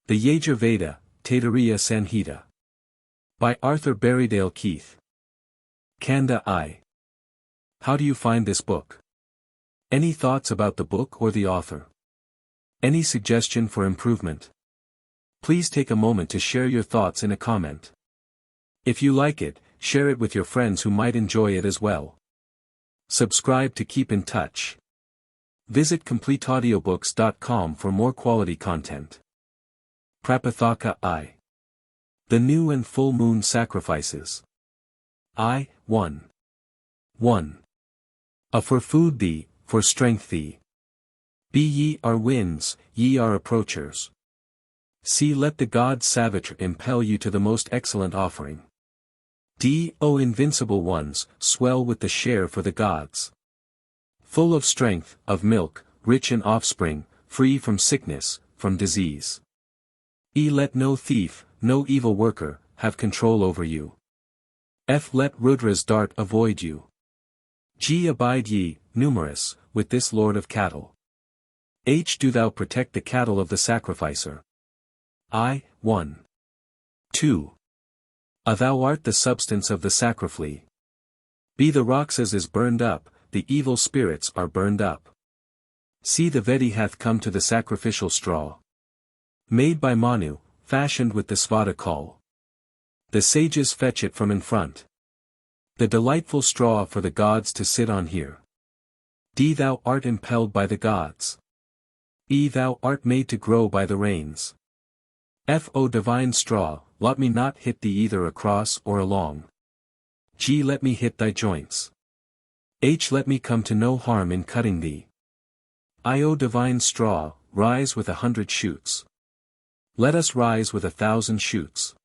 The Yajur Veda, Taittiriya Sanhita. By Arthur Berriedale Keith. KANDA I. How do you find this book? Any thoughts about the book or the author? Any suggestion for improvement? Please take a moment to share your thoughts in a comment. If you like it, share it with your friends who might enjoy it as well. Subscribe to keep in touch. Visit completeaudiobooks.com for more quality content. Prapathaka I. The New and Full Moon Sacrifices. I, 1. 1. A for food thee, for strength thee. Be ye are winds, ye are approachers. See let the god Savitra impel you to the most excellent offering. D, O invincible ones, swell with the share for the gods. Full of strength, of milk, rich in offspring, free from sickness, from disease. E let no thief, no evil worker, have control over you. F let Rudra's dart avoid you. G abide ye, numerous, with this lord of cattle. H do thou protect the cattle of the sacrificer. I, 1. 2. A thou art the substance of the sacrifle. Be the rocks as is burned up, the evil spirits are burned up. See the Vedi hath come to the sacrificial straw. Made by Manu, fashioned with the Svata call. The sages fetch it from in front. The delightful straw for the gods to sit on here. D thou art impelled by the gods. E thou art made to grow by the rains. F O divine straw, let me not hit thee either across or along. G let me hit thy joints. H let me come to no harm in cutting thee. I O divine straw, rise with 100 shoots. Let us rise with 1,000 shoots.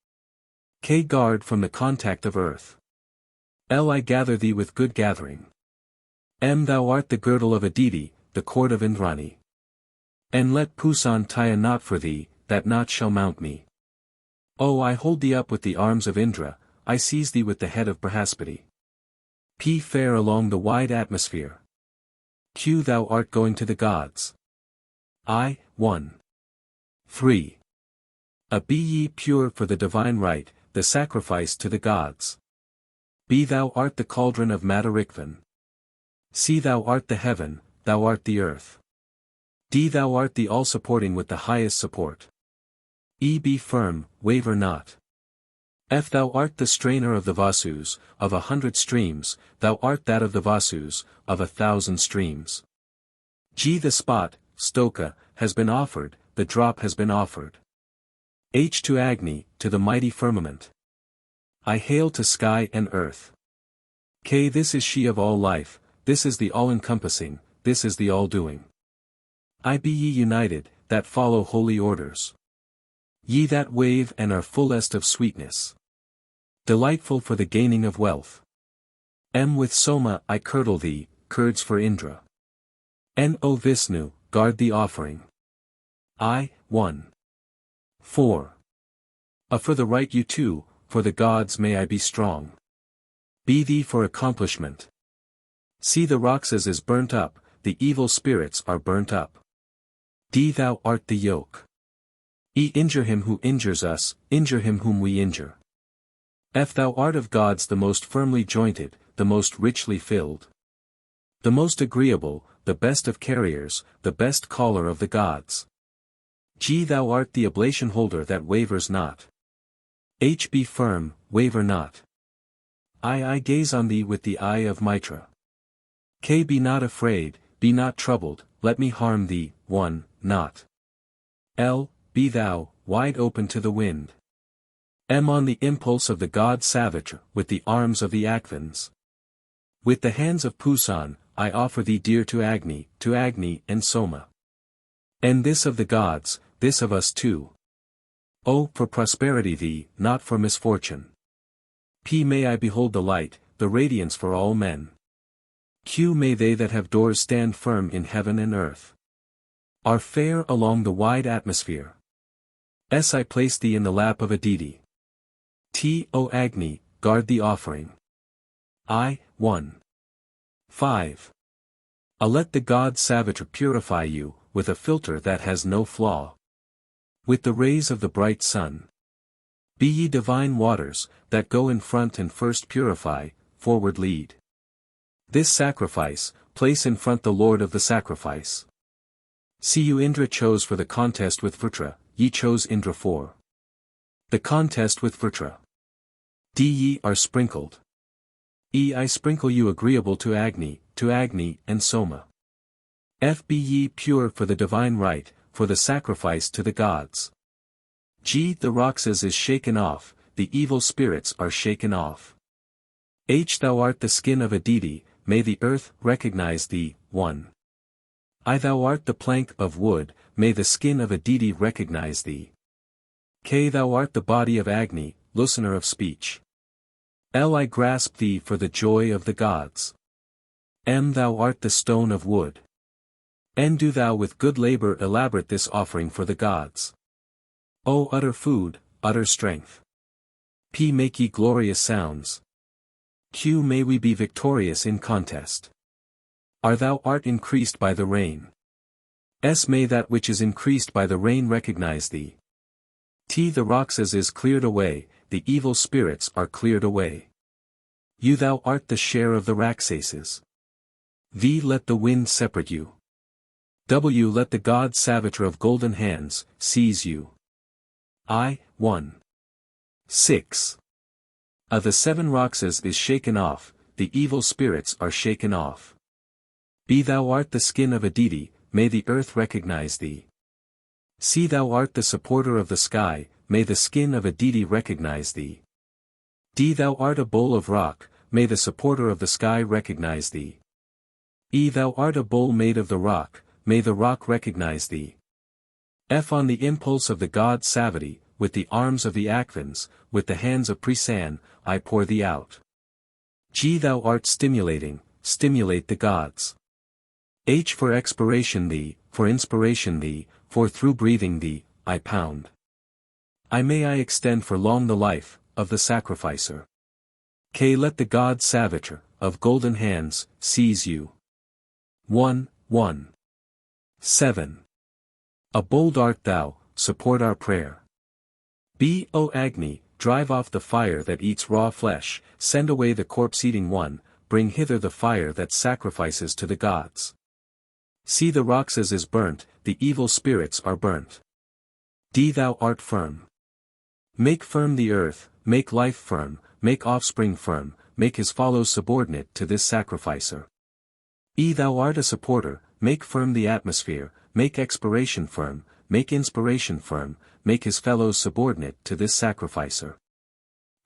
K guard from the contact of earth. L I gather thee with good gathering. M thou art the girdle of Aditi, the cord of Indrani. N let Pusan tie a knot for thee, that knot shall mount me. O I hold thee up with the arms of Indra, I seize thee with the head of Brahaspati. P fare along the wide atmosphere. Q thou art going to the gods. I, 1. 3. A be ye pure for the divine rite, the sacrifice to the gods. B thou art the cauldron of Madarikvan. C thou art the heaven, thou art the earth. D thou art the all-supporting with the highest support. E be firm, waver not. F thou art the strainer of the Vasus, of 100 streams, thou art that of the Vasus, of 1,000 streams. G the spot, Stoka, has been offered, the drop has been offered. H to Agni, to the mighty firmament. I hail to sky and earth. K this is she of all life, this is the all-encompassing, this is the all-doing. I be ye united, that follow holy orders. Ye that wave and are fullest of sweetness. Delightful for the gaining of wealth. M with Soma I curdle thee, curds for Indra. N O Vishnu, guard the offering. I, 1. 4. A for the right you too, for the gods may I be strong. Be thee for accomplishment. See the rocks as is burnt up, the evil spirits are burnt up. D thou art the yoke. E injure him who injures us, injure him whom we injure. F thou art of gods the most firmly jointed, the most richly filled. The most agreeable, the best of carriers, the best caller of the gods. G thou art the oblation holder that wavers not. H be firm, waver not. I gaze on thee with the eye of Mitra. K be not afraid, be not troubled, let me harm thee, 1, not. L, be thou, wide open to the wind. M on the impulse of the god Savitra, with the arms of the Akvans. With the hands of Pusan, I offer thee dear to Agni and Soma. And this of the gods, this of us too. O for prosperity thee, not for misfortune. P may I behold the light, the radiance for all men. Q may they that have doors stand firm in heaven and earth. R fare along the wide atmosphere. S I place thee in the lap of Aditi. T O Agni, guard the offering. I, 1. 5. A let the god Savitra purify you, with a filter that has no flaw. With the rays of the bright sun. Be ye divine waters, that go in front and first purify, forward lead. This sacrifice, place in front the Lord of the sacrifice. See you Indra chose for the contest with Vritra, ye chose Indra for the contest with Vritra. D ye are sprinkled. I sprinkle you agreeable to Agni, and Soma. Be ye pure for the divine rite, for the sacrifice to the gods. G the Raksas is shaken off, the evil spirits are shaken off. Thou art the skin of a deity, may the earth recognize thee, 1. Thou art the plank of wood, may the skin of a deity recognize thee. K thou art the body of Agni, listener of speech. I grasp thee for the joy of the gods. Thou art the stone of wood. Do thou with good labor elaborate this offering for the gods. O utter food, utter strength. P make ye glorious sounds. Q may we be victorious in contest. Thou art increased by the rain. S may that which is increased by the rain recognize thee. T the Raksas is cleared away, the evil spirits are cleared away. U thou art the share of the Raksases. V let the wind separate you. W let the god Savitra of golden hands, seize you. 1. 6. The 7 Raksas is shaken off, the evil spirits are shaken off. Be thou art the skin of a deity, may the earth recognize thee. See thou art the supporter of the sky, may the skin of a deity recognize thee. D thou art a bowl of rock, may the supporter of the sky recognize thee. Thou art a bowl made of the rock, may the rock recognize thee. F on the impulse of the god Savati, with the arms of the Akvins, with the hands of Prisan, I pour thee out. G thou art stimulating, stimulate the gods. H for expiration thee, for inspiration thee, for through breathing thee, I pound. I extend for long the life, of the sacrificer. K let the god Savitra, of golden hands, seize you. 1. 7. A bold art thou, support our prayer. B. O Agni, drive off the fire that eats raw flesh, send away the corpse-eating one, bring hither the fire that sacrifices to the gods. See the Raksas is burnt, the evil spirits are burnt. D. Thou art firm. Make firm the earth, make life firm, make offspring firm, make his follows subordinate to this sacrificer. E. Thou art a supporter, make firm the atmosphere, make expiration firm, make inspiration firm, make his fellows subordinate to this sacrificer.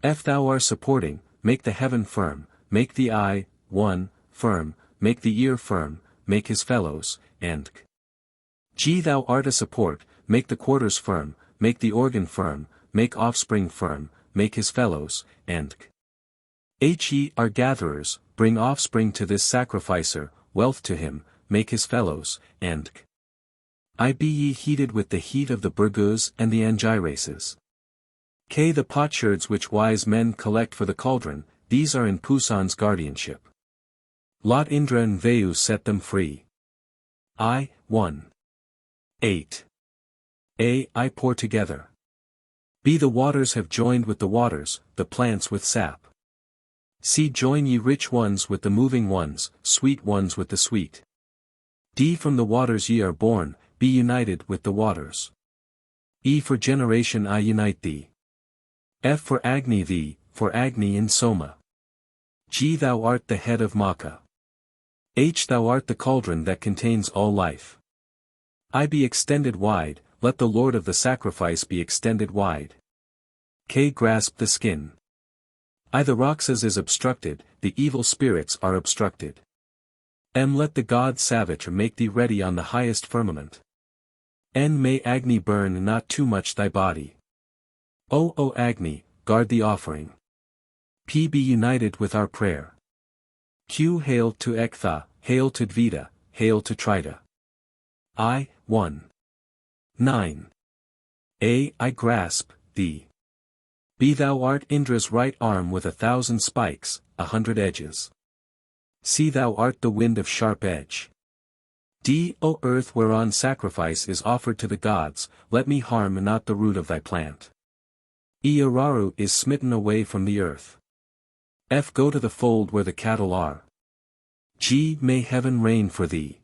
F. Thou art supporting, make the heaven firm, make the eye, 1, firm, make the ear firm, make his fellows, and G. Thou art a support, make the quarters firm, make the organ firm, make offspring firm, make his fellows, and H. Ye are gatherers, bring offspring to this sacrificer, wealth to him, make his fellows, and I. Be ye heated with the heat of the Bhrigus and the Angirases. K. The potsherds which wise men collect for the cauldron, these are in Pusan's guardianship. Lot Indra and Vayu set them free. 1. 8. I pour together. B. The waters have joined with the waters, the plants with sap. C. Join ye rich ones with the moving ones, sweet ones with the sweet. D. From the waters ye are born, be united with the waters. E. For generation I unite thee. F. For Agni thee, for Agni in Soma. G. Thou art the head of Maka. H. Thou art the cauldron that contains all life. I. Be extended wide, let the Lord of the sacrifice be extended wide. K. Grasp the skin. I. The Raksas is obstructed, the evil spirits are obstructed. M. Let the god Savitra make thee ready on the highest firmament. N. May Agni burn not too much thy body. O Agni, guard the offering. P. Be united with our prayer. Q. Hail to Ektha, hail to Dvita, hail to Trita. 1. 9. I grasp thee. Be thou art Indra's right arm with 1,000 spikes, 100 edges. See thou art the wind of sharp edge. D. O earth whereon sacrifice is offered to the gods, let me harm not the root of thy plant. E. Araru is smitten away from the earth. F. Go to the fold where the cattle are. G. May heaven rain for thee.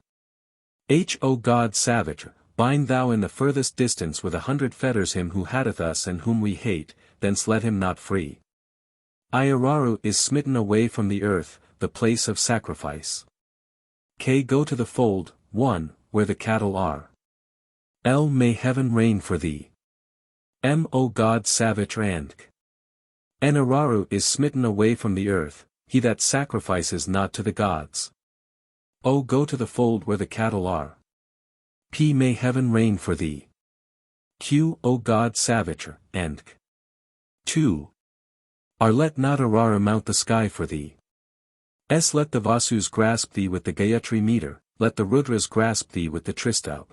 H. O God savage, bind thou in the furthest distance with 100 fetters him who hateth us and whom we hate, thence let him not free. I. Araru is smitten away from the earth, the place of sacrifice. K. Go to the fold, 1, where the cattle are. L. May heaven rain for thee. M. O God savage and N. Araru is smitten away from the earth, he that sacrifices not to the gods. O. Go to the fold where the cattle are. P. May heaven rain for thee. Q. O God savage and 2. R. Let not Araru mount the sky for thee. S. Let the Vasus grasp thee with the Gayatri meter, let the Rudras grasp thee with the Tristub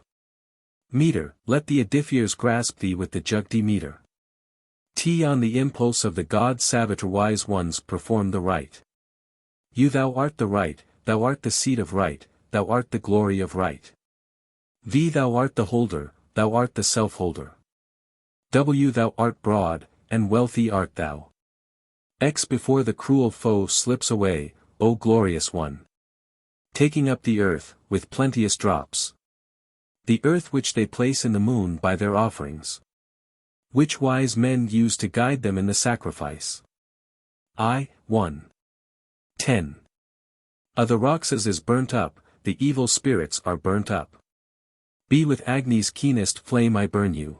meter, let the Adithyas grasp thee with the Jugdi meter. T. On the impulse of the god savage wise ones perform the rite. U. Thou art the right, thou art the seat of right, thou art the glory of right. V. Thou art the holder, thou art the self-holder. W. Thou art broad, and wealthy art thou. X. Before the cruel foe slips away, O glorious one. Taking up the earth, with plenteous drops. The earth which they place in the moon by their offerings. Which wise men use to guide them in the sacrifice. I. 1. 10. The Raksas is burnt up, the evil spirits are burnt up. B. With Agni's keenest flame I burn you.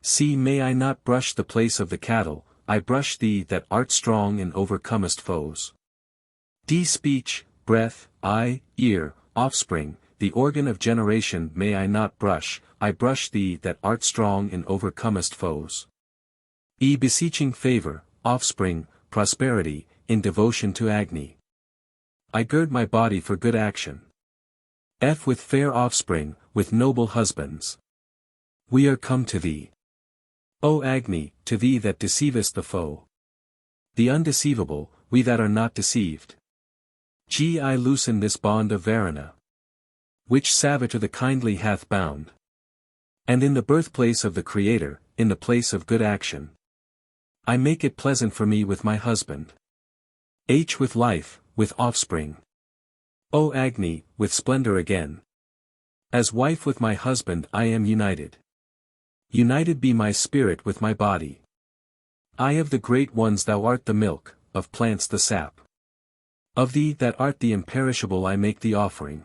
C. May I not brush the place of the cattle, I brush thee that art strong and overcomest foes. D. Speech, breath, eye, ear, offspring, the organ of generation may I not brush, I brush thee that art strong and overcomest foes. E. Beseeching favor, offspring, prosperity, in devotion to Agni. I gird my body for good action. F. With fair offspring, with noble husbands. We are come to thee. O Agni, to thee that deceivest the foe. The undeceivable, we that are not deceived. G. I loosen this bond of Varuna. Which Savitar the kindly hath bound. And in the birthplace of the Creator, in the place of good action. I make it pleasant for me with my husband. H. With life, with offspring. O Agni, with splendor again. As wife with my husband I am united. United be my spirit with my body. I of the great ones thou art the milk, of plants the sap. Of thee that art the imperishable I make the offering.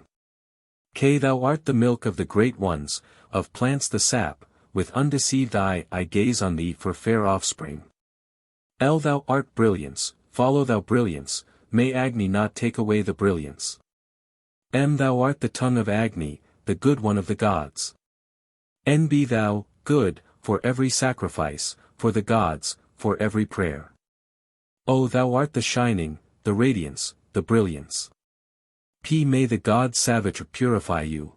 K. Thou art the milk of the great ones, of plants the sap, with undeceived eye I gaze on thee for fair offspring. L. Thou art brilliance, follow thou brilliance, may Agni not take away the brilliance. M. Thou art the tongue of Agni, the good one of the gods. N. Be thou, good, for every sacrifice, for the gods, for every prayer. O. Thou art the shining, the radiance, the brilliance. P. May the god Savitar purify you.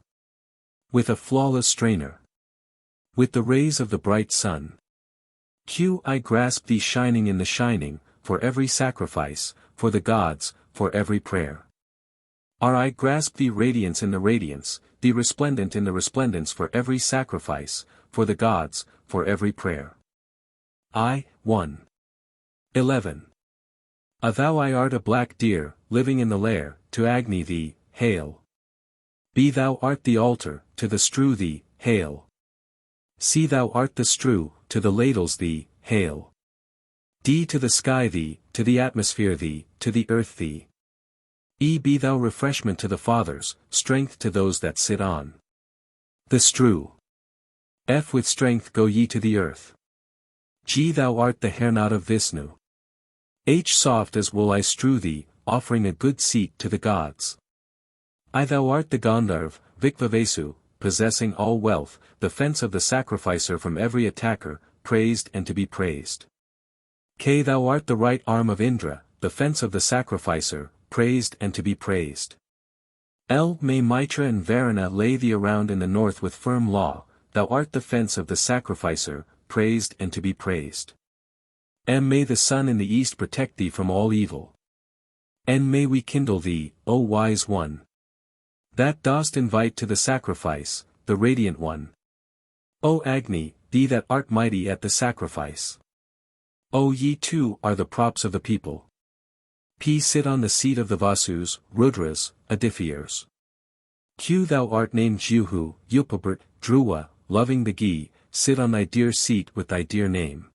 With a flawless strainer. With the rays of the bright sun. Q. I grasp thee shining in the shining, for every sacrifice, for the gods, for every prayer. R. I grasp thee radiance in the radiance, thee resplendent in the resplendence for every sacrifice, for the gods, for every prayer. I. 1. 11. Thou I art a black deer, living in the lair, to Agni thee, hail. B. Thou art the altar, to the strew thee, hail. C. Thou art the strew, to the ladles thee, hail. D. To the sky thee, to the atmosphere thee, to the earth thee. E. Be thou refreshment to the fathers, strength to those that sit on the strew. F. With strength go ye to the earth. G. Thou art the hairknot of Vishnu. H. Soft as wool I strew thee, offering a good seat to the gods. I. Thou art the Gandharv, Vikvavesu, possessing all wealth, the fence of the sacrificer from every attacker, praised and to be praised. K. Thou art the right arm of Indra, the fence of the sacrificer, praised and to be praised. L. May Mitra and Varuna lay thee around in the north with firm law, thou art the fence of the sacrificer, praised and to be praised. M. May the sun in the east protect thee from all evil. N. May we kindle thee, O wise one. That dost invite to the sacrifice, the radiant one. O Agni, thee that art mighty at the sacrifice. O ye too are the props of the people. P sit on the seat of the Vasus, Rudras, Adithyas. Q thou art named Juhu, Upabert, Dhruva, loving the Gi, sit on thy dear seat with thy dear name.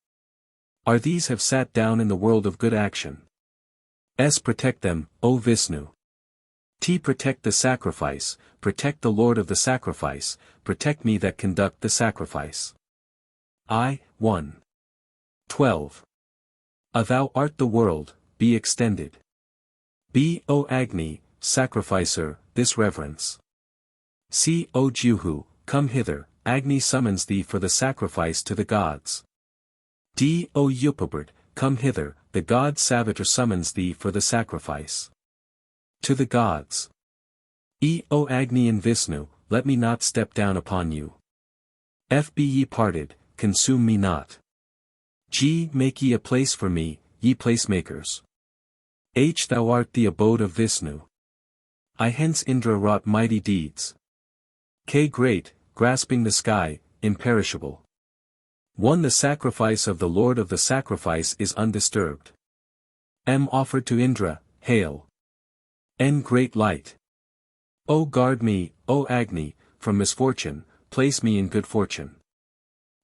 Are these have sat down in the world of good action? S protect them, O Vishnu. T protect the sacrifice, protect the Lord of the sacrifice, protect me that conduct the sacrifice. I, 1. 12. A thou art the world, be extended. B. O Agni, sacrificer, this reverence. C. O Juhu, come hither, Agni summons thee for the sacrifice to the gods. D. O Upabert, come hither, the god Savitar summons thee for the sacrifice. To the gods. E. O Agni and Vishnu, let me not step down upon you. F. Be ye parted, consume me not. G. Make ye a place for me, ye placemakers. H. Thou art the abode of Vishnu. I hence Indra wrought mighty deeds. K. Great, grasping the sky, imperishable. 1. The sacrifice of the Lord of the sacrifice is undisturbed. M. Offered to Indra, hail. N. Great light. O guard me, O Agni, from misfortune, place me in good fortune.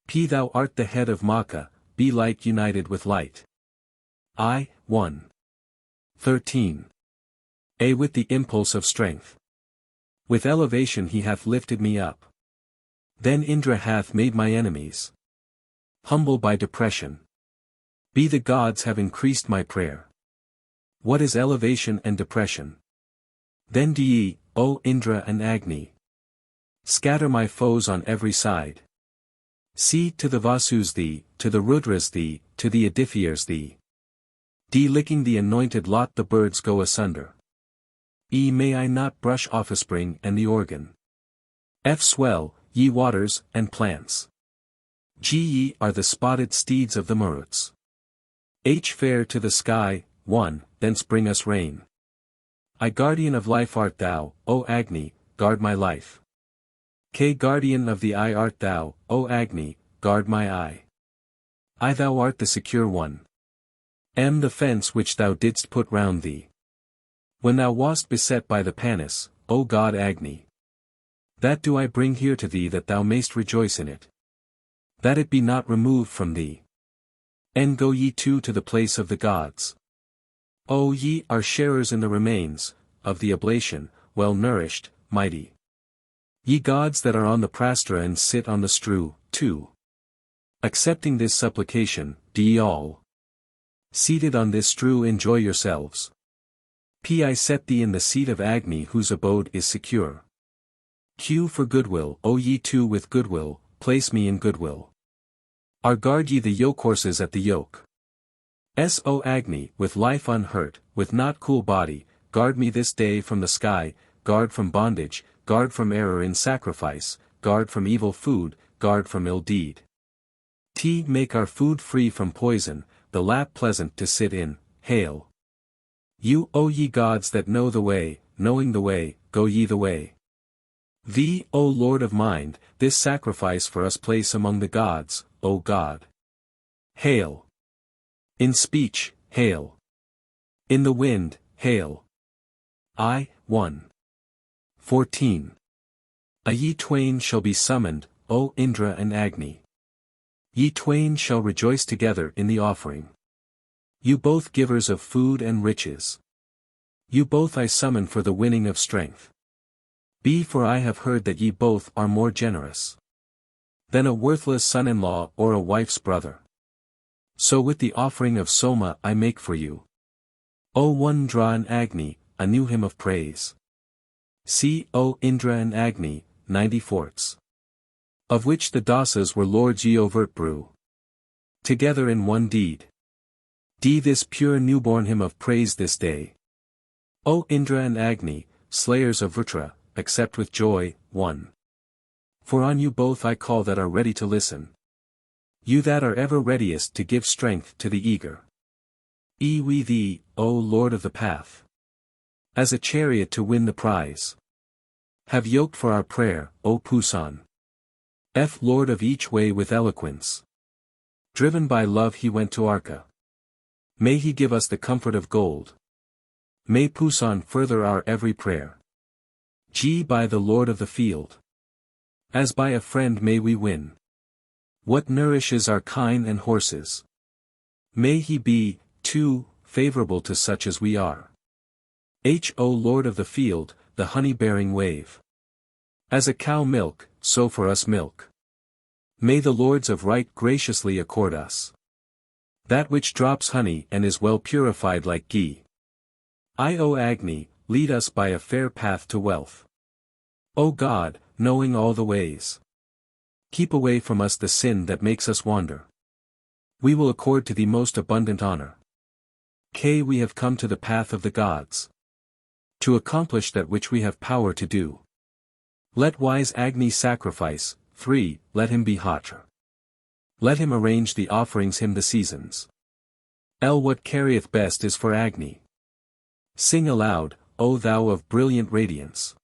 P. Thou art the head of Maka, be light united with light. I, 1. 13. A. With the impulse of strength. With elevation he hath lifted me up. Then Indra hath made my enemies humble by depression. B. The gods have increased my prayer. What is elevation and depression? Then do ye, O Indra and Agni, scatter my foes on every side. C. To the Vasus thee, to the Rudras thee, to the Adithyas thee. D. Licking the anointed lot the birds go asunder. E. May I not brush offspring and the organ. F. Swell, ye waters, and plants. G. Ye are the spotted steeds of the Maruts. H. Fair to the sky, 1, thence bring us rain. I. Guardian of life art thou, O Agni, guard my life. K. Guardian of the eye art thou, O Agni, guard my eye. I. Thou art the secure one. M. The fence which thou didst put round thee. When thou wast beset by the Panis, O God Agni. That do I bring here to thee that thou mayst rejoice in it. That it be not removed from thee. N. Go ye too to the place of the gods. O ye are sharers in the remains, of the oblation, well nourished, mighty. Ye gods that are on the prastra and sit on the strew, 2. Accepting this supplication, do ye all, seated on this strew enjoy yourselves. P. I set thee in the seat of Agni whose abode is secure. Q. For goodwill, O ye too with goodwill, place me in goodwill. R. Guard ye the yoke horses at the yoke. S. O Agni, with life unhurt, with not cool body, guard me this day from the sky, guard from bondage, guard from error in sacrifice, guard from evil food, guard from ill deed. T. Make our food free from poison, the lap pleasant to sit in, hail. You, O ye gods that know the way, knowing the way, go ye the way. V. O Lord of mind, this sacrifice for us place among the gods, O God. Hail. In speech, hail. In the wind, hail. I, 1. 14. A ye twain shall be summoned, O Indra and Agni. Ye twain shall rejoice together in the offering. You both givers of food and riches. You both I summon for the winning of strength. B. For I have heard that ye both are more generous than a worthless son-in-law or a wife's brother. So with the offering of Soma I make for you. O one Dra and Agni, a new hymn of praise. C. O Indra and Agni, 90 forts. Of which the dasas were lords ye overt brew. Together in one deed. D. This pure newborn hymn of praise this day. O Indra and Agni, slayers of Rudra, accept with joy, 1. For on you both I call that are ready to listen. You that are ever readiest to give strength to the eager. E. We thee, O Lord of the path. As a chariot to win the prize. Have yoked for our prayer, O Pusan. F. Lord of each way with eloquence. Driven by love he went to Arka. May he give us the comfort of gold. May Pusan further our every prayer. G. By the Lord of the field. As by a friend may we win. What nourishes our kine and horses. May he be, too, favorable to such as we are. H. O Lord of the field, the honey-bearing wave. As a cow milk, so for us milk. May the lords of right graciously accord us that which drops honey and is well purified like ghee. I. O Agni, lead us by a fair path to wealth. O God, knowing all the ways. Keep away from us the sin that makes us wander. We will accord to thee most abundant honor. K. We have come to the path of the gods. To accomplish that which we have power to do. Let wise Agni sacrifice. 3. Let him be Hotra. Let him arrange the offerings him the seasons. L. What carrieth best is for Agni. Sing aloud, O thou of brilliant radiance.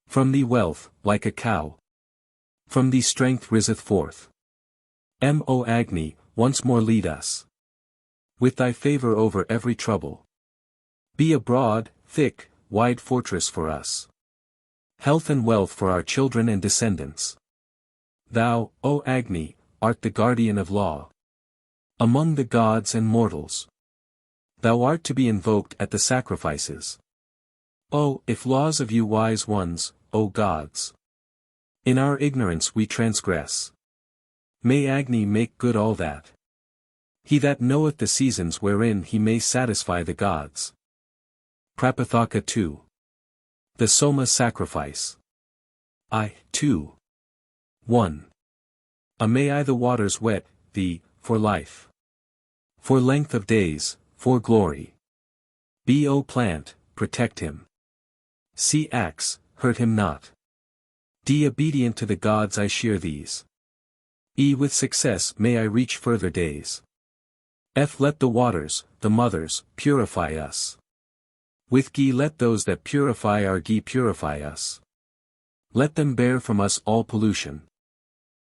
From thee wealth, like a cow. From thee strength riseth forth. M. O Agni, once more lead us. With thy favor over every trouble. Be a broad, thick, wide fortress for us. Health and wealth for our children and descendants. Thou, O Agni, art the guardian of law. Among the gods and mortals. Thou art to be invoked at the sacrifices. Oh, if laws of you wise ones, O gods. In our ignorance we transgress. May Agni make good all that. He that knoweth the seasons wherein he may satisfy the gods. Prapathaka 2. The Soma sacrifice. I, 2. 1. May I the waters wet thee, for life. For length of days, for glory. B. O plant, protect him. C. Axe, hurt him not. D. Obedient to the gods I shear these. E. With success may I reach further days. F. Let the waters, the mothers, purify us. With ghee let those that purify our ghee purify us. Let them bear from us all pollution.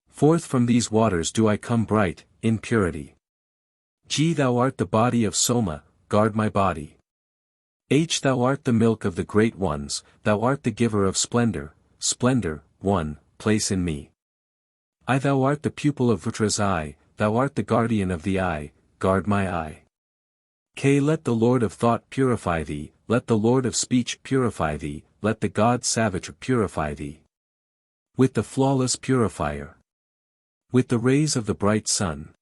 Forth from these waters do I come bright, in purity. G. Thou art the body of Soma, guard my body. H. Thou art the milk of the great ones, thou art the giver of splendor, 1, place in me. I. Thou art the pupil of Rudra's eye, thou art the guardian of the eye, guard my eye. K. Let the Lord of thought purify thee, let the Lord of speech purify thee, let the God savage purify thee. With the flawless purifier. With the rays of the bright sun.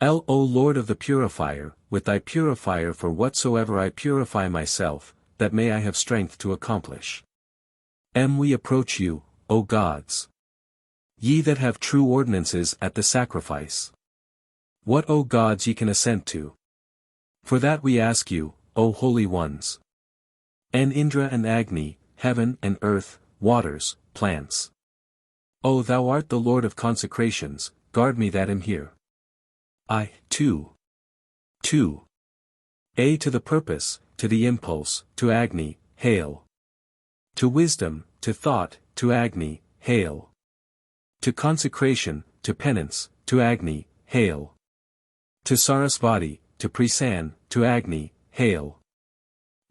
L. O Lord of the purifier, with thy purifier for whatsoever I purify myself, that may I have strength to accomplish. M. We approach you, O gods. Ye that have true ordinances at the sacrifice. What O gods ye can assent to? For that we ask you, O holy ones. N. Indra and Agni, heaven and earth, waters, plants. O thou art the Lord of consecrations, guard me that am here. I, 2. A. To the purpose, to the impulse, to Agni, hail. To wisdom, to thought, to Agni, hail. To consecration, to penance, to Agni, hail. To Sarasvati, to Prisan, to Agni, hail.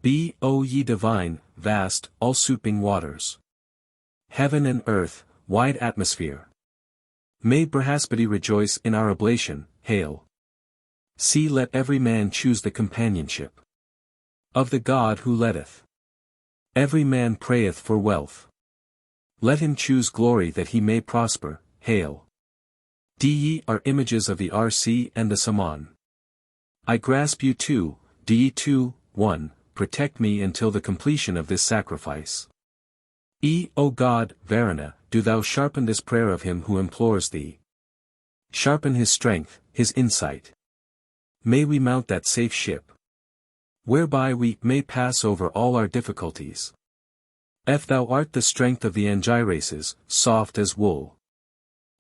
B. O ye divine, vast, all-souping waters. Heaven and earth, wide atmosphere. May Brihaspati rejoice in our oblation, hail. C. Let every man choose the companionship of the God who letteth. Every man prayeth for wealth. Let him choose glory that he may prosper, hail. D. Ye are images of the RC and the Saman. I grasp you too, D. 2, 1, protect me until the completion of this sacrifice. E. O God, Varuna, do thou sharpen this prayer of him who implores thee. Sharpen his strength, his insight. May we mount that safe ship, whereby we may pass over all our difficulties. F. Thou art the strength of the Angirases, soft as wool.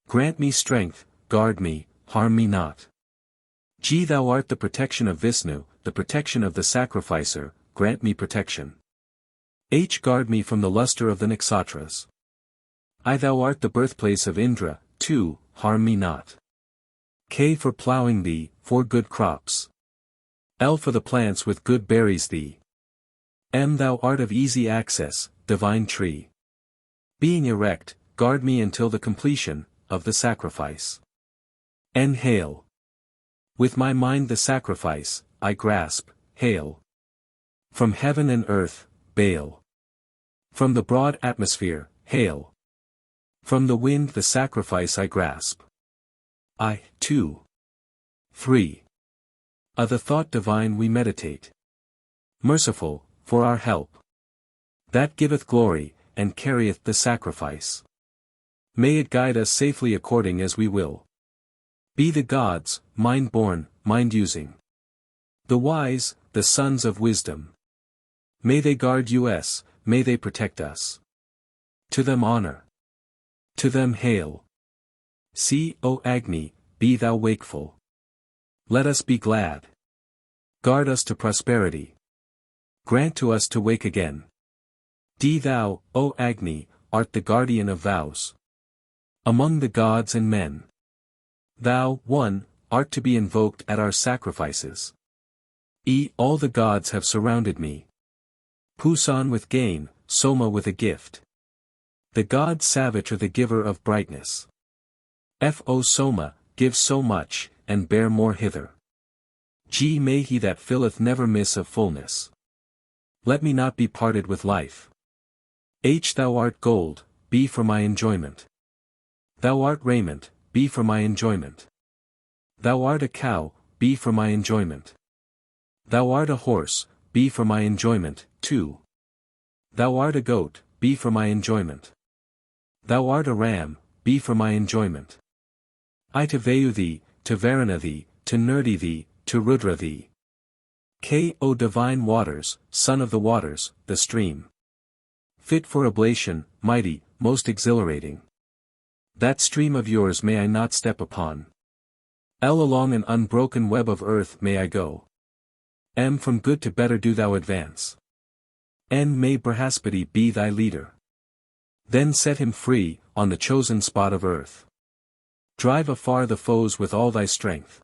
Grant me strength, guard me, harm me not. G. Thou art the protection of Vishnu, the protection of the sacrificer, grant me protection. Guard me from the luster of the nakshatras. Thou art the birthplace of Indra, too, harm me not. K for ploughing thee, for good crops. L for the plants with good berries thee. M thou art of easy access, divine tree. Being erect, guard me until the completion of the sacrifice. N hail. With my mind the sacrifice, I grasp, hail. From heaven and earth, bail. From the broad atmosphere, hail. From the wind the sacrifice I grasp. I, 2. 3. The thought divine we meditate. Merciful, for our help. That giveth glory, and carrieth the sacrifice. May it guide us safely according as we will. Be the gods, mind-born, mind-using. The wise, the sons of wisdom. May they guard us, may they protect us. To them honor. To them hail. See, O Agni, be thou wakeful. Let us be glad. Guard us to prosperity. Grant to us to wake again. Thou, O Agni, art the guardian of vows. Among the gods and men. Thou, one, art to be invoked at our sacrifices. All the gods have surrounded me. Pusan with gain, Soma with a gift. The god Savitre the giver of brightness. O Soma, give so much, and bear more hither. May he that filleth never miss of fullness. Let me not be parted with life. Thou art gold, be for my enjoyment. Thou art raiment, be for my enjoyment. Thou art a cow, be for my enjoyment. Thou art a horse, be for my enjoyment, too. Thou art a goat, be for my enjoyment. Thou art a ram, be for my enjoyment. I to Vayu thee, to Varuna thee, to Nirdi thee, to Rudra thee. O divine waters, son of the waters, the stream. Fit for oblation, mighty, most exhilarating. That stream of yours may I not step upon. Along an unbroken web of earth may I go. From good to better do thou advance. May Brihaspati be thy leader. Then set him free, on the chosen spot of earth. Drive afar the foes with all thy strength.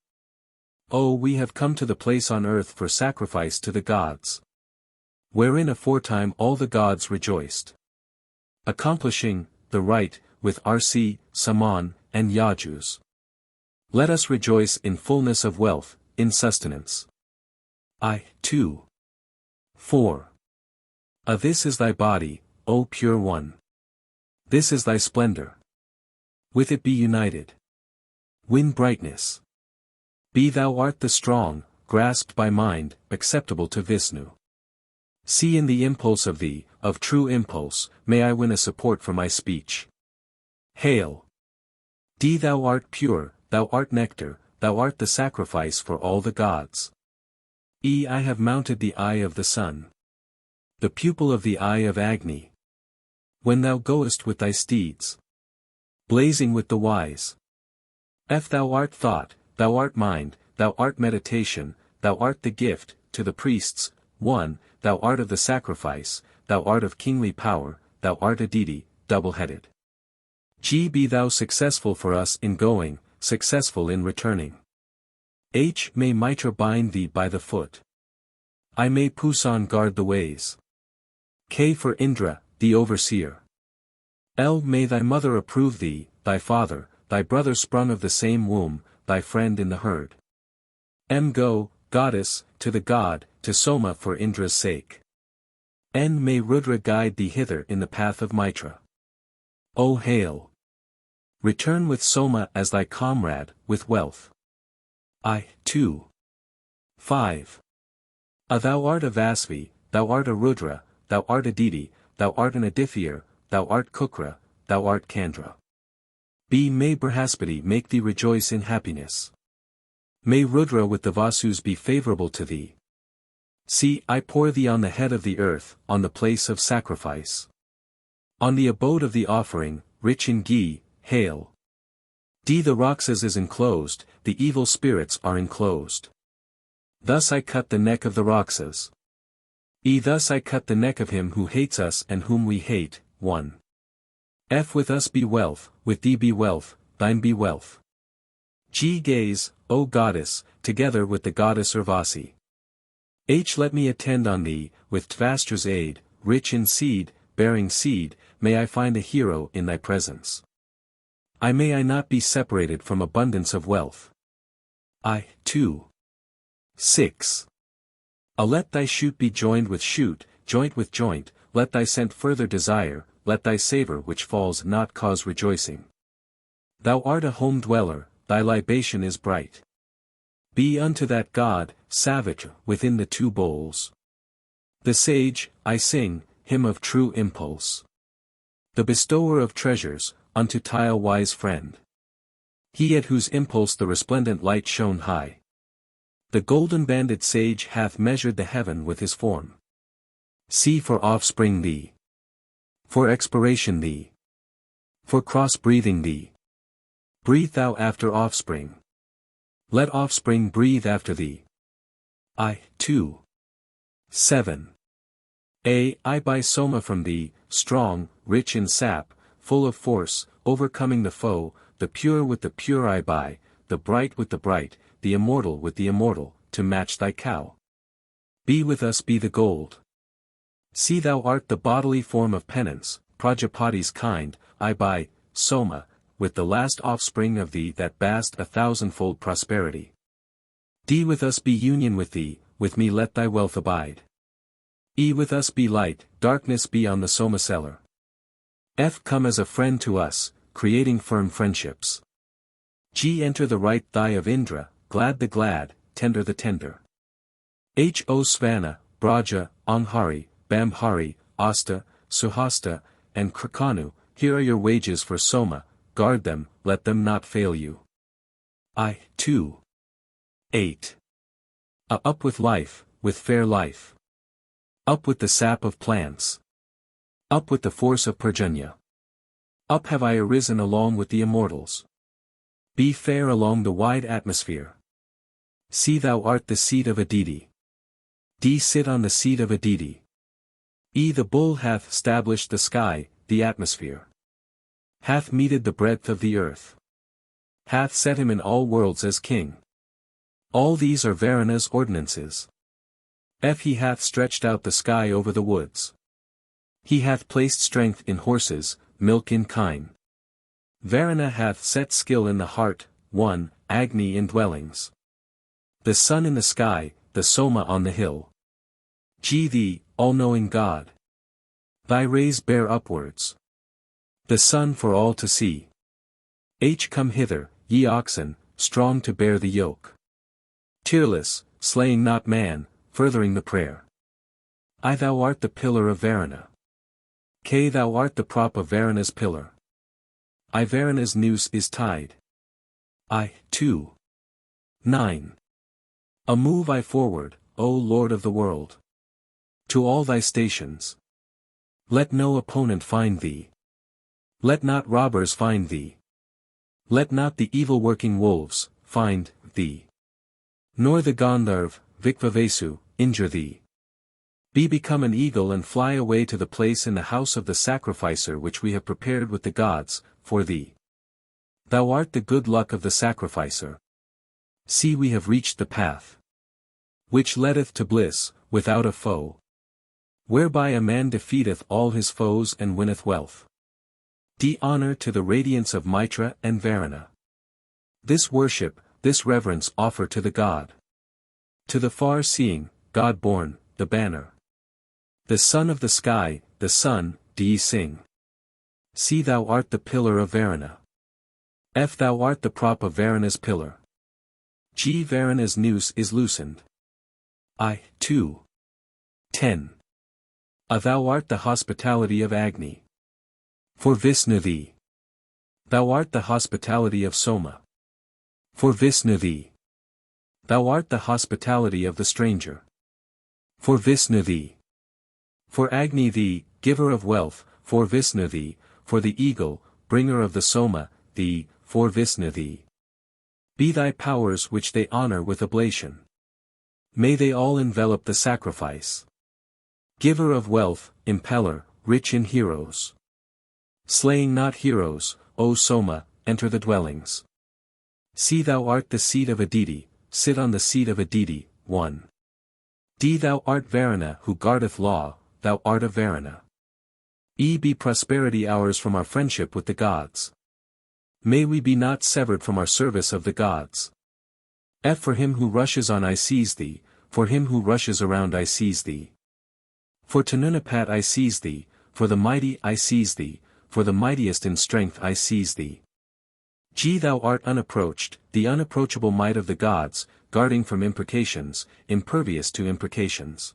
We have come to the place on earth for sacrifice to the gods. Wherein aforetime all the gods rejoiced. Accomplishing, the rite, with Rc, Saman, and Yajus. Let us rejoice in fullness of wealth, in sustenance. 2. 4. This is thy body, O pure one. This is thy splendor. With it be united. Win brightness. Be thou art the strong, grasped by mind, acceptable to Vishnu. See in the impulse of thee, of true impulse, may I win a support for my speech. Hail! Thou art pure, thou art nectar, thou art the sacrifice for all the gods. I have mounted the eye of the sun. The pupil of the eye of Agni. When thou goest with thy steeds. Blazing with the wise. Thou art thought, thou art mind, thou art meditation, thou art the gift, to the priests, 1, thou art of the sacrifice, thou art of kingly power, thou art a deity, double-headed. Be thou successful for us in going, successful in returning. May Mitra bind thee by the foot. May Pusan guard the ways. K for Indra, the overseer. May thy mother approve thee, thy father, thy brother sprung of the same womb, thy friend in the herd. Go, goddess, to the god, to Soma for Indra's sake. May Rudra guide thee hither in the path of Mitra. O hail! Return with Soma as thy comrade, with wealth. 2. 5. Thou art a Vasvi, thou art a Rudra, thou art a deity, thou art an Adithyar, thou art Kukra, thou art Kandra. May Brihaspati make thee rejoice in happiness. May Rudra with the Vasus be favorable to thee. See, I pour thee on the head of the earth, on the place of sacrifice. On the abode of the offering, rich in ghee, hail. The Rakshas is enclosed, the evil spirits are enclosed. Thus I cut the neck of the Rakshas. Thus I cut the neck of him who hates us and whom we hate. 1. With us be wealth, with thee be wealth, thine be wealth. Gaze, O goddess, together with the goddess Urvasi. Let me attend on thee, with Tvastra's aid, rich in seed, bearing seed, may I find a hero in thy presence. May I not be separated from abundance of wealth. 2. 6. Let thy shoot be joined with shoot, joint with joint, let thy scent further desire, let thy savour which falls not cause rejoicing. Thou art a home dweller, thy libation is bright. Be unto that God, savage, within the two bowls. The sage, I sing, hymn of true impulse. The bestower of treasures, unto tile wise friend. He at whose impulse the resplendent light shone high. The golden-banded sage hath measured the heaven with his form. See for offspring thee. For expiration thee. For cross-breathing thee. Breathe thou after offspring. Let offspring breathe after thee. 2. 7. I buy Soma from thee, strong, rich in sap, full of force, overcoming the foe, the pure with the pure I buy, the bright with the bright, the immortal with the immortal, to match thy cow. Be with us be the gold. See thou art the bodily form of penance, Prajapati's kind, I buy, Soma, with the last offspring of thee that bast a thousandfold prosperity. D with us be union with thee, with me let thy wealth abide. With us be light, darkness be on the Soma seller. Come as a friend to us, creating firm friendships. Enter the right thigh of Indra, glad the glad, tender the tender. O Svana, Braja, Anghari, Bambhari, Asta, Suhasta, and Krakanu, here are your wages for Soma, guard them, let them not fail you. 2. 8. Up with life, with fair life. Up with the sap of plants. Up with the force of Parjanya. Up have I arisen along with the immortals. Be fair along the wide atmosphere. See thou art the seat of Aditi. Sit on the seat of Aditi. The bull hath stablished the sky, the atmosphere. Hath meted the breadth of the earth. Hath set him in all worlds as king. All these are Varuna's ordinances. He hath stretched out the sky over the woods. He hath placed strength in horses, milk in kine. Varuna hath set skill in the heart, 1, Agni in dwellings. The sun in the sky, the Soma on the hill. Thee, all-knowing God. Thy rays bear upwards. The sun for all to see. Come hither, ye oxen, strong to bear the yoke. Tearless, slaying not man, furthering the prayer. Thou art the pillar of Varuna. Thou art the prop of Varuna's pillar. Varuna's noose is tied. 2. 9. Move I forward, O Lord of the world. To all thy stations. Let no opponent find thee. Let not robbers find thee. Let not the evil-working wolves find thee. Nor the Gandharv, Vikvavesu, injure thee. Be become an eagle and fly away to the place in the house of the sacrificer which we have prepared with the gods, for thee. Thou art the good luck of the sacrificer. See we have reached the path. Which leadeth to bliss, without a foe. Whereby a man defeateth all his foes and winneth wealth. Honor to the radiance of Mitra and Varuna. This worship, this reverence offer to the God. To the far-seeing, God-born, the banner. The son of the sky, the sun, ye sing. See thou art the pillar of Varuna. Thou art the prop of Varuna's pillar. Varuna's noose is loosened. 2. 10. Thou art the hospitality of Agni. For Vishnu thee. Thou art the hospitality of Soma. For Vishnu thee. Thou art the hospitality of the stranger. For Vishnu thee. For Agni thee, giver of wealth, for Vishnu thee, for the eagle, bringer of the Soma, thee, for Vishnu thee. Be thy powers which they honor with oblation. May they all envelop the sacrifice. Giver of wealth, impeller, rich in heroes. Slaying not heroes, O Soma, enter the dwellings. See thou art the seat of Aditi, sit on the seat of Aditi, 1. D thou art Varuna who guardeth law, thou art of Varuna. E be prosperity ours from our friendship with the gods. May we be not severed from our service of the gods. F for him who rushes on I seize thee, for him who rushes around I seize thee. For Tanunapat I seize thee, for the mighty I seize thee, for the mightiest in strength I seize thee. G thou art unapproached, the unapproachable might of the gods, guarding from imprecations, impervious to imprecations.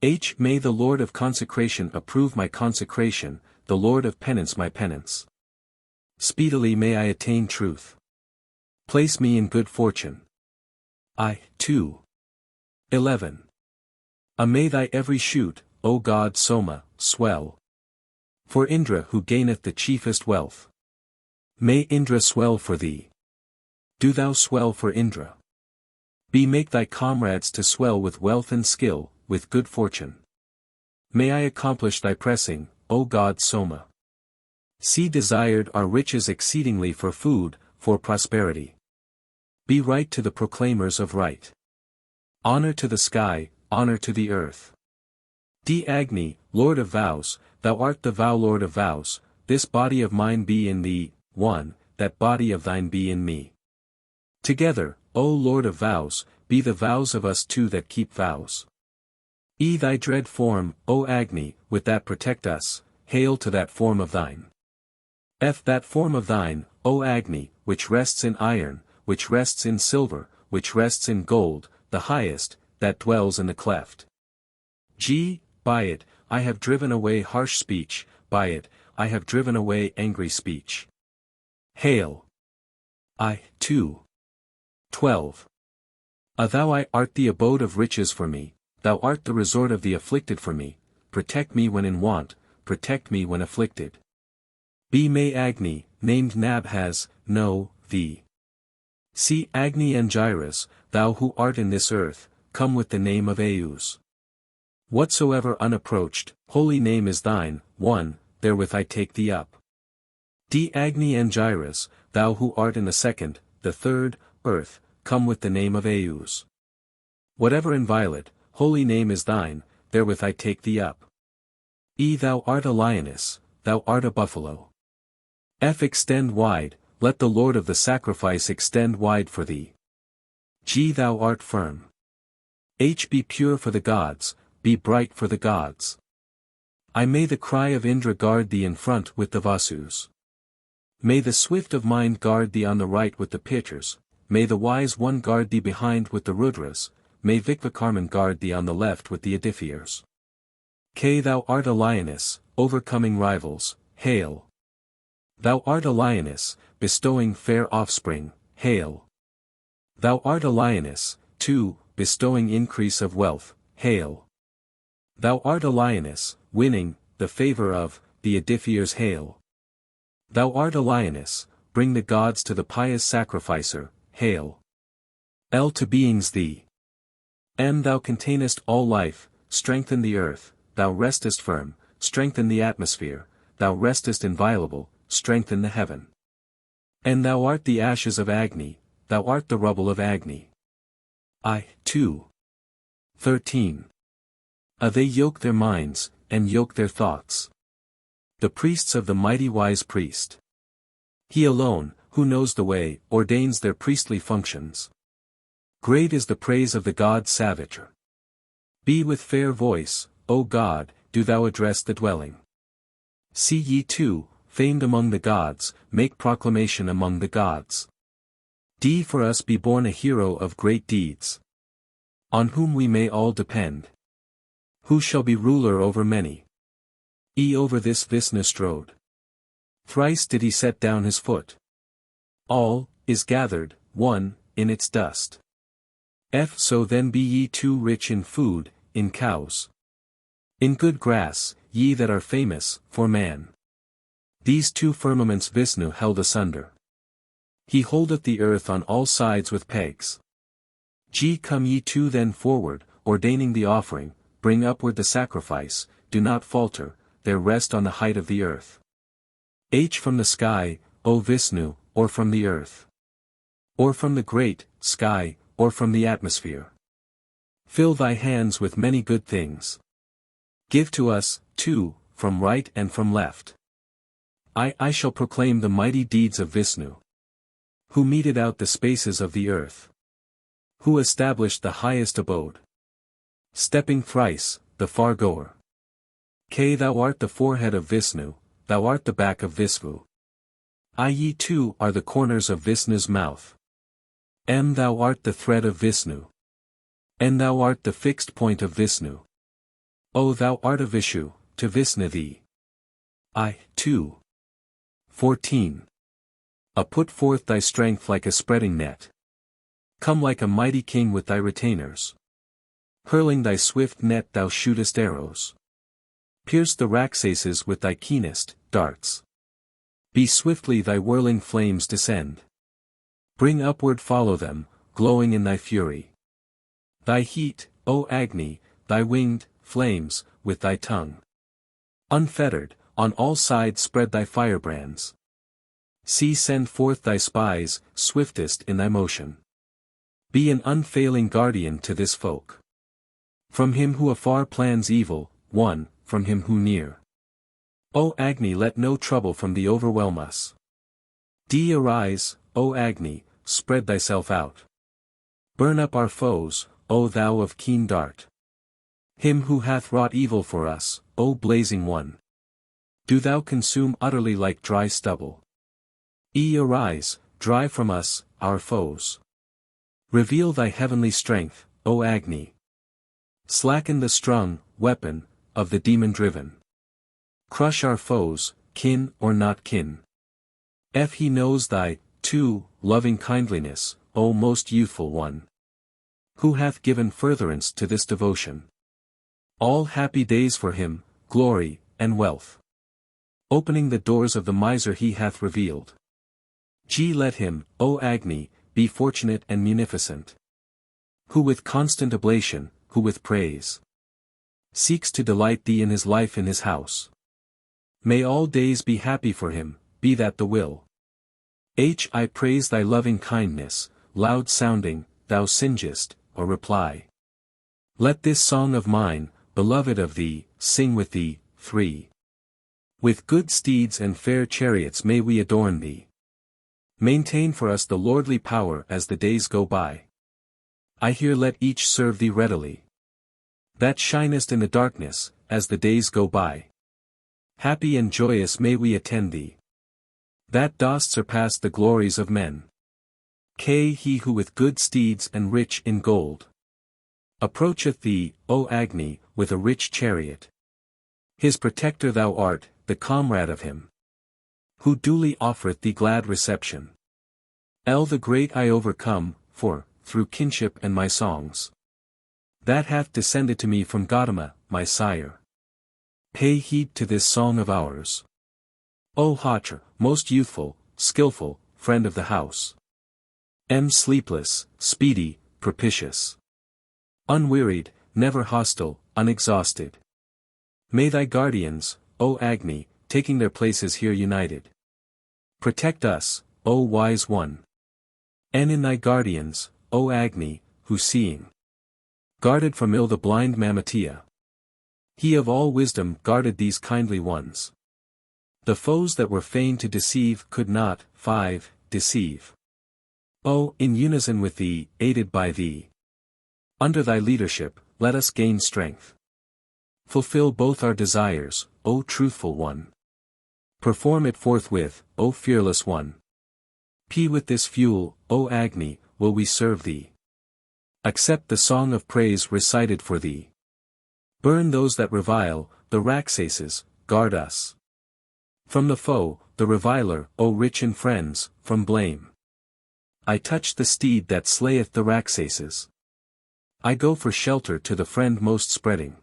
H may the Lord of consecration approve my consecration, the Lord of penance my penance. Speedily may I attain truth. Place me in good fortune. I, 2. 11. May thy every shoot, O God Soma, swell. For Indra who gaineth the chiefest wealth. May Indra swell for thee. Do thou swell for Indra. Be make thy comrades to swell with wealth and skill, with good fortune. May I accomplish thy pressing, O God Soma. See desired are riches exceedingly for food, for prosperity. Be right to the proclaimers of right. Honor to the sky, honor to the earth. D Agni, Lord of vows, thou art the vow Lord of vows, this body of mine be in thee, 1, that body of thine be in me. Together, O Lord of vows, be the vows of us two that keep vows. E thy dread form, O Agni, with that protect us, hail to that form of thine. F that form of thine, O Agni, which rests in iron, which rests in silver, which rests in gold, the highest, that dwells in the cleft. G, by it, I have driven away harsh speech, by it, I have driven away angry speech. Hail. I, 2. 12. Thou art the abode of riches for me, thou art the resort of the afflicted for me, protect me when in want, protect me when afflicted. B may Agni, named Nabhaz, know, thee. See Agni and Gyrus, thou who art in this earth, come with the name of Aus. Whatsoever unapproached, holy name is thine, 1, therewith I take thee up. D Agni and Gyrus, thou who art in the second, the third, earth, come with the name of Aus. Whatever inviolate, holy name is thine, therewith I take thee up. E thou art a lioness, thou art a buffalo. F extend wide, let the Lord of the sacrifice extend wide for thee. G thou art firm. H be pure for the gods, be bright for the gods. I may the cry of Indra guard thee in front with the Vasus. May the swift of mind guard thee on the right with the pitchers, may the wise one guard thee behind with the Rudras, may Vikvakarman guard thee on the left with the Adithiers. K thou art a lioness, overcoming rivals, hail. Thou art a lioness, bestowing fair offspring, hail. Thou art a lioness, 2, bestowing increase of wealth, hail. Thou art a lioness, winning, the favor of, the Adithiers hail. Thou art a lioness, bring the gods to the pious sacrificer, hail. L to beings thee. M thou containest all life, strengthen the earth, thou restest firm, strengthen the atmosphere, thou restest inviolable, strengthen the heaven. And thou art the ashes of Agni, thou art the rubble of Agni. I, 2. 13. They yoke their minds, and yoke their thoughts. The priests of the mighty wise priest. He alone, who knows the way, ordains their priestly functions. Great is the praise of the god Savager. Be with fair voice, O God, do thou address the dwelling. See ye too, famed among the gods, make proclamation among the gods. D for us be born a hero of great deeds. On whom we may all depend. Who shall be ruler over many? E over this Visna strode. Thrice did he set down his foot. All, is gathered, 1, in its dust. F so then be ye too rich in food, in cows. In good grass, ye that are famous, for man. These two firmaments Vishnu held asunder. He holdeth the earth on all sides with pegs. G come ye two then forward, ordaining the offering, bring upward the sacrifice, do not falter, there rest on the height of the earth. H from the sky, O Vishnu, or from the earth. Or from the great sky, or from the atmosphere. Fill thy hands with many good things. Give to us, too, from right and from left. I shall proclaim the mighty deeds of Vishnu. Who meted out the spaces of the earth. Who established the highest abode. Stepping thrice, the far-goer. K. Thou art the forehead of Vishnu, thou art the back of Vishnu. I. Ye too are the corners of Vishnu's mouth. M. Thou art the thread of Vishnu. N. Thou art the fixed point of Vishnu. O. Thou art a Vishu, to Vishnu thee. I. 2. 14. Put forth thy strength like a spreading net. Come like a mighty king with thy retainers. Hurling thy swift net thou shootest arrows. Pierce the Rakshasas with thy keenest darts. Be swiftly thy whirling flames descend. Bring upward follow them, glowing in thy fury. Thy heat, O Agni, thy winged flames, with thy tongue. Unfettered, on all sides spread thy firebrands. See send forth thy spies, swiftest in thy motion. Be an unfailing guardian to this folk. From him who afar plans evil, one, from him who near. O Agni, let no trouble from thee overwhelm us. D. Arise, O Agni, spread thyself out. Burn up our foes, O thou of keen dart. Him who hath wrought evil for us, O blazing one. Do thou consume utterly like dry stubble. E. Arise, drive from us, our foes. Reveal thy heavenly strength, O Agni. Slacken the strung weapon of the demon-driven. Crush our foes, kin or not kin. F. He knows thy, too, loving kindliness, O most youthful one. Who hath given furtherance to this devotion. All happy days for him, glory, and wealth. Opening the doors of the miser he hath revealed. G. Let him, O Agni, be fortunate and munificent. Who with constant oblation, who with praise. Seeks to delight thee in his life in his house. May all days be happy for him, be that the will. H. I praise thy loving kindness, loud sounding, thou singest, or reply. Let this song of mine, beloved of thee, sing with thee. 3. With good steeds and fair chariots may we adorn thee. Maintain for us the lordly power as the days go by. I here let each serve thee readily. That shinest in the darkness, as the days go by. Happy and joyous may we attend thee. That dost surpass the glories of men. K. He who with good steeds and rich in gold. Approacheth thee, O Agni, with a rich chariot. His protector thou art, the comrade of him. Who duly offereth thee glad reception. L. The great I overcome, for, through kinship and my songs. That hath descended to me from Gautama, my sire. Pay heed to this song of ours. O Hatra, most youthful, skillful, friend of the house. M. Sleepless, speedy, propitious. Unwearied, never hostile, unexhausted. May thy guardians, O Agni, taking their places here united. Protect us, O wise one. And in thy guardians, O Agni, who seeing. Guarded from ill the blind Mamatya. He of all wisdom guarded these kindly ones. The foes that were fain to deceive could not, 5, deceive. O, in unison with thee, aided by thee. Under thy leadership, let us gain strength. Fulfill both our desires, O truthful one. Perform it forthwith, O fearless one. P. With this fuel, O Agni, will we serve thee. Accept the song of praise recited for thee. Burn those that revile, the Rakshasas, guard us. From the foe, the reviler, O rich in friends, from blame. I touch the steed that slayeth the Rakshasas. I go for shelter to the friend most spreading.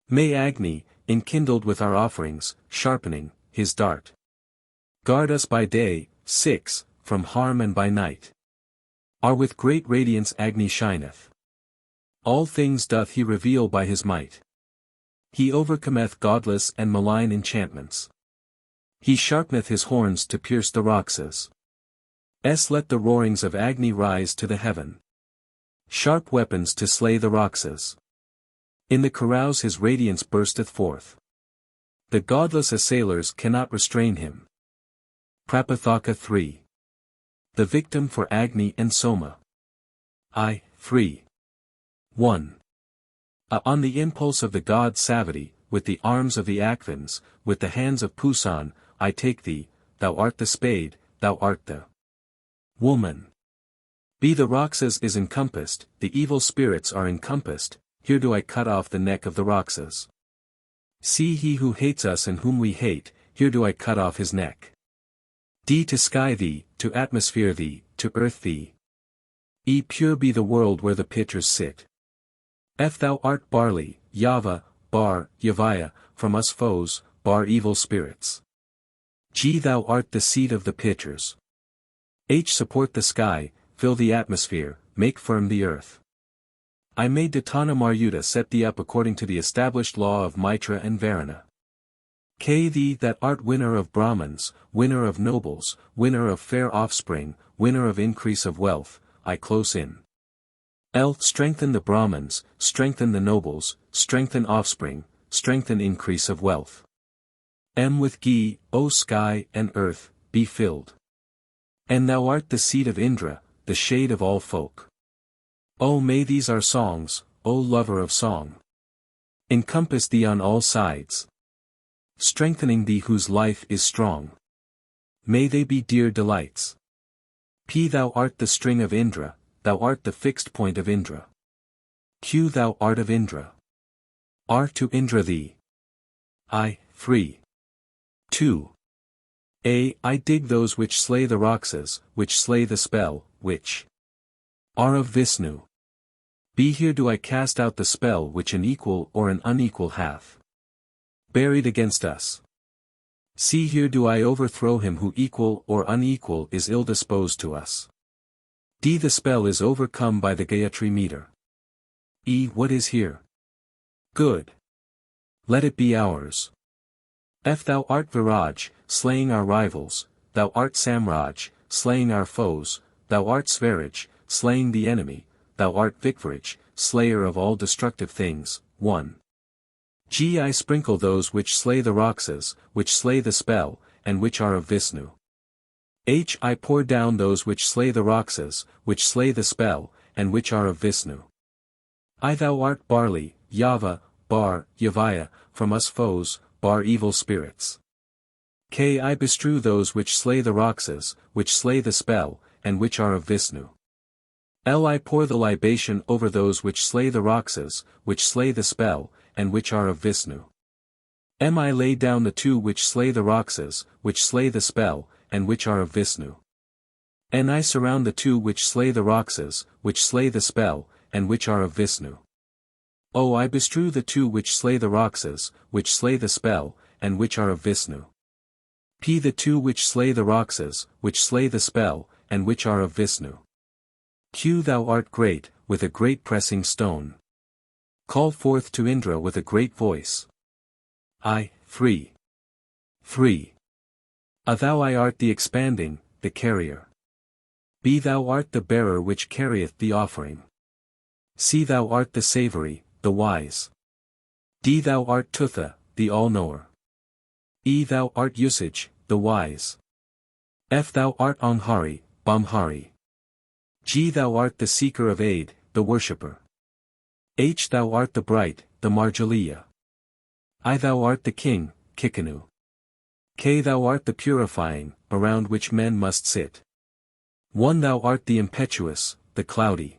May Agni, enkindled with our offerings, sharpening his dart. Guard us by day, 6, from harm and by night. Are with great radiance Agni shineth. All things doth he reveal by his might. He overcometh godless and malign enchantments. He sharpeneth his horns to pierce the Rakshas. Let the roarings of Agni rise to the heaven. Sharp weapons to slay the Rakshas. In the carouse his radiance bursteth forth. The godless assailers cannot restrain him. Prapathaka 3. The victim for Agni and Soma. I, 3. 1. On the impulse of the god Savati, with the arms of the Akvins, with the hands of Pusan, I take thee, thou art the spade, thou art the woman. Be the Rakshas is encompassed, the evil spirits are encompassed, here do I cut off the neck of the Rakshas. See he who hates us and whom we hate, here do I cut off his neck. D to sky thee, to atmosphere thee, to earth thee. E pure be the world where the pitchers sit. F thou art barley, Yava, bar, Yavaya, from us foes, bar evil spirits. G thou art the seed of the pitchers. H support the sky, fill the atmosphere, make firm the earth. I made Datana Maryuta set thee up according to the established law of Mitra and Varuna. K thee that art winner of Brahmins, winner of nobles, winner of fair offspring, winner of increase of wealth, I close in. L strengthen the Brahmins, strengthen the nobles, strengthen offspring, strengthen increase of wealth. M with Gi, O sky and earth, be filled. And thou art the seed of Indra, the shade of all folk. O may these our songs, O lover of song, encompass thee on all sides, strengthening thee whose life is strong. May they be dear delights. P thou art the string of Indra, thou art the fixed point of Indra. Q thou art of Indra. R to Indra thee. I, 3. 2. I dig those which slay the Rakshas, which slay the spell, which are of Vishnu. B here do I cast out the spell which an equal or an unequal hath buried against us. C here do I overthrow him who equal or unequal is ill disposed to us. D the spell is overcome by the Gayatri meter. E what is here good, let it be ours. F thou art Viraj, slaying our rivals, thou art Samraj, slaying our foes, thou art Swaraj, slaying the enemy, thou art Vikvaraj, slayer of all destructive things. 1. G I sprinkle those which slay the Rakshas, which slay the spell, and which are of Vishnu. H I pour down those which slay the Rakshas, which slay the spell, and which are of Vishnu. I thou art barley, Yava, bar, Yavaya, from us foes, bar evil spirits. K I bestrew those which slay the Rakshas, which slay the spell, and which are of Vishnu. L I pour the libation over those which slay the Rakshas, which slay the spell, and which are of Vishnu. M I lay down the two which slay the Rakshas, which slay the spell, and which are of Vishnu. N I surround the two which slay the Rakshas, which slay the spell, and which are of Vishnu. O I bestrew the two which slay the Rakshas, which slay the spell, and which are of Vishnu. P the two which slay the Rakshas, which slay the spell, and which are of Vishnu. Q thou art great, with a great pressing stone. Call forth to Indra with a great voice. I, 3. 3. Thou I art the expanding, the carrier. B thou art the bearer which carrieth the offering. C thou art the savory, the wise. D thou art Tutha, the all-knower. E thou art usage, the wise. F thou art Anghari, Bamhari. G thou art the seeker of aid, the worshipper. H thou art the bright, the Marjaliya. I thou art the king, Kikanu. K thou art the purifying, around which men must sit. 1 thou art the impetuous, the cloudy.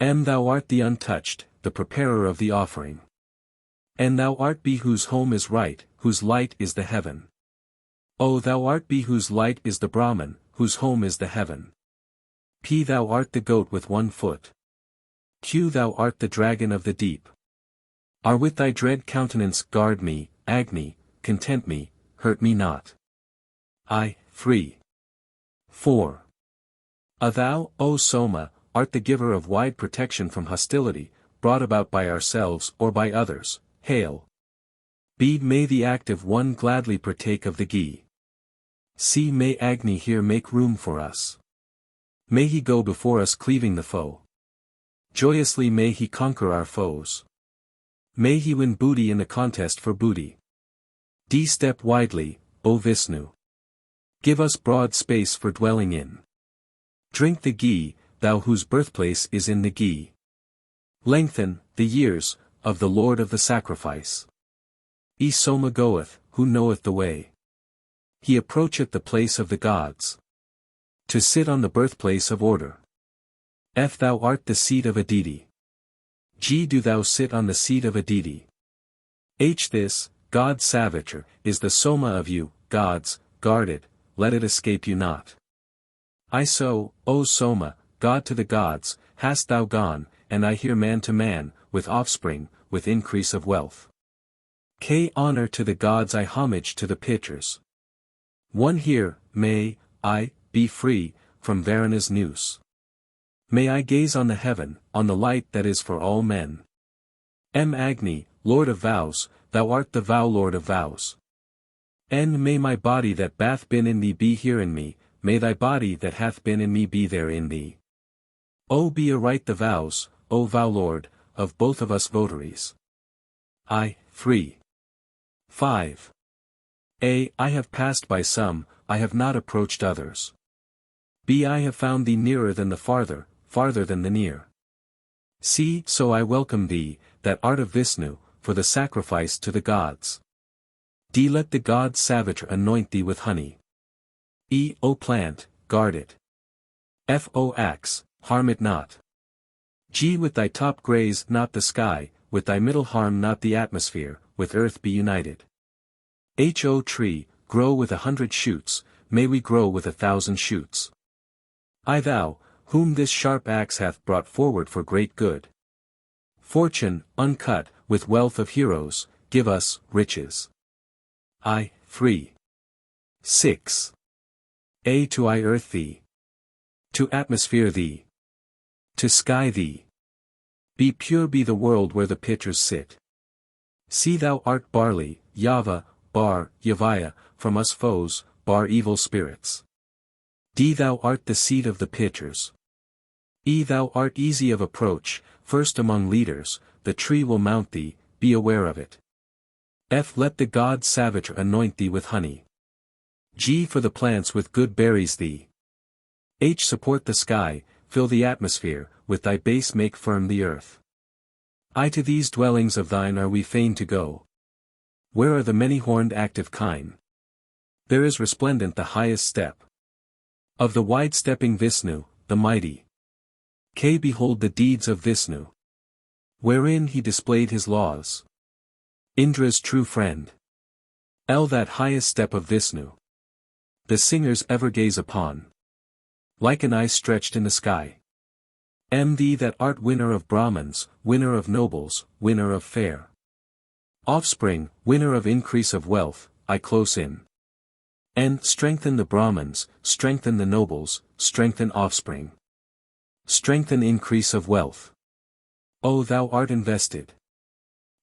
M thou art the untouched, the preparer of the offering. N thou art be whose home is right, whose light is the heaven. O thou art be whose light is the Brahman, whose home is the heaven. P thou art the goat with 1 foot. Q thou art the dragon of the deep. R with thy dread countenance guard me, Agni, content me, hurt me not. I, 3. 4. Thou, O Soma, art the giver of wide protection from hostility, brought about by ourselves or by others, hail. B. May the active one gladly partake of the ghee. C. May Agni here make room for us. May he go before us cleaving the foe. Joyously may he conquer our foes. May he win booty in the contest for booty. D. Step widely, O Vishnu. Give us broad space for dwelling in. Drink the ghee, thou whose birthplace is in the ghee. Lengthen, the years, of the Lord of the sacrifice. E. Soma goeth, who knoweth the way. He approacheth the place of the gods. To sit on the birthplace of order. F. Thou art the seat of Aditi. G. Do thou sit on the seat of Aditi. H. This, God Savager, is the Soma of you, gods, guard it, let it escape you not. I so, O Soma, God to the gods, hast thou gone, and I hear man to man, with offspring, with increase of wealth. K. Honor to the gods I homage to the pitchers. 1. Here, may, I, be free, from Varana's noose. May I gaze on the heaven, on the light that is for all men. M. Agni, Lord of vows, thou art the vow Lord of vows. N. May my body that bath been in thee be here in me, may thy body that hath been in me be there in thee. O. Be aright the vows, O vow Lord, of both of us votaries. I. 3. 5. A. I have passed by some, I have not approached others. B. I have found thee nearer than the farther, farther than the near. C. So I welcome thee, that art of Vishnu, for the sacrifice to the gods. D. Let the god Savager anoint thee with honey. E. O plant, guard it. F. O axe, harm it not. G. With thy top graze not the sky, with thy middle harm not the atmosphere, with earth be united. H. O tree, grow with 100 shoots, may we grow with 1,000 shoots. I. Thou, whom this sharp axe hath brought forward for great good. Fortune, uncut, with wealth of heroes, give us, riches. I. 3. 6. A. To I earth thee. To atmosphere thee. To sky thee. Be pure be the world where the pitchers sit. See thou art barley, Yava, bar, Yavaya, from us foes, bar evil spirits. D. Thou art the seat of the pitchers. E. Thou art easy of approach, first among leaders, the tree will mount thee, be aware of it. F. Let the god Savager anoint thee with honey. G. For the plants with good berries thee. H. Support the sky, fill the atmosphere, with thy base make firm the earth. I. To these dwellings of thine are we fain to go. Where are the many-horned active kine? There is resplendent the highest step. Of the wide-stepping Vishnu, the mighty. K. Behold the deeds of Vishnu. Wherein he displayed his laws. Indra's true friend. L. That highest step of Vishnu. The singers ever gaze upon. Like an eye stretched in the sky. M. Thee that art winner of Brahmins, winner of nobles, winner of fair offspring, winner of increase of wealth, I close in. N. Strengthen the Brahmins, strengthen the nobles, strengthen offspring. Strengthen increase of wealth. O thou art invested.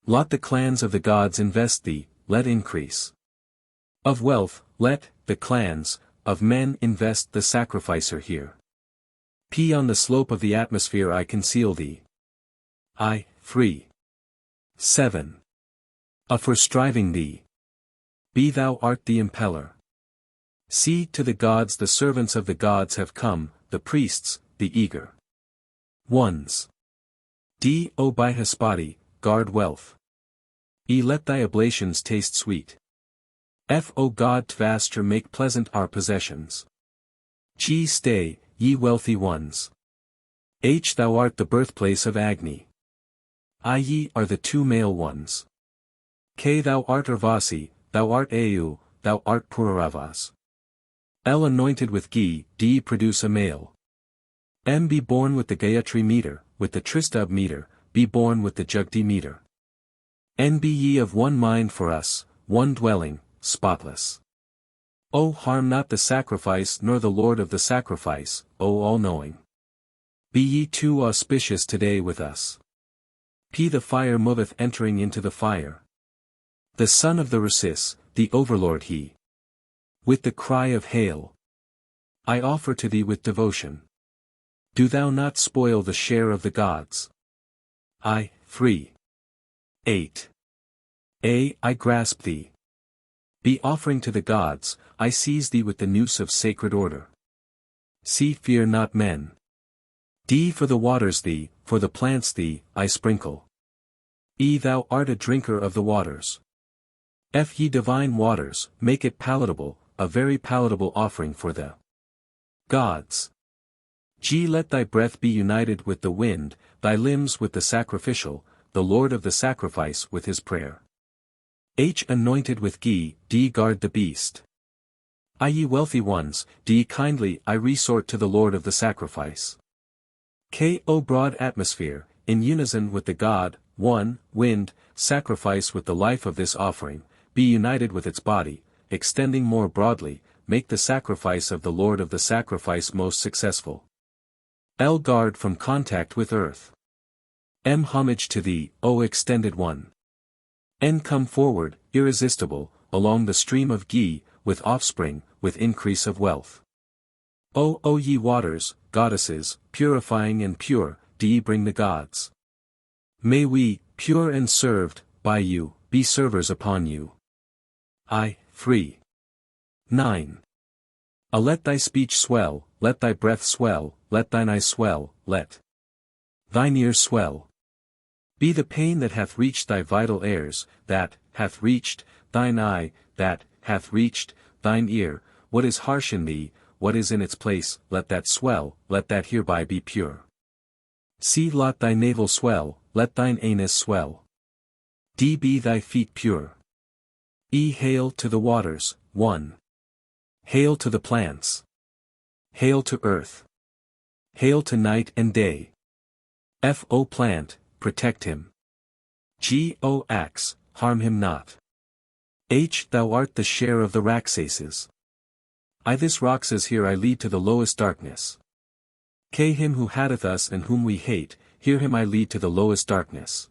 Lot the clans of the gods invest thee, let increase. Of wealth, let, the clans, of men invest the sacrificer here. P. On the slope of the atmosphere I conceal thee. I. 3. 7. A. For striving thee. B. Thou art the impeller. C. To the gods the servants of the gods have come, the priests, the eager ones. D. O Brihaspati, guard wealth. E. Let thy oblations taste sweet. F. O God Tvastra make pleasant our possessions. G. Stay, ye wealthy ones. H. Thou art the birthplace of Agni. I. Ye are the two male ones. K. Thou art Urvasi, thou art Au, thou art Pururavas. L. Anointed with ghee, D. Produce a male. M. Be born with the Gayatri meter, with the Tristubh meter, be born with the Jugti meter. N. Be ye of one mind for us, one dwelling, spotless. O harm not the sacrifice nor the Lord of the sacrifice, O all-knowing. Be ye too auspicious today with us. P. The fire moveth entering into the fire. The son of the Rasis, the overlord he. With the cry of hail, I offer to thee with devotion. Do thou not spoil the share of the gods. I, 3. 8. A. I grasp thee. Be offering to the gods, I seize thee with the noose of sacred order. C. Fear not men. D. For the waters thee, for the plants thee, I sprinkle. E. Thou art a drinker of the waters. F. Ye divine waters, make it palatable, a very palatable offering for the gods. G. Let thy breath be united with the wind, thy limbs with the sacrificial, the Lord of the sacrifice with his prayer. H. Anointed with ghee, D. Guard the beast. I. Ye wealthy ones, D. Kindly I resort to the Lord of the sacrifice. K. O broad atmosphere, in unison with the God, one, wind, sacrifice with the life of this offering, be united with its body, extending more broadly, make the sacrifice of the Lord of the sacrifice most successful. L. Guard from contact with earth. M. Homage to thee, O extended one. N. Come forward, irresistible, along the stream of ghee, with offspring, with increase of wealth. O ye waters, goddesses, purifying and pure, do ye bring the gods. May we, pure and served, by you, be servers upon you. I, 3. 9. Let thy speech swell, let thy breath swell, let thine eye swell, let thine ear swell. Be the pain that hath reached thy vital airs, that hath reached thine eye, that hath reached thine ear, what is harsh in thee, what is in its place, let that swell, let that hereby be pure. C. Let thy navel swell, let thine anus swell. D. Be thy feet pure. E. Hail to the waters, 1. Hail to the plants. Hail to earth. Hail to night and day. F. O plant, protect him. G. O axe, harm him not. H. Thou art the share of the Raksases. I. This Raksas here I lead to the lowest darkness. K. Him who hateth us and whom we hate, here him I lead to the lowest darkness.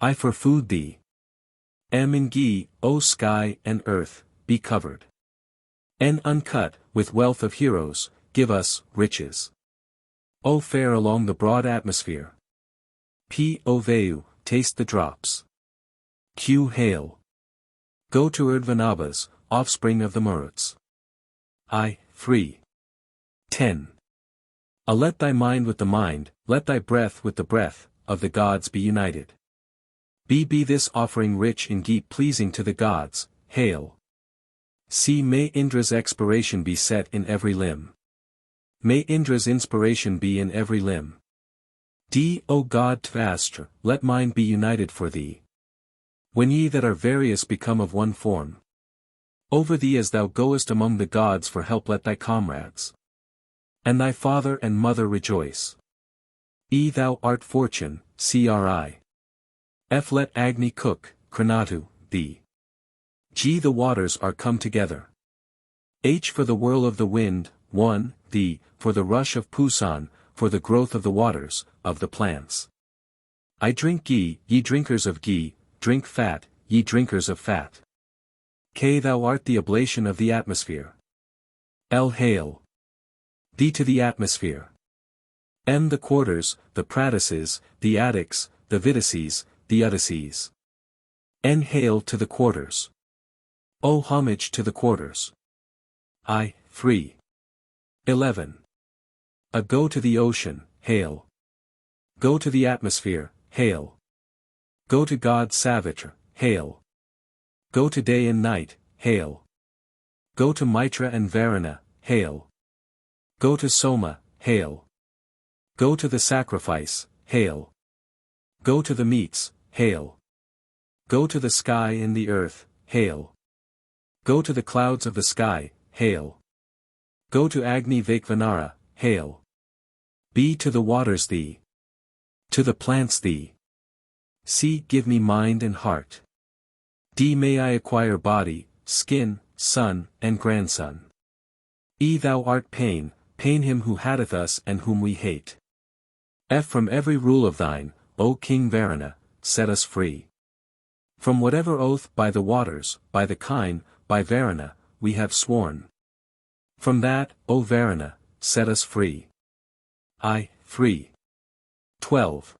I. For food thee. M. In ghee, O sky and earth, be covered. N. Uncut, with wealth of heroes, give us, riches. O fare along the broad atmosphere. P. O Vayu, taste the drops. Q. Hail. Go to Urdhvanabhas, offspring of the Maruts. I. 3. 10. Let thy mind with the mind, let thy breath with the breath, of the gods be united. Be this offering rich in ghee pleasing to the gods, hail. C. May Indra's expiration be set in every limb. May Indra's inspiration be in every limb. D. O God Tvastra, let mine be united for thee. When ye that are various become of one form. Over thee as thou goest among the gods for help let thy comrades. And thy father and mother rejoice. E. Thou art fortune, Cri. F. Let Agni cook, Kranatu, thee. G. The waters are come together. H. For the whirl of the wind, 1, thee, for the rush of Pusan, for the growth of the waters, of the plants. I drink ghee, ye drinkers of ghee, drink fat, ye drinkers of fat. K. Thou art the oblation of the atmosphere. L. Hail thee to the atmosphere. M. The quarters, the Pradases, the attics, the Vitases, the Udases. N. Hail to the quarters. O homage to the quarters. I. 3. 11. A. Go to the ocean, hail. Go to the atmosphere, hail. Go to God Savitra, hail. Go to day and night, hail. Go to Mitra and Varuna, hail. Go to Soma, hail. Go to the sacrifice, hail. Go to the meats, hail. Go to the sky and the earth, hail. Go to the clouds of the sky, hail. Go to Agni Vaikvanara, hail. Be to the waters thee. To the plants thee. C. Give me mind and heart. D. May I acquire body, skin, son, and grandson. E. Thou art pain, pain him who hateth us and whom we hate. F. From every rule of thine, O King Varuna, set us free. From whatever oath by the waters, by the kine, by Varuna, we have sworn. From that, O Varuna, set us free. I, free. 12.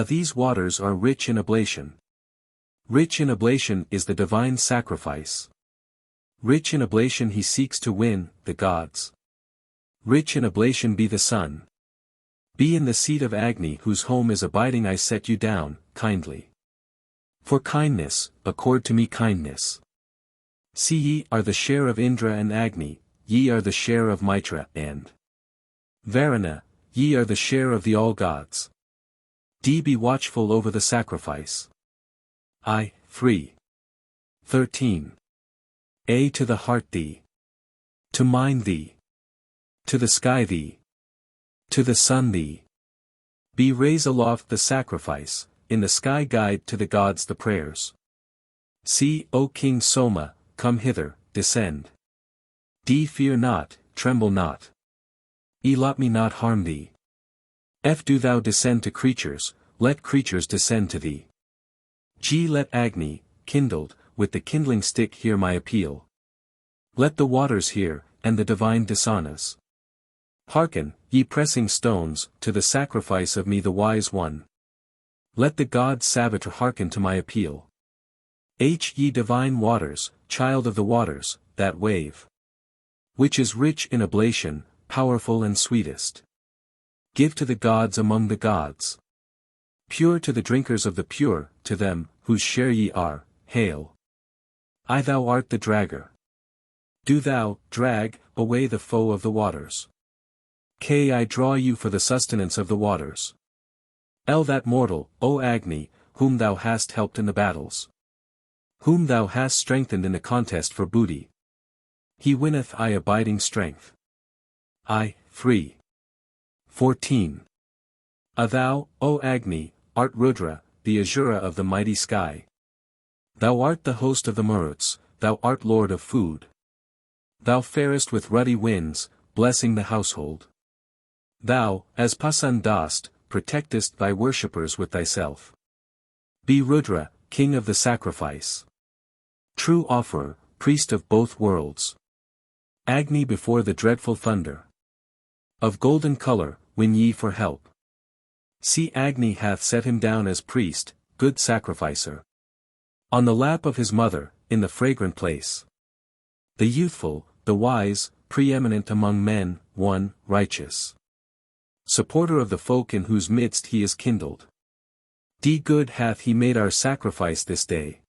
These waters are rich in oblation. Rich in oblation is the divine sacrifice. Rich in oblation he seeks to win, the gods. Rich in oblation be the sun. Be in the seat of Agni whose home is abiding I set you down, kindly. For kindness, accord to me kindness. See ye are the share of Indra and Agni, ye are the share of Mitra and Varuna, ye are the share of the all-gods. Be watchful over the sacrifice. I, free. 13. A to the heart thee. To mind thee. To the sky thee. To the sun thee. Be raise aloft the sacrifice, in the sky guide to the gods the prayers. See, O King Soma, come hither, descend. Fear not, tremble not. Let me not harm thee. Do thou descend to creatures, let creatures descend to thee. Let Agni, kindled, with the kindling stick hear my appeal. Let the waters hear, and the divine Dasanas. Hearken, ye pressing stones, to the sacrifice of me the wise one. Let the god Savitra hearken to my appeal. Ye divine waters, child of the waters, that wave, which is rich in oblation, powerful and sweetest. Give to the gods among the gods. Pure to the drinkers of the pure, to them, whose share ye are, hail. Thou art the dragger. Do thou, drag, away the foe of the waters. I draw you for the sustenance of the waters. That mortal, O Agni, whom thou hast helped in the battles. Whom thou hast strengthened in the contest for booty. He winneth abiding strength. I, free. 14. Thou, O Agni, art Rudra, the Azura of the mighty sky. Thou art the host of the Maruts, thou art lord of food. Thou farest with ruddy winds, blessing the household. Thou, as Pasan dost, protectest thy worshippers with thyself. Be Rudra, king of the sacrifice. True offerer, priest of both worlds. Agni before the dreadful thunder. Of golden color, win ye for help. See Agni hath set him down as priest, good sacrificer. On the lap of his mother, in the fragrant place. The youthful, the wise, preeminent among men, one, righteous. Supporter of the folk in whose midst he is kindled. Good hath he made our sacrifice this day.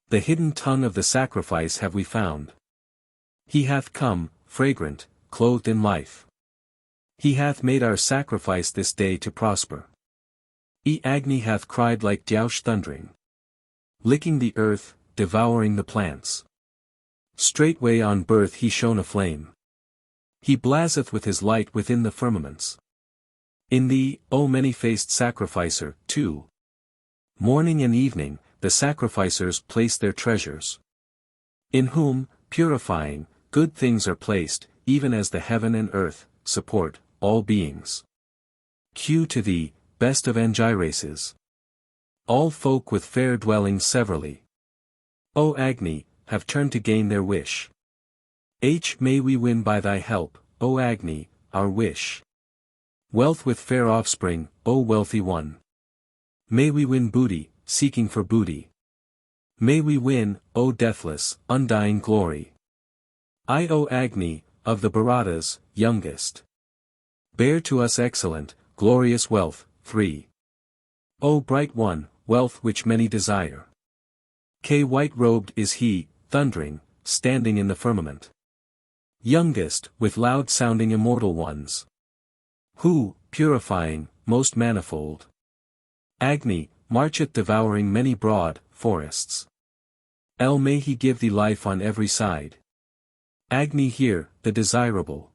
The hidden tongue of the sacrifice have we found. He hath come, fragrant, clothed in life. He hath made our sacrifice this day to prosper. Agni hath cried like Dyaush thundering. Licking the earth, devouring the plants. Straightway on birth he shone aflame. He blazeth with his light within the firmaments. In thee, O many-faced sacrificer, too. Morning and evening, the sacrificers place their treasures. In whom, purifying, good things are placed, even as the heaven and earth, support, all beings. To thee, best of Angiraces. All folk with fair dwellings severally. O Agni, have turned to gain their wish. May we win by thy help, O Agni, our wish. Wealth with fair offspring, O wealthy one. May we win booty, seeking for booty. May we win, O deathless, undying glory. O Agni, of the Bharatas, youngest. Bear to us excellent, glorious wealth, 3. O bright one, wealth which many desire. White-robed is he, thundering, standing in the firmament. Youngest, with loud-sounding immortal ones. Who, purifying, most manifold. Agni, marcheth devouring many broad, forests. May he give thee life on every side. Agni here, the desirable.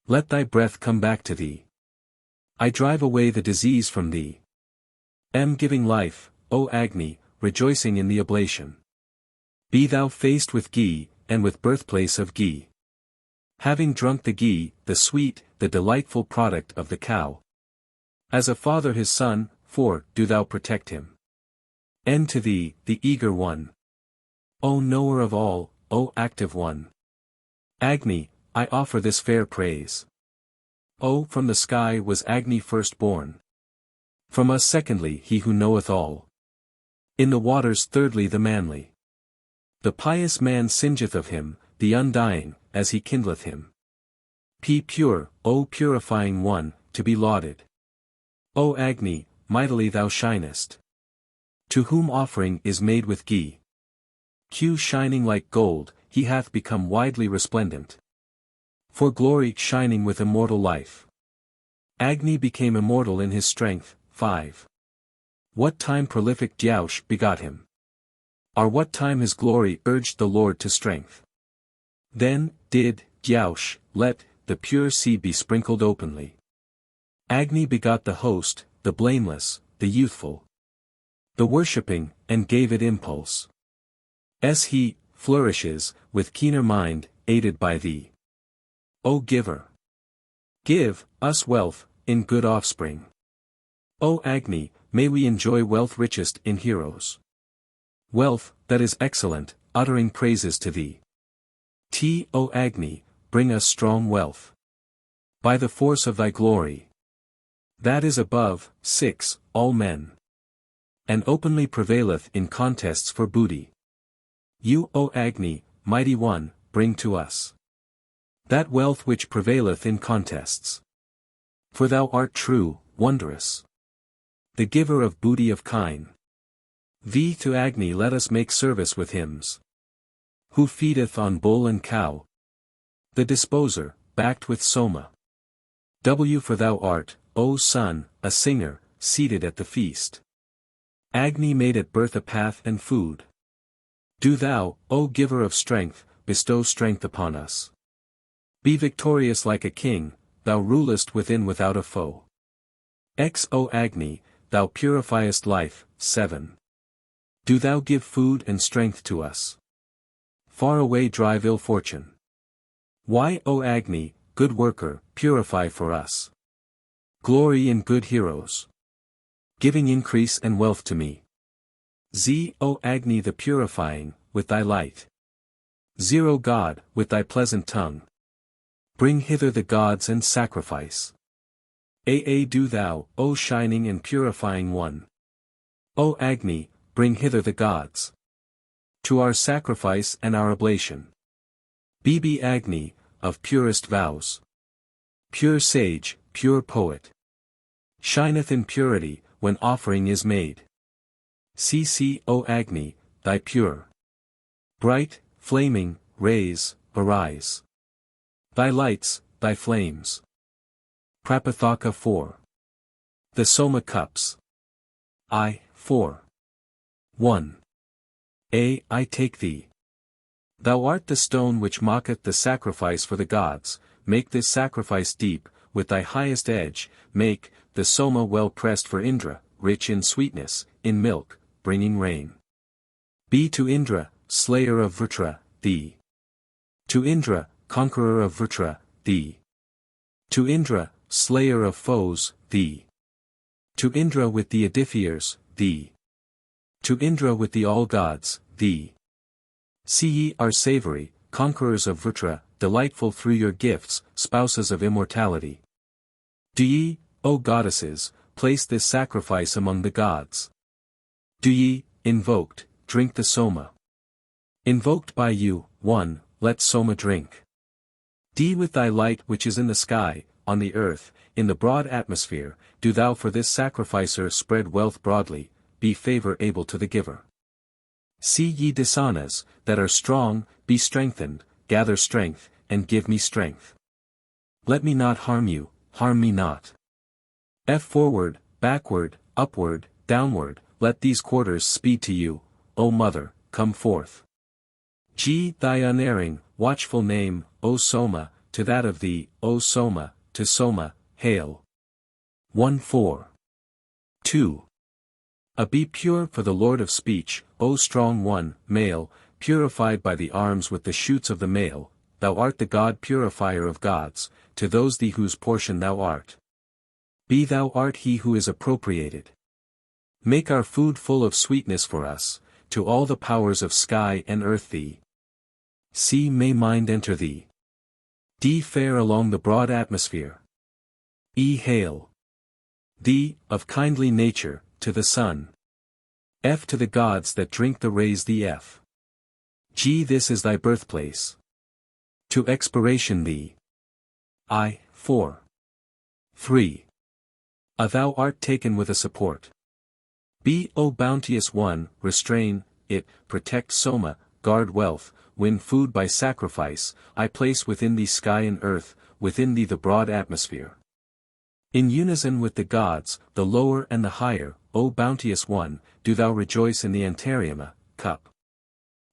Let thy breath come back to thee. I drive away the disease from thee. Giving life, O Agni, rejoicing in the oblation. Be thou faced with ghee, and with birthplace of ghee. Having drunk the ghee, the sweet, the delightful product of the cow. As a father his son, 4, do thou protect him. N to thee, the eager one. O knower of all, O active one. Agni, I offer this fair praise. O from the sky was Agni first born. From us secondly he who knoweth all. In the waters thirdly the manly. The pious man singeth of him, the undying, as he kindleth him. P pure, O purifying one, to be lauded. O Agni, mightily thou shinest. To whom offering is made with ghee. Q shining like gold, he hath become widely resplendent. For glory shining with immortal life. Agni became immortal in his strength, 5. What time prolific Dyaush begot him. Or what time his glory urged the Lord to strength. Then, did, Dyaush, let, the pure sea be sprinkled openly. Agni begot the host, the blameless, the youthful. The worshipping, and gave it impulse. As he, flourishes, with keener mind, aided by thee. O giver! Give, us wealth, in good offspring. O Agni, may we enjoy wealth richest in heroes. Wealth, that is excellent, uttering praises to thee. T. O Agni, bring us strong wealth. By the force of thy glory. That is above, 6, all men. And openly prevaileth in contests for booty. You, O Agni, mighty one, bring to us that wealth which prevaileth in contests. For thou art true, wondrous. The giver of booty of kine. V. To Agni let us make service with hymns. Who feedeth on bull and cow. The disposer, backed with Soma. W. For thou art, O sun, a singer, seated at the feast. Agni made at birth a path and food. Do thou, O giver of strength, bestow strength upon us. Be victorious like a king, thou rulest within without a foe. X. O Agni, thou purifiest life, 7. Do thou give food and strength to us. Far away drive ill fortune. Y. O Agni, good worker, purify for us. Glory in good heroes. Giving increase and wealth to me. Z. O Agni the purifying, with thy light. 0 God, with thy pleasant tongue. Bring hither the gods and sacrifice. A. Do thou, O shining and purifying one. O Agni, bring hither the gods. To our sacrifice and our oblation. B. Agni, of purest vows. Pure sage, pure poet. Shineth in purity, when offering is made. C. O Agni, thy pure. Bright, flaming, rays, arise. Thy lights, thy flames. Prapathaka 4. The Soma cups. I, 4. 1. I take thee. Thou art the stone which mocketh the sacrifice for the gods, make this sacrifice deep, with thy highest edge, make, the Soma well pressed for Indra, rich in sweetness, in milk, bringing rain. B. To Indra, slayer of Vritra, thee. To Indra, conqueror of Vritra, thee. To Indra, slayer of foes, thee. To Indra with the Adithiers, thee. To Indra with the all-gods, thee. See ye are savory, conquerors of Vritra, delightful through your gifts, spouses of immortality. Do ye, O goddesses, place this sacrifice among the gods. Do ye, invoked, drink the Soma. Invoked by you, 1, let Soma drink. D. With thy light which is in the sky, on the earth, in the broad atmosphere, do thou for this sacrificer spread wealth broadly, be favor able to the giver. See ye dasanas, that are strong, be strengthened, gather strength, and give me strength. Let me not harm you, harm me not. F. Forward, backward, upward, downward, let these quarters speed to you, O mother, come forth. G. Thy unerring, watchful name, O Soma, to that of thee, O Soma, to Soma, hail. 1-4. 2. Be pure for the Lord of speech, O strong one, male, purified by the arms with the shoots of the male, thou art the God purifier of gods, to those thee whose portion thou art. Be thou art he who is appropriated. Make our food full of sweetness for us, to all the powers of sky and earth thee. C. May mind enter thee. D. Fare along the broad atmosphere. E. Hail thee, of kindly nature, to the sun. F. To the gods that drink the rays thee. F. G. This is thy birthplace. To expiration thee. I. 4. 3. A. Thou art taken with a support. B. O bounteous one, restrain it, protect Soma, guard wealth, win food by sacrifice, I place within thee sky and earth, within thee the broad atmosphere. In unison with the gods, the lower and the higher, O bounteous one, do thou rejoice in the Antariama, cup.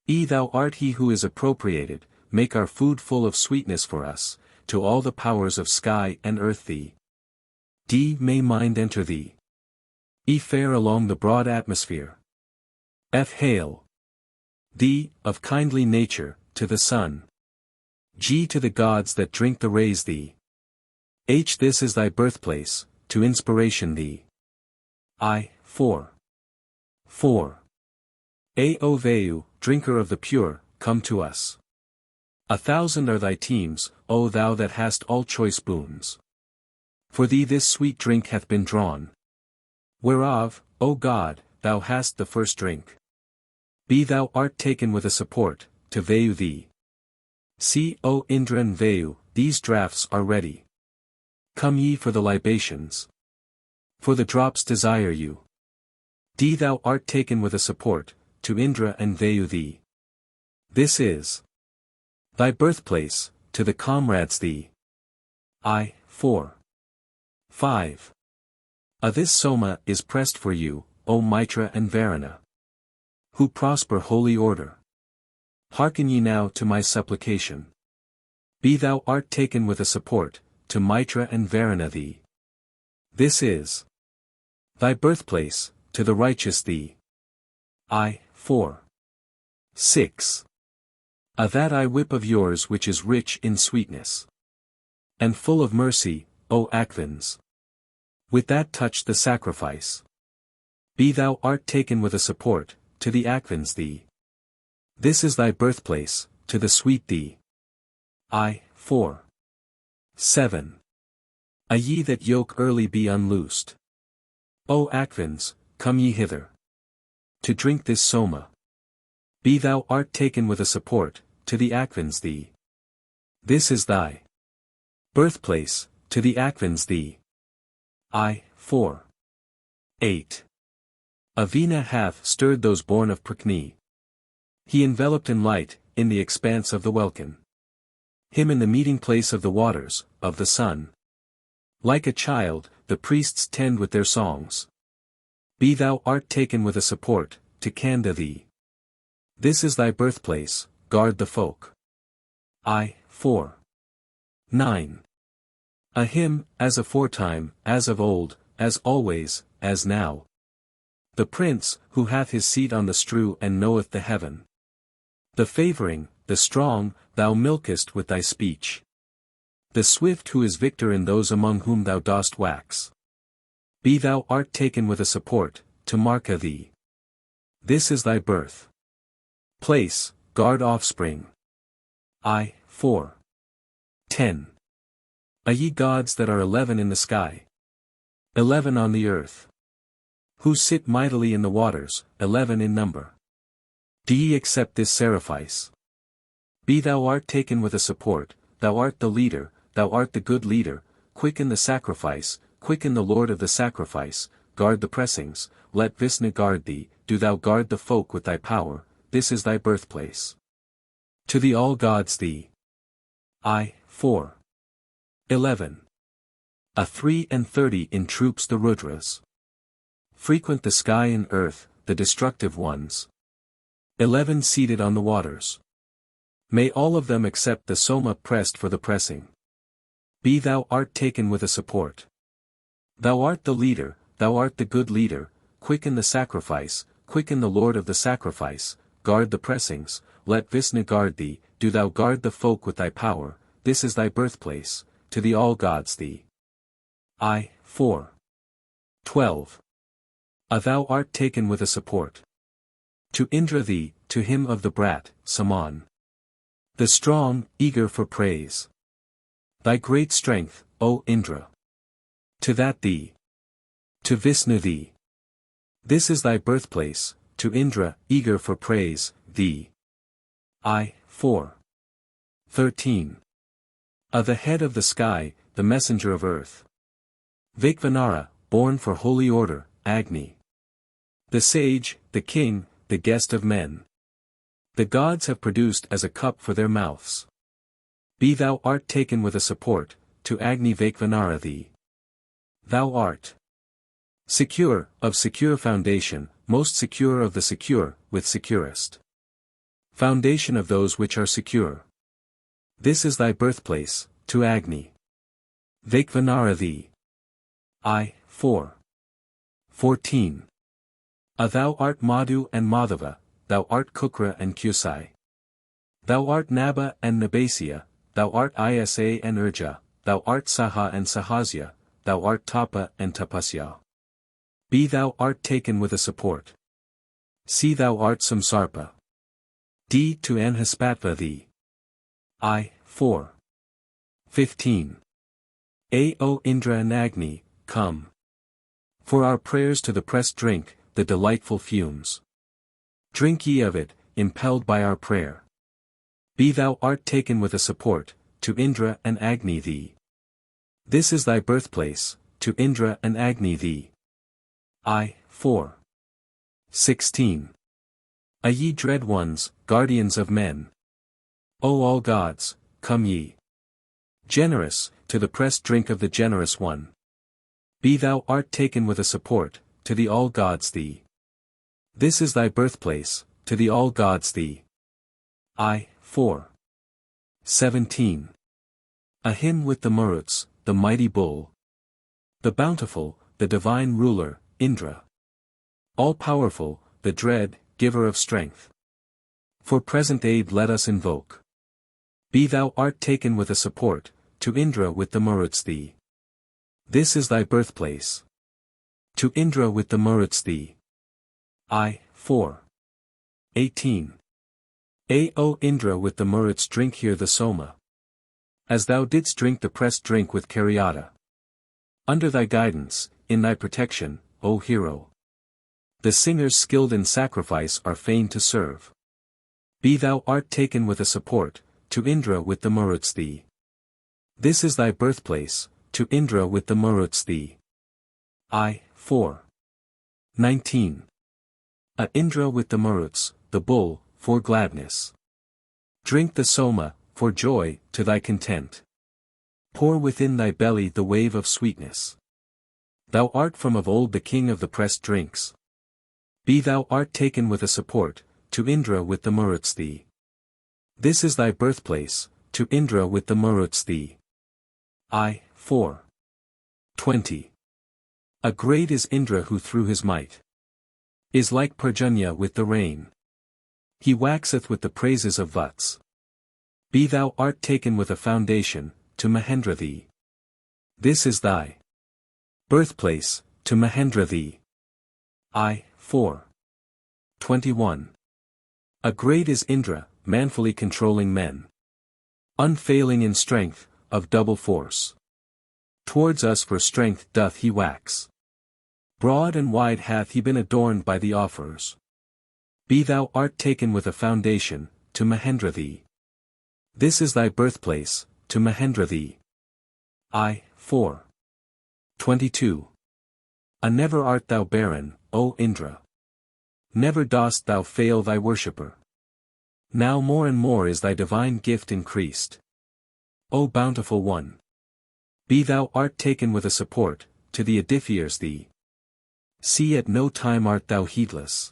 E. Thou art he who is appropriated, make our food full of sweetness for us, to all the powers of sky and earth thee. D. May mind enter thee. E. Fare along the broad atmosphere. F. Hail thee, of kindly nature, to the sun. G. To the gods that drink the rays thee. H. This is thy birthplace, to inspiration thee. I. 4. 4. A. O Vayu, drinker of the pure, come to us. 1,000 are thy teams, O thou that hast all choice boons. For thee this sweet drink hath been drawn. Whereof, O God, thou hast the first drink. Be thou art taken with a support, to Vayu thee. See, O Indra and Vayu, these draughts are ready. Come ye for the libations. For the drops desire you. D. Thou art taken with a support, to Indra and Vayu thee. This is thy birthplace, to the comrades thee. I. 4. 5. A. This Soma is pressed for you, O Mitra and Varuna, who prosper holy order. Hearken ye now to my supplication. Be thou art taken with a support, to Mitra and Varuna thee. This is thy birthplace, to the righteous thee. I. 4. 6. A. That eye whip of yours which is rich in sweetness, and full of mercy, O Akvins. With that touch the sacrifice. Be thou art taken with a support, to the Akvins thee. This is thy birthplace, to the sweet thee. I. 4. 7. A. Ye that yoke early be unloosed. O Akvins, come ye hither. To drink this Soma. Be thou art taken with a support, to the Akvins thee. This is thy birthplace, to the Akvins thee. I. 4. 8. Avina hath stirred those born of Prakni. He enveloped in light, in the expanse of the welkin. Him in the meeting place of the waters, of the sun. Like a child, the priests tend with their songs. Be thou art taken with a support, to KANDA thee. This is thy birthplace, guard the folk. I. 4. 9. A hymn, as aforetime, as of old, as always, as now. The prince, who hath his seat on the strew and knoweth the heaven. The favoring, the strong, thou milkest with thy speech. The swift who is victor in those among whom thou dost wax. Be thou art taken with a support, to Marka thee. This is thy birth place, guard offspring. I. 4. 10. A. Ye gods that are 11 in the sky, 11 on the earth, who sit mightily in the waters, 11 in number. Do ye accept this sacrifice? Be thou art taken with a support, thou art the leader, thou art the good leader, quicken the sacrifice, quicken the Lord of the sacrifice, guard the pressings, let Vishnu guard thee, do thou guard the folk with thy power, this is thy birthplace. To the all gods thee. I. 4. 11. A 3 and 30 in troops the Rudras. Frequent the sky and earth, the destructive ones. 11 seated on the waters. May all of them accept the Soma pressed for the pressing. Be thou art taken with a support. Thou art the leader, thou art the good leader, quicken the sacrifice, quicken the Lord of the sacrifice, guard the pressings, let Vishnu guard thee, do thou guard the folk with thy power, this is thy birthplace, to the all gods thee. I. 4. 12. Thou art taken with a support. To Indra thee, to him of the brat, Saman. The strong, eager for praise. Thy great strength, O Indra. To that thee. To Vishnu thee. This is thy birthplace, to Indra, eager for praise, thee. 4. 13. The head of the sky, the messenger of earth. Vaikvanara, born for holy order, Agni. The sage, the king, the guest of men. The gods have produced as a cup for their mouths. Be thou art taken with a support, to Agni Vaikvanara thee. Thou art secure, of secure foundation, most secure of the secure, with securest. Foundation of those which are secure. This is thy birthplace, to Agni Vaikvanara thee. 4. 14. Thou art Madhu and Madhava, thou art Kukra and Kusai. Thou art Naba and Nabasya, thou art Isa and Urja, thou art Saha and Sahasya, thou art Tapa and Tapasya. Be thou art taken with a support. See thou art Samsarpa. D to Anhaspatva thee. 4. 15. O Indra and Agni, come. For our prayers to the pressed drink, the delightful fumes. Drink ye of it, impelled by our prayer. Be thou art taken with a support, to Indra and Agni thee. This is thy birthplace, to Indra and Agni thee. 4. 16. Ye dread ones, guardians of men. O all gods, come ye. Generous, to the pressed drink of the generous one. Be thou art taken with a support, to the all gods thee. This is thy birthplace, to the all gods thee. 4. 17. A hymn with the Maruts, the mighty bull. The bountiful, the divine ruler, Indra. All-powerful, the dread, giver of strength. For present aid let us invoke. Be thou art taken with a support, to Indra with the Maruts thee. This is thy birthplace. To Indra with the Maruts thee. 4. 18. O Indra with the Maruts drink here the Soma. As thou didst drink the pressed drink with Karyata. Under thy guidance, in thy protection, O hero. The singers skilled in sacrifice are fain to serve. Be thou art taken with a support, to Indra with the Maruts thee. This is thy birthplace, to Indra with the Maruts thee. 4. 19. Indra with the Maruts, the bull, for gladness. Drink the Soma, for joy, to thy content. Pour within thy belly the wave of sweetness. Thou art from of old the king of the pressed drinks. Be thou art taken with a support, to Indra with the Maruts thee. This is thy birthplace, to Indra with the Maruts thee. 4. 20. Great is Indra who through his might is like Parjanya with the rain. He waxeth with the praises of Vats. Be thou art taken with a foundation, to Mahendra thee. This is thy birthplace, to Mahendra thee. 4. 21. Great is Indra, manfully controlling men. Unfailing in strength, of double force. Towards us for strength doth he wax. Broad and wide hath he been adorned by the offerers. Be thou art taken with a foundation, to Mahendra thee. This is thy birthplace, to Mahendra thee. 4. 22. Never art thou barren, O Indra. Never dost thou fail thy worshipper. Now more and more is thy divine gift increased. O bountiful one. Be thou art taken with a support, to the edifiers thee. See at no time art thou heedless.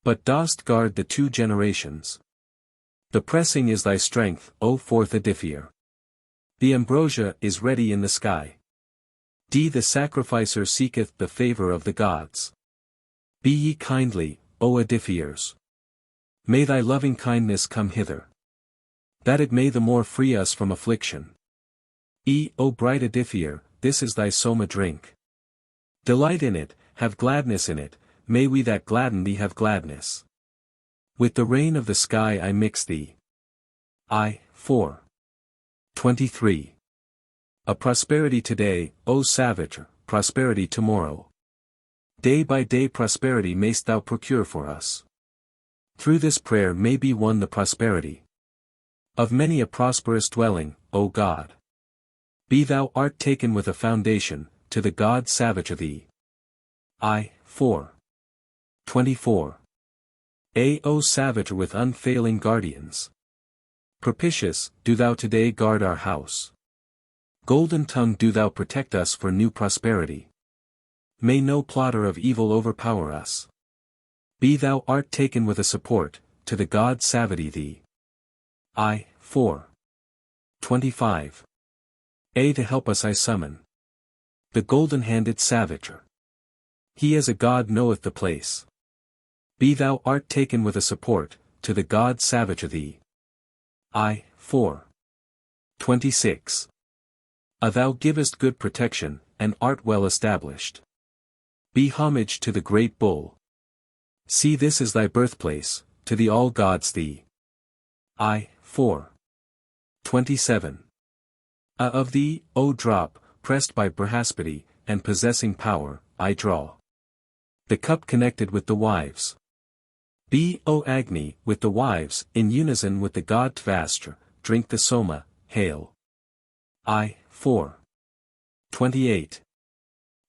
But dost guard the two generations. The pressing is thy strength, O fourth edifier. The ambrosia is ready in the sky. D the sacrificer seeketh the favor of the gods. Be ye kindly, O edifiers. May thy loving kindness come hither. That it may the more free us from affliction. O bright edifier, this is thy Soma drink. Delight in it, have gladness in it, may we that gladden thee have gladness. With the rain of the sky I mix thee. 4. 23. A prosperity today, O savage, prosperity tomorrow. Day by day prosperity mayst thou procure for us. Through this prayer may be won the prosperity of many a prosperous dwelling, O God. Be thou art taken with a foundation, to the God savage of thee. 4. 24. O savage with unfailing guardians. Propitious, do thou today guard our house. Golden tongue do thou protect us for new prosperity. May no plotter of evil overpower us. Be thou art taken with a support, to the God savity thee. 4. 25. To help us I summon the golden-handed savager. He as a god knoweth the place. Be thou art taken with a support, to the God savage of thee. 4. 26. Thou givest good protection, and art well established. Be homage to the great bull. See this is thy birthplace, to the all gods thee. 4. 27. Of thee, O drop, pressed by Brihaspati, and possessing power, I draw the cup connected with the wives. Be, O Agni, with the wives, in unison with the god Tvastra, drink the Soma, hail. 4. 28.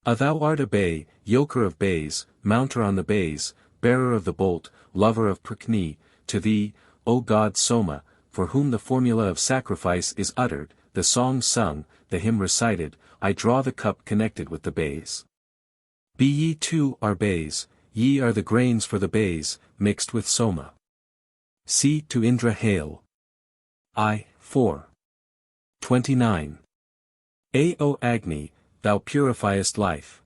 Thou art a bay, yoker of bays, mounter on the bays, bearer of the bolt, lover of Prakni, to thee, O god Soma, for whom the formula of sacrifice is uttered, the song sung, the hymn recited, I draw the cup connected with the bays. Be ye too our bays, ye are the grains for the bays, mixed with Soma. See to Indra hail. 4. 29. O Agni, thou purifiest life.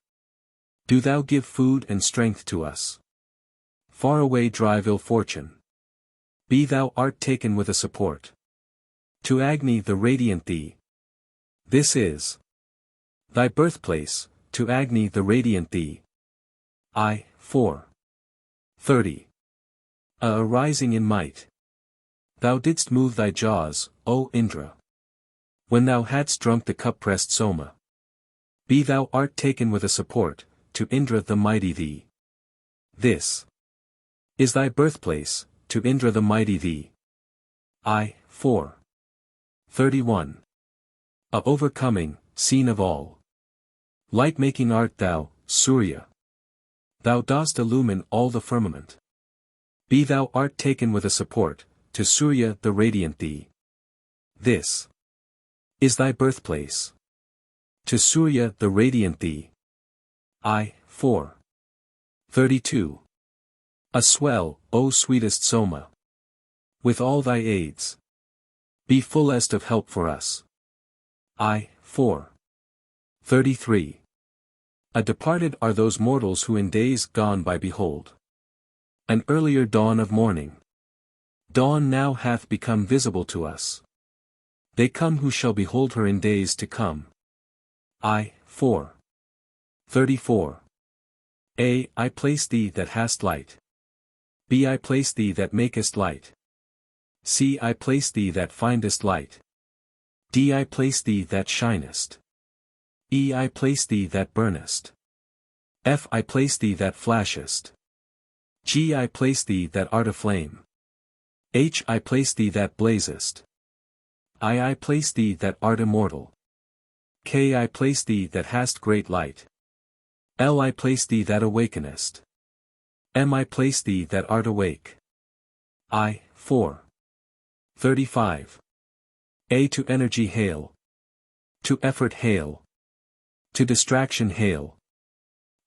Do thou give food and strength to us. Far away drive ill fortune. Be thou art taken with a support. To Agni the radiant thee. This is thy birthplace, to Agni the radiant thee. 4. 30. Arising in might. Thou didst move thy jaws, O Indra. When thou hadst drunk the cup-pressed Soma. Be thou art taken with a support, to Indra the mighty thee. This is thy birthplace, to Indra the mighty thee. 4. 31. Overcoming, seen of all. Light-making art thou, Surya. Thou dost illumine all the firmament. Be thou art taken with a support, to Surya the radiant thee. This is thy birthplace. To Surya the radiant thee. 4. 32. Swell, O sweetest Soma. With all thy aids. Be fullest of help for us. 4. 33. Departed are those mortals who in days gone by behold an earlier dawn of morning. Dawn now hath become visible to us. They come who shall behold her in days to come. 4. 34. I place thee that hast light. B I place thee that makest light. C I place thee that findest light. D I place thee that shinest. E I place thee that burnest. F I place thee that flashest. G I place thee that art aflame. H I place thee that blazest. I place thee that art immortal. K I place thee that hast great light. L I place thee that awakenest. M I place thee that art awake. 4. 35. To energy hail. To effort hail. To distraction hail.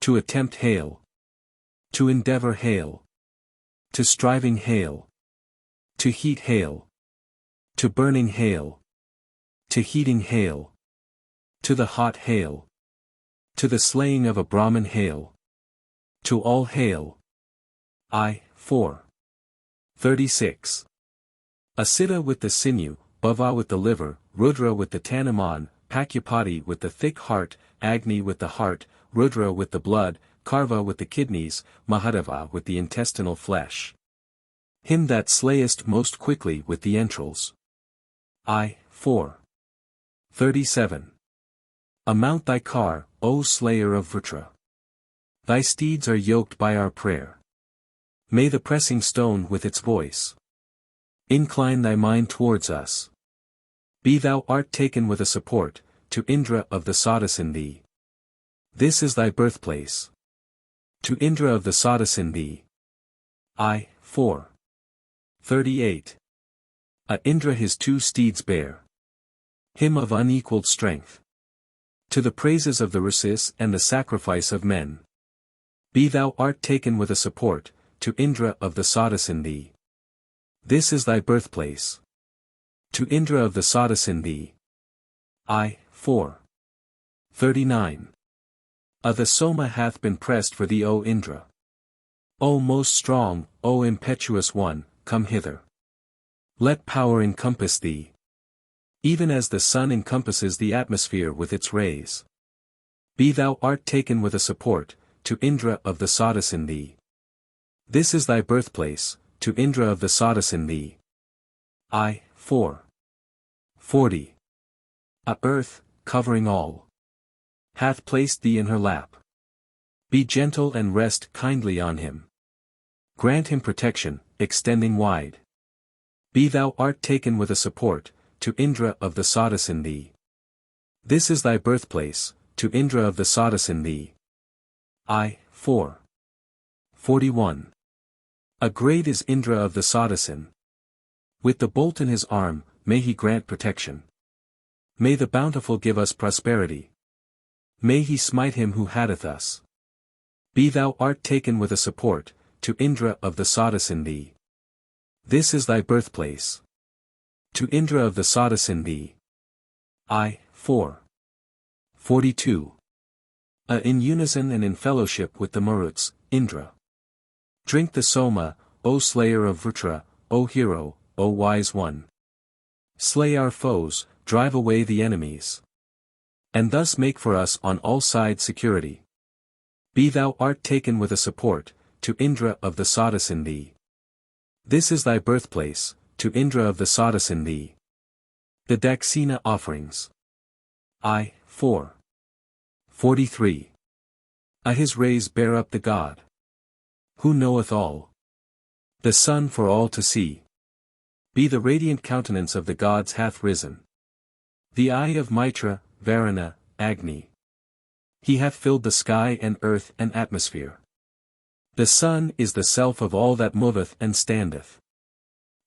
To attempt hail. To endeavor hail. To striving hail. To heat hail. To burning hail. To heating hail. To the hot hail. To the slaying of a Brahmin hail. To all hail. 4. 36. Siddha with the sinew, Bhava with the liver, Rudra with the Tanimon, Pakyapati with the thick heart, Agni with the heart, Rudra with the blood, Karva with the kidneys, Mahadeva with the intestinal flesh. Him that slayest most quickly with the entrails. I, 4. 37. Amount thy car, O slayer of Vritra. Thy steeds are yoked by our prayer. May the pressing stone with its voice incline thy mind towards us. Be thou art taken with a support, to Indra of the Sadas in thee. This is thy birthplace. To Indra of the Sadas in thee. I, 4. 38. A Indra his two steeds bear. Him of unequalled strength. To the praises of the Rishis and the sacrifice of men. Be thou art taken with a support, to Indra of the Sadas in thee. This is thy birthplace. To Indra of the Sadas in thee. I, 4. 39. The Soma hath been pressed for thee, O Indra. O most strong, O impetuous one, come hither. Let power encompass thee. Even as the sun encompasses the atmosphere with its rays. Be thou art taken with a support, to Indra of the Sadas in thee. This is thy birthplace, to Indra of the Sadas in thee. I, 4. 40. Earth, covering all, hath placed thee in her lap. Be gentle and rest kindly on him. Grant him protection, extending wide. Be thou art taken with a support, to Indra of the Sadas in thee. This is thy birthplace, to Indra of the Sadas in thee. I, 4. 41. Great is Indra of the Sadasin. With the bolt in his arm, may he grant protection. May the bountiful give us prosperity. May he smite him who hateth us. Be thou art taken with a support, to Indra of the Sadas in thee. This is thy birthplace. To Indra of the Sadas in thee. I, 4. 42. In unison and in fellowship with the Maruts, Indra. Drink the Soma, O slayer of Vritra, O hero, O wise one. Slay our foes, drive away the enemies. And thus make for us on all sides security. Be thou art taken with a support, to Indra of the Sadas in thee. This is thy birthplace, to Indra of the Sadas in thee. The Daksina offerings. I, 4. 43. His rays bear up the God. Who knoweth all? The sun for all to see. Be the radiant countenance of the gods hath risen. The eye of Mitra, Varuna, Agni. He hath filled the sky and earth and atmosphere. The sun is the self of all that moveth and standeth.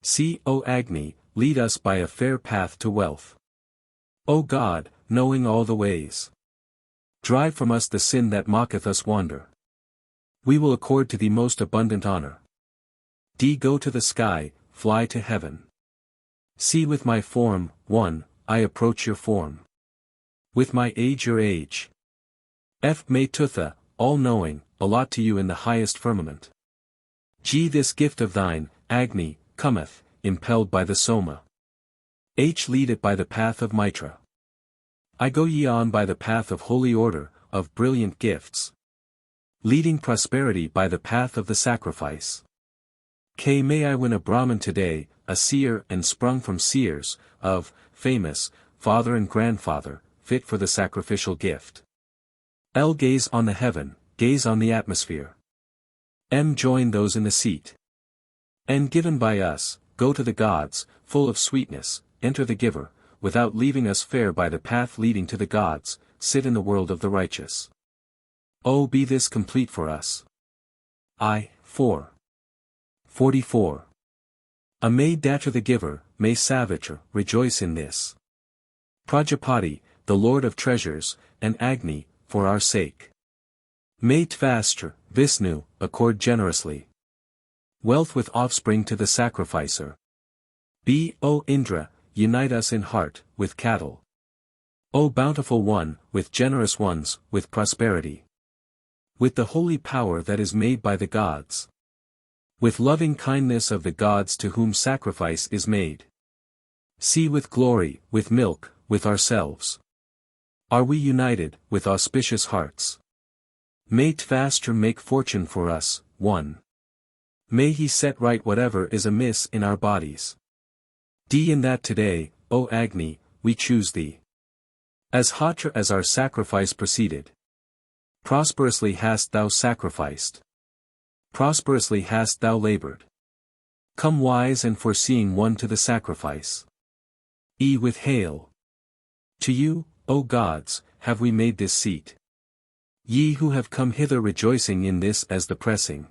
See, O Agni, lead us by a fair path to wealth. O God, knowing all the ways. Drive from us the sin that mocketh us wander. We will accord to thee most abundant honor. Go to the sky, fly to heaven. See with my form, one, I approach your form. With my age your age. May Tutha, all-knowing, allot to you in the highest firmament. This gift of thine, Agni, cometh, impelled by the Soma. Lead it by the path of Mitra. I go ye on by the path of holy order, of brilliant gifts. Leading prosperity by the path of the sacrifice. May I win a Brahmin today, a seer and sprung from seers, of, famous, father and grandfather, fit for the sacrificial gift. Gaze on the heaven, gaze on the atmosphere. Join those in the seat. Given by us, go to the gods, full of sweetness, enter the giver, without leaving us fair by the path leading to the gods, sit in the world of the righteous. Oh, be this complete for us. I, 4. 44. May Datra the giver, may Savitra, rejoice in this. Prajapati, the Lord of treasures, and Agni, for our sake. May Tvastra, Vishnu, accord generously. Wealth with offspring to the sacrificer. Be, O Indra, unite us in heart, with cattle. O bountiful one, with generous ones, with prosperity. With the holy power that is made by the gods. With loving kindness of the gods to whom sacrifice is made. See with glory, with milk, with ourselves. Are we united, with auspicious hearts? May Tvastra make fortune for us, 1. May he set right whatever is amiss in our bodies. D. In that today, O Agni, we choose thee. As hotra as our sacrifice proceeded. Prosperously hast thou sacrificed. Prosperously hast thou labored. Come wise and foreseeing one to the sacrifice. E. With hail. To you, O gods, have we made this seat. Ye who have come hither rejoicing in this as the pressing.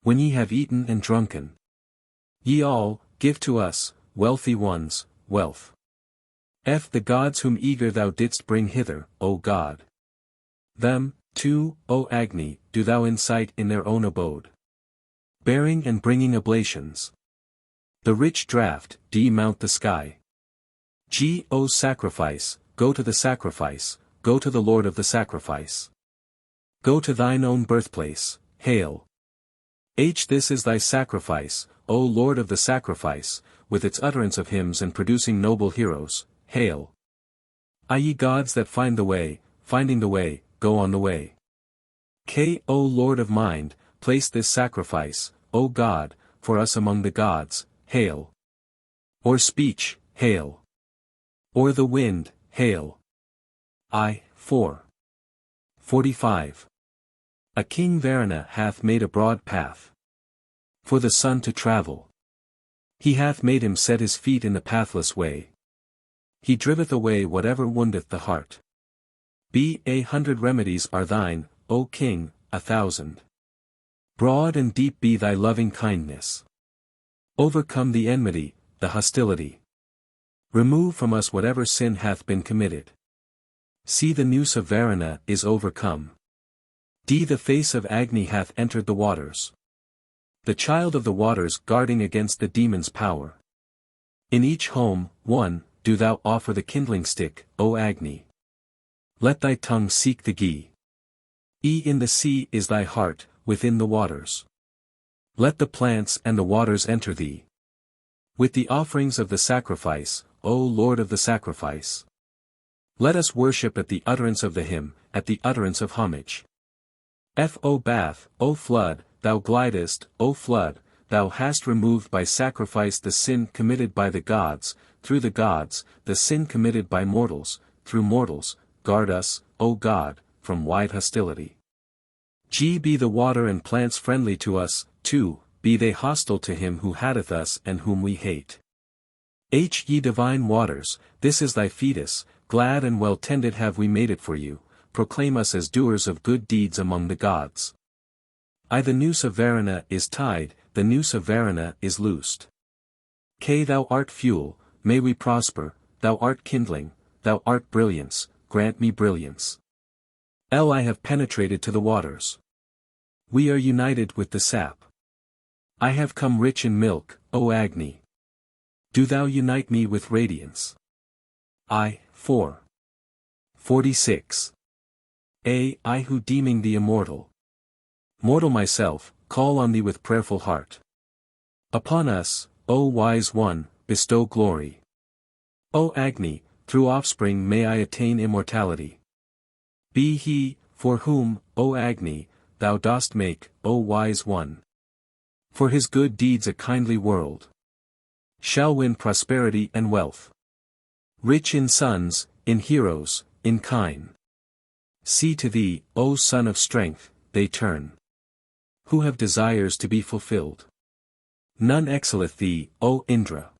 When ye have eaten and drunken. Ye all, give to us, wealthy ones, wealth. F. The gods whom eager thou didst bring hither, O God. Them, too, O Agni, do thou incite in their own abode. Bearing and bringing oblations. The rich draught, D. Mount the sky. G. O sacrifice, go to the sacrifice, go to the Lord of the sacrifice. Go to thine own birthplace, hail. H. This is thy sacrifice, O Lord of the sacrifice, with its utterance of hymns and producing noble heroes, hail. I. Ye gods that find the way, finding the way, go on the way. K. O Lord of mind, place this sacrifice, O God, for us among the gods, hail. Or speech, hail. Or the wind, hail. I. 4. 45. A king Varuna hath made a broad path for the sun to travel. He hath made him set his feet in the pathless way. He driveth away whatever woundeth the heart. B. 100 remedies are thine, O king, 1,000. Broad and deep be thy loving kindness. Overcome the enmity, the hostility. Remove from us whatever sin hath been committed. See the noose of Varuna is overcome. D. The face of Agni hath entered the waters. The child of the waters guarding against the demon's power. In each home, 1, do thou offer the kindling stick, O Agni. Let thy tongue seek the ghee. E. In the sea is thy heart, within the waters. Let the plants and the waters enter thee. With the offerings of the sacrifice, O Lord of the sacrifice. Let us worship at the utterance of the hymn, at the utterance of homage. F. O bath, O flood, thou glidest, O flood, thou hast removed by sacrifice the sin committed by the gods, through the gods, the sin committed by mortals, through mortals, guard us, O God, from wide hostility. G. Be the water and plants friendly to us, 2, be they hostile to him who hateth us and whom we hate. H. Ye divine waters, this is thy fetus, glad and well tended have we made it for you, proclaim us as doers of good deeds among the gods. I. The noose of Varuna is tied, the noose of Varuna is loosed. K. Thou art fuel, may we prosper, thou art kindling, thou art brilliance, grant me brilliance. L. I have penetrated to the waters. We are united with the sap. I have come rich in milk, O Agni. Do thou unite me with radiance. I. 4. 46. A. I who deeming thee immortal. Mortal myself, call on thee with prayerful heart. Upon us, O wise one, bestow glory. O Agni, through offspring may I attain immortality. Be he, for whom, O Agni, thou dost make, O wise one. For his good deeds a kindly world shall win prosperity and wealth. Rich in sons, in heroes, in kine. See to thee, O son of strength, they turn. Who have desires to be fulfilled. None excelleth thee, O Indra.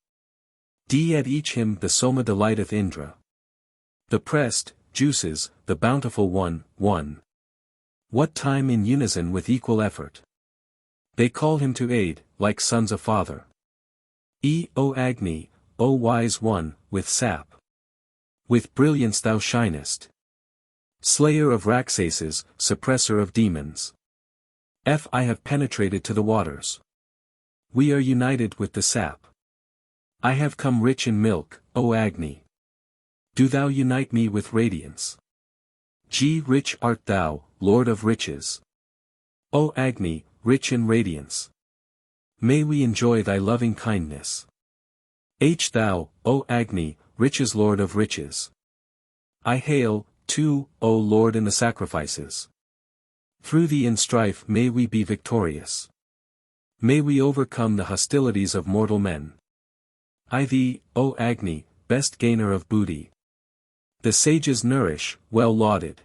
D. At each hymn the Soma delighteth Indra. The pressed, juices, the bountiful one, 1. What time in unison with equal effort. They call him to aid, like sons a father. E. O Agni, O wise one, with sap. With brilliance thou shinest. Slayer of Raksases, suppressor of demons. F. I have penetrated to the waters. We are united with the sap. I have come rich in milk, O Agni. Do thou unite me with radiance. G. Rich art thou, Lord of riches. O Agni, rich in radiance. May we enjoy thy loving kindness. H. Thou, O Agni, riches Lord of riches. I hail, too, O Lord in the sacrifices. Through thee in strife may we be victorious. May we overcome the hostilities of mortal men. I thee, O Agni, best gainer of booty. The sages nourish, well lauded.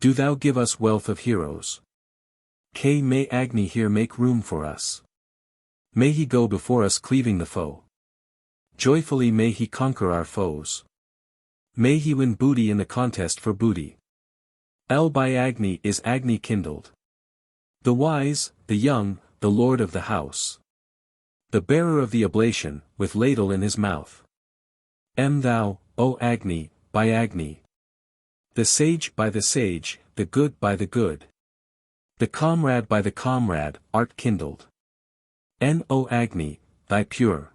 Do thou give us wealth of heroes. May Agni here make room for us. May he go before us cleaving the foe. Joyfully may he conquer our foes. May he win booty in the contest for booty. By Agni is Agni kindled. The wise, the young, the lord of the house. The bearer of the oblation, with ladle in his mouth. Thou, O Agni, by Agni. The sage by the sage, the good by the good. The comrade by the comrade, art kindled. O Agni, thy pure.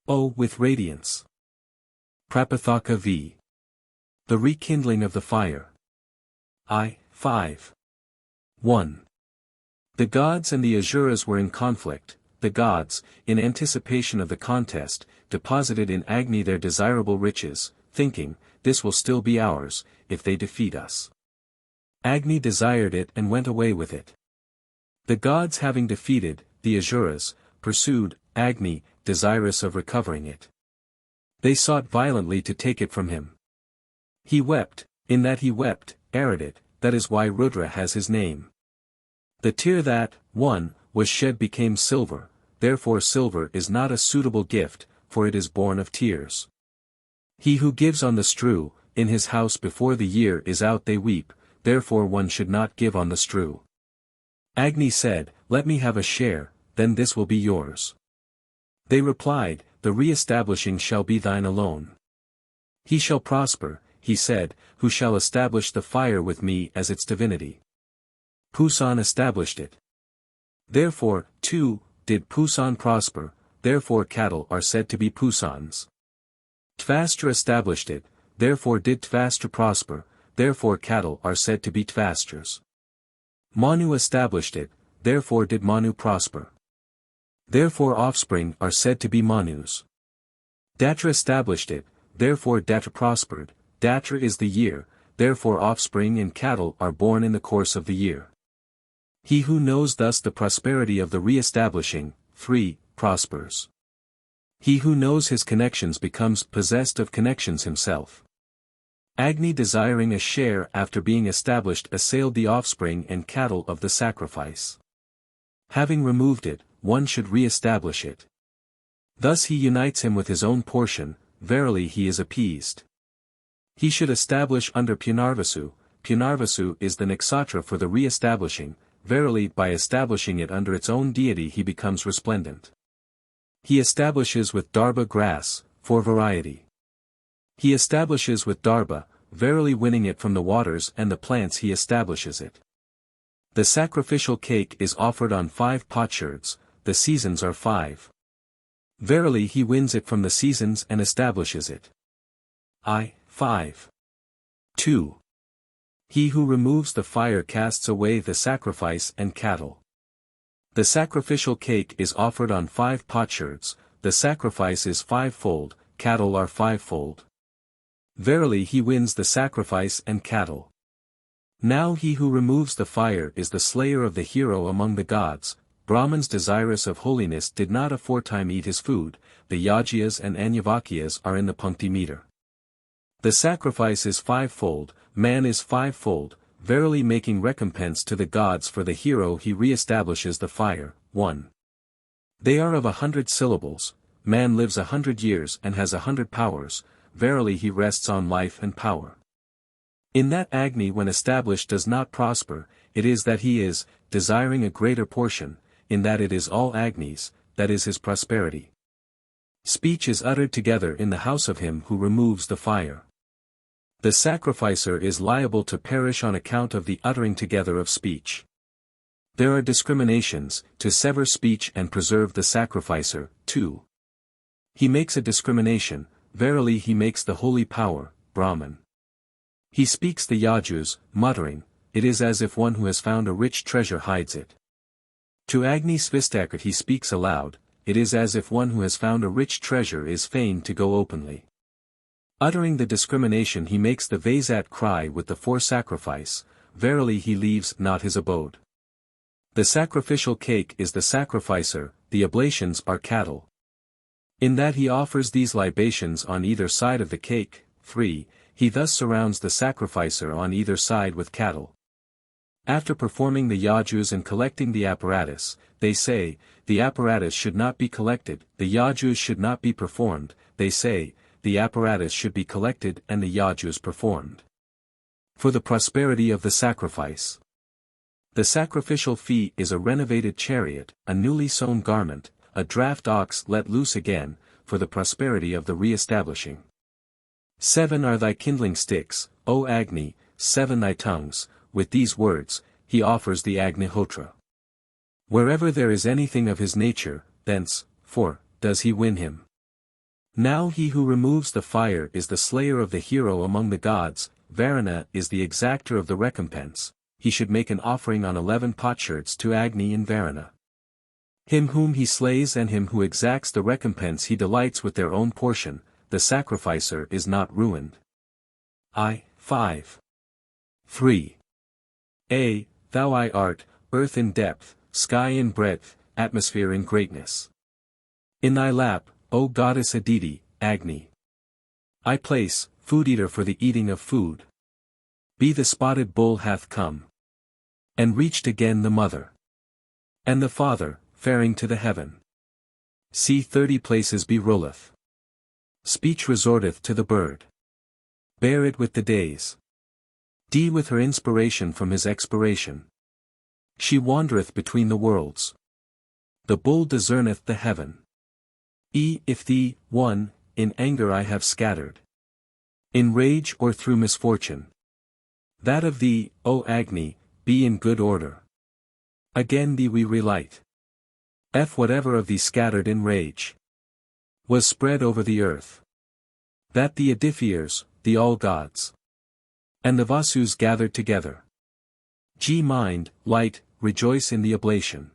O with radiance. Prapathaka v. The rekindling of the fire. 5. 1. The gods and the Asuras were in conflict. The gods, in anticipation of the contest, deposited in Agni their desirable riches, thinking, this will still be ours, if they defeat us. Agni desired it and went away with it. The gods having defeated, the Asuras, pursued, Agni, desirous of recovering it. They sought violently to take it from him. He wept, in that he wept, arid it, that is why Rudra has his name. The tear that, was shed became silver, therefore silver is not a suitable gift, for it is born of tears. He who gives on the strew, in his house before the year is out they weep, therefore one should not give on the strew. Agni said, let me have a share, then this will be yours. They replied, the re-establishing shall be thine alone. He shall prosper, he said, who shall establish the fire with me as its divinity. Pusan established it. Therefore, too, did Pusan prosper, therefore cattle are said to be Pusans. Tvastra established it, therefore did Tvastra prosper, therefore cattle are said to be Tvastras. Manu established it, therefore did Manu prosper. Therefore offspring are said to be Manus. Datra established it, therefore Datra prospered, Datra is the year, therefore offspring and cattle are born in the course of the year. He who knows thus the prosperity of the re-establishing, 3, prospers. He who knows his connections becomes possessed of connections himself. Agni desiring a share after being established assailed the offspring and cattle of the sacrifice. Having removed it, one should re-establish it. Thus he unites him with his own portion, verily he is appeased. He should establish under Punarvasu, Punarvasu is the Nakshatra for the re-establishing, verily by establishing it under its own deity he becomes resplendent. He establishes with Darba grass, for variety. He establishes with Darba, verily winning it from the waters and the plants he establishes it. The sacrificial cake is offered on 5 potsherds, the seasons are 5. Verily he wins it from the seasons and establishes it. 5. 2. He who removes the fire casts away the sacrifice and cattle. The sacrificial cake is offered on 5 potsherds, the sacrifice is 5-fold, cattle are 5-fold. Verily he wins the sacrifice and cattle. Now he who removes the fire is the slayer of the hero among the gods. Brahmins desirous of holiness did not aforetime eat his food, the Yagyas and Anyavakyas are in the Punkti meter. The sacrifice is 5-fold, man is 5-fold, verily making recompense to the gods for the hero he re-establishes the fire. 1. They are of 100 syllables, man lives 100 years and has 100 powers, verily he rests on life and power. In that Agni when established does not prosper, it is that he is, desiring a greater portion, in that it is all Agnis, that is his prosperity. Speech is uttered together in the house of him who removes the fire. The sacrificer is liable to perish on account of the uttering together of speech. There are discriminations, to sever speech and preserve the sacrificer. 2. He makes a discrimination, verily he makes the holy power, Brahman. He speaks the Yajus, muttering, it is as if one who has found a rich treasure hides it. To Agni Svistakat he speaks aloud, it is as if one who has found a rich treasure is fain to go openly. Uttering the discrimination he makes the VIII cry with the for-sacrifice, verily he leaves not his abode. The sacrificial cake is the sacrificer, the oblations are cattle. In that he offers these libations on either side of the cake. 3. He thus surrounds the sacrificer on either side with cattle. After performing the yajus and collecting the apparatus, they say, the apparatus should not be collected, the yajus should not be performed, they say, the apparatus should be collected and the yajus performed. For the prosperity of the sacrifice. The sacrificial fee is a renovated chariot, a newly sewn garment, a draft ox let loose again, for the prosperity of the re-establishing. 7 are thy kindling sticks, O Agni, 7 thy tongues, with these words, he offers the Agnihotra. Wherever there is anything of his nature, thence, for, does he win him. Now he who removes the fire is the slayer of the hero among the gods, Varuna is the exactor of the recompense, he should make an offering on 11 potsherds to Agni in Varuna. Him whom he slays and him who exacts the recompense he delights with their own portion, the sacrificer is not ruined. 5. 3. Thou I art, earth in depth, sky in breadth, atmosphere in greatness. In thy lap, O goddess Aditi, Agni. I place, food eater for the eating of food. Be the spotted bull hath come. And reached again the mother. And the father, faring to the heaven. See 30 places be rolleth. Speech resorteth to the bird. Bear it with the days. D with her inspiration from his expiration. She wandereth between the worlds. The bull discerneth the heaven. If thee, 1, in anger I have scattered. In rage or through misfortune. That of thee, O Agni, be in good order. Again thee we relight. Whatever of thee scattered in rage was spread over the earth. That the edifiers, the all-gods, and the Vasus gathered together. Mind, light, rejoice in the oblation.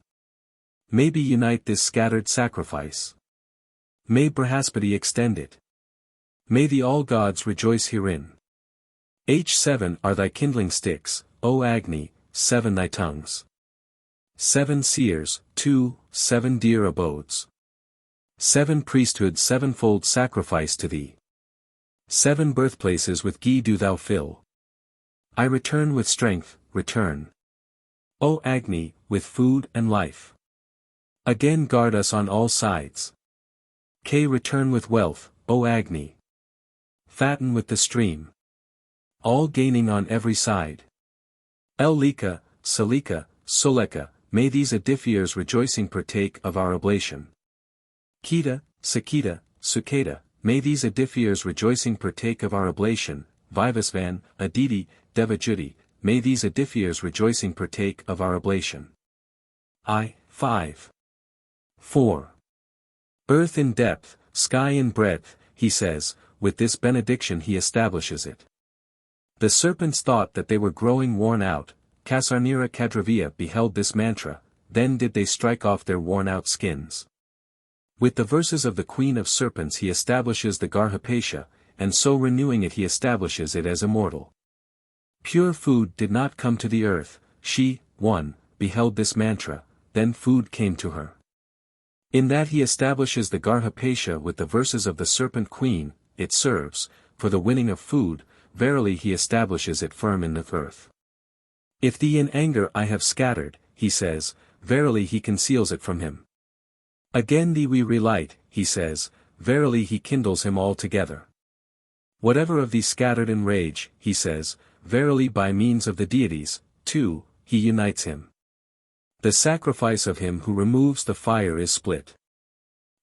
May be unite this scattered sacrifice. May Brihaspati extend it. May the all-gods rejoice herein. 7 are thy kindling sticks, O Agni, 7 thy tongues. 7 seers, 7 dear abodes. 7 priesthoods 7-fold sacrifice to thee. 7 birthplaces with ghee do thou fill. I return with strength, return. O Agni, with food and life. Again guard us on all sides. Return with wealth, O Agni. Fatten with the stream. All gaining on every side. Lika, Salika, Soleka, may these edifiers rejoicing partake of our oblation. Kita, Sakita, Suketa, may these edifiers rejoicing partake of our oblation. Vivasvan, Aditi, Devajudi, may these edifiers rejoicing partake of our oblation. 5. 4. Earth in depth, sky in breadth, he says, with this benediction he establishes it. The serpents thought that they were growing worn out. Kasarnira Kadraviya beheld this mantra, then did they strike off their worn-out skins. With the verses of the Queen of Serpents he establishes the Garhapesha, and so renewing it he establishes it as immortal. Pure food did not come to the earth, she, 1, beheld this mantra, then food came to her. In that he establishes the Garhapesha with the verses of the Serpent Queen, it serves, for the winning of food, verily he establishes it firm in the earth. If thee in anger I have scattered, he says, verily he conceals it from him. Again thee we relight, he says, verily he kindles him altogether. Whatever of thee scattered in rage, he says, verily by means of the deities, 2, he unites him. The sacrifice of him who removes the fire is split.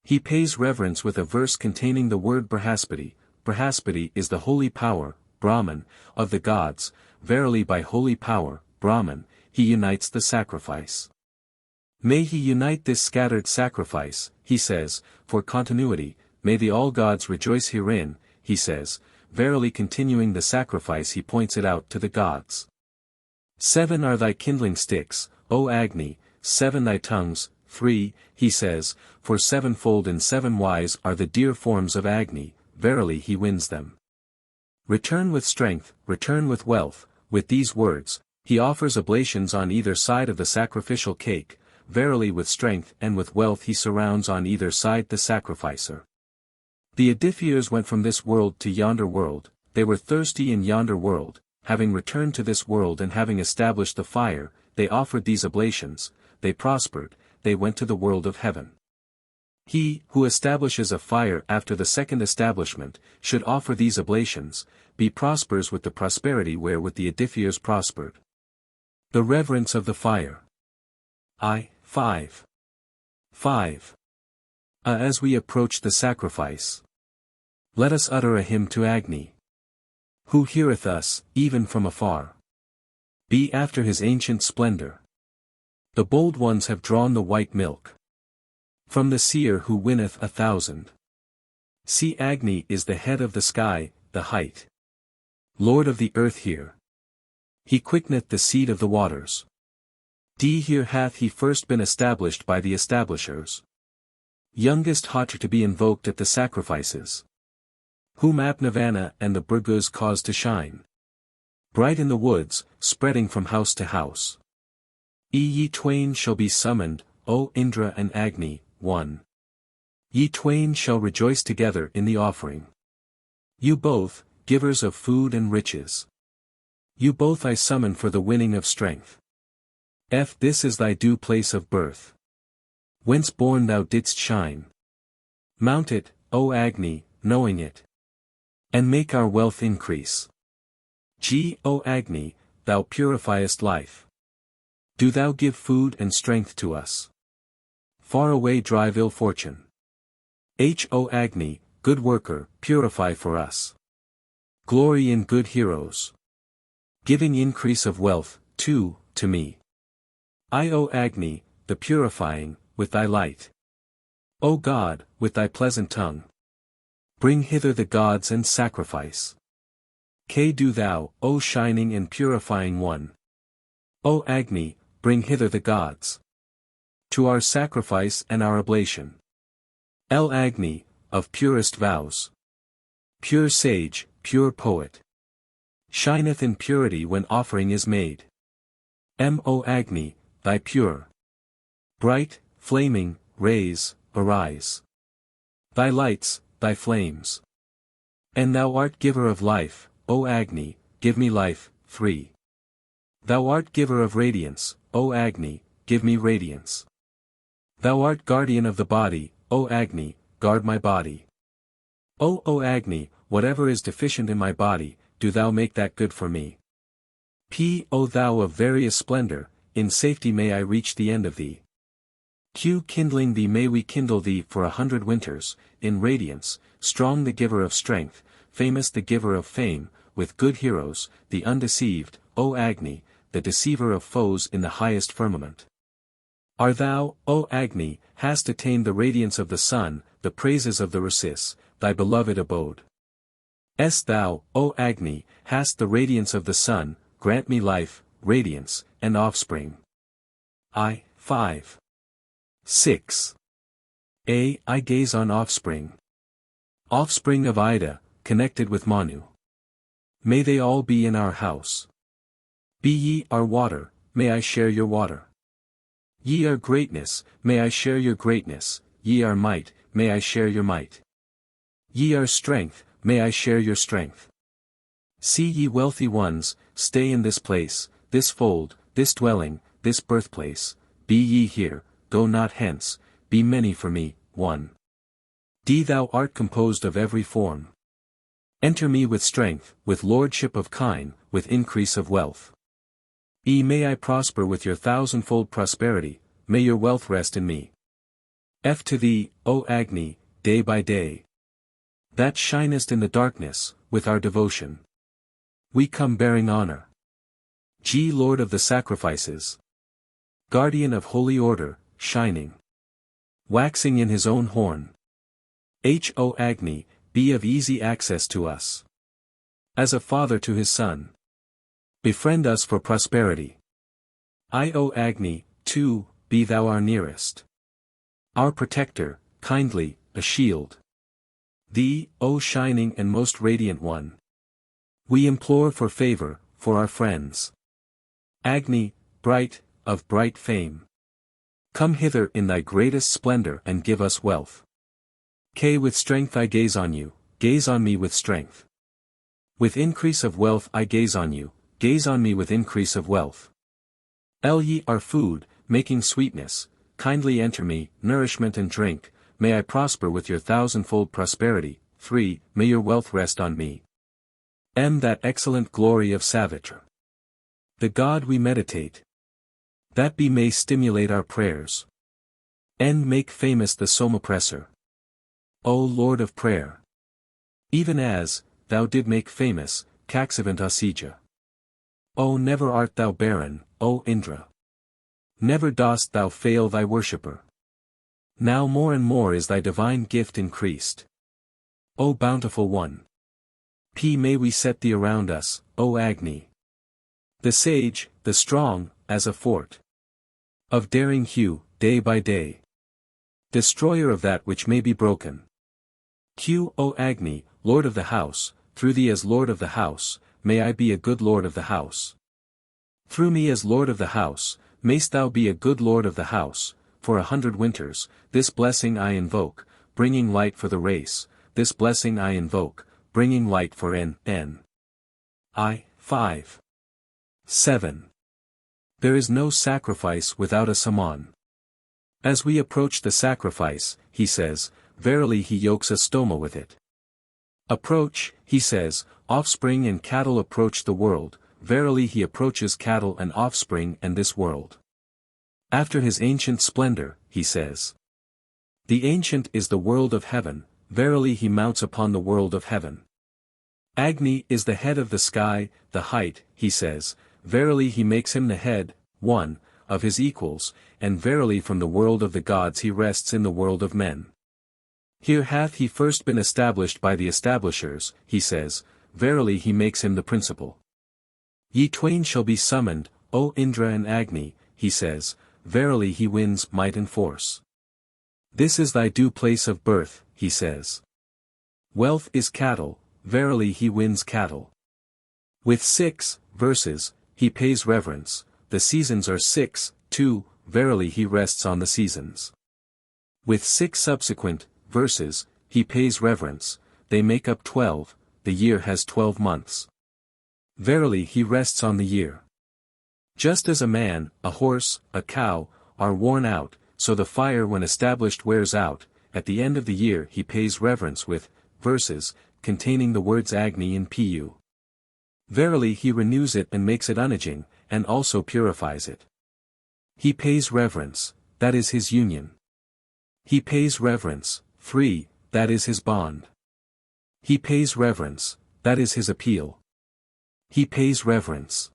He pays reverence with a verse containing the word Brihaspati. Brihaspati is the holy power, Brahman, of the gods, verily by holy power, Brahman, he unites the sacrifice. May he unite this scattered sacrifice, he says, for continuity, may the all gods rejoice herein, he says, verily continuing the sacrifice he points it out to the gods. 7 are thy kindling sticks, O Agni, 7 thy tongues, 3, he says, for 7-fold and 7 wise are the dear forms of Agni, verily he wins them. Return with strength, return with wealth. With these words, he offers oblations on either side of the sacrificial cake. Verily with strength and with wealth he surrounds on either side the sacrificer. The edifiers went from this world to yonder world, they were thirsty in yonder world, having returned to this world and having established the fire, they offered these oblations, they prospered, they went to the world of heaven. He, who establishes a fire after the second establishment, should offer these oblations, be prospers with the prosperity wherewith the edifiers prospered. The reverence of the fire. I. 5. 5. As we approach the sacrifice, let us utter a hymn to Agni, who heareth us, even from afar. Be after his ancient splendor. The bold ones have drawn the white milk from the seer who winneth 1,000. See, Agni is the head of the sky, the height, Lord of the earth here. He quickeneth the seed of the waters. Here hath he first been established by the establishers. Youngest hotter to be invoked at the sacrifices. Whom Apnavana and the Bhrigus cause to shine bright in the woods, spreading from house to house. Ye twain shall be summoned, O Indra and Agni, one. Ye twain shall rejoice together in the offering. You both, givers of food and riches. You both I summon for the winning of strength. This is thy due place of birth, whence born thou didst shine. Mount it, O Agni, knowing it, and make our wealth increase. O Agni, thou purifiest life. Do thou give food and strength to us. Far away drive ill fortune. O Agni, good worker, purify for us. Glory in good heroes. Giving increase of wealth, too, to me. O Agni, the purifying, with thy light. O God, with thy pleasant tongue. Bring hither the gods and sacrifice. Do thou, O shining and purifying one. O Agni, bring hither the gods. To our sacrifice and our oblation. Agni, of purest vows. Pure sage, pure poet. Shineth in purity when offering is made. O Agni, thy pure, bright, flaming, rays, arise. Thy lights, thy flames. And thou art giver of life, O Agni, give me life. 3. Thou art giver of radiance, O Agni, give me radiance. Thou art guardian of the body, O Agni, guard my body. O Agni, whatever is deficient in my body, do thou make that good for me. O thou of various splendor, in safety may I reach the end of thee. Kindling thee may we kindle thee for 100 winters, in radiance, strong the giver of strength, famous the giver of fame, with good heroes, the undeceived, O Agni, the deceiver of foes in the highest firmament. Are thou, O Agni, hast attained the radiance of the sun, the praises of the Rishis, thy beloved abode. Thou, O Agni, hast the radiance of the sun, grant me life, radiance, and offspring. 5. 6. I gaze on offspring. Offspring of Ida, connected with Manu. May they all be in our house. Be ye our water, may I share your water. Ye are greatness, may I share your greatness, ye are might, may I share your might. Ye are strength, may I share your strength. See ye wealthy ones, stay in this place, this fold, this dwelling, this birthplace, be ye here, go not hence, be many for me. 1. Thou art composed of every form. Enter me with strength, with lordship of kine, with increase of wealth. May I prosper with your thousandfold prosperity, may your wealth rest in me. To thee, O Agni, day by day. That shinest in the darkness, with our devotion. We come bearing honor. Lord of the sacrifices. Guardian of holy order, shining. Waxing in his own horn. O Agni, be of easy access to us. As a father to his son. Befriend us for prosperity. O Agni, too, be thou our nearest. Our protector, kindly, a shield. Thee, O shining and most radiant one. We implore for favor, for our friends. Agni, bright, of bright fame. Come hither in thy greatest splendor and give us wealth. K. With strength I gaze on you, gaze on me with strength. With increase of wealth I gaze on you, gaze on me with increase of wealth. L. Ye are food, making sweetness, kindly enter me, nourishment and drink, may I prosper with your thousandfold prosperity. 3. May your wealth rest on me. M. That excellent glory of Savitra. The God we meditate. That be may stimulate our prayers. N. Make famous the Soma oppressor. O Lord of prayer. Even as, thou did make famous, Kaksavant Asija. O never art thou barren, O Indra. Never dost thou fail thy worshipper. Now more and more is thy divine gift increased. O bountiful one. P. May we set thee around us, O Agni. The sage, the strong, as a fort. Of daring hue, day by day. Destroyer of that which may be broken. Q. O Agni, Lord of the house, through thee as Lord of the house, may I be a good Lord of the house. Through me as Lord of the house, mayst thou be a good Lord of the house, for 100 winters, this blessing I invoke, bringing light for the race, this blessing I invoke, bringing light for N. I. 5. 7. There is no sacrifice without a saman. As we approach the sacrifice, he says, verily he yokes a stoma with it. Approach, he says, offspring and cattle approach the world, verily he approaches cattle and offspring and this world. After his ancient splendor, he says. The ancient is the world of heaven, verily he mounts upon the world of heaven. Agni is the head of the sky, the height, he says, verily he makes him the head, 1, of his equals, and verily from the world of the gods he rests in the world of men. Here hath he first been established by the establishers, he says, verily he makes him the principal. Ye twain shall be summoned, O Indra and Agni, he says, verily he wins might and force. This is thy due place of birth, he says. Wealth is cattle, verily he wins cattle. With 6 verses, he pays reverence, the seasons are 6, 2, verily he rests on the seasons. With 6 subsequent verses, he pays reverence, they make up 12, the year has 12 months. Verily he rests on the year. Just as a man, a horse, a cow, are worn out, so the fire when established wears out, at the end of the year he pays reverence with verses, containing the words Agni and Pu. Verily he renews it and makes it unaging, and also purifies it. He pays reverence, that is his union. He pays reverence, free, that is his bond. He pays reverence, that is his appeal. He pays reverence.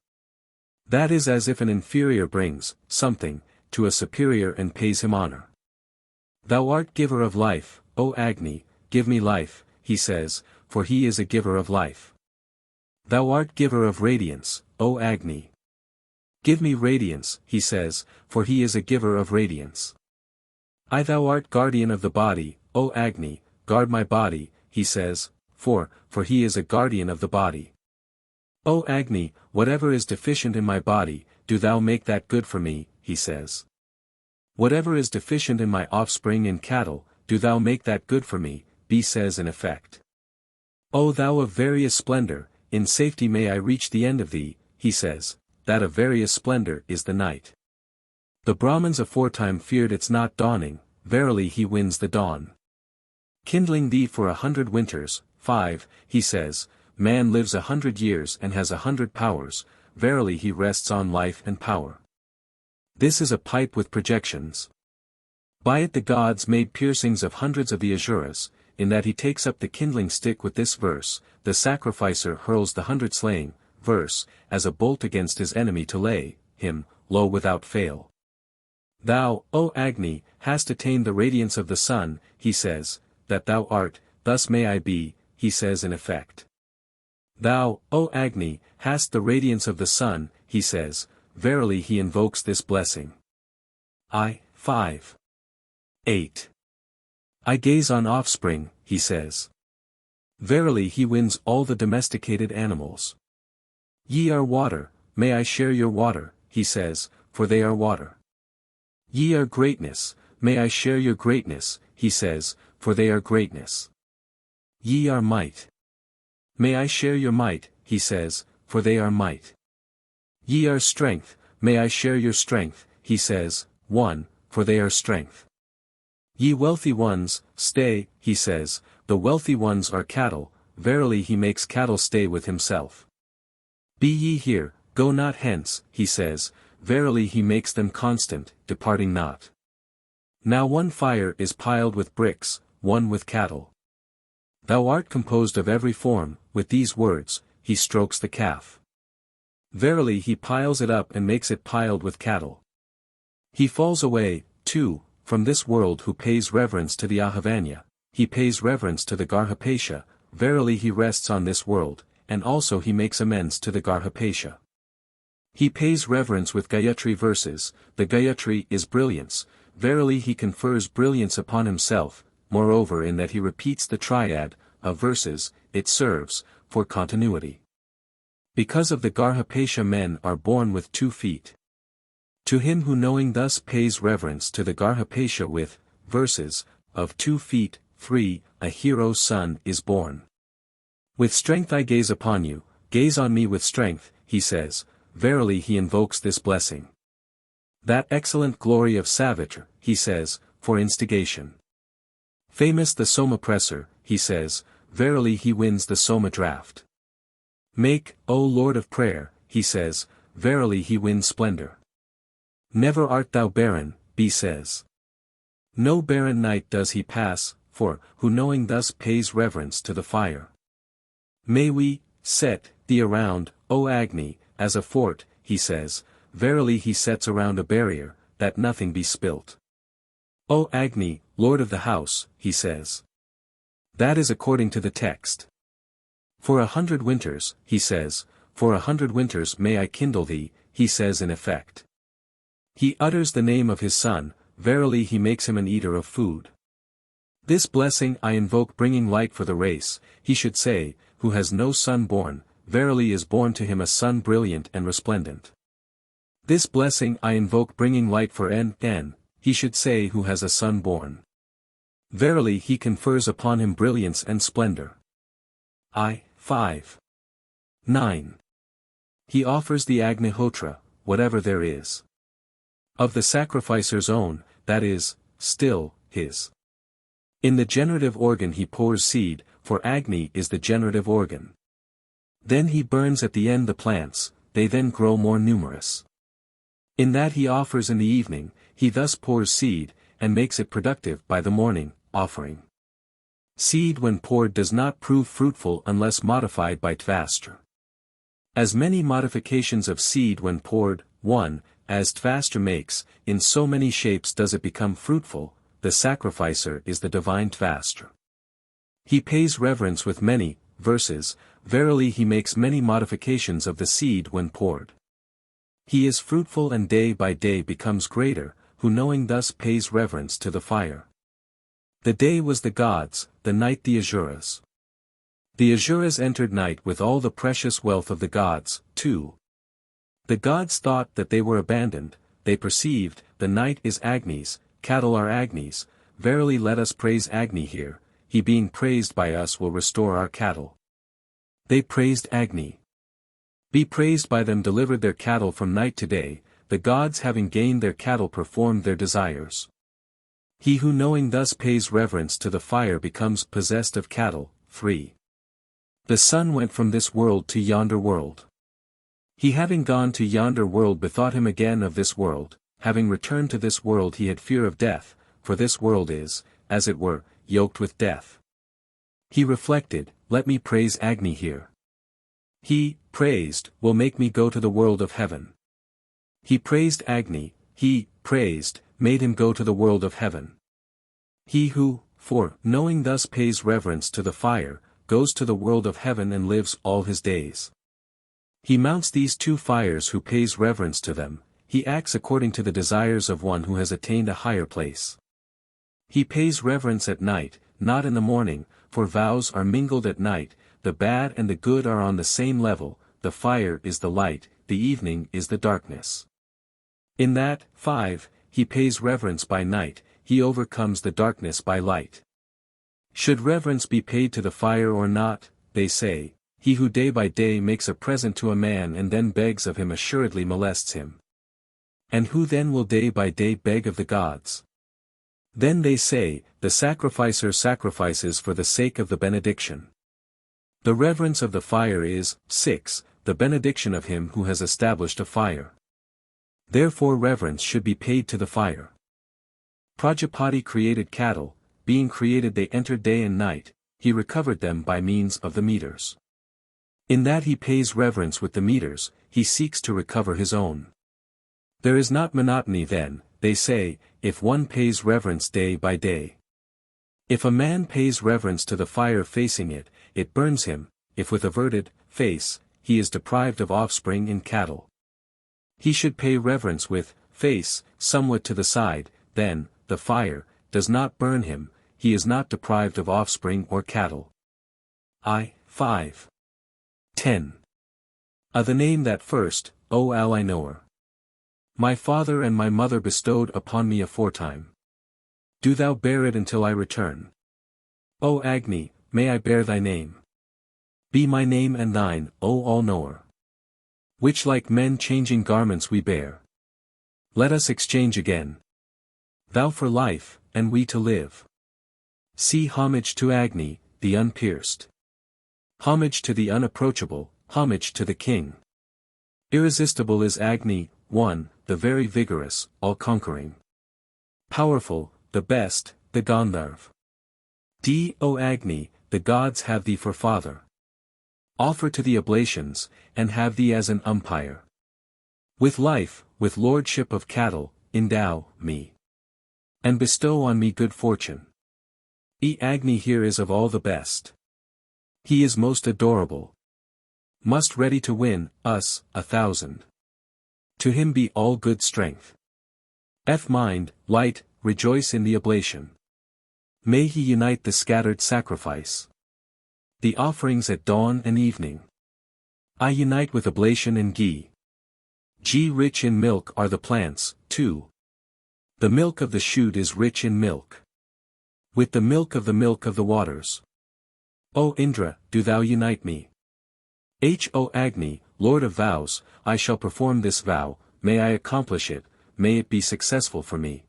That is as if an inferior brings something to a superior and pays him honor. Thou art giver of life, O Agni, give me life, he says, for he is a giver of life. Thou art giver of radiance, O Agni. Give me radiance, he says, for he is a giver of radiance. Thou art guardian of the body, O Agni, guard my body, he says, for he is a guardian of the body. O Agni, whatever is deficient in my body, do thou make that good for me, he says. Whatever is deficient in my offspring and cattle, do thou make that good for me, B says in effect. O thou of various splendor, in safety may I reach the end of thee, he says, that of various splendor is the night. The Brahmins aforetime feared its not dawning, verily he wins the dawn. Kindling thee for 100 winters, 5, he says, man lives 100 years and has 100 powers, verily he rests on life and power. This is a pipe with projections. By it the gods made piercings of hundreds of the Asuras, in that he takes up the kindling stick with this verse, the sacrificer hurls the 100 slaying, verse, as a bolt against his enemy to lay him low without fail. Thou, O Agni, hast attained the radiance of the sun, he says, that thou art, thus may I be, he says in effect. Thou, O Agni, hast the radiance of the sun, he says, verily he invokes this blessing. 5. 8. I gaze on offspring, he says. Verily he wins all the domesticated animals. Ye are water, may I share your water, he says, for they are water. Ye are greatness, may I share your greatness, he says, for they are greatness. Ye are might. May I share your might, he says, for they are might. Ye are strength, may I share your strength, he says, for they are strength. Ye wealthy ones, stay, he says, the wealthy ones are cattle, verily he makes cattle stay with himself. Be ye here, go not hence, he says, verily he makes them constant, departing not. Now one fire is piled with bricks, one with cattle. Thou art composed of every form, with these words, he strokes the calf. Verily he piles it up and makes it piled with cattle. He falls away, too, from this world who pays reverence to the Ahavanya, he pays reverence to the Garhapesha, verily he rests on this world, and also he makes amends to the Garhapesha. He pays reverence with Gayatri verses, the Gayatri is brilliance, verily he confers brilliance upon himself, moreover in that he repeats the triad, of verses, it serves, for continuity. Because of the Garhapesha men are born with 2 feet. To him who knowing thus pays reverence to the Garhapesha with, verses, of 2 feet, 3, a hero's son is born. With strength I gaze upon you, gaze on me with strength, he says, verily he invokes this blessing. That excellent glory of Savitra, he says, for instigation. Famous the Soma presser, he says, verily he wins the Soma draft. Make, O Lord of prayer, he says, verily he wins splendor. Never art thou barren, B says. No barren night does he pass, for, who knowing thus pays reverence to the fire. May we, set, thee around, O Agni, as a fort, he says, verily he sets around a barrier, that nothing be spilt. O Agni, Lord of the house, he says. That is according to the text. For 100 winters, he says, for 100 winters may I kindle thee, he says in effect. He utters the name of his son, verily he makes him an eater of food. This blessing I invoke bringing light for the race, he should say, who has no son born, verily is born to him a son brilliant and resplendent. This blessing I invoke bringing light for N, he should say who has a son born. Verily he confers upon him brilliance and splendor. 5. 9. He offers the Agnihotra, whatever there is. Of the sacrificer's own, that is, still, his. In the generative organ he pours seed, for Agni is the generative organ. Then he burns at the end the plants, they then grow more numerous. In that he offers in the evening, he thus pours seed, and makes it productive by the morning, offering. Seed when poured does not prove fruitful unless modified by Tvastra. As many modifications of seed when poured, 1, as Tvastra makes, in so many shapes does it become fruitful, the sacrificer is the divine Tvastra. He pays reverence with many, verses, verily he makes many modifications of the seed when poured. He is fruitful and day by day becomes greater, who knowing thus pays reverence to the fire. The day was the gods, the night the Asuras. The Asuras entered night with all the precious wealth of the gods, 2. The gods thought that they were abandoned, they perceived, the night is Agni's, cattle are Agni's, verily let us praise Agni here, he being praised by us will restore our cattle. They praised Agni. Be praised by them delivered their cattle from night to day, the gods having gained their cattle performed their desires. He who knowing thus pays reverence to the fire becomes possessed of cattle, 3. The sun went from this world to yonder world. He having gone to yonder world bethought him again of this world, having returned to this world he had fear of death, for this world is, as it were, yoked with death. He reflected, let me praise Agni here. He, praised, will make me go to the world of heaven. He praised Agni, he, praised, made him go to the world of heaven. He who, for, knowing thus pays reverence to the fire, goes to the world of heaven and lives all his days. He mounts these 2 fires who pays reverence to them, he acts according to the desires of one who has attained a higher place. He pays reverence at night, not in the morning, for vows are mingled at night, the bad and the good are on the same level, the fire is the light, the evening is the darkness. In that, 5, he pays reverence by night, he overcomes the darkness by light. Should reverence be paid to the fire or not, they say, he who day by day makes a present to a man and then begs of him assuredly molests him. And who then will day by day beg of the gods? Then they say, the sacrificer sacrifices for the sake of the benediction. The reverence of the fire is, 6, the benediction of him who has established a fire. Therefore reverence should be paid to the fire. Prajapati created cattle, being created they entered day and night, he recovered them by means of the meters. In that he pays reverence with the meters, he seeks to recover his own. There is not monotony then, they say, if one pays reverence day by day. If a man pays reverence to the fire facing it, it burns him, if with averted face, he is deprived of offspring in cattle. He should pay reverence with face somewhat to the side, then, the fire does not burn him, he is not deprived of offspring or cattle. 5. 10. The name that first, O ally knower. My father and my mother bestowed upon me aforetime. Do thou bear it until I return. O Agni, may I bear thy name. Be my name and thine, O all-knower. Which like men changing garments we bear. Let us exchange again. Thou for life, and we to live. See homage to Agni, the unpierced. Homage to the unapproachable, homage to the king. Irresistible is Agni, 1, the very vigorous, all-conquering. Powerful, the best, the Gandharv. O Agni, the gods have thee for father. Offer to the oblations, and have thee as an umpire. With life, with lordship of cattle, endow me. And bestow on me good fortune. Agni here is of all the best. He is most adorable. Must ready to win, us, 1,000. To him be all good strength. Mind, light, rejoice in the oblation. May he unite the scattered sacrifice. The offerings at dawn and evening. I unite with oblation and ghee. Rich in milk are the plants, 2. The milk of the shoot is rich in milk. With the milk of the waters. O Indra, do thou unite me. O Agni, Lord of vows, I shall perform this vow, may I accomplish it, may it be successful for me.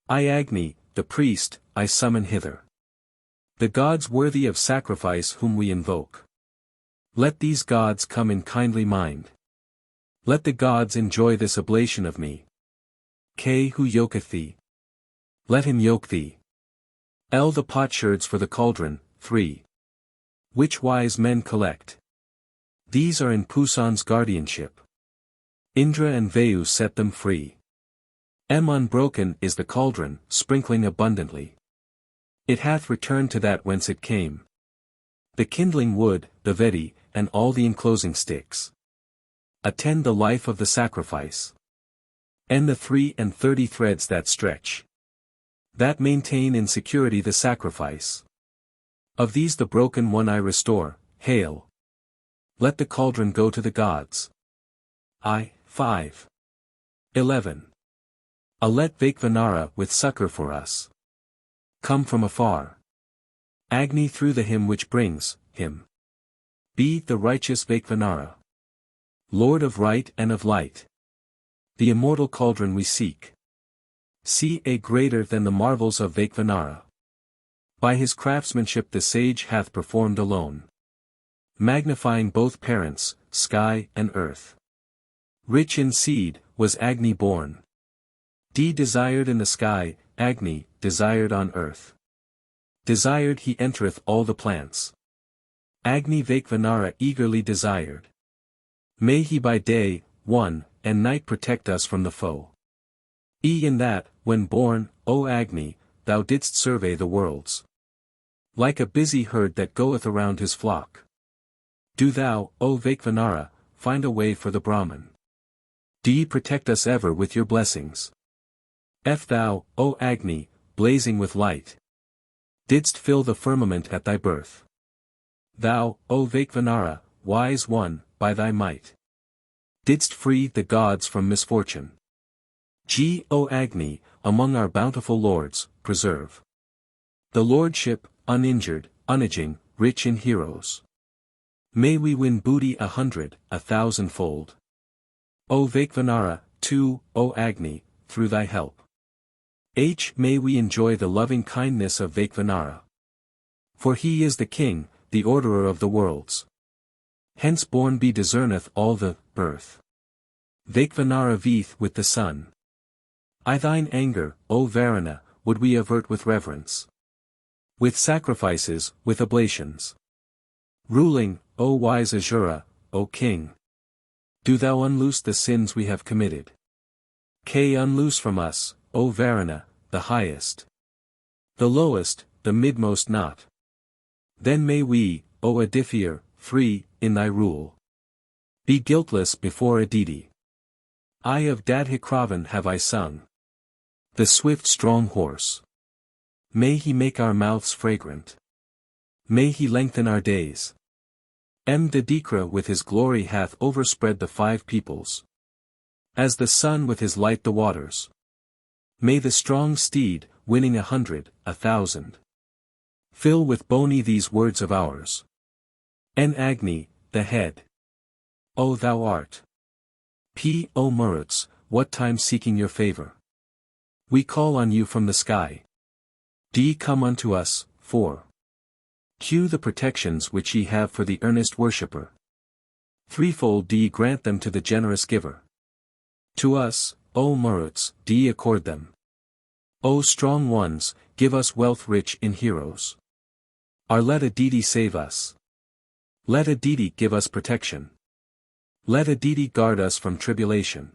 Agni, the priest, I summon hither. The gods worthy of sacrifice whom we invoke. Let these gods come in kindly mind. Let the gods enjoy this oblation of me. Who yoketh thee? Let him yoke thee. The potsherds for the cauldron, 3. Which wise men collect. These are in Pusan's guardianship. Indra and Vayu set them free. Unbroken is the cauldron, sprinkling abundantly. It hath returned to that whence it came. The kindling wood, the vedi, and all the enclosing sticks. Attend the life of the sacrifice. And the 33 threads that stretch. That maintain in security the sacrifice. Of these the broken one I restore, hail. Let the cauldron go to the gods. 5. 11. Let Vaikvanara with succor for us. Come from afar. Agni through the hymn which brings, him. Be the righteous Vaikvanara. Lord of right and of light. The immortal cauldron we seek. See a greater than the marvels of Vaikvanara. By his craftsmanship the sage hath performed alone. Magnifying both parents, sky and earth. Rich in seed, was Agni born. Desired in the sky, Agni, desired on earth. Desired he entereth all the plants. Agni Vaikvanara eagerly desired. May he by day, 1, and night protect us from the foe. In that, when born, O Agni, thou didst survey the worlds. Like a busy herd that goeth around his flock. Do thou, O Vaikvanara, find a way for the Brahman. Do ye protect us ever with your blessings. Thou, O Agni, blazing with light. Didst fill the firmament at thy birth. Thou, O Vaikvanara, wise one, by thy might, didst free the gods from misfortune. O Agni, among our bountiful lords, preserve the lordship, uninjured, unaging, rich in heroes. May we win booty 100, 1,000-fold. O Vaikvanara, too, O Agni, through thy help. May we enjoy the loving kindness of Vaikvanara. For he is the king, the orderer of the worlds. Hence born be discerneth all the birth. Vaikvanara veeth with the sun. I thine anger, O Varuna, would we avert with reverence. With sacrifices, with oblations. Ruling, O wise Asura, O king. Do thou unloose the sins we have committed. Unloose from us, O Varuna, the highest. The lowest, the midmost not. Then may we, O Aditya, free, in thy rule. Be guiltless before Aditi. I of Dadhikravan have I sung. The swift strong horse. May he make our mouths fragrant. May he lengthen our days. Dadikra with his glory hath overspread the 5 peoples. As the sun with his light the waters. May the strong steed, winning 100, 1,000. Fill with bony these words of ours. Agni, the head. O thou art. O Maruts, what time seeking your favor. We call on you from the sky. Come unto us, for the protections which ye have for the earnest worshipper. Threefold grant them to the generous giver. To us, O Maruts, accord them. O strong ones, give us wealth rich in heroes. Let Aditi save us. Let Aditi give us protection. Let Aditi guard us from tribulation.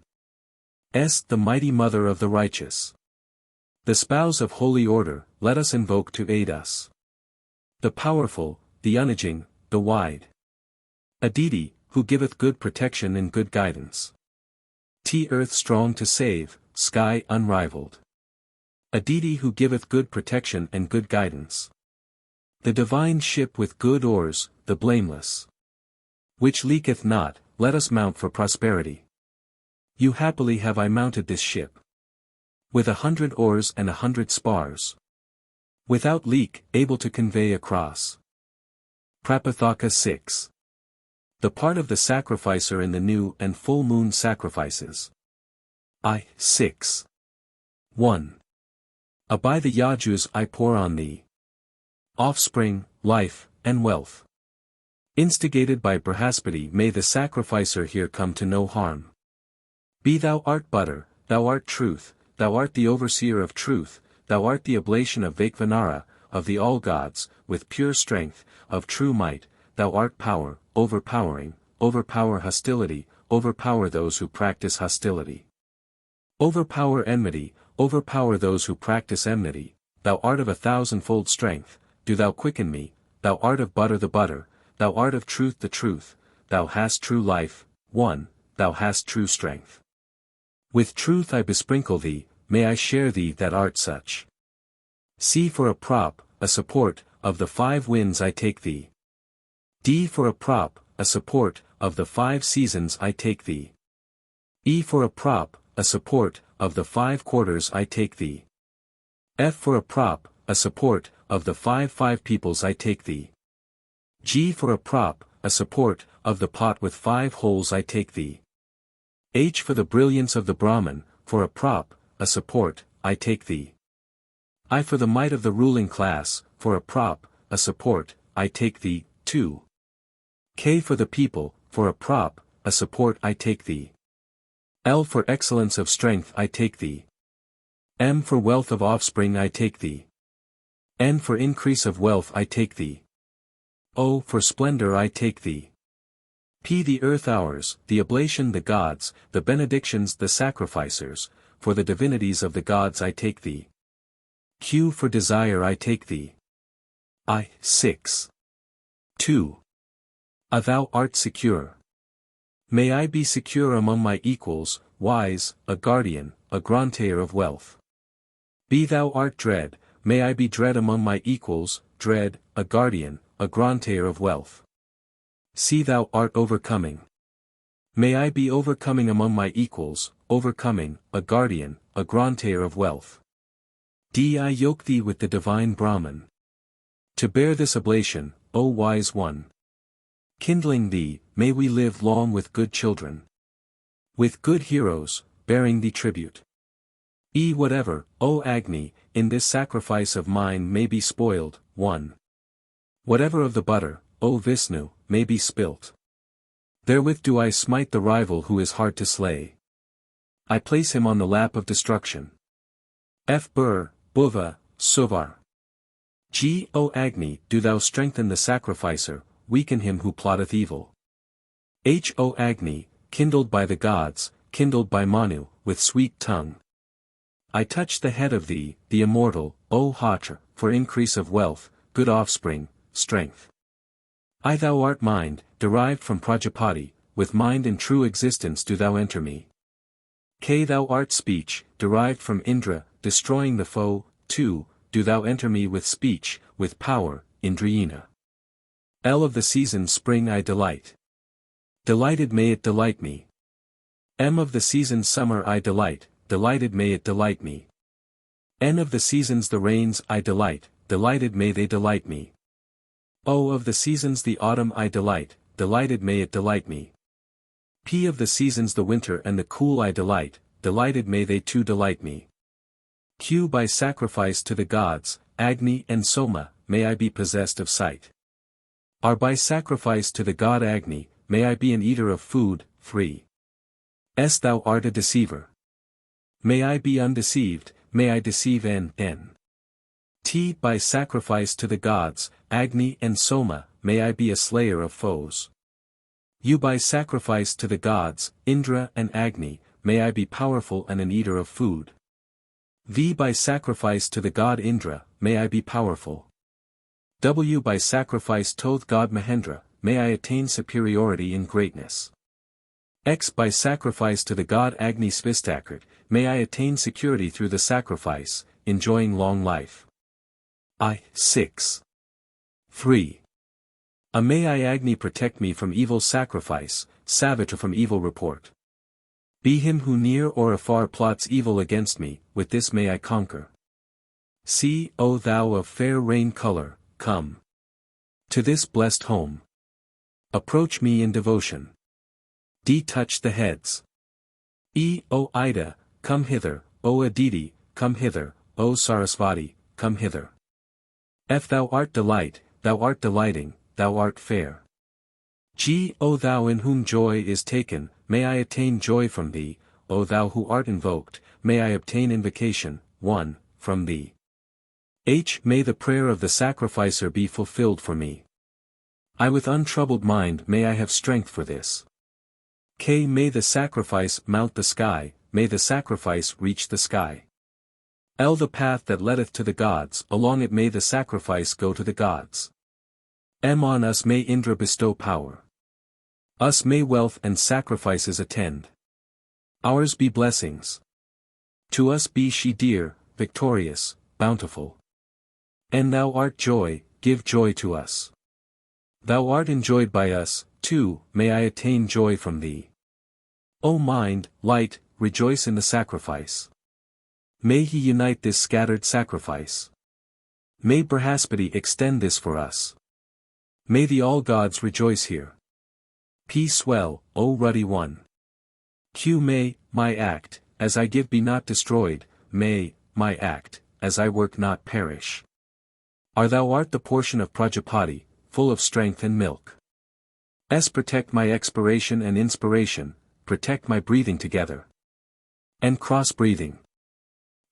The mighty mother of the righteous. The spouse of holy order, let us invoke to aid us. The powerful, the unaging, the wide. Aditi, who giveth good protection and good guidance. Earth strong to save, sky unrivaled. Aditi who giveth good protection and good guidance. The divine ship with good oars, the blameless. Which leaketh not, let us mount for prosperity. You happily have I mounted this ship. With 100 oars and 100 spars. Without leak, able to convey across. Prapathaka 6. The part of the sacrificer in the new and full moon sacrifices. 6. 1. By the Yajus I pour on thee. Offspring, life, and wealth. Instigated by Brihaspati, may the sacrificer here come to no harm. Be thou art butter, thou art truth, thou art the overseer of truth, thou art the oblation of Vaikvanara, of the all-gods, with pure strength, of true might, thou art power, overpowering, overpower hostility, overpower those who practice hostility. Overpower enmity, overpower those who practice enmity, thou art of 1,000-fold strength, do thou quicken me, thou art of butter the butter, thou art of truth the truth, thou hast true life, thou hast true strength. With truth I besprinkle thee, may I share thee that art such. C for a prop, a support, of the 5 winds I take thee. D for a prop, a support, of the 5 seasons I take thee. E for a prop, a support, of the 5 quarters I take thee. F for a prop, a support, of the 5 peoples I take thee. G for a prop, a support, of the pot with 5 holes I take thee. H for the brilliance of the Brahman, for a prop, a support, I take thee. I for the might of the ruling class, for a prop, a support, I take thee, too. K for the people, for a prop, a support I take thee. L for excellence of strength I take thee. M for wealth of offspring I take thee. N for increase of wealth I take thee. O for splendor I take thee. P the earth ours, the oblation the gods, the benedictions the sacrificers, for the divinities of the gods I take thee. Q for desire I take thee. 6. 2. Thou art secure. May I be secure among my equals, wise, a guardian, a grantayer of wealth. Be thou art dread, may I be dread among my equals, dread, a guardian, a grantaire of wealth. See thou art overcoming. May I be overcoming among my equals, overcoming, a guardian, a grantaire of wealth. I yoke thee with the divine Brahman. To bear this oblation, O wise one. Kindling thee, may we live long with good children. With good heroes, bearing thee tribute. Whatever, O Agni, in this sacrifice of mine may be spoiled, 1. Whatever of the butter, O Vishnu, may be spilt. Therewith do I smite the rival who is hard to slay. I place him on the lap of destruction. Bur, Bhuva, Suvar. O Agni, do thou strengthen the sacrificer, weaken him who plotteth evil. O Agni, kindled by the gods, kindled by Manu, with sweet tongue. I touch the head of thee, the immortal, O Hatra, for increase of wealth, good offspring, strength. Thou art mind, derived from Prajapati, with mind and true existence do thou enter me. Thou art speech, derived from Indra, destroying the foe, 2, do thou enter me with speech, with power, Indriyana. Of the season spring I delight. Delighted may it delight me. Of the season summer I delight, delighted may it delight me. Of the seasons the rains I delight, delighted may they delight me. Of the seasons the autumn I delight, delighted may it delight me. Of the seasons the winter and the cool I delight, delighted may they too delight me. By sacrifice to the gods, Agni and Soma, may I be possessed of sight. By sacrifice to the god Agni, may I be an eater of food, 3. Thou art a deceiver. May I be undeceived, may I deceive N. By sacrifice to the gods, Agni and Soma, may I be a slayer of foes. By sacrifice to the gods, Indra and Agni, may I be powerful and an eater of food. By sacrifice to the god Indra, may I be powerful. By sacrifice to the god Mahendra, may I attain superiority in greatness. By sacrifice to the god Agni Svistakrit, may I attain security through the sacrifice, enjoying long life. 6. 3. May I Agni protect me from evil sacrifice, Savitra from evil report. Be him who near or afar plots evil against me, with this may I conquer. See, O thou of fair rain color, come to this blessed home. Approach me in devotion. Touch the heads. O Ida, come hither, O Aditi, come hither, O Sarasvati, come hither. Thou art delight, thou art delighting, thou art fair. O thou in whom joy is taken, may I attain joy from thee, O thou who art invoked, may I obtain invocation, 1, from thee. May the prayer of the sacrificer be fulfilled for me. I with untroubled mind may I have strength for this. May the sacrifice mount the sky, may the sacrifice reach the sky. The path that leadeth to the gods, along it may the sacrifice go to the gods. On us may Indra bestow power. Us may wealth and sacrifices attend. Ours be blessings. To us be she dear, victorious, bountiful. And thou art joy, give joy to us. Thou art enjoyed by us, too, may I attain joy from thee. O mind, light, rejoice in the sacrifice. May he unite this scattered sacrifice. May Brihaspati extend this for us. May the all gods rejoice here. Peace swell, O ruddy one. May, my act, as I give be not destroyed, may, my act, as I work not perish. Thou art the portion of Prajapati, full of strength and milk. Protect my expiration and inspiration, protect my breathing together. And cross-breathing.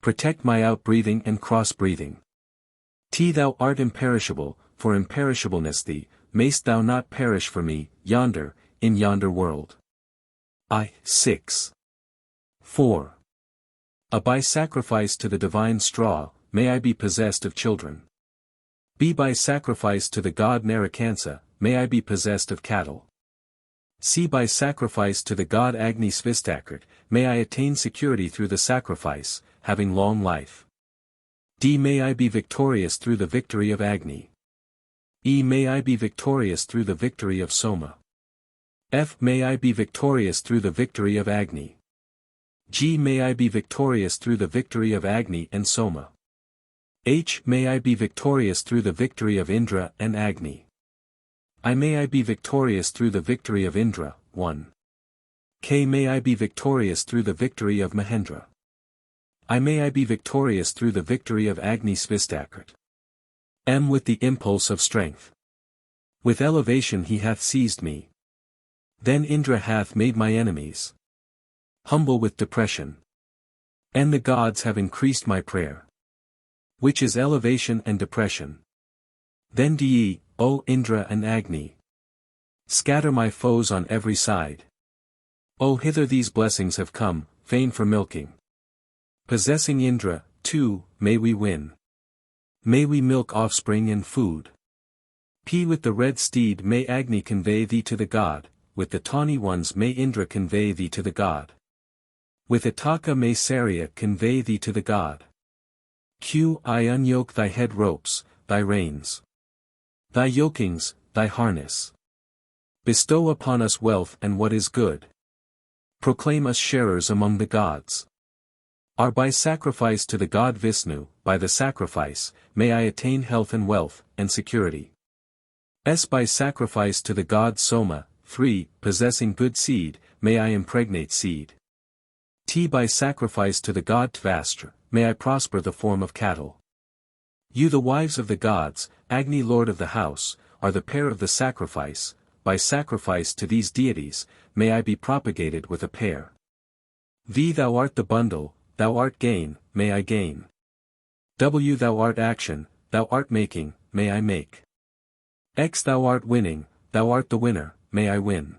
Protect my out-breathing and cross-breathing. Thou art imperishable, for imperishableness thee, mayst thou not perish for me, yonder, in yonder world. 6. 4. By sacrifice to the divine straw, may I be possessed of children. By sacrifice to the god Narakansa, may I be possessed of cattle. By sacrifice to the god Agni Svistakrit, may I attain security through the sacrifice, having long life. D. May I be victorious through the victory of Agni. E. May I be victorious through the victory of Soma. F. May I be victorious through the victory of Agni. G. May I be victorious through the victory of Agni and Soma. H. May I be victorious through the victory of Indra and Agni. I. May I be victorious through the victory of Indra, 1. K. May I be victorious through the victory of Mahendra. I. May I be victorious through the victory of Agni Svistakrit. M. With the impulse of strength. With elevation he hath seized me. Then Indra hath made my enemies humble with depression. And the gods have increased my prayer, which is elevation and depression. Then D. O Indra and Agni, scatter my foes on every side. O hither these blessings have come, fain for milking. Possessing Indra, too, may we win. May we milk offspring and food. P. With the red steed may Agni convey thee to the god, with the tawny ones may Indra convey thee to the god. With Ataka may Sarya convey thee to the god. Q. I unyoke thy head ropes, thy reins, thy yokings, thy harness. Bestow upon us wealth and what is good. Proclaim us sharers among the gods. R. By sacrifice to the god Vishnu, by the sacrifice, may I attain health and wealth, and security. S. By sacrifice to the god Soma, 3. Possessing good seed, may I impregnate seed. T. By sacrifice to the god Tvastra, may I prosper the form of cattle. You the wives of the gods, Agni lord of the house, are the pair of the sacrifice, by sacrifice to these deities, may I be propagated with a pair. V. Thou art the bundle, thou art gain, may I gain. W. Thou art action, thou art making, may I make. X. Thou art winning, thou art the winner, may I win.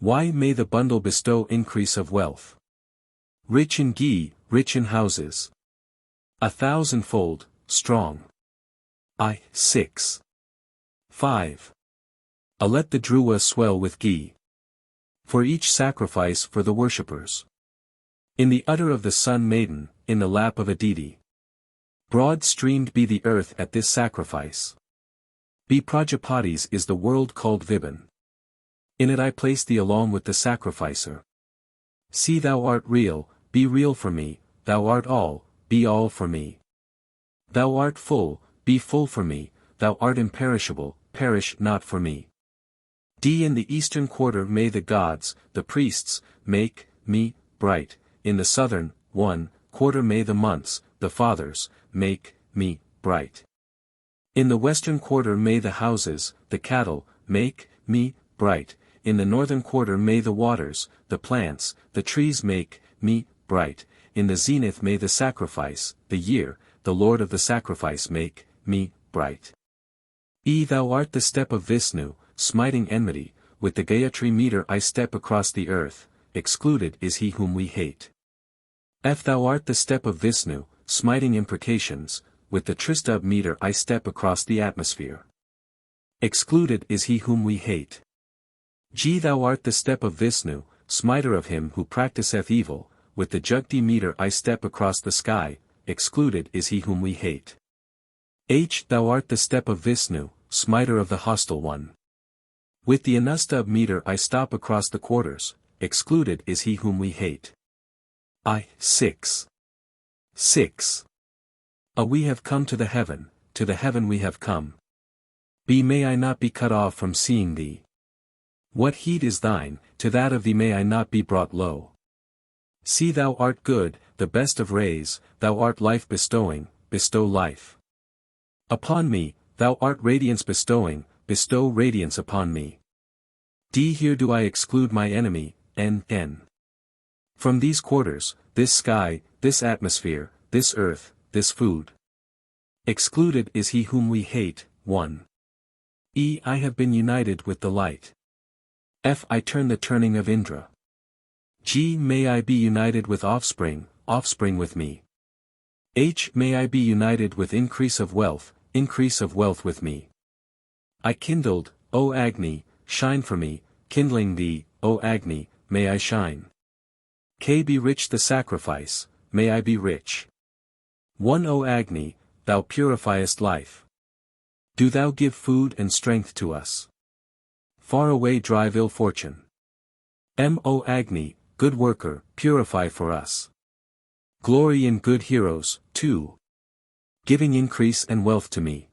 Y. May the bundle bestow increase of wealth. Rich in ghee, rich in houses. 1,000-fold, strong. I. 6. 5. Let the druwa swell with ghee. For each sacrifice for the worshippers. In the udder of the sun maiden, in the lap of a deity. Broad-streamed be the earth at this sacrifice. Be Prajapatis is the world called Vibhan. In it I place thee along with the sacrificer. See thou art real, be real for me, thou art all, be all for me. Thou art full, be full for me, thou art imperishable, perish not for me. D. In the eastern quarter may the gods, the priests, make me bright, in the southern, 1, quarter may the months, the fathers, make me bright. In the western quarter may the houses, the cattle, make me bright, in the northern quarter may the waters, the plants, the trees make me bright, in the zenith may the sacrifice, the year, the lord of the sacrifice make me bright. E. Thou art the step of Vishnu, smiting enmity, with the Gayatri meter I step across the earth, excluded is he whom we hate. F. Thou art the step of Vishnu, smiting imprecations, with the Tristubh meter I step across the atmosphere. Excluded is he whom we hate. G. Thou art the step of Vishnu, smiter of him who practiseth evil, with the Jugti meter I step across the sky, excluded is he whom we hate. H. Thou art the step of Vishnu, smiter of the hostile one. With the Anustubh meter I stop across the quarters, excluded is he whom we hate. I. 6. 6. We have come to the heaven we have come. B. May I not be cut off from seeing thee. What heed is thine, to that of thee may I not be brought low. See thou art good, the best of rays, thou art life bestowing, bestow life. Upon me, thou art radiance bestowing, bestow radiance upon me. D. Here do I exclude my enemy, N. From these quarters, this sky, this atmosphere, this earth, this food. Excluded is he whom we hate, 1. E. I have been united with the light. F. I turn the turning of Indra. G. May I be united with offspring with me. H. May I be united with increase of wealth with me. I kindled, O Agni, shine for me, kindling thee, O Agni, may I shine. K. Be rich the sacrifice, may I be rich. 1 O Agni, thou purifiest life. Do thou give food and strength to us. Far away drive ill fortune. O Agni, good worker, purify for us. Glory in good heroes, 2. Giving increase and wealth to me.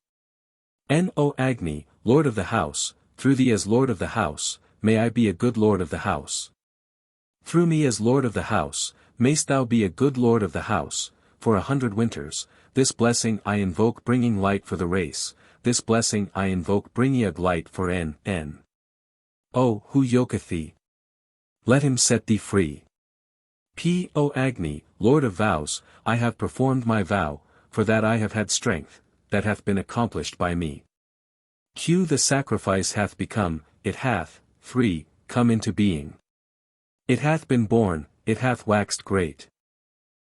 O Agni, Lord of the house, through thee as Lord of the house, may I be a good Lord of the house. Through me as Lord of the house, mayst thou be a good Lord of the house, for 100 winters, this blessing I invoke bringing light for the race, this blessing I invoke bringing light for N. O, who yoketh thee? Let him set thee free. O Agni, Lord of vows, I have performed my vow, for that I have had strength, that hath been accomplished by me. Q the sacrifice hath become, it hath, 3, come into being. It hath been born, it hath waxed great.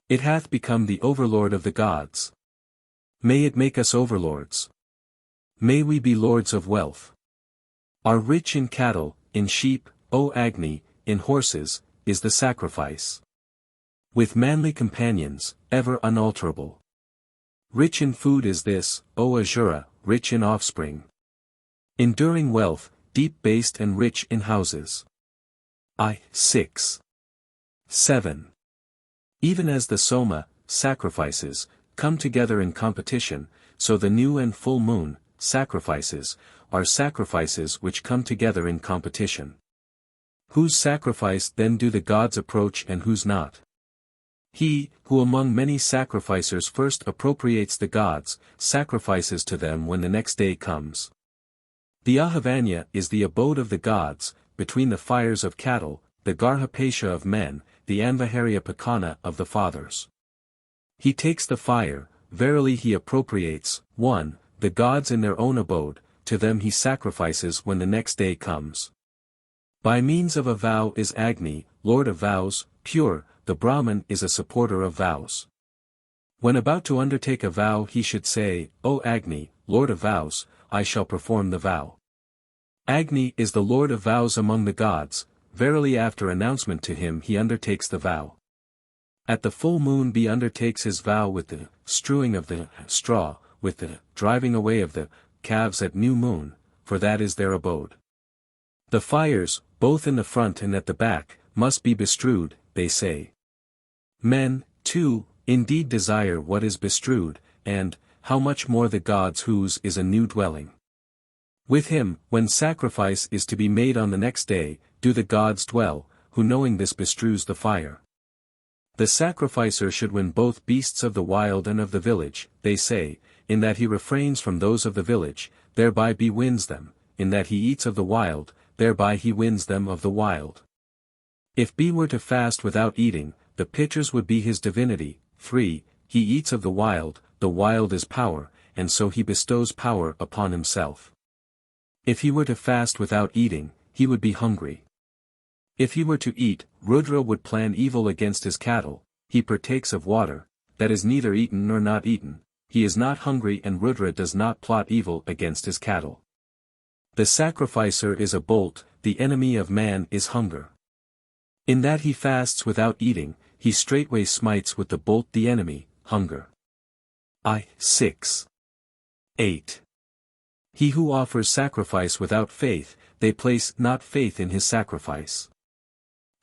It hath become the overlord of the gods. May it make us overlords. May we be lords of wealth. Are rich in cattle, in sheep, O Agni, in horses, is the sacrifice. With manly companions, ever unalterable. Rich in food is this, O Asura, rich in offspring. Enduring wealth, deep-based and rich in houses. 6. 7. Even as the Soma, sacrifices, come together in competition, so the new and full moon, sacrifices, are sacrifices which come together in competition. Whose sacrifice then do the gods approach and whose not? He, who among many sacrificers first appropriates the gods, sacrifices to them when the next day comes. The Ahavanya is the abode of the gods, between the fires of cattle, the Garhapesha of men, the Anvaharya Pakana of the fathers. He takes the fire, verily he appropriates, 1, the gods in their own abode, to them he sacrifices when the next day comes. By means of a vow is Agni, Lord of vows, pure, the Brahman is a supporter of vows. When about to undertake a vow he should say, O Agni, Lord of vows, I shall perform the vow. Agni is the Lord of vows among the gods, verily after announcement to him he undertakes the vow. At the full moon he undertakes his vow with the strewing of the straw, with the driving away of the calves at new moon, for that is their abode. The fires, both in the front and at the back, must be bestrewed, they say. Men, too, indeed desire what is bestrewed, and, how much more the gods whose is a new dwelling. With him, when sacrifice is to be made on the next day, do the gods dwell, who knowing this bestrews the fire. The sacrificer should win both beasts of the wild and of the village, they say, in that he refrains from those of the village, thereby he wins them, in that he eats of the wild, thereby he wins them of the wild. If he were to fast without eating, the pitchers would be his divinity. 3, he eats of the wild is power, and so he bestows power upon himself. If he were to fast without eating, he would be hungry. If he were to eat, Rudra would plan evil against his cattle, he partakes of water, that is neither eaten nor not eaten, he is not hungry and Rudra does not plot evil against his cattle. The sacrificer is a bolt, the enemy of man is hunger. In that he fasts without eating, he straightway smites with the bolt the enemy, hunger. 6. 8. He who offers sacrifice without faith, they place not faith in his sacrifice.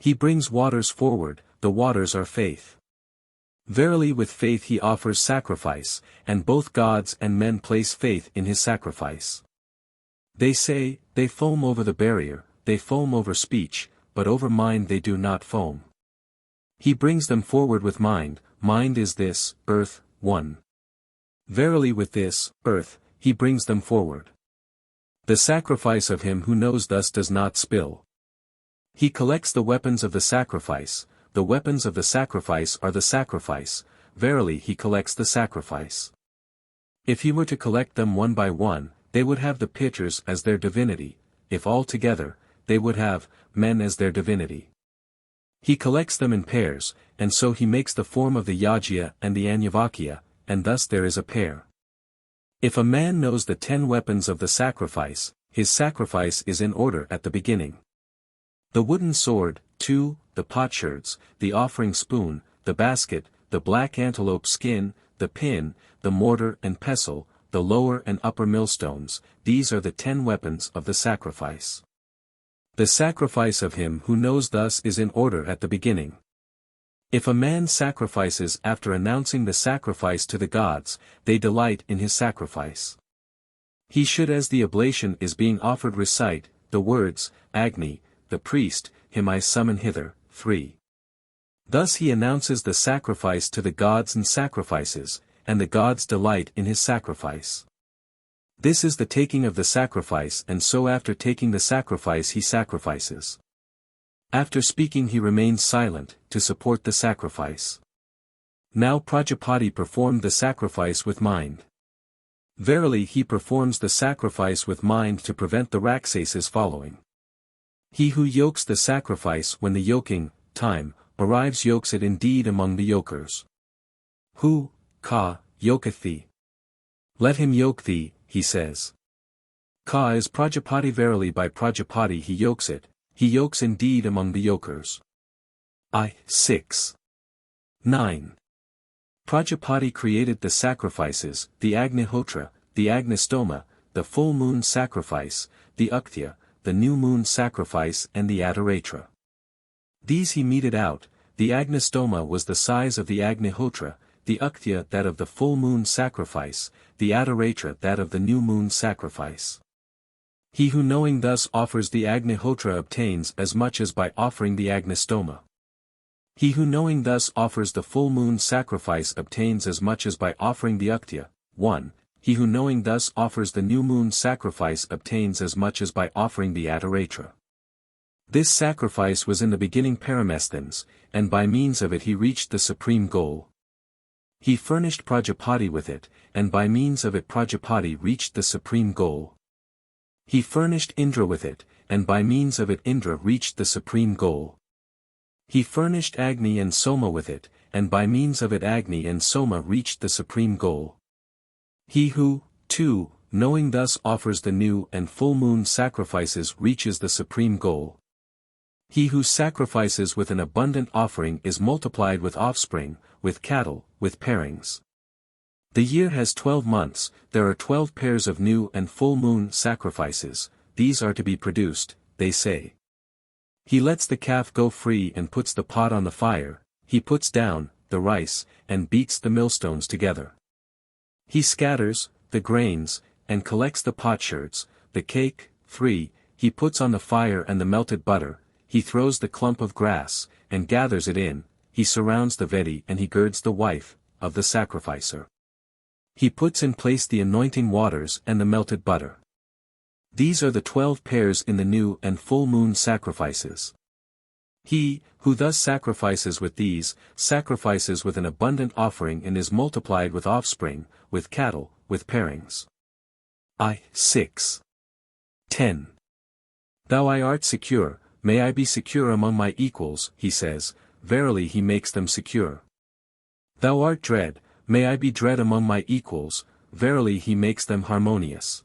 He brings waters forward, the waters are faith. Verily with faith he offers sacrifice, and both gods and men place faith in his sacrifice. They say, they foam over the barrier, they foam over speech, but over mind they do not foam. He brings them forward with mind is this, earth, 1. Verily with this, earth, he brings them forward. The sacrifice of him who knows thus does not spill. He collects the weapons of the sacrifice, the weapons of the sacrifice are the sacrifice, verily he collects the sacrifice. If he were to collect them one by one, they would have the pitchers as their divinity, if all together, they would have men as their divinity. He collects them in pairs, and so he makes the form of the Yajya and the Anyavakya, and thus there is a pair. If a man knows the 10 weapons of the sacrifice, his sacrifice is in order at the beginning. The wooden sword, 2, the potsherds, the offering spoon, the basket, the black antelope skin, the the pin, the mortar and pestle, the lower and upper millstones, these are the 10 weapons of the sacrifice. The sacrifice of him who knows thus is in order at the beginning. If a man sacrifices after announcing the sacrifice to the gods, they delight in his sacrifice. He should, as the oblation is being offered, recite the words, Agni, the priest, him I summon hither. 3. Thus he announces the sacrifice to the gods and sacrifices, and the gods delight in his sacrifice. This is the taking of the sacrifice, and so after taking the sacrifice he sacrifices. After speaking he remains silent, to support the sacrifice. Now Prajapati performed the sacrifice with mind. Verily he performs the sacrifice with mind to prevent the Rakshasas following. He who yokes the sacrifice when the yoking time arrives yokes it indeed among the yokers. Who, ka, yoketh thee? Let him yoke thee, he says. Ka is Prajapati. Verily by Prajapati he yokes it, he yokes indeed among the yokers. 6. 9. Prajapati created the sacrifices, the Agnihotra, the Agnistoma, the full moon sacrifice, the Uktya, the new moon sacrifice and the Adaratra. These he meted out, the Agnistoma was the size of the Agnihotra, the Uktya that of the full moon sacrifice, the Adaratra that of the new moon sacrifice. He who knowing thus offers the Agnihotra obtains as much as by offering the Agnistoma. He who knowing thus offers the full moon sacrifice obtains as much as by offering the Uktya. 1. He who knowing thus offers the new moon sacrifice obtains as much as by offering the Adaratra. This sacrifice was in the beginning Paramesthans, and by means of it he reached the supreme goal. He furnished Prajapati with it, and by means of it Prajapati reached the supreme goal. He furnished Indra with it, and by means of it Indra reached the supreme goal. He furnished Agni and Soma with it, and by means of it Agni and Soma reached the supreme goal. He who, 2, knowing thus offers the new and full moon sacrifices reaches the supreme goal. He who sacrifices with an abundant offering is multiplied with offspring, with cattle, with pairings. The year has 12 months, there are 12 pairs of new and full moon sacrifices, these are to be produced, they say. He lets the calf go free and puts the pot on the fire, he puts down the rice, and beats the millstones together. He scatters the grains, and collects the potsherds, the cake. 3, he puts on the fire and the melted butter, he throws the clump of grass, and gathers it in, he surrounds the vedi and he girds the wife of the sacrificer. He puts in place the anointing waters and the melted butter. These are the 12 pairs in the new and full moon sacrifices. He, who thus sacrifices with these, sacrifices with an abundant offering and is multiplied with offspring, with cattle, with pairings. 6. 10. Thou I art secure, may I be secure among my equals, he says, verily he makes them secure. Thou art dread, may I be dread among my equals, verily he makes them harmonious.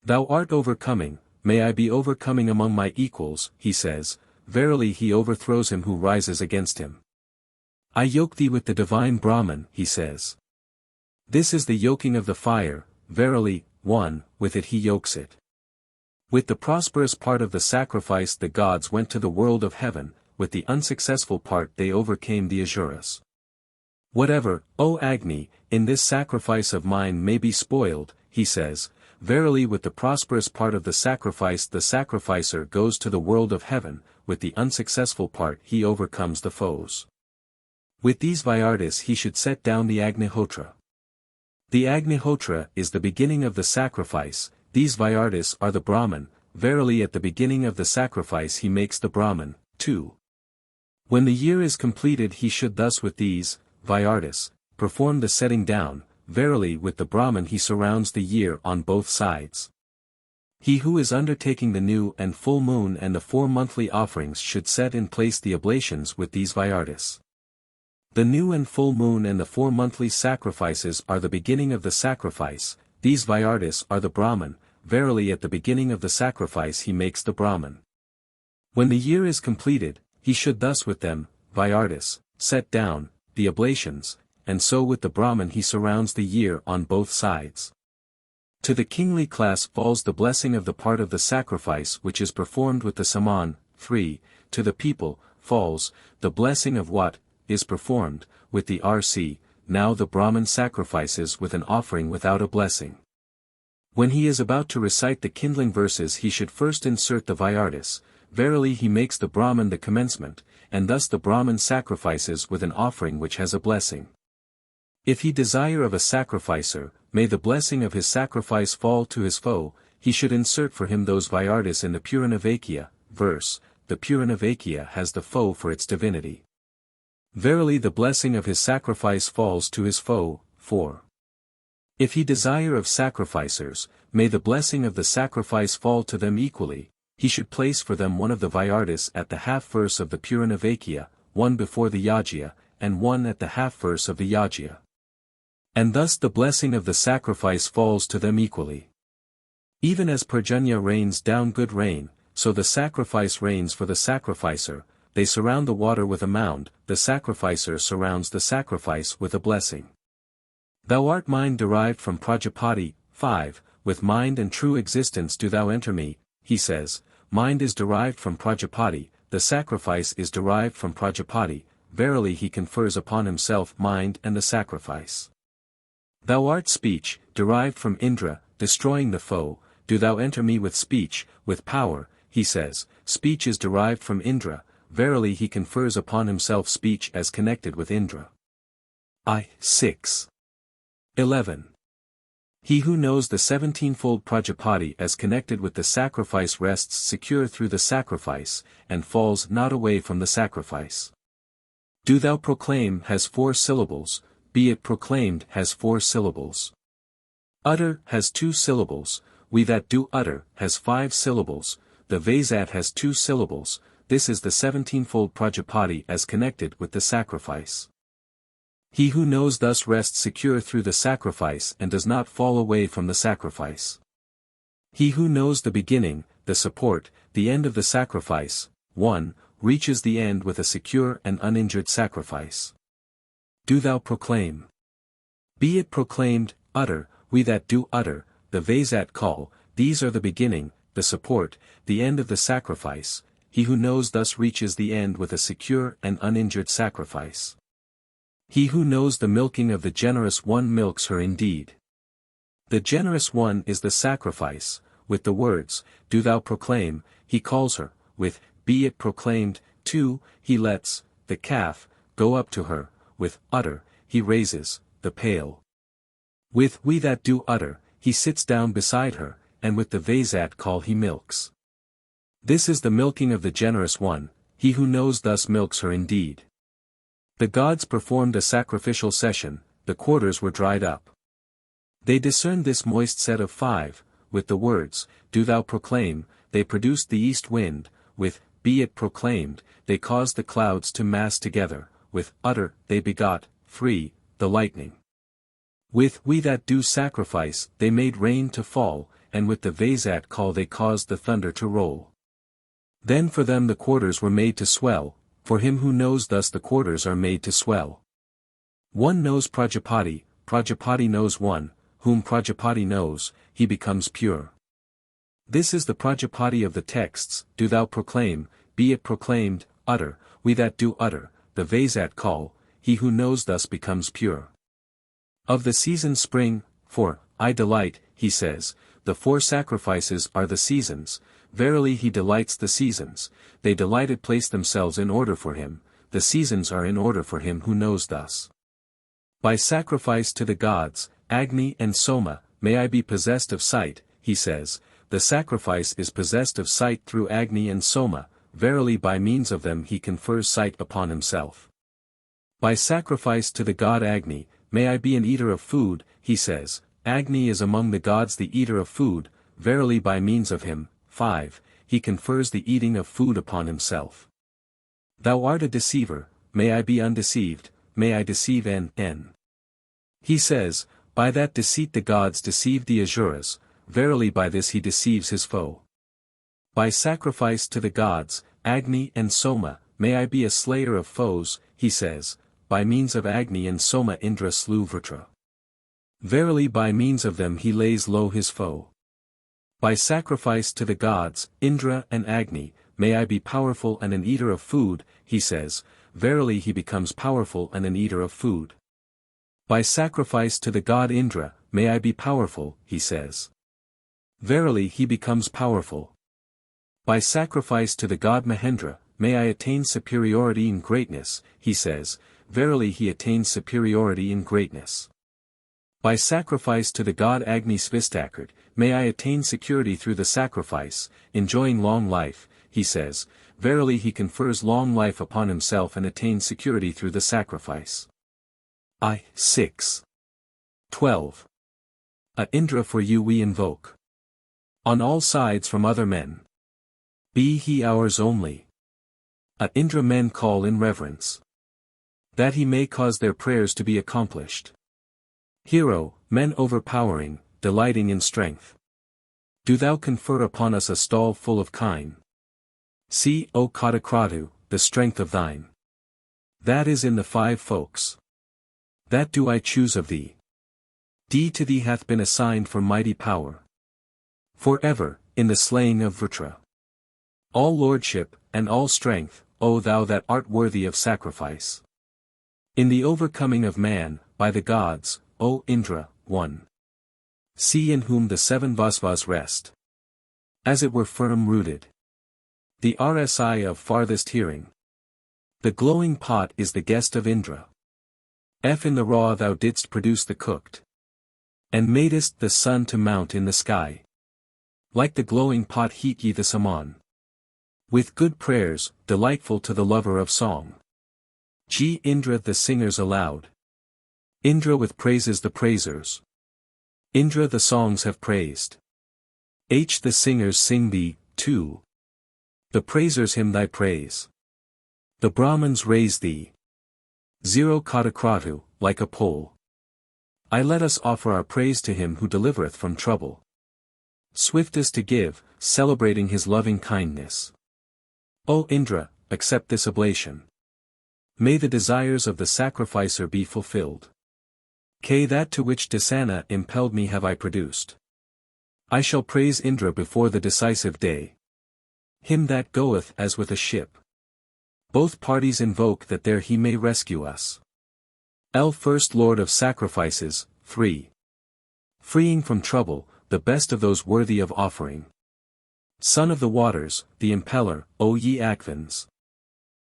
Thou art overcoming, may I be overcoming among my equals, he says, verily he overthrows him who rises against him. I yoke thee with the divine Brahman, he says. This is the yoking of the fire, verily, 1, with it he yokes it. With the prosperous part of the sacrifice the gods went to the world of heaven, with the unsuccessful part they overcame the Asuras. Whatever, O Agni, in this sacrifice of mine may be spoiled, he says, verily with the prosperous part of the sacrificer goes to the world of heaven, with the unsuccessful part he overcomes the foes. With these Vyartas he should set down the Agnihotra. The Agnihotra is the beginning of the sacrifice, these Vyartas are the Brahman, verily at the beginning of the sacrifice he makes the Brahman. 2. When the year is completed he should thus with these, Vyartas, perform the setting down, verily with the Brahman he surrounds the year on both sides. He who is undertaking the new and full moon and the 4 monthly offerings should set in place the oblations with these Vyartas. The new and full moon and the 4 monthly sacrifices are the beginning of the sacrifice, these Vyartas are the Brahman, verily at the beginning of the sacrifice he makes the Brahman. When the year is completed, he should thus with them, Vyartas, set down the oblations, and so with the Brahman he surrounds the year on both sides. To the kingly class falls the blessing of the part of the sacrifice which is performed with the saman. 3. To the people, falls, the blessing of what, is performed, with the RC. Now the Brahman sacrifices with an offering without a blessing. When he is about to recite the kindling verses he should first insert the VIII. Verily he makes the Brahman the commencement, and thus the Brahman sacrifices with an offering which has a blessing. If he desire of a sacrificer, may the blessing of his sacrifice fall to his foe, he should insert for him those VIII in the Puranavakya, verse, the Puranavakya has the foe for its divinity. Verily the blessing of his sacrifice falls to his foe. 4. If he desire of sacrificers, may the blessing of the sacrifice fall to them equally, he should place for them one of the VIII at the half verse of the Puranavakya, one before the Yajya, and one at the half verse of the Yajya. And thus the blessing of the sacrifice falls to them equally. Even as Parjanya rains down good rain, so the sacrifice rains for the sacrificer, they surround the water with a mound, the sacrificer surrounds the sacrifice with a blessing. Thou art mind derived from Prajapati. 5. With mind and true existence do thou enter me, he says, mind is derived from Prajapati, the sacrifice is derived from Prajapati, verily he confers upon himself mind and the sacrifice. Thou art speech, derived from Indra, destroying the foe, do thou enter me with speech, with power, he says, speech is derived from Indra, verily he confers upon himself speech as connected with Indra. 6. 11. He who knows the 17-fold Prajapati as connected with the sacrifice rests secure through the sacrifice, and falls not away from the sacrifice. Do thou proclaim has 4 syllables, be it proclaimed has 4 syllables. Utter has 2 syllables, we that do utter has 5 syllables, the VIII has 2 syllables, this is the 17-fold Prajapati as connected with the sacrifice. He who knows thus rests secure through the sacrifice and does not fall away from the sacrifice. He who knows the beginning, the support, the end of the sacrifice, 1, reaches the end with a secure and uninjured sacrifice. Do thou proclaim. Be it proclaimed, utter, we that do utter, the VIII call, these are the beginning, the support, the end of the sacrifice, he who knows thus reaches the end with a secure and uninjured sacrifice. He who knows the milking of the generous one milks her indeed. The generous one is the sacrifice, with the words, do thou proclaim, he calls her, with, be it proclaimed, 2, he lets, the calf, go up to her, with, utter, he raises, the pail. With we that do utter, he sits down beside her, and with the VIII call he milks. This is the milking of the generous one, he who knows thus milks her indeed. The gods performed a sacrificial session, the quarters were dried up. They discerned this moist set of 5, with the words, do thou proclaim, they produced the east wind, with, be it proclaimed, they caused the clouds to mass together, with, utter, they begot, 3, the lightning. With we that do sacrifice they made rain to fall, and with the VIII call they caused the thunder to roll. Then for them the quarters were made to swell, for him who knows thus the quarters are made to swell. One knows Prajapati, Prajapati knows one, whom Prajapati knows, he becomes pure. This is the Prajapati of the texts, do thou proclaim, be it proclaimed, utter, we that do utter, the VIII call, he who knows thus becomes pure. Of the season spring, for, I delight, he says, the 4 sacrifices are the seasons, verily he delights the seasons, they delighted place themselves in order for him, the seasons are in order for him who knows thus. By sacrifice to the gods, Agni and Soma, may I be possessed of sight, he says, the sacrifice is possessed of sight through Agni and Soma, verily by means of them he confers sight upon himself. By sacrifice to the god Agni, may I be an eater of food, he says, Agni is among the gods the eater of food, verily by means of him, 5, he confers the eating of food upon himself. Thou art a deceiver, may I be undeceived, may I deceive N. He says, by that deceit the gods deceive the Asuras, verily by this he deceives his foe. By sacrifice to the gods, Agni and Soma, may I be a slayer of foes, he says, by means of Agni and Soma Indra slew Vritra. Verily by means of them he lays low his foe. By sacrifice to the gods, Indra and Agni, may I be powerful and an eater of food, he says, verily he becomes powerful and an eater of food. By sacrifice to the god Indra, may I be powerful, he says. Verily he becomes powerful. By sacrifice to the god Mahendra, may I attain superiority in greatness, he says, verily he attains superiority in greatness. By sacrifice to the god Agni Svistakard, may I attain security through the sacrifice, enjoying long life, he says, verily he confers long life upon himself and attains security through the sacrifice. I. 6. 12. A Indra for you we invoke. On all sides from other men. Be he ours only. A Indra men call in reverence. That he may cause their prayers to be accomplished. Hero, men overpowering, delighting in strength. Do thou confer upon us a stall full of kine. See, O Kadakratu, the strength of thine. That is in the 5 folks. That do I choose of thee. D to thee hath been assigned for mighty power. Forever, in the slaying of Vritra. All lordship, and all strength, O thou that art worthy of sacrifice. In the overcoming of man, by the gods, O Indra, 1. See in whom the 7 Vasvas rest. As it were firm rooted. The RSI of farthest hearing. The glowing pot is the guest of Indra. F in the raw thou didst produce the cooked. And madest the sun to mount in the sky. Like the glowing pot heat ye the saman. With good prayers, delightful to the lover of song. G. Indra the singers aloud. Indra with praises the praisers. Indra the songs have praised. H. The singers sing thee, too. The praisers hymn thy praise. The Brahmins raise thee. 0 Kadakratu, like a pole. I let us offer our praise to him who delivereth from trouble. Swiftest to give, celebrating his loving kindness. O Indra, accept this oblation. May the desires of the sacrificer be fulfilled. K. That to which Dasana impelled me have I produced. I shall praise Indra before the decisive day. Him that goeth as with a ship. Both parties invoke that there he may rescue us. L. First Lord of Sacrifices, 3. Freeing from trouble, the best of those worthy of offering. Son of the waters, the impeller, O ye Akvins.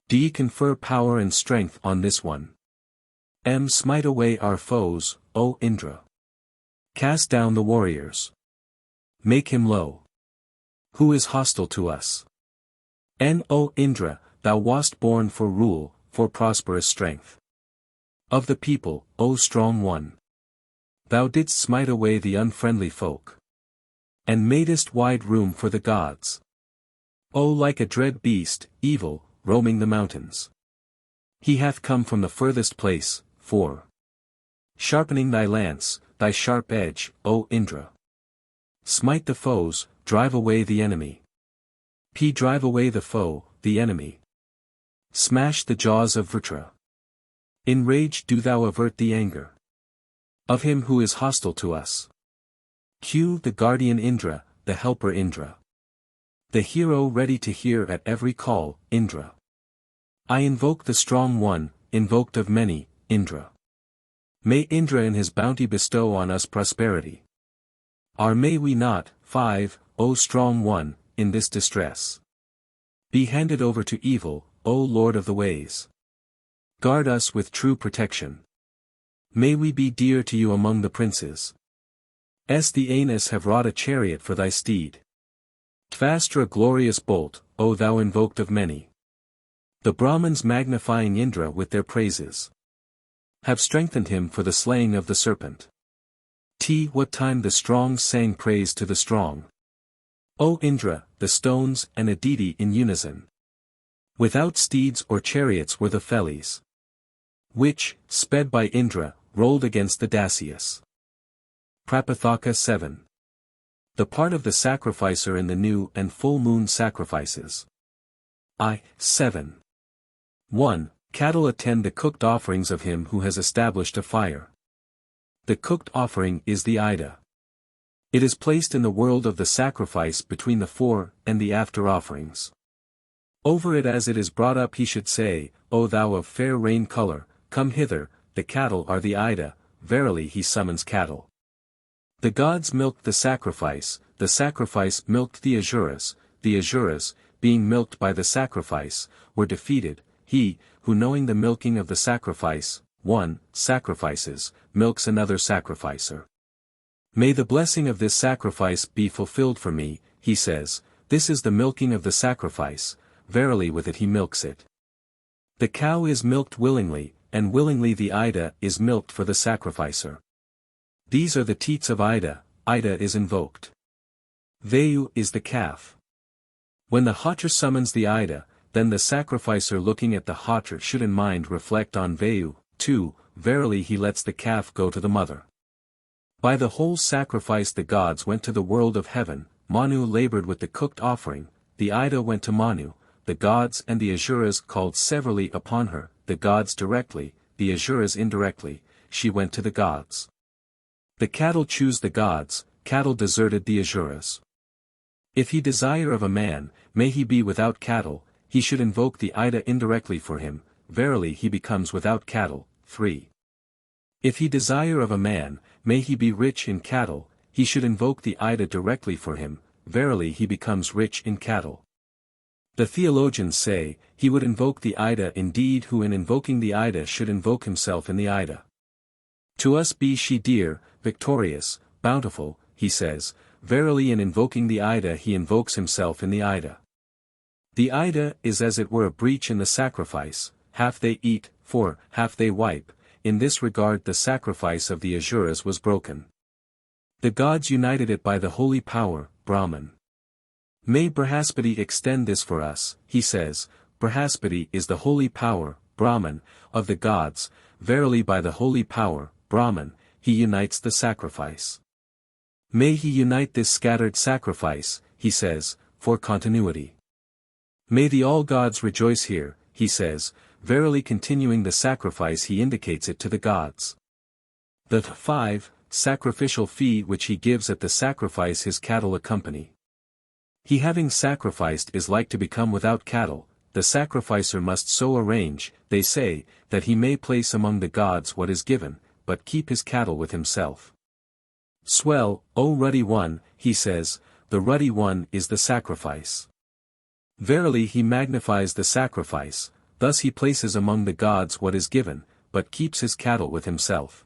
Do ye confer power and strength on this one? M. Smite away our foes, O Indra. Cast down the warriors. Make him low. Who is hostile to us? N. O Indra, thou wast born for rule, for prosperous strength. Of the people, O strong one. Thou didst smite away the unfriendly folk. And madest wide room for the gods. O like a dread beast, evil, roaming the mountains. He hath come from the furthest place, 4. Sharpening thy lance, thy sharp edge, O Indra. Smite the foes, drive away the enemy. P. Drive away the foe, the enemy. Smash the jaws of Vritra. In rage do thou avert the anger of him who is hostile to us. Q. The guardian Indra, the helper Indra. The hero ready to hear at every call, Indra. I invoke the strong one, invoked of many, Indra. May Indra in his bounty bestow on us prosperity. Are may we not, 5, O strong one, in this distress. Be handed over to evil, O Lord of the ways. Guard us with true protection. May we be dear to you among the princes. The Anas have wrought a chariot for thy steed. Tvastra glorious bolt, O thou invoked of many. The Brahmins magnifying Indra with their praises. Have strengthened him for the slaying of the serpent. T. What time the strong sang praise to the strong. O Indra, the stones and Aditi in unison. Without steeds or chariots were the Felis. Which, sped by Indra, rolled against the Dasyas. Prapathaka 7. The part of the sacrificer in the new and full moon sacrifices. I. 7. 1. Cattle attend the cooked offerings of him who has established a fire. The cooked offering is the Ida. It is placed in the world of the sacrifice between the fore and the after offerings. Over it as it is brought up he should say, O thou of fair rain color, come hither, the cattle are the Ida, verily he summons cattle. The gods milked the sacrifice milked the Asuras, being milked by the sacrifice, were defeated. He, who knowing the milking of the sacrifice, sacrifices, milks another sacrificer. May the blessing of this sacrifice be fulfilled for me, he says, this is the milking of the sacrifice, verily with it he milks it. The cow is milked willingly, and willingly the Ida is milked for the sacrificer. These are the teats of Ida is invoked. Vayu is the calf. When the Hotra summons the Ida, then the sacrificer looking at the Hotra should in mind reflect on Vayu, too, verily he lets the calf go to the mother. By the whole sacrifice the gods went to the world of heaven, Manu labored with the cooked offering, the Ida went to Manu, the gods and the Asuras called severally upon her, the gods directly, the Asuras indirectly, she went to the gods. The cattle choose the gods, cattle deserted the Asuras. If he desire of a man, may he be without cattle, he should invoke the Ida indirectly for him, verily he becomes without cattle. 3. If he desire of a man, may he be rich in cattle, he should invoke the Ida directly for him, verily he becomes rich in cattle. The theologians say, he would invoke the Ida indeed who in invoking the Ida should invoke himself in the Ida. To us be she dear, victorious, bountiful, he says, verily in invoking the Ida he invokes himself in the Ida. The Ida is as it were a breach in the sacrifice, half they eat, for half they wipe. In this regard the sacrifice of the Asuras was broken. The gods united it by the holy power, Brahman. May Brihaspati extend this for us, he says, Brihaspati is the holy power, Brahman, of the gods, verily by the holy power, Brahman, he unites the sacrifice. May he unite this scattered sacrifice, he says, for continuity. May the all gods rejoice here, he says, verily continuing the sacrifice he indicates it to the gods. The 5, sacrificial fee which he gives at the sacrifice his cattle accompany. He having sacrificed is like to become without cattle, the sacrificer must so arrange, they say, that he may place among the gods what is given, but keep his cattle with himself. Swell, O ruddy one, he says, the ruddy one is the sacrifice. Verily he magnifies the sacrifice, thus he places among the gods what is given, but keeps his cattle with himself.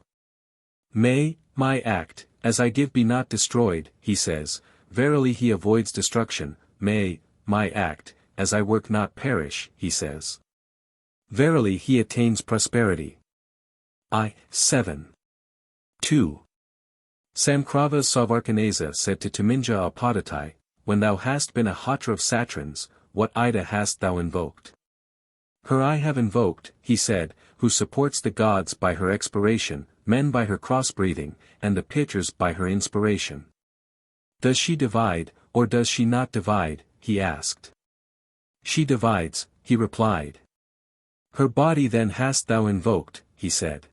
May, my act, as I give be not destroyed, he says, verily he avoids destruction, may, my act, as I work not perish, he says. Verily he attains prosperity. 7. 2. Samkrava Savarkanesa said to Timinja Apadatai, when thou hast been a Hotra of Satrans, what Ida hast thou invoked? Her I have invoked, he said, who supports the gods by her expiration, men by her cross-breathing, and the pitchers by her inspiration. Does she divide, or does she not divide, he asked. She divides, he replied. Her body then hast thou invoked, he said.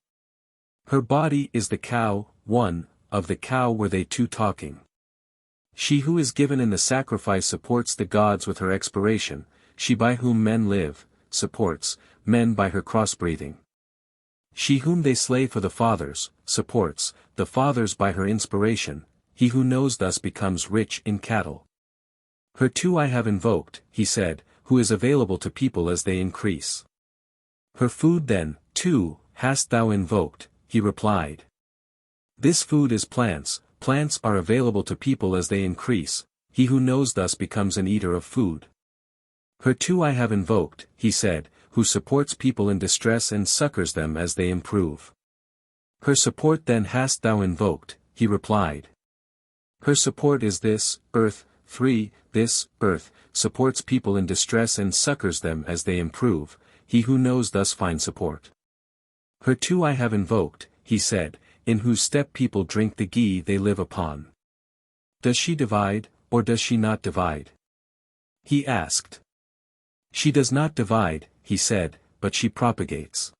Her body is the cow, one, of the cow were they two talking. She who is given in the sacrifice supports the gods with her expiration, she by whom men live, supports, men by her cross-breathing. She whom they slay for the fathers, supports, the fathers by her inspiration, he who knows thus becomes rich in cattle. Her too I have invoked, he said, who is available to people as they increase. Her food then, too, hast thou invoked, he replied. This food is plants, plants are available to people as they increase, he who knows thus becomes an eater of food. Her too I have invoked, he said, who supports people in distress and succors them as they improve. Her support then hast thou invoked, he replied. Her support is this, earth, 3, this, earth, supports people in distress and succors them as they improve, he who knows thus finds support. Her too I have invoked, he said, in whose step people drink the ghee they live upon. Does she divide, or does she not divide? He asked. She does not divide, he said, but she propagates.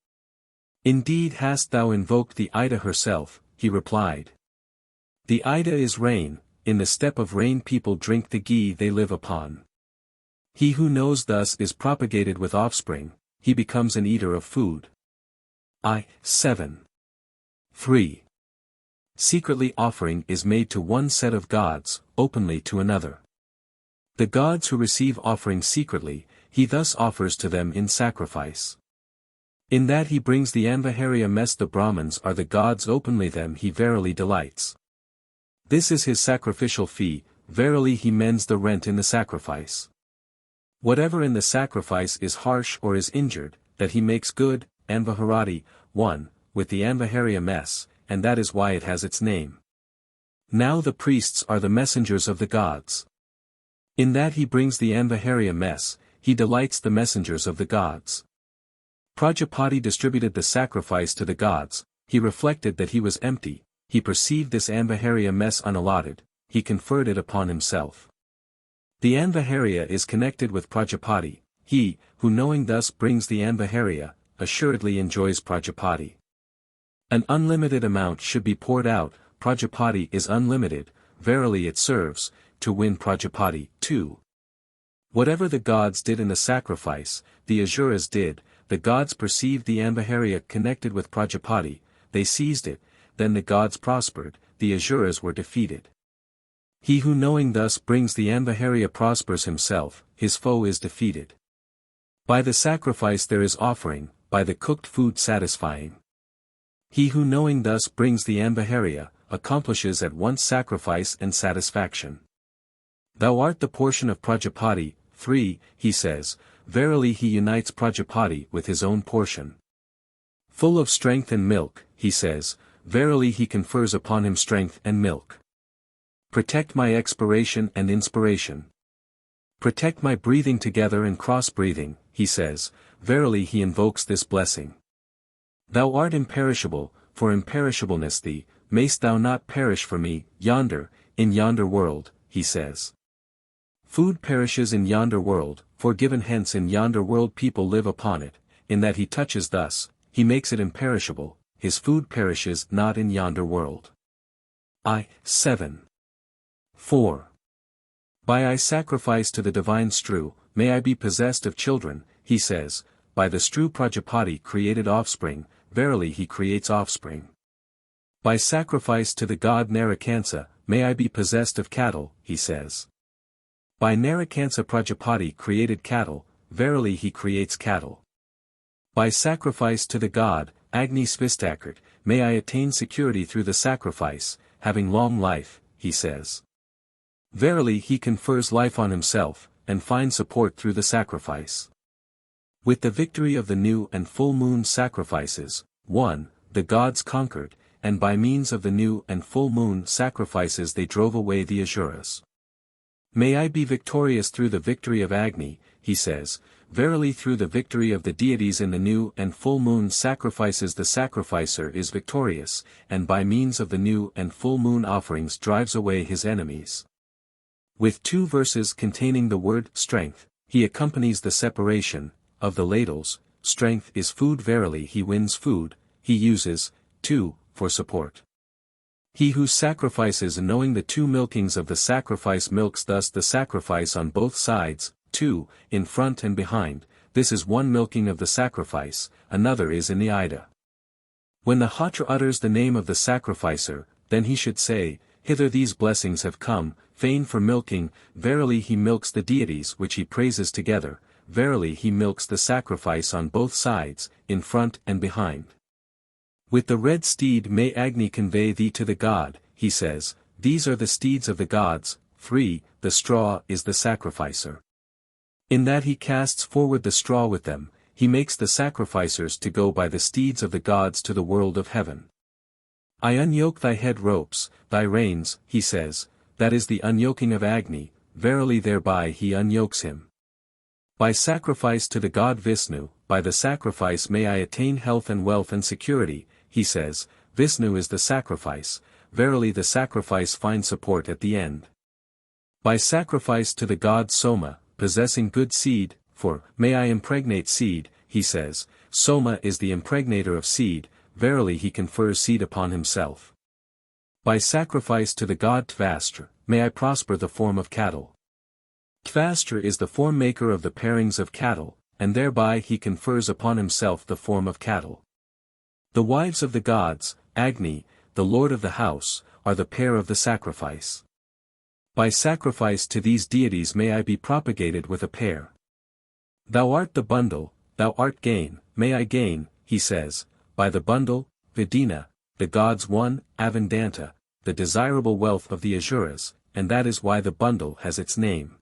Indeed hast thou invoked the Ida herself, he replied. The Ida is rain, in the step of rain people drink the ghee they live upon. He who knows thus is propagated with offspring, he becomes an eater of food. 7. 3. Secretly offering is made to one set of gods, openly to another. The gods who receive offering secretly, he thus offers to them in sacrifice. In that he brings the Anvaharya mess. The Brahmins are the gods openly, them he verily delights. This is his sacrificial fee, verily he mends the rent in the sacrifice. Whatever in the sacrifice is harsh or is injured, that he makes good, Anvaharati, 1, with the Anvaharya mess, and that is why it has its name. Now the priests are the messengers of the gods. In that he brings the Anvaharya mess, he delights the messengers of the gods. Prajapati distributed the sacrifice to the gods, he reflected that he was empty, he perceived this Anvaharya mess unallotted, he conferred it upon himself. The Anvaharya is connected with Prajapati, he, who knowing thus brings the Anvaharya, assuredly enjoys Prajapati. An unlimited amount should be poured out, Prajapati is unlimited, verily it serves, to win Prajapati, 2. Whatever the gods did in the sacrifice, the Asuras did, the gods perceived the Anvaharya connected with Prajapati, they seized it, then the gods prospered, the Asuras were defeated. He who knowing thus brings the Anvaharya prospers himself, his foe is defeated. By the sacrifice there is offering, by the cooked food satisfying. He who knowing thus brings the Anvaharya, accomplishes at once sacrifice and satisfaction. Thou art the portion of Prajapati, 3, he says, verily he unites Prajapati with his own portion. Full of strength and milk, he says, verily he confers upon him strength and milk. Protect my expiration and inspiration. Protect my breathing together and cross-breathing, he says, verily he invokes this blessing. Thou art imperishable, for imperishableness thee, mayst thou not perish for me, yonder, in yonder world, he says. Food perishes in yonder world, for given hence in yonder world people live upon it, in that he touches thus, he makes it imperishable, his food perishes not in yonder world. 7. 4. By I sacrifice to the divine strew, may I be possessed of children, he says, by the strew Prajapati created offspring, verily he creates offspring. By sacrifice to the god Narakansa, may I be possessed of cattle, he says. By Narakansa Prajapati created cattle, verily he creates cattle. By sacrifice to the god, Agni Svistakrit, may I attain security through the sacrifice, having long life, he says. Verily he confers life on himself, and finds support through the sacrifice. With the victory of the new and full moon sacrifices, 1, the gods conquered, and by means of the new and full moon sacrifices they drove away the Asuras. May I be victorious through the victory of Agni, he says, verily through the victory of the deities in the new and full moon sacrifices the sacrificer is victorious, and by means of the new and full moon offerings drives away his enemies. With 2 verses containing the word strength, he accompanies the separation of the ladles. Strength is food, verily he wins food, he uses 2 for support. He who sacrifices knowing the 2 milkings of the sacrifice milks thus the sacrifice on both sides, 2, in front and behind, this is one milking of the sacrifice, another is in the Ida. When the Hotra utters the name of the sacrificer, then he should say, hither these blessings have come, fain for milking, verily he milks the deities which he praises together, verily he milks the sacrifice on both sides, in front and behind. With the red steed may Agni convey thee to the god, he says, these are the steeds of the gods, 3, the straw is the sacrificer. In that he casts forward the straw with them, he makes the sacrificers to go by the steeds of the gods to the world of heaven. I unyoke thy head ropes, thy reins, he says, that is the unyoking of Agni, verily thereby he unyokes him. By sacrifice to the god Vishnu, by the sacrifice may I attain health and wealth and security, he says, Vishnu is the sacrifice, verily the sacrifice finds support at the end. By sacrifice to the god Soma, possessing good seed, for, may I impregnate seed, he says, Soma is the impregnator of seed, verily he confers seed upon himself. By sacrifice to the god Tvastra, may I prosper the form of cattle. Tvastra is the form maker of the pairings of cattle, and thereby he confers upon himself the form of cattle. The wives of the gods, Agni, the lord of the house, are the pair of the sacrifice. By sacrifice to these deities may I be propagated with a pair. Thou art the bundle, thou art gain, may I gain, he says, by the bundle, Vidina, the gods one, Avendanta, the desirable wealth of the Asuras, and that is why the bundle has its name.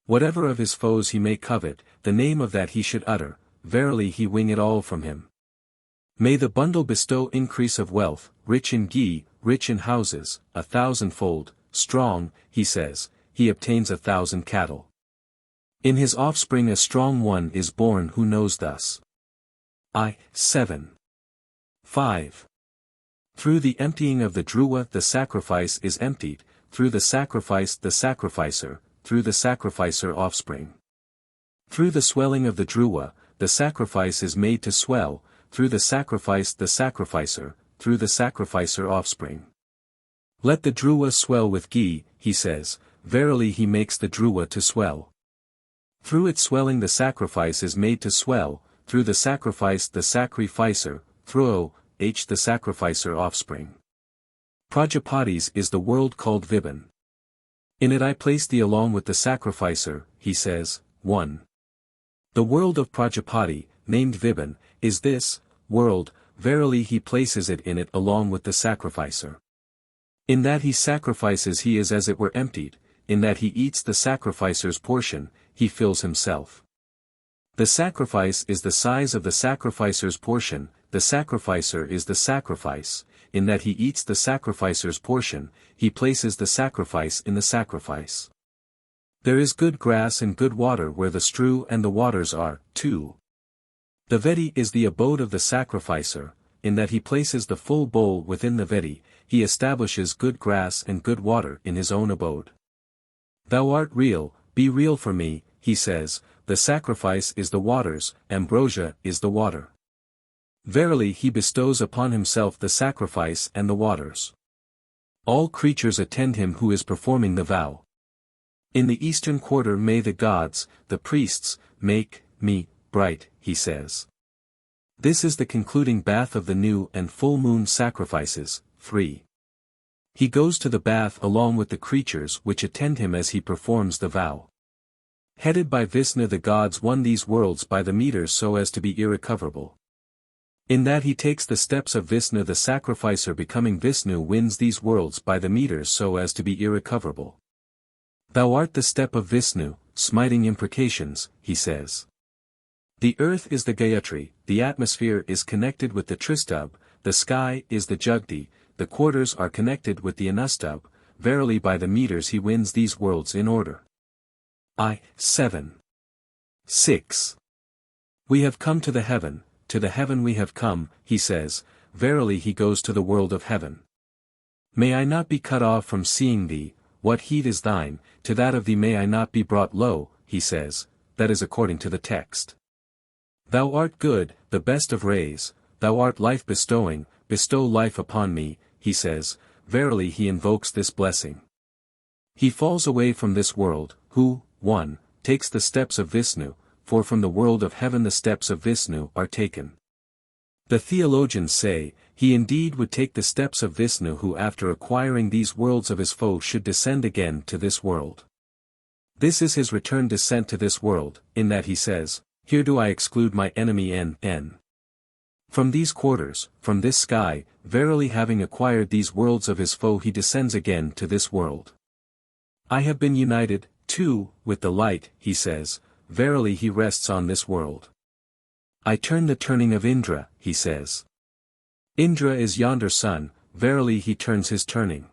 Whatever of his foes he may covet, the name of that he should utter, verily he wing it all from him. May the bundle bestow increase of wealth, rich in ghee, rich in houses, 1,000-fold, strong, he says, he obtains 1,000 cattle. In his offspring a strong one is born who knows thus. 7. 5. Through the emptying of the druva the sacrifice is emptied, through the sacrifice the sacrificer, through the sacrificer offspring. Through the swelling of the druva, the sacrifice is made to swell, through the sacrifice the sacrificer, through the sacrificer offspring. Let the druva swell with ghee, he says, verily he makes the druva to swell. Through its swelling the sacrifice is made to swell, through the sacrifice the sacrificer, through the sacrificer offspring. Prajapatis is the world called Vibhan. In it I place thee along with the sacrificer, he says, 1. The world of Prajapati, named Vibhan, is this world, verily he places it in it along with the sacrificer. In that he sacrifices he is as it were emptied, in that he eats the sacrificer's portion, he fills himself. The sacrifice is the size of the sacrificer's portion, the sacrificer is the sacrifice, in that he eats the sacrificer's portion, he places the sacrifice in the sacrifice. There is good grass and good water where the strew and the waters are, 2. The Vedi is the abode of the sacrificer, in that he places the full bowl within the Vedi, he establishes good grass and good water in his own abode. Thou art real, be real for me, he says, the sacrifice is the waters, ambrosia is the water. Verily he bestows upon himself the sacrifice and the waters. All creatures attend him who is performing the vow. In the eastern quarter may the gods, the priests, make me bright, he says. This is the concluding bath of the new and full moon sacrifices, 3. He goes to the bath along with the creatures which attend him as he performs the vow. Headed by Vishnu the gods won these worlds by the meters so as to be irrecoverable. In that he takes the steps of Vishnu the sacrificer becoming Vishnu wins these worlds by the meters so as to be irrecoverable. Thou art the step of Vishnu, smiting imprecations, he says. The earth is the Gayatri, the atmosphere is connected with the Tristubh, the sky is the Jugdi, the quarters are connected with the Anustubh, verily by the meters he wins these worlds in order. 7. 6. We have come to the heaven we have come, he says, verily he goes to the world of heaven. May I not be cut off from seeing thee, what heed is thine, to that of thee may I not be brought low, he says, that is according to the text. Thou art good, the best of rays, thou art life bestowing, bestow life upon me, he says, verily he invokes this blessing. He falls away from this world, who, 1, takes the steps of Vishnu, for from the world of heaven the steps of Vishnu are taken. The theologians say, he indeed would take the steps of Vishnu who after acquiring these worlds of his foe should descend again to this world. This is his return descent to this world, in that he says, here do I exclude my enemy N. From these quarters, from this sky, verily having acquired these worlds of his foe he descends again to this world. I have been united, too, with the light, he says, verily he rests on this world. I turn the turning of Indra, he says. Indra is yonder sun, verily he turns his turning.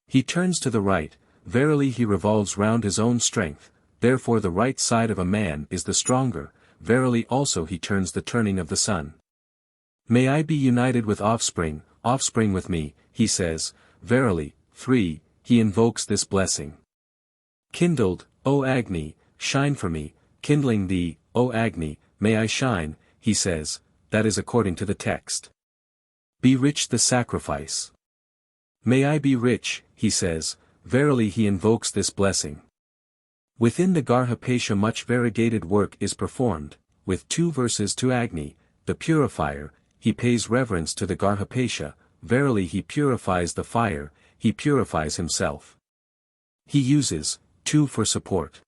He turns to the right, verily he revolves round his own strength, therefore the right side of a man is the stronger, verily also he turns the turning of the sun. May I be united with offspring with me, he says, verily, 3, he invokes this blessing. Kindled, O Agni, shine for me, kindling thee, O Agni, may I shine, he says, that is according to the text. Be rich the sacrifice. May I be rich, he says, verily he invokes this blessing. Within the Garhapesha much variegated work is performed, with 2 verses to Agni, the purifier, he pays reverence to the Garhapesha, verily he purifies the fire, he purifies himself. He uses 2 for support.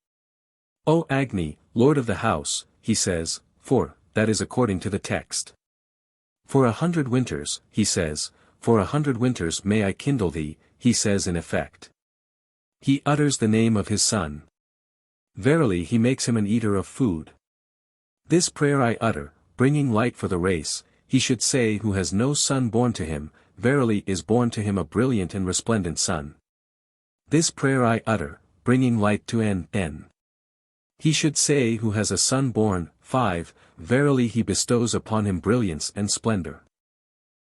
O Agni, lord of the house, he says, for, that is according to the text. For 100 winters, he says, for 100 winters may I kindle thee, he says in effect. He utters the name of his son. Verily he makes him an eater of food. This prayer I utter, bringing light for the race, he should say who has no son born to him, verily is born to him a brilliant and resplendent son. This prayer I utter, bringing light to n. He should say who has a son born, 5, verily he bestows upon him brilliance and splendor.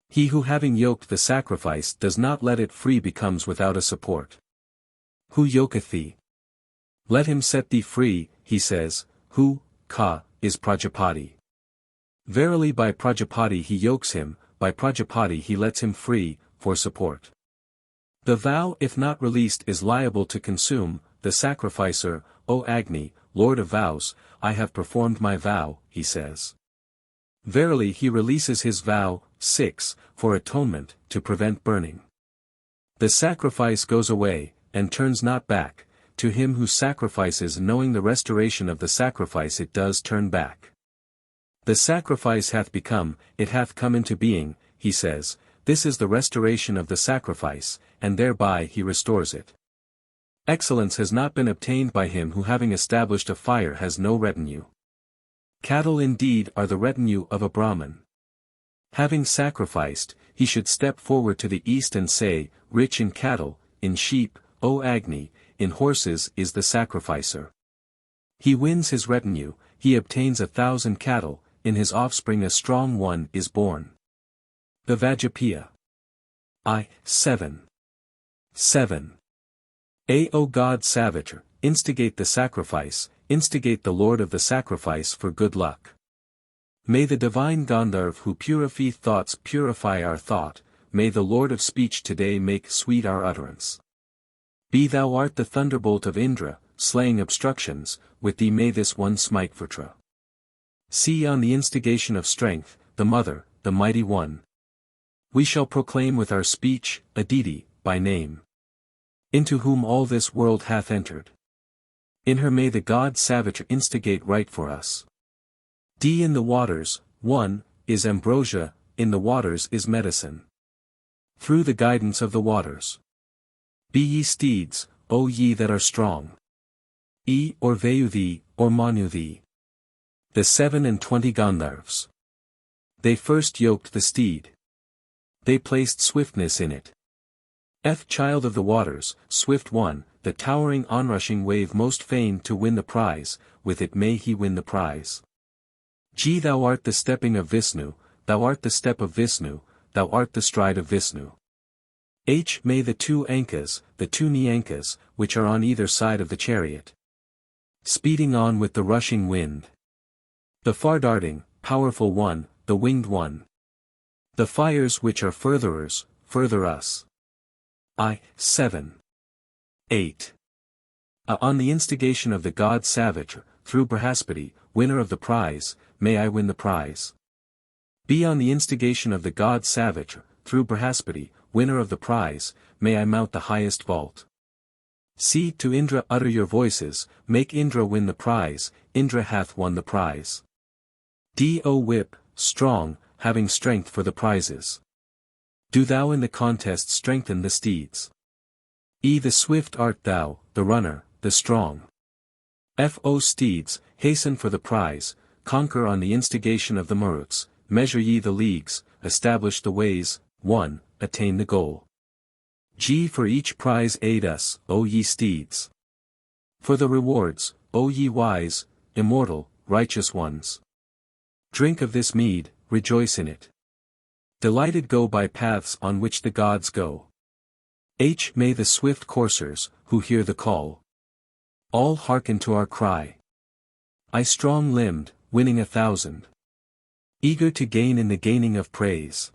He who having yoked the sacrifice does not let it free becomes without a support. Who yoketh thee? Let him set thee free, he says, who, is Prajapati. Verily by Prajapati he yokes him, by Prajapati he lets him free, for support. The vow if not released is liable to consume, the sacrificer, O Agni, Lord of vows, I have performed my vow, he says. Verily he releases his vow, 6, for atonement, to prevent burning. The sacrifice goes away, and turns not back, to him who sacrifices knowing the restoration of the sacrifice it does turn back. The sacrifice hath become, it hath come into being, he says, this is the restoration of the sacrifice, and thereby he restores it. Excellence has not been obtained by him who having established a fire has no retinue. Cattle indeed are the retinue of a Brahmin. Having sacrificed, he should step forward to the east and say, rich in cattle, in sheep, O Agni, in horses is the sacrificer. He wins his retinue, he obtains 1,000 cattle, in his offspring a strong one is born. The Vajapaya. 7. O God Savitar, instigate the sacrifice, instigate the Lord of the sacrifice for good luck. May the divine Gandharv who purifieth thoughts purify our thought, may the Lord of speech today make sweet our utterance. Be thou art the thunderbolt of Indra, slaying obstructions, with thee may this one smite Vritra. See on the instigation of strength, the mother, the mighty one. We shall proclaim with our speech, Aditi, by name. Into whom all this world hath entered. In her may the God Savitar instigate right for us. D in the waters, 1, is ambrosia, in the waters is medicine. Through the guidance of the waters. Be ye steeds, O ye that are strong. E or Vayu thee, or Manu thee. The 27 Gandharvs. They first yoked the steed. They placed swiftness in it. F child of the waters, swift one, the towering onrushing wave most fain to win the prize, with it may he win the prize. G thou art the stepping of Vishnu, thou art the step of Vishnu, thou art the stride of Vishnu. H may the 2 ankas, the 2 Nyankas, which are on either side of the chariot. Speeding on with the rushing wind. The far darting, powerful one, the winged one. The fires which are furtherers, further us. 7. 8. On the instigation of the God Savitar, through Brihaspati, winner of the prize, may I win the prize. Be on the instigation of the God Savitar, through Brihaspati, winner of the prize, may I mount the highest vault. See to Indra utter your voices, make Indra win the prize, Indra hath won the prize. D O whip, strong, having strength for the prizes. Do thou in the contest strengthen the steeds. E the swift art thou, the runner, the strong. F O steeds, hasten for the prize, conquer on the instigation of the Maruts, measure ye the leagues, establish the ways, 1, attain the goal. G for each prize aid us, O ye steeds. For the rewards, O ye wise, immortal, righteous ones. Drink of this mead, rejoice in it. Delighted go by paths on which the gods go. H may the swift coursers, who hear the call. All hearken to our cry. I strong-limbed, winning 1,000. Eager to gain in the gaining of praise.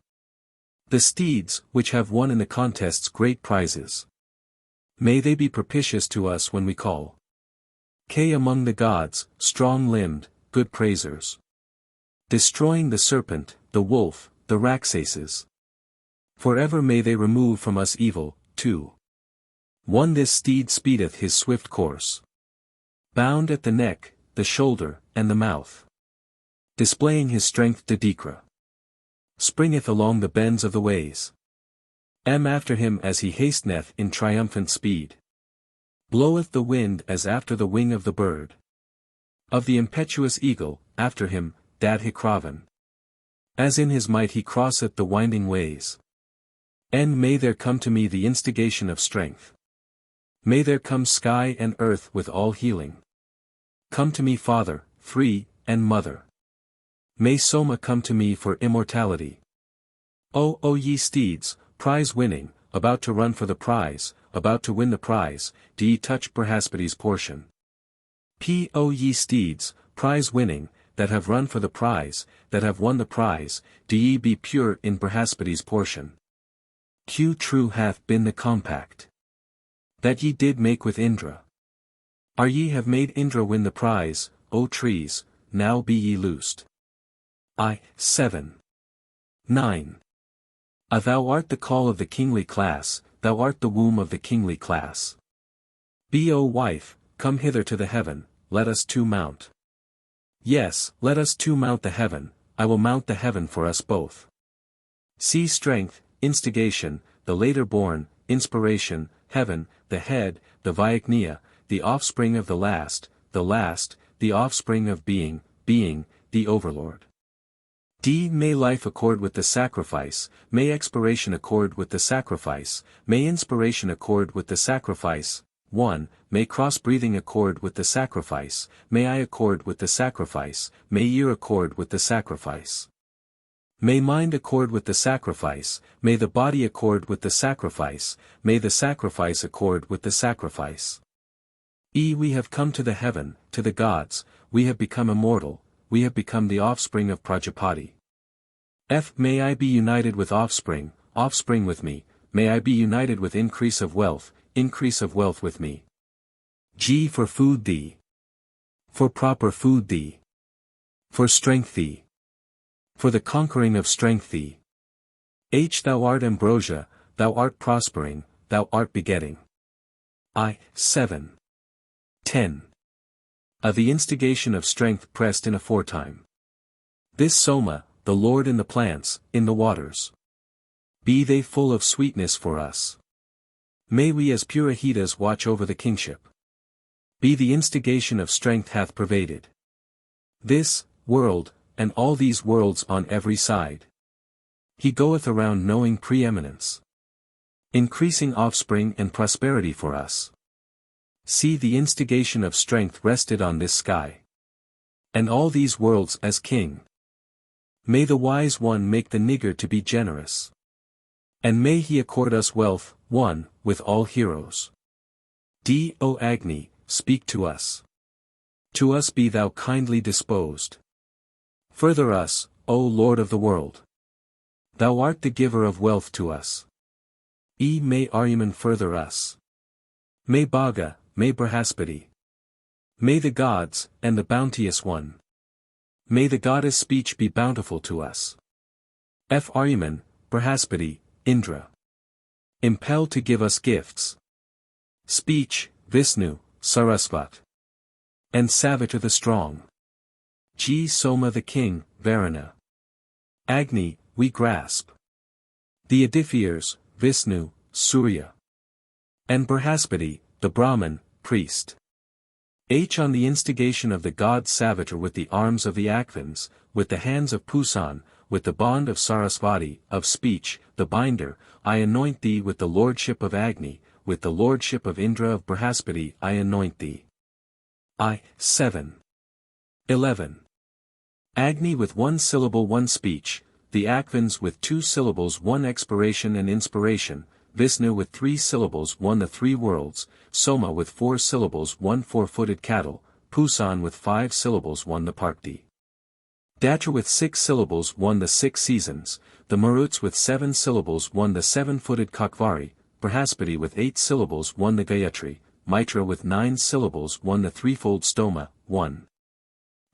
The steeds, which have won in the contests great prizes. May they be propitious to us when we call. K among the gods, strong-limbed, good praisers. Destroying the serpent, the wolf, the Raksases. Forever may they remove from us evil, too. 1 This steed speedeth his swift course. Bound at the neck, the shoulder, and the mouth. Displaying his strength Didikra. Springeth along the bends of the ways. After him as he hasteneth in triumphant speed. Bloweth the wind as after the wing of the bird. Of the impetuous eagle, after him, Dadhikravan. As in his might he crosseth the winding ways. May there come to me the instigation of strength. May there come sky and earth with all healing. Come to me Father, free, and Mother. May Soma come to me for immortality. O ye steeds, prize-winning, about to run for the prize, about to win the prize, do ye touch Brihaspati's portion. O ye steeds, prize-winning, that have run for the prize, that have won the prize, do ye be pure in Brihaspati's portion. Q true hath been the compact. That ye did make with Indra. Are ye have made Indra win the prize, O trees, now be ye loosed. 7. 9. Thou art the call of the kingly class, thou art the womb of the kingly class. Be O wife, come hither to the heaven, let us two mount. Yes, let us two mount the heaven, I will mount the heaven for us both. See strength, instigation, the later born, inspiration, heaven, the head, the Vyagniya, the offspring of the last, the offspring of being, the overlord. May life accord with the sacrifice, may expiration accord with the sacrifice, may inspiration accord with the sacrifice. 1. May cross-breathing accord with the sacrifice, may I accord with the sacrifice, may ear accord with the sacrifice. May mind accord with the sacrifice, may the body accord with the sacrifice, may the sacrifice accord with the sacrifice. We have come to the heaven, to the gods, we have become immortal, we have become the offspring of Prajapati. May I be united with offspring with me, may I be united with increase of wealth with me. G for food thee. For proper food thee. For strength thee. For the conquering of strength thee. Thou art ambrosia, thou art prospering, thou art begetting. 7. 10. The instigation of strength pressed in aforetime. This Soma, the Lord in the plants, in the waters. Be they full of sweetness for us. May we as Purohitas watch over the kingship. Be the instigation of strength hath pervaded this world, and all these worlds on every side. He goeth around knowing preeminence. Increasing offspring and prosperity for us. See the instigation of strength rested on this sky. And all these worlds as king. May the wise one make the niggard to be generous. And may he accord us wealth, one, with all heroes. O Agni, speak to us. To us be thou kindly disposed. Further us, O Lord of the world. Thou art the giver of wealth to us. May Aryaman further us. May Bhaga, may Brihaspati. May the gods, and the bounteous one. May the goddess speech be bountiful to us. Aryaman, Brihaspati, Indra. Impelled to give us gifts. Speech, Vishnu, Sarasvat. And Savitra the strong. G. Soma the king, Varuna. Agni, we grasp. The edifiers, Vishnu, Surya. And Brihaspati, the Brahman, priest. On the instigation of the god Savitra with the arms of the Akvins, with the hands of Pusan, with the bond of Sarasvati, of speech, the binder, I anoint thee with the lordship of Agni, with the lordship of Indra of Brihaspati I anoint thee. 7. 11. Agni with one syllable one speech, the Akvins with 2 syllables one expiration and inspiration, Vishnu with 3 syllables one the 3 worlds, Soma with 4 syllables one 4-footed cattle, Pusan with 5 syllables one the Parkti. Datra with 6 syllables won the 6 seasons, the Maruts with 7 syllables won the 7-footed Kakvari, Brihaspati with 8 syllables won the Gayatri, Mitra with 9 syllables won the threefold Stoma, 1.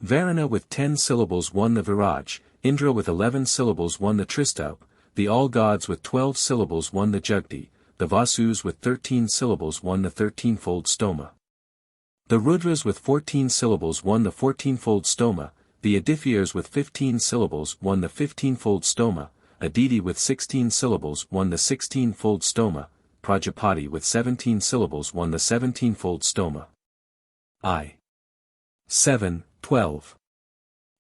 Varuna with 10 syllables won the Viraj, Indra with 11 syllables won the Tristaup, the all-gods with 12 syllables won the Jugdi, the Vasus with 13 syllables won the 13-fold Stoma. The Rudras with 14 syllables won the 14-fold Stoma, the Adithyas with 15 syllables won the 15-fold Stoma, Aditi with 16 syllables won the 16-fold Stoma, Prajapati with 17 syllables won the 17-fold Stoma. I. 7, 12.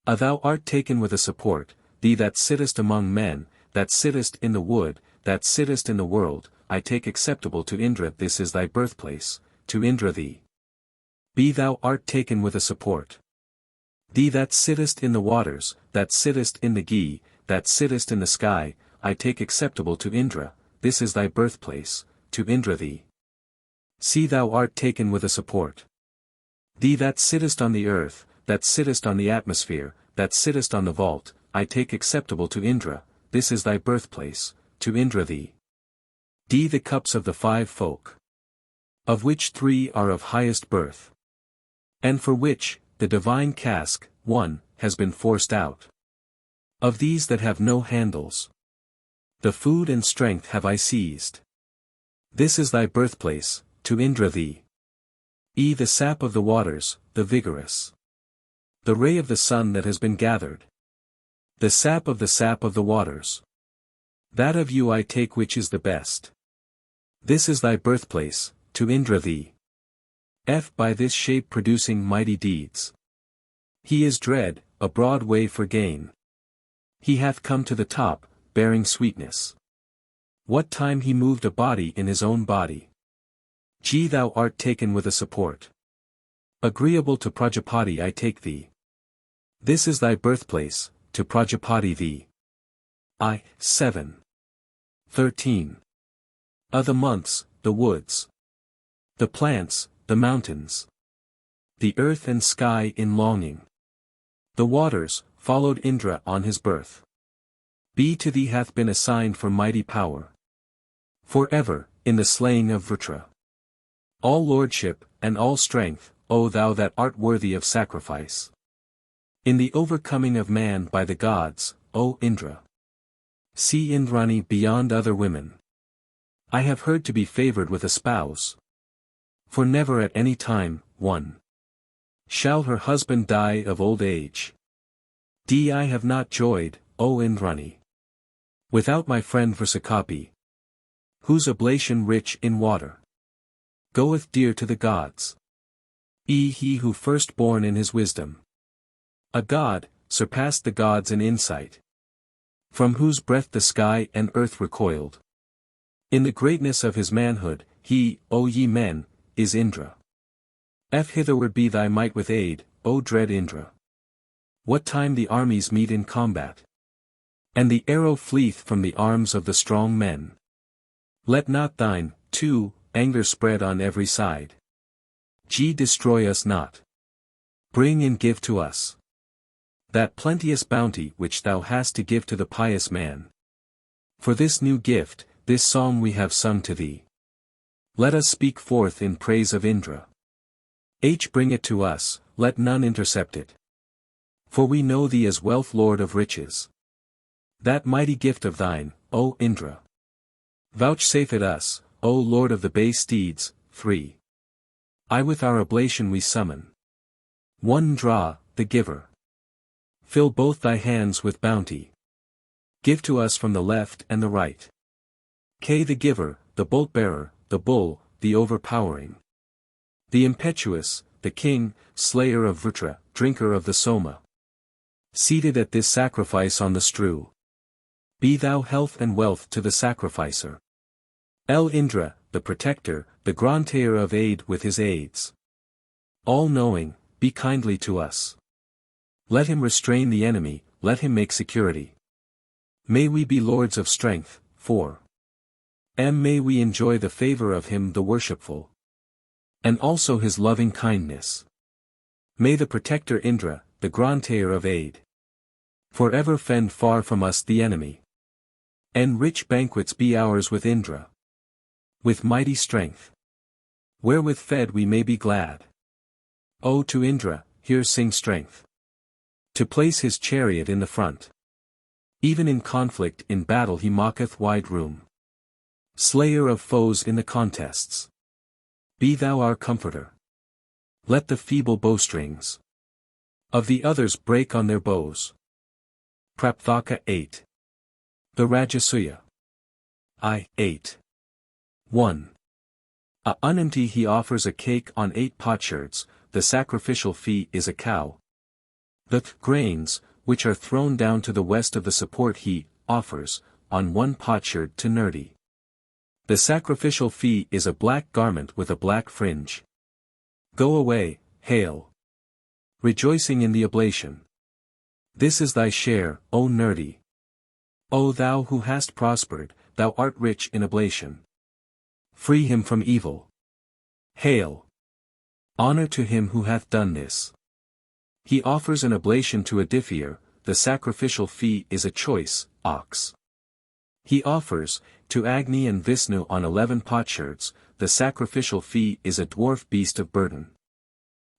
Thou art taken with a support, thee that sittest among men, that sittest in the wood, that sittest in the world, I take acceptable to Indra, this is thy birthplace, to Indra thee. Be thou art taken with a support. Thee that sittest in the waters, that sittest in the ghee, that sittest in the sky, I take acceptable to Indra, this is thy birthplace, to Indra thee. See thou art taken with a support. Thee that sittest on the earth, that sittest on the atmosphere, that sittest on the vault, I take acceptable to Indra, this is thy birthplace, to Indra thee. D the cups of the 5 folk. Of which 3 are of highest birth. And for which, the divine cask, 1, has been forced out. Of these that have no handles. The food and strength have I seized. This is thy birthplace, to Indra thee. E the sap of the waters, the vigorous. The ray of the sun that has been gathered. The sap of the waters. That of you I take which is the best. This is thy birthplace, to Indra thee. F by this shape producing mighty deeds. He is dread, a broad way for gain. He hath come to the top, bearing sweetness. What time he moved a body in his own body. G thou art taken with a support. Agreeable to Prajapati I take thee. This is thy birthplace, to Prajapati thee. I. 7. 13. The months, the woods. The plants, the mountains. The earth and sky in longing. The waters, followed Indra on his birth. B to thee hath been assigned for mighty power. Forever, in the slaying of Vrutra. All lordship, and all strength, O thou that art worthy of sacrifice. In the overcoming of man by the gods, O Indra. See Indrani beyond other women. I have heard to be favored with a spouse. For never at any time, 1. Shall her husband die of old age. D I have not joyed, O Indrani. Without my friend Varsakapi. Whose oblation rich in water. Goeth dear to the gods. He who first born in his wisdom. A god, surpassed the gods in insight. From whose breath the sky and earth recoiled. In the greatness of his manhood, he, O ye men, is Indra. F hitherward be thy might with aid, O dread Indra. What time the armies meet in combat. And the arrow fleeth from the arms of the strong men. Let not thine, too, anger spread on every side. G destroy us not. Bring and give to us that plenteous bounty which thou hast to give to the pious man. For this new gift, this song we have sung to thee. Let us speak forth in praise of Indra. H bring it to us, let none intercept it. For we know thee as wealth lord of riches. That mighty gift of thine, O Indra. Vouchsafe it us, O Lord of the bay steeds. 3. I with our oblation we summon. 1 Draw, the giver. Fill both thy hands with bounty. Give to us from the left and the right. K the giver, the bolt-bearer, the bull, the overpowering. The impetuous, the king, slayer of Vrutra, drinker of the Soma. Seated at this sacrifice on the strew. Be thou health and wealth to the sacrificer. El Indra, the protector, the grantayer of aid with his aids. All-knowing, be kindly to us. Let him restrain the enemy, let him make security. May we be lords of strength. 4. May we enjoy the favor of him the worshipful. And also his loving kindness. May the protector Indra, the grantayer of aid. Forever fend far from us the enemy. And rich banquets be ours with Indra. With mighty strength. Wherewith fed we may be glad. O to Indra, here sing strength. To place his chariot in the front. Even in conflict in battle he mocketh wide room. Slayer of foes in the contests. Be thou our comforter. Let the feeble bowstrings of the others break on their bows. Prapkthaka 8. The Rajasuya. I. 8. 1. A unempty he offers a cake on 8 potsherds, the sacrificial fee is a cow. The grains, which are thrown down to the west of the support he offers, on 1 potsherd to Nerdi. The sacrificial fee is a black garment with a black fringe. Go away, hail. Rejoicing in the oblation. This is thy share, O Nerdi. O thou who hast prospered, thou art rich in oblation. Free him from evil. Hail. Honor to him who hath done this. He offers an oblation to a diffier, the sacrificial fee is a choice, ox. He offers, to Agni and Vishnu on 11 potsherds, the sacrificial fee is a dwarf beast of burden.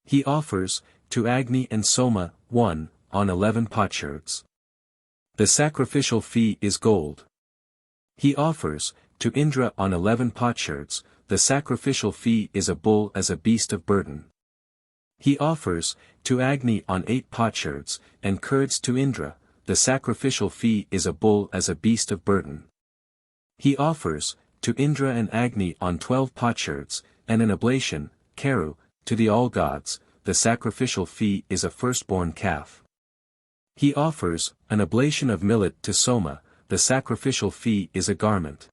He offers, to Agni and Soma, 1, on 11 potsherds. The sacrificial fee is gold. He offers, to Indra on 11 potsherds, the sacrificial fee is a bull as a beast of burden. He offers, to Agni on 8 potsherds, and curds to Indra, the sacrificial fee is a bull as a beast of burden. He offers, to Indra and Agni on 12 potsherds, and an oblation, Karu, to the all-gods, the sacrificial fee is a firstborn calf. He offers, an oblation of millet to Soma, the sacrificial fee is a garment.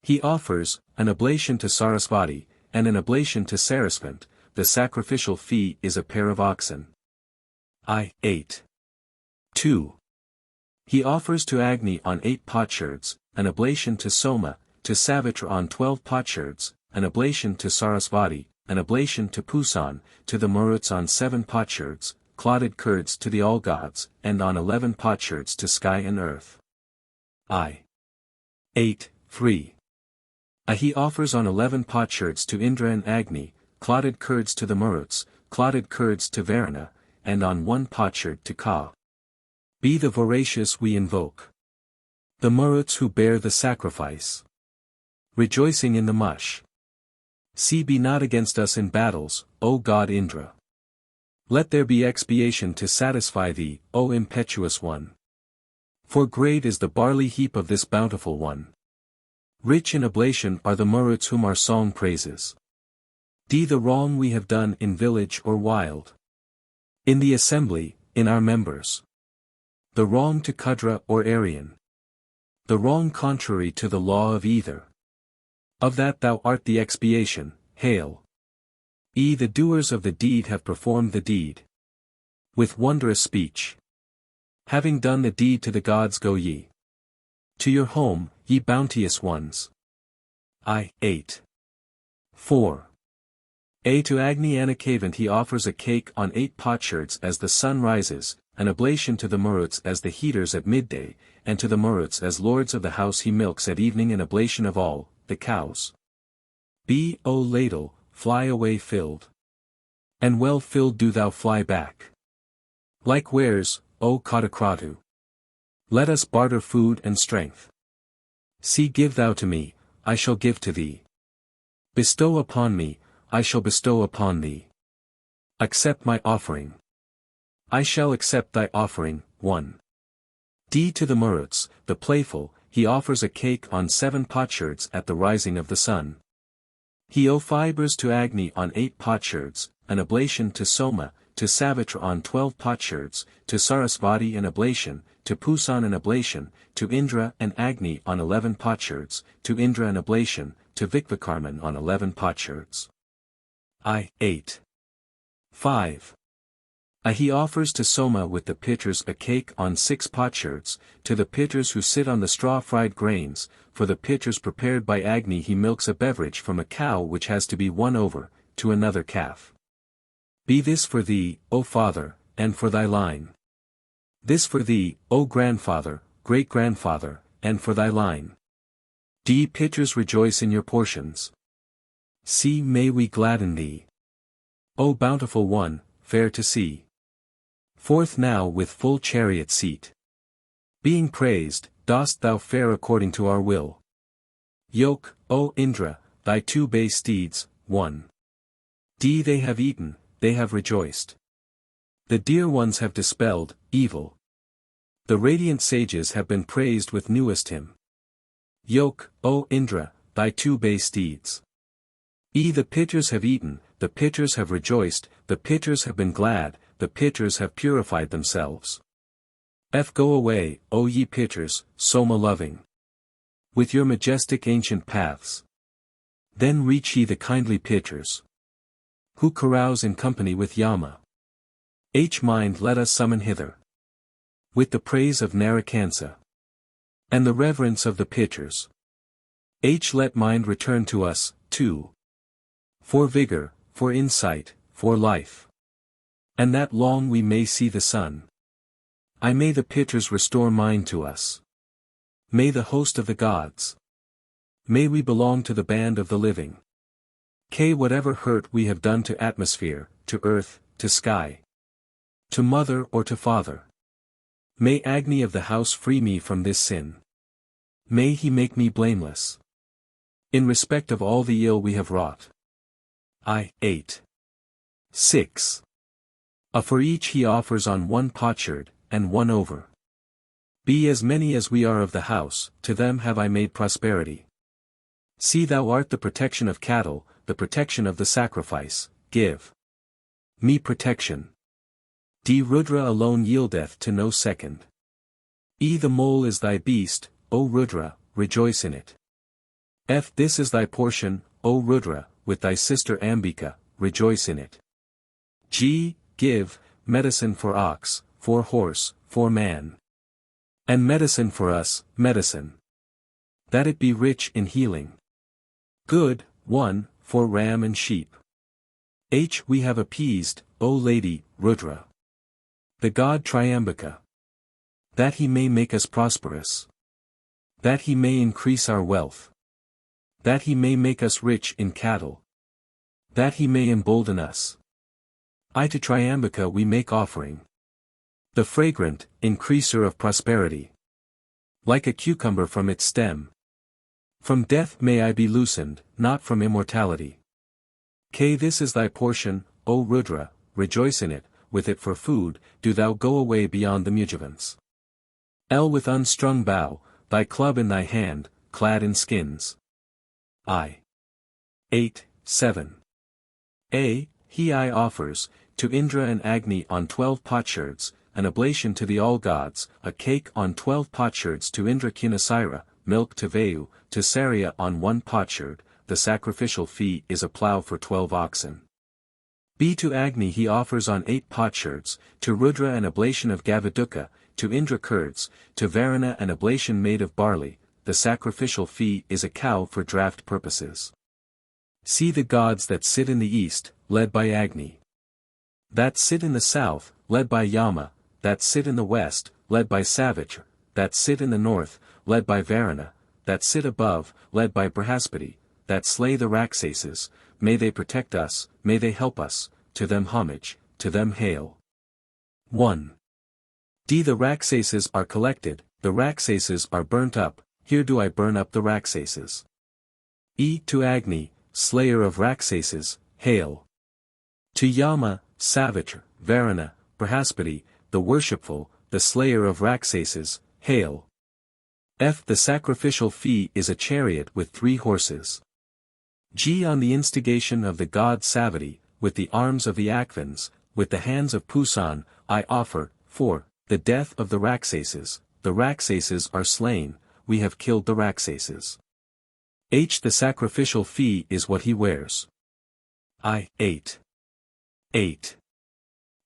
He offers, an oblation to Sarasvati, and an oblation to Sarasvant, the sacrificial fee is a pair of oxen. I. 8. 2. He offers to Agni on 8 potsherds, an oblation to Soma, to Savitra on 12 potsherds, an oblation to Sarasvati, an oblation to Pusan, to the Maruts on 7 potsherds, clotted curds to the all-gods, and on 11 potsherds to sky and earth. I. 8. 3. He offers on 11 potsherds to Indra and Agni, clotted curds to the Maruts, clotted curds to Varuna, and on 1 potsherd to Ka. Be the voracious we invoke. The Maruts who bear the sacrifice. Rejoicing in the mush. See be not against us in battles, O God Indra. Let there be expiation to satisfy thee, O impetuous one. For great is the barley heap of this bountiful one. Rich in oblation are the Maruts whom our song praises. D the wrong we have done in village or wild. In the assembly, in our members. The wrong to Kudra or Aryan. The wrong contrary to the law of either. Of that thou art the expiation, hail. The doers of the deed have performed the deed. With wondrous speech. Having done the deed to the gods go ye. To your home, ye bounteous ones. I. 8. 4. To Agni Anakavant he offers a cake on 8 potsherds as the sun rises, an oblation to the Maruts as the heaters at midday, and to the Maruts as lords of the house he milks at evening an oblation of all, the cows. Be, O ladle, fly away filled. And well filled do thou fly back. Like wares, O Katakratu. Let us barter food and strength. See give thou to me, I shall give to thee. Bestow upon me, I shall bestow upon thee. Accept my offering. I shall accept thy offering. 1. D to the Maruts, the playful, he offers a cake on 7 potsherds at the rising of the sun. He offers to Agni on 8 potsherds, an oblation to Soma, to Savitra on 12 potsherds, to Sarasvati an oblation, to Pusan an oblation, to Indra and Agni on 11 potsherds, to Indra an oblation, to Vikvakarman on 11 potsherds. I. 8. 5. He offers to Soma with the pitchers a cake on 6 potsherds, to the pitchers who sit on the straw-fried grains, for the pitchers prepared by Agni he milks a beverage from a cow which has to be won over, to another calf. Be this for thee, O Father, and for thy line. This for thee, O grandfather, great-grandfather, and for thy line. D. Pitchers rejoice in your portions. C. May we gladden thee. O bountiful one, fair to see. Forth now with full chariot seat. Being praised, dost thou fare according to our will. Yoke, O Indra, thy 2 bay steeds, 1. D. They have eaten, they have rejoiced. The dear ones have dispelled evil. The radiant sages have been praised with newest hymn. Yoke, O Indra, thy 2 bay steeds. E. The pitchers have eaten, the pitchers have rejoiced, the pitchers have been glad, the pitchers have purified themselves. F. Go away, O ye pitchers, Soma loving. With your majestic ancient paths. Then reach ye the kindly pitchers. Who carouse in company with Yama. H. Mind let us summon hither. With the praise of Narakansa. And the reverence of the pitchers. H. Let mind return to us, too. For vigor, for insight, for life. And that long we may see the sun. I may the pitchers restore mind to us. May the host of the gods. May we belong to the band of the living. K. Whatever hurt we have done to atmosphere, to earth, to sky. To mother or to father. May Agni of the house free me from this sin. May he make me blameless. In respect of all the ill we have wrought. I. 8. 6. A for each he offers on 1 potsherd, and 1 over. Be as many as we are of the house, to them have I made prosperity. See thou art the protection of cattle, the protection of the sacrifice, give me protection. D. Rudra alone yieldeth to no second. E. The mole is thy beast, O Rudra, rejoice in it. F. This is thy portion, O Rudra, with thy sister Ambika, rejoice in it. G. Give medicine for ox, for horse, for man. And medicine for us, medicine. That it be rich in healing. Good, 1, for ram and sheep. H. We have appeased, O Lady, Rudra. The god Triambaka. That he may make us prosperous. That he may increase our wealth. That he may make us rich in cattle. That he may embolden us. I to Triambaka we make offering. The fragrant, increaser of prosperity. Like a cucumber from its stem. From death may I be loosened, not from immortality. K. This is thy portion, O Rudra, rejoice in it, with it for food, do thou go away beyond the mujavans. L. With unstrung bow, thy club in thy hand, clad in skins. I. 8, 7. A. He I offers, to Indra and Agni on 12 potsherds, an oblation to the all-gods, a cake on 12 potsherds to Indra Kinasira, milk to Vayu, to Sarya on 1 potsherd, the sacrificial fee is a plough for 12 oxen. B. To Agni he offers on 8 potsherds, to Rudra an oblation of Gavaduka, to Indra curds, to Varuna an oblation made of barley, the sacrificial fee is a cow for draft purposes. See the gods that sit in the east, led by Agni. That sit in the south, led by Yama, that sit in the west, led by Savitra, that sit in the north, led by Varuna, that sit above, led by Brihaspati, that slay the Raksases, may they protect us, may they help us, to them homage, to them hail. 1. D. The Raksases are collected, the Raksases are burnt up, here do I burn up the Raksases. E. To Agni, slayer of Raksases, hail. To Yama, Savitra, Varuna, Brihaspati, the worshipful, the slayer of Raksases, hail. F. The sacrificial fee is a chariot with 3 horses. G. On the instigation of the god Savati, with the arms of the Akvans, with the hands of Pusan, I offer, 4, the death of the Raksases are slain, we have killed the Raksases. H. The sacrificial fee is what he wears. I. 8. 8.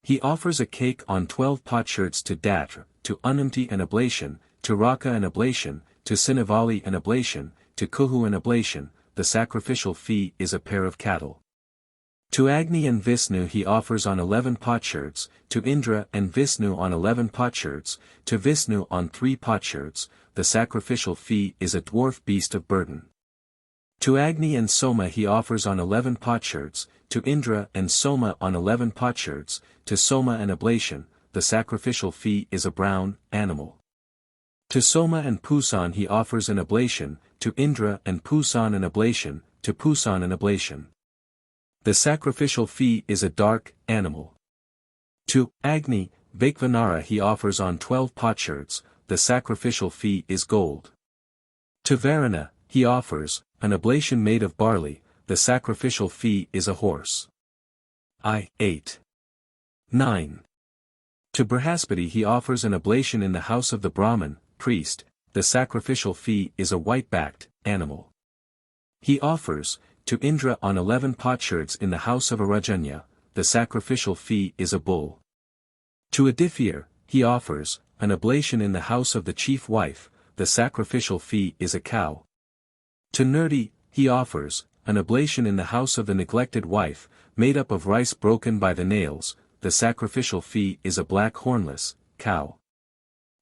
He offers a cake on 12 potsherds to Datra, to Anumti an oblation, to Raka an oblation, to Sinavali an oblation, to Kuhu an oblation, the sacrificial fee is a pair of cattle. To Agni and Vishnu he offers on 11 potsherds, to Indra and Vishnu on 11 potsherds, to Vishnu on 3 potsherds, the sacrificial fee is a dwarf beast of burden. To Agni and Soma he offers on 11 potsherds, to Indra and Soma on 11 potsherds, to Soma an oblation, the sacrificial fee is a brown animal. To Soma and Pusan he offers an oblation, to Indra and Pusan an oblation, to Pusan an oblation. The sacrificial fee is a dark animal. To Agni, Vaikvanara he offers on 12 potsherds, the sacrificial fee is gold. To Varuna, he offers, an oblation made of barley, the sacrificial fee is a horse. I-8. 9. To Brihaspati he offers an oblation in the house of the Brahmin, priest, the sacrificial fee is a white-backed animal. He offers, to Indra on 11 potsherds in the house of a Rajanya, the sacrificial fee is a bull. To Adithyar, he offers, an oblation in the house of the chief wife, the sacrificial fee is a cow. To Nirdi, he offers, an oblation in the house of the neglected wife, made up of rice broken by the nails, the sacrificial fee is a black hornless cow.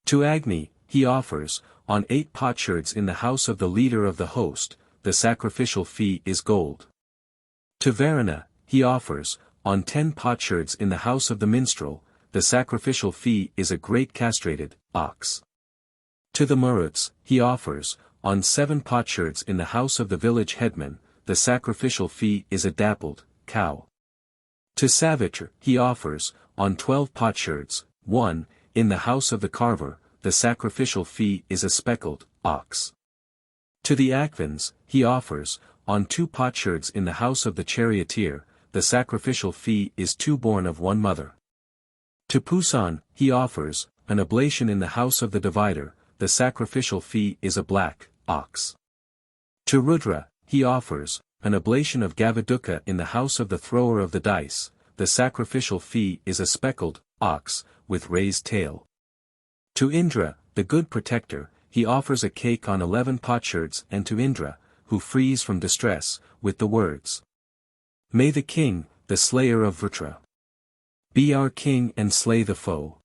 To Agni, he offers, on 8 potsherds in the house of the leader of the host, the sacrificial fee is gold. To Varuna, he offers, on 10 potsherds in the house of the minstrel, the sacrificial fee is a great castrated ox. To the Maruts, he offers, on 7 potsherds in the house of the village headman, the sacrificial fee is a dappled cow. To Savitra, he offers, on 12 potsherds, 1, in the house of the carver, the sacrificial fee is a speckled ox. To the Akvins, he offers, on 2 potsherds in the house of the charioteer, the sacrificial fee is 2 born of one mother. To Pusan, he offers, an oblation in the house of the divider, the sacrificial fee is a black ox. To Rudra, he offers, an oblation of Gavaduka in the house of the thrower of the dice, the sacrificial fee is a speckled ox, with raised tail. To Indra, the good protector, he offers a cake on 11 potsherds and to Indra, who frees from distress, with the words. May the king, the slayer of Vrutra, be our king and slay the foe.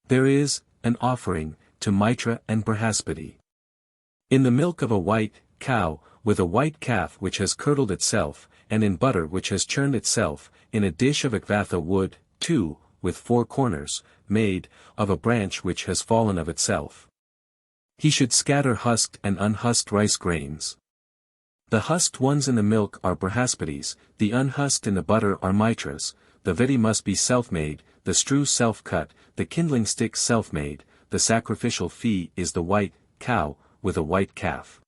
There is, an offering, to Mitra and Brihaspati. In the milk of a white cow, with a white calf which has curdled itself, and in butter which has churned itself, in a dish of Akvatha wood, 2, with 4 corners, made, of a branch which has fallen of itself. He should scatter husked and unhusked rice grains. The husked ones in the milk are Brihaspati's, the unhusked in the butter are Mitra's, the vidi must be self-made, the strew self-cut, the kindling stick self-made, the sacrificial fee is the white cow, with a white calf.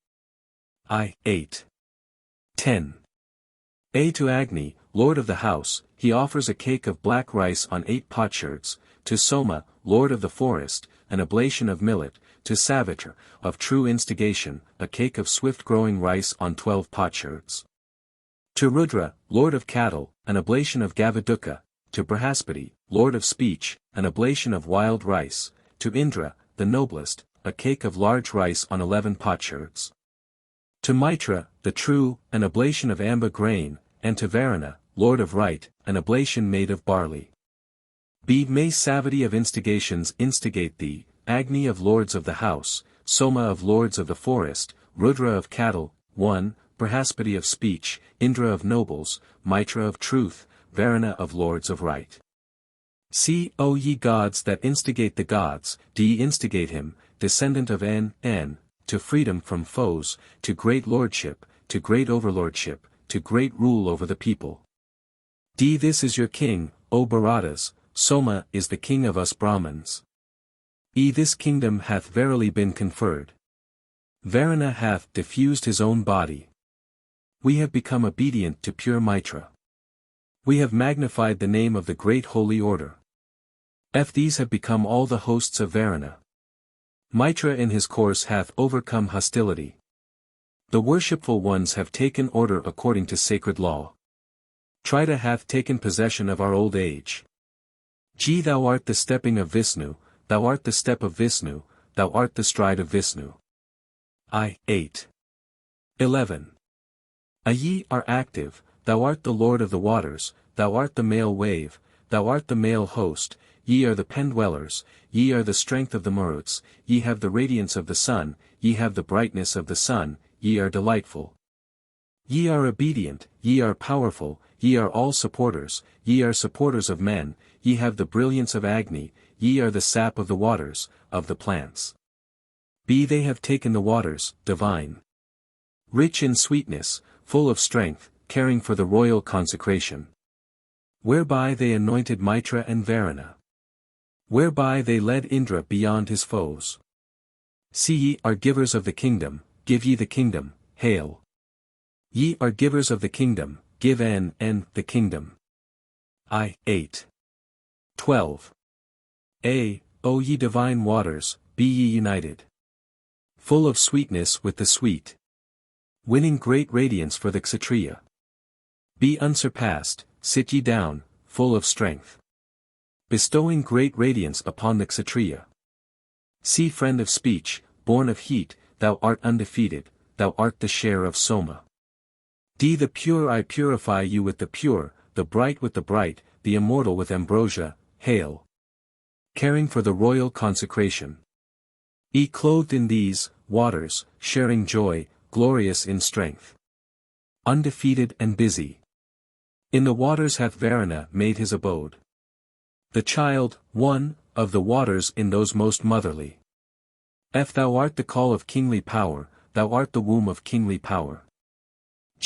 I-8. 10. A to Agni, lord of the house, he offers a cake of black rice on 8 potsherds, to Soma, lord of the forest, an oblation of millet, to Savitra, of true instigation, a cake of swift-growing rice on 12 potsherds. To Rudra, lord of cattle, an oblation of Gavaduka, to Brihaspati, lord of speech, an oblation of wild rice, to Indra, the noblest, a cake of large rice on 11 potsherds. To Mitra, the true, an oblation of amba grain, and to Varuna, lord of rite, an oblation made of barley. May Savati of instigations instigate thee, Agni of lords of the house, Soma of lords of the forest, Rudra of cattle, 1, Brihaspati of speech, Indra of nobles, Mitra of truth, Varuna of lords of right. See, O ye gods that instigate the gods, de-instigate him, descendant of N, to freedom from foes, to great lordship, to great overlordship, to great rule over the people. This is your king, O Bharatas, Soma is the king of us Brahmins. This kingdom hath verily been conferred. Varuna hath diffused his own body. We have become obedient to pure Mitra. We have magnified the name of the great holy order. These have become all the hosts of Varuna. Mitra in his course hath overcome hostility. The worshipful ones have taken order according to sacred law. Trita hath taken possession of our old age. Thou art the stepping of Vishnu, thou art the step of Vishnu, thou art the stride of Vishnu. I-8. 11. Ye are active, thou art the Lord of the waters, thou art the male wave, thou art the male host, ye are the pen-dwellers, ye are the strength of the Maruts, ye have the radiance of the sun, ye have the brightness of the sun, ye are delightful. Ye are obedient, ye are powerful, ye are all supporters, ye are supporters of men, ye have the brilliance of Agni, ye are the sap of the waters, of the plants. They have taken the waters, divine. Rich in sweetness, full of strength, caring for the royal consecration. Whereby they anointed Mitra and Varuna. Whereby they led Indra beyond his foes. See ye are givers of the kingdom, give ye the kingdom, hail. Ye are givers of the kingdom, give the kingdom. 8. 12. O ye divine waters, be ye united. Full of sweetness with the sweet. Winning great radiance for the Kshatriya. Be unsurpassed, sit ye down, full of strength. Bestowing great radiance upon the Kshatriya. See friend of speech, born of heat, thou art undefeated, thou art the share of Soma. The pure I purify you with the pure, the bright with the bright, the immortal with ambrosia, hail. Caring for the royal consecration. Clothed in these, waters, sharing joy, glorious in strength. Undefeated and busy. In the waters hath Varuna made his abode. The child, one, of the waters in those most motherly. Thou art the call of kingly power, thou art the womb of kingly power.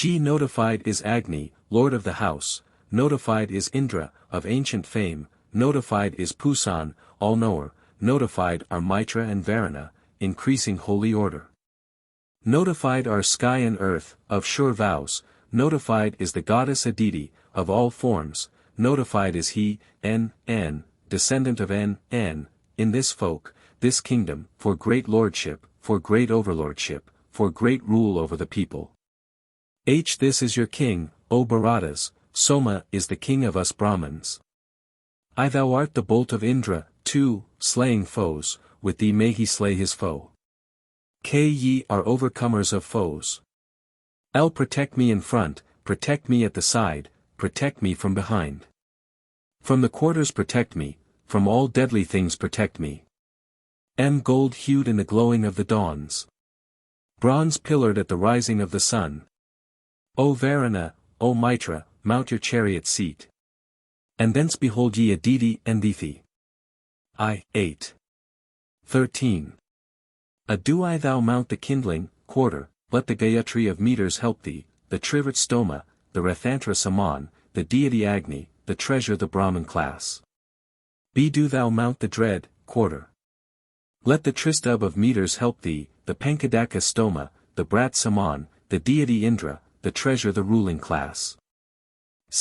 Notified is Agni, lord of the house, notified is Indra, of ancient fame, notified is Pusan, all-knower, notified are Mitra and Varuna, increasing holy order. Notified are sky and earth, of sure vows, notified is the goddess Aditi, of all forms, notified is he, descendant of in this folk, this kingdom, for great lordship, for great overlordship, for great rule over the people. This is your king, O Bharatas, Soma is the king of us Brahmins. Thou art the bolt of Indra, too, slaying foes, with thee may he slay his foe. Ye are overcomers of foes. Protect me in front, protect me at the side, protect me from behind. From the quarters protect me, from all deadly things protect me. Gold-hued in the glowing of the dawns. Bronze-pillared at the rising of the sun. O Varuna, O Mitra, mount your chariot seat. And thence behold ye Aditi and Dithi. 8. 13. Do thou mount the kindling, quarter, let the Gayatri of meters help thee, the Trivrit Stoma, the Rathantra Saman, the deity Agni, the treasure the Brahman class. Do thou mount the dread, quarter. Let the Tristub of meters help thee, the Pankadaka Stoma, the Brat Saman, the deity Indra, the treasure the ruling class.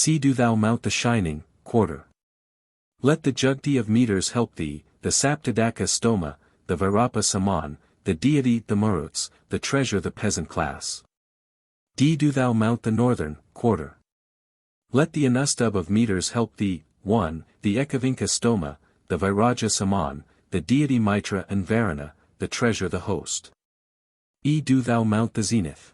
Do thou mount the shining, quarter. Let the Jugti of meters help thee, the Saptadaka Stoma, the Vairapa Saman, the deity the Maruts, the treasure the peasant class. Do thou mount the northern, quarter. Let the Anustub of meters help thee, 1, the Ekavinka Stoma, the Vairaja Saman, the deity Mitra and Varuna, the treasure the host. Do thou mount the zenith.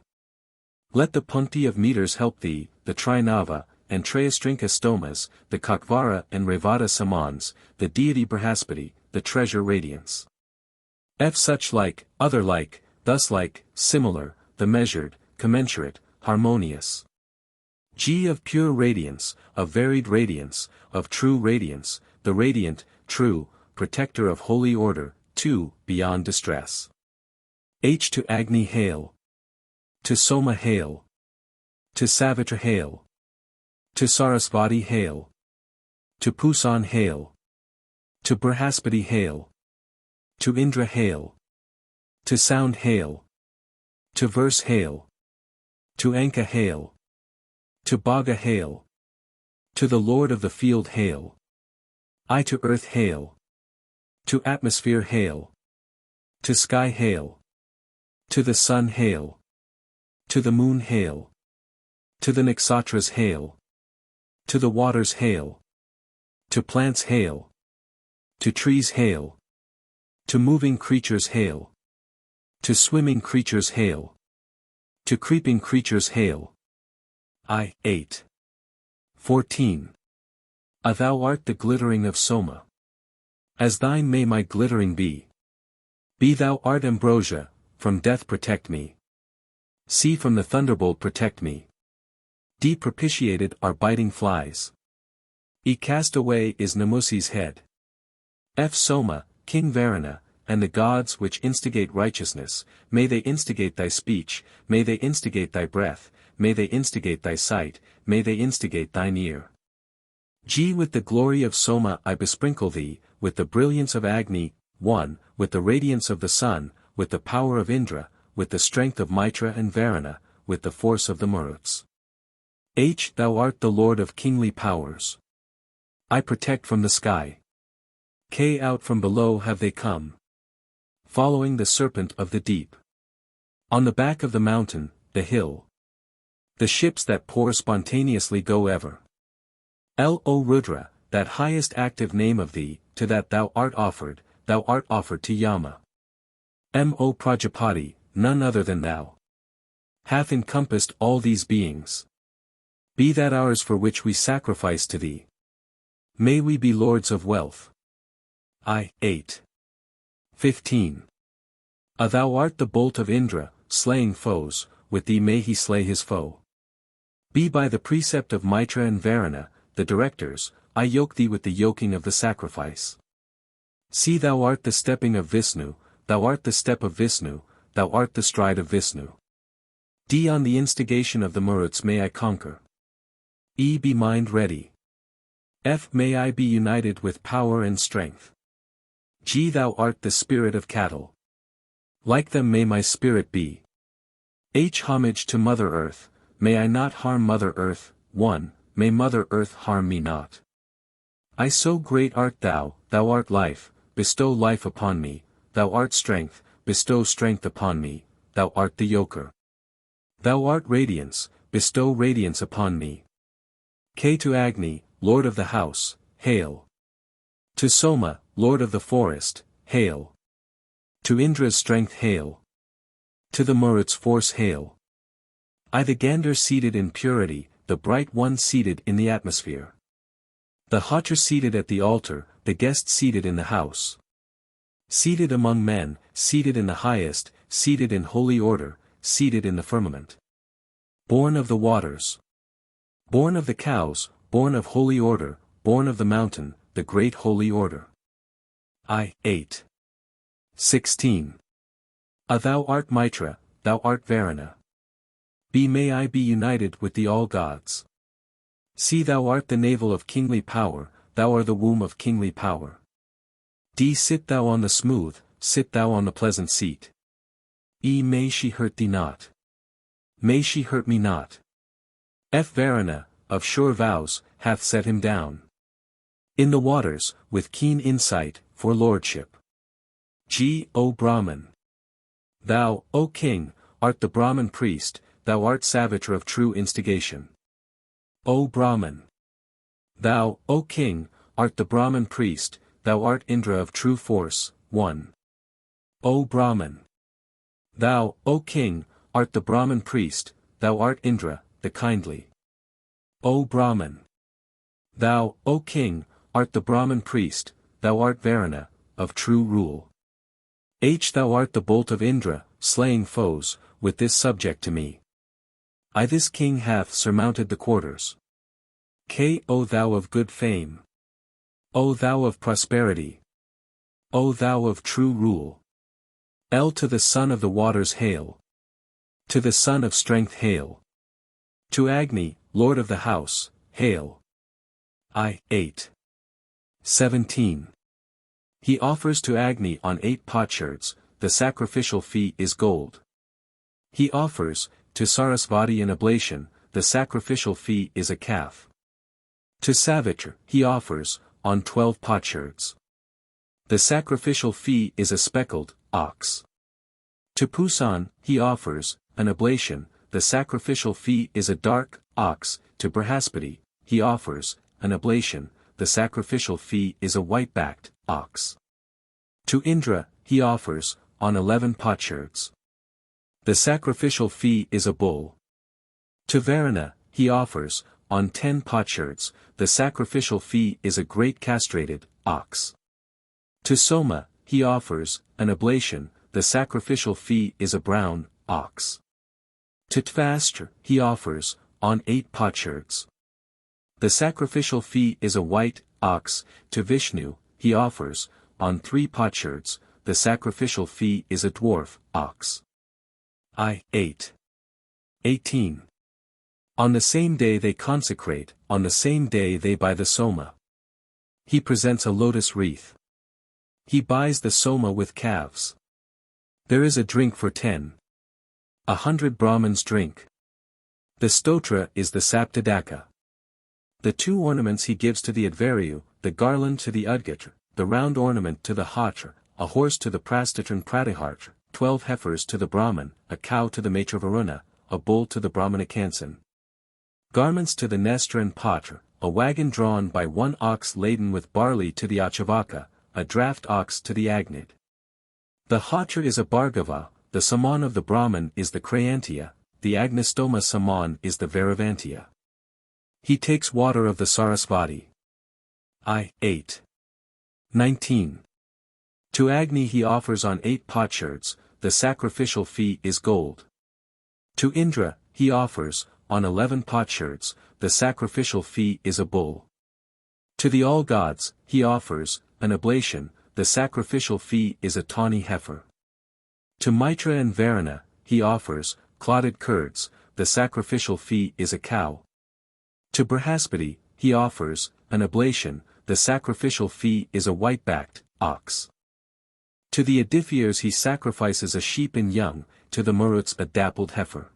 Let the Punkti of meters help thee, the Trinava, and Trayastrinka Stomas, the Kakvara and Revata Samans, the deity Brihaspati, the treasure radiance. Such like, other like, thus like, similar, the measured, commensurate, harmonious. Of pure radiance, of varied radiance, of true radiance, the radiant, true, protector of holy order, 2, beyond distress. To Agni hail. To Soma hail. To Savitra hail. To Sarasvati hail. To Pusan hail. To Brihaspati hail. To Indra hail. To sound hail. To verse hail. To Anka hail. To Bhaga hail. To the Lord of the field hail. To earth hail. To atmosphere hail. To sky hail. To the sun hail. To the moon hail. To the nakshatras hail. To the waters hail. To plants hail. To trees hail. To moving creatures hail. To swimming creatures hail. To creeping creatures hail. I. 8. 14. Thou art the glittering of Soma. As thine may my glittering be. Be thou art ambrosia, from death protect me. C. From the thunderbolt protect me. D. Propitiated are biting flies. E. Cast away is Namusi's head. F. Soma, King Varuna, and the gods which instigate righteousness, may they instigate thy speech, may they instigate thy breath, may they instigate thy sight, may they instigate thine ear. G. With the glory of Soma I besprinkle thee, with the brilliance of Agni, 1, with the radiance of the sun, with the power of Indra, with the strength of Mitra and Varuna, with the force of the Maruts. H. Thou art the Lord of kingly powers. I protect from the sky. K. Out from below have they come. Following the serpent of the deep. On the back of the mountain, the hill. The ships that pour spontaneously go ever. L. O Rudra, that highest active name of thee, to that thou art offered to Yama. M. O Prajapati, none other than thou. Hath encompassed all these beings. Be that ours for which we sacrifice to thee. May we be lords of wealth. I. 8. 15. Thou art the bolt of Indra, slaying foes, with thee may he slay his foe. Be by the precept of Mitra and Varuna, the directors, I yoke thee with the yoking of the sacrifice. See thou art the stepping of Vishnu, thou art the step of Vishnu, thou art the stride of Vishnu. D. On the instigation of the Maruts may I conquer. E. Be mind ready. F. May I be united with power and strength. G. Thou art the spirit of cattle. Like them may my spirit be. H. Homage to Mother Earth, may I not harm Mother Earth, 1, may Mother Earth harm me not. I. So great art thou art life, bestow life upon me, thou art strength, bestow strength upon me, thou art the yoker. Thou art radiance, bestow radiance upon me. K. To Agni, Lord of the house, hail. To Soma, Lord of the forest, hail. To Indra's strength hail. To the Maruts' force hail. I. The Gander seated in purity, the bright one seated in the atmosphere. The Hotra seated at the altar, the guest seated in the house. Seated among men, seated in the highest, seated in holy order, seated in the firmament. Born of the waters. Born of the cows, born of holy order, born of the mountain, the great holy order. I. 8. 16. Thou art Mitra, thou art Varuna. B. May I be united with the all gods. C. Thou art the navel of kingly power, thou art the womb of kingly power. D. Sit thou on the smooth, sit thou on the pleasant seat. E. May she hurt thee not. May she hurt me not. F. Varuna, of sure vows, hath set him down. In the waters, with keen insight, for lordship. G. O Brahman. Thou, O King, art the Brahman priest, thou art Savitra of true instigation. O Brahman. Thou, O King, art the Brahman priest, thou art Indra of true force, 1. O Brahman. Thou, O King, art the Brahman priest, thou art Indra, the kindly. O Brahman. Thou, O King, art the Brahman priest, thou art Varuna, of true rule. H. Thou art the bolt of Indra, slaying foes, with this subject to me. I. This king hath surmounted the quarters. K. O thou of good fame. O thou of prosperity. O thou of true rule. L. To the son of the waters hail. To the son of strength hail. To Agni, Lord of the house, hail. I. 8. 17. He offers to Agni on 8 potsherds, the sacrificial fee is gold. He offers, to Sarasvati an oblation, the sacrificial fee is a calf. To Savitra, he offers, on 12 potsherds. The sacrificial fee is a speckled ox. To Pusan, he offers, an oblation, the sacrificial fee is a dark ox. To Brihaspati, he offers, an oblation, the sacrificial fee is a white-backed ox. To Indra, he offers, on 11 potsherds. The sacrificial fee is a bull. To Varuna, he offers, on 10 potsherds, the sacrificial fee is a great castrated ox. To Soma, he offers, an oblation, the sacrificial fee is a brown ox. To Tvastra, he offers, on 8 potsherds, the sacrificial fee is a white ox. To Vishnu, he offers, on 3 potsherds, the sacrificial fee is a dwarf ox. I-8. 18. On the same day they consecrate, on the same day they buy the Soma. He presents a lotus wreath. He buys the Soma with calves. There is a drink for 10. 100 Brahmins drink. The stotra is the Prapkthaka. The 2 ornaments he gives to the Advaryu, the garland to the Udgatra, the round ornament to the Hatra, a horse to the Prastatran Pratihatra, 12 heifers to the Brahman, a cow to the Matra Varuna, a bull to the Brahmanakansan. Garments to the Nestra and Patra, a wagon drawn by 1 ox laden with barley to the Achavaka, a draft ox to the Agni. The Hatra is a Bhargava, the Saman of the Brahman is the Krayantiya, the Agnistoma Saman is the Varavantiya. He takes water of the Sarasvati. I-8. 19. To Agni he offers on 8 potsherds, the sacrificial fee is gold. To Indra, he offers, on 11 potsherds, the sacrificial fee is a bull. To the all-gods, he offers, an oblation, the sacrificial fee is a tawny heifer. To Mitra and Varuna, he offers, clotted curds, the sacrificial fee is a cow. To Brihaspati, he offers, an oblation, the sacrificial fee is a white-backed ox. To the Adithias he sacrifices a sheep and young, to the Maruts a dappled heifer.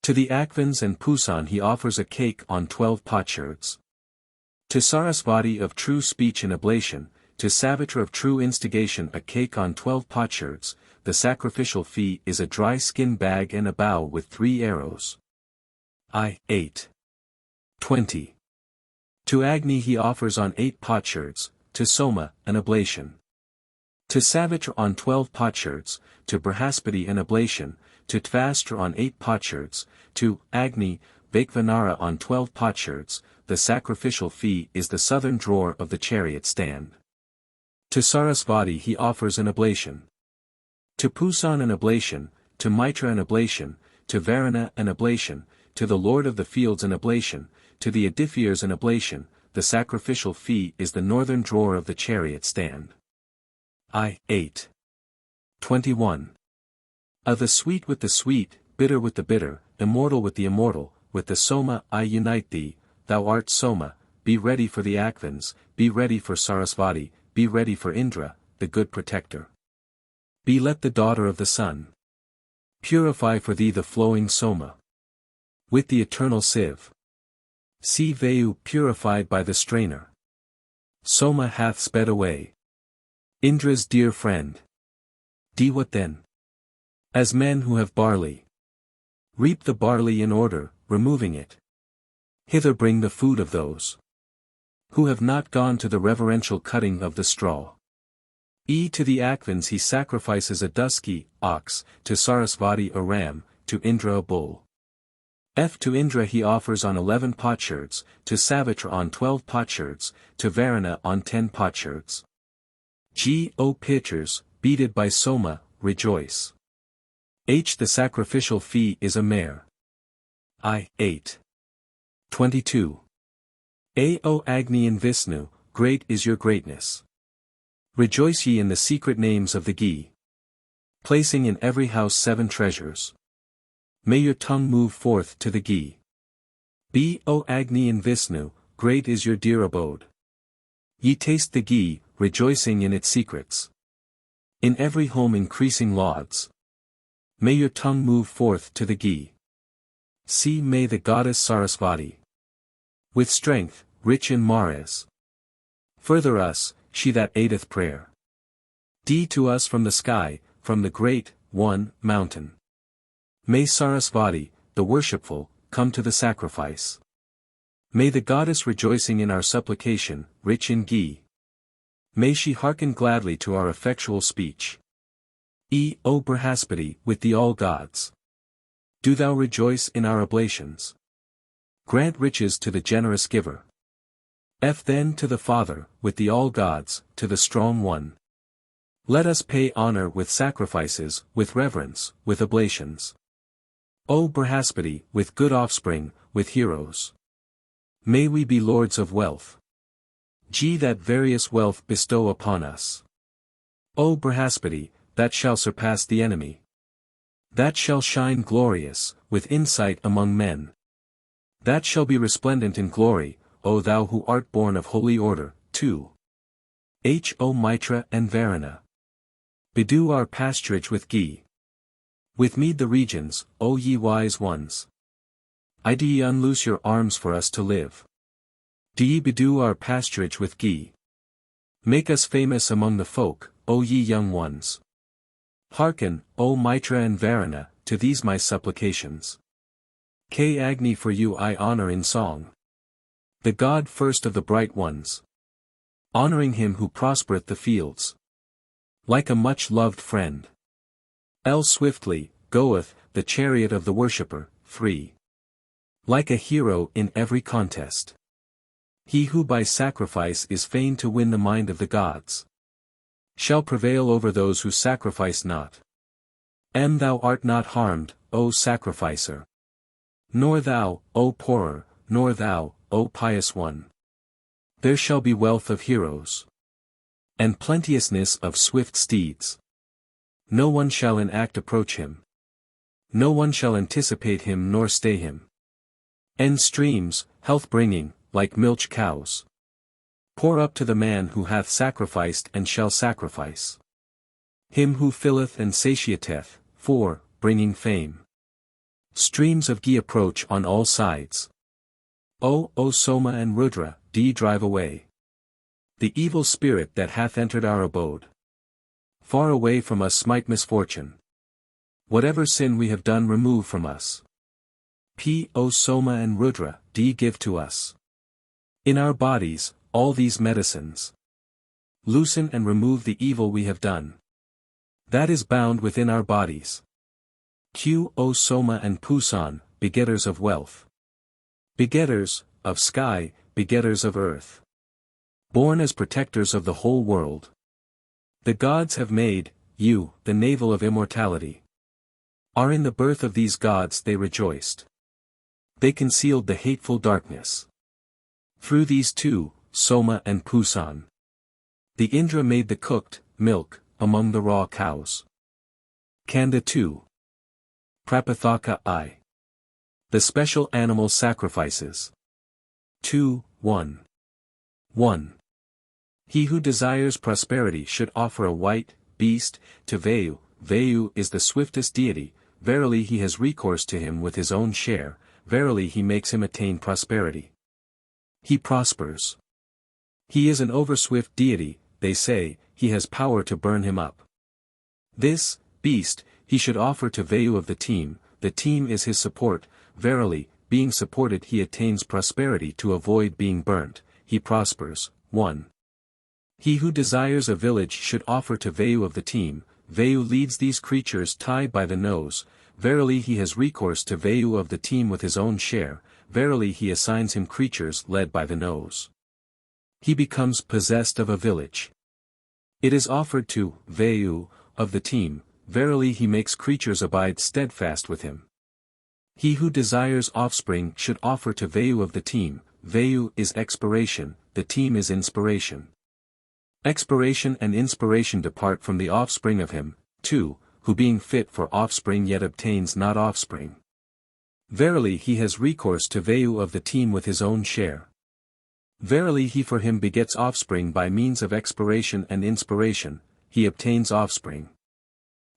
To the Akvans and Pusan he offers a cake on 12 potsherds. To Sarasvati of true speech and oblation, to Savitra of true instigation a cake on 12 potsherds, the sacrificial fee is a dry skin bag and a bow with 3 arrows. I-8. 20. To Agni he offers on 8 potsherds, to Soma, an oblation. To Savitra on 12 potsherds, to Brihaspati an oblation, to Tvastra on 8 potsherds, to Agni, Vaikvanara on 12 potsherds, the sacrificial fee is the southern drawer of the chariot stand. To Sarasvati he offers an oblation. To Pusan an oblation, to Mitra an oblation, to Varuna an oblation, to the Lord of the Fields an oblation, to the Adithias an oblation, the sacrificial fee is the northern drawer of the chariot stand. I-8. 21. Of the sweet with the sweet, bitter with the bitter, immortal with the immortal, with the Soma I unite thee, thou art Soma, be ready for the Akvans, be ready for Sarasvati, be ready for Indra, the good protector. Be let the daughter of the sun. Purify for thee the flowing Soma. With the eternal sieve. See Vayu purified by the strainer. Soma hath sped away. Indra's dear friend. What then? As men who have barley. Reap the barley in order, removing it. Hither bring the food of those who have not gone to the reverential cutting of the straw. To the Akvans he sacrifices a dusky ox, to Sarasvati a ram, to Indra a bull. To Indra he offers on 11 potsherds, to Savitra on 12 potsherds, to Varuna on 10 potsherds. O pitchers, beaded by Soma, rejoice. The sacrificial fee is a mare. I-8. 22. O Agni and Vishnu, great is your greatness. Rejoice ye in the secret names of the ghee. Placing in every house 7 treasures. May your tongue move forth to the ghee. O Agni and Vishnu, great is your dear abode. Ye taste the ghee, rejoicing in its secrets. In every home increasing lauds. May your tongue move forth to the ghee. May the goddess Sarasvati. With strength, rich in mares. Further us, she that aideth prayer. To us from the sky, from the great, one, mountain. May Sarasvati, the worshipful, come to the sacrifice. May the goddess rejoicing in our supplication, rich in ghee. May she hearken gladly to our effectual speech. O Brihaspati, with the all gods. Do thou rejoice in our oblations. Grant riches to the generous giver. F then to the Father, with the all gods, to the strong one. Let us pay honor with sacrifices, with reverence, with oblations. O Brihaspati, with good offspring, with heroes. May we be lords of wealth. G that various wealth bestow upon us. O Brihaspati, that shall surpass the enemy. That shall shine glorious, with insight among men. That shall be resplendent in glory, O thou who art born of holy order. 2. H. O Mitra and Varuna. Bedew our pasturage with ghee. With mead the regions, O ye wise ones. Do ye unloose your arms for us to live. Do ye bedew our pasturage with ghee. Make us famous among the folk, O ye young ones. Hearken, O Mitra and Varuna, to these my supplications. Agni for you I honor in song. The god first of the bright ones. Honoring him who prospereth the fields. Like a much-loved friend. Swiftly, goeth, the chariot of the worshipper, free. Like a hero in every contest. He who by sacrifice is fain to win the mind of the gods. Shall prevail over those who sacrifice not. Thou art not harmed, O sacrificer. Nor thou, O poorer, nor thou, O pious one. There shall be wealth of heroes. And plenteousness of swift steeds. No one shall in act approach him. No one shall anticipate him nor stay him. Streams, health-bringing, like milch cows. Pour up to the man who hath sacrificed and shall sacrifice. Him who filleth and satiateth, 4, bringing fame. Streams of ghee approach on all sides. O Soma and Rudra, do ye drive away the evil spirit that hath entered our abode. Far away from us smite misfortune. Whatever sin we have done remove from us. O Soma and Rudra, do ye give to us. In our bodies, all these medicines. Loosen and remove the evil we have done. That is bound within our bodies. O Soma and Pusan, begetters of wealth. Begetters, of sky, begetters of earth. Born as protectors of the whole world. The gods have made, you, the navel of immortality. Are in the birth of these gods they rejoiced. They concealed the hateful darkness. Through these two, Soma and Pusan. The Indra made the cooked, milk, among the raw cows. KANDA 2. Prapathaka I. The special animal sacrifices. 2, 1. 1. He who desires prosperity should offer a white beast to VIII. VIII is the swiftest deity, verily he has recourse to him with his own share, verily he makes him attain prosperity. He prospers. He is an overswift deity, they say, he has power to burn him up. This beast, he should offer to VIII of the team is his support, verily, being supported he attains prosperity to avoid being burnt, he prospers. 1. He who desires a village should offer to VIII of the team, VIII leads these creatures tied by the nose, verily he has recourse to VIII of the team with his own share, verily he assigns him creatures led by the nose. He becomes possessed of a village. It is offered to VIII of the team, verily he makes creatures abide steadfast with him. He who desires offspring should offer to VIII of the team, VIII is expiration, the team is inspiration. Expiration and inspiration depart from the offspring of him, 2, who being fit for offspring yet obtains not offspring. Verily he has recourse to VIII of the team with his own share. Verily he for him begets offspring by means of expiration and inspiration, he obtains offspring.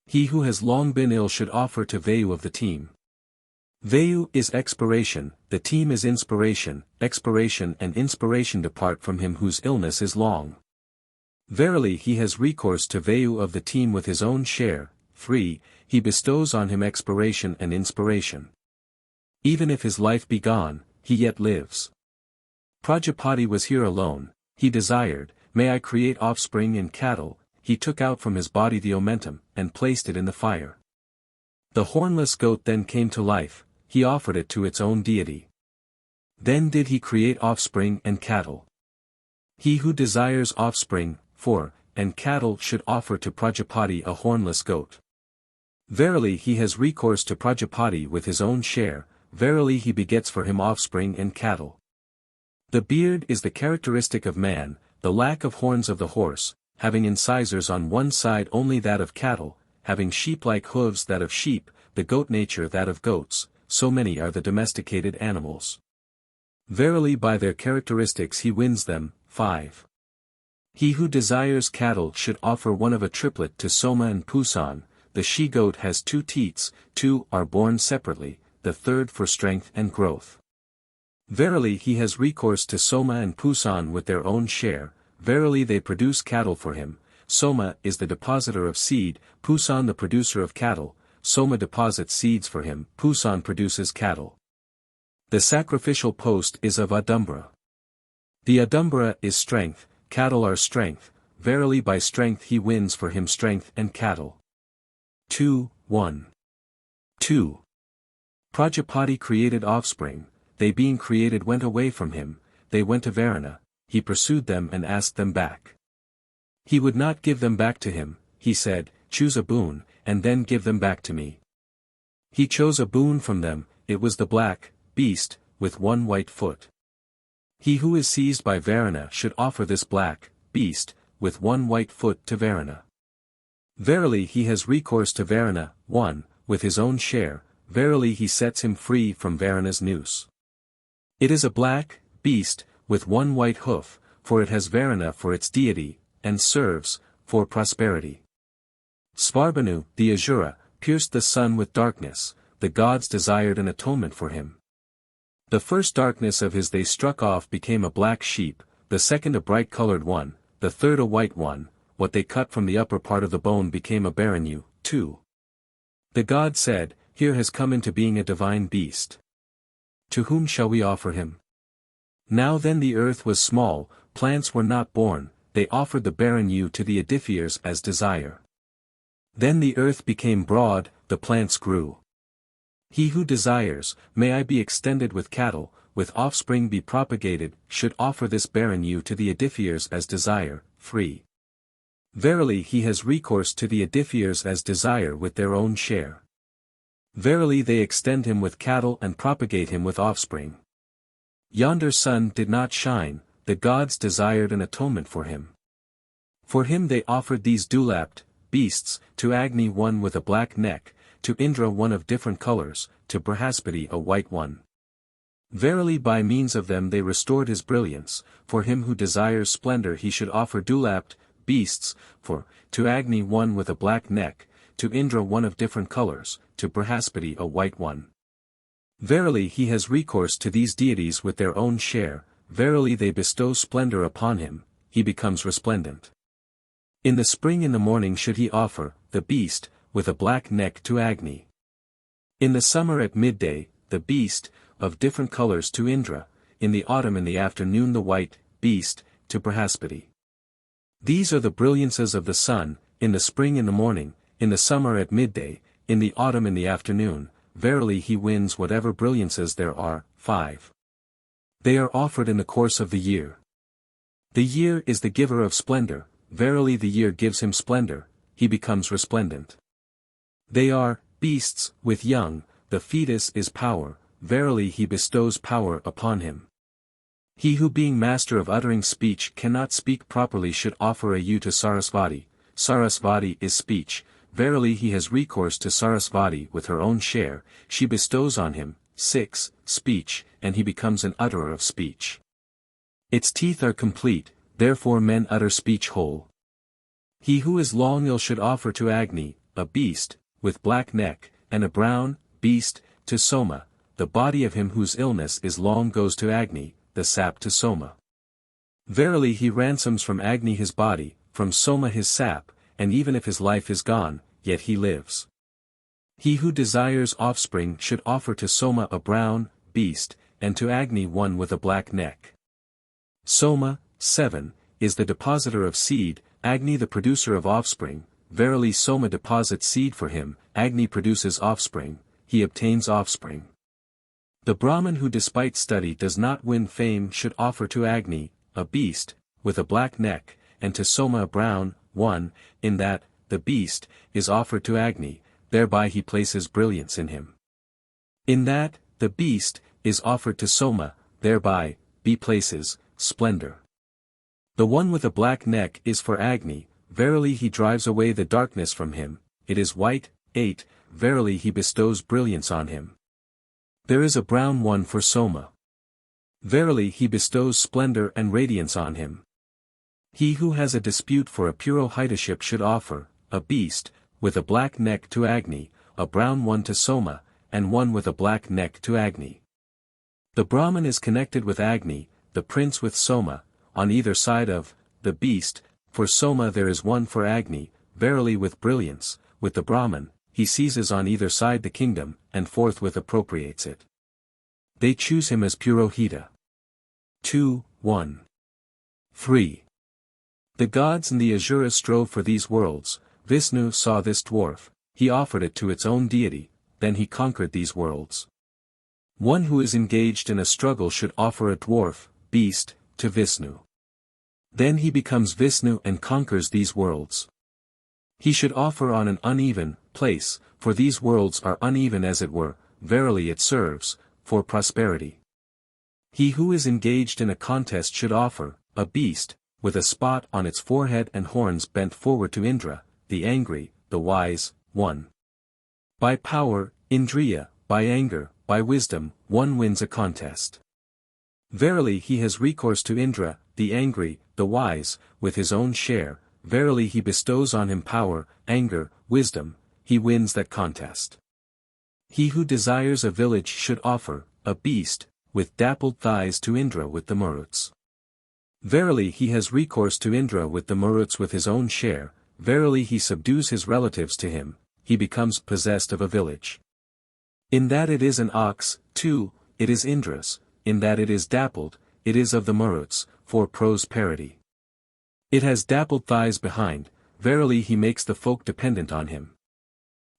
He who has long been ill should offer to VIII of the team. VIII is expiration, the team is inspiration, expiration and inspiration depart from him whose illness is long. Verily he has recourse to VIII of the team with his own share, 3, he bestows on him expiration and inspiration. Even if his life be gone, he yet lives. Prajapati was here alone, he desired, may I create offspring and cattle, he took out from his body the omentum, and placed it in the fire. The hornless goat then came to life, he offered it to its own deity. Then did he create offspring and cattle. He who desires offspring, and cattle should offer to Prajapati a hornless goat. Verily he has recourse to Prajapati with his own share, verily he begets for him offspring and cattle. The beard is the characteristic of man, the lack of horns of the horse, having incisors on one side only that of cattle, having sheep-like hooves that of sheep, the goat nature that of goats, so many are the domesticated animals. Verily by their characteristics he wins them. 5. He who desires cattle should offer one of a triplet to Soma and Pusan. The she-goat has 2 teats, 2 are born separately, the third for strength and growth. Verily he has recourse to Soma and Pusan with their own share, verily they produce cattle for him. Soma is the depositor of seed, Pusan the producer of cattle. Soma deposits seeds for him, Pusan produces cattle. The sacrificial post is of Adumbra. The Adumbra is strength, cattle are strength, verily by strength he wins for him strength and cattle. 2:1. 2. Prajapati created offspring, they being created went away from him, they went to Varuna, he pursued them and asked them back. He would not give them back to him, he said, choose a boon, and then give them back to me. He chose a boon from them, it was the black beast, with 1 white foot. He who is seized by Varuna should offer this black beast, with 1 white foot to Varuna. Verily he has recourse to Varuna, 1, with his own share, verily he sets him free from Varuna's noose. It is a black beast, with 1 white hoof, for it has Varuna for its deity, and serves, for prosperity. Svarbhanu, the Asura, pierced the sun with darkness, the gods desired an atonement for him. The first darkness of his they struck off became a black sheep, the second a bright-colored one, the third a white one, what they cut from the upper part of the bone became a barren ewe. 2. The god said, here has come into being a divine beast. To whom shall we offer him? Now then the earth was small, plants were not born, they offered the barren ewe to the edifiers as desire. Then the earth became broad, the plants grew. He who desires, may I be extended with cattle, with offspring be propagated, should offer this barren ewe to the edifiers as desire, free. Verily he has recourse to the edifiers as desire with their own share. Verily they extend him with cattle and propagate him with offspring. Yonder sun did not shine, the gods desired an atonement for him. For him they offered these dewlapped beasts, to Agni one with a black neck, to Indra one of different colors, to Brihaspati a white one. Verily by means of them they restored his brilliance, for him who desires splendor he should offer dewlapped beasts, to Agni one with a black neck, to Indra one of different colors, to Brihaspati a white one. Verily he has recourse to these deities with their own share, verily they bestow splendor upon him, he becomes resplendent. In the spring in the morning should he offer, the beast, with a black neck to Agni. In the summer at midday, the beast, of different colors to Indra, in the autumn in the afternoon the white beast, to Brihaspati. These are the brilliances of the sun, in the spring in the morning, in the summer at midday, in the autumn in the afternoon, verily he wins whatever brilliances there are. 5. They are offered in the course of the year. The year is the giver of splendor, verily the year gives him splendor, he becomes resplendent. They are beasts, with young, the fetus is power, verily he bestows power upon him. He who being master of uttering speech cannot speak properly should offer a ewe to Sarasvati. Sarasvati is speech, verily he has recourse to Sarasvati with her own share, she bestows on him, 6, speech, and he becomes an utterer of speech. Its teeth are complete, therefore men utter speech whole. He who is long ill should offer to Agni, a beast, with black neck, and a brown beast, to Soma, the body of him whose illness is long goes to Agni, the sap to Soma. Verily he ransoms from Agni his body, from Soma his sap, and even if his life is gone, yet he lives. He who desires offspring should offer to Soma a brown beast, and to Agni one with a black neck. Soma, 7, is the depositor of seed, Agni the producer of offspring, verily Soma deposits seed for him, Agni produces offspring, he obtains offspring. The Brahmin who despite study does not win fame should offer to Agni, a beast, with a black neck, and to Soma a brown one, in that, the beast, is offered to Agni, thereby he places brilliance in him. In that, the beast, is offered to Soma, thereby, he places, splendor. The one with a black neck is for Agni, verily he drives away the darkness from him, it is white, 8, verily he bestows brilliance on him. There is a brown one for Soma. Verily he bestows splendor and radiance on him. He who has a dispute for a purohiteship should offer, a beast, with a black neck to Agni, a brown one to Soma, and one with a black neck to Agni. The Brahman is connected with Agni, the prince with Soma, on either side of, the beast, for Soma there is one for Agni, verily with brilliance, with the Brahman, he seizes on either side the kingdom, and forthwith appropriates it. They choose him as Purohita. 2, 1. 3. The gods and the Asuras strove for these worlds. Vishnu saw this dwarf, he offered it to its own deity, then he conquered these worlds. One who is engaged in a struggle should offer a dwarf, beast, to Vishnu. Then he becomes Vishnu and conquers these worlds. He should offer on an uneven place, for these worlds are uneven as it were, verily it serves, for prosperity. He who is engaged in a contest should offer, a beast, with a spot on its forehead and horns bent forward to Indra, the angry, the wise, 1. By power, Indriya, by anger, by wisdom, one wins a contest. Verily he has recourse to Indra, the angry, the wise, with his own share, verily he bestows on him power, anger, wisdom, he wins that contest. He who desires a village should offer, a beast, with dappled thighs to Indra with the Maruts. Verily he has recourse to Indra with the Maruts with his own share, verily he subdues his relatives to him, he becomes possessed of a village. In that it is an ox, 2, it is Indra's, in that it is dappled, it is of the Maruts, for prose parody. It has dappled thighs behind, verily he makes the folk dependent on him.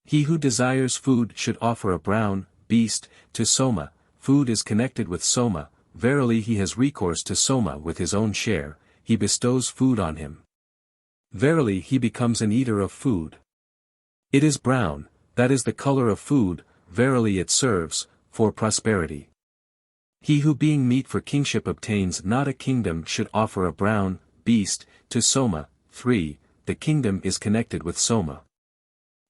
He who desires food should offer a brown, beast, to Soma, food is connected with Soma, verily he has recourse to Soma with his own share, he bestows food on him. Verily he becomes an eater of food. It is brown, that is the color of food, verily it serves, for prosperity. He who being meet for kingship obtains not a kingdom should offer a brown, beast, to Soma, 3, the kingdom is connected with Soma.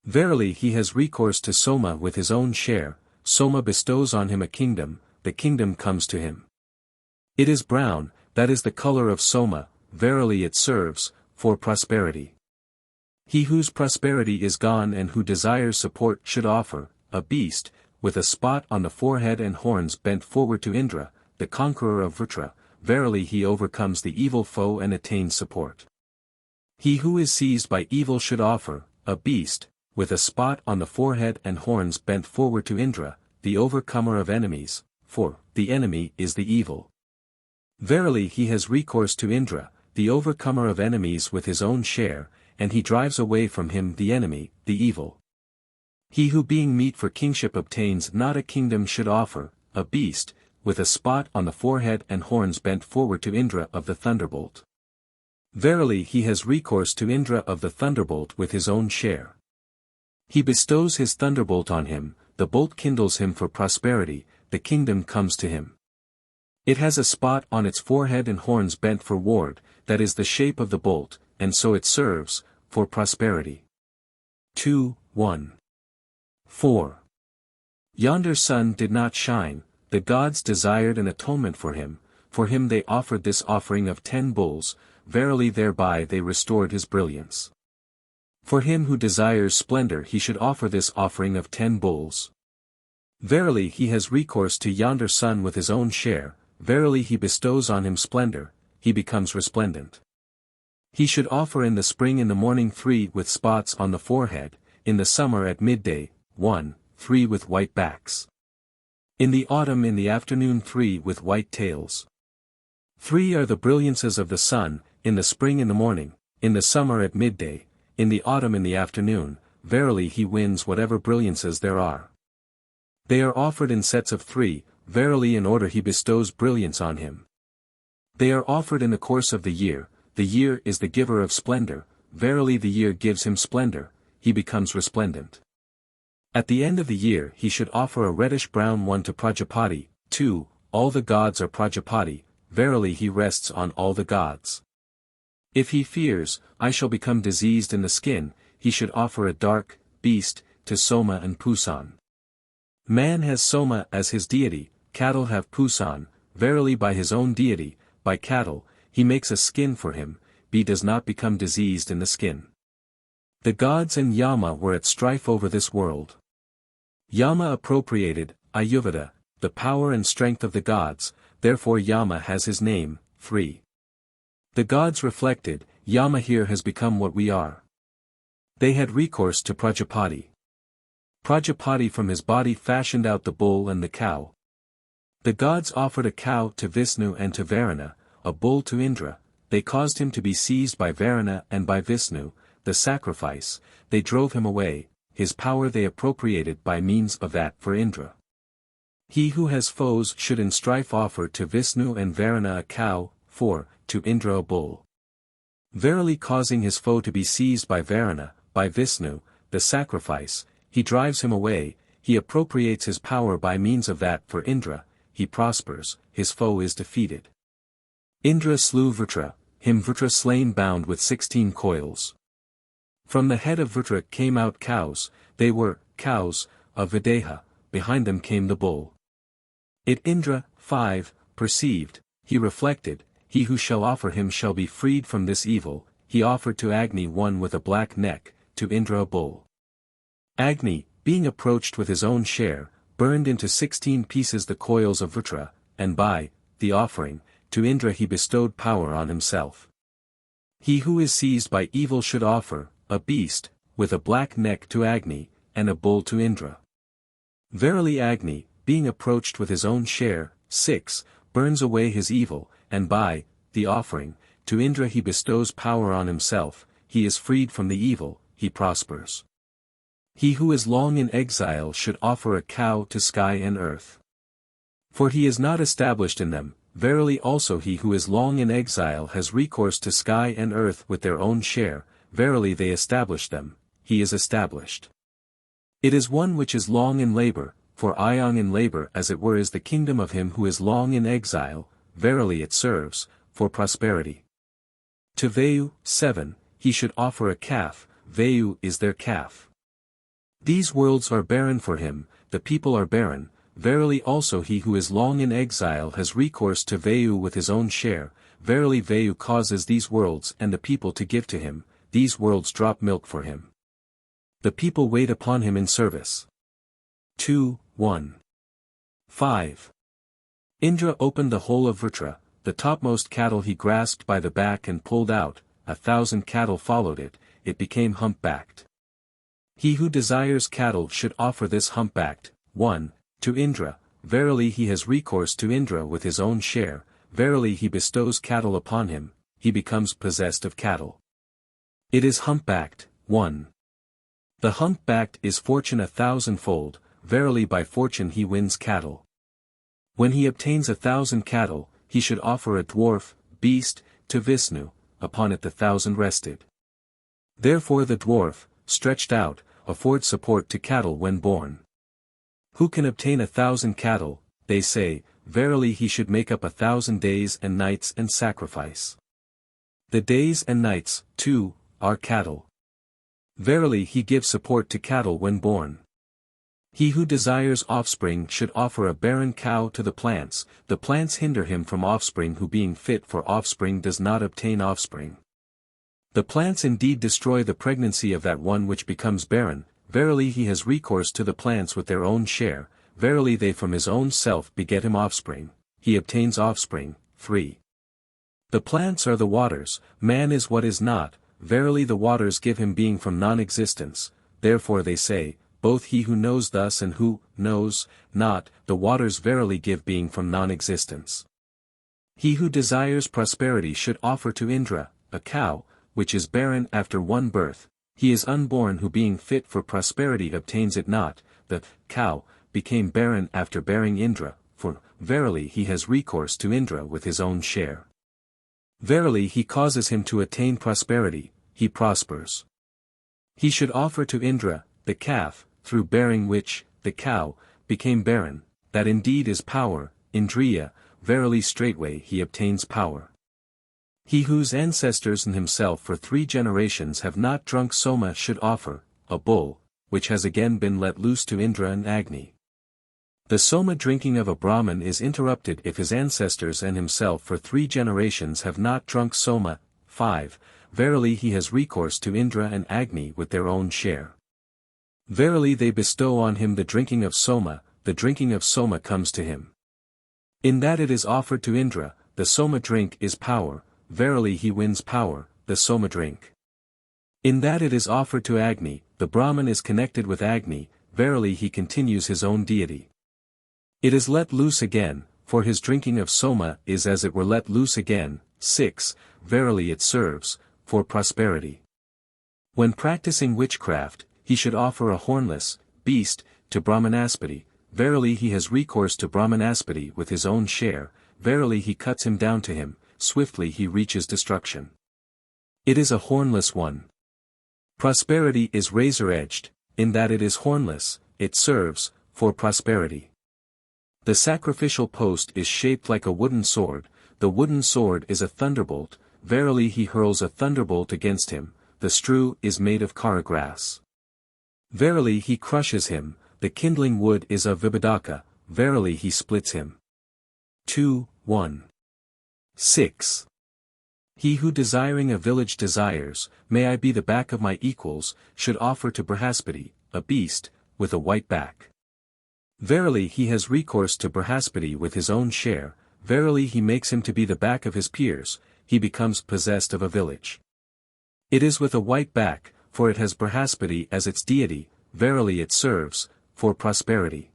Verily he has recourse to Soma with his own share, Soma bestows on him a kingdom, the kingdom comes to him. It is brown, that is the color of Soma, verily it serves, for prosperity. He whose prosperity is gone and who desires support should offer, a beast, with a spot on the forehead and horns bent forward to Indra, the conqueror of Rudra, verily he overcomes the evil foe and attains support. He who is seized by evil should offer, a beast, with a spot on the forehead and horns bent forward to Indra, the overcomer of enemies, for the enemy is the evil. Verily he has recourse to Indra, the overcomer of enemies with his own share, and he drives away from him the enemy, the evil. He who being meet for kingship obtains not a kingdom should offer, a beast, with a spot on the forehead and horns bent forward to Indra of the thunderbolt. Verily he has recourse to Indra of the thunderbolt with his own share. He bestows his thunderbolt on him, the bolt kindles him for prosperity, the kingdom comes to him. It has a spot on its forehead and horns bent for ward, that is the shape of the bolt, and so it serves, for prosperity. 2, 1. 4. Yonder sun did not shine, the gods desired an atonement for him they offered this offering of 10 bulls, verily thereby they restored his brilliance. For him who desires splendor he should offer this offering of 10 bulls. Verily he has recourse to yonder sun with his own share, verily he bestows on him splendor, he becomes resplendent. He should offer in the spring in the morning 3 with spots on the forehead, in the summer at midday, 1, 3 with white backs. In the autumn in the afternoon 3 with white tails. 3 are the brilliances of the sun, in the spring in the morning, in the summer at midday, in the autumn in the afternoon, verily he wins whatever brilliances there are. They are offered in sets of 3, verily in order he bestows brilliance on him. They are offered in the course of the year is the giver of splendor, verily the year gives him splendor, he becomes resplendent. At the end of the year he should offer a reddish-brown one to Prajapati. 2. All the gods are Prajapati, verily he rests on all the gods. If he fears, I shall become diseased in the skin, he should offer a dark beast to Soma and Pusan. Man has Soma as his deity, cattle have Pusan, verily by his own deity, by cattle, he makes a skin for him, he does not become diseased in the skin. The gods and Yama were at strife over this world. Yama appropriated, Ayurveda, the power and strength of the gods, therefore Yama has his name, 3. The gods reflected, Yama here has become what we are. They had recourse to Prajapati. Prajapati from his body fashioned out the bull and the cow. The gods offered a cow to Vishnu and to Varuna, a bull to Indra, they caused him to be seized by Varuna and by Vishnu, the sacrifice, they drove him away, his power they appropriated by means of that for Indra. He who has foes should in strife offer to Vishnu and Varuna a cow, 4, to Indra a bull. Verily causing his foe to be seized by Varuna, by Vishnu, the sacrifice, he drives him away, he appropriates his power by means of that for Indra, he prospers, his foe is defeated. Indra slew Vritra, him Vritra slain bound with 16 coils. From the head of Vritra came out cows, they were, cows, of Videha, behind them came the bull. It Indra, 5, perceived, he reflected, he who shall offer him shall be freed from this evil, he offered to Agni one with a black neck, to Indra a bull. Agni, being approached with his own share, burned into 16 pieces the coils of Vritra, and by the offering, to Indra he bestowed power on himself. He who is seized by evil should offer, a beast, with a black neck to Agni, and a bull to Indra. Verily Agni, being approached with his own share, 6, burns away his evil, and by the offering, to Indra he bestows power on himself, he is freed from the evil, he prospers. He who is long in exile should offer a cow to sky and earth. For he is not established in them, verily also he who is long in exile has recourse to sky and earth with their own share, verily they establish them, he is established. It is one which is long in labor, for Ayang in labor as it were is the kingdom of him who is long in exile, verily it serves, for prosperity. To Vayu, 7, he should offer a calf, Vayu is their calf. These worlds are barren for him, the people are barren, verily also he who is long in exile has recourse to Vayu with his own share, verily Vayu causes these worlds and the people to give to him, these worlds drop milk for him. The people wait upon him in service. 2, 1. 5. Indra opened the whole of Vritra, the topmost cattle he grasped by the back and pulled out, 1,000 cattle followed it, it became humpbacked. He who desires cattle should offer this humpbacked, 1, to Indra, verily he has recourse to Indra with his own share, verily he bestows cattle upon him, he becomes possessed of cattle. It is humpbacked, 1. The humpbacked is fortune 1,000-fold, verily by fortune he wins cattle. When he obtains 1,000 cattle, he should offer a dwarf, beast, to Vishnu, upon it the 1,000 rested. Therefore the dwarf, stretched out, affords support to cattle when born. Who can obtain 1,000 cattle, they say, verily he should make up 1,000 days and nights and sacrifice. The days and nights, too, are cattle. Verily he gives support to cattle when born. He who desires offspring should offer a barren cow to the plants hinder him from offspring who being fit for offspring does not obtain offspring. The plants indeed destroy the pregnancy of that one which becomes barren, verily he has recourse to the plants with their own share, verily they from his own self beget him offspring, he obtains offspring. 3. The plants are the waters, man is what is not, verily the waters give him being from non-existence, therefore they say, both he who knows thus and who knows not, the waters verily give being from non-existence. He who desires prosperity should offer to Indra, a cow, which is barren after one birth, he is unborn who being fit for prosperity obtains it not, the cow became barren after bearing Indra, for, verily he has recourse to Indra with his own share. Verily he causes him to attain prosperity, he prospers. He should offer to Indra, the calf, through bearing which, the cow, became barren, that indeed is power, Indriya, verily straightway he obtains power. He whose ancestors and himself for 3 generations have not drunk Soma should offer, a bull, which has again been let loose to Indra and Agni. The Soma drinking of a Brahmin is interrupted if his ancestors and himself for 3 generations have not drunk Soma. 5. Verily he has recourse to Indra and Agni with their own share. Verily they bestow on him the drinking of Soma, the drinking of Soma comes to him. In that it is offered to Indra, the Soma drink is power, verily he wins power, the Soma drink. In that it is offered to Agni, the Brahman is connected with Agni, verily he continues his own deity. It is let loose again, for his drinking of Soma is as it were let loose again. 6. Verily it serves, for prosperity. When practicing witchcraft, he should offer a hornless beast to Brahmanaspati, verily he has recourse to Brahmanaspati with his own share, verily he cuts him down to him, swiftly he reaches destruction. It is a hornless one. Prosperity is razor-edged, in that it is hornless, it serves, for prosperity. The sacrificial post is shaped like a wooden sword, the wooden sword is a thunderbolt, verily he hurls a thunderbolt against him, the strew is made of kara grass. Verily he crushes him, the kindling wood is of Vibhadaka, verily he splits him. 2. 1. 6. He who desiring a village desires, may I be the back of my equals, should offer to Brihaspati, a beast, with a white back. Verily he has recourse to Brihaspati with his own share, verily he makes him to be the back of his peers, he becomes possessed of a village. It is with a white back, for it has Brihaspati as its deity, verily it serves, for prosperity.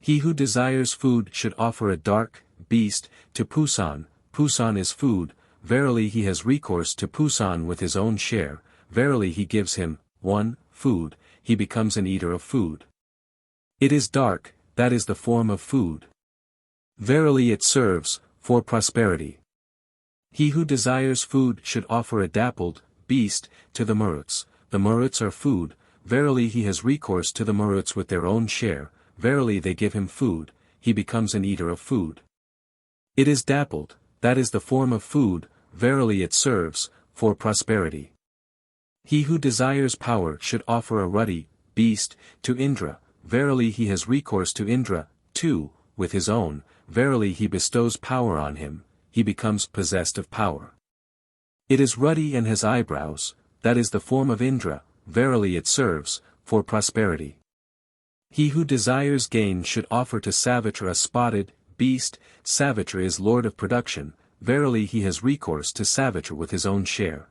He who desires food should offer a dark beast to Pusan, Pusan is food, verily he has recourse to Pusan with his own share, verily he gives him, 1. Food, he becomes an eater of food. It is dark, that is the form of food. Verily it serves, for prosperity. He who desires food should offer a dappled beast to the Maruts are food, verily he has recourse to the Maruts with their own share, verily they give him food, he becomes an eater of food. It is dappled, that is the form of food, verily it serves, for prosperity. He who desires power should offer a ruddy beast to Indra, verily he has recourse to Indra. 2. With his own, verily he bestows power on him, he becomes possessed of power. It is ruddy and has eyebrows, that is the form of Indra, verily it serves, for prosperity. He who desires gain should offer to Savitra a spotted beast, Savitra is lord of production, verily he has recourse to Savitra with his own share.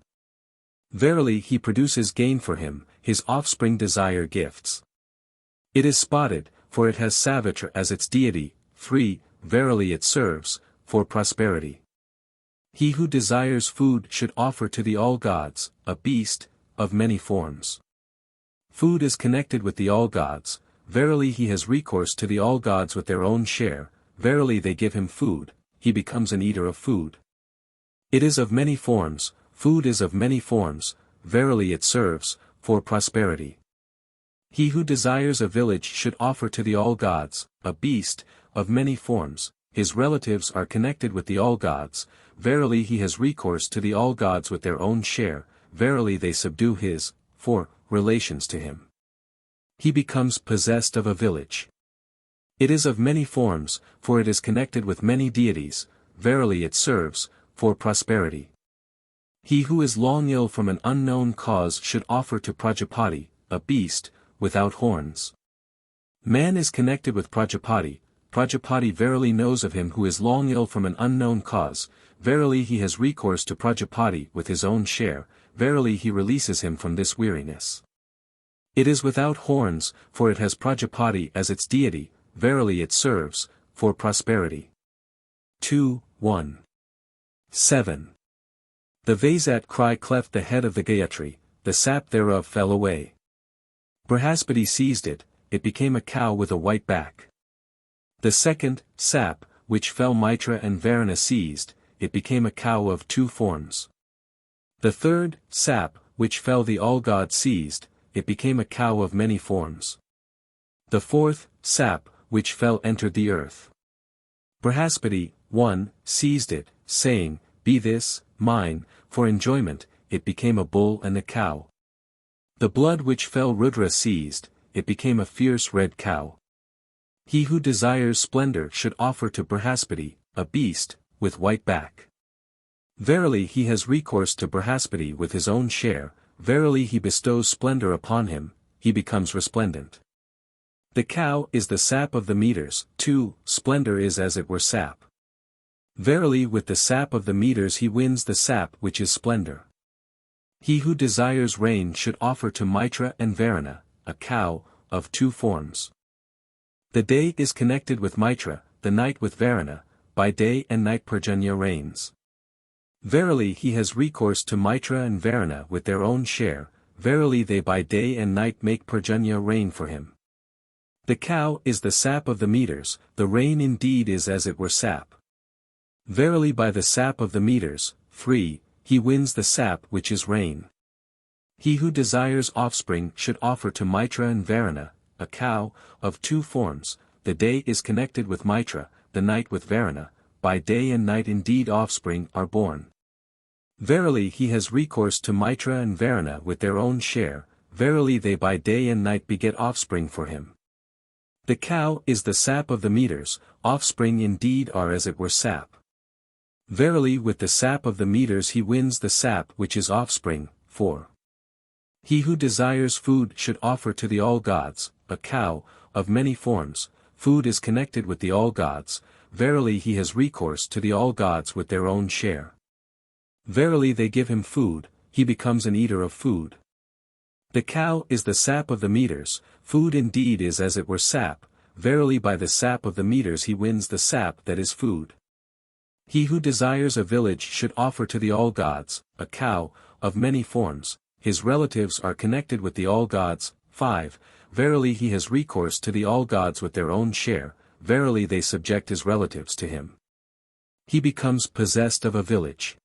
Verily he produces gain for him, his offspring desire gifts. It is spotted, for it has Savitra as its deity. 3. Verily it serves, for prosperity. He who desires food should offer to the all-gods, a beast, of many forms. Food is connected with the all-gods, verily he has recourse to the all-gods with their own share, verily they give him food, he becomes an eater of food. It is of many forms, food is of many forms, verily it serves, for prosperity. He who desires a village should offer to the all-gods, a beast, of many forms, his relatives are connected with the all-gods, verily he has recourse to the all-gods with their own share, verily they subdue his, relations to him. He becomes possessed of a village. It is of many forms, for it is connected with many deities, verily it serves, for prosperity. He who is long ill from an unknown cause should offer to Prajapati, a beast, without horns. Man is connected with Prajapati, Prajapati verily knows of him who is long ill from an unknown cause, verily he has recourse to Prajapati with his own share, verily he releases him from this weariness. It is without horns, for it has Prajapati as its deity, verily it serves, for prosperity. 2. 1. 7. The Vaisat cry cleft the head of the Gayatri, the sap thereof fell away. Brihaspati seized it, it became a cow with a white back. The second, sap, which fell Mitra and Varuna seized, it became a cow of two forms. The third, sap, which fell the all-god seized, it became a cow of many forms. The fourth, sap, which fell entered the earth. Brihaspati, 1, seized it, saying, "Be this, mine," for enjoyment, it became a bull and a cow. The blood which fell Rudra seized, it became a fierce red cow. He who desires splendor should offer to Brihaspati, a beast, with white back. Verily he has recourse to Brihaspati with his own share, verily he bestows splendor upon him, he becomes resplendent. The cow is the sap of the meters, 2, splendor is as it were sap. Verily with the sap of the meters he wins the sap which is splendor. He who desires rain should offer to Mitra and Varuna, a cow, of two forms. The day is connected with Mitra, the night with Varuna, by day and night Parjanya rains. Verily he has recourse to Mitra and Varuna with their own share, verily they by day and night make Parjanya rain for him. The cow is the sap of the meters, the rain indeed is as it were sap. Verily by the sap of the meters, 3, he wins the sap which is rain. He who desires offspring should offer to Mitra and Varuna, a cow, of two forms, the day is connected with Mitra, the night with Varuna, by day and night indeed offspring are born. Verily he has recourse to Mitra and Varuna with their own share, verily they by day and night beget offspring for him. The cow is the sap of the meters, offspring indeed are as it were sap. Verily with the sap of the meters he wins the sap which is offspring, 4. He who desires food should offer to the all-gods, a cow, of many forms, food is connected with the all-gods, verily he has recourse to the all-gods with their own share. Verily they give him food, he becomes an eater of food. The cow is the sap of the meters, food indeed is as it were sap, verily by the sap of the meters he wins the sap that is food. He who desires a village should offer to the all-gods, a cow, of many forms, his relatives are connected with the all-gods, 5, verily he has recourse to the all-gods with their own share, verily they subject his relatives to him. He becomes possessed of a village.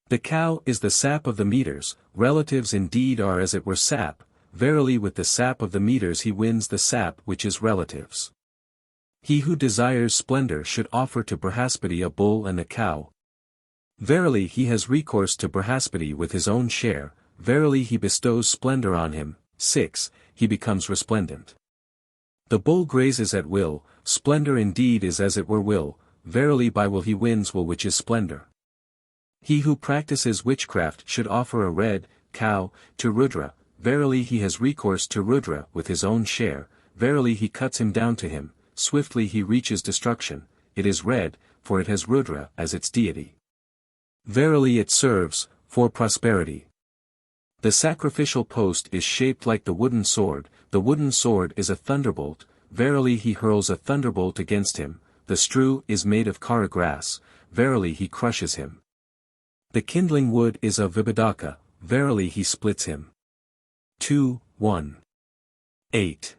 The cow is the sap of the meters, relatives indeed are as it were sap, verily with the sap of the meters he wins the sap which is relatives. He who desires splendor should offer to Brihaspati a bull and a cow. Verily he has recourse to Brihaspati with his own share, verily he bestows splendor on him, 6, he becomes resplendent. The bull grazes at will, splendor indeed is as it were will, verily by will he wins will which is splendor. He who practices witchcraft should offer a red cow to Rudra, verily he has recourse to Rudra with his own share, verily he cuts him down to him, swiftly he reaches destruction, it is red, for it has Rudra as its deity. Verily it serves, for prosperity. The sacrificial post is shaped like the wooden sword is a thunderbolt, verily he hurls a thunderbolt against him, the strew is made of kara grass, verily he crushes him. The kindling wood is of Vibhadaka, verily he splits him. 2, 1. 8.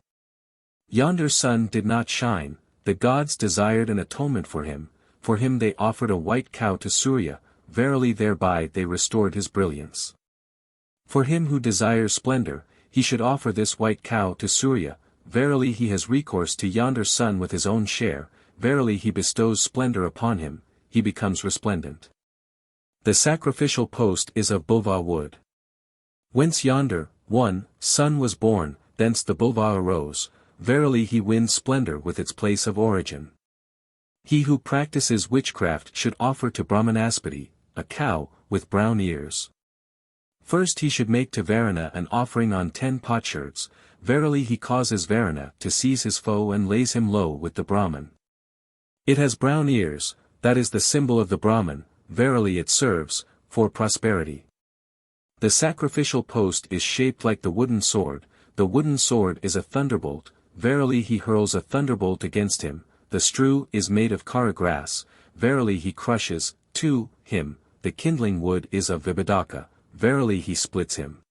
Yonder sun did not shine, the gods desired an atonement for him they offered a white cow to Surya, verily thereby they restored his brilliance. For him who desires splendor, he should offer this white cow to Surya, verily he has recourse to yonder sun with his own share, verily he bestows splendor upon him, he becomes resplendent. The sacrificial post is of Bulva wood. Whence yonder, 1, sun was born, thence the Bulva arose, verily he wins splendor with its place of origin. He who practices witchcraft should offer to Brahmanaspati, a cow, with brown ears. First he should make to Varuna an offering on 10 potsherds, verily he causes Varuna to seize his foe and lays him low with the Brahman. It has brown ears, that is the symbol of the Brahman, verily it serves, for prosperity. The sacrificial post is shaped like the wooden sword is a thunderbolt, verily he hurls a thunderbolt against him, the strew is made of kara grass, verily he crushes, 2, him, the kindling wood is of Vibhadaka, verily he splits him.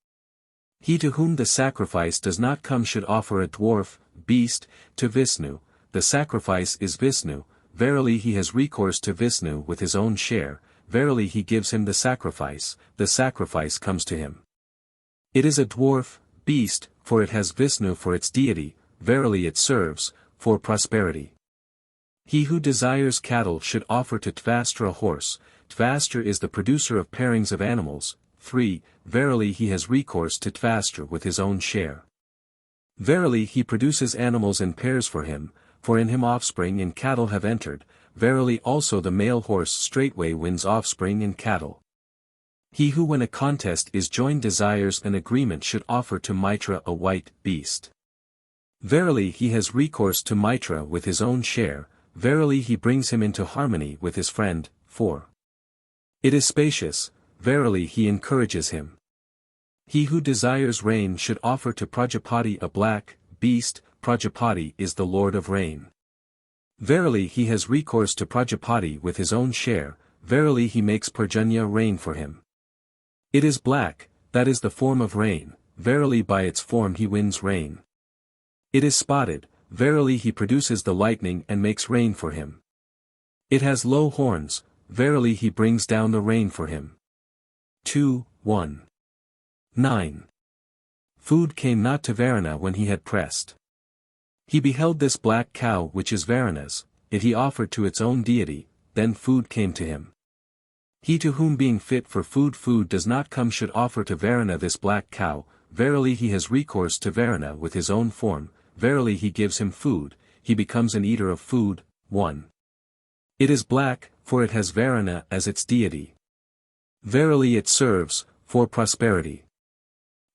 He to whom the sacrifice does not come should offer a dwarf, beast, to Vishnu, the sacrifice is Vishnu, verily he has recourse to Vishnu with his own share, verily he gives him the sacrifice comes to him. It is a dwarf, beast, for it has Vishnu for its deity, verily it serves, for prosperity. He who desires cattle should offer to Tvastra a horse, Tvastra is the producer of pairings of animals. 3. Verily he has recourse to Tvastra with his own share. Verily he produces animals in pairs for him, for in him offspring in cattle have entered, verily also the male horse straightway wins offspring in cattle. He who when a contest is joined desires an agreement should offer to Mitra a white beast. Verily he has recourse to Mitra with his own share, verily he brings him into harmony with his friend. 4. It is spacious, verily he encourages him. He who desires rain should offer to Prajapati a black beast, Prajapati is the lord of rain. Verily he has recourse to Prajapati with his own share, verily he makes Parjanya rain for him. It is black, that is the form of rain, verily by its form he wins rain. It is spotted, verily he produces the lightning and makes rain for him. It has low horns, verily he brings down the rain for him. 2, 1. 9. Food came not to Varuna when he had pressed. He beheld this black cow which is Varuna's, it he offered to its own deity, then food came to him. He to whom being fit for food does not come should offer to Varuna this black cow, verily he has recourse to Varuna with his own form, verily he gives him food, he becomes an eater of food. 1. It is black, for it has Varuna as its deity. Verily it serves, for prosperity.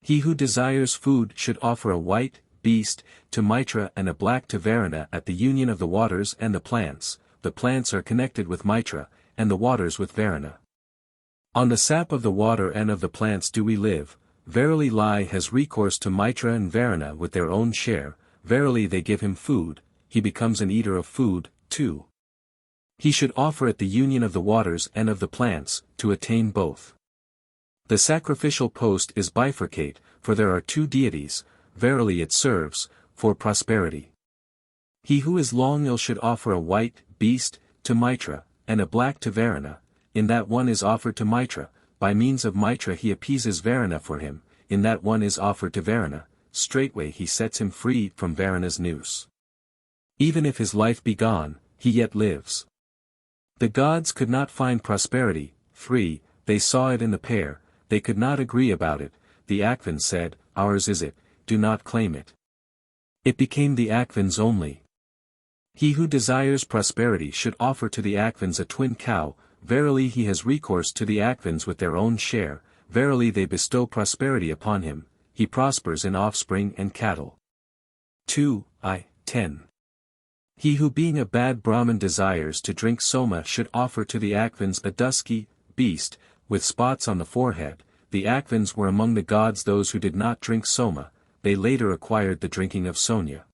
He who desires food should offer a white beast to Mitra and a black to Varuna at the union of the waters and the plants are connected with Mitra, and the waters with Varuna. On the sap of the water and of the plants do we live, verily Lai has recourse to Mitra and Varuna with their own share, verily they give him food, he becomes an eater of food. 2. He should offer at the union of the waters and of the plants, to attain both. The sacrificial post is bifurcate, for there are two deities, verily it serves, for prosperity. He who is long ill should offer a white beast to Mitra, and a black to Varuna, in that one is offered to Mitra, by means of Mitra he appeases Varuna for him, in that one is offered to Varuna, straightway he sets him free from Varuna's noose. Even if his life be gone, he yet lives. The gods could not find prosperity. 3. They saw it in the pair, they could not agree about it, the Akvins said, ours is it, do not claim it. It became the Akvins only. He who desires prosperity should offer to the Akvins a twin cow, verily he has recourse to the Akvins with their own share, verily they bestow prosperity upon him, he prospers in offspring and cattle. 2. 10. He who being a bad Brahmin desires to drink Soma should offer to the Akvins a dusky beast, with spots on the forehead. The Akvins were among the gods those who did not drink Soma, they later acquired the drinking of Sonya.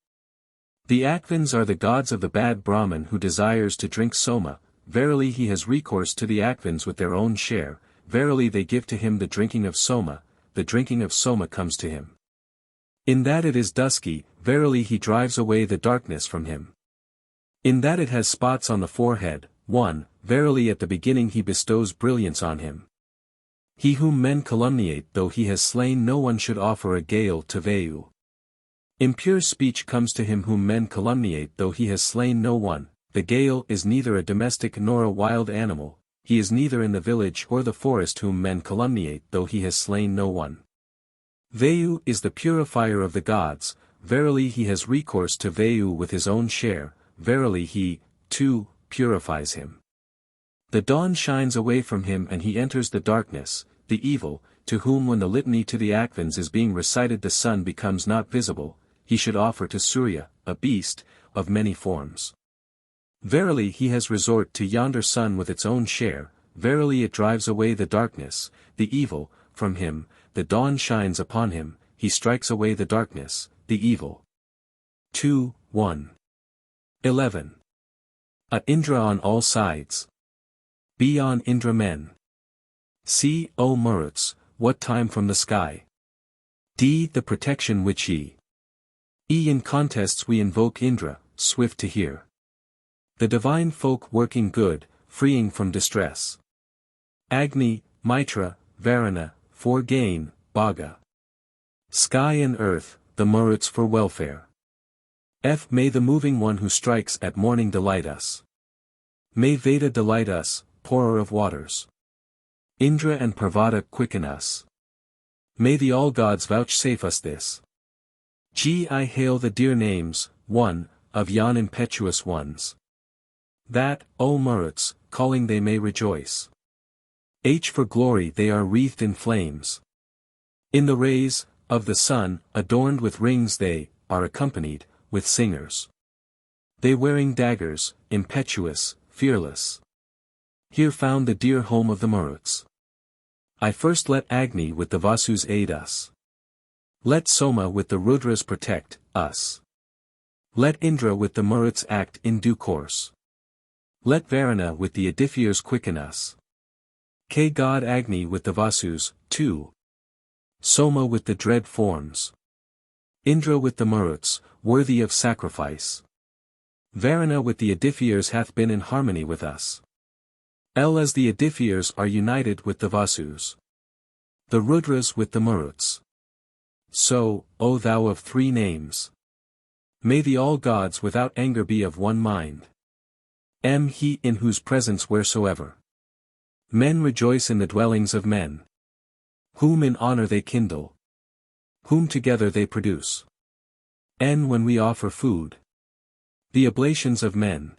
The Akvins are the gods of the bad Brahmin who desires to drink Soma, verily he has recourse to the Akvins with their own share, verily they give to him the drinking of Soma, the drinking of Soma comes to him. In that it is dusky, verily he drives away the darkness from him. In that it has spots on the forehead. 1. Verily at the beginning he bestows brilliance on him. He whom men calumniate though he has slain no one should offer a gale to VIII. Impure speech comes to him whom men calumniate though he has slain no one, the gale is neither a domestic nor a wild animal, he is neither in the village or the forest whom men calumniate though he has slain no one. VIII is the purifier of the gods, verily he has recourse to VIII with his own share, verily he, too, purifies him. The dawn shines away from him and he enters the darkness, the evil, to whom when the litany to the Akvins is being recited the sun becomes not visible, he should offer to Surya, a beast, of many forms. Verily he has resort to yonder sun with its own share, verily it drives away the darkness, the evil, from him, the dawn shines upon him, he strikes away the darkness, the evil. 2, 1. 11. A Indra on all sides. Be on Indra men. See, O Maruts, what time from the sky. D. The protection which ye. In contests we invoke Indra, swift to hear. The divine folk working good, freeing from distress. Agni, Mitra, Varuna, for gain, Bhaga. Sky and earth, the Maruts for welfare. May the moving one who strikes at morning delight us. May Veda delight us, pourer of waters. Indra and Parvata quicken us. May the all-gods vouchsafe us this. I hail the dear names, one, of yon impetuous ones. That, O Maruts, calling they may rejoice. For glory they are wreathed in flames. In the rays, of the sun, adorned with rings they, are accompanied, with singers. They wearing daggers, impetuous, fearless. Here found the dear home of the Maruts. I first let Agni with the Vasus aid us. Let Soma with the Rudras protect us. Let Indra with the Maruts act in due course. Let Varuna with the Edifiers quicken us. God Agni with the Vasus, too. Soma with the dread forms. Indra with the Maruts, worthy of sacrifice. Varuna with the Edifiers hath been in harmony with us. As the Edifiers are united with the Vasus. The Rudras with the Maruts. So, O thou of three names. May the all-gods without anger be of one mind. He in whose presence wheresoever. Men rejoice in the dwellings of men. Whom in honor they kindle. Whom together they produce. When we offer food. The oblations of men.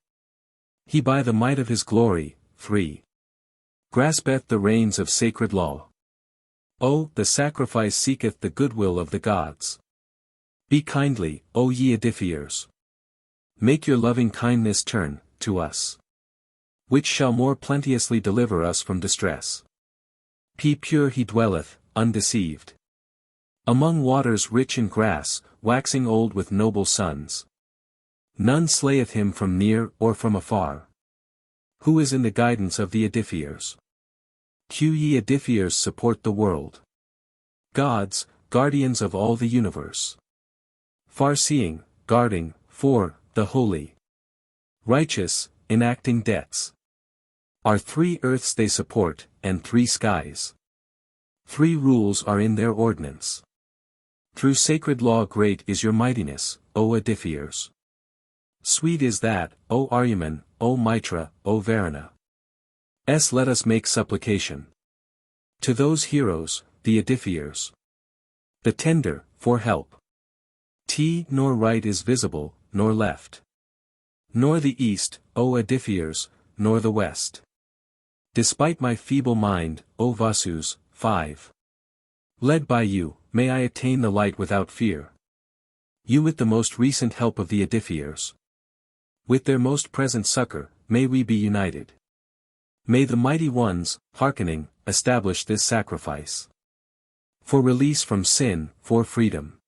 He by the might of his glory, 3. Graspeth the reins of sacred law. The sacrifice seeketh the goodwill of the gods. Be kindly, O ye Edifiers. Make your loving kindness turn, to us. Which shall more plenteously deliver us from distress. Pure he dwelleth, undeceived. Among waters rich in grass, waxing old with noble sons. None slayeth him from near or from afar. Who is in the guidance of the Edifiers. Ye Edifiers support the world. Gods, guardians of all the universe. Far-seeing, guarding, for, the holy. Righteous, enacting debts. Are 3 earths they support, and 3 skies. 3 rules are in their ordinance. Through sacred law great is your mightiness, O Edifiers. Sweet is that, O Aryaman, O Mitra, O Varuna. Let us make supplication. To those heroes, the Edifiers. The tender, for help. Nor right is visible, nor left. Nor the east, O Edifiers, nor the west. Despite my feeble mind, O Vasus, 5. Led by you, may I attain the light without fear. You with the most recent help of the Edifiers. With their most present succor, may we be united. May the mighty ones, hearkening, establish this sacrifice. For release from sin, for freedom.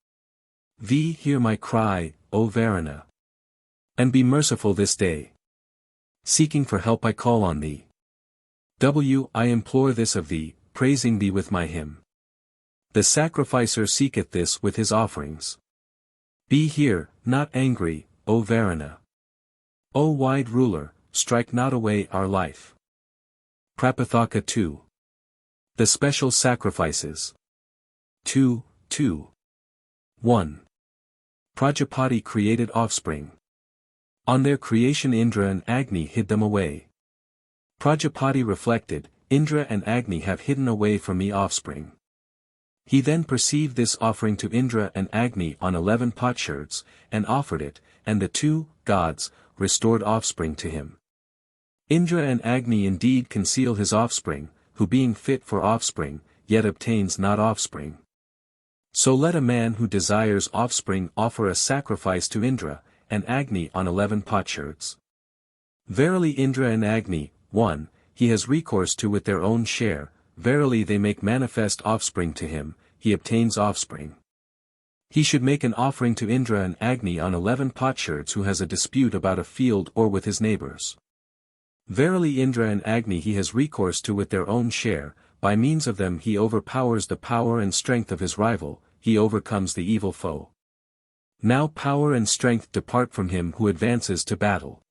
Hear my cry, O Varuna. And be merciful this day. Seeking for help I call on thee. I implore this of thee, praising thee with my hymn. The sacrificer seeketh this with his offerings. Be here, not angry, O Varuna. O wide ruler, strike not away our life. Prapathaka 2. The special sacrifices. 2. 1. Prajapati created offspring. On their creation Indra and Agni hid them away. Prajapati reflected, Indra and Agni have hidden away from me offspring. He then perceived this offering to Indra and Agni on 11 potsherds, and offered it, and the 2 gods restored offspring to him. Indra and Agni indeed conceal his offspring, who being fit for offspring, yet obtains not offspring. So let a man who desires offspring offer a sacrifice to Indra, and Agni on 11 potsherds. Verily Indra and Agni, 1, he has recourse to with their own share, verily they make manifest offspring to him, he obtains offspring. He should make an offering to Indra and Agni on 11 potsherds who has a dispute about a field or with his neighbors. Verily Indra and Agni he has recourse to with their own share, by means of them he overpowers the power and strength of his rival, he overcomes the evil foe. Now power and strength depart from him who advances to battle.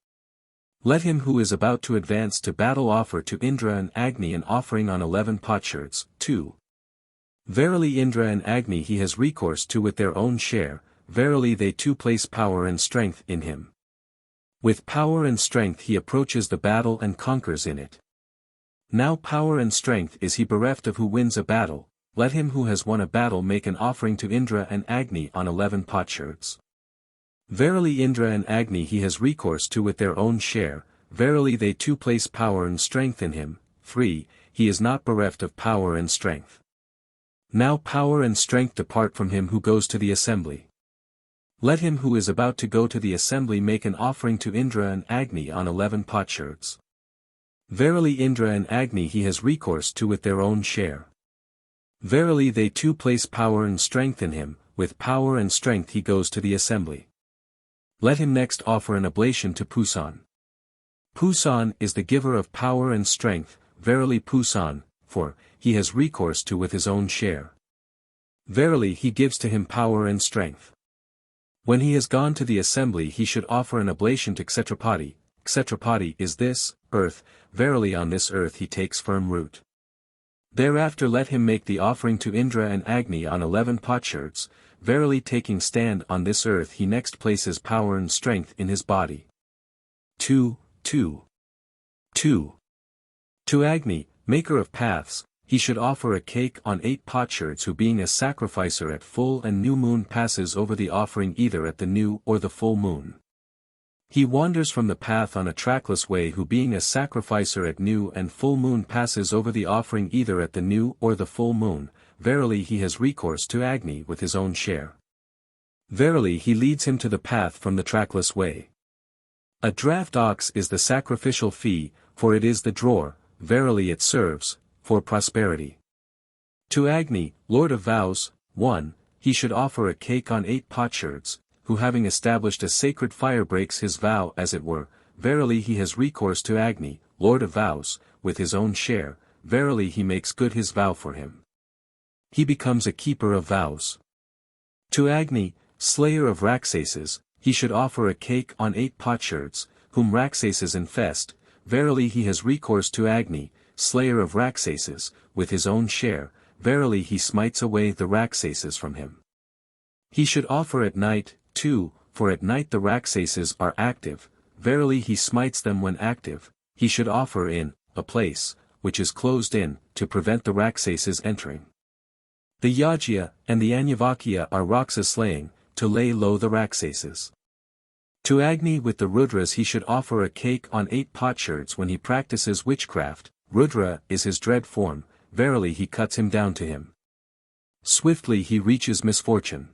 Let him who is about to advance to battle offer to Indra and Agni an offering on 11 potsherds. 2. Verily Indra and Agni he has recourse to with their own share, verily they too place power and strength in him. With power and strength he approaches the battle and conquers in it. Now power and strength is he bereft of who wins a battle, let him who has won a battle make an offering to Indra and Agni on 11 potsherds. Verily Indra and Agni he has recourse to with their own share, verily they too place power and strength in him. 3. He is not bereft of power and strength. Now power and strength depart from him who goes to the assembly. Let him who is about to go to the assembly make an offering to Indra and Agni on 11 potsherds. Verily Indra and Agni he has recourse to with their own share. Verily they too place power and strength in him, with power and strength he goes to the assembly. Let him next offer an oblation to Pusan. Pusan is the giver of power and strength, verily Pusan, for he has recourse to with his own share. Verily he gives to him power and strength. When he has gone to the assembly he should offer an oblation to Kshetrapati. Kshetrapati is this, earth, verily on this earth he takes firm root. Thereafter let him make the offering to Indra and Agni on 11 potsherds, verily taking stand on this earth he next places power and strength in his body. 2. To Agni, maker of paths, he should offer a cake on 8 potsherds who being a sacrificer at full and new moon passes over the offering either at the new or the full moon. He wanders from the path on a trackless way who being a sacrificer at new and full moon passes over the offering either at the new or the full moon, verily he has recourse to Agni with his own share. Verily he leads him to the path from the trackless way. A draft ox is the sacrificial fee, for it is the drawer, verily it serves, for prosperity. To Agni, Lord of vows, 1, he should offer a cake on 8 potsherds, who having established a sacred fire breaks his vow as it were, verily he has recourse to Agni, Lord of vows, with his own share, verily he makes good his vow for him. He becomes a keeper of vows. To Agni, slayer of Raksases, he should offer a cake on 8 potsherds, whom Raksases infest, verily he has recourse to Agni, slayer of Raksases, with his own share, verily he smites away the Raksases from him. He should offer at night, 2, for at night the Raksases are active, verily he smites them when active. He should offer in a place, which is closed in, to prevent the Raksases entering. The Yajya and the Anyavakya are Raksa slaying, to lay low the Raksases. To Agni with the Rudras he should offer a cake on 8 potsherds when he practices witchcraft. Rudra is his dread form, verily he cuts him down to him. Swiftly he reaches misfortune.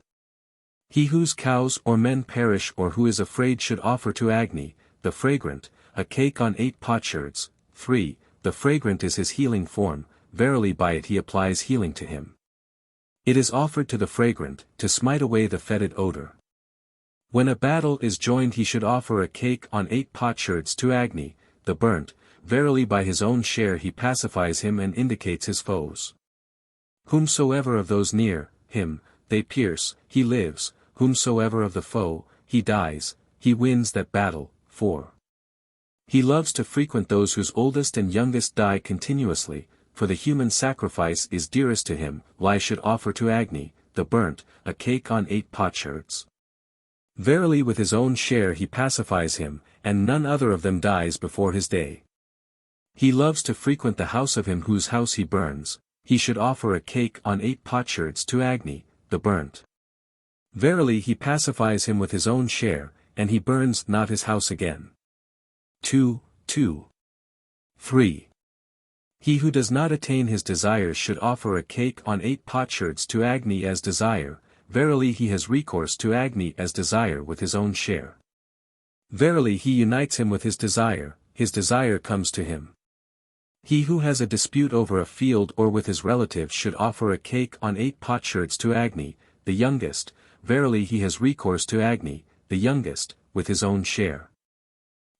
He whose cows or men perish or who is afraid should offer to Agni, the fragrant, a cake on 8 potsherds. 3. The fragrant is his healing form, verily by it he applies healing to him. It is offered to the fragrant, to smite away the fetid odor. When a battle is joined he should offer a cake on 8 potsherds to Agni, the burnt, verily by his own share he pacifies him and indicates his foes. Whomsoever of those near him, they pierce, he lives, whomsoever of the foe, he dies, he wins that battle. 4. He loves to frequent those whose oldest and youngest die continuously, for the human sacrifice is dearest to him. Lie should offer to Agni, the burnt, a cake on 8 potsherds. Verily with his own share he pacifies him, and none other of them dies before his day. He loves to frequent the house of him whose house he burns, he should offer a cake on 8 potsherds to Agni, the burnt. Verily he pacifies him with his own share, and he burns not his house again. 2. 3. He who does not attain his desires should offer a cake on 8 potsherds to Agni as desire, verily he has recourse to Agni as desire with his own share. Verily he unites him with his desire comes to him. He who has a dispute over a field or with his relatives should offer a cake on 8 potsherds to Agni, the youngest, verily he has recourse to Agni, the youngest, with his own share.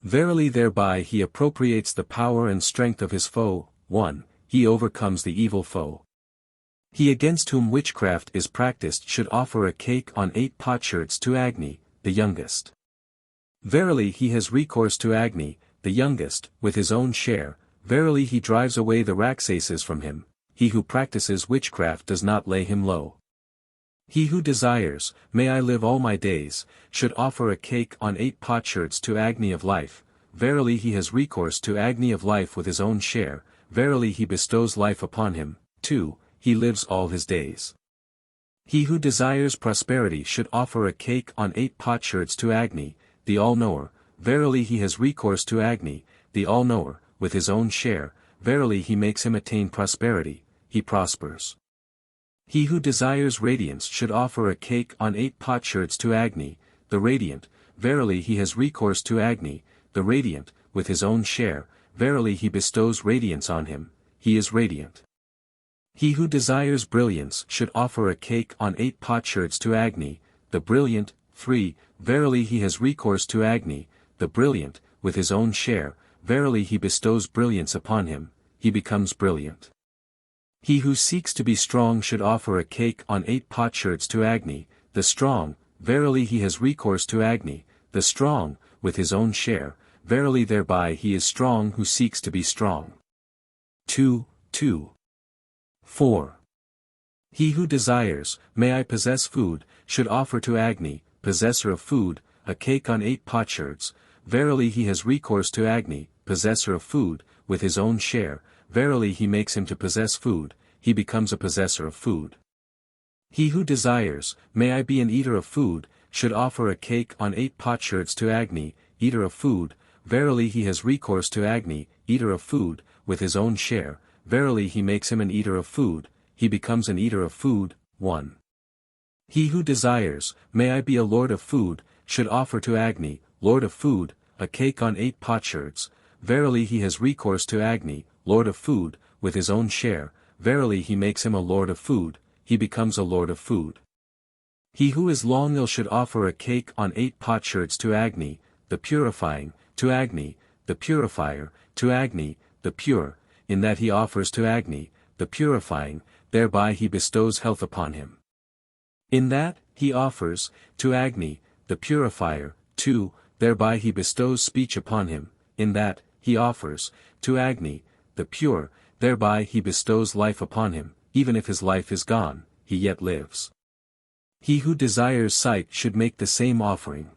Verily thereby he appropriates the power and strength of his foe. 1. He overcomes the evil foe. He against whom witchcraft is practiced should offer a cake on 8 potsherds to Agni, the youngest. Verily he has recourse to Agni, the youngest, with his own share, verily he drives away the Rakshasas from him, he who practices witchcraft does not lay him low. He who desires, may I live all my days, should offer a cake on 8 potsherds to Agni of life, verily he has recourse to Agni of life with his own share, verily he bestows life upon him, 2, he lives all his days. He who desires prosperity should offer a cake on 8 potsherds to Agni, the all-knower, verily he has recourse to Agni, the all-knower, with his own share, verily he makes him attain prosperity, he prospers. He who desires radiance should offer a cake on 8 potsherds to Agni, the radiant, verily he has recourse to Agni, the radiant, with his own share, verily he bestows radiance on him, he is radiant. He who desires brilliance should offer a cake on 8 potsherds to Agni, the brilliant, 3, verily he has recourse to Agni, the brilliant, with his own share, verily he bestows brilliance upon him, he becomes brilliant. He who seeks to be strong should offer a cake on 8 potsherds to Agni, the strong, verily he has recourse to Agni, the strong, with his own share, verily thereby he is strong who seeks to be strong. 2. 4. He who desires, may I possess food, should offer to Agni, possessor of food, a cake on 8 potsherds, verily he has recourse to Agni, possessor of food, with his own share, verily he makes him to possess food, he becomes a possessor of food. He who desires, may I be an eater of food, should offer a cake on 8 potsherds to Agni, eater of food, verily he has recourse to Agni, eater of food, with his own share, verily he makes him an eater of food, he becomes an eater of food. 1. He who desires, may I be a lord of food, should offer to Agni, lord of food, a cake on 8 potsherds, verily he has recourse to Agni, lord of food, with his own share, verily he makes him a lord of food, he becomes a lord of food. He who is long ill should offer a cake on 8 potsherds to Agni, the purifying, to Agni, the purifier, to Agni, the pure, in that he offers to Agni, the purifying, thereby he bestows health upon him. In that, he offers, to Agni, the purifier, 2, thereby he bestows speech upon him, in that, he offers, to Agni, the pure, thereby he bestows life upon him, even if his life is gone, he yet lives. He who desires sight should make the same offering.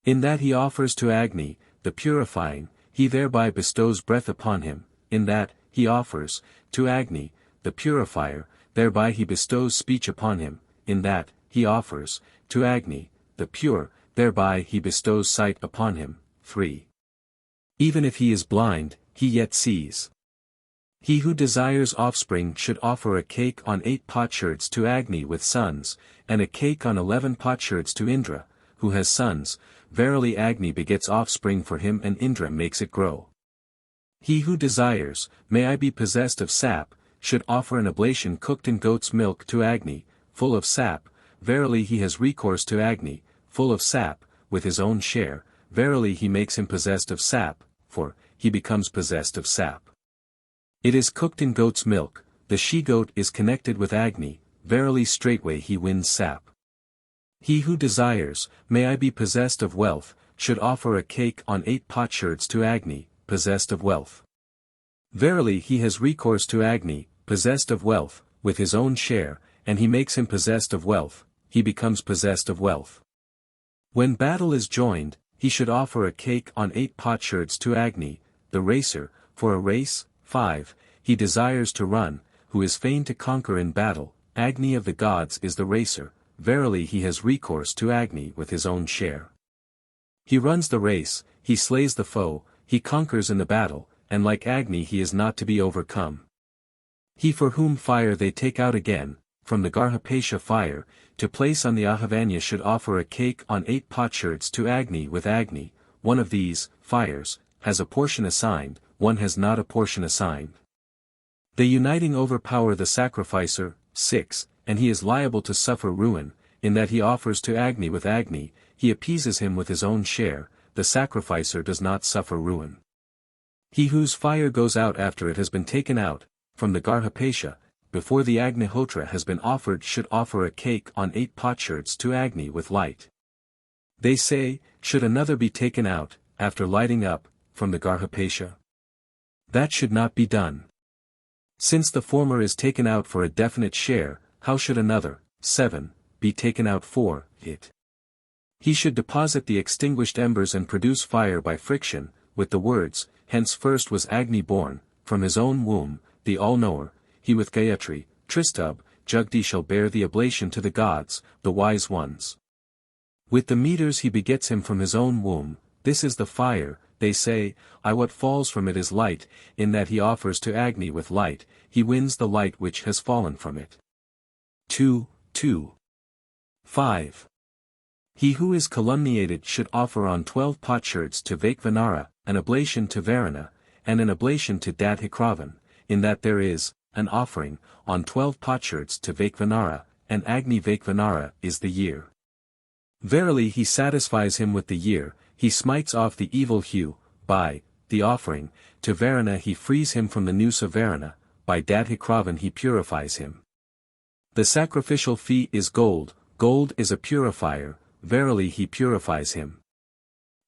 In that he offers to Agni, the purifying, he thereby bestows breath upon him, in that, he offers, to Agni, the purifier, thereby he bestows speech upon him, in that, he offers, to Agni, the pure, thereby he bestows sight upon him. 3. Even if he is blind, he yet sees. He who desires offspring should offer a cake on 8 potsherds to Agni with sons, and a cake on 11 potsherds to Indra, who has sons, verily Agni begets offspring for him and Indra makes it grow. He who desires, may I be possessed of sap, should offer an oblation cooked in goat's milk to Agni, full of sap, verily he has recourse to Agni, full of sap, with his own share, verily he makes him possessed of sap, for, he becomes possessed of sap. It is cooked in goat's milk, the she-goat is connected with Agni, verily straightway he wins sap. He who desires, may I be possessed of wealth, should offer a cake on 8 potsherds to Agni, possessed of wealth. Verily he has recourse to Agni, possessed of wealth, with his own share, and he makes him possessed of wealth, he becomes possessed of wealth. When battle is joined, he should offer a cake on 8 potsherds to Agni, the racer, for a race. 5. He desires to run, who is fain to conquer in battle, Agni of the gods is the racer, verily he has recourse to Agni with his own share. He runs the race, he slays the foe, he conquers in the battle, and like Agni he is not to be overcome. He for whom fire they take out again, from the Garhapesha fire, to place on the Ahavanya should offer a cake on 8 potsherds to Agni with Agni, one of these, fires, has a portion assigned, one has not a portion assigned. They uniting overpower the sacrificer. 6, and he is liable to suffer ruin, in that he offers to Agni with Agni, he appeases him with his own share, the sacrificer does not suffer ruin. He whose fire goes out after it has been taken out, from the Garhapesha, before the Agnihotra has been offered should offer a cake on 8 potsherds to Agni with light. They say, should another be taken out, after lighting up, from the Garhapesha? That should not be done. Since the former is taken out for a definite share, how should another, 7, be taken out for it? He should deposit the extinguished embers and produce fire by friction, with the words, hence first was Agni born, from his own womb, the all-knower, he with Gayatri, Tristubh, Jugdi shall bear the oblation to the gods, the wise ones. With the meters he begets him from his own womb, this is the fire, they say, what falls from it is light, in that he offers to Agni with light, he wins the light which has fallen from it. 2. 5. He who is calumniated should offer on 12 potsherds to Vaikvanara, an oblation to Varuna, and an oblation to Dadhikravan, in that there is, an offering, on 12 potsherds to Vaikvanara, and Agni Vaikvanara is the year. Verily he satisfies him with the year, he smites off the evil hue, by, the offering, to Varuna he frees him from the noose of Varuna, by Dadhikravan he purifies him. The sacrificial fee is gold, gold is a purifier, verily he purifies him.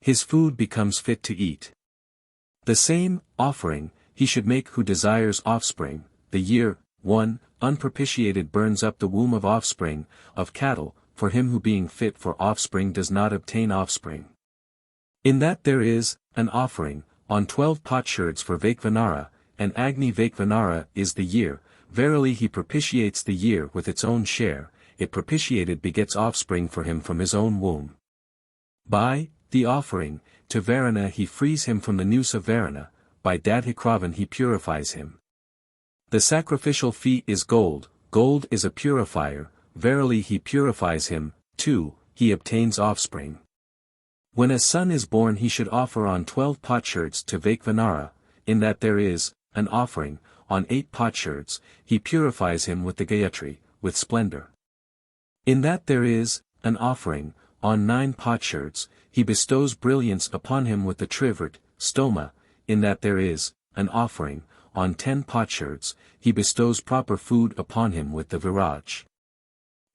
His food becomes fit to eat. The same, offering, he should make who desires offspring, the year, 1, unpropitiated burns up the womb of offspring, of cattle, for him who being fit for offspring does not obtain offspring. In that there is, an offering, on 12 potsherds for Vaikvanara, and Agni Vaikvanara is the year, verily he propitiates the year with its own share, it propitiated begets offspring for him from his own womb. By, the offering, to Varuna he frees him from the noose of Varuna, by Dadhikravan he purifies him. The sacrificial fee is gold, gold is a purifier, verily he purifies him. 2, he obtains offspring. When a son is born he should offer on 12 potsherds to Vaikvanara, in that there is, an offering, on 8 potsherds, he purifies him with the Gayatri, with splendor. In that there is, an offering, on 9 potsherds, he bestows brilliance upon him with the Trivert, Stoma, in that there is, an offering, on 10 potsherds, he bestows proper food upon him with the Viraj.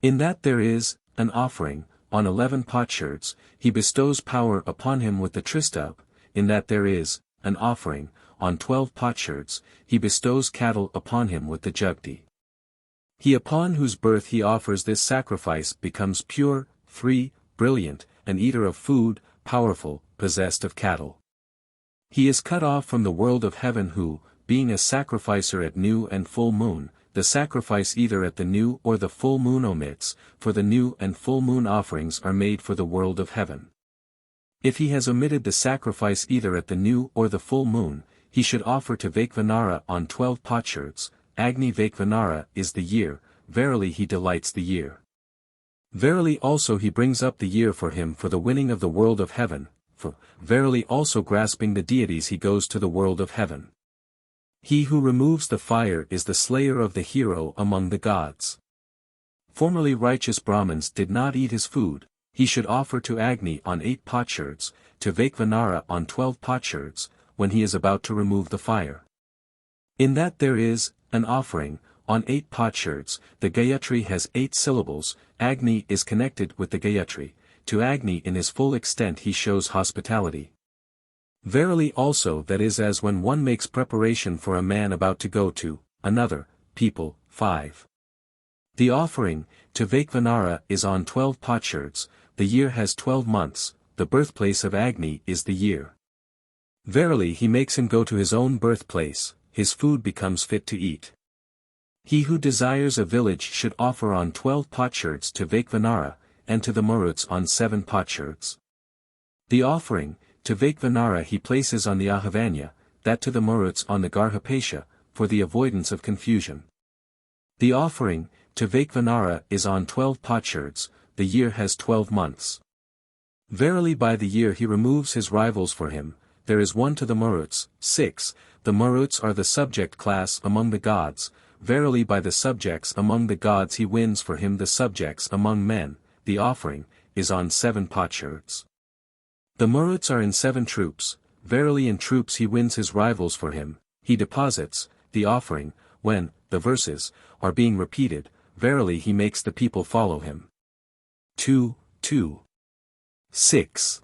In that there is, an offering, on 11 potsherds, he bestows power upon him with the Tristubh, in that there is, an offering, on 12 potsherds, he bestows cattle upon him with the Jugdi. He upon whose birth he offers this sacrifice becomes pure, free, brilliant, an eater of food, powerful, possessed of cattle. He is cut off from the world of heaven who, being a sacrificer at new and full moon, the sacrifice either at the new or the full moon omits, for the new and full moon offerings are made for the world of heaven. If he has omitted the sacrifice either at the new or the full moon, he should offer to Vaikvanara on 12 potsherds, Agni Vaikvanara is the year, verily he delights the year. Verily also he brings up the year for him for the winning of the world of heaven, for, verily also grasping the deities he goes to the world of heaven. He who removes the fire is the slayer of the hero among the gods. Formerly righteous Brahmins did not eat his food, he should offer to Agni on 8 potsherds, to Vaikvanara on 12 potsherds, when he is about to remove the fire. In that there is, an offering, on 8 potsherds, the Gayatri has 8 syllables, Agni is connected with the Gayatri, to Agni in his full extent he shows hospitality. Verily also that is as when one makes preparation for a man about to go to, another, people. 5. The offering, to Vaikvanara is on 12 potsherds, the year has 12 months, the birthplace of Agni is the year. Verily he makes him go to his own birthplace, his food becomes fit to eat. He who desires a village should offer on 12 potsherds to Vaikvanara, and to the Maruts on 7 potsherds. The offering, to Vaikvanara he places on the Ahavanya, that to the Maruts on the Garhapesha, for the avoidance of confusion. The offering, to Vaikvanara is on 12 potsherds, the year has 12 months. Verily by the year he removes his rivals for him, there is one to the Maruts. 6. The Maruts are the subject class among the gods, verily by the subjects among the gods he wins for him the subjects among men, the offering, is on 7 potsherds. The Maruts are in 7 troops, verily in troops he wins his rivals for him, he deposits, the offering, when, the verses, are being repeated, verily he makes the people follow him. 2:2. 6.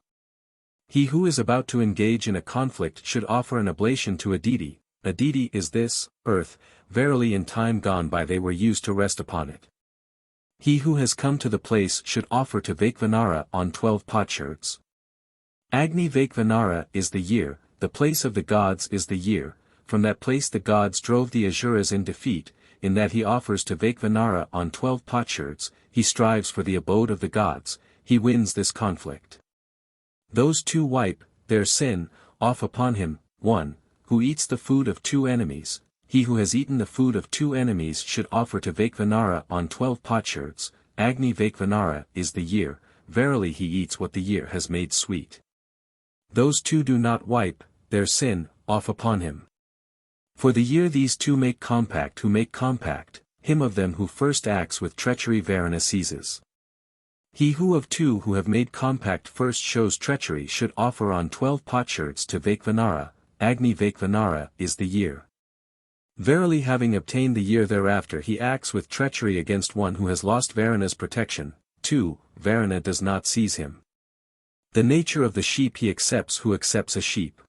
He who is about to engage in a conflict should offer an oblation to a deity. A deity is this, earth, verily in time gone by they were used to rest upon it. He who has come to the place should offer to Vaikvanara on 12 potsherds. Agni Vaikvanara is the year, the place of the gods is the year, from that place the gods drove the Asuras in defeat, in that he offers to Vaikvanara on 12 potsherds, he strives for the abode of the gods, he wins this conflict. Those two wipe, their sin, off upon him, 1, who eats the food of two enemies. He who has eaten the food of two enemies should offer to Vaikvanara on 12 potsherds. Agni Vaikvanara is the year, verily he eats what the year has made sweet. Those two do not wipe, their sin, off upon him. For the year these two make compact who make compact, him of them who first acts with treachery Varuna seizes. He who of two who have made compact first shows treachery should offer on 12 potsherds to Vaikvanara. Agni Vaikvanara is the year. Verily having obtained the year thereafter he acts with treachery against one who has lost Varuna's protection. 2. Varuna does not seize him. The nature of the sheep he accepts who accepts a sheep.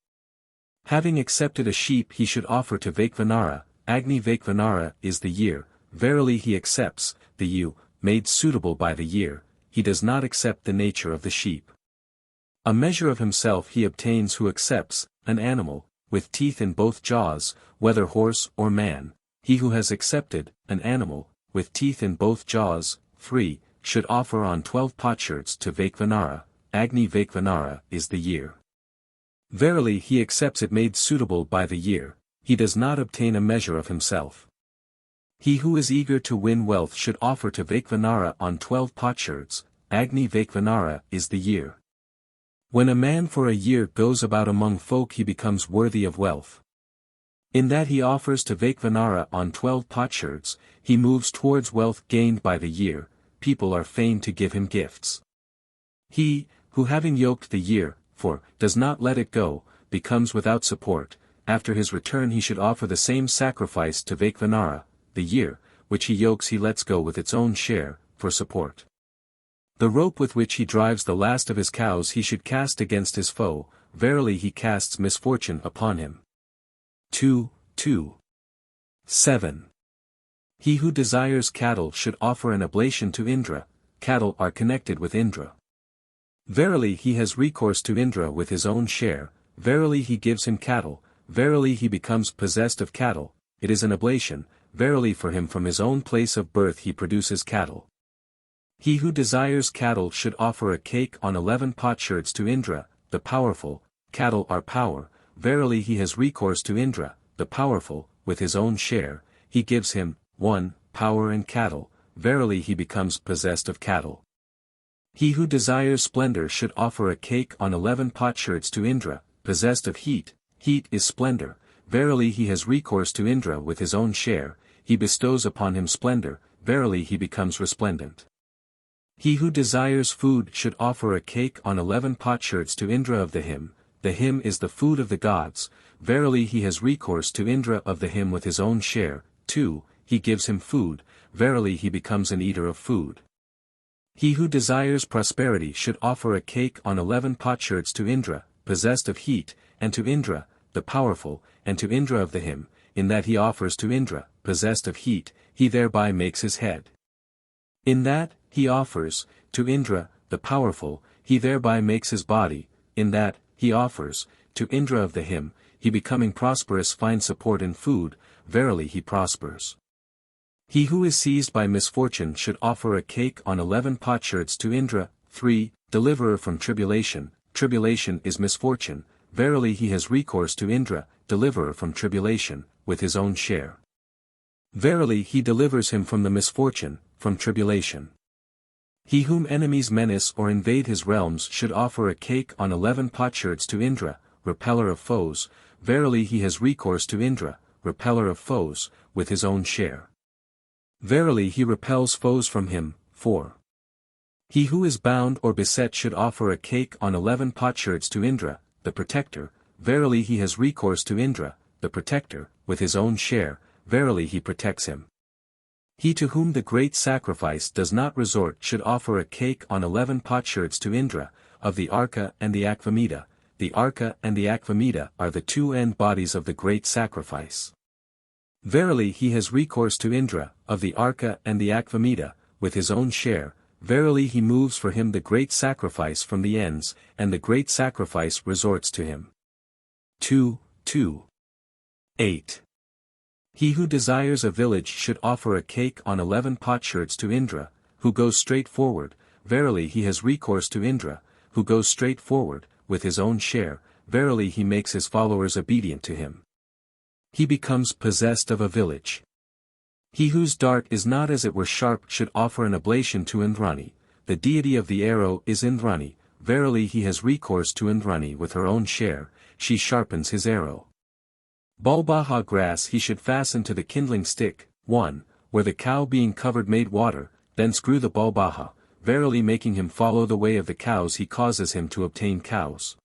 Having accepted a sheep he should offer to Vaikvanara. Agni Vaikvanara is the year, verily he accepts, the ewe, made suitable by the year, he does not accept the nature of the sheep. A measure of himself he obtains who accepts, an animal, with teeth in both jaws, whether horse or man. He who has accepted, an animal, with teeth in both jaws, 3, should offer on 12 potsherds to Vaikvanara. Agni Vaikvanara is the year. Verily he accepts it made suitable by the year, he does not obtain a measure of himself. He who is eager to win wealth should offer to Vaikvanara on 12 potsherds. Agni Vaikvanara is the year. When a man for a year goes about among folk he becomes worthy of wealth. In that he offers to Vaikvanara on 12 potsherds, he moves towards wealth gained by the year, people are fain to give him gifts. He, who having yoked the year, for, does not let it go, becomes without support, after his return he should offer the same sacrifice to Vaikvanara, the year, which he yokes he lets go with its own share, for support. The rope with which he drives the last of his cows he should cast against his foe, verily he casts misfortune upon him. 2:2. 7. He who desires cattle should offer an oblation to Indra. Cattle are connected with Indra. Verily he has recourse to Indra with his own share, verily he gives him cattle, verily he becomes possessed of cattle, it is an oblation, verily for him from his own place of birth he produces cattle. He who desires cattle should offer a cake on 11 potsherds to Indra, the powerful. Cattle are power, verily he has recourse to Indra, the powerful, with his own share, he gives him, 1, power and cattle, verily he becomes possessed of cattle. He who desires splendor should offer a cake on 11 potsherds to Indra, possessed of heat. Heat is splendor, verily he has recourse to Indra with his own share, he bestows upon him splendor, verily he becomes resplendent. He who desires food should offer a cake on 11 potsherds to Indra of the hymn is the food of the gods, verily he has recourse to Indra of the hymn with his own share. 2, he gives him food, verily he becomes an eater of food. He who desires prosperity should offer a cake on 11 potsherds to Indra, possessed of heat, and to Indra, the powerful, and to Indra of the hymn, in that he offers to Indra, possessed of heat, he thereby makes his head. In that, he offers, to Indra, the powerful, he thereby makes his body, in that, he offers, to Indra of the hymn, he becoming prosperous finds support in food, verily he prospers. He who is seized by misfortune should offer a cake on 11 potsherds to Indra. 3, deliverer from tribulation. Tribulation is misfortune, verily he has recourse to Indra, deliverer from tribulation, with his own share. Verily he delivers him from the misfortune, from tribulation. He whom enemies menace or invade his realms should offer a cake on 11 potsherds to Indra, repeller of foes, verily he has recourse to Indra, repeller of foes, with his own share. Verily he repels foes from him. 4. He who is bound or beset should offer a cake on 11 potsherds to Indra, the protector, verily he has recourse to Indra, the protector, with his own share, verily he protects him. He to whom the great sacrifice does not resort should offer a cake on 11 potsherds to Indra, of the Arka and the Akvameda. The Arka and the Akvameda are the two end bodies of the great sacrifice. Verily he has recourse to Indra, of the Arka and the Akvameda, with his own share, verily he moves for him the great sacrifice from the ends, and the great sacrifice resorts to him. 2. 8. He who desires a village should offer a cake on 11 potsherds to Indra, who goes straight forward, verily he has recourse to Indra, who goes straight forward, with his own share, verily he makes his followers obedient to him. He becomes possessed of a village. He whose dart is not as it were sharp should offer an oblation to Indrani, the deity of the arrow is Indrani, verily he has recourse to Indrani with her own share, she sharpens his arrow. Bulbaha grass he should fasten to the kindling stick, 1, where the cow being covered made water, then screw the Bulbaha, verily making him follow the way of the cows he causes him to obtain cows.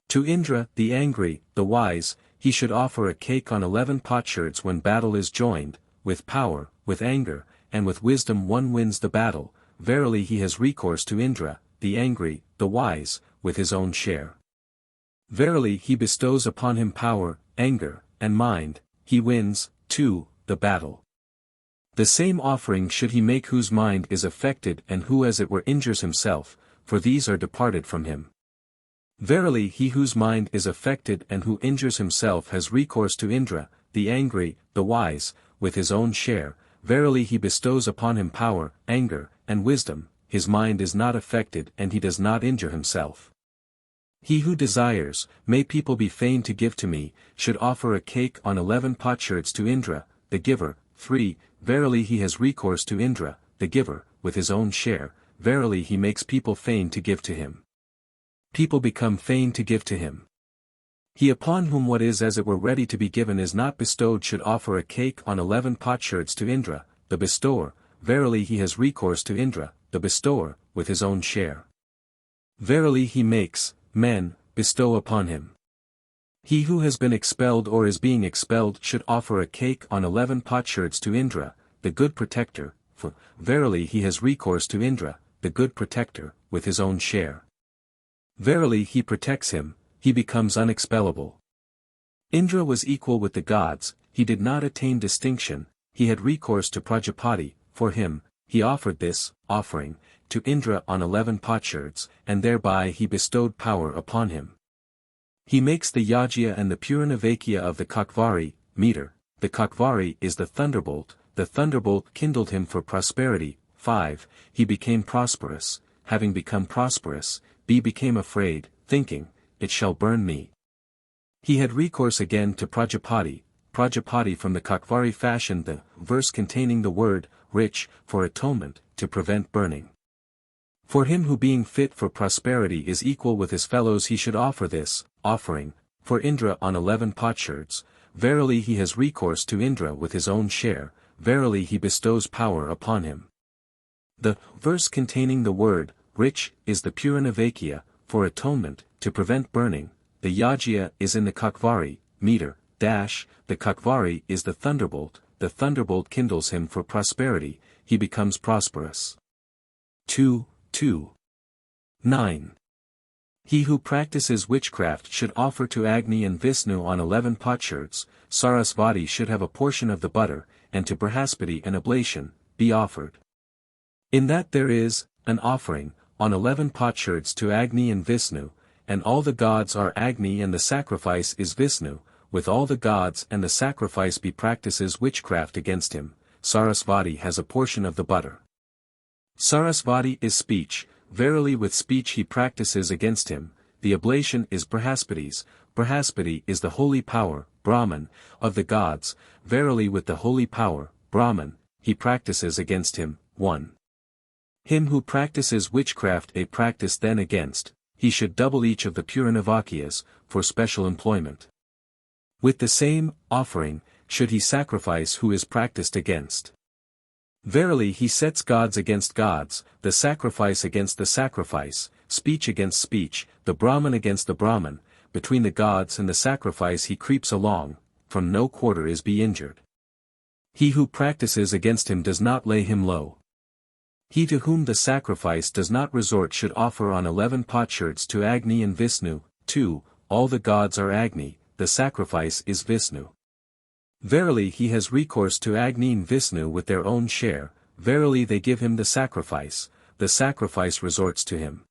To Indra, the angry, the wise, he should offer a cake on 11 potsherds when battle is joined, with power, with anger, and with wisdom one wins the battle, verily he has recourse to Indra, the angry, the wise, with his own share. Verily he bestows upon him power, anger, and mind, he wins, 2, the battle. The same offering should he make whose mind is affected and who as it were injures himself, for these are departed from him. Verily he whose mind is affected and who injures himself has recourse to Indra, the angry, the wise, with his own share, verily he bestows upon him power, anger, and wisdom, his mind is not affected and he does not injure himself. He who desires, may people be fain to give to me, should offer a cake on 11 potsherds to Indra, the giver, 3, verily he has recourse to Indra, the giver, with his own share, verily he makes people fain to give to him. People become fain to give to him. He upon whom what is as it were ready to be given is not bestowed should offer a cake on 11 potsherds to Indra, the bestower, verily he has recourse to Indra, the bestower, with his own share. Verily he makes, men, bestow upon him. He who has been expelled or is being expelled should offer a cake on 11 potsherds to Indra, the good protector, for, verily he has recourse to Indra, the good protector, with his own share. Verily he protects him, he becomes unexpellable. Indra was equal with the gods, he did not attain distinction, he had recourse to Prajapati, for him, he offered this, offering, to Indra on 11 potsherds, and thereby he bestowed power upon him. He makes the Yajya and the Puranavakya of the Kakvari, meter, the Kakvari is the thunderbolt kindled him for prosperity, 5, he became prosperous, having become prosperous, B became afraid, thinking, it shall burn me. He had recourse again to Prajapati from the Kakvari fashioned the verse containing the word, rich, for atonement, to prevent burning. For him who being fit for prosperity is equal with his fellows he should offer this, offering, for Indra on 11 potsherds, verily he has recourse to Indra with his own share, verily he bestows power upon him. The verse containing the word, rich, is the Puranavakya, for atonement, to prevent burning, the Yajya is in the Kakvari, meter, the Kakvari is the thunderbolt kindles him for prosperity, he becomes prosperous. 2. 9. He who practices witchcraft should offer to Agni and Vishnu on 11 potsherds, Sarasvati should have a portion of the butter, and to Brihaspati an oblation, be offered. In that there is, an offering, on 11 potsherds to Agni and Vishnu, and all the gods are Agni and the sacrifice is Vishnu, with all the gods and the sacrifice be practices witchcraft against him, Sarasvati has a portion of the butter. Sarasvati is speech, verily with speech he practices against him, the oblation is Brihaspati is the holy power, Brahman, of the gods, verily with the holy power, Brahman, he practices against him, 1. Him who practices witchcraft a practice then against, he should double each of the Puranavakyas, for special employment. With the same, offering, should he sacrifice who is practiced against. Verily he sets gods against gods, the sacrifice against the sacrifice, speech against speech, the Brahman against the Brahman, between the gods and the sacrifice he creeps along, from no quarter is be injured. He who practices against him does not lay him low. He to whom the sacrifice does not resort should offer on 11 potsherds to Agni and Vishnu. 2. All the gods are Agni, the sacrifice is Vishnu. Verily he has recourse to Agni and Vishnu with their own share, verily they give him the sacrifice resorts to him.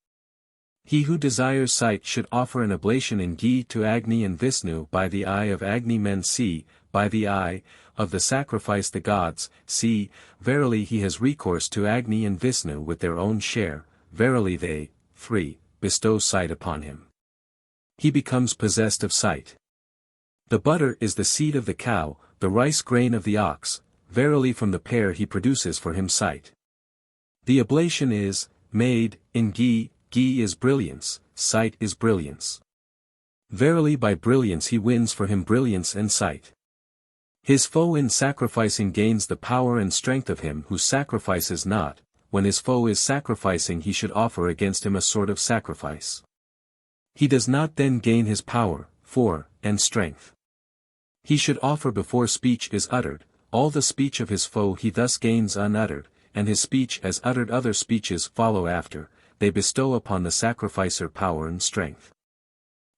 He who desires sight should offer an oblation in ghee to Agni and Vishnu. By the eye of Agni men see, by the eye of the sacrifice the gods see, verily he has recourse to Agni and Vishnu with their own share, verily they, 3, bestow sight upon him. He becomes possessed of sight. The butter is the seed of the cow, the rice grain of the ox, verily from the pair he produces for him sight. The oblation is made in ghee, ghee is brilliance, sight is brilliance. Verily by brilliance he wins for him brilliance and sight. His foe in sacrificing gains the power and strength of him who sacrifices not. When his foe is sacrificing he should offer against him a sort of sacrifice. He does not then gain his power, and strength. He should offer before speech is uttered, all the speech of his foe he thus gains unuttered, and his speech as uttered other speeches follow after, they bestow upon the sacrificer power and strength.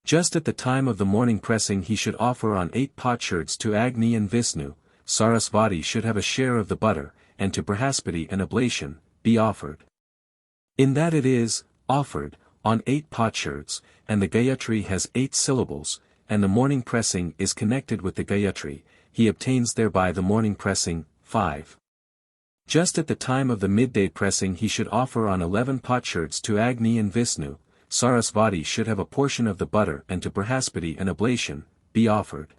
Just at the time of the morning pressing he should offer on 8 potsherds to Agni and Vishnu. Sarasvati should have a share of the butter, and to Brihaspati an oblation, be offered. In that it is, offered, on 8 potsherds, and the Gayatri has 8 syllables, and the morning pressing is connected with the Gayatri, he obtains thereby the morning pressing. 5. Just at the time of the midday pressing he should offer on 11 potsherds to Agni and Vishnu. Sarasvati should have a portion of the butter and to Brihaspati an oblation, be offered.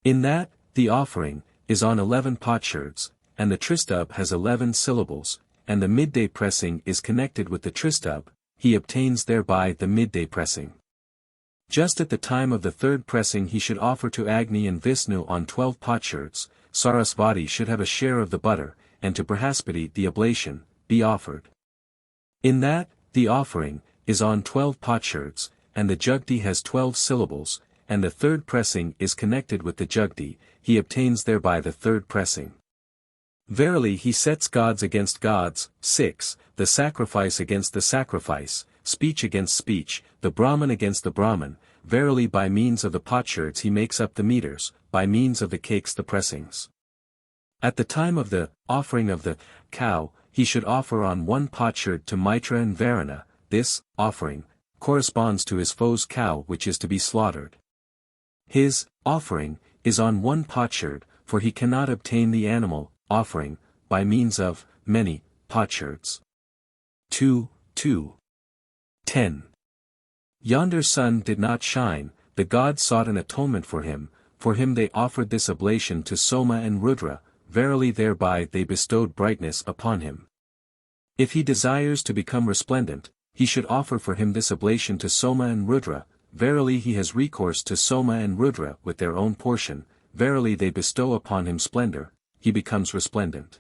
In that, the offering, is on 11 potsherds, and the tristub has 11 syllables, and the midday pressing is connected with the tristub, he obtains thereby the midday pressing. Just at the time of the third pressing he should offer to Agni and Vishnu on 12 potsherds. Sarasvati should have a share of the butter, and to Brihaspati the oblation, be offered. In that, the offering, is on 12 potsherds, and the jugdi has 12 syllables, and the third pressing is connected with the jugdi, he obtains thereby the third pressing. Verily he sets gods against gods. 6. The sacrifice against the sacrifice, speech against speech, the Brahman against the Brahman, verily by means of the potsherds he makes up the meters, by means of the cakes the pressings. At the time of the offering of the cow, he should offer on 1 potsherd to Mitra and Varuna. This offering corresponds to his foe's cow which is to be slaughtered. His offering is on 1 potsherd, for he cannot obtain the animal offering by means of many potsherds. 2. 10. Yonder sun did not shine, the gods sought an atonement for him they offered this oblation to Soma and Rudra, verily thereby they bestowed brightness upon him. If he desires to become resplendent, he should offer for him this oblation to Soma and Rudra, verily he has recourse to Soma and Rudra with their own portion, verily they bestow upon him splendor, he becomes resplendent.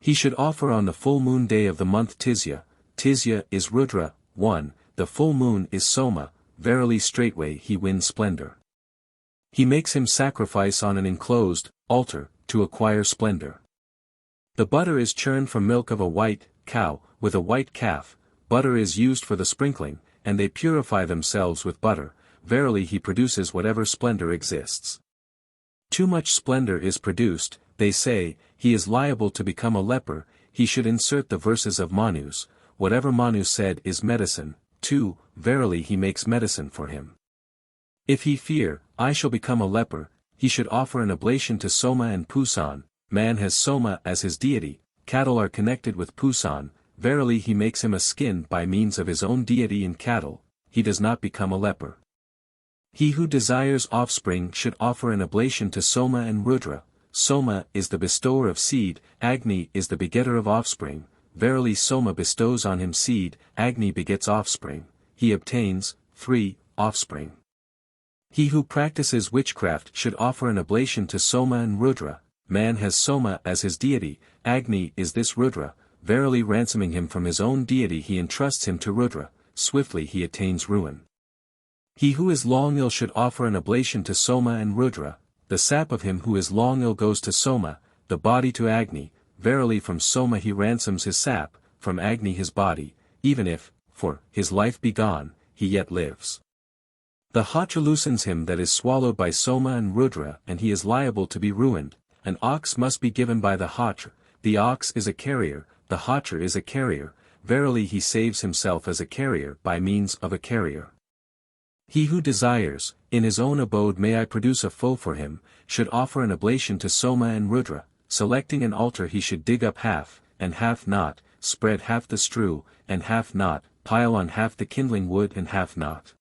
He should offer on the full moon day of the month Tisya is Rudra. 1. The full moon is Soma, verily straightway he wins splendor. He makes him sacrifice on an enclosed altar, to acquire splendor. The butter is churned from milk of a white cow, with a white calf. Butter is used for the sprinkling, and they purify themselves with butter, verily he produces whatever splendor exists. Too much splendor is produced, they say, he is liable to become a leper, he should insert the verses of Manus, whatever Manu said is medicine. 2. Verily he makes medicine for him. If he fear, I shall become a leper, he should offer an oblation to Soma and Pusan. Man has Soma as his deity, cattle are connected with Pusan, verily he makes him a skin by means of his own deity in cattle, he does not become a leper. He who desires offspring should offer an oblation to Soma and Rudra. Soma is the bestower of seed, Agni is the begetter of offspring, verily Soma bestows on him seed, Agni begets offspring, he obtains, 3, offspring. He who practices witchcraft should offer an oblation to Soma and Rudra. Man has Soma as his deity, Agni is this Rudra, verily ransoming him from his own deity he entrusts him to Rudra, swiftly he attains ruin. He who is long ill should offer an oblation to Soma and Rudra, the sap of him who is long ill goes to Soma, the body to Agni, verily from Soma he ransoms his sap, from Agni his body, even if, for his life be gone, he yet lives. The Hotra loosens him that is swallowed by Soma and Rudra, and he is liable to be ruined. An ox must be given by the Hotra, the ox is a carrier, the Hotra is a carrier, verily he saves himself as a carrier by means of a carrier. He who desires, in his own abode may I produce a foe for him, should offer an oblation to Soma and Rudra, selecting an altar he should dig up half, and half not, spread half the strew, and half not, pile on half the kindling wood and half not.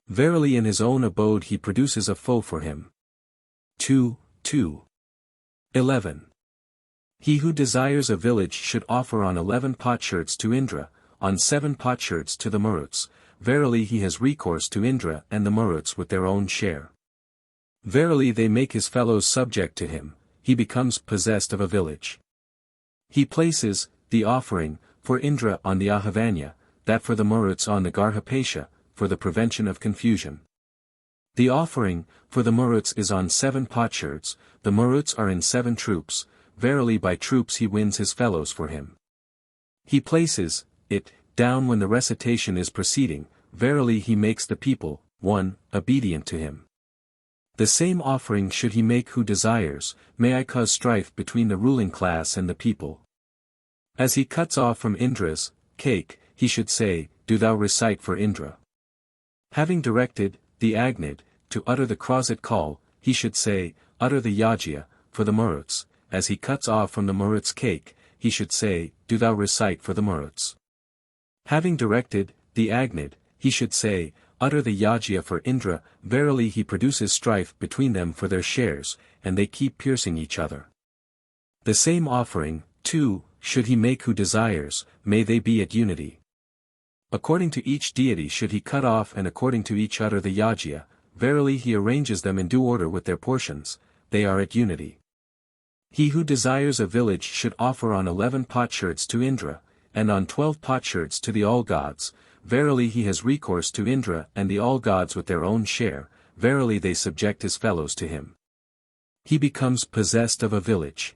Verily in his own abode he produces a foe for him. 2. 11. He who desires a village should offer on 11 potsherds to Indra, on 7 potsherds to the Maruts, verily he has recourse to Indra and the Maruts with their own share. Verily they make his fellows subject to him, he becomes possessed of a village. He places, the offering, for Indra on the Ahavanya, that for the Maruts on the Garhapesha, for the prevention of confusion. The offering, for the Maruts is on 7 potsherds, the Maruts are in 7 troops, verily by troops he wins his fellows for him. He places, it, down when the recitation is proceeding, verily he makes the people, 1, obedient to him. The same offering should he make who desires, may I cause strife between the ruling class and the people. As he cuts off from Indra's cake, he should say, do thou recite for Indra. Having directed, the Agnid, to utter the Krasit call, he should say, utter the Yajya, for the Maruts, as he cuts off from the Maruts' cake, he should say, do thou recite for the Maruts. Having directed, the Agnid, he should say, utter the Yajya for Indra, verily he produces strife between them for their shares, and they keep piercing each other. The same offering, too, should he make who desires, may they be at unity. According to each deity should he cut off and according to each utter the Yajya, verily he arranges them in due order with their portions, they are at unity. He who desires a village should offer on 11 potsherds to Indra, and on 12 potsherds to the all-gods, verily he has recourse to Indra and the all-gods with their own share, verily they subject his fellows to him. He becomes possessed of a village.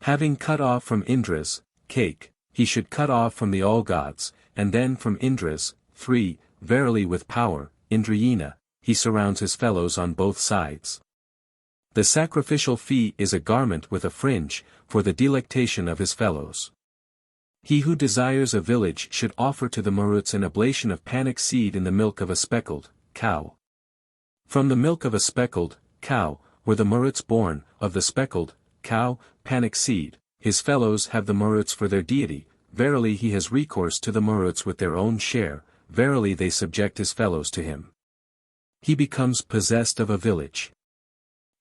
Having cut off from Indra's cake, he should cut off from the all-gods, and then from Indra's, 3, verily with power, Indrayina, he surrounds his fellows on both sides. The sacrificial fee is a garment with a fringe, for the delectation of his fellows. He who desires a village should offer to the Maruts an oblation of panic seed in the milk of a speckled cow. From the milk of a speckled cow were the Maruts born, of the speckled cow, panic seed, his fellows have the Maruts for their deity, verily he has recourse to the Maruts with their own share, verily they subject his fellows to him. He becomes possessed of a village.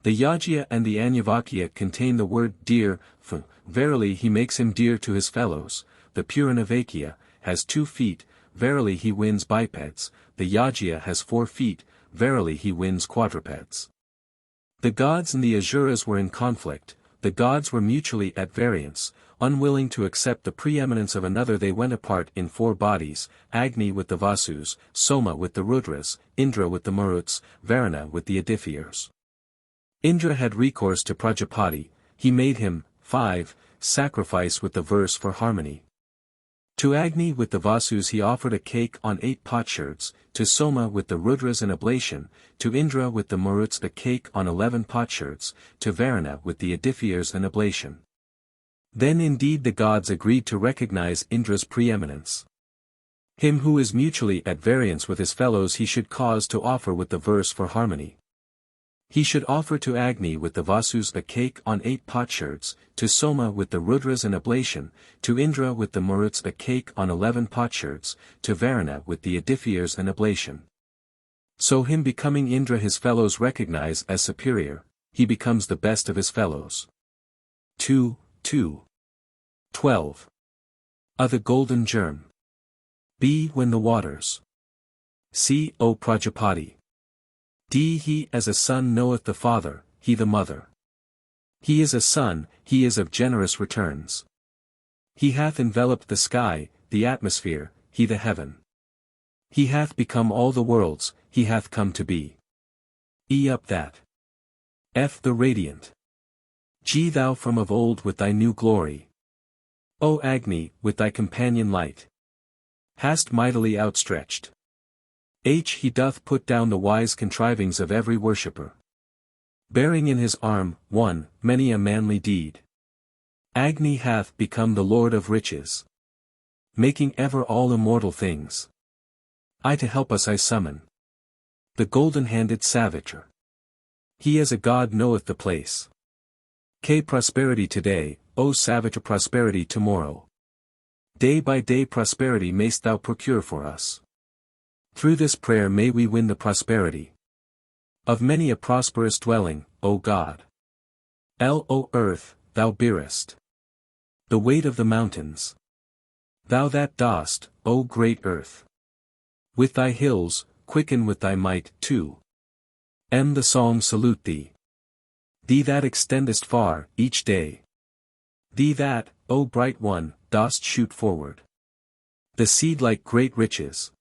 The Yajya and the Anyavakya contain the word dear, verily he makes him dear to his fellows, the Puranavakya, has 2 feet, verily he wins bipeds, the Yajya has 4 feet, verily he wins quadrupeds. The gods and the Asuras were in conflict, the gods were mutually at variance, unwilling to accept the preeminence of another they went apart in 4 bodies, Agni with the Vasus, Soma with the Rudras, Indra with the Maruts, Varuna with the Adithyas. Indra had recourse to Prajapati, he made him, 5, sacrifice with the verse for harmony. To Agni with the Vasus he offered a cake on 8 potsherds, to Soma with the Rudras an oblation, to Indra with the Maruts the cake on 11 potsherds, to Varuna with the Adithyas an oblation. Then indeed the gods agreed to recognize Indra's preeminence. Him who is mutually at variance with his fellows he should cause to offer with the verse for harmony. He should offer to Agni with the Vasus a cake on 8 potsherds, to Soma with the Rudras an oblation, to Indra with the Maruts a cake on 11 potsherds, to Varuna with the Adithyas an oblation. So him becoming Indra his fellows recognize as superior, he becomes the best of his fellows. 2. 12. A the golden germ. B when the waters. C. O Prajapati. D. He as a son knoweth the father, he the mother. He is a son, he is of generous returns. He hath enveloped the sky, the atmosphere, he the heaven. He hath become all the worlds, he hath come to be. E up that. F the radiant. Thou from of old with thy new glory. O Agni, with thy companion light, hast mightily outstretched. He doth put down the wise contrivings of every worshipper. Bearing in his arm, many a manly deed. Agni hath become the Lord of riches, making ever all immortal things. To help us I summon the golden-handed Savager. He as a god knoweth the place. Prosperity today, O Savager, prosperity tomorrow. Day by day prosperity mayst thou procure for us. Through this prayer may we win the prosperity of many a prosperous dwelling, O God. O earth, thou bearest the weight of the mountains. Thou that dost, O great earth, with thy hills, quicken with thy might, too. The psalm salute thee. Thee that extendest far, each day. Thee that, O bright one, dost shoot forward the seed like great riches.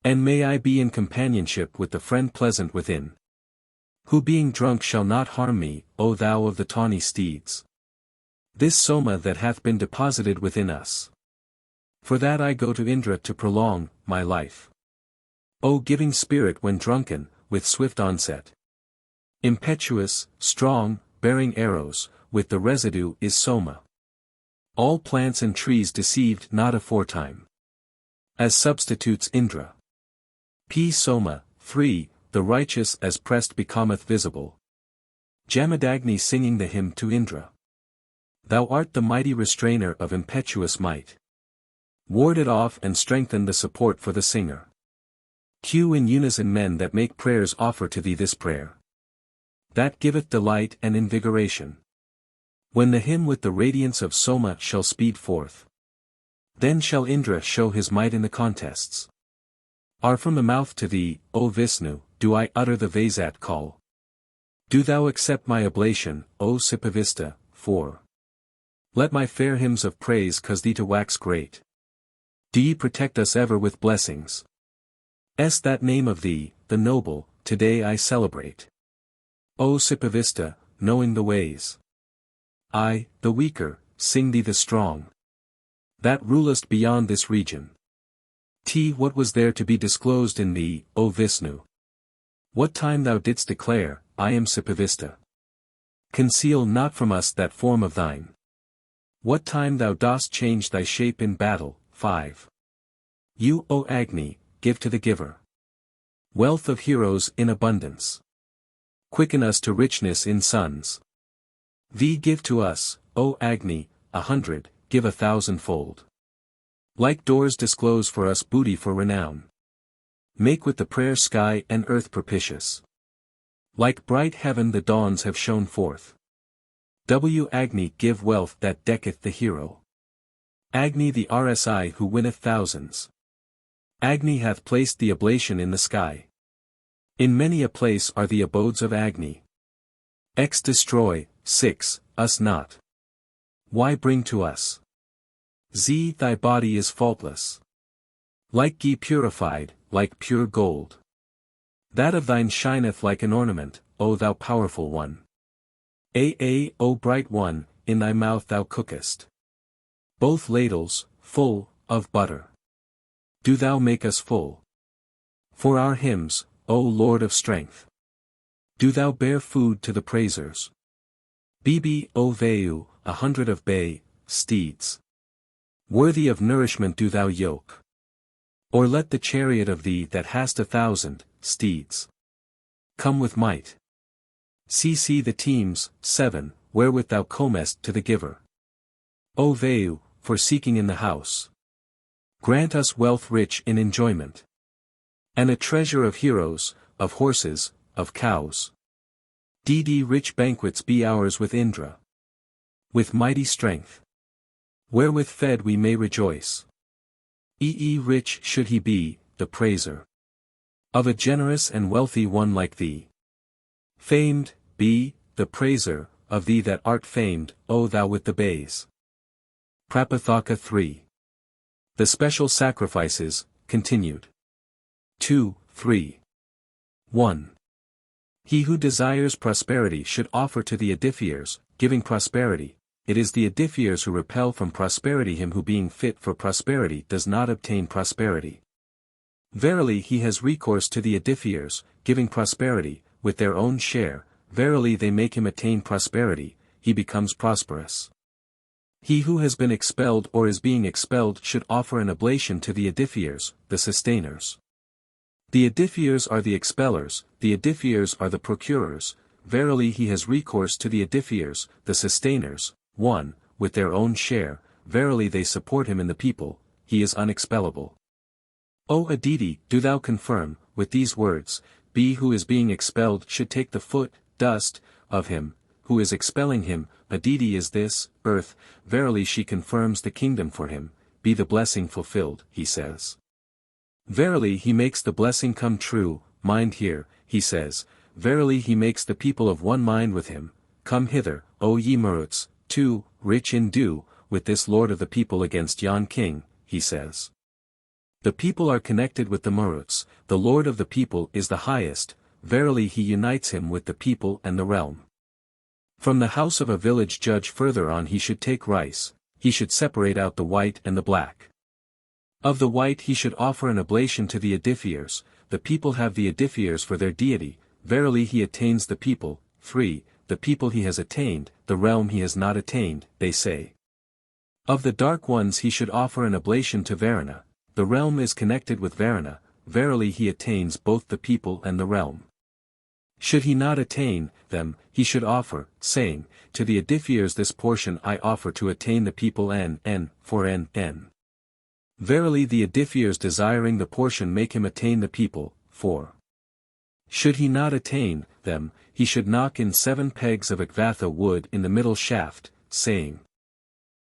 And may I be in companionship with the friend pleasant within, who being drunk shall not harm me, O thou of the tawny steeds. This Soma that hath been deposited within us. For that I go to Indra to prolong my life. O giving spirit when drunken, with swift onset. Impetuous, strong, bearing arrows, with the residue is Soma. All plants and trees deceived not aforetime. As substitutes Indra. Soma, 3, the righteous as pressed becometh visible. Jamadagni singing the hymn to Indra. Thou art the mighty restrainer of impetuous might. Ward it off and strengthen the support for the singer. In unison men that make prayers offer to thee this prayer. That giveth delight and invigoration. When the hymn with the radiance of Soma shall speed forth, then shall Indra show his might in the contests. From the mouth to thee, O Vishnu, do I utter the Vaisat call. Do thou accept my oblation, O Sipavista, 4. Let my fair hymns of praise cause thee to wax great. Do ye protect us ever with blessings. That name of thee, the noble, today I celebrate. O Sipavista, knowing the ways. I, the weaker, sing thee the strong. That rulest beyond this region. What was there to be disclosed in thee, O Vishnu? What time thou didst declare, I am Sipavista. Conceal not from us that form of thine. What time thou dost change thy shape in battle, 5. You, O Agni, give to the giver wealth of heroes in abundance. Quicken us to richness in sons. Thee give to us, O Agni, 100, give 1,000-fold. Like doors disclose for us booty for renown. Make with the prayer sky and earth propitious. Like bright heaven the dawns have shone forth. Agni give wealth that decketh the hero. Agni the RSI who winneth thousands. Agni hath placed the oblation in the sky. In many a place are the abodes of Agni. Destroy, 6, us not. Why bring to us? Thy body is faultless. Like ghee purified, like pure gold. That of thine shineth like an ornament, O thou powerful one. O bright one, in thy mouth thou cookest both ladles, full, of butter. Do thou make us full. For our hymns, O Lord of strength. Do thou bear food to the praisers. O Vayu, 100 of bay, steeds. Worthy of nourishment do thou yoke. Or let the chariot of thee that hast 1,000 steeds come with might. See the teams, 7, wherewith thou comest to the giver. O Vayu, for seeking in the house. Grant us wealth rich in enjoyment. And a treasure of heroes, of horses, of cows. Rich banquets be ours with Indra. With mighty strength. Wherewith fed we may rejoice. Rich should he be, the praiser. Of a generous and wealthy one like thee. Famed, be, the praiser, of thee that art famed, O thou with the bays. Prapathaka 3. The special sacrifices, continued. 2, 3. 1. He who desires prosperity should offer to the edifiers, giving prosperity. It is the edifiers who repel from prosperity him who being fit for prosperity does not obtain prosperity. Verily he has recourse to the edifiers, giving prosperity, with their own share, verily they make him attain prosperity, he becomes prosperous. He who has been expelled or is being expelled should offer an oblation to the edifiers, the sustainers. The edifiers are the expellers, the edifiers are the procurers, verily he has recourse to the edifiers, the sustainers, 1, with their own share, verily they support him in the people, he is unexpellable. O Aditi, do thou confirm, with these words, he who is being expelled should take the foot, dust, of him, who is expelling him, Aditi is this, earth, verily she confirms the kingdom for him, be the blessing fulfilled, he says. Verily he makes the blessing come true, mind here, he says, verily he makes the people of one mind with him, come hither, O ye Maruts, 2, rich in due, with this lord of the people against yon king, he says. The people are connected with the Maruts, the lord of the people is the highest, verily he unites him with the people and the realm. From the house of a village judge further on he should take rice, he should separate out the white and the black. Of the white he should offer an oblation to the edifiers, the people have the edifiers for their deity, verily he attains the people, 3, the people he has attained, the realm he has not attained, they say. Of the dark ones he should offer an oblation to Varuna, the realm is connected with Varuna, verily he attains both the people and the realm. Should he not attain them, he should offer, saying, to the edifiers this portion I offer to attain the people n, for n. Verily the edifiers desiring the portion make him attain the people, 4. Should he not attain them, he should knock in 7 pegs of Akvatha wood in the middle shaft, saying,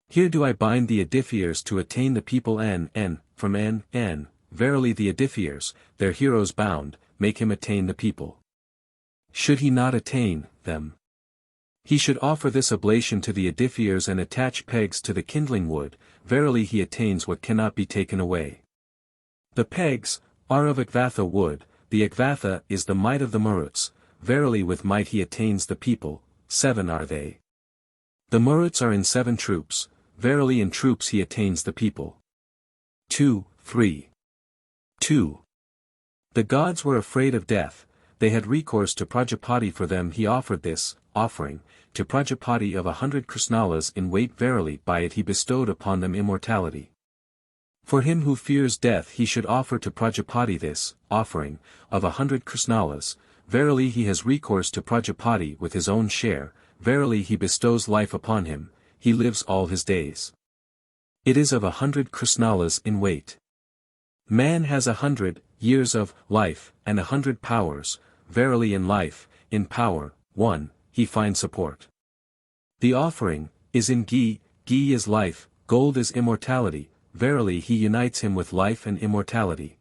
here do I bind the edifiers to attain the people n, from n, verily the edifiers, their heroes bound, make him attain the people. Should he not attain them, he should offer this oblation to the edifiers and attach pegs to the kindling wood, verily he attains what cannot be taken away. The pegs are of Akvatha wood, the Akvatha is the might of the Maruts, verily with might he attains the people, 7 are they. The Maruts are in 7 troops, verily in troops he attains the people. 2, 3. 2. The gods were afraid of death, they had recourse to Prajapati for them he offered this, offering, to Prajapati of 100 Krishnalas in weight verily by it he bestowed upon them immortality. For him who fears death he should offer to Prajapati this, offering, of 100 Krishnalas, verily he has recourse to Prajapati with his own share, verily he bestows life upon him, he lives all his days. It is of 100 Krishnalas in weight. Man has 100 years of life, and 100 powers, verily in life, in power, 1, he finds support. The offering, is in ghee is life, gold is immortality, verily he unites him with life and immortality.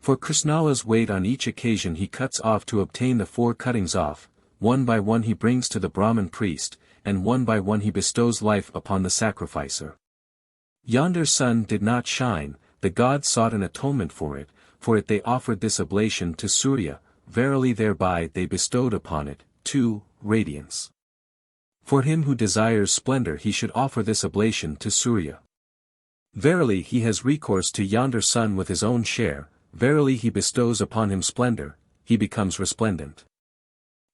For Krishnala's weight on each occasion he cuts off to obtain the 4 cuttings off, one by one he brings to the Brahmin priest, and one by one he bestows life upon the sacrificer. Yonder sun did not shine, the gods sought an atonement for it they offered this oblation to Surya, verily thereby they bestowed upon it, 2, radiance. For him who desires splendor he should offer this oblation to Surya. Verily he has recourse to yonder sun with his own share, verily he bestows upon him splendor, he becomes resplendent.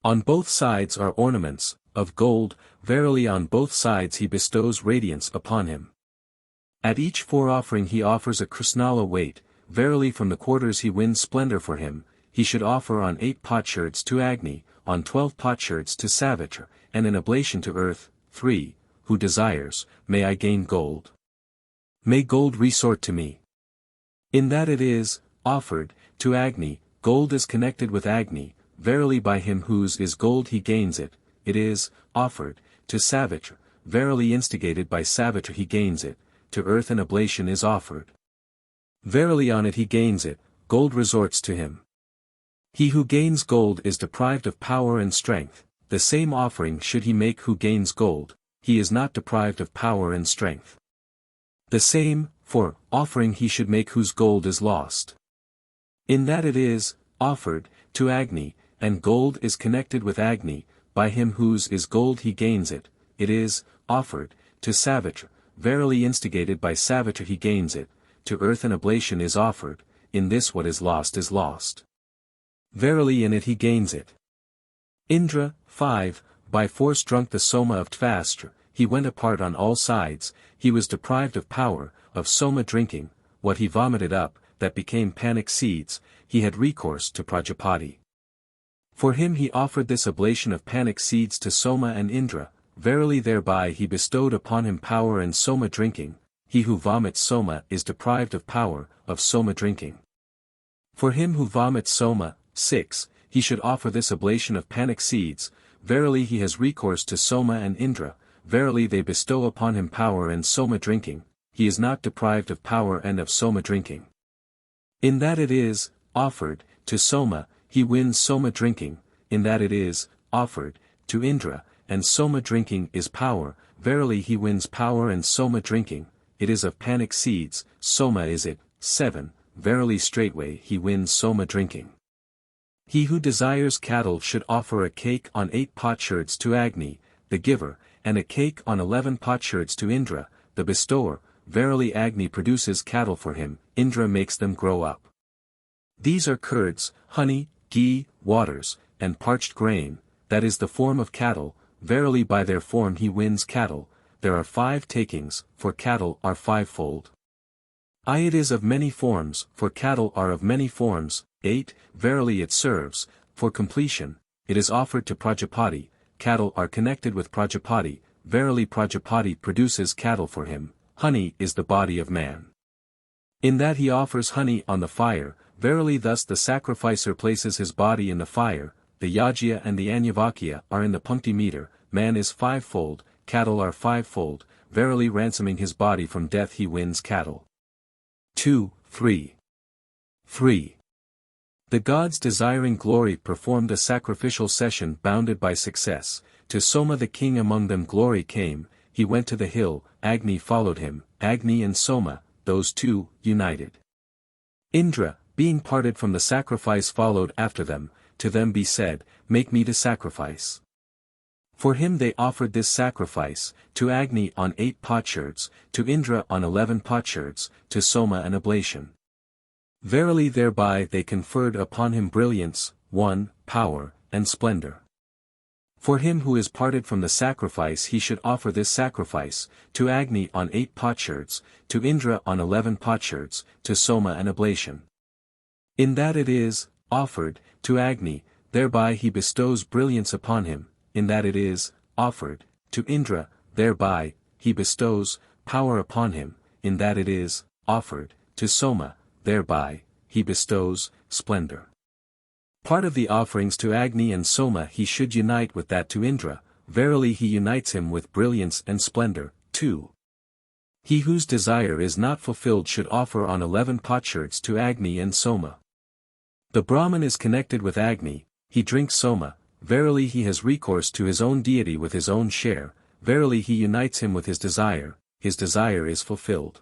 On both sides are ornaments, of gold, verily on both sides he bestows radiance upon him. At each foreoffering he offers a Krishnala weight, verily from the quarters he wins splendor for him, he should offer on 8 potsherds to Agni, on 12 potsherds to Savitra, and an oblation to earth, 3, who desires, may I gain gold. May gold resort to me. In that it is, offered, to Agni, gold is connected with Agni, verily by him whose is gold he gains it, it is, offered, to Savitra, verily instigated by Savitra he gains it, to earth an oblation is offered. Verily on it he gains it, gold resorts to him. He who gains gold is deprived of power and strength, the same offering should he make who gains gold, he is not deprived of power and strength. The same, for, offering he should make whose gold is lost. In that it is, offered, to Agni, and gold is connected with Agni, by him whose is gold he gains it, it is, offered, to Savitra, verily instigated by Savitra he gains it, to earth an oblation is offered, in this what is lost. Verily in it he gains it. Indra, 5, by force drunk the Soma of Tvastra, he went apart on all sides, he was deprived of power, of Soma drinking, what he vomited up, that became panic seeds, he had recourse to Prajapati. For him he offered this oblation of panic seeds to Soma and Indra, verily thereby he bestowed upon him power and Soma drinking, he who vomits Soma is deprived of power, of Soma drinking. For him who vomits Soma, 6, he should offer this oblation of panic seeds, verily he has recourse to Soma and Indra, verily they bestow upon him power and Soma drinking, he is not deprived of power and of Soma drinking. In that it is, offered, to Soma, he wins Soma drinking, in that it is, offered, to Indra, and Soma drinking is power, verily he wins power and Soma drinking, it is of panic seeds, Soma is it, 7, verily straightway he wins Soma drinking. He who desires cattle should offer a cake on 8 potsherds to Agni, the giver, and a cake on 11 potsherds to Indra, the bestower, verily Agni produces cattle for him, Indra makes them grow up. These are curds, honey, ghee, waters, and parched grain, that is the form of cattle, verily by their form he wins cattle, there are 5 takings, for cattle are 5-fold. It is of many forms, for cattle are of many forms, 8, verily it serves, for completion, it is offered to Prajapati, cattle are connected with Prajapati, verily Prajapati produces cattle for him, honey is the body of man. In that he offers honey on the fire, verily thus the sacrificer places his body in the fire, the Yajya and the Anyavakya are in the Punkti meter, man is 5-fold, cattle are 5-fold, verily ransoming his body from death he wins cattle. 2, 3. 3. The gods desiring glory performed a sacrificial session bounded by success, to Soma the king among them glory came, he went to the hill, Agni followed him, Agni and Soma, those two, united. Indra, being parted from the sacrifice followed after them, to them be said, make me to sacrifice. For him they offered this sacrifice, to Agni on 8 potsherds, to Indra on 11 potsherds, to Soma an oblation. Verily thereby they conferred upon him brilliance, 1, power, and splendor. For him who is parted from the sacrifice he should offer this sacrifice, to Agni on 8 potsherds, to Indra on 11 potsherds, to Soma an oblation. In that it is, offered, to Agni, thereby he bestows brilliance upon him, in that it is, offered, to Indra, thereby, he bestows, power upon him, in that it is, offered, to Soma, thereby, he bestows, splendor. Part of the offerings to Agni and Soma he should unite with that to Indra, verily he unites him with brilliance and splendor, 2. He whose desire is not fulfilled should offer on 11 potsherds to Agni and Soma. The Brahman is connected with Agni, he drinks Soma, verily he has recourse to his own deity with his own share, verily he unites him with his desire is fulfilled.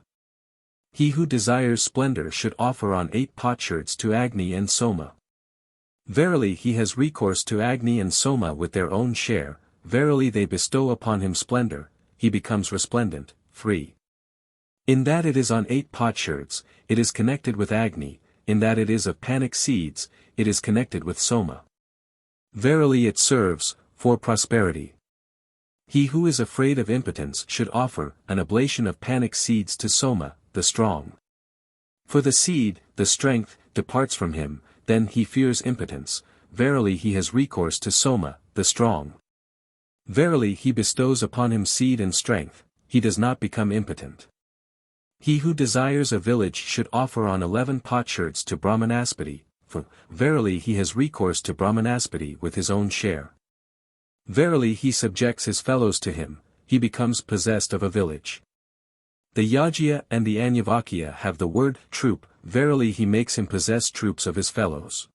He who desires splendor should offer on 8 potsherds to Agni and Soma. Verily he has recourse to Agni and Soma with their own share, verily they bestow upon him splendor, he becomes resplendent, free. In that it is on 8 potsherds, it is connected with Agni, in that it is of panic seeds, it is connected with Soma. Verily it serves, for prosperity. He who is afraid of impotence should offer an oblation of panic seeds to Soma, the strong. For the seed, the strength, departs from him, then he fears impotence, verily he has recourse to Soma, the strong. Verily he bestows upon him seed and strength, he does not become impotent. He who desires a village should offer on 11 potsherds to Brahmanaspati, for, verily he has recourse to Brahmanaspati with his own share. Verily he subjects his fellows to him, he becomes possessed of a village. The Yajya and the Anyavakya have the word troop, verily he makes him possess troops of his fellows.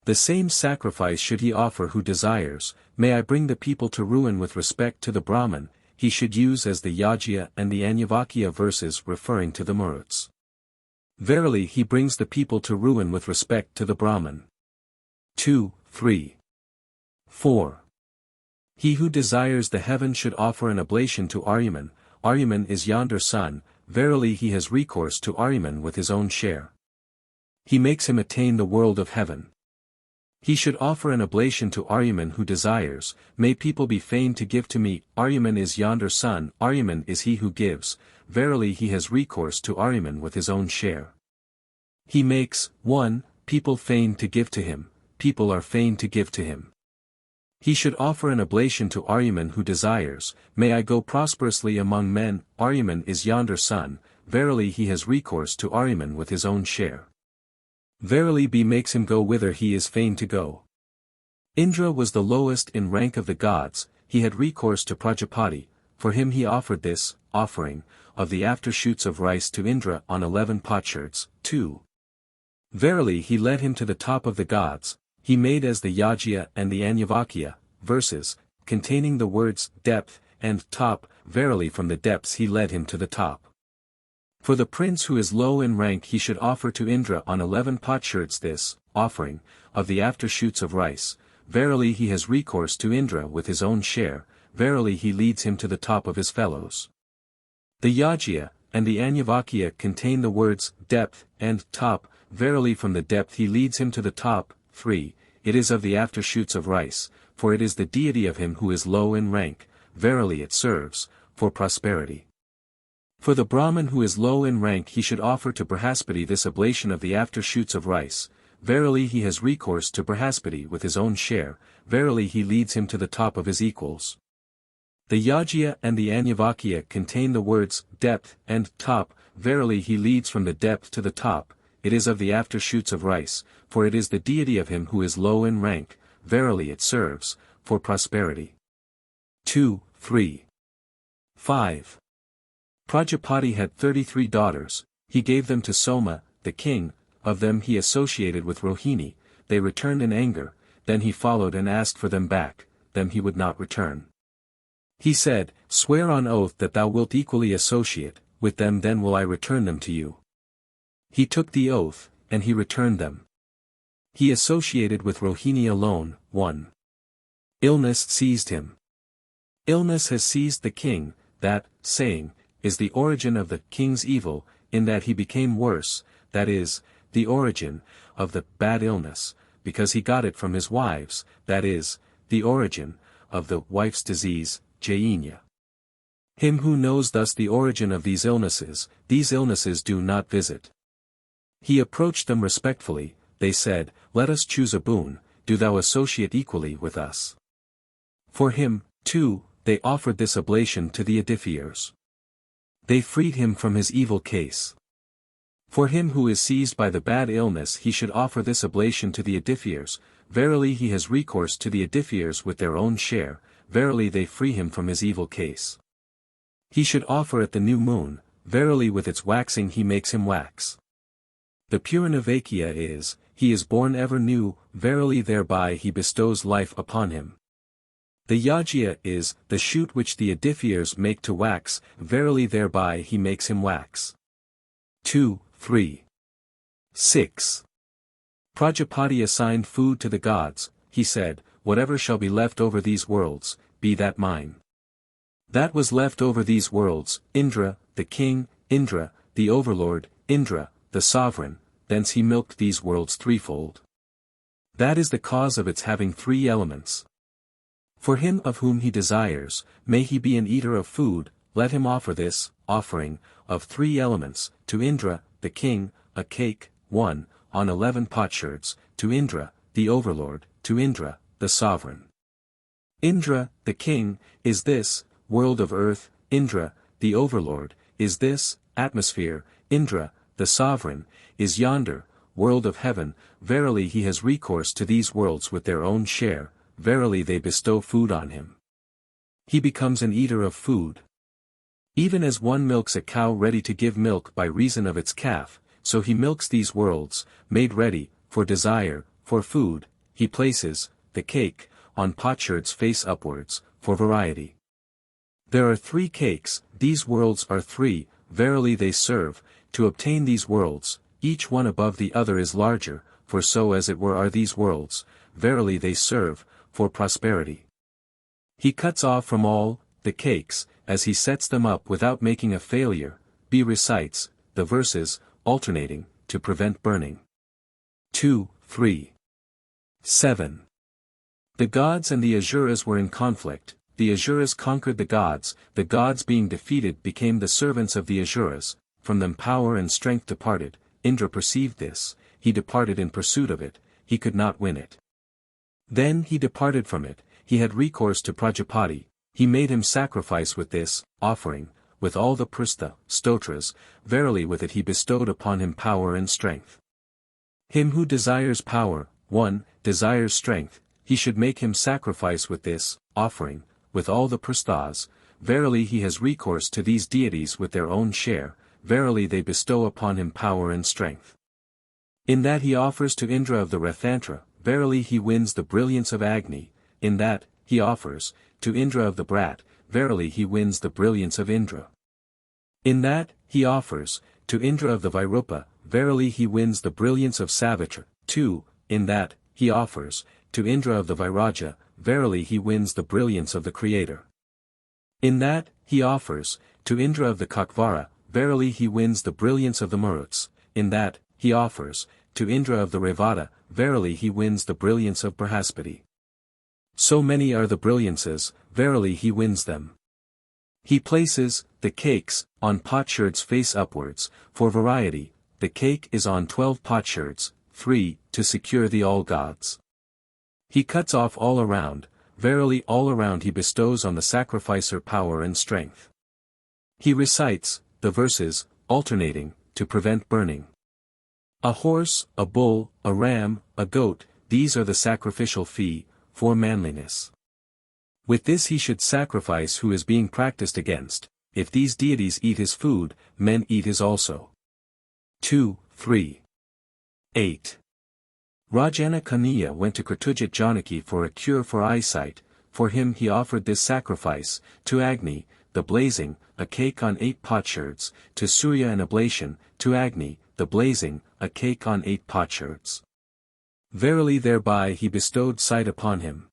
The same sacrifice should he offer who desires, may I bring the people to ruin with respect to the Brahman, he should use as the Yajya and the Anyavakya verses referring to the Maruts. Verily he brings the people to ruin with respect to the Brahman. 2, 3. 4. He who desires the heaven should offer an oblation to Ahriman. Ahriman is yonder sun, verily he has recourse to Ahriman with his own share. He makes him attain the world of heaven. He should offer an oblation to Ahriman who desires, may people be fain to give to me. Ahriman is yonder sun, Ahriman is he who gives, verily he has recourse to Ahriman with his own share. He makes, 1, people fain to give to him, people are fain to give to him. He should offer an oblation to Ahriman who desires, may I go prosperously among men. Ahriman is yonder sun, verily he has recourse to Ahriman with his own share. Verily B makes him go whither he is fain to go. Indra was the lowest in rank of the gods, he had recourse to Prajapati, for him he offered this, offering, of the aftershoots of rice to Indra on 11 potsherds. 2. Verily he led him to the top of the gods, he made as the Yajya and the Anyavakya, verses, containing the words, depth, and top, verily from the depths he led him to the top. For the prince who is low in rank he should offer to Indra on 11 potsherds this, offering, of the aftershoots of rice, verily he has recourse to Indra with his own share, verily he leads him to the top of his fellows. The Yajya, and the Anyavakya contain the words, depth, and top, verily from the depth he leads him to the top. 3. It is of the aftershoots of rice, for it is the deity of him who is low in rank, verily it serves, for prosperity. For the Brahmin who is low in rank he should offer to Brihaspati this oblation of the aftershoots of rice, verily he has recourse to Brihaspati with his own share, verily he leads him to the top of his equals. The Yajya and the Anyavakya contain the words, depth, and top, verily he leads from the depth to the top, it is of the aftershoots of rice, for it is the deity of him who is low in rank, verily it serves, for prosperity. 2, 3. 5. Prajapati had 33 daughters, he gave them to Soma, the king, of them he associated with Rohini, they returned in anger, then he followed and asked for them back, them he would not return. He said, swear on oath that thou wilt equally associate, with them then will I return them to you. He took the oath, and he returned them. He associated with Rohini alone. 1. Illness seized him. Illness has seized the king, that, saying, is the origin of the king's evil, in that he became worse, that is, the origin, of the bad illness, because he got it from his wives, that is, the origin, of the wife's disease, Jainya. Him who knows thus the origin of these illnesses do not visit. He approached them respectfully, they said, let us choose a boon, do thou associate equally with us. For him, too, they offered this oblation to the edifiers. They freed him from his evil case. For him who is seized by the bad illness he should offer this oblation to the edifiers, verily he has recourse to the edifiers with their own share, verily they free him from his evil case. He should offer at the new moon, verily with its waxing he makes him wax. The Puranavakya is, he is born ever new, verily thereby he bestows life upon him. The Yajya is, the shoot which the edifiers make to wax, verily thereby he makes him wax. 2, 3. 6. Prajapati assigned food to the gods, he said, whatever shall be left over these worlds, be that mine. That was left over these worlds, Indra, the king, Indra, the overlord, Indra, the sovereign, thence he milked these worlds threefold. That is the cause of its having 3 elements. For him of whom he desires, may he be an eater of food, let him offer this, offering, of 3 elements, to Indra, the king, a cake, 1, on 11 potsherds, to Indra, the overlord, to Indra, the sovereign. Indra, the king, is this, world of earth, Indra, the overlord, is this, atmosphere, Indra, the sovereign, is yonder, world of heaven, verily he has recourse to these worlds with their own share, verily they bestow food on him. He becomes an eater of food. Even as one milks a cow ready to give milk by reason of its calf, so he milks these worlds, made ready, for desire, for food, he places, the cake, on potsherds face upwards, for variety. There are 3 cakes, these worlds are 3, verily they serve, to obtain these worlds, each one above the other is larger, for so as it were are these worlds, verily they serve, for prosperity. He cuts off from all, the cakes, as he sets them up without making a failure, B recites, the verses, alternating, to prevent burning. 2, 3. 7. The gods and the Asuras were in conflict, the Asuras conquered the gods being defeated became the servants of the Asuras, from them power and strength departed. Indra perceived this, he departed in pursuit of it, he could not win it. Then he departed from it, he had recourse to Prajapati, he made him sacrifice with this, offering, with all the prastha, stotras, verily with it he bestowed upon him power and strength. Him who desires power, 1, desires strength, he should make him sacrifice with this, offering, with all the prasthas, verily he has recourse to these deities with their own share, verily they bestow upon him power and strength. In that he offers to Indra of the Rathantra, verily he wins the brilliance of Agni, in that, he offers, to Indra of the Brat, verily he wins the brilliance of Indra. In that, he offers, to Indra of the Vairupa, verily he wins the brilliance of Savitra. 2, in that, he offers, to Indra of the Vairaja, verily he wins the brilliance of the Creator. In that, he offers, to Indra of the Kakvara, verily he wins the brilliance of the Maruts. In that, he offers, to Indra of the Revata, verily he wins the brilliance of Brahaspati. So many are the brilliances, verily he wins them. He places, the cakes, on potsherds face upwards, for variety, the cake is on 12 potsherds, 3, to secure the all gods. He cuts off all around, verily all around he bestows on the sacrificer power and strength. He recites, the verses, alternating, to prevent burning. A horse, a bull, a ram, a goat, these are the sacrificial fee, for manliness. With this he should sacrifice who is being practiced against, if these deities eat his food, men eat his also. 2, 3. 8. Rajana Kaniya went to Kritujit Janaki for a cure for eyesight, for him he offered this sacrifice, to Agni, the blazing, a cake on 8 potsherds, to Surya an oblation, to Agni, the blazing, a cake on 8 potsherds. Verily thereby he bestowed sight upon him.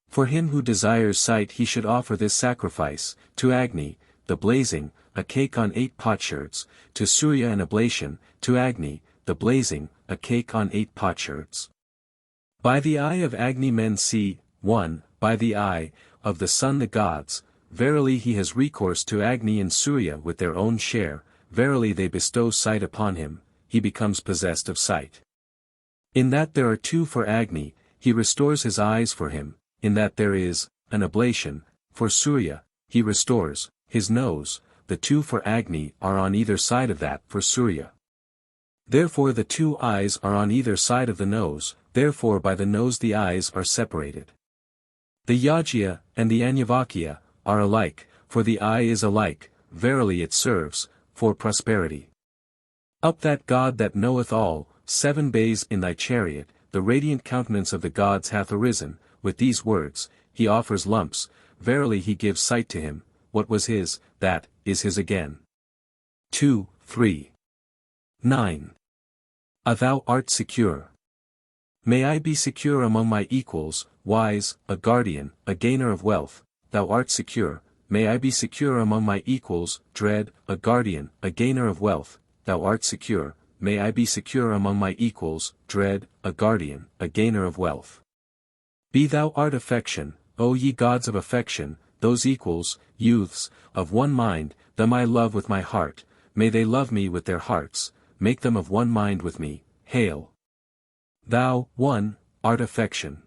For him who desires sight he should offer this sacrifice, to Agni, the blazing, a cake on 8 potsherds, to Surya an oblation, to Agni, the blazing, a cake on 8 potsherds. By the eye of Agni men see, 1, by the eye, of the sun the gods, verily he has recourse to Agni and Surya with their own share, verily they bestow sight upon him, he becomes possessed of sight. In that there are 2 for Agni, he restores his eyes for him, in that there is, an oblation, for Surya, he restores, his nose, the 2 for Agni are on either side of that for Surya. Therefore the 2 eyes are on either side of the nose, therefore by the nose the eyes are separated. The Yajya, and the Anyavakya, are alike, for the eye is alike, verily it serves, for prosperity. Up that God that knoweth all, 7 bays in thy chariot, the radiant countenance of the gods hath arisen, with these words, he offers lumps, verily he gives sight to him, what was his, that, is his again. 2, 3. 9. Thou art secure. May I be secure among my equals, wise, a guardian, a gainer of wealth, thou art secure, may I be secure among my equals, dread, a guardian, a gainer of wealth, thou art secure, may I be secure among my equals, dread, a guardian, a gainer of wealth. Be thou art affection, O ye gods of affection, those equals, youths, of one mind, them I love with my heart, may they love me with their hearts, make them of one mind with me, hail. Thou, 1, art affection.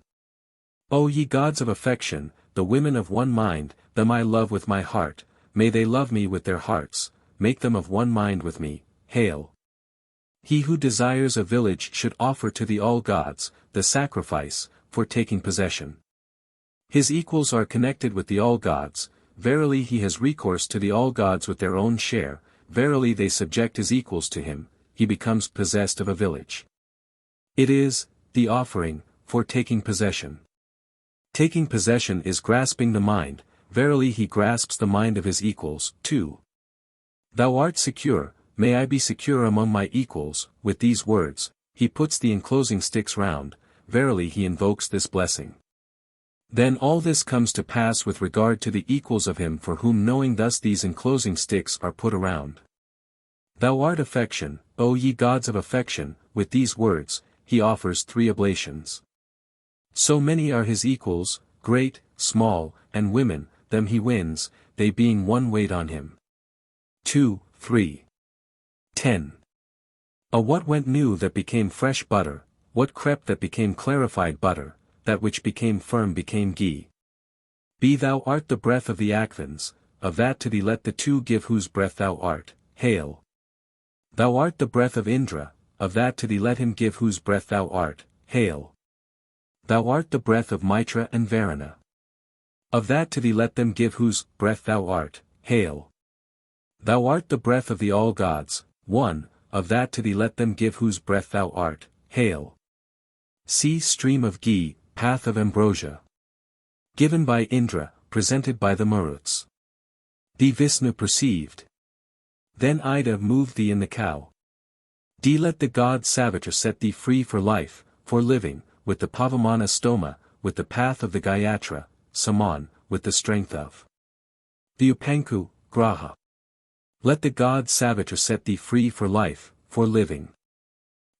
O ye gods of affection, the women of one mind, them I love with my heart, may they love me with their hearts, make them of one mind with me, hail. He who desires a village should offer to the all gods, the sacrifice, for taking possession. His equals are connected with the all gods, verily he has recourse to the all gods with their own share, verily they subject his equals to him, he becomes possessed of a village. It is, the offering, for taking possession. Taking possession is grasping the mind, verily he grasps the mind of his equals. 2. Thou art secure, may I be secure among my equals, with these words, he puts the enclosing sticks round, verily he invokes this blessing. Then all this comes to pass with regard to the equals of him for whom knowing thus these enclosing sticks are put around. Thou art affection, O ye gods of affection, with these words, he offers 3 oblations. So many are his equals, great, small, and women, them he wins, they being one weight on him. 2, 3. 10. A what went new that became fresh butter, what crept that became clarified butter, that which became firm became ghee. Be thou art the breath of the Akvins, of that to thee let the 2 give whose breath thou art, hail. Thou art the breath of Indra, of that to thee let him give whose breath thou art, hail. Thou art the breath of Mitra and Varuna. Of that to thee let them give whose breath thou art, hail. Thou art the breath of the all gods, one, of that to thee let them give whose breath thou art, hail. See stream of ghee, path of ambrosia. Given by Indra, presented by the Maruts. Thee Vishnu perceived. Then Ida moved thee in the cow. D let the god Savitar set thee free for life, for living, with the Pavamana stoma, with the path of the Gayatra, Saman, with the strength of the Upanku, Graha. Let the god Savitar set thee free for life, for living.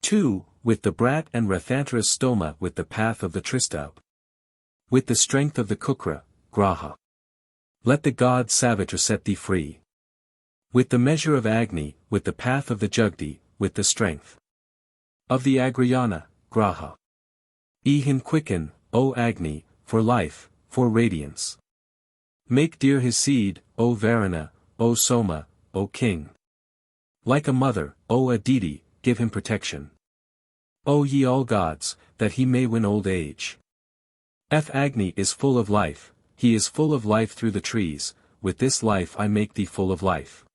2. With the Brat and Rathantaras stoma with the path of the Tristub. With the strength of the Kukra, Graha. Let the god Savitar set thee free. With the measure of Agni, with the path of the Jugdi, with the strength of the Agrayana, Graha. Him quicken, O Agni, for life, for radiance. Make dear his seed, O Varuna, O Soma, O King. Like a mother, O Aditi, give him protection. O ye all gods, that he may win old age. Agni is full of life, he is full of life through the trees, with this life I make thee full of life.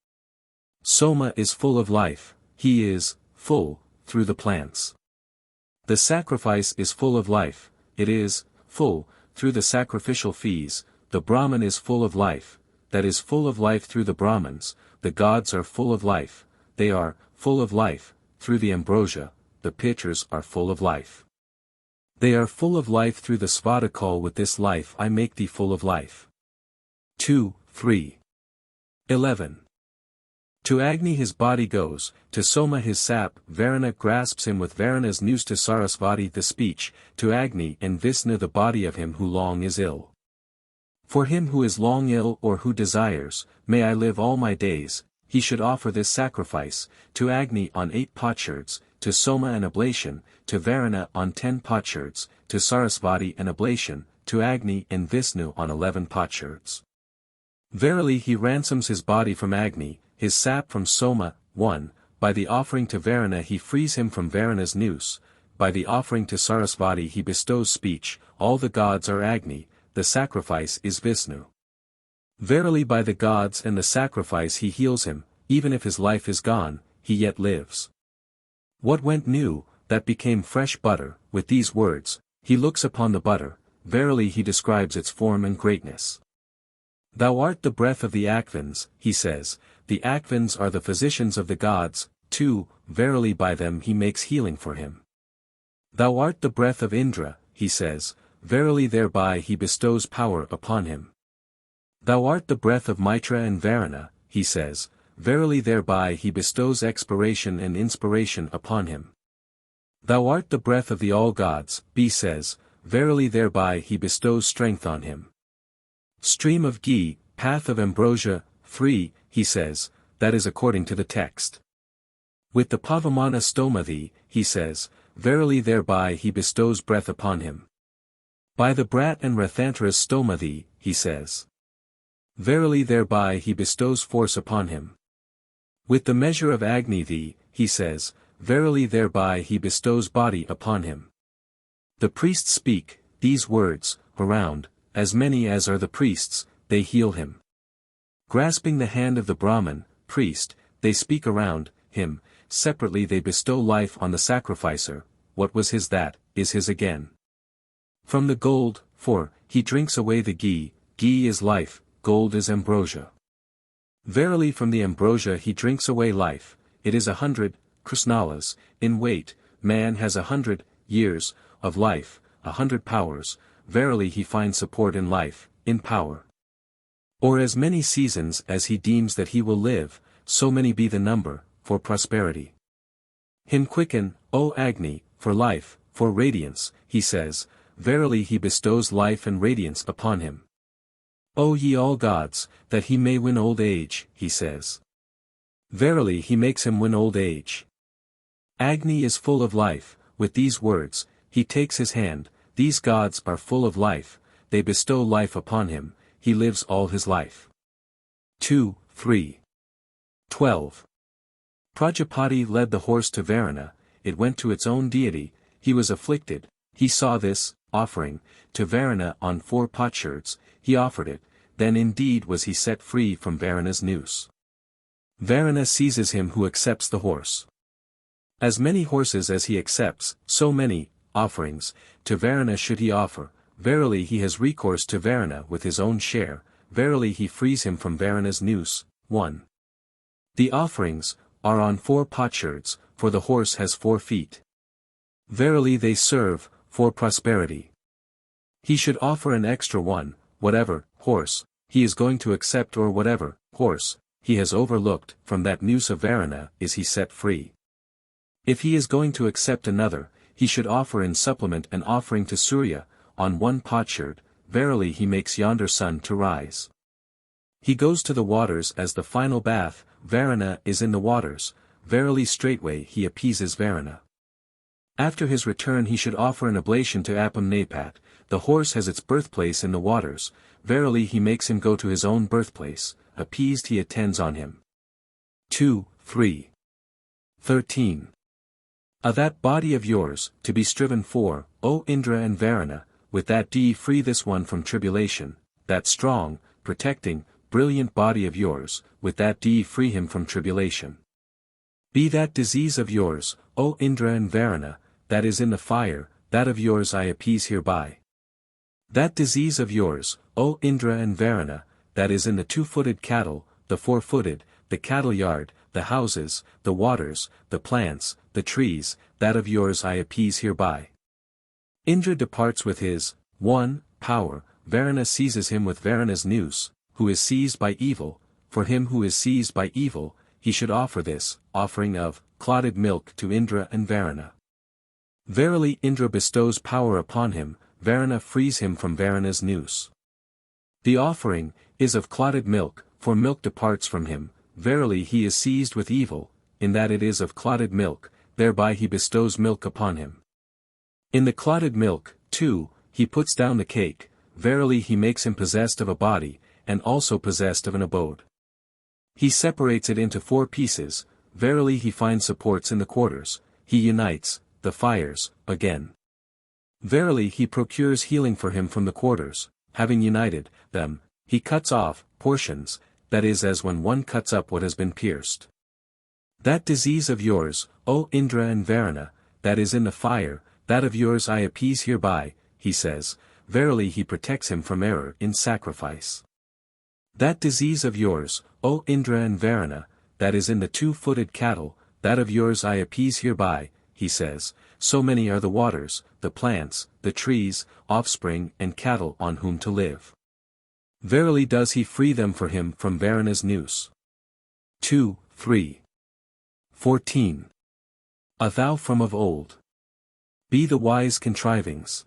Soma is full of life, he is, full, through the plants. The sacrifice is full of life, it is, full, through the sacrificial fees, the Brahman is full of life, that is full of life through the Brahmans, the gods are full of life, they are, full of life, through the ambrosia, the pitchers are full of life. They are full of life through the Svadakal with this life I make thee full of life. 2, 3. 11. To Agni his body goes, to Soma his sap, Varuna grasps him with Varuna's news to Sarasvati the speech, to Agni and Vishnu the body of him who long is ill. For him who is long ill or who desires, may I live all my days, he should offer this sacrifice, to Agni on 8 potsherds, to Soma an oblation, to Varuna on 10 potsherds, to Sarasvati an oblation, to Agni and Vishnu on 11 potsherds. Verily he ransoms his body from Agni, his sap from Soma, 1, by the offering to Varuna he frees him from Varuna's noose, by the offering to Sarasvati he bestows speech, all the gods are Agni, the sacrifice is Vishnu. Verily by the gods and the sacrifice he heals him, even if his life is gone, he yet lives. What went new, that became fresh butter, with these words, he looks upon the butter, verily he describes its form and greatness. Thou art the breath of the Akvins, he says, the Akvins are the physicians of the gods, 2, verily by them he makes healing for him. Thou art the breath of Indra, he says, verily thereby he bestows power upon him. Thou art the breath of Mitra and Varuna, he says, verily thereby he bestows expiration and inspiration upon him. Thou art the breath of the all gods, B says, verily thereby he bestows strength on him. Stream of ghee, path of ambrosia, 3, he says, that is according to the text. With the Pavamana stoma thee, he says, verily thereby he bestows breath upon him. By the Brat and Rathantaras stoma thee, he says. Verily thereby he bestows force upon him. With the measure of Agni thee, he says, verily thereby he bestows body upon him. The priests speak, these words, around, as many as are the priests, they heal him. Grasping the hand of the Brahman, priest, they speak around him, separately they bestow life on the sacrificer, what was his that, is his again. From the gold, for, he drinks away the ghee is life, gold is ambrosia. Verily from the ambrosia he drinks away life, it is 100, krishnalas, in weight, man has 100, years, of life, 100 powers, verily he finds support in life, in power. Or as many seasons as he deems that he will live, so many be the number, for prosperity. Him quicken, O Agni, for life, for radiance, he says, verily he bestows life and radiance upon him. O ye all gods, that he may win old age, he says. Verily he makes him win old age. Agni is full of life, with these words, he takes his hand, these gods are full of life, they bestow life upon him, he lives all his life. 2, 3. 12. Prajapati led the horse to Varuna, it went to its own deity, he was afflicted, he saw this, offering, to Varuna on 4 potsherds, he offered it, then indeed was he set free from Varuna's noose. Varuna seizes him who accepts the horse. As many horses as he accepts, so many, offerings, to Varuna should he offer, verily he has recourse to Varuna with his own share, verily he frees him from Varuna's noose. 1. The offerings, are on 4 potsherds, for the horse has 4 feet. Verily they serve, for prosperity. He should offer an extra one, whatever, horse, he is going to accept or whatever, horse, he has overlooked, from that noose of Varuna is he set free. If he is going to accept another, he should offer in supplement an offering to Surya, on 1 potsherd, verily he makes yonder sun to rise. He goes to the waters as the final bath, Varuna is in the waters, verily straightway he appeases Varuna. After his return he should offer an oblation to Apam, the horse has its birthplace in the waters, verily he makes him go to his own birthplace, appeased he attends on him. 2, 3. 13. That body of yours, to be striven for, O Indra and Varuna, with that do ye free this one from tribulation, that strong, protecting, brilliant body of yours, with that do ye free him from tribulation. Be that disease of yours, O Indra and Varuna, that is in the fire, that of yours I appease hereby. That disease of yours, O Indra and Varuna, that is in the 2-footed cattle, the 4-footed, the cattle yard, the houses, the waters, the plants, the trees, that of yours I appease hereby. Indra departs with his, 1, power, Varuna seizes him with Varuna's noose, who is seized by evil, for him who is seized by evil, he should offer this, offering of, clotted milk to Indra and Varuna. Verily Indra bestows power upon him, Varuna frees him from Varuna's noose. The offering, is of clotted milk, for milk departs from him, verily he is seized with evil, in that it is of clotted milk, thereby he bestows milk upon him. In the clotted milk, too, he puts down the cake, verily he makes him possessed of a body, and also possessed of an abode. He separates it into 4 pieces, verily he finds supports in the quarters, he unites, the fires, again. Verily he procures healing for him from the quarters, having united, them, he cuts off, portions, that is as when one cuts up what has been pierced. That disease of yours, O Indra and Varuna, that is in the fire, that of yours I appease hereby, he says, verily he protects him from error in sacrifice. That disease of yours, O Indra and Varuna, that is in the 2-footed cattle, that of yours I appease hereby, he says, so many are the waters, the plants, the trees, offspring and cattle on whom to live. Verily does he free them for him from Varuna's noose. 2, 3. 14. Thou from of old. Be the wise contrivings.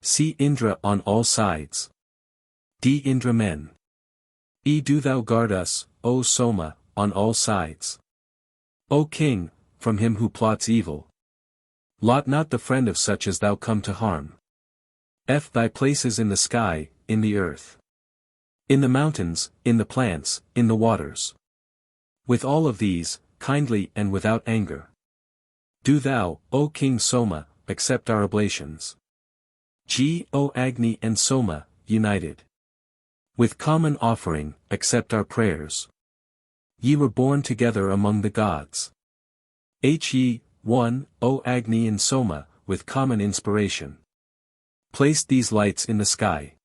See Indra on all sides. D Indra men. Do thou guard us, O Soma, on all sides. O King, from him who plots evil. Lot not the friend of such as thou come to harm. Thy places in the sky, in the earth. In the mountains, in the plants, in the waters. With all of these, kindly and without anger. Do thou, O King Soma, accept our oblations. O Agni and Soma, united. With common offering, accept our prayers. Ye were born together among the gods. Ye, one, O Agni and Soma, with common inspiration. Placed these lights in the sky.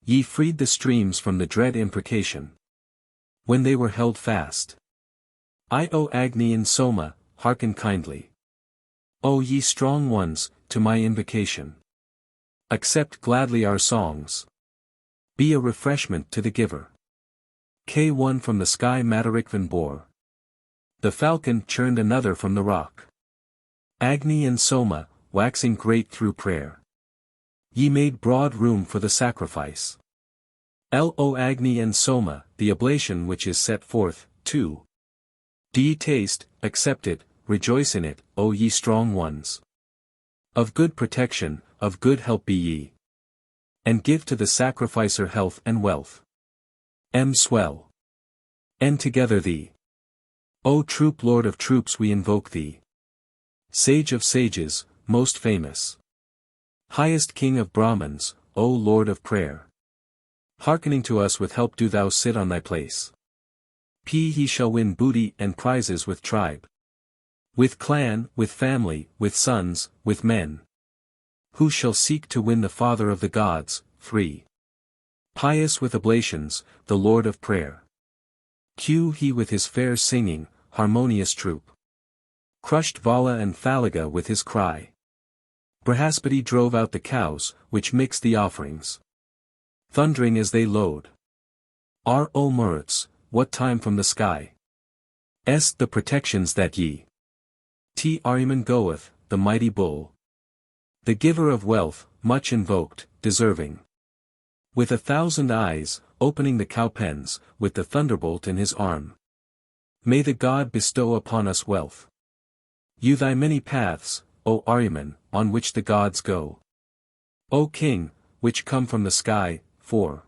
Ye freed the streams from the dread imprecation. When they were held fast. O Agni and Soma, hearken kindly. O ye strong ones, to my invocation. Accept gladly our songs. Be a refreshment to the giver. K1 from the sky Matarikvan bore. The falcon churned another from the rock. Agni and Soma, waxing great through prayer. Ye made broad room for the sacrifice. Lo Agni and Soma, the oblation which is set forth, 2. Do ye taste, accept it, rejoice in it, O ye strong ones. Of good protection, of good help be ye. And give to the sacrificer health and wealth. Swell. And together thee. O troop lord of troops we invoke thee. Sage of sages, most famous. Highest king of Brahmins, O Lord of prayer. Hearkening to us with help do thou sit on thy place. He shall win booty and prizes with tribe. With clan, with family, with sons, with men. Who shall seek to win the Father of the gods, 3. Pious with oblations, the Lord of prayer. He with his fair singing, harmonious troop. Crushed Vala and Phalaga with his cry. Brahaspati drove out the cows, which mix the offerings. Thundering as they load. O Muruts, what time from the sky? The protections that ye. Ahriman goeth, the mighty bull. The giver of wealth, much invoked, deserving. With 1,000 eyes, opening the cow pens, with the thunderbolt in his arm. May the God bestow upon us wealth. You thy many paths, O Ahriman, on which the gods go. O King, which come from the sky, 4.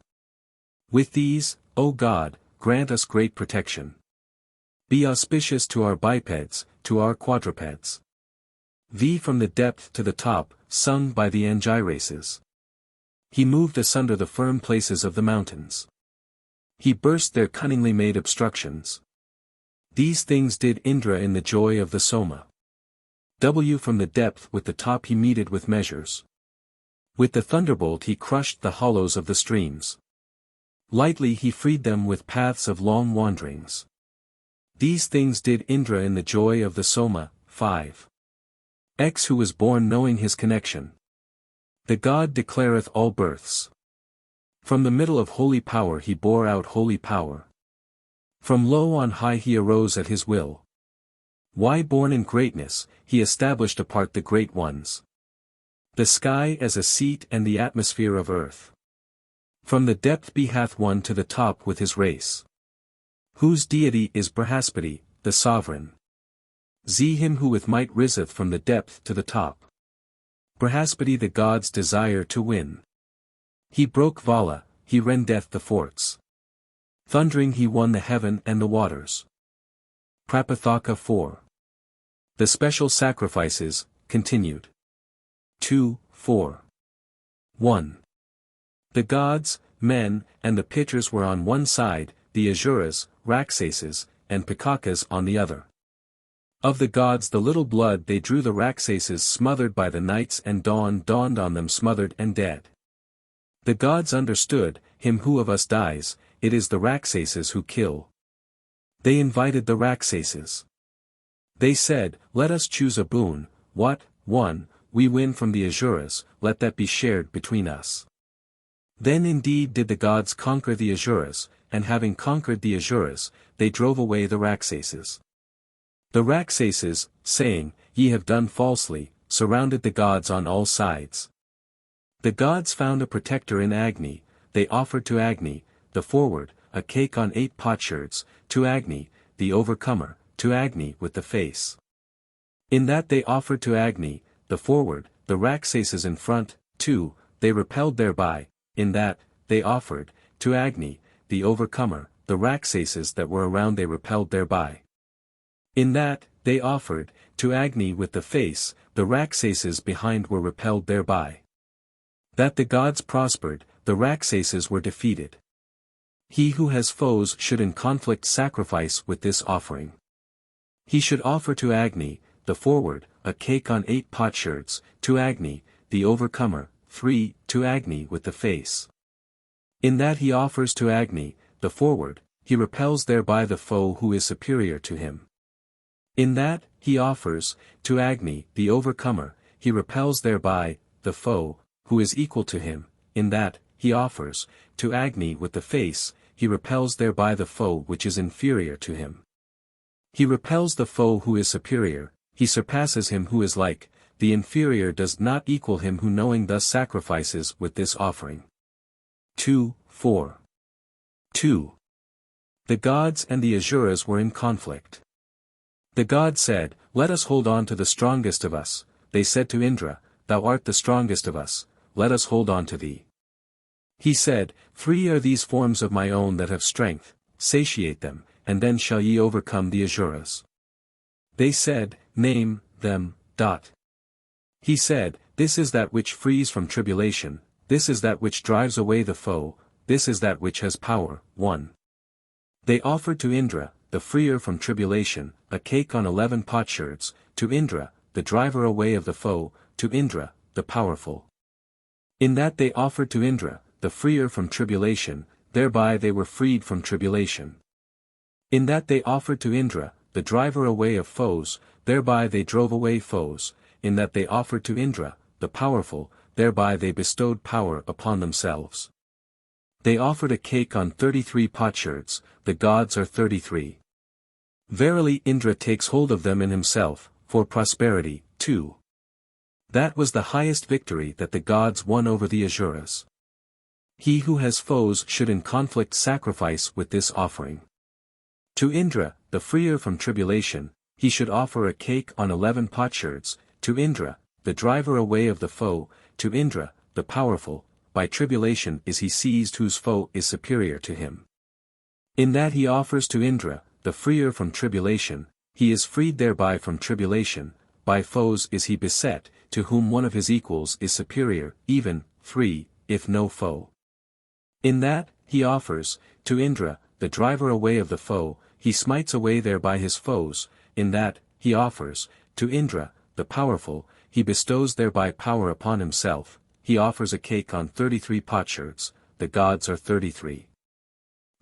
With these, O God, grant us great protection. Be auspicious to our bipeds, to our quadrupeds. From the depth to the top, sung by the Angiraces. He moved asunder the firm places of the mountains. He burst their cunningly made obstructions. These things did Indra in the joy of the Soma. From the depth with the top he meted with measures. With the thunderbolt he crushed the hollows of the streams. Lightly he freed them with paths of long wanderings. These things did Indra in the joy of the Soma, 5. Who was born knowing his connection. The God declareth all births. From the middle of holy power he bore out holy power. From low on high he arose at his will. Born in greatness, he established apart the great ones. The sky as a seat and the atmosphere of earth. From the depth be hath one to the top with his race. Whose deity is Brahaspati, the sovereign. Him who with might riseth from the depth to the top. Brahaspati the gods desire to win. He broke Vala, he rendeth the forts. Thundering he won the heaven and the waters. Prapathaka 4. The special sacrifices, continued. 2, 4. 1. The gods, men, and the pitchers were on one side, the Asuras, Raksases, and Pikakas on the other. Of the gods the little blood they drew the Raksases smothered by the nights and dawn dawned on them smothered and dead. The gods understood, him who of us dies, it is the Raksases who kill. They invited the Raksases. They said, let us choose a boon, what, 1, we win from the Asuras, let that be shared between us. Then indeed did the gods conquer the Asuras, and having conquered the Asuras, they drove away the Raksases. The Raksases, saying, ye have done falsely, surrounded the gods on all sides. The gods found a protector in Agni, they offered to Agni, the forward, a cake on 8 potsherds, to Agni, the overcomer, to Agni with the face. In that they offered to Agni, the forward, the Raksases in front, 2, they repelled thereby, in that, they offered, to Agni, the overcomer, the Raksases that were around they repelled thereby. In that, they offered, to Agni with the face, the Raksases behind were repelled thereby. That the gods prospered, the Raksases were defeated. He who has foes should in conflict sacrifice with this offering. He should offer to Agni, the forward, a cake on 8 potsherds, to Agni, the overcomer, 3, to Agni with the face. In that he offers to Agni, the forward, he repels thereby the foe who is superior to him. In that, he offers, to Agni, the overcomer, he repels thereby, the foe, who is equal to him, in that, he offers, to Agni with the face, he repels thereby the foe which is inferior to him. He repels the foe who is superior, he surpasses him who is like, the inferior does not equal him who knowing thus sacrifices with this offering. 2:4. 2. The gods and the Asuras were in conflict. The god said, "Let us hold on to the strongest of us." They said to Indra, "Thou art the strongest of us, let us hold on to thee." He said, "Three are these forms of my own that have strength, satiate them, and then shall ye overcome the Asuras." They said, "Name them." He said, "This is that which frees from tribulation, this is that which drives away the foe, this is that which has power." 1. They offered to Indra, the freer from tribulation, a cake on 11 potsherds, to Indra, the driver away of the foe, to Indra, the powerful. In that they offered to Indra, the freer from tribulation, thereby they were freed from tribulation. In that they offered to Indra, the driver away of foes, thereby they drove away foes. In that they offered to Indra, the powerful, thereby they bestowed power upon themselves. They offered a cake on 33 potsherds, the gods are 33. Verily Indra takes hold of them in himself, for prosperity. 2. That was the highest victory that the gods won over the Asuras. He who has foes should in conflict sacrifice with this offering. To Indra, the freer from tribulation, he should offer a cake on 11 potsherds, to Indra, the driver away of the foe, to Indra, the powerful, by tribulation is he seized whose foe is superior to him. In that he offers to Indra, the freer from tribulation, he is freed thereby from tribulation, by foes is he beset, to whom one of his equals is superior, even, 3, if no foe. In that, he offers, to Indra, the driver away of the foe, he smites away thereby his foes. In that, he offers, to Indra, the powerful, he bestows thereby power upon himself. He offers a cake on 33 potsherds, the gods are 33.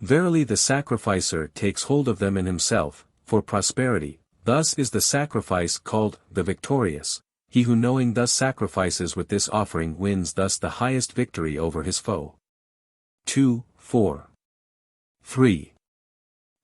Verily the sacrificer takes hold of them in himself, for prosperity, thus is the sacrifice called the victorious. He who knowing thus sacrifices with this offering wins thus the highest victory over his foe. 2:4. 3.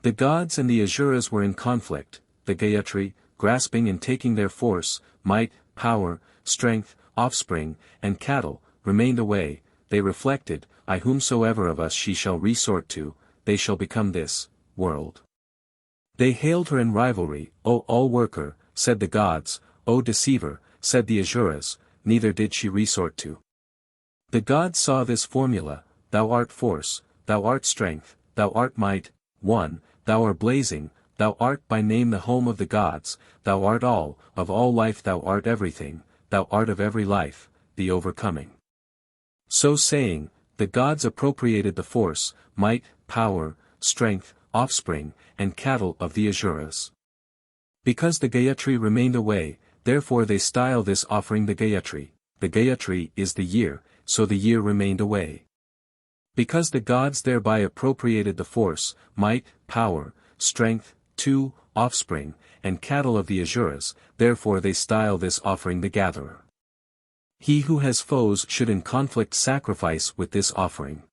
The gods and the Asuras were in conflict, the Gayatri, grasping and taking their force, might, power, strength, offspring, and cattle, remained away. They reflected, I whomsoever of us she shall resort to, they shall become this world. They hailed her in rivalry, O all-worker, said the gods, O deceiver, said the Asuras, neither did she resort to. The gods saw this formula, thou art force, thou art strength, thou art might. 1. Thou art blazing, thou art by name the home of the gods, thou art all, of all life thou art everything, thou art of every life, the overcoming. So saying, the gods appropriated the force, might, power, strength, offspring, and cattle of the Asuras. Because the Gayatri remained away, therefore they style this offering the Gayatri. The Gayatri is the year, so the year remained away. Because the gods thereby appropriated the force, might, power, strength, 2, offspring, and cattle of the Asuras, therefore they style this offering the gatherer. He who has foes should in conflict sacrifice with this offering.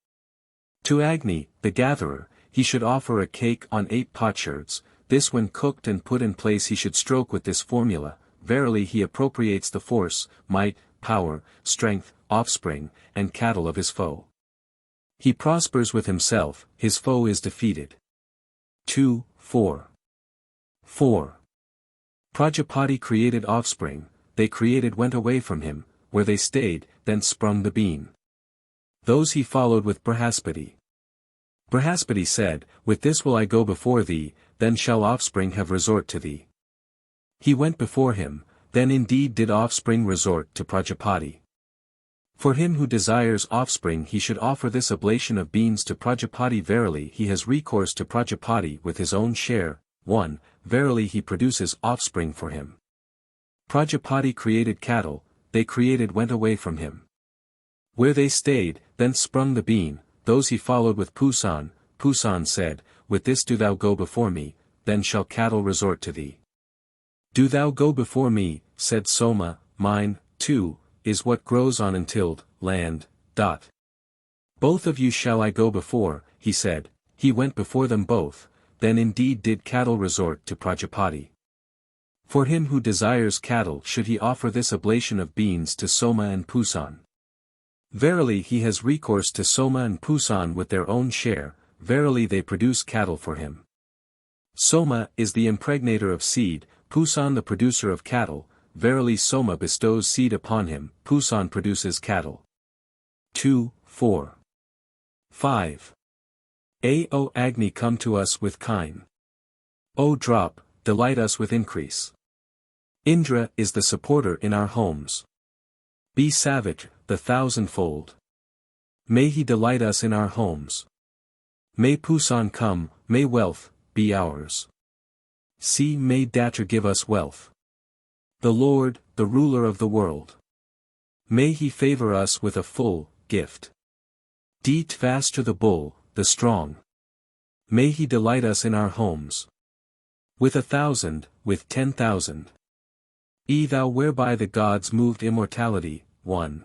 To Agni, the gatherer, he should offer a cake on 8 potsherds, this when cooked and put in place he should stroke with this formula, verily he appropriates the force, might, power, strength, offspring, and cattle of his foe. He prospers with himself, his foe is defeated. 2:4. 4. Prajapati created offspring, they created went away from him, where they stayed, then sprung the bean. Those he followed with Brihaspati. Brihaspati said, with this will I go before thee, then shall offspring have resort to thee. He went before him, then indeed did offspring resort to Prajapati. For him who desires offspring he should offer this oblation of beans to Prajapati. Verily he has recourse to Prajapati with his own share. 1. Verily he produces offspring for him. Prajapati created cattle, they created went away from him. Where they stayed, then sprung the bean, those he followed with Pusan. Pusan said, with this do thou go before me, then shall cattle resort to thee. Do thou go before me, said Soma, mine, too, is what grows on untilled land. Both of you shall I go before, he said. He went before them both, then indeed did cattle resort to Prajapati. For him who desires cattle should he offer this oblation of beans to Soma and Pusan. Verily he has recourse to Soma and Pusan with their own share, verily they produce cattle for him. Soma is the impregnator of seed, Pusan the producer of cattle, verily Soma bestows seed upon him, Pusan produces cattle. 2, 4. 5. O Agni, come to us with kine. O drop, delight us with increase. Indra is the supporter in our homes. Be Savage, the thousandfold. May he delight us in our homes. May Pusan come, may wealth be ours. See, may Datra give us wealth. The Lord, the ruler of the world. May he favor us with a full gift. Deet fast to the bull, the strong. May he delight us in our homes. With 1,000, with 10,000. Thou whereby the gods moved immortality, 1.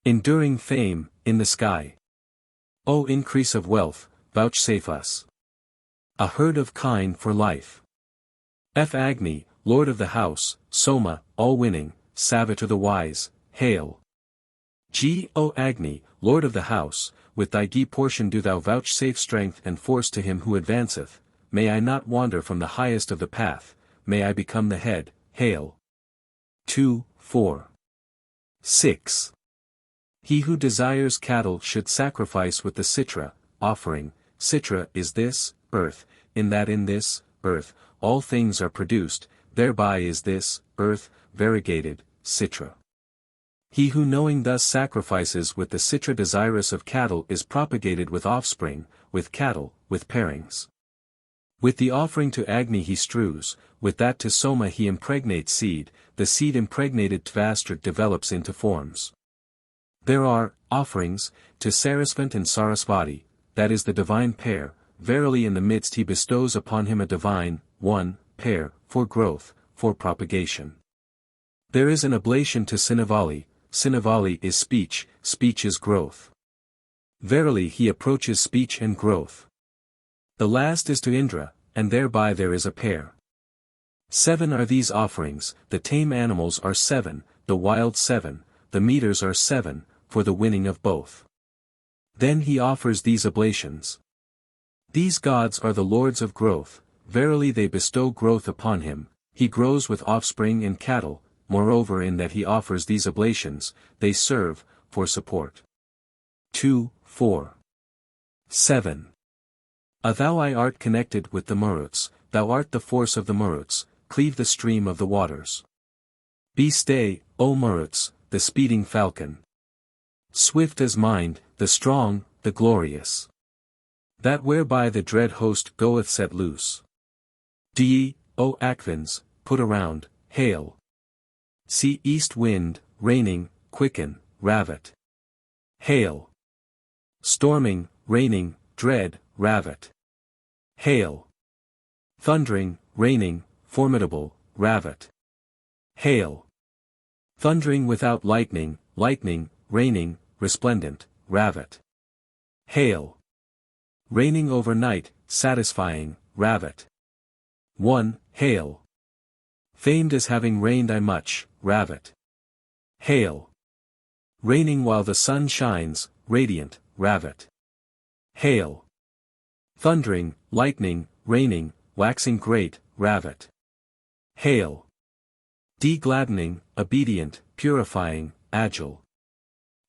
Enduring fame, in the sky. O increase of wealth, vouchsafe us. A herd of kine for life. Agni, Lord of the house, Soma, all-winning, Savitar the wise, hail. O Agni, Lord of the house, with thy ghee portion do thou vouchsafe strength and force to him who advanceth, may I not wander from the highest of the path, may I become the head, hail. 2, 4. 6. He who desires cattle should sacrifice with the citra, offering. Citra is this, earth, in that in this, earth, all things are produced, thereby is this, earth, variegated, citra. He who knowing thus sacrifices with the citra desirous of cattle is propagated with offspring, with cattle, with pairings. With the offering to Agni he strews, with that to Soma he impregnates seed, the seed impregnated Tvastrik develops into forms. There are offerings to Sarasvati and Sarasvati, that is the divine pair, verily in the midst he bestows upon him a divine, 1, pair, for growth, for propagation. There is an oblation to Sinavali, Sinavali is speech, speech is growth. Verily he approaches speech and growth. The last is to Indra, and thereby there is a pair. 7 are these offerings, the tame animals are 7, the wild 7, the meters are 7, for the winning of both. Then he offers these oblations. These gods are the lords of growth, verily they bestow growth upon him, he grows with offspring and cattle, moreover in that he offers these oblations, they serve, for support. 2, 4. 7. Thou I art connected with the Maruts, thou art the force of the Maruts, cleave the stream of the waters. Be stay, O Maruts, the speeding falcon. Swift as mind, the strong, the glorious. That whereby the dread host goeth set loose. Ye, O Akvins, put around, hail. See east wind, raining, quicken, ravet. Hail. Storming, raining, dread, ravet. Hail. Thundering, raining, formidable, ravet. Hail. Thundering without lightning, lightning, raining, resplendent, ravet. Hail. Raining overnight, satisfying, ravet. 1. Hail. Famed as having reigned I much, ravet. Hail. Raining while the sun shines, radiant, ravet. Hail. Thundering, lightning, raining, waxing great, ravet. Hail. Degladdening, obedient, purifying, agile.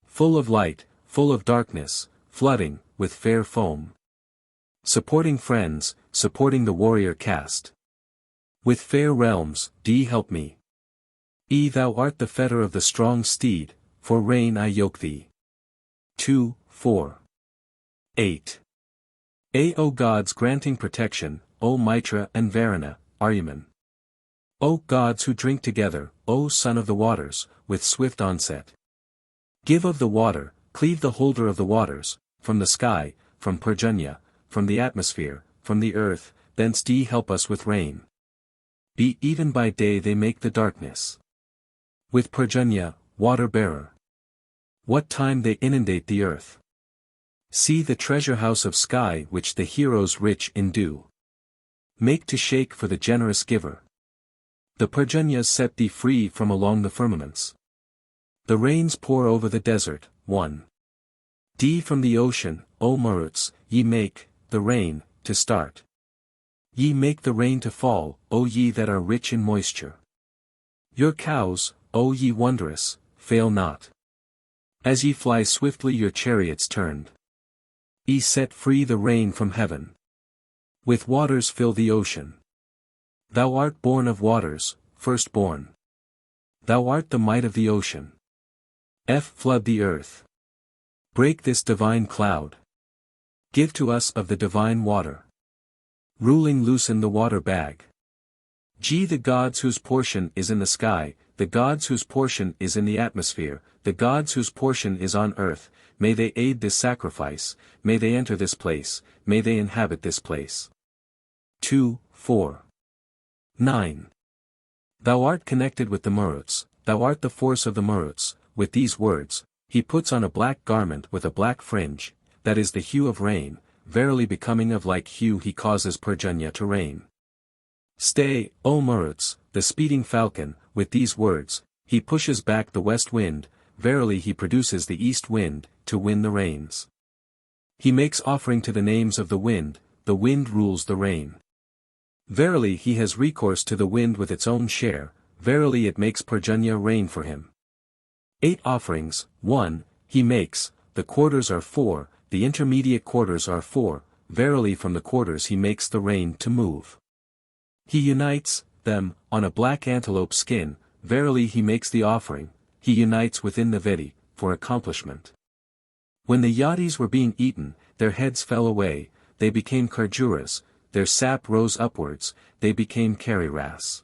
Full of light, full of darkness, flooding, with fair foam. Supporting friends, supporting the warrior caste. With fair realms, help me. Thou art the fetter of the strong steed, for rein I yoke thee. 2, 4. 8. O gods granting protection, O Mitra and Varuna, Aryaman. O gods who drink together, O son of the waters, with swift onset. Give of the water, cleave the holder of the waters, from the sky, from Parjanya, from the atmosphere, from the earth, thence help us with rain. Be even by day they make the darkness. With Parjanya, water bearer. What time they inundate the earth. See the treasure house of sky which the heroes rich in do. Make to shake for the generous giver. The Parjanyas set thee free from along the firmaments. The rains pour over the desert, 1. D from the ocean, O Maruts, ye make, the rain, to start. Ye make the rain to fall, O ye that are rich in moisture. Your cows, O ye wondrous, fail not. As ye fly swiftly your chariots turned. Ye set free the rain from heaven. With waters fill the ocean. Thou art born of waters, firstborn. Thou art the might of the ocean. Flood the earth. Break this divine cloud. Give to us of the divine water. Ruling loosen the water bag. G the gods whose portion is in the sky, the gods whose portion is in the atmosphere, the gods whose portion is on earth, may they aid this sacrifice, may they enter this place, may they inhabit this place. 2, 4. 9. Thou art connected with the Maruts, thou art the force of the Maruts. With these words, he puts on a black garment with a black fringe, that is the hue of rain, verily becoming of like hue he causes Parjanya to rain. Stay, O Maruts, the speeding falcon, with these words, he pushes back the west wind, verily he produces the east wind, to win the rains. He makes offering to the names of the wind rules the rain. Verily he has recourse to the wind with its own share, verily it makes Parjanya rain for him. 8 offerings, 1, he makes, the quarters are 4, the intermediate quarters are 4, verily from the quarters he makes the rain to move. He unites, them, on a black antelope skin, verily he makes the offering, he unites within the Vedic, for accomplishment. When the yadis were being eaten, their heads fell away, they became karjuras, their sap rose upwards, they became kariras.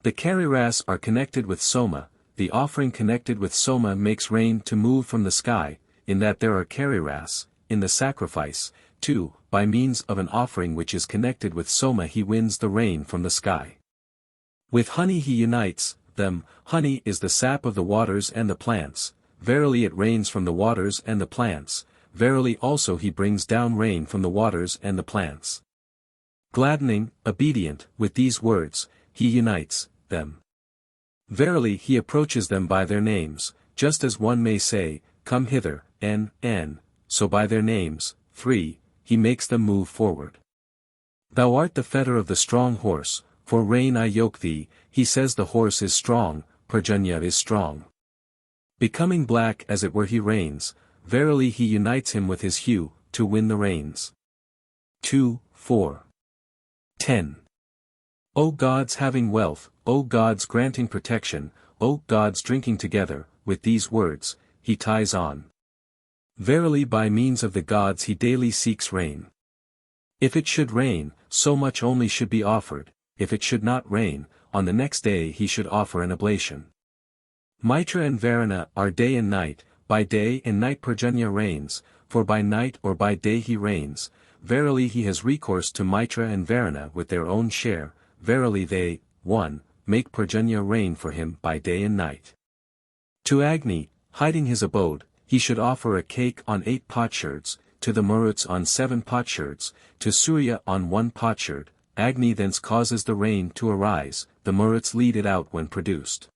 The kariras are connected with Soma, the offering connected with Soma makes rain to move from the sky, in that there are kariras, in the sacrifice, 2, by means of an offering which is connected with Soma he wins the rain from the sky. With honey he unites, them, honey is the sap of the waters and the plants, verily it rains from the waters and the plants, verily also he brings down rain from the waters and the plants. Gladdening, obedient, with these words, he unites, them. Verily he approaches them by their names, just as one may say, come hither, n, so by their names, 3, he makes them move forward. Thou art the fetter of the strong horse, for rain I yoke thee, he says the horse is strong, Parjanya is strong. Becoming black as it were he reigns, verily he unites him with his hue, to win the rains. 2, 4. 10. O gods having wealth, O gods granting protection, O gods drinking together, with these words, he ties on. Verily by means of the gods he daily seeks rain. If it should rain, so much only should be offered, if it should not rain, on the next day he should offer an oblation. Mitra and Varuna are day and night, by day and night Parjanya reigns, for by night or by day he reigns, verily he has recourse to Mitra and Varuna with their own share, verily they, 1, make Parjanya reign for him by day and night. To Agni, hiding his abode, he should offer a cake on 8 potsherds, to the Maruts on 7 potsherds, to Surya on 1 potsherd, Agni thence causes the rain to arise, the Maruts lead it out when produced.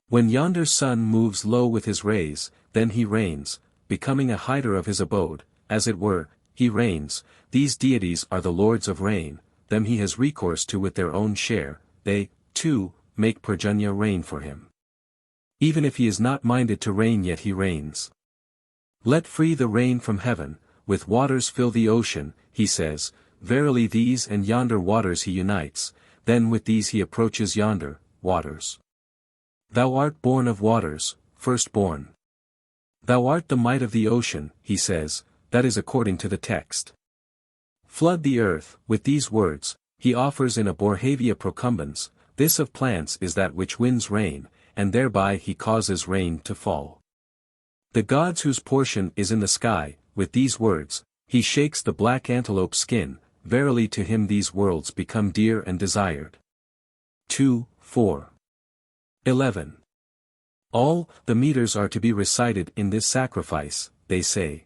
When yonder sun moves low with his rays, then he reigns, becoming a hider of his abode, as it were, he reigns, these deities are the lords of rain, them he has recourse to with their own share, they, too, make Parjanya reign for him. Even if he is not minded to reign yet he reigns. Let free the rain from heaven, with waters fill the ocean, he says, verily these and yonder waters he unites, then with these he approaches yonder, waters. Thou art born of waters, firstborn. Thou art the might of the ocean, he says, that is according to the text. Flood the earth, with these words, he offers in a Borhavia procumbens, this of plants is that which wins rain, and thereby he causes rain to fall. The gods whose portion is in the sky, with these words, he shakes the black antelope skin, verily to him these worlds become dear and desired. 2, 4. 11. All the meters are to be recited in this sacrifice, they say.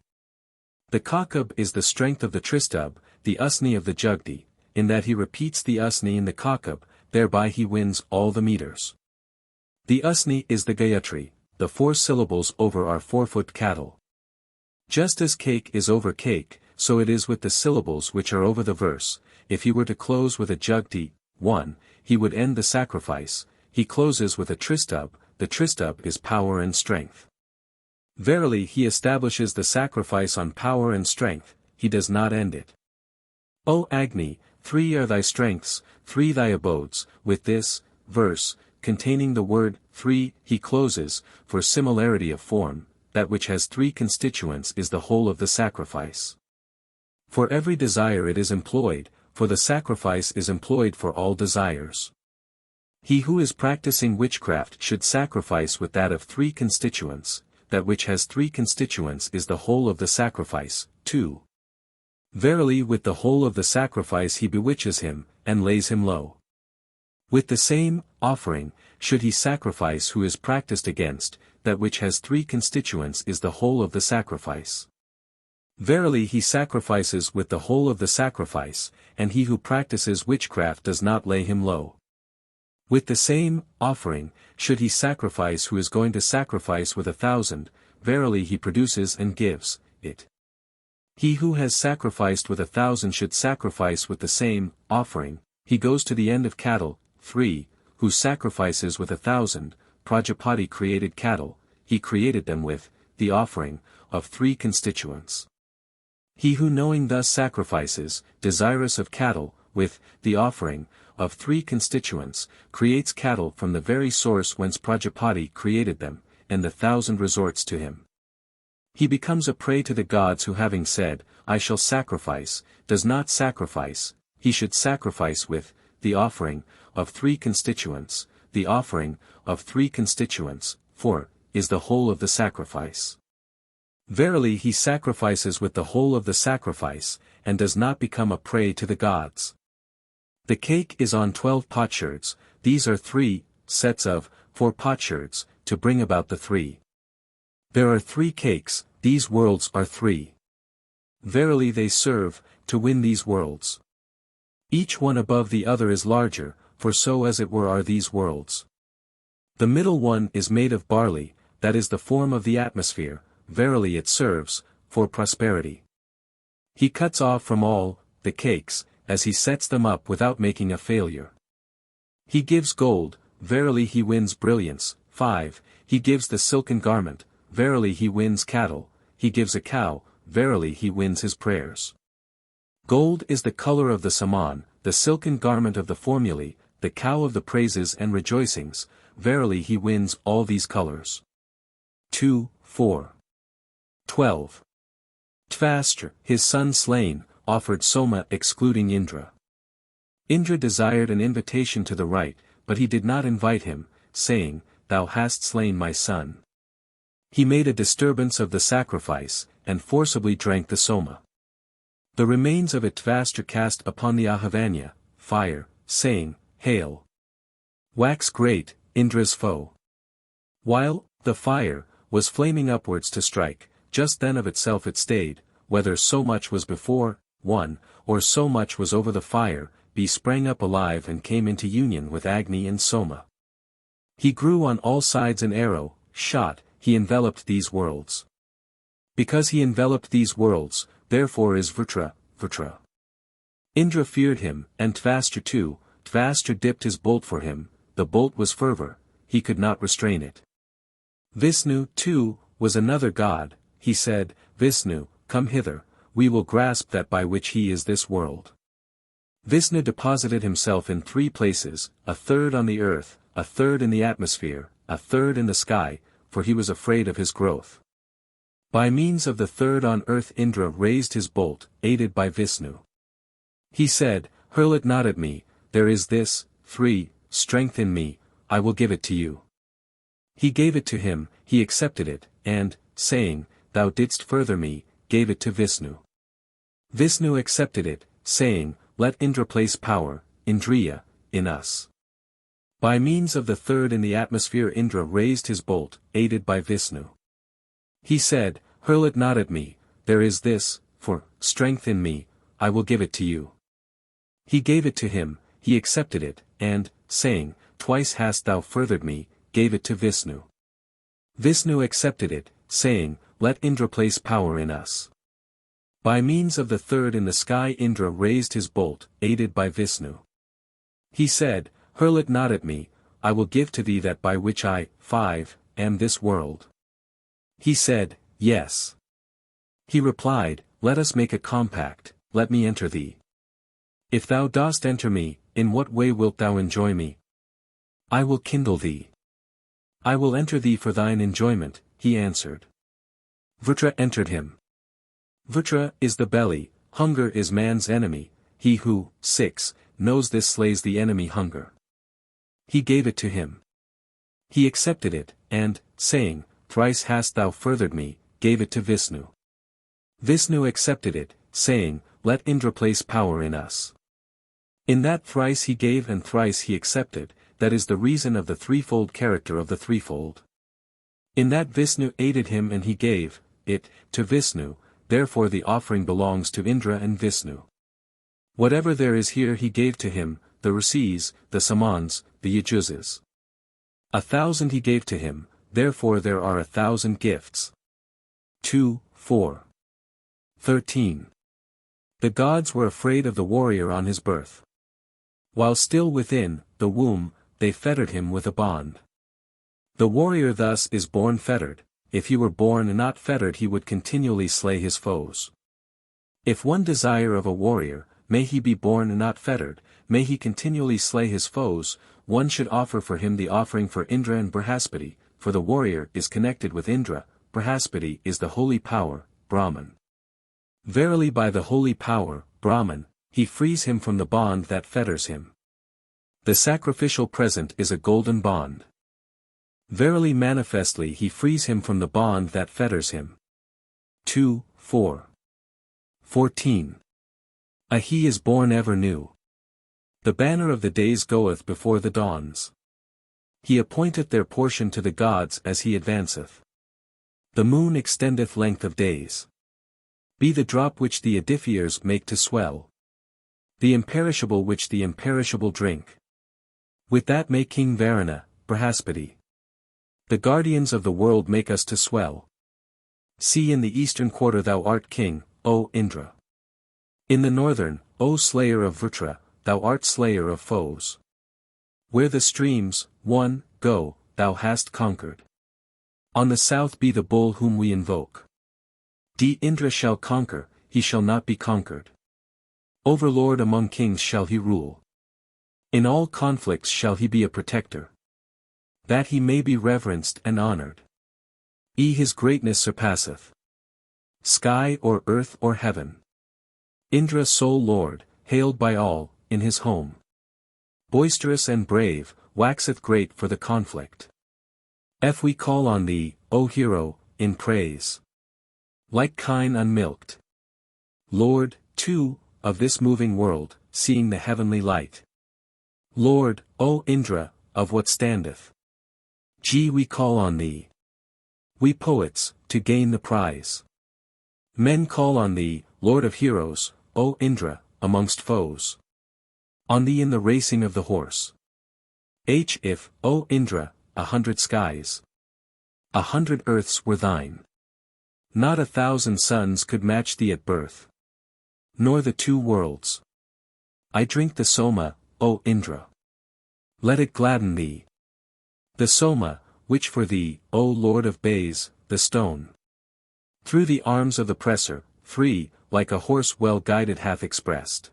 The kakab is the strength of the tristub, the usni of the jugdi, in that he repeats the usni in the kakab, thereby he wins all the meters. The usni is the gayatri, the 4 syllables over our 4-foot cattle. Just as cake is over cake, so it is with the syllables which are over the verse. If he were to close with a jugdi, 1, he would end the sacrifice. He closes with a tristub, the tristub is power and strength. Verily he establishes the sacrifice on power and strength, he does not end it. O Agni, 3 are thy strengths, 3 thy abodes. With this verse, containing the word 3, he closes, for similarity of form, that which has 3 constituents is the whole of the sacrifice. For every desire it is employed, for the sacrifice is employed for all desires. He who is practicing witchcraft should sacrifice with that of 3 constituents, that which has 3 constituents is the whole of the sacrifice. 2. Verily with the whole of the sacrifice he bewitches him, and lays him low. With the same offering, should he sacrifice who is practiced against, that which has 3 constituents is the whole of the sacrifice. Verily he sacrifices with the whole of the sacrifice, and he who practices witchcraft does not lay him low. With the same offering, should he sacrifice who is going to sacrifice with 1,000, verily he produces and gives it. He who has sacrificed with 1,000 should sacrifice with the same offering. He goes to the end of cattle. 3, who sacrifices with 1,000, Prajapati created cattle, he created them with the offering of 3 constituents. He who knowing thus sacrifices, desirous of cattle, with the offering of 3 constituents, creates cattle from the very source whence Prajapati created them, and the 1,000 resorts to him. He becomes a prey to the gods who having said, I shall sacrifice, does not sacrifice. He should sacrifice with the offering of 3 constituents, the offering of 3 constituents, 4, is the whole of the sacrifice. Verily he sacrifices with the whole of the sacrifice, and does not become a prey to the gods. The cake is on 12 potsherds, these are 3 sets of 4 potsherds, to bring about the 3. There are 3 cakes, these worlds are 3. Verily they serve, to win these worlds. Each one above the other is larger, for so as it were are these worlds. The middle one is made of barley, that is the form of the atmosphere, verily it serves, for prosperity. He cuts off from all, the cakes, as he sets them up without making a failure. He gives gold, verily he wins brilliance. 5, he gives the silken garment, verily he wins cattle, he gives a cow, verily he wins his prayers. Gold is the color of the saman, the silken garment of the formulae, the cow of the praises and rejoicings, verily he wins all these colors. 2, 4. 12. Tvastra, his son slain, offered Soma excluding Indra. Indra desired an invitation to the rite, but he did not invite him, saying, Thou hast slain my son. He made a disturbance of the sacrifice, and forcibly drank the Soma. The remains of it Tvastra cast upon the Ahavanya, fire, saying, Hail! Wax great, Indra's foe. While the fire was flaming upwards to strike, just then of itself it stayed, whether so much was before, 1, or so much was over the fire, B sprang up alive and came into union with Agni and Soma. He grew on all sides an arrow, shot, he enveloped these worlds. Because he enveloped these worlds, therefore is Vrutra. Indra feared him, and Tvastra too. Tvastra dipped his bolt for him, the bolt was fervor, he could not restrain it. Vishnu, too, was another god, he said, Vishnu, come hither, we will grasp that by which he is this world. Vishnu deposited himself in 3 places, a third on the earth, a third in the atmosphere, a third in the sky, for he was afraid of his growth. By means of the third on earth Indra raised his bolt, aided by Vishnu. He said, Hurl it not at me, there is this, 3, strength in me, I will give it to you. He gave it to him, he accepted it, and, saying, Thou didst further me, gave it to Vishnu. Vishnu accepted it, saying, Let Indra place power, Indriya, in us. By means of the third in the atmosphere Indra raised his bolt, aided by Vishnu. He said, "Hurl it not at me, there is this, for strength in me, I will give it to you." He gave it to him, he accepted it, and, saying, "Twice hast thou furthered me," gave it to Vishnu. Vishnu accepted it, saying, "Let Indra place power in us." By means of the third in the sky Indra raised his bolt, aided by Vishnu. He said, "Hurl it not at me, I will give to thee that by which I, 5, am this world." He said, "Yes." He replied, "Let us make a compact, let me enter thee. If thou dost enter me, in what way wilt thou enjoy me? I will kindle thee. I will enter thee for thine enjoyment," he answered. Vritra entered him. Vritra is the belly, hunger is man's enemy, he who, 6, knows this slays the enemy hunger. He gave it to him. He accepted it, and, saying, "Thrice hast thou furthered me," gave it to Vishnu. Vishnu accepted it, saying, "Let Indra place power in us." In that thrice he gave and thrice he accepted, that is the reason of the threefold character of the threefold. In that Vishnu aided him and he gave it to Vishnu, therefore the offering belongs to Indra and Vishnu. Whatever there is here he gave to him, the Rishis, the Samans, the Yajuzas. 1,000 he gave to him, therefore there are 1,000 gifts. 2, 4. 13. The gods were afraid of the warrior on his birth. While still within the womb, they fettered him with a bond. The warrior thus is born fettered, if he were born not fettered he would continually slay his foes. If one desire of a warrior, may he be born not fettered, may he continually slay his foes, one should offer for him the offering for Indra and Brihaspati, for the warrior is connected with Indra, Brihaspati is the holy power, Brahman. Verily by the holy power, Brahman, he frees him from the bond that fetters him. The sacrificial present is a golden bond. Verily manifestly he frees him from the bond that fetters him. 2, 4. 14. A he is born ever new. The banner of the days goeth before the dawns. He appointeth their portion to the gods as he advanceth. The moon extendeth length of days. Be the drop which the edifiers make to swell. The imperishable which the imperishable drink. With that may King Varuna, Brihaspati. The guardians of the world make us to swell. See in the eastern quarter thou art king, O Indra. In the northern, O slayer of Vritra, thou art slayer of foes. Where the streams, 1, go, thou hast conquered. On the south be the bull whom we invoke. D. Indra shall conquer, he shall not be conquered. Overlord among kings shall he rule. In all conflicts shall he be a protector. That he may be reverenced and honored. His greatness surpasseth sky or earth or heaven. Indra sole lord, hailed by all, in his home. Boisterous and brave, waxeth great for the conflict. If we call on thee, O hero, in praise. Like kine unmilked. Lord, too, of this moving world, seeing the heavenly light. Lord, O Indra, of what standeth. We call on thee. We poets, to gain the prize. Men call on thee, Lord of heroes, O Indra, amongst foes. On thee in the racing of the horse. If, O Indra, 100 skies. 100 earths were thine. Not 1,000 suns could match thee at birth. Nor the 2 worlds. I drink the Soma, O Indra. Let it gladden thee. The Soma, which for thee, O Lord of bays, the stone. Through the arms of the presser, free, like a horse well guided hath expressed.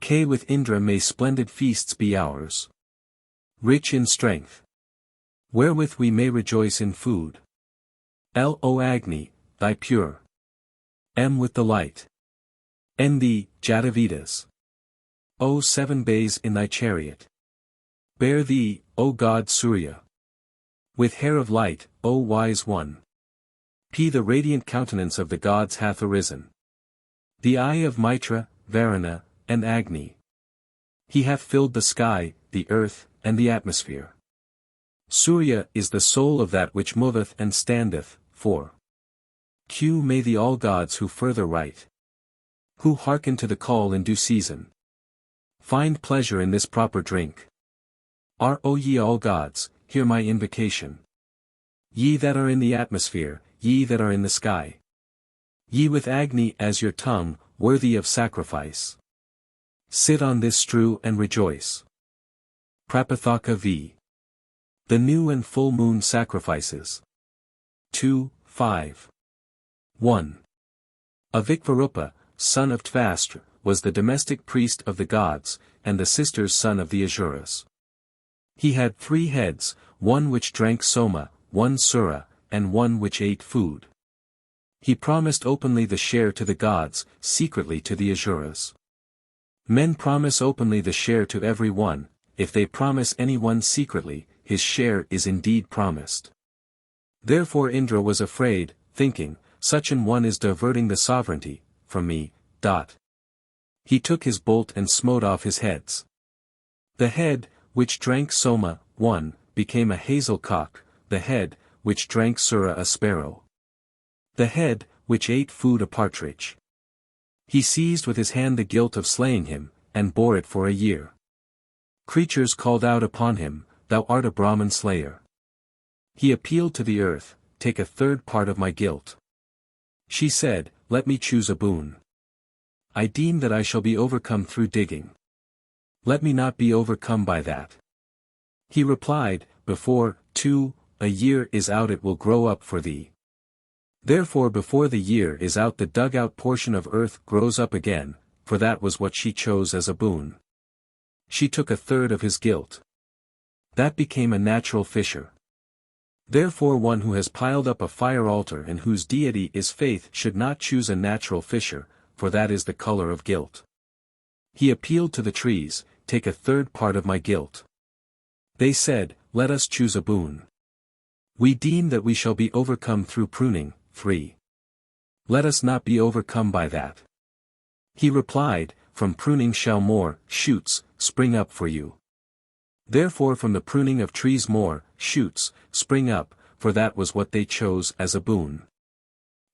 With Indra may splendid feasts be ours. Rich in strength. Wherewith we may rejoice in food. O Agni, thy pure. With the light. The Jatavedas. O 7 bays in thy chariot. Bear thee, O God Surya. With hair of light, O wise one. The radiant countenance of the gods hath arisen. The eye of Mitra, Varuna, and Agni. He hath filled the sky, the earth, and the atmosphere. Surya is the soul of that which moveth and standeth, 4. Q. May the all gods who further write, who hearken to the call in due season, find pleasure in this proper drink. O ye all gods, hear my invocation. Ye that are in the atmosphere, ye that are in the sky. Ye with Agni as your tongue, worthy of sacrifice. Sit on this strew and rejoice. Prapathaka v. The new and full moon sacrifices. 2, 5. 1. Avikvarupa, son of Tvastra, was the domestic priest of the gods, and the sister's son of the Asuras. He had 3 heads, one which drank Soma, one Sura, and one which ate food. He promised openly the share to the gods, secretly to the Asuras. Men promise openly the share to every one. If they promise any one secretly, his share is indeed promised. Therefore Indra was afraid, thinking, such an one is diverting the sovereignty from me. He took his bolt and smote off his heads. The head, which drank Soma, 1, became a hazel cock, the head, which drank Sura a sparrow. The head, which ate food a partridge. He seized with his hand the guilt of slaying him, and bore it for a year. Creatures called out upon him, thou art a Brahman slayer. He appealed to the earth, take a third part of my guilt. She said, let me choose a boon. I deem that I shall be overcome through digging. Let me not be overcome by that. He replied, before, 2, a year is out it will grow up for thee. Therefore before the year is out the dug-out portion of earth grows up again, for that was what she chose as a boon. She took a third of his guilt. That became a natural fissure. Therefore one who has piled up a fire altar and whose deity is faith should not choose a natural fissure, for that is the color of guilt. He appealed to the trees, take a third part of my guilt. They said, let us choose a boon. We deem that we shall be overcome through pruning, 3. Let us not be overcome by that. He replied, from pruning shall more shoots spring up for you. Therefore from the pruning of trees more shoots spring up, for that was what they chose as a boon.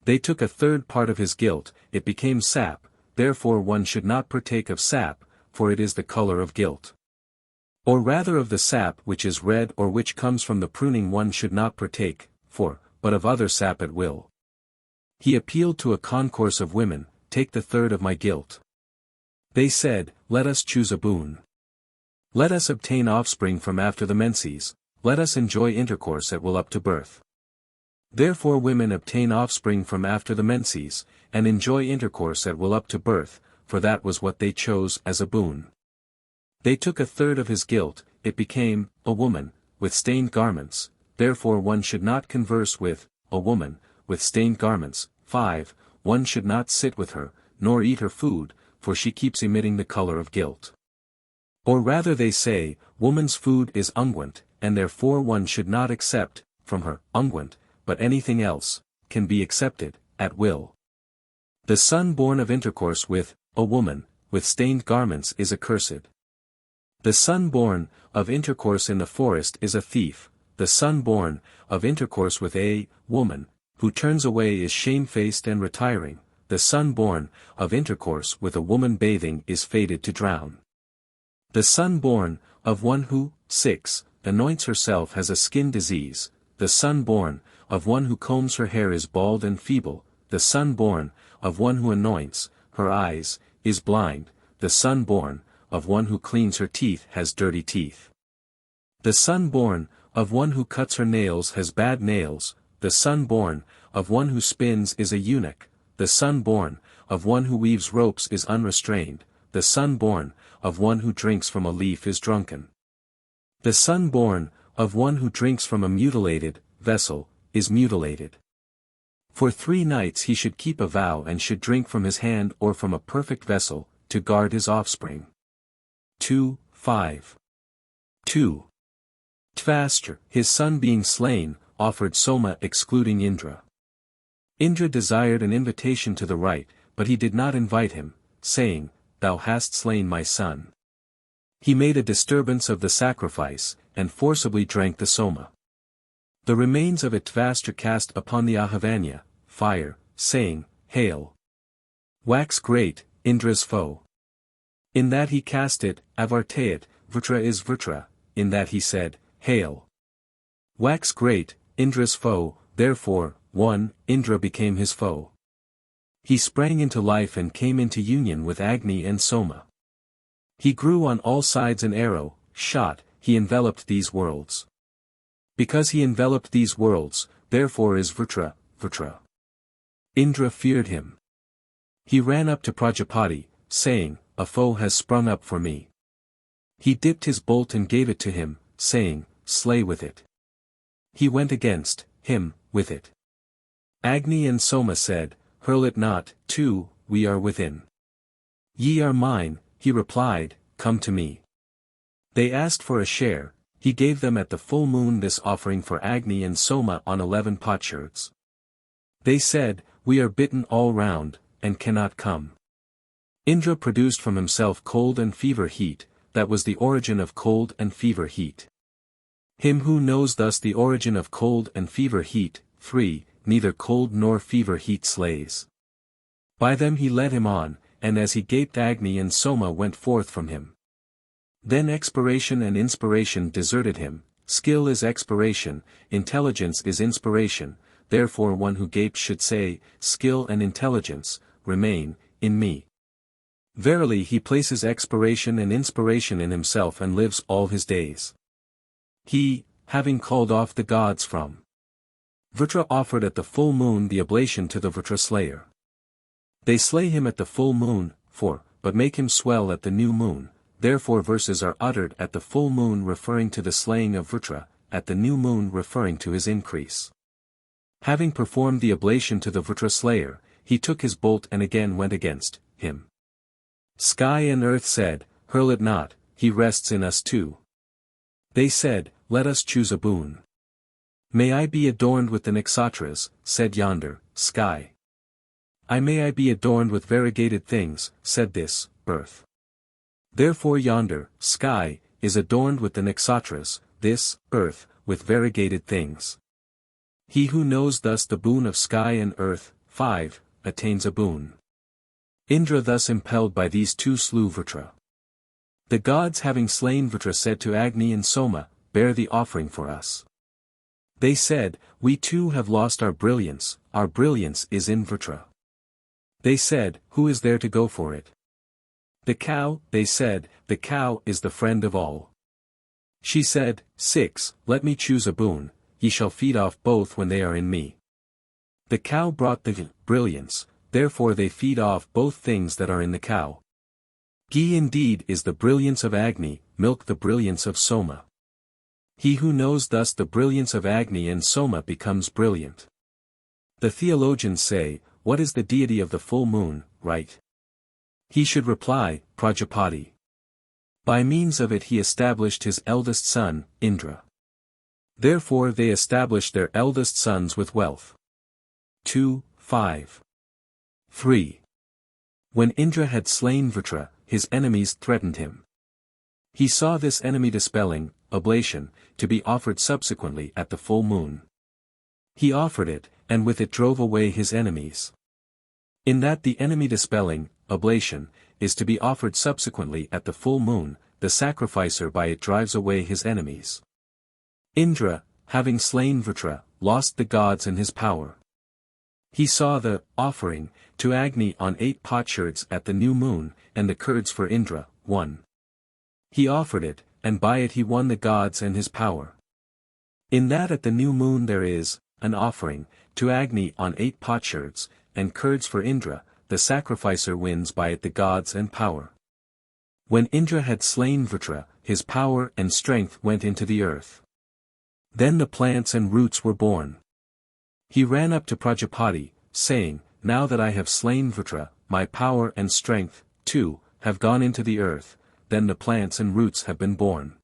They took a third part of his guilt, it became sap, therefore one should not partake of sap, for it is the color of guilt. Or rather of the sap which is red or which comes from the pruning one should not partake, but of other sap at will. He appealed to a concourse of women, take the third of my guilt. They said, let us choose a boon. Let us obtain offspring from after the menses, let us enjoy intercourse at will up to birth. Therefore women obtain offspring from after the menses, and enjoy intercourse at will up to birth, for that was what they chose as a boon. They took a third of his guilt, it became, a woman, with stained garments, therefore one should not converse with, a woman, with stained garments, 5, one should not sit with her, nor eat her food, for she keeps emitting the color of guilt. Or rather they say, woman's food is unguent, and therefore one should not accept, from her, unguent, but anything else, can be accepted, at will. The son born of intercourse with, a woman, with stained garments is accursed. The son born, of intercourse in the forest is a thief, the son born, of intercourse with a, woman, who turns away is shamefaced and retiring, the son born, of intercourse with a woman bathing is fated to drown. The son born, of one who, 6, anoints herself has a skin disease, the son born, of one who combs her hair is bald and feeble, the son born, of one who anoints, her eyes, is blind, the son born, of one who cleans her teeth has dirty teeth. The son born, of one who cuts her nails has bad nails, the son born, of one who spins is a eunuch, the son born, of one who weaves ropes is unrestrained, the son born, of one who drinks from a leaf is drunken. The son born, of one who drinks from a mutilated vessel, is mutilated. For 3 nights he should keep a vow and should drink from his hand or from a perfect vessel, to guard his offspring. 2, 5. 2. Tvastra, his son being slain, offered Soma excluding Indra. Indra desired an invitation to the rite, but he did not invite him, saying, thou hast slain my son. He made a disturbance of the sacrifice, and forcibly drank the Soma. The remains of it Tvastra cast upon the Ahavanya, fire, saying, Hail! Wax great, Indra's foe. In that he cast it, Avartayat, Vritra is Vritra, in that he said, Hail! Wax great, Indra's foe, therefore, 1, Indra became his foe. He sprang into life and came into union with Agni and Soma. He grew on all sides an arrow, shot, he enveloped these worlds. Because he enveloped these worlds, therefore is Vritra, Vritra. Indra feared him. He ran up to Prajapati, saying, A foe has sprung up for me. He dipped his bolt and gave it to him, saying, Slay with it. He went against him with it. Agni and Soma said, Hurl it not, 2, we are within. Ye are mine, he replied, Come to me. They asked for a share, he gave them at the full moon this offering for Agni and Soma on 11 potsherds. They said, We are bitten all round, and cannot come. Indra produced from himself cold and fever heat, that was the origin of cold and fever heat. Him who knows thus the origin of cold and fever heat, 3, neither cold nor fever heat slays. By them he led him on, and as he gaped Agni and Soma went forth from him. Then expiration and inspiration deserted him, skill is expiration, intelligence is inspiration, therefore one who gapes should say, Skill and intelligence, remain, in me. Verily he places expiration and inspiration in himself and lives all his days. He, having called off the gods from Vritra offered at the full moon the oblation to the Vritra slayer. They slay him at the full moon, but make him swell at the new moon, therefore verses are uttered at the full moon referring to the slaying of Vritra, at the new moon referring to his increase. Having performed the oblation to the Vritra slayer, he took his bolt and again went against him. Sky and earth said, Hurl it not, he rests in us too. They said, Let us choose a boon. May I be adorned with the nakshatras, said yonder, sky. May I be adorned with variegated things, said this, earth. Therefore yonder, sky, is adorned with the nakshatras, this, earth, with variegated things. He who knows thus the boon of sky and earth, 5, attains a boon. Indra thus impelled by these two slew Vritra. The gods having slain Vritra said to Agni and Soma, Bear the offering for us. They said, We too have lost our brilliance is in Vritra. They said, Who is there to go for it? The cow, they said, The cow is the friend of all. She said, 6, Let me choose a boon, ye shall feed off both when they are in me. The cow brought the brilliance, therefore they feed off both things that are in the cow. Ghee indeed is the brilliance of Agni, milk the brilliance of Soma. He who knows thus the brilliance of Agni and Soma becomes brilliant. The theologians say, What is the deity of the full moon, right? He should reply, Prajapati. By means of it he established his eldest son, Indra. Therefore they established their eldest sons with wealth. 2, 5. 3. When Indra had slain Vritra, his enemies threatened him. He saw this enemy dispelling, oblation, to be offered subsequently at the full moon. He offered it, and with it drove away his enemies. In that the enemy dispelling, oblation, is to be offered subsequently at the full moon, the sacrificer by it drives away his enemies. Indra, having slain Vritra, lost the gods and his power. He saw the offering to Agni on 8 potsherds at the new moon, and the curds for Indra, 1. He offered it, and by it he won the gods and his power. In that at the new moon there is an offering to Agni on 8 potsherds, and curds for Indra, the sacrificer wins by it the gods and power. When Indra had slain Vritra, his power and strength went into the earth. Then the plants and roots were born. He ran up to Prajapati, saying, Now that I have slain Vritra, my power and strength, too, have gone into the earth, then the plants and roots have been born.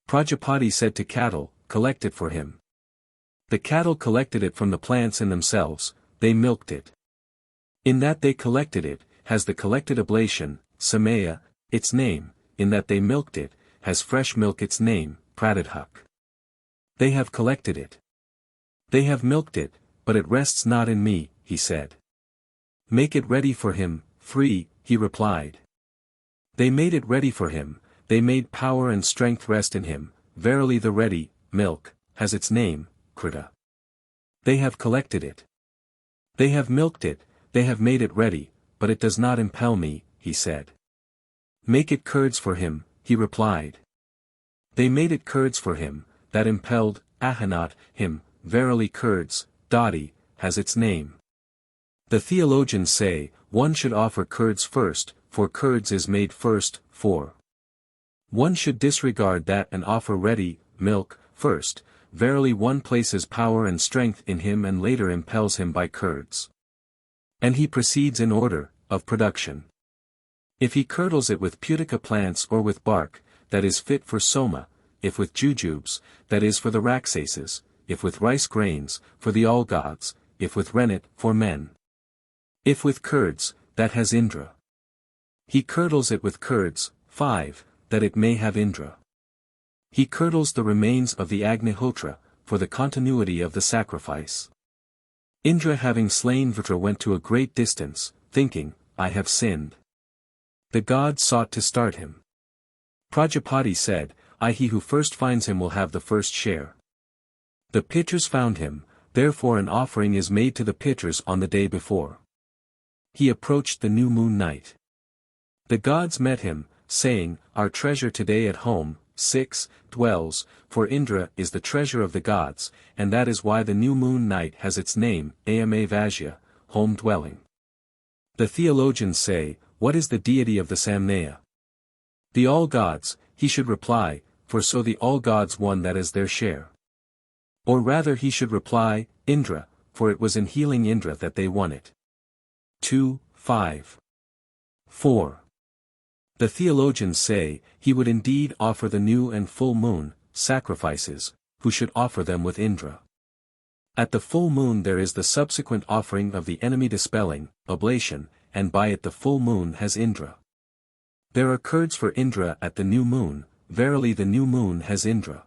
Prajapati said to cattle, Collect it for him. The cattle collected it from the plants in themselves, they milked it. In that they collected it, has the collected oblation, Samaya, its name, in that they milked it, has fresh milk its name, Prapathaka. They have collected it. They have milked it, but it rests not in me, he said. Make it ready for him, free, he replied. They made it ready for him, they made power and strength rest in him, verily the ready, milk, has its name, Krita. They have collected it. They have milked it, they have made it ready, but it does not impel me, he said. Make it curds for him, he replied. They made it curds for him, that impelled, ahanat, him, verily curds, dadi, has its name. The theologians say, one should offer curds first, for curds is made first, for. One should disregard that and offer ready, milk, first, verily one places power and strength in him and later impels him by curds. And he proceeds in order, of production. If he curdles it with putica plants or with bark, that is fit for Soma, if with jujubes, that is for the Raksases, if with rice grains, for the all-gods, if with rennet, for men. If with curds, that has Indra. He curdles it with curds, 5, that it may have Indra. He curdles the remains of the Agnihotra, for the continuity of the sacrifice. Indra having slain Rudra went to a great distance, thinking, I have sinned. The gods sought to start him. Prajapati said, he who first finds him will have the first share. The Pitras found him, therefore an offering is made to the Pitras on the day before. He approached the new moon night. The gods met him, saying, our treasure today at home, 6, dwells, for Indra is the treasure of the gods, and that is why the new moon night has its name, Ama Vajya, home dwelling. The theologians say, what is the deity of the Samnaya? The all-gods, he should reply, for so the all-gods won that as their share. Or rather he should reply, Indra, for it was in healing Indra that they won it. 2, 5. 4. The theologians say, he would indeed offer the new and full moon, sacrifices, who should offer them with Indra. At the full moon there is the subsequent offering of the enemy dispelling, oblation, and by it the full moon has Indra. There are curds for Indra at the new moon, verily the new moon has Indra.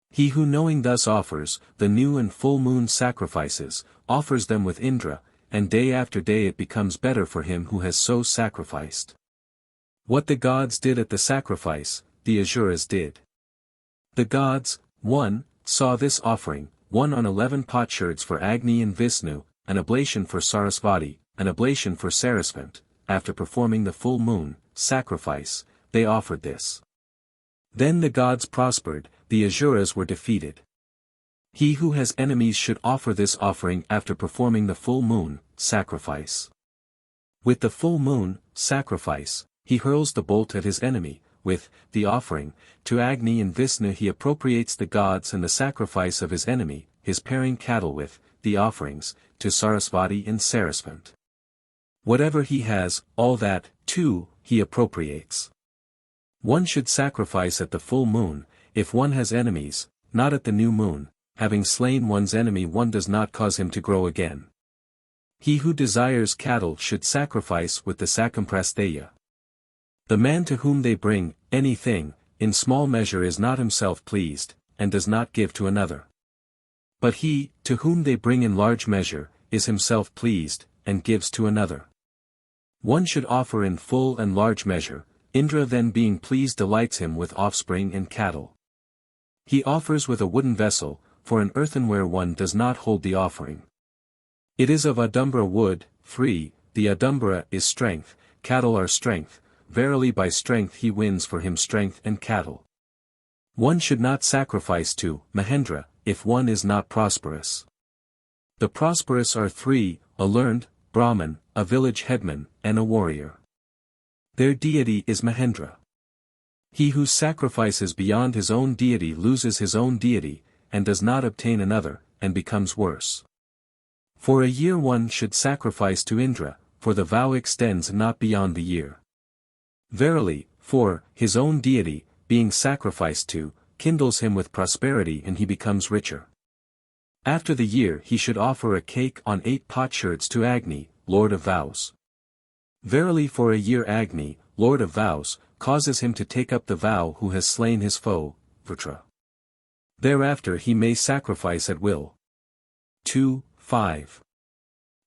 He who knowing thus offers, the new and full moon sacrifices, offers them with Indra, and day after day it becomes better for him who has so sacrificed. What the gods did at the sacrifice, the Asuras did. The gods, 1, saw this offering, 1 on 11 potsherds for Agni and Vishnu, an oblation for Sarasvati, an oblation for Sarasvant, after performing the full moon, sacrifice, they offered this. Then the gods prospered, the Asuras were defeated. He who has enemies should offer this offering after performing the full moon, sacrifice. With the full moon, sacrifice, he hurls the bolt at his enemy, with, the offering, to Agni and Vishnu he appropriates the gods and the sacrifice of his enemy, his pairing cattle with, the offerings, to Sarasvati and Sarasvant. Whatever he has, all that, too, he appropriates. One should sacrifice at the full moon, if one has enemies, not at the new moon, having slain one's enemy one does not cause him to grow again. He who desires cattle should sacrifice with the Sakamprasteya. The man to whom they bring, anything, in small measure is not himself pleased, and does not give to another. But he, to whom they bring in large measure, is himself pleased, and gives to another. One should offer in full and large measure, Indra then being pleased delights him with offspring and cattle. He offers with a wooden vessel, for an earthenware one does not hold the offering. It is of adumbra wood, 3, the adumbra is strength, cattle are strength, verily by strength he wins for him strength and cattle. One should not sacrifice to Mahendra, if one is not prosperous. The prosperous are 3, a learned, Brahmin, a village headman, and a warrior. Their deity is Mahendra. He who sacrifices beyond his own deity loses his own deity, and does not obtain another, and becomes worse. For a year one should sacrifice to Indra, for the vow extends not beyond the year. Verily, for, his own deity, being sacrificed to, kindles him with prosperity and he becomes richer. After the year he should offer a cake on 8 potsherds to Agni, Lord of Vows. Verily for a year Agni, Lord of Vows, causes him to take up the vow who has slain his foe, Rudra. Thereafter he may sacrifice at will. 2, 5.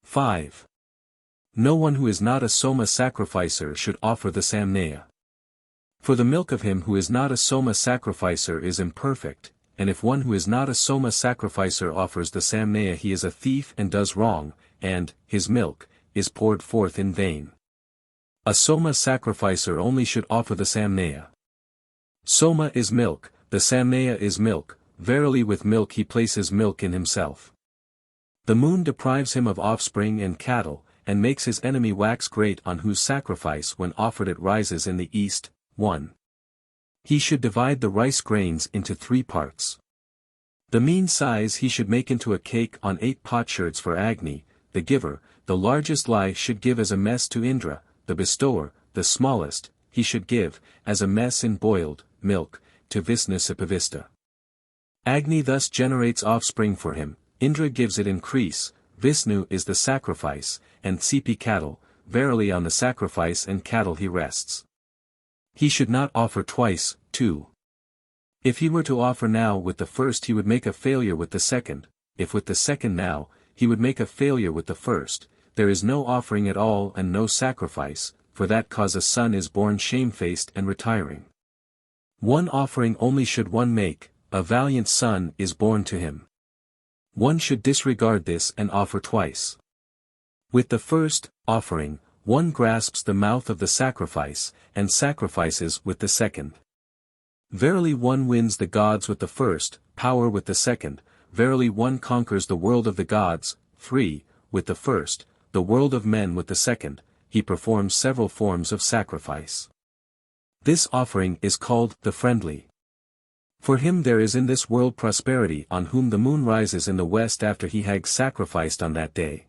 5. No one who is not a Soma sacrificer should offer the Samnaya. For the milk of him who is not a Soma sacrificer is imperfect, and if one who is not a Soma sacrificer offers the Samnaya he is a thief and does wrong, and, his milk, is poured forth in vain. A Soma sacrificer only should offer the Samnaya. Soma is milk, the Samnaya is milk, verily with milk he places milk in himself. The moon deprives him of offspring and cattle, and makes his enemy wax great on whose sacrifice when offered it rises in the east. 1. He should divide the rice grains into 3 parts. The mean size he should make into a cake on 8 potsherds for Agni, the giver, the largest lie should give as a mess to Indra, the bestower, the smallest, he should give, as a mess in boiled milk, to Vishnu Sipavista. Agni thus generates offspring for him, Indra gives it increase, Vishnu is the sacrifice, and Sipi cattle, verily on the sacrifice and cattle he rests. He should not offer twice. 2. If he were to offer now with the first he would make a failure with the second, if with the second now, he would make a failure with the first, there is no offering at all and no sacrifice, for that cause a son is born shamefaced and retiring. One offering only should one make, a valiant son is born to him. One should disregard this and offer twice. With the first offering, one grasps the mouth of the sacrifice, and sacrifices with the second. Verily one wins the gods with the first, power with the second, verily one conquers the world of the gods, 3, with the first, the world of men with the second, he performs several forms of sacrifice. This offering is called the friendly. For him there is in this world prosperity on whom the moon rises in the west after he had sacrificed on that day.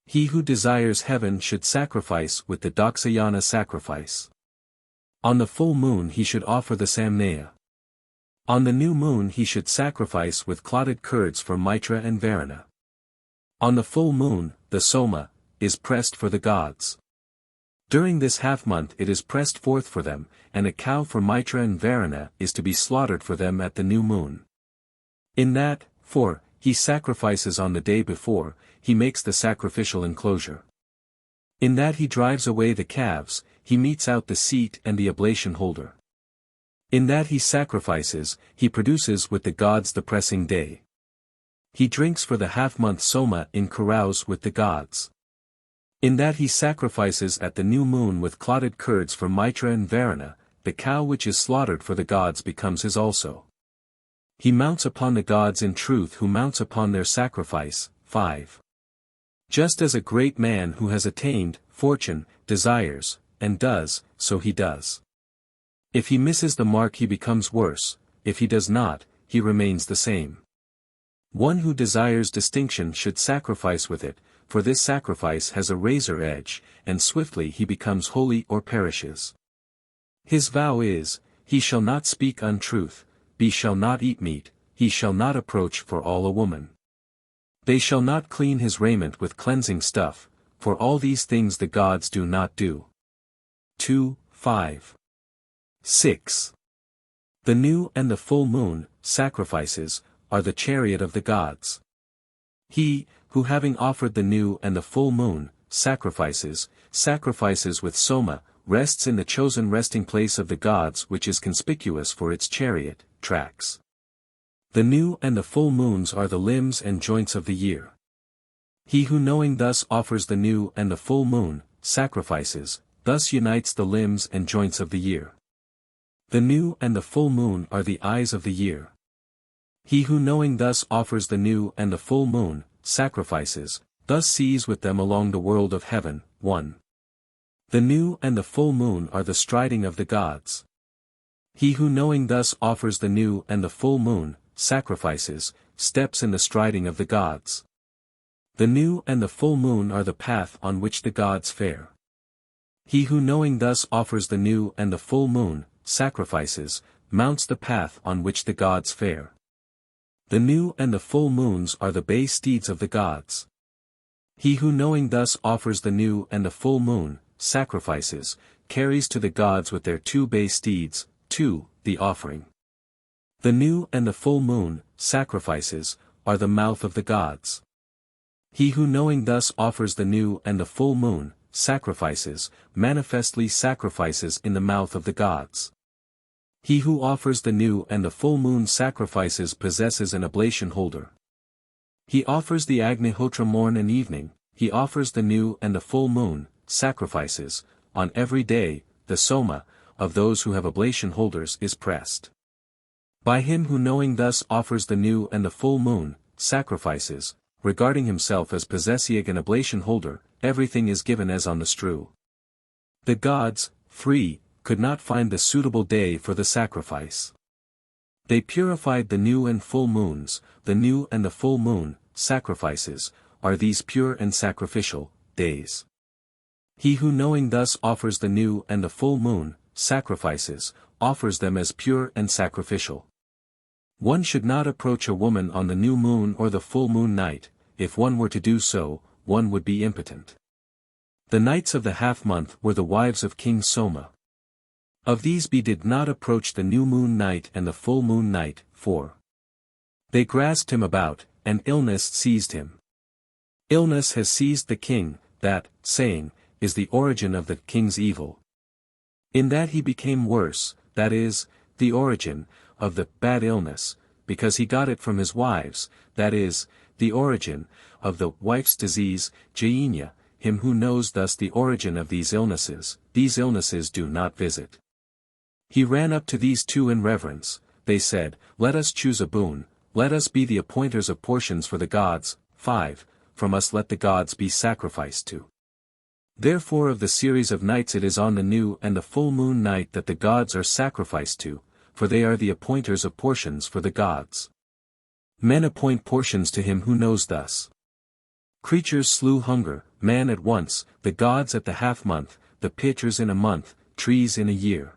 He who desires heaven should sacrifice with the Dakshayana sacrifice. On the full moon he should offer the Samnaya. On the new moon he should sacrifice with clotted curds for Mitra and Varuna. On the full moon, the Soma, is pressed for the gods. During this half-month it is pressed forth for them, and a cow for Mitra and Varuna is to be slaughtered for them at the new moon. In that, for, he sacrifices on the day before, he makes the sacrificial enclosure. In that he drives away the calves, he metes out the seat and the oblation holder. In that he sacrifices, he produces with the gods the pressing day. He drinks for the half-month Soma in carouse with the gods. In that he sacrifices at the new moon with clotted curds for Mitra and Varuna, the cow which is slaughtered for the gods becomes his also. He mounts upon the gods in truth who mounts upon their sacrifice. 5. Just as a great man who has attained fortune, desires, and does, so he does. If he misses the mark he becomes worse, if he does not, he remains the same. One who desires distinction should sacrifice with it, for this sacrifice has a razor edge, and swiftly he becomes holy or perishes. His vow is, he shall not speak untruth, he shall not eat meat, he shall not approach for all a woman. They shall not clean his raiment with cleansing stuff, for all these things the gods do not do. 2, 5. 6. The new and the full moon, sacrifices, are the chariot of the gods. He, who having offered the new and the full moon, sacrifices with Soma, rests in the chosen resting place of the gods which is conspicuous for its chariot, tracks. The new and the full moons are the limbs and joints of the year. He who knowing thus offers the new and the full moon, sacrifices, thus unites the limbs and joints of the year. The new and the full moon are the eyes of the year. He who knowing thus offers the new and the full moon, sacrifices, thus sees with them along the world of heaven. 1. The new and the full moon are the striding of the gods. He who knowing thus offers the new and the full moon, sacrifices, steps in the striding of the gods. The new and the full moon are the path on which the gods fare. He who knowing thus offers the new and the full moon, sacrifices, mounts the path on which the gods fare. The new and the full moons are the bay steeds of the gods. He who knowing thus offers the new and the full moon, sacrifices, carries to the gods with their 2 bay steeds, 2, the offering. The new and the full moon, sacrifices, are the mouth of the gods. He who knowing thus offers the new and the full moon, sacrifices, manifestly sacrifices in the mouth of the gods. He who offers the new and the full moon sacrifices possesses an oblation holder. He offers the Agnihotra morn and evening, he offers the new and the full moon, sacrifices, on every day, the Soma, of those who have oblation holders is pressed. By him who knowing thus offers the new and the full moon, sacrifices, regarding himself as possessing an oblation holder, everything is given as on the strew. The gods, free, could not find the suitable day for the sacrifice. They purified the new and full moons, the new and the full moon, sacrifices, are these pure and sacrificial, days. He who knowing thus offers the new and the full moon, sacrifices, offers them as pure and sacrificial. One should not approach a woman on the new moon or the full moon night, if one were to do so, one would be impotent. The nights of the half-month were the wives of King Soma. Of these did not approach the new moon night and the full moon night, for they grasped him about, and illness seized him. Illness has seized the king, that, saying, is the origin of the king's evil. In that he became worse, that is, the origin, of the bad illness, because he got it from his wives, that is, the origin, of the wife's disease, Jainya, him who knows thus the origin of these illnesses do not visit. He ran up to these 2 in reverence, they said, let us choose a boon, let us be the appointers of portions for the gods, 5, from us let the gods be sacrificed to. Therefore of the series of nights it is on the new and the full moon night that the gods are sacrificed to, for they are the appointers of portions for the gods. Men appoint portions to him who knows thus. Creatures slew hunger, man at once, the gods at the half-month, the pitchers in a month, trees in a year.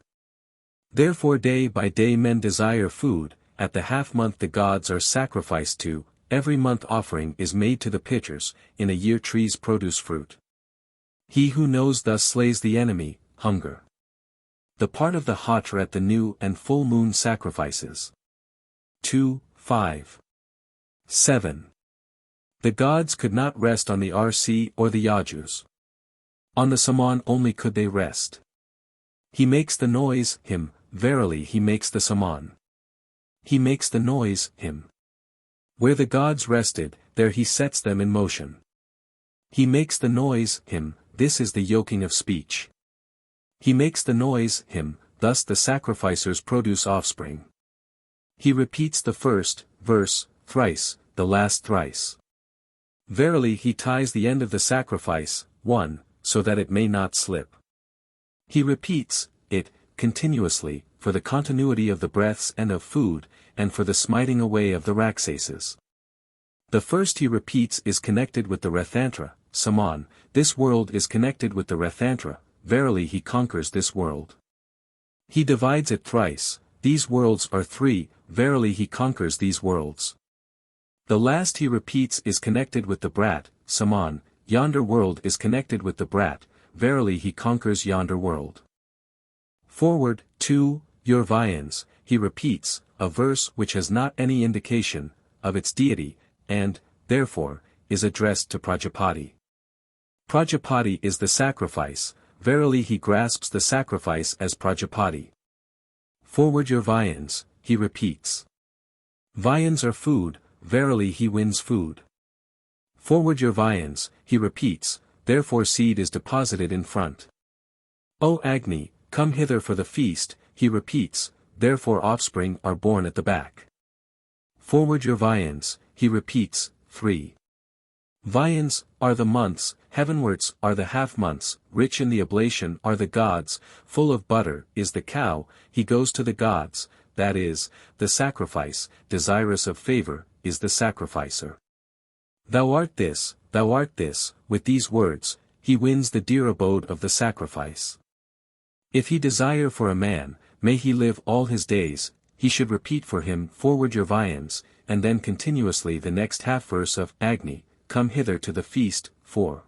Therefore day by day men desire food, at the half-month the gods are sacrificed to, every month offering is made to the pitchers, in a year trees produce fruit. He who knows thus slays the enemy, hunger. The part of the hot at the new and full moon sacrifices. 2, 5. 7. The gods could not rest on the Rc or the Yajus. On the Saman only could they rest. He makes the noise, him, verily he makes the Saman. He makes the noise, him. Where the gods rested, there he sets them in motion. He makes the noise, him, this is the yoking of speech. He makes the noise, him, thus the sacrificers produce offspring. He repeats the first verse, thrice, the last thrice. Verily he ties the end of the sacrifice, 1, so that it may not slip. He repeats it, continuously, for the continuity of the breaths and of food, and for the smiting away of the Raksases. The first he repeats is connected with the Rathantra, Saman, this world is connected with the Rathantra, verily he conquers this world. He divides it thrice, these worlds are 3, verily he conquers these worlds. The last he repeats is connected with the Brat, Saman, yonder world is connected with the Brat, verily he conquers yonder world. Forward, 2, your viands, he repeats, a verse which has not any indication, of its deity, and, therefore, is addressed to Prajapati. Prajapati is the sacrifice, verily he grasps the sacrifice as Prajapati. Forward your viands, he repeats. Viands are food, verily he wins food. Forward your viands, he repeats, therefore seed is deposited in front. O Agni, come hither for the feast, he repeats, therefore offspring are born at the back. Forward your viands, he repeats, 3. Viands are the months, heavenwards are the half-months, rich in the oblation are the gods, full of butter is the cow, he goes to the gods, that is, the sacrifice, desirous of favor, is the sacrificer. Thou art this, with these words, he wins the dear abode of the sacrifice. If he desire for a man, may he live all his days, he should repeat for him forward your viands, and then continuously the next half-verse of Agni, come hither to the feast, 4.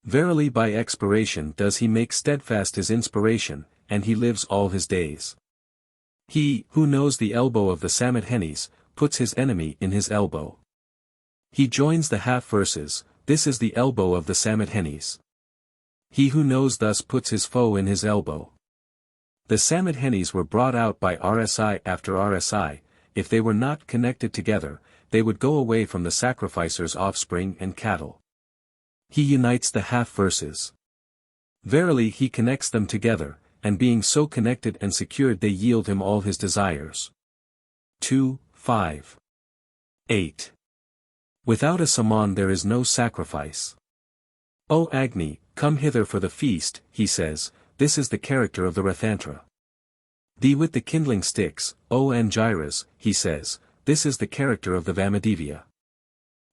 Verily by expiration does he make steadfast his inspiration, and he lives all his days. He, who knows the elbow of the Sammadhenis, puts his enemy in his elbow. He joins the half verses, this is the elbow of the Sammadhenis. He who knows thus puts his foe in his elbow. The Sammadhenis were brought out by RSI after RSI, if they were not connected together, they would go away from the sacrificer's offspring and cattle. He unites the half verses. Verily he connects them together, and being so connected and secured they yield him all his desires. 2, 5. 8. Without a saman there is no sacrifice. O Agni, come hither for the feast, he says, this is the character of the Rathantra. Thee with the kindling sticks, O Angiras, he says, this is the character of the Vamadevya.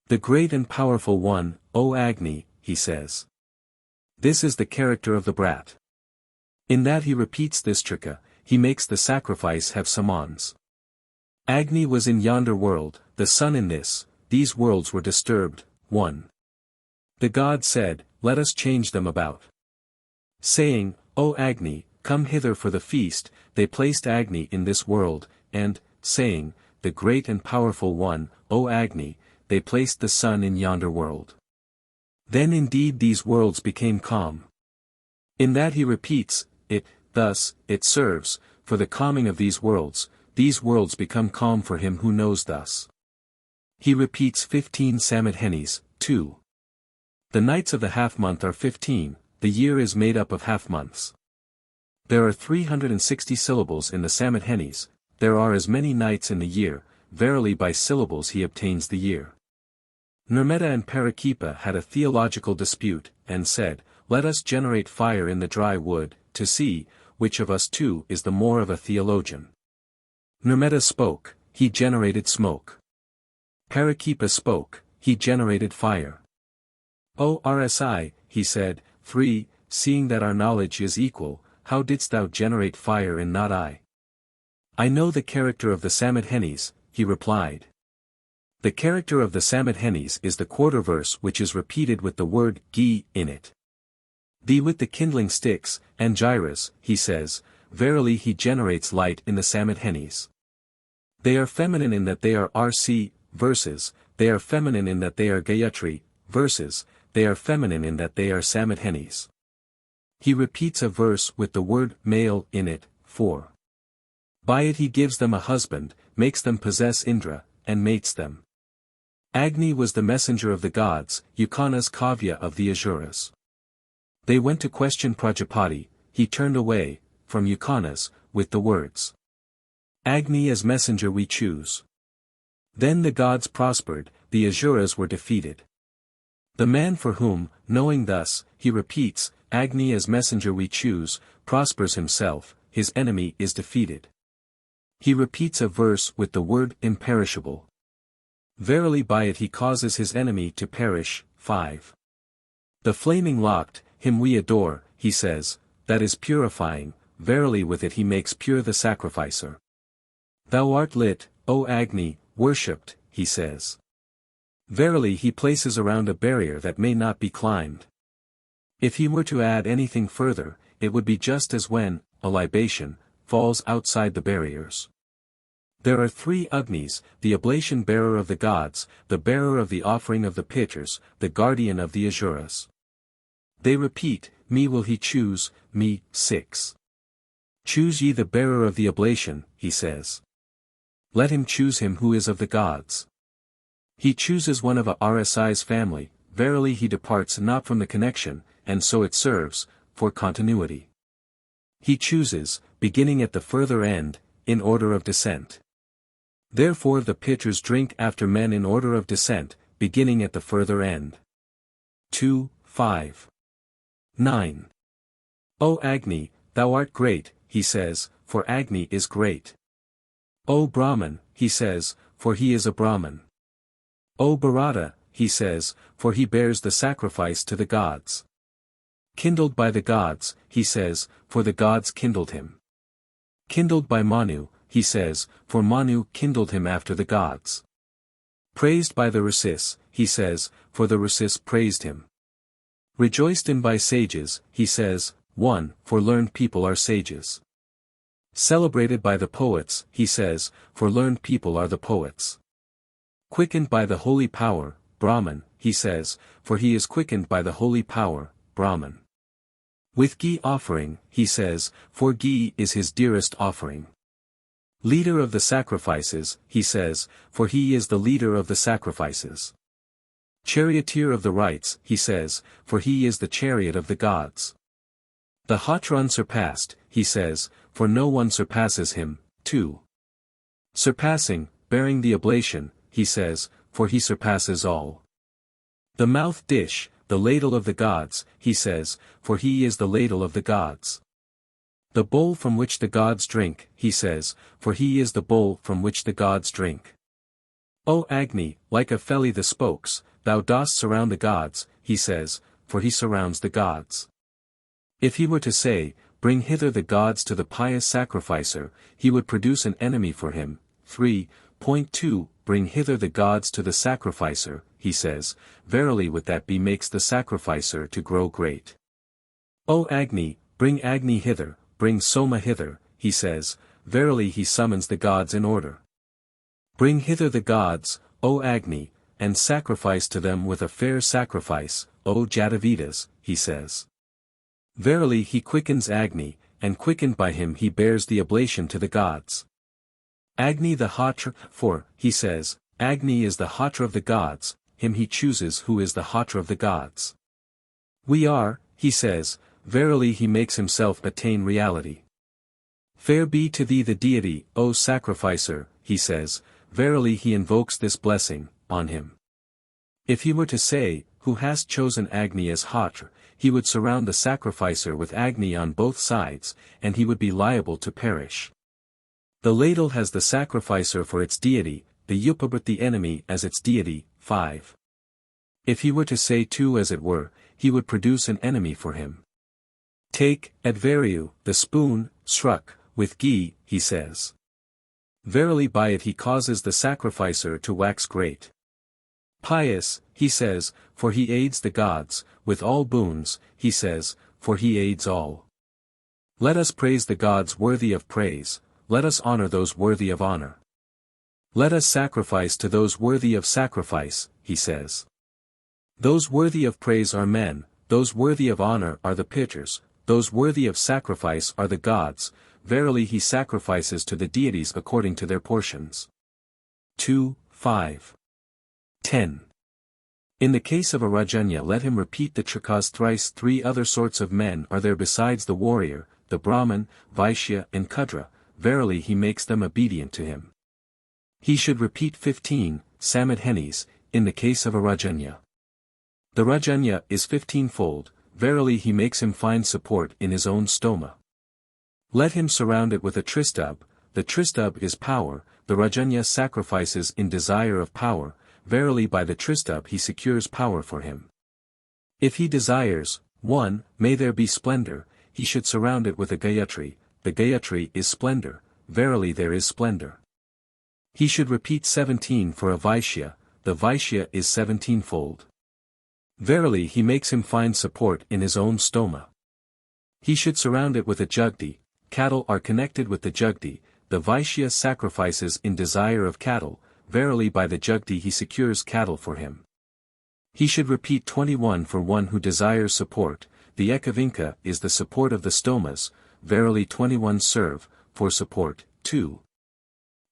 The great and powerful one, O Agni, he says. This is the character of the brat. In that he repeats this trika, he makes the sacrifice have samans. Agni was in yonder world, the sun in this, these worlds were disturbed. 1. The god said, let us change them about. Saying, O Agni, come hither for the feast, they placed Agni in this world, and, saying, the great and powerful one, O Agni, they placed the sun in yonder world. Then indeed these worlds became calm. In that he repeats, it, thus, it serves, for the calming of these worlds become calm for him who knows thus. He repeats 15 Sammadhenis, 2. The nights of the half-month are 15, the year is made up of half-months. There are 360 syllables in the Sammadhenis, there are as many nights in the year, verily by syllables he obtains the year. Nirmeda and Parakipa had a theological dispute, and said, let us generate fire in the dry wood, to see, which of us two is the more of a theologian. Nirmeda spoke, he generated smoke. Parakipa spoke, he generated fire. O RSI, he said, 3, seeing that our knowledge is equal, how didst thou generate fire and not I? I know the character of the Sammadhenis, he replied. The character of the Sammadhenis is the quarter verse which is repeated with the word gi in it. Thee with the kindling sticks, Angiras, he says, verily he generates light in the Sammadhenis. They are feminine in that they are RC, verses, they are feminine in that they are Gayatri, verses, they are feminine in that they are Sammadhenis. He repeats a verse with the word male in it, 4. By it he gives them a husband, makes them possess Indra, and mates them. Agni was the messenger of the gods, Ukana's Kavya of the Asuras. They went to question Prajapati, he turned away, from Ukana's, with the words. Agni as messenger we choose. Then the gods prospered, the Asuras were defeated. The man for whom, knowing thus, he repeats, Agni as messenger we choose, prospers himself, his enemy is defeated. He repeats a verse with the word imperishable. Verily by it he causes his enemy to perish. 5. The flaming locked, him we adore, he says, that is purifying, verily with it he makes pure the sacrificer. Thou art lit, O Agni, worshipped, he says. Verily he places around a barrier that may not be climbed. If he were to add anything further, it would be just as when, a libation, falls outside the barriers. There are 3 Agnis, the oblation bearer of the gods, the bearer of the offering of the pitchers, the guardian of the Asuras. They repeat, me will he choose, me. 6. Choose ye the bearer of the oblation, he says. Let him choose him who is of the gods. He chooses one of a RSI's family, verily he departs not from the connection, and so it serves, for continuity. He chooses, beginning at the further end, in order of descent. Therefore the pitchers drink after men in order of descent, beginning at the further end. 2, 5. 9. O Agni, thou art great, he says, for Agni is great. O Brahman, he says, for he is a Brahman. O Bharata, he says, for he bears the sacrifice to the gods. Kindled by the gods, he says, for the gods kindled him. Kindled by Manu, he says, for Manu kindled him after the gods. Praised by the Rishis, he says, for the Rishis praised him. Rejoiced in by sages, he says, 1. For learned people are sages. Celebrated by the poets, he says, for learned people are the poets. Quickened by the holy power, Brahman, he says, for he is quickened by the holy power, Brahman. With ghee offering, he says, for ghee is his dearest offering. Leader of the sacrifices, he says, for he is the leader of the sacrifices. Charioteer of the rites, he says, for he is the chariot of the gods. The Hatra unsurpassed, he says, for no one surpasses him. 2. Surpassing, bearing the oblation, he says, for he surpasses all. The mouth dish, the ladle of the gods, he says, for he is the ladle of the gods. The bowl from which the gods drink, he says, for he is the bowl from which the gods drink. O Agni, like a Feli the spokes, thou dost surround the gods, he says, for he surrounds the gods. If he were to say, bring hither the gods to the pious sacrificer, he would produce an enemy for him. 3.2 Bring hither the gods to the sacrificer, he says, verily with that be makes the sacrificer to grow great. O Agni, bring Agni hither, bring Soma hither, he says, verily he summons the gods in order. Bring hither the gods, O Agni, and sacrifice to them with a fair sacrifice, O Jatavedas, he says. Verily he quickens Agni, and quickened by him he bears the oblation to the gods. Agni the Hatra, for, he says, Agni is the Hatra of the gods, him he chooses who is the Hatra of the gods. We are, he says, verily he makes himself attain reality. Fair be to thee the deity, O sacrificer, he says, verily he invokes this blessing, on him. If he were to say, who hast chosen Agni as Hatra, he would surround the sacrificer with Agni on both sides, and he would be liable to perish. The ladle has the sacrificer for its deity, the Upabrit the enemy as its deity. 5. If he were to say too as it were, he would produce an enemy for him. Take, advariu, the spoon, struck, with ghee, he says. Verily by it he causes the sacrificer to wax great. Pious, he says, for he aids the gods, with all boons, he says, for he aids all. Let us praise the gods worthy of praise, let us honor those worthy of honor. Let us sacrifice to those worthy of sacrifice, he says. Those worthy of praise are men, those worthy of honor are the pitchers, those worthy of sacrifice are the gods, verily he sacrifices to the deities according to their portions. 2, 5. 10. In the case of a Rajanya let him repeat the trikas thrice. 3 other sorts of men are there besides the warrior, the Brahman, Vaishya and Kudra, verily he makes them obedient to him. He should repeat 15, Samadhenis, in the case of a Rajanya. The Rajanya is 15-fold, verily he makes him find support in his own stoma. Let him surround it with a tristub, the tristub is power, the Rajanya sacrifices in desire of power, verily by the tristub he secures power for him. If he desires, 1, may there be splendor, he should surround it with a Gayatri, the Gayatri is splendor, verily there is splendor. He should repeat 17 for a Vaishya, the Vaishya is 17-fold. Verily he makes him find support in his own stoma. He should surround it with a Jugdi, cattle are connected with the Jugdi, the Vaishya sacrifices in desire of cattle, verily by the Jugdi he secures cattle for him. He should repeat 21 for one who desires support, the Ekavinka is the support of the stomas, verily 21 serve, for support. 2.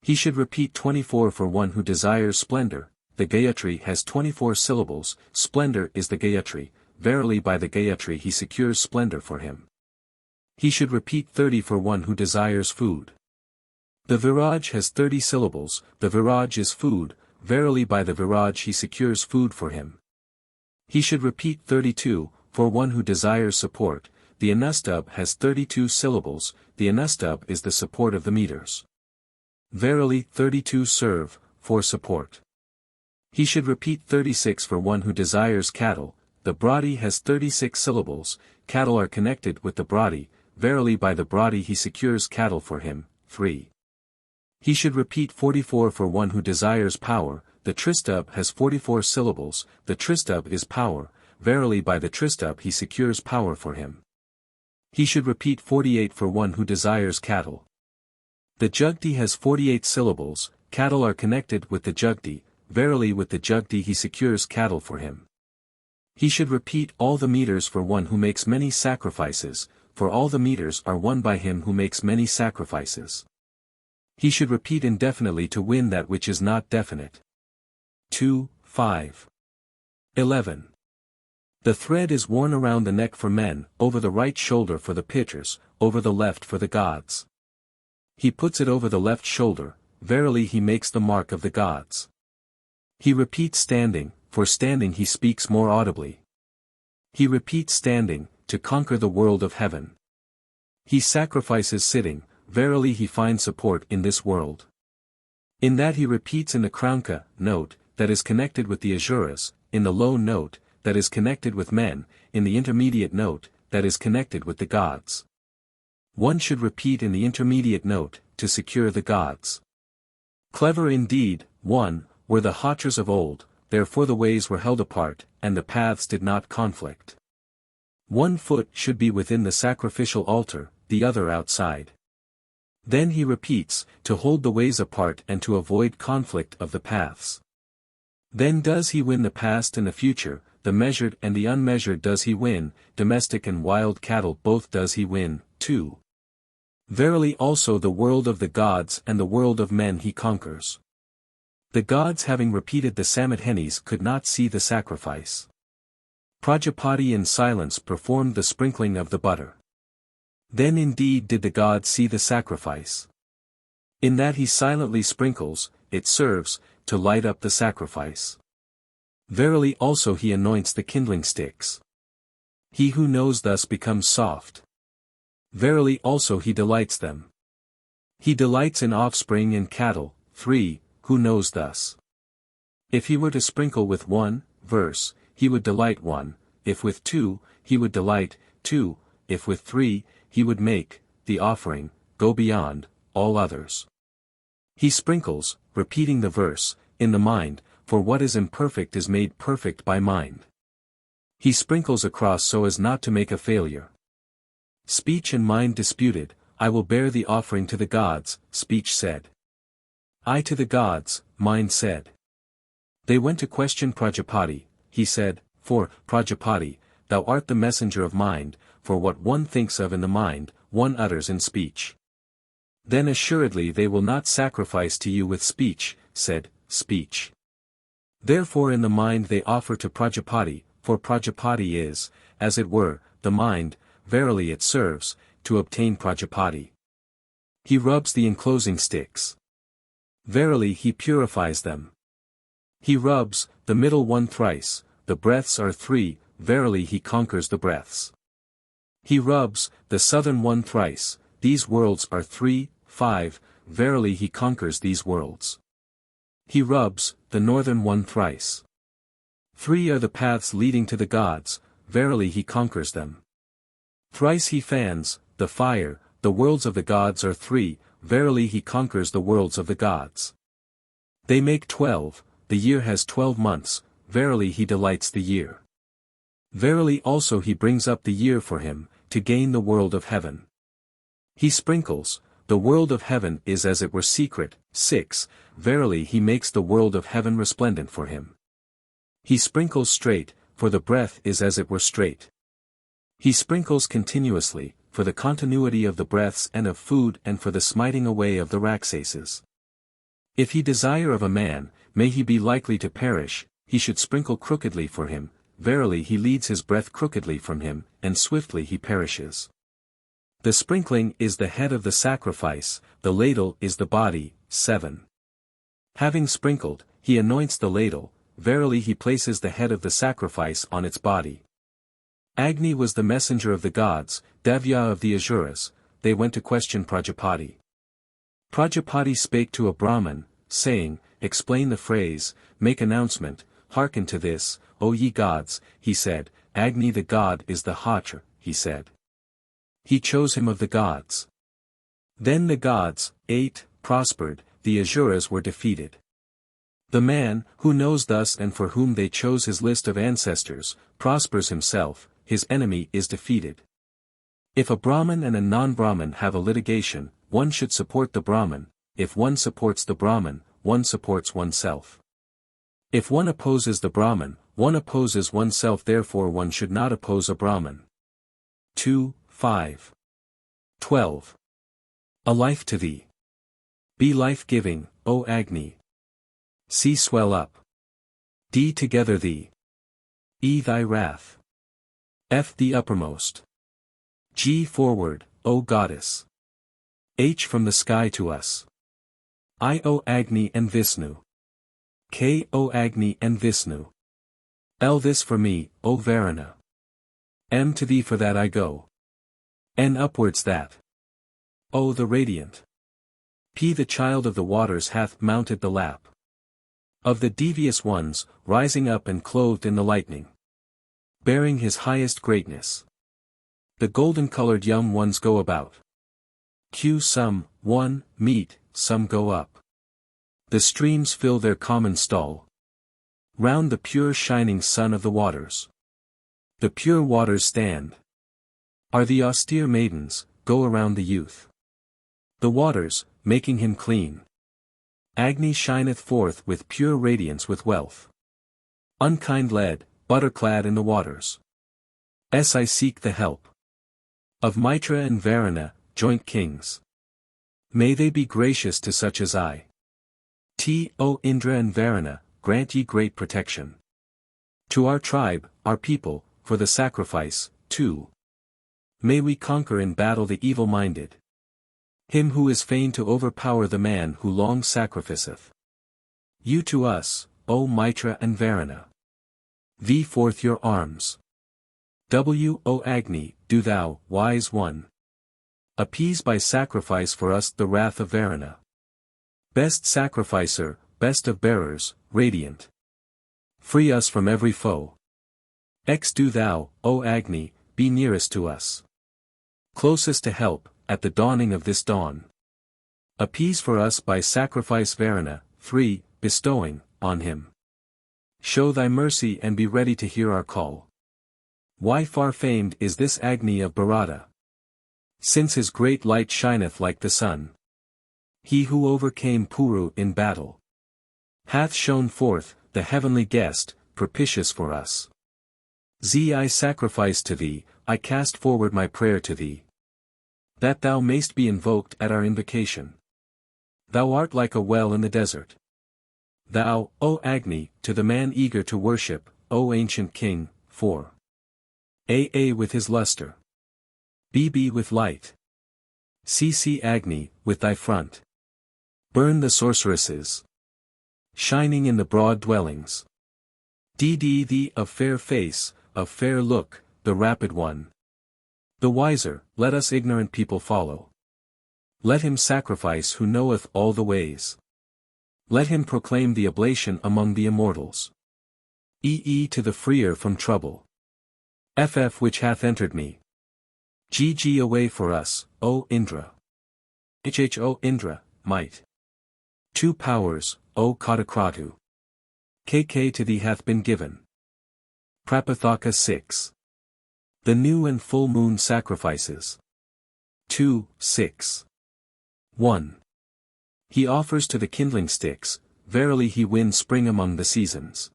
He should repeat 24 for one who desires splendor, the Gayatri has 24 syllables, splendor is the Gayatri, verily by the Gayatri he secures splendor for him. He should repeat 30 for one who desires food. The Viraj has 30 syllables, the Viraj is food, verily by the Viraj he secures food for him. He should repeat 32, for one who desires support, the Anustub has 32 syllables, the Anustub is the support of the meters. Verily 32 serve, for support. He should repeat 36 for one who desires cattle, the Bradi has 36 syllables, cattle are connected with the Bradi, verily by the Bradi he secures cattle for him. 3. He should repeat 44 for one who desires power, the Tristub has 44 syllables, the Tristub is power, verily by the Tristup he secures power for him. He should repeat 48 for one who desires cattle. The Jugti has 48 syllables, cattle are connected with the Jugti, verily with the Jugti he secures cattle for him. He should repeat all the meters for one who makes many sacrifices, for all the meters are won by him who makes many sacrifices. He should repeat indefinitely to win that which is not definite. 2, 5. 11. The thread is worn around the neck for men, over the right shoulder for the pitchers, over the left for the gods. He puts it over the left shoulder, verily he makes the mark of the gods. He repeats standing, for standing he speaks more audibly. He repeats standing, to conquer the world of heaven. He sacrifices sitting, verily he finds support in this world. In that he repeats in the Kraunka note, that is connected with the Asuras, in the low note, that is connected with men, in the intermediate note, that is connected with the gods. One should repeat in the intermediate note, to secure the gods. Clever indeed, 1, were the Hotras of old, therefore the ways were held apart, and the paths did not conflict. 1 foot should be within the sacrificial altar, the other outside. Then he repeats, to hold the ways apart and to avoid conflict of the paths. Then does he win the past and the future, the measured and the unmeasured does he win, domestic and wild cattle both does he win, 2. Verily also the world of the gods and the world of men he conquers. The gods having repeated the Sammadhenis could not see the sacrifice. Prajapati in silence performed the sprinkling of the butter. Then indeed did the gods see the sacrifice. In that he silently sprinkles, it serves, to light up the sacrifice. Verily also he anoints the kindling sticks. He who knows thus becomes soft. Verily also he delights them. He delights in offspring and cattle, 3, who knows thus. If he were to sprinkle with 1 verse, he would delight 1, if with 2, he would delight 2, if with 3, he would make, the offering, go beyond, all others. He sprinkles, repeating the verse, in the mind, for what is imperfect is made perfect by mind. He sprinkles across so as not to make a failure. Speech and mind disputed, I will bear the offering to the gods, speech said. I to the gods, mind said. They went to question Prajapati, he said, for, Prajapati, thou art the messenger of mind, for what one thinks of in the mind, one utters in speech. Then assuredly they will not sacrifice to you with speech, said, speech. Therefore in the mind they offer to Prajapati, for Prajapati is, as it were, the mind, verily it serves, to obtain Prajapati. He rubs the enclosing sticks. Verily he purifies them. He rubs, the middle one thrice, the breaths are 3, verily he conquers the breaths. He rubs, the southern one thrice, these worlds are 3, 5, verily he conquers these worlds. He rubs, the northern one thrice. 3 are the paths leading to the gods, verily he conquers them. Thrice he fans, the fire, the worlds of the gods are 3, verily he conquers the worlds of the gods. They make 12, the year has 12 months, verily he delights the year. Verily also he brings up the year for him, to gain the world of heaven. He sprinkles, the world of heaven is as it were secret, 6, verily he makes the world of heaven resplendent for him. He sprinkles straight, for the breath is as it were straight. He sprinkles continuously, for the continuity of the breaths and of food and for the smiting away of the Raksases. If he desire of a man, may he be likely to perish, he should sprinkle crookedly for him, verily he leads his breath crookedly from him, and swiftly he perishes. The sprinkling is the head of the sacrifice, the ladle is the body, 7. Having sprinkled, he anoints the ladle, verily he places the head of the sacrifice on its body. Agni was the messenger of the gods, Devya of the Asuras, they went to question Prajapati. Prajapati spake to a Brahman, saying, explain the phrase, make announcement, hearken to this, O ye gods, he said, Agni the god is the Hotra, he said. He chose him of the gods. Then the gods, 8, prospered, the Asuras were defeated. The man, who knows thus and for whom they chose his list of ancestors, prospers himself, his enemy is defeated. If a Brahmin and a non-Brahmin have a litigation, one should support the Brahmin. If one supports the Brahmin, one supports oneself. If one opposes the Brahmin, one opposes oneself, therefore one should not oppose a Brahmin. 2, 5. 12. A life to thee. Be life-giving, O Agni. C swell up. D together thee. E thy wrath. F the uppermost. G forward, O goddess. H from the sky to us. I O Agni and Vishnu. K O Agni and Vishnu. L this for me, O Varuna. M to thee for that I go. N upwards that. O the radiant. P the child of the waters hath mounted the lap of the devious ones, rising up and clothed in the lightning, bearing his highest greatness. The golden-colored young ones go about. Q some, one, meet, some go up. The streams fill their common stall. Round the pure shining sun of the waters. The pure waters stand. Are the austere maidens, go around the youth. The waters, making him clean. Agni shineth forth with pure radiance with wealth. Unkind led, butter-clad in the waters. I seek the help of Mitra and Varuna, joint kings. May they be gracious to such as I. O Indra and Varuna, grant ye great protection to our tribe, our people, for the sacrifice, too. May we conquer in battle the evil-minded. Him who is fain to overpower the man who long sacrificeth. You to us, O Mitra and Varuna. V forth your arms. O Agni, do thou, wise one. Appease by sacrifice for us the wrath of Varuna. Best sacrificer, best of bearers, radiant. Free us from every foe. X do thou, O Agni, be nearest to us. Closest to help, at the dawning of this dawn. Appease for us by sacrifice Varuna, 3, bestowing, on him. Show thy mercy and be ready to hear our call. Why far famed is this Agni of Bharata? Since his great light shineth like the sun. He who overcame Puru in battle hath shone forth, the heavenly guest, propitious for us. I sacrifice to thee, I cast forward my prayer to thee, that thou mayst be invoked at our invocation. Thou art like a well in the desert. Thou, O Agni, to the man eager to worship, O ancient king, 4. A with his luster. B with light. C Agni, with thy front. Burn the sorceresses, shining in the broad dwellings. D thee of fair face, of fair look, the rapid one. The wiser, let us ignorant people follow. Let him sacrifice who knoweth all the ways. Let him proclaim the oblation among the immortals. To the freer from trouble. FF which hath entered me. GG away for us, O Indra. O Indra, might. 2 powers, O Katakratu. KK to thee hath been given. Prapathaka 6. The new and full moon sacrifices. 2, 6. 1. He offers to the kindling sticks, verily he wins spring among the seasons.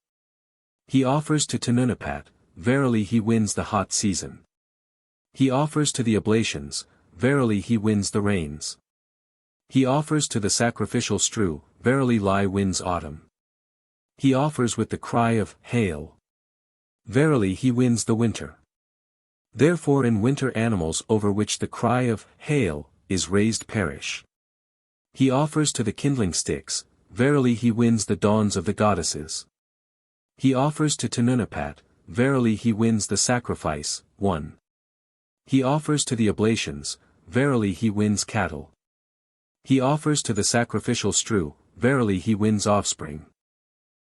He offers to Tanunapat, verily he wins the hot season. He offers to the oblations, verily he wins the rains. He offers to the sacrificial strew, verily Lai wins autumn. He offers with the cry of, Hail! Verily he wins the winter. Therefore in winter animals over which the cry of, Hail, is raised perish. He offers to the kindling sticks, verily he wins the dawns of the goddesses. He offers to Tanunapat, verily he wins the sacrifice, 1. He offers to the oblations, verily he wins cattle. He offers to the sacrificial strew, verily he wins offspring.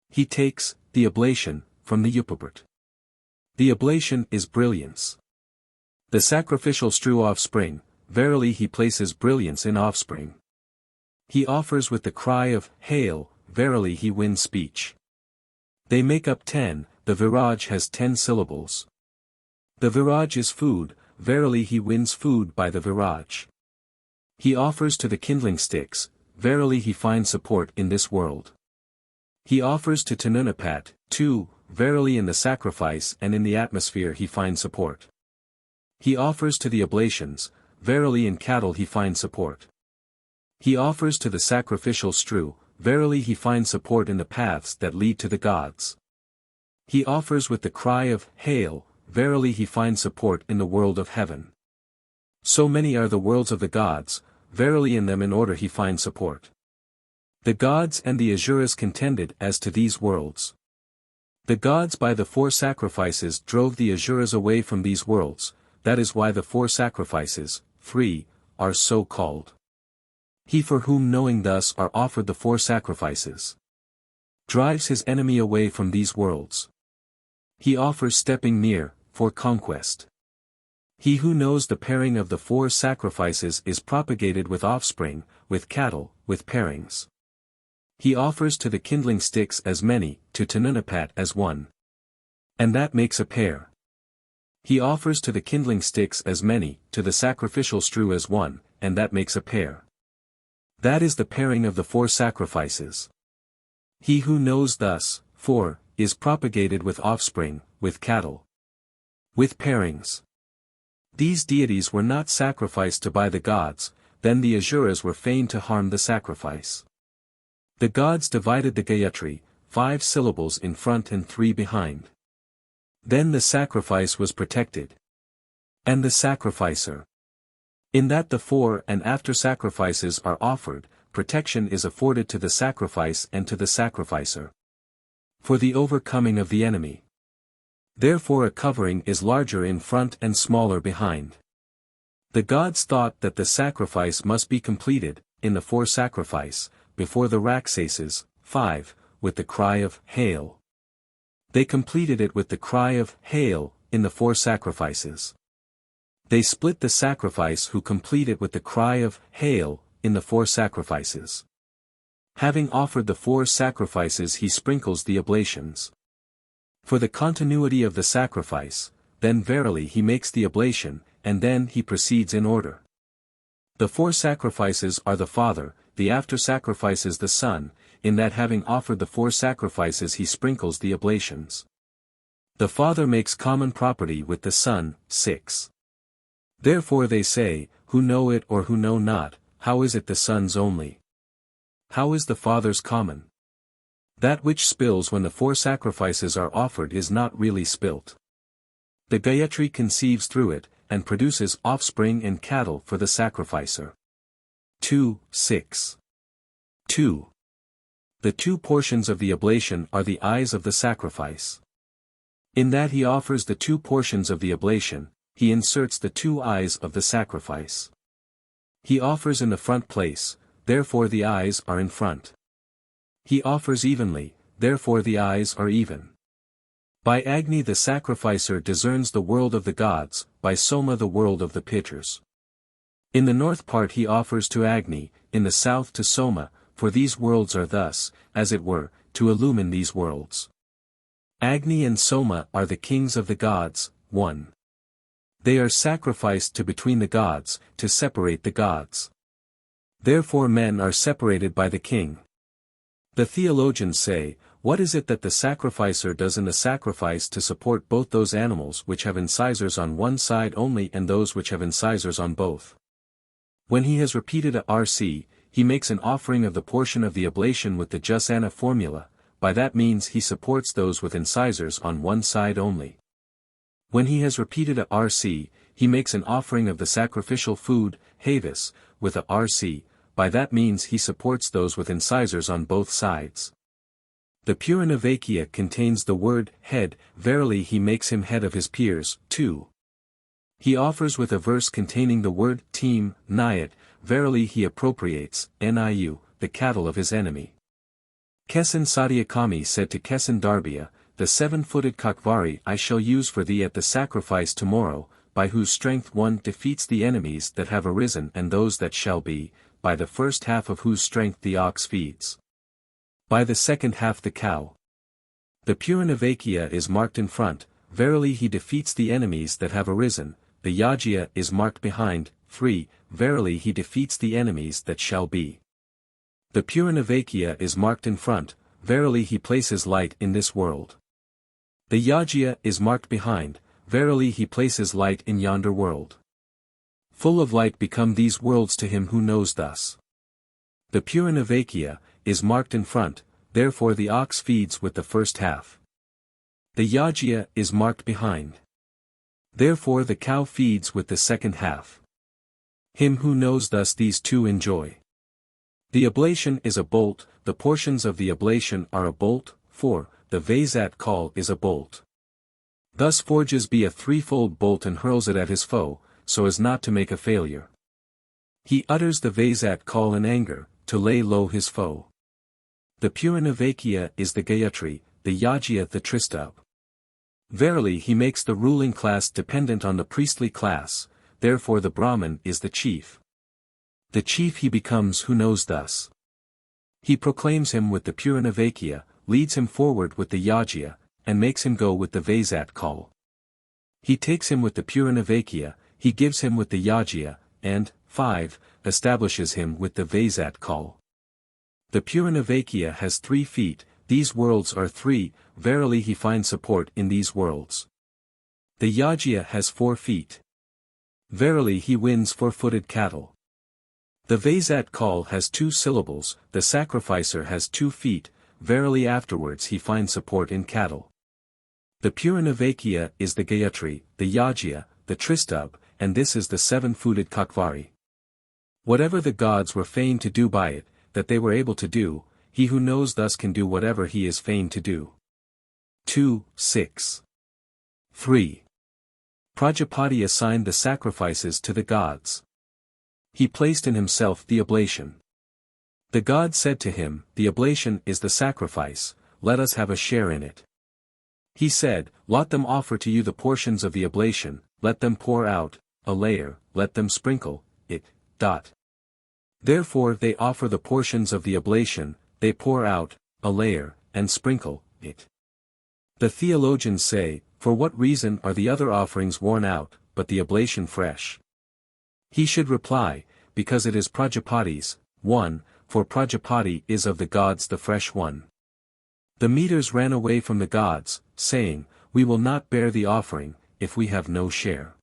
He takes, the oblation, from the Upabrit. The oblation is brilliance. The sacrificial strew offspring, verily he places brilliance in offspring. He offers with the cry of, Hail, verily he wins speech. They make up 10, the viraj has 10 syllables. The viraj is food, verily he wins food by the viraj. He offers to the kindling sticks, verily he finds support in this world. He offers to Tanunapat, too, verily in the sacrifice and in the atmosphere he finds support. He offers to the oblations, verily in cattle he finds support. He offers to the sacrificial strew, verily he finds support in the paths that lead to the gods. He offers with the cry of, Hail, verily he finds support in the world of heaven. So many are the worlds of the gods, verily in them in order he finds support. The gods and the Asuras contended as to these worlds. The gods by the 4 sacrifices drove the Asuras away from these worlds, that is why the 4 sacrifices, 3, are so called. He for whom knowing thus are offered the 4 sacrifices drives his enemy away from these worlds. He offers stepping near, for conquest. He who knows the pairing of the 4 sacrifices is propagated with offspring, with cattle, with pairings. He offers to the kindling sticks as many, to Tanunapat as 1. And that makes a pair. He offers to the kindling sticks as many, to the sacrificial strew as 1, and that makes a pair. That is the pairing of the 4 sacrifices. He who knows thus, 4, is propagated with offspring, with cattle, with pairings. These deities were not sacrificed to by the gods, then the Asuras were fain to harm the sacrifice. The gods divided the Gayatri, 5 syllables in front and 3 behind. Then the sacrifice was protected. And the sacrificer. In that the 4 and after sacrifices are offered, protection is afforded to the sacrifice and to the sacrificer. For the overcoming of the enemy. Therefore a covering is larger in front and smaller behind. The gods thought that the sacrifice must be completed, in the 4 sacrifice, before the Raksases, 5, with the cry of, Hail. They completed it with the cry of, Hail, in the 4 sacrifices. They split the sacrifice who complete it with the cry of, Hail, in the 4 sacrifices. Having offered the 4 sacrifices he sprinkles the oblations. For the continuity of the sacrifice, then verily he makes the oblation, and then he proceeds in order. The 4 sacrifices are the Father, the after sacrifices the Son, in that having offered the 4 sacrifices he sprinkles the oblations. The Father makes common property with the Son, 6. Therefore they say, who know it or who know not, how is it the Son's only? How is the Father's common? That which spills when the 4 sacrifices are offered is not really spilt. The Gayatri conceives through it, and produces offspring and cattle for the sacrificer. 2, 6. 2. The 2 portions of the oblation are the eyes of the sacrifice. In that he offers the 2 portions of the oblation, he inserts the 2 eyes of the sacrifice. He offers in the front place, therefore the eyes are in front. He offers evenly, therefore the eyes are even. By Agni the sacrificer discerns the world of the gods, by Soma the world of the pitchers. In the north part he offers to Agni, in the south to Soma, for these worlds are thus, as it were, to illumine these worlds. Agni and Soma are the kings of the gods, 1. They are sacrificed to between the gods, to separate the gods. Therefore men are separated by the king. The theologians say, what is it that the sacrificer does in the sacrifice to support both those animals which have incisors on one side only and those which have incisors on both? When he has repeated a RC, he makes an offering of the portion of the oblation with the Jasana formula, by that means he supports those with incisors on one side only. When he has repeated a RC, he makes an offering of the sacrificial food, Havis, with a RC, by that means he supports those with incisors on both sides. The Puranavakya contains the word, head, verily he makes him head of his peers, 2. He offers with a verse containing the word, team, Nayat, verily he appropriates, Niu, the cattle of his enemy. Kesan Satyakami said to Kesan Darbya, the 7-footed Kakvari I shall use for thee at the sacrifice tomorrow, by whose strength one defeats the enemies that have arisen and those that shall be, by the first half of whose strength the ox feeds. By the second half the cow. The Puranavakya is marked in front, verily he defeats the enemies that have arisen, the Yajya is marked behind, 3, verily he defeats the enemies that shall be. The Puranavakya is marked in front, verily he places light in this world. The Yajya is marked behind, verily he places light in yonder world. Full of light become these worlds to him who knows thus. The Puranavakya is marked in front, therefore the ox feeds with the first half. The Yajya is marked behind. Therefore the cow feeds with the second half. Him who knows thus these two enjoy. The oblation is a bolt, the portions of the oblation are a bolt, 4, the Vaisat call is a bolt. Thus forges be a threefold bolt and hurls it at his foe, so as not to make a failure. He utters the Vaisat call in anger, to lay low his foe. The Puranavakya is the Gayatri, the Yajya the Tristub. Verily he makes the ruling class dependent on the priestly class, therefore the Brahman is the chief. The chief he becomes who knows thus. He proclaims him with the Puranavakya, leads him forward with the Yajya, and makes him go with the Vaisat call. He takes him with the Puranavakya, he gives him with the Yajya, and, 5, establishes him with the Vaisat call. The Puranavakya has 3 feet, these worlds are 3, verily he finds support in these worlds. The Yajya has 4 feet. Verily he wins 4-footed cattle. The Vaisat call has 2 syllables, the sacrificer has 2 feet, verily afterwards he finds support in cattle. The Puranavakya is the Gayatri, the Yajya, the Tristub, and this is the 7-footed Kakvari. Whatever the gods were fain to do by it, that they were able to do, he who knows thus can do whatever he is fain to do. 2, 6. 3. Prajapati assigned the sacrifices to the gods. He placed in himself the oblation. The god said to him, the oblation is the sacrifice, let us have a share in it. He said, let them offer to you the portions of the oblation, let them pour out, a layer, let them sprinkle, it. Therefore they offer the portions of the oblation, they pour out, a layer, and sprinkle, it. The theologians say, for what reason are the other offerings worn out, but the oblation fresh? He should reply, because it is Prajapati's, 1, for Prajapati is of the gods the fresh one. The meters ran away from the gods, saying, we will not bear the offering, if we have no share.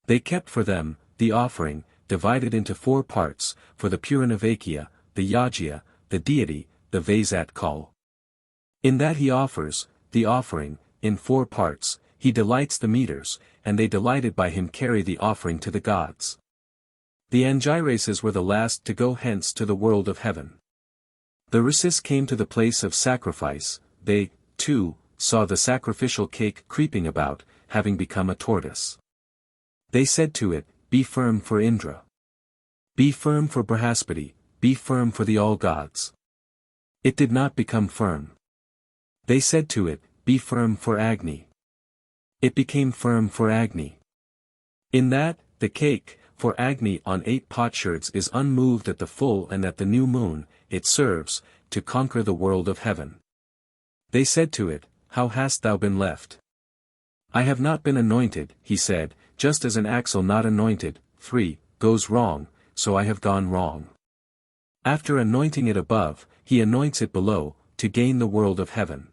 They kept for them, the offering, divided into 4 parts, for the Puranavakya, the Yajya, the deity, the Vaisat call. In that he offers, the offering, in 4 parts, he delights the meters, and they delighted by him carry the offering to the gods. The Angirases were the last to go hence to the world of heaven. The Risis came to the place of sacrifice, they, too, saw the sacrificial cake creeping about, having become a tortoise. They said to it, be firm for Indra. Be firm for Brihaspati, be firm for the all-gods. It did not become firm. They said to it, be firm for Agni. It became firm for Agni. In that, the cake, for Agni on 8 potsherds is unmoved at the full and at the new moon, it serves, to conquer the world of heaven. They said to it, how hast thou been left? I have not been anointed, he said, just as an axle not anointed, 3, goes wrong, so I have gone wrong. After anointing it above, he anoints it below, to gain the world of heaven.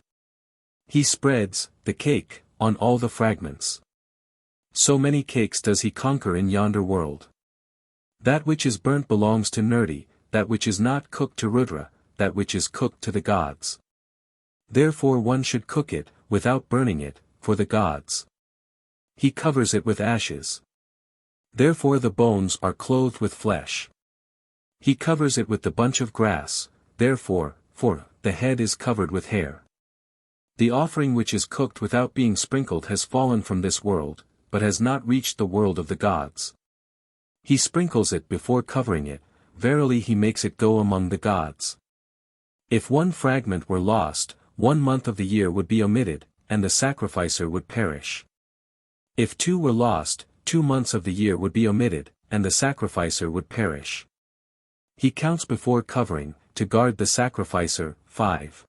He spreads, the cake, on all the fragments. So many cakes does he conquer in yonder world. That which is burnt belongs to Nirti, that which is not cooked to Rudra, that which is cooked to the gods. Therefore one should cook it, without burning it, for the gods. He covers it with ashes. Therefore the bones are clothed with flesh. He covers it with the bunch of grass, therefore, for the head is covered with hair. The offering which is cooked without being sprinkled has fallen from this world, but has not reached the world of the gods. He sprinkles it before covering it, verily he makes it go among the gods. If 1 fragment were lost, 1 month of the year would be omitted, and the sacrificer would perish. If 2 were lost, 2 months of the year would be omitted, and the sacrificer would perish. He counts before covering, to guard the sacrificer, 5.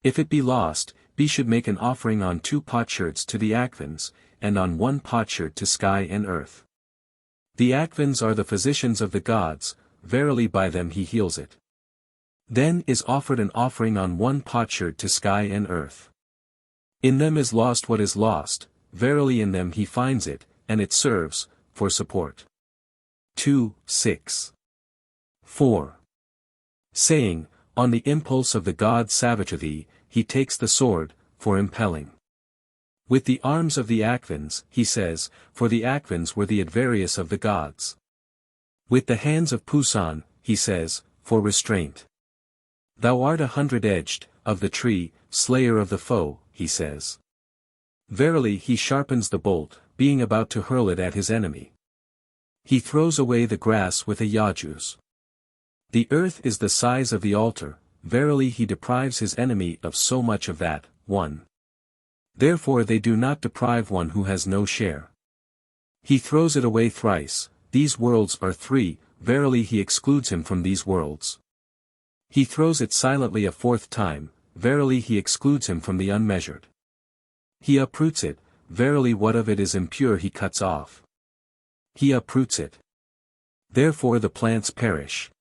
If it be lost, B should make an offering on 2 potsherds to the Akvins, and on 1 potsherd to sky and earth. The Akvins are the physicians of the gods, verily by them he heals it. Then is offered an offering on 1 potsherd to sky and earth. In them is lost what is lost, verily in them he finds it, and it serves, for support. 2, 6. 4. Saying, on the impulse of the god Savitrhi, he takes the sword, for impelling. With the arms of the Akvins, he says, for the Akvins were the advarious of the gods. With the hands of Pusan, he says, for restraint. Thou art 100-edged, of the tree, slayer of the foe, he says. Verily he sharpens the bolt, being about to hurl it at his enemy. He throws away the grass with a yajus. The earth is the size of the altar, verily he deprives his enemy of so much of that. 1. Therefore they do not deprive one who has no share. He throws it away thrice, these worlds are 3, verily he excludes him from these worlds. He throws it silently a 4th time, verily he excludes him from the unmeasured. He uproots it, verily what of it is impure he cuts off. He uproots it. Therefore the plants perish.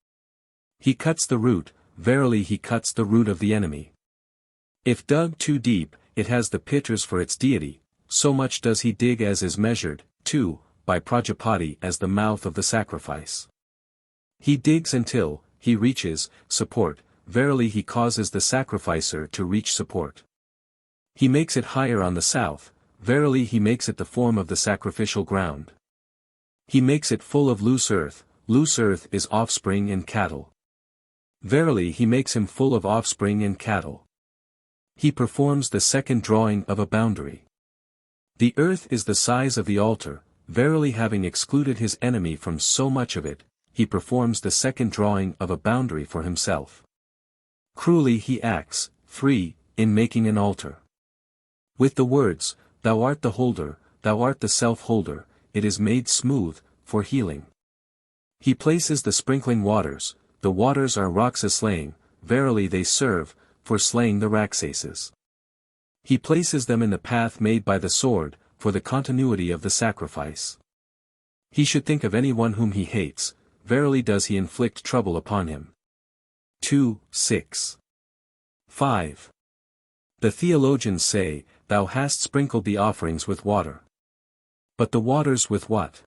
He cuts the root, verily he cuts the root of the enemy. If dug too deep, it has the pitchers for its deity, so much does he dig as is measured, 2, by Prajapati as the mouth of the sacrifice. He digs until, he reaches, support, verily he causes the sacrificer to reach support. He makes it higher on the south, verily he makes it the form of the sacrificial ground. He makes it full of loose earth is offspring and cattle. Verily he makes him full of offspring and cattle. He performs the second drawing of a boundary. The earth is the size of the altar, verily having excluded his enemy from so much of it, he performs the second drawing of a boundary for himself. Cruelly he acts, 3, in making an altar. With the words, thou art the holder, thou art the self-holder, it is made smooth, for healing. He places the sprinkling waters, the waters are Raksaslaying, verily they serve, for slaying the Raksases. He places them in the path made by the sword, for the continuity of the sacrifice. He should think of anyone whom he hates, verily does he inflict trouble upon him. 2, 6. 5. The theologians say, thou hast sprinkled the offerings with water. But the waters with what?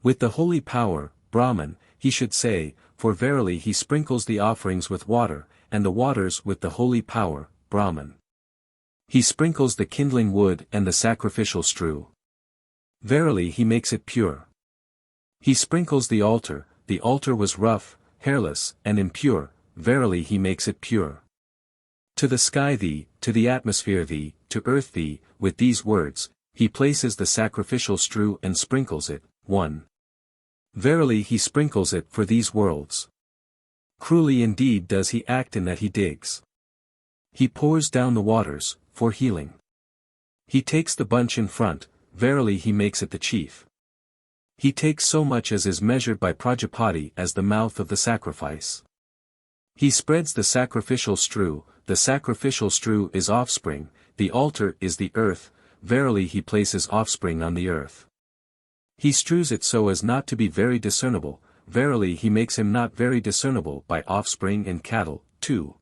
With the holy power, Brahman, he should say, for verily he sprinkles the offerings with water, and the waters with the holy power, Brahman. He sprinkles the kindling wood and the sacrificial strew. Verily he makes it pure. He sprinkles the altar was rough, hairless, and impure, verily he makes it pure. To the sky thee, to the atmosphere thee, to earth thee, with these words, he places the sacrificial strew and sprinkles it. 1. Verily he sprinkles it for these worlds. Cruelly indeed does he act in that he digs. He pours down the waters, for healing. He takes the bunch in front, verily he makes it the chief. He takes so much as is measured by Prajapati as the mouth of the sacrifice. He spreads the sacrificial strew is offspring, the altar is the earth, verily he places offspring on the earth. He strews it so as not to be very discernible, verily he makes him not very discernible by offspring and cattle. 2.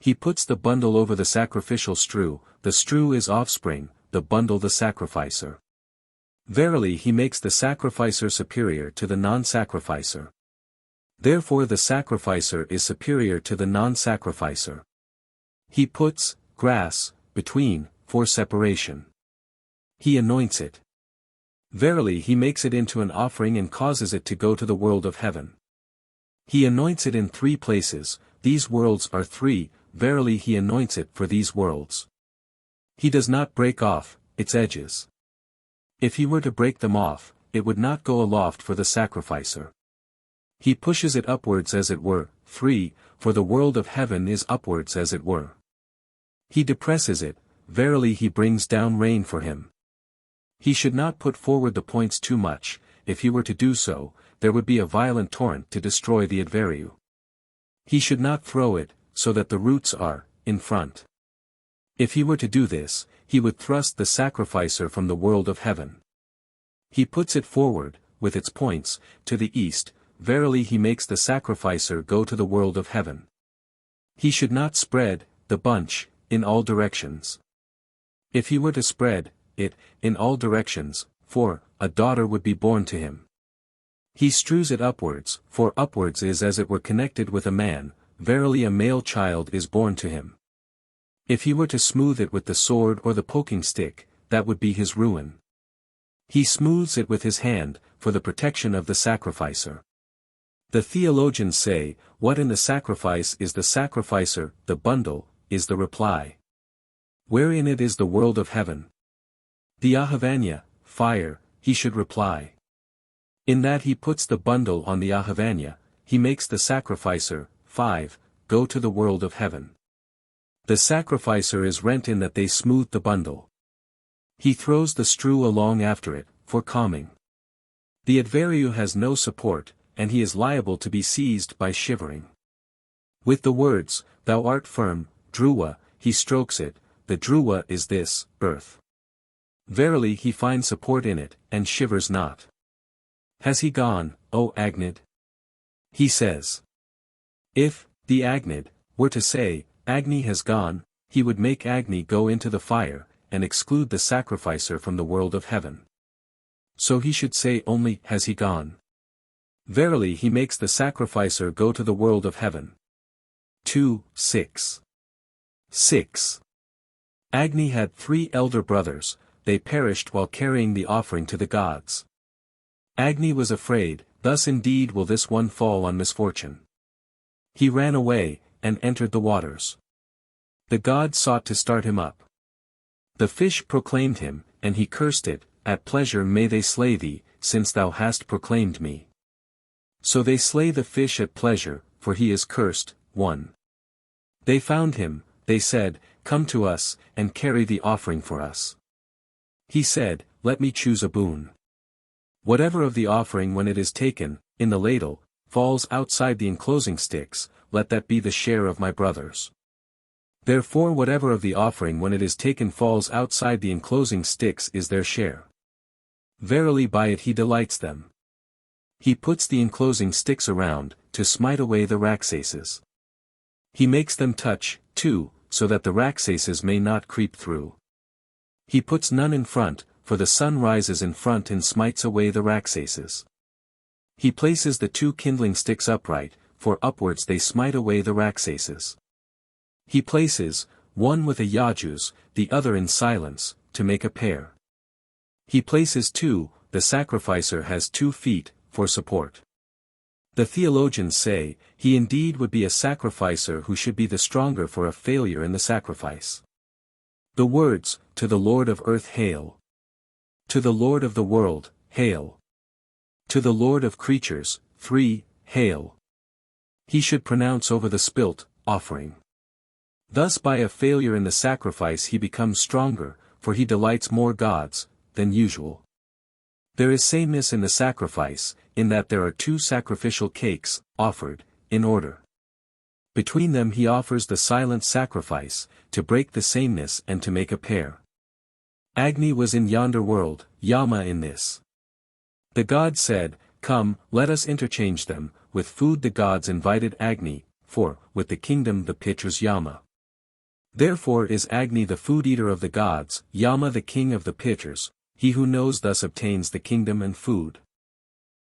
He puts the bundle over the sacrificial strew, the strew is offspring, the bundle the sacrificer. Verily he makes the sacrificer superior to the non-sacrificer. Therefore the sacrificer is superior to the non-sacrificer. He puts grass between, for separation. He anoints it. Verily he makes it into an offering and causes it to go to the world of heaven. He anoints it in 3 places, these worlds are 3, verily he anoints it for these worlds. He does not break off its edges. If he were to break them off, it would not go aloft for the sacrificer. He pushes it upwards as it were. 3, for the world of heaven is upwards as it were. He depresses it, verily he brings down rain for him. He should not put forward the points too much, if he were to do so, there would be a violent torrent to destroy the adveru. He should not throw it, so that the roots are, in front. If he were to do this, he would thrust the sacrificer from the world of heaven. He puts it forward, with its points, to the east, verily he makes the sacrificer go to the world of heaven. He should not spread, the bunch, in all directions. If he were to spread, it, in all directions, for, a daughter would be born to him. He strews it upwards, for upwards is as it were connected with a man, verily a male child is born to him. If he were to smooth it with the sword or the poking stick, that would be his ruin. He smooths it with his hand, for the protection of the sacrificer. The theologians say, what in the sacrifice is the sacrificer, the bundle, is the reply. Wherein it is the world of heaven. The Ahavanya, fire, he should reply. In that he puts the bundle on the Ahavanya, he makes the sacrificer, 5, go to the world of heaven. The sacrificer is rent in that they smooth the bundle. He throws the strew along after it, for calming. The advaryu has no support, and he is liable to be seized by shivering. With the words, thou art firm, dhruva, he strokes it, the dhruva is this, earth. Verily he finds support in it, and shivers not. Has he gone, O Agnid? He says. If, the Agnid, were to say, Agni has gone, he would make Agni go into the fire, and exclude the sacrificer from the world of heaven. So he should say only, has he gone? Verily he makes the sacrificer go to the world of heaven. 2:6. 6. Agni had 3 elder brothers, they perished while carrying the offering to the gods. Agni was afraid, thus indeed will this one fall on misfortune. He ran away, and entered the waters. The gods sought to start him up. The fish proclaimed him, and he cursed it, at pleasure may they slay thee, since thou hast proclaimed me. So they slay the fish at pleasure, for he is cursed. 1. They found him, they said, come to us, and carry the offering for us. He said, let me choose a boon. Whatever of the offering when it is taken, in the ladle, falls outside the enclosing sticks, let that be the share of my brothers. Therefore whatever of the offering when it is taken falls outside the enclosing sticks is their share. Verily by it he delights them. He puts the enclosing sticks around, to smite away the Raksases. He makes them touch, too, so that the Raksases may not creep through. He puts none in front, for the sun rises in front and smites away the Raksases. He places the 2 kindling sticks upright, for upwards they smite away the Raksases. He places, one with a yajus, the other in silence, to make a pair. He places 2, the sacrificer has 2 feet, for support. The theologians say, he indeed would be a sacrificer who should be the stronger for a failure in the sacrifice. The words, to the Lord of earth hail. To the Lord of the world, hail. To the Lord of creatures, 3, hail. He should pronounce over the spilt, offering. Thus by a failure in the sacrifice he becomes stronger, for he delights more gods, than usual. There is sameness in the sacrifice, in that there are 2 sacrificial cakes, offered, in order. Between them he offers the silent sacrifice, to break the sameness and to make a pair. Agni was in yonder world, Yama in this. The god said, come, let us interchange them, with food the gods invited Agni, for, with the kingdom the pitchers Yama. Therefore is Agni the food eater of the gods, Yama the king of the pitchers, he who knows thus obtains the kingdom and food.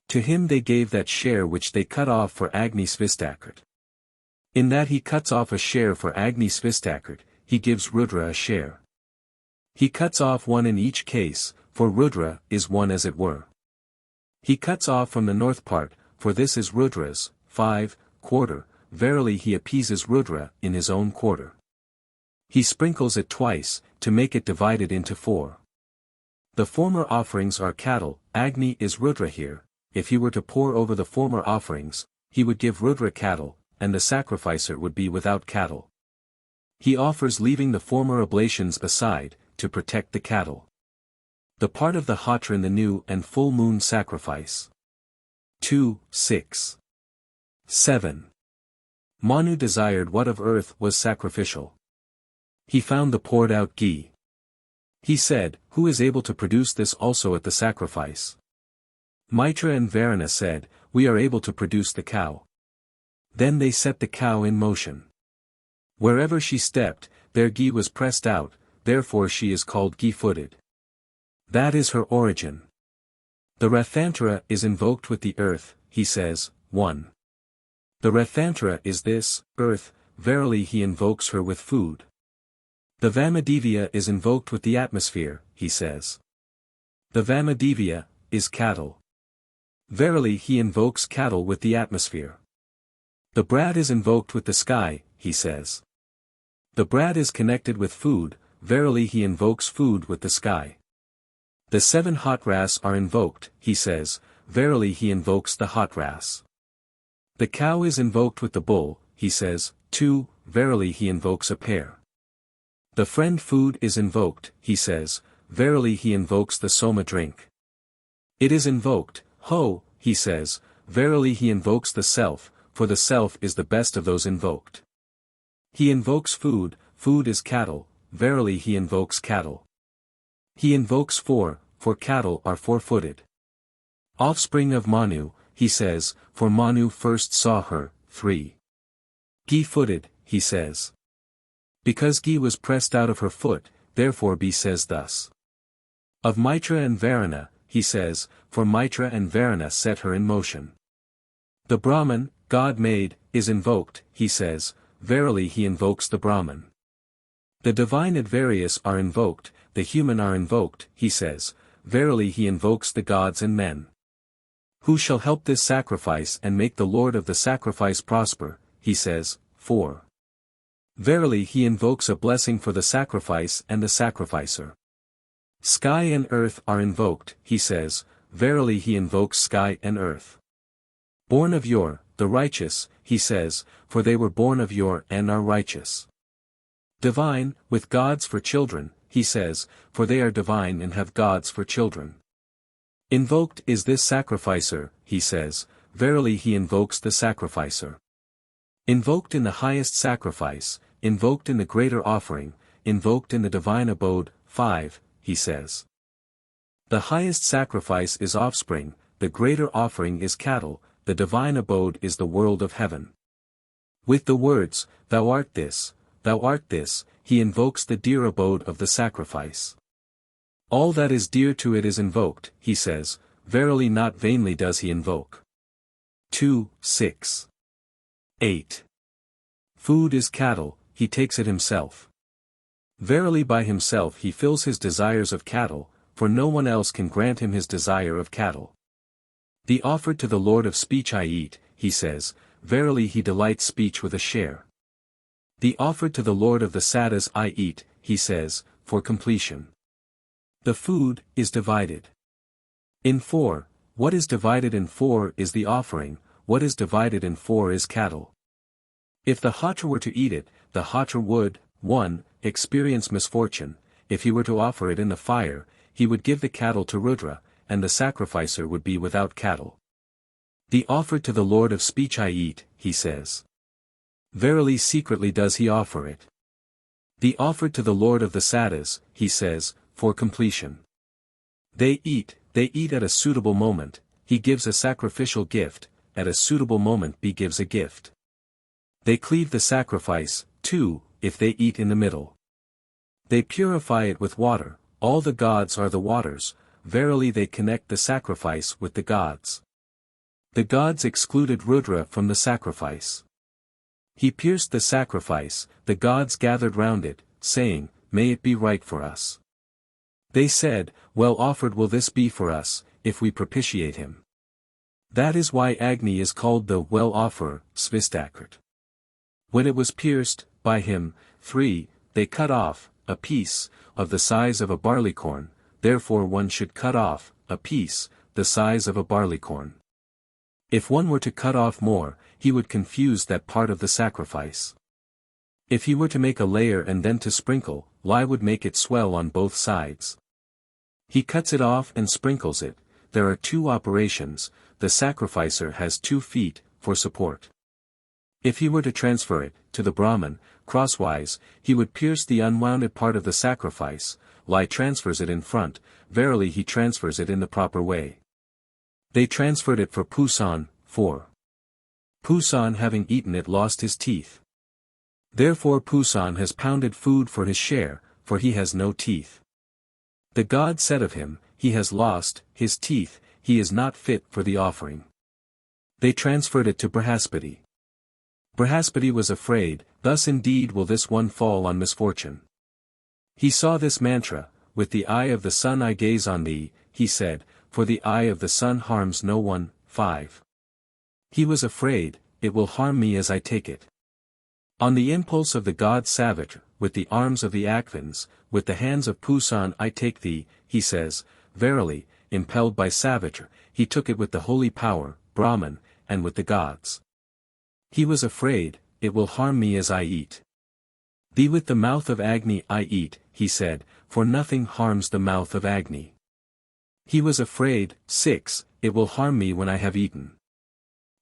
To him they gave that share which they cut off for Agni Svistakrit. In that he cuts off a share for Agni Svistakrit, he gives Rudra a share. He cuts off one in each case, for Rudra is one as it were. He cuts off from the north part, for this is Rudra's, 5, quarter, verily he appeases Rudra in his own quarter. He sprinkles it twice, to make it divided into 4. The former offerings are cattle, Agni is Rudra here, if he were to pour over the former offerings, he would give Rudra cattle, and the sacrificer would be without cattle. He offers leaving the former oblations aside, to protect the cattle. The part of the hotra in the new and full moon sacrifice. 2:6. 7. Manu desired what of earth was sacrificial. He found the poured out ghee. He said, "Who is able to produce this also at the sacrifice?" Maitra and Varuna said, "We are able to produce the cow." Then they set the cow in motion. Wherever she stepped, their ghee was pressed out, therefore she is called ghee-footed. That is her origin. The Rathantara is invoked with the earth, he says, 1. The Rathantara is this, earth, verily he invokes her with food. The Vamadevya is invoked with the atmosphere, he says. The Vamadevya is cattle. Verily he invokes cattle with the atmosphere. The Brad is invoked with the sky, he says. The Brad is connected with food, verily he invokes food with the sky. The 7 hot ras are invoked, he says, verily he invokes the hot ras. The cow is invoked with the bull, he says, 2, verily he invokes a pair. The friend food is invoked, he says, verily he invokes the Soma drink. It is invoked, ho, he says, verily he invokes the self, for the self is the best of those invoked. He invokes food, food is cattle, verily he invokes cattle. He invokes for cattle are 4-footed. Offspring of Manu, he says, for Manu first saw her, 3. Ghee-footed, he says. Because ghee was pressed out of her foot, therefore B says thus. Of Maitra and Varuna, he says, for Maitra and Varuna set her in motion. The Brahman, God made, is invoked, he says, verily he invokes the Brahman. The divine at various are invoked, the human are invoked, he says, verily he invokes the gods and men. Who shall help this sacrifice and make the Lord of the sacrifice prosper, he says, 4. Verily he invokes a blessing for the sacrifice and the sacrificer. Sky and earth are invoked, he says, verily he invokes sky and earth. Born of yore, the righteous, he says, for they were born of yore and are righteous. Divine, with gods for children, he says, for they are divine and have gods for children. Invoked is this sacrificer, he says, verily he invokes the sacrificer. Invoked in the highest sacrifice, invoked in the greater offering, invoked in the divine abode, 5, he says. The highest sacrifice is offspring, the greater offering is cattle, the divine abode is the world of heaven. With the words, thou art this, he invokes the dear abode of the sacrifice. All that is dear to it is invoked, he says, verily not vainly does he invoke. 2, 6. 8. Food is cattle, he takes it himself. Verily by himself he fills his desires of cattle, for no one else can grant him his desire of cattle. The offered to the Lord of speech I eat, he says, verily he delights speech with a share. The offered to the Lord of the sadhas I eat, he says, for completion. The food is divided. In 4, what is divided in 4 is the offering, what is divided in 4 is cattle. If the Hatra were to eat it, the Hatra would, 1, experience misfortune, if he were to offer it in the fire, he would give the cattle to Rudra, and the sacrificer would be without cattle. The offered to the Lord of speech I eat, he says. Verily secretly does he offer it. The offered to the Lord of the sadhas, he says, for completion. They eat at a suitable moment, he gives a sacrificial gift, at a suitable moment B gives a gift. They cleave the sacrifice, 2, if they eat in the middle. They purify it with water, all the gods are the waters, verily they connect the sacrifice with the gods. The gods excluded Rudra from the sacrifice. He pierced the sacrifice, the gods gathered round it, saying, may it be right for us. They said, well offered will this be for us, if we propitiate him. That is why Agni is called the well-offerer, Svistakrit. When it was pierced, by him, 3, they cut off, a piece, of the size of a barleycorn, therefore one should cut off, a piece, the size of a barleycorn. If one were to cut off more, he would confuse that part of the sacrifice. If he were to make a layer and then to sprinkle, lye would make it swell on both sides. He cuts it off and sprinkles it, there are 2 operations, the sacrificer has 2 feet, for support. If he were to transfer it, to the Brahman, crosswise, he would pierce the unwounded part of the sacrifice. Lai transfers it in front, verily he transfers it in the proper way. They transferred it for Pusan, for Pusan having eaten it lost his teeth. Therefore Pusan has pounded food for his share, for he has no teeth. The god said of him, he has lost his teeth, he is not fit for the offering. They transferred it to Brihaspati. Brihaspati was afraid, thus indeed will this one fall on misfortune. He saw this mantra, with the eye of the sun I gaze on thee, he said, for the eye of the sun harms no one. 5. He was afraid, it will harm me as I take it. On the impulse of the god Savitra, with the arms of the Akvins, with the hands of Pusan I take thee, he says, verily, impelled by Savitra, he took it with the holy power, Brahman, and with the gods. He was afraid, it will harm me as I eat. Thee with the mouth of Agni I eat, he said, for nothing harms the mouth of Agni. He was afraid, 6, it will harm me when I have eaten.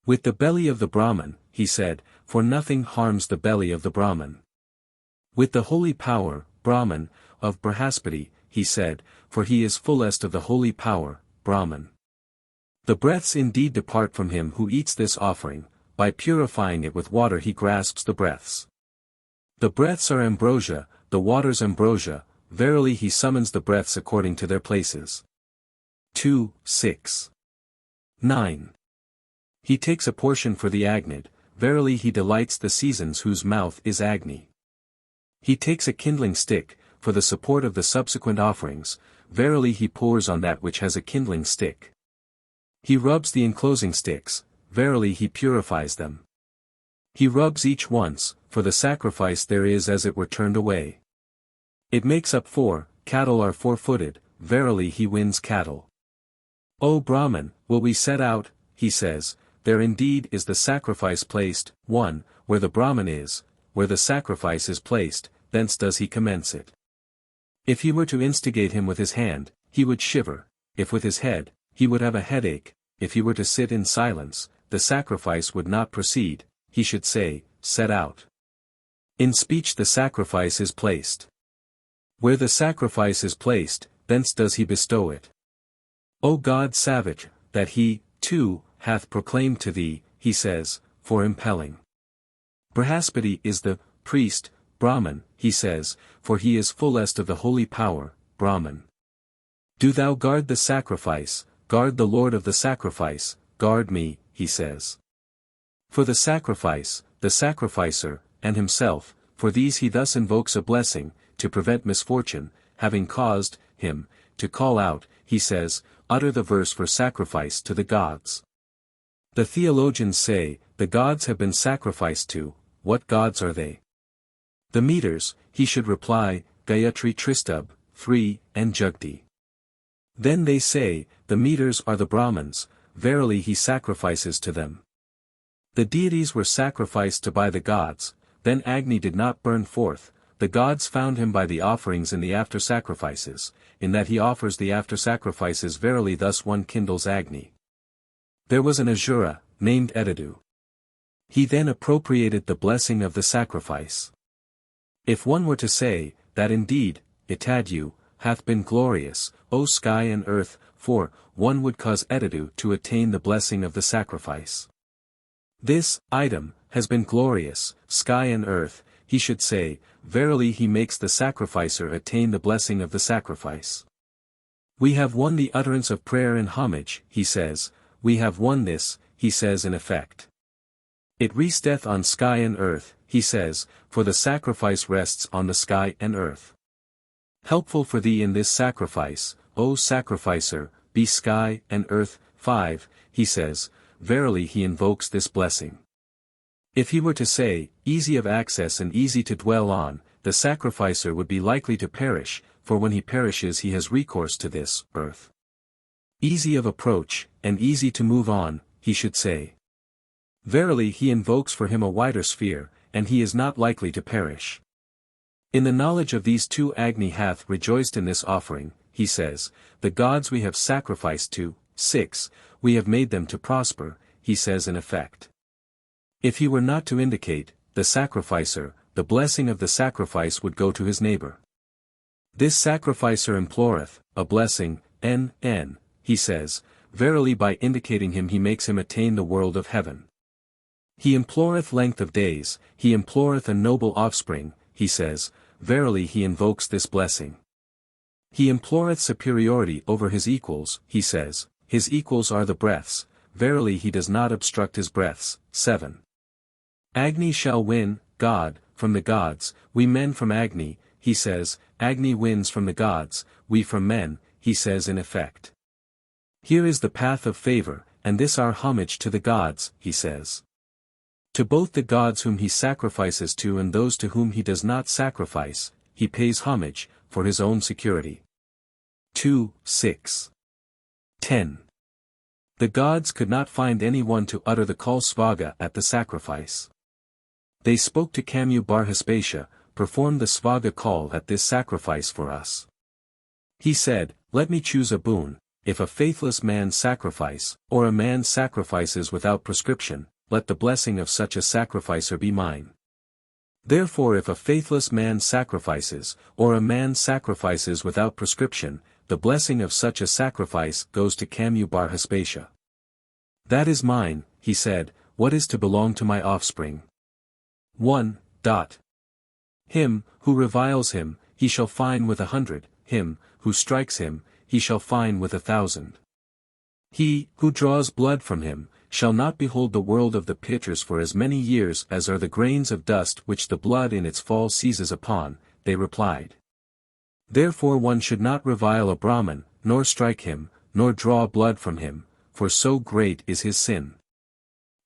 With the belly of the Brahman, he said, for nothing harms the belly of the Brahman. With the holy power, Brahman, of Brihaspati, he said, for he is fullest of the holy power, Brahman. The breaths indeed depart from him who eats this offering, by purifying it with water he grasps the breaths. The breaths are ambrosia, the waters ambrosia, verily he summons the breaths according to their places. 2, 6. 9. He takes a portion for the Agnid, verily he delights the seasons whose mouth is Agni. He takes a kindling stick, for the support of the subsequent offerings, verily he pours on that which has a kindling stick. He rubs the enclosing sticks, verily he purifies them. He rubs each once, for the sacrifice there is as it were turned away. It makes up 4, cattle are 4-footed, verily he wins cattle. O Brahman, will we set out, he says, there indeed is the sacrifice placed, 1, where the Brahman is, where the sacrifice is placed, thence does he commence it. If he were to instigate him with his hand, he would shiver, if with his head, he would have a headache, if he were to sit in silence, the sacrifice would not proceed, he should say, set out. In speech the sacrifice is placed. Where the sacrifice is placed, thence does he bestow it. O God Savage, that he, too, hath proclaimed to thee, he says, for impelling. Brihaspati is the priest, Brahman, he says, for he is fullest of the holy power, Brahman. Do thou guard the sacrifice, guard the Lord of the sacrifice, guard me, he says. For the sacrificer, and himself, for these he thus invokes a blessing, to prevent misfortune, having caused him to call out, he says, utter the verse for sacrifice to the gods. The theologians say, the gods have been sacrificed to, what gods are they? The meters, he should reply, Gayatri Tristubh, 3, and Jugti. Then they say, the meters are the Brahmins, verily he sacrifices to them. The deities were sacrificed to by the gods, then Agni did not burn forth, the gods found him by the offerings in the after-sacrifices, in that he offers the after-sacrifices verily thus one kindles Agni. There was an Asura, named Edidu. He then appropriated the blessing of the sacrifice. If one were to say, that indeed, Itadu, hath been glorious, O sky and earth, for, one would cause Edidu to attain the blessing of the sacrifice. This, item, has been glorious, sky and earth, he should say, verily he makes the sacrificer attain the blessing of the sacrifice. We have won the utterance of prayer and homage, he says, we have won this, he says in effect. It resteth on sky and earth, he says, for the sacrifice rests on the sky and earth. Helpful for thee in this sacrifice, O sacrificer, be sky and earth. 5, he says, verily he invokes this blessing. If he were to say, easy of access and easy to dwell on, the sacrificer would be likely to perish, for when he perishes he has recourse to this, earth. Easy of approach, and easy to move on, he should say. Verily he invokes for him a wider sphere, and he is not likely to perish. In the knowledge of these two Agni hath rejoiced in this offering, he says, the gods we have sacrificed to, 6, we have made them to prosper, he says in effect. If he were not to indicate, the sacrificer, the blessing of the sacrifice would go to his neighbor. This sacrificer imploreth, a blessing, n, he says, verily by indicating him he makes him attain the world of heaven. He imploreth length of days, he imploreth a noble offspring, he says, verily he invokes this blessing. He imploreth superiority over his equals, he says, his equals are the breaths, verily he does not obstruct his breaths. 7. Agni shall win, God, from the gods, we men from Agni, he says, Agni wins from the gods, we from men, he says in effect. Here is the path of favor, and this our homage to the gods, he says. To both the gods whom he sacrifices to and those to whom he does not sacrifice, he pays homage, for his own security. 2, 6. 10. The gods could not find anyone to utter the call svaga at the sacrifice. They spoke to Kamu Barhaspatia, perform the svaga call at this sacrifice for us. He said, let me choose a boon, if a faithless man sacrifice, or a man sacrifices without prescription, let the blessing of such a sacrificer be mine. Therefore if a faithless man sacrifices, or a man sacrifices without prescription, the blessing of such a sacrifice goes to Kamu Barhaspatia. That is mine, he said, what is to belong to my offspring? 1. Him, who reviles him, he shall fine with 100, him, who strikes him, he shall fine with 1,000. He, who draws blood from him, shall not behold the world of the pitchers for as many years as are the grains of dust which the blood in its fall seizes upon, they replied. Therefore one should not revile a Brahman, nor strike him, nor draw blood from him, for so great is his sin.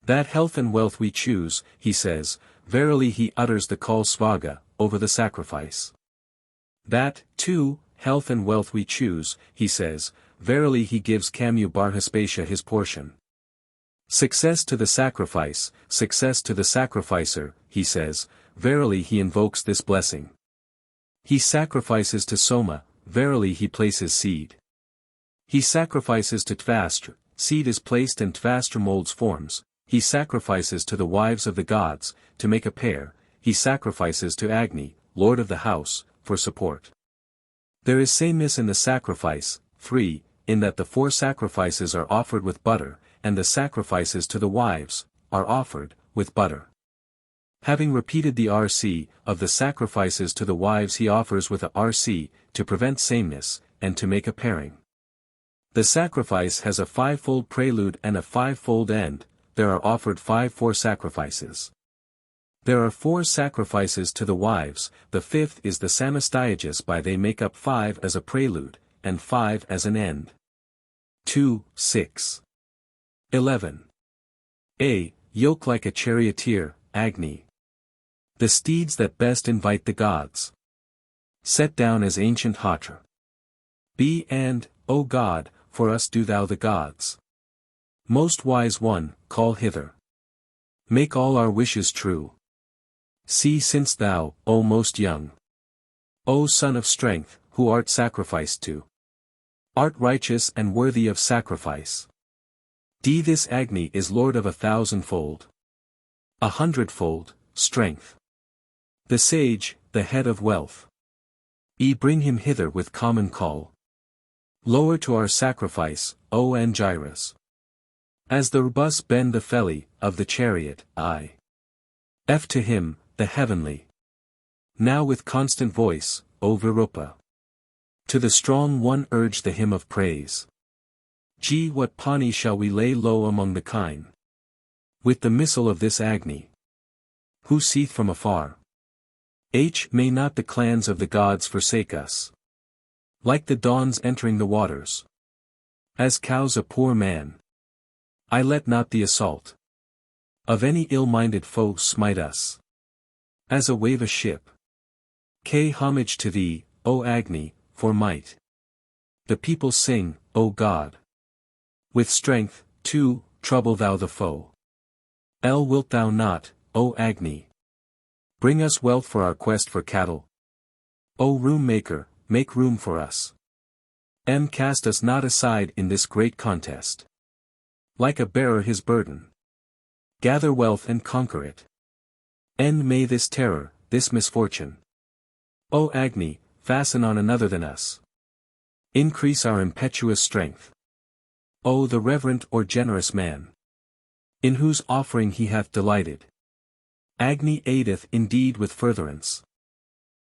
That health and wealth we choose, he says, verily he utters the call svaga, over the sacrifice. That, too, health and wealth we choose, he says, verily he gives Kamu Barhaspatia his portion. Success to the sacrifice, success to the sacrificer, he says, verily he invokes this blessing. He sacrifices to Soma, verily he places seed. He sacrifices to Tvastra, seed is placed and Tvastra molds forms. He sacrifices to the wives of the gods, to make a pair, he sacrifices to Agni, lord of the house, for support. There is sameness in the sacrifice, 3, in that the 4 sacrifices are offered with butter, and the sacrifices to the wives, are offered, with butter. Having repeated the RC, of the sacrifices to the wives he offers with a RC, to prevent sameness, and to make a pairing. The sacrifice has a 5-fold prelude and a 5-fold end. There are offered 4 sacrifices. There are 4 sacrifices to the wives, the 5th is the Samastyajas by they make up 5 as a prelude, and 5 as an end. 2, 6. 11. A. Yoke like a charioteer, Agni. The steeds that best invite the gods. Set down as ancient Hatra. B. And, O God, for us do thou the gods. Most wise one, call hither. Make all our wishes true. See since thou, O most young. O son of strength, who art sacrificed to. Art righteous and worthy of sacrifice. D. This Agni is lord of 1,000-fold. 100-fold, strength. The sage, the head of wealth. E. Bring him hither with common call. Lower to our sacrifice, O Angiras. As the robust bend the felly, of the chariot, I. F. To him, the heavenly. Now with constant voice, O Virupa. To the strong one urge the hymn of praise. G. What pani shall we lay low among the kine? With the missile of this Agni. Who seeth from afar? H. May not the clans of the gods forsake us. Like the dawns entering the waters. As cows a poor man. I let not the assault of any ill-minded foe smite us. As a wave a ship. K. Homage to thee, O Agni, for might. The people sing, O God. With strength, too, trouble thou the foe. L. Wilt thou not, O Agni? Bring us wealth for our quest for cattle. O room maker, make room for us. M. Cast us not aside in this great contest. Like a bearer his burden. gather wealth and conquer it. End may this terror, this misfortune. O Agni, fasten on another than us. Increase our impetuous strength. O the reverent or generous man, in whose offering he hath delighted. Agni aideth indeed with furtherance.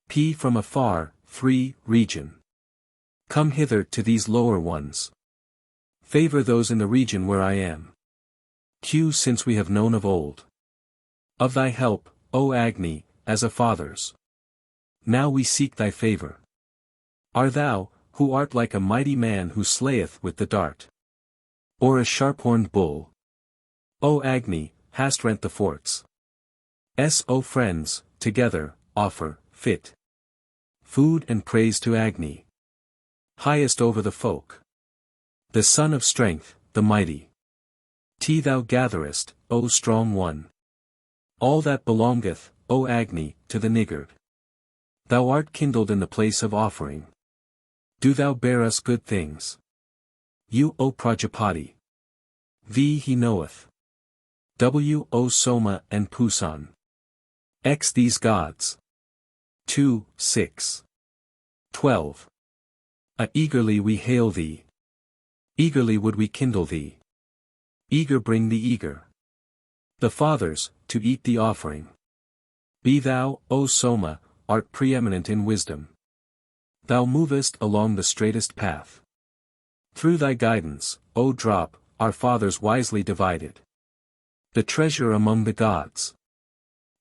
P from a far, free, region. Come hither to these lower ones. Favor those in the region where I am. Q since we have known of old. Of thy help, O Agni, as a father's. Now we seek thy favor. Are thou, who art like a mighty man who slayeth with the dart? Or a sharp-horned bull? O Agni, hast rent the forts. O friends, together, offer, fit. Food and praise to Agni. Highest over the folk. The son of strength, the mighty. T thou gatherest, O strong one. All that belongeth, O Agni, to the niggard. Thou art kindled in the place of offering. Do thou bear us good things. U O Prajapati. V he knoweth. W O Soma and Pusan. X these gods. 2, 6. 12. Eagerly we hail thee. Eagerly would we kindle thee. Eager bring the eager. The fathers, to eat the offering. Be thou, O Soma, art preeminent in wisdom. Thou movest along the straightest path. Through thy guidance, O drop, our fathers wisely divided. The treasure among the gods.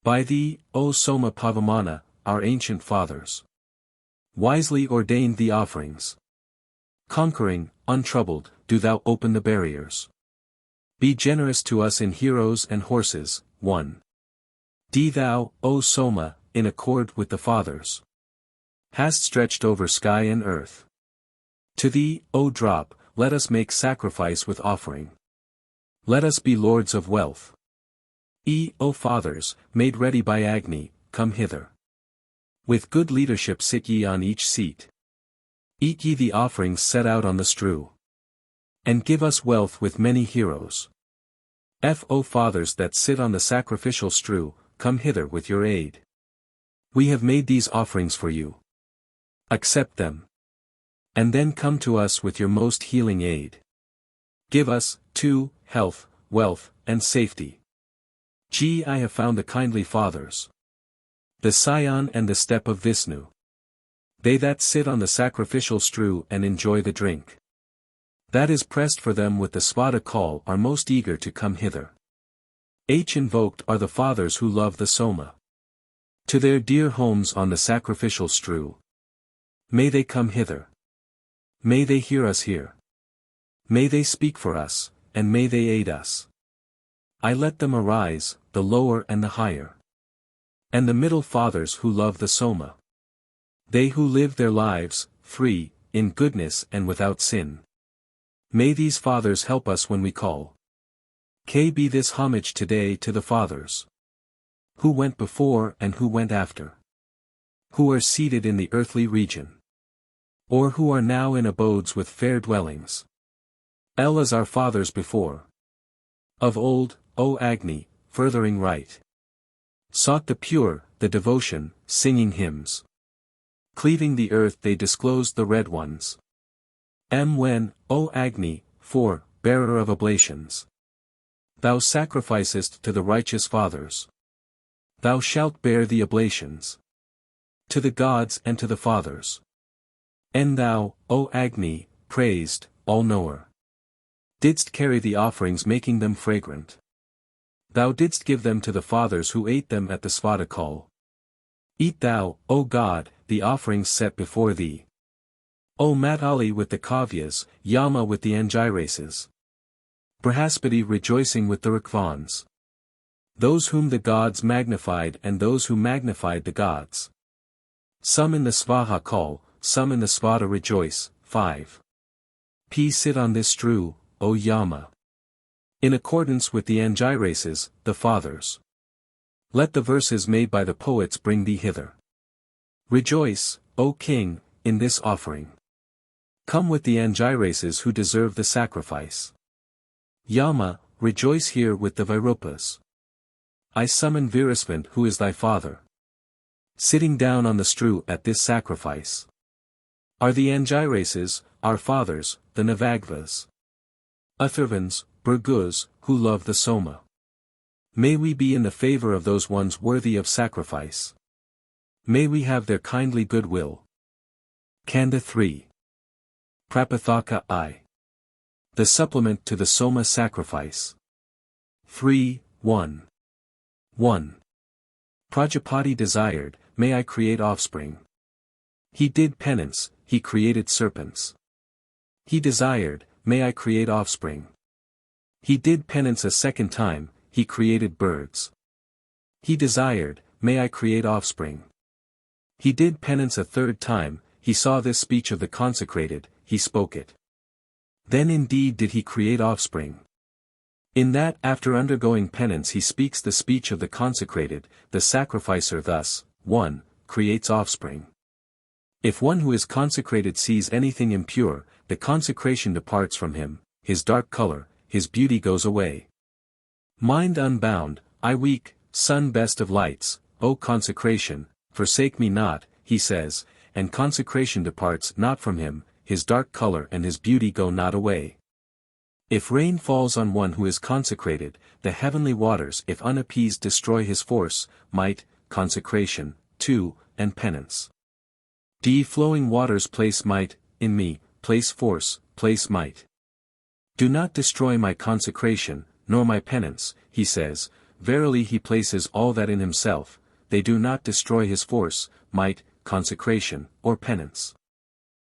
By thee, O Soma Pavamana, our ancient fathers. Wisely ordained the offerings. Conquering, untroubled, do thou open the barriers. Be generous to us in heroes and horses. 1. D thou, O Soma, in accord with the fathers. Hast stretched over sky and earth. To thee, O drop, let us make sacrifice with offering. Let us be lords of wealth. O fathers, made ready by Agni, come hither. With good leadership sit ye on each seat. Eat ye the offerings set out on the strew. And give us wealth with many heroes. O fathers that sit on the sacrificial strew, come hither with your aid. We have made these offerings for you. Accept them. And then come to us with your most healing aid. Give us, too, health, wealth, and safety. I have found the kindly fathers. The scion and the step of Vishnu. They that sit on the sacrificial strew and enjoy the drink. That is pressed for them with the svada call are most eager to come hither. Invoked are the fathers who love the Soma. To their dear homes on the sacrificial strew. May they come hither. May they hear us here. May they speak for us, and may they aid us. I let them arise, the lower and the higher. And the middle fathers who love the Soma. They who live their lives, free, in goodness and without sin. May these fathers help us when we call. Be this homage today to the fathers. Who went before and who went after. Who are seated in the earthly region. Or who are now in abodes with fair dwellings. As our fathers before. Of old, O Agni, furthering rite. Sought the pure, the devotion, singing hymns. Cleaving the earth they disclosed the red ones. When, O Agni, bearer of oblations. Thou sacrificest to the righteous fathers. Thou shalt bear the oblations. To the gods and to the fathers. And thou, O Agni, praised, all-knower. Didst carry the offerings making them fragrant. Thou didst give them to the fathers who ate them at the svada call. Eat thou, O God, the offerings set before thee. O Matali with the Kavyas, Yama with the Angirases. Brahaspati rejoicing with the Rakvans. Those whom the gods magnified and those who magnified the gods. Some in the Svaha call, some in the Svada rejoice. 5. Sit on this strew, O Yama. In accordance with the Angirases, the fathers. Let the verses made by the poets bring thee hither. Rejoice, O King, in this offering. Come with the Angirases who deserve the sacrifice. Yama, rejoice here with the Vairupas. I summon Virasvant who is thy father. Sitting down on the strew at this sacrifice. Are the Angirases, our fathers, the Navagvas, Atharvans, Bhrigus, who love the Soma. May we be in the favor of those ones worthy of sacrifice. May we have their kindly goodwill. Kanda 3. Prapathaka I. The supplement to the Soma sacrifice. 3:1. 1. Prajapati desired, may I create offspring. He did penance, he created serpents. He desired, may I create offspring. He did penance a second time, he created birds. He desired, may I create offspring. He did penance a third time, he saw this speech of the consecrated, he spoke it. Then indeed did he create offspring. In that after undergoing penance he speaks the speech of the consecrated, the sacrificer thus, 1. Creates offspring. If one who is consecrated sees anything impure, the consecration departs from him, his dark color, his beauty goes away. Mind unbound, I weak, sun best of lights, O consecration, forsake me not, he says, and consecration departs not from him, his dark color and his beauty go not away. If rain falls on one who is consecrated, the heavenly waters if unappeased destroy his force, might, consecration, 2, and penance. D. Flowing waters place might, in me, place force, place might. Do not destroy my consecration, nor my penance, he says, verily he places all that in himself, they do not destroy his force, might, consecration, or penance.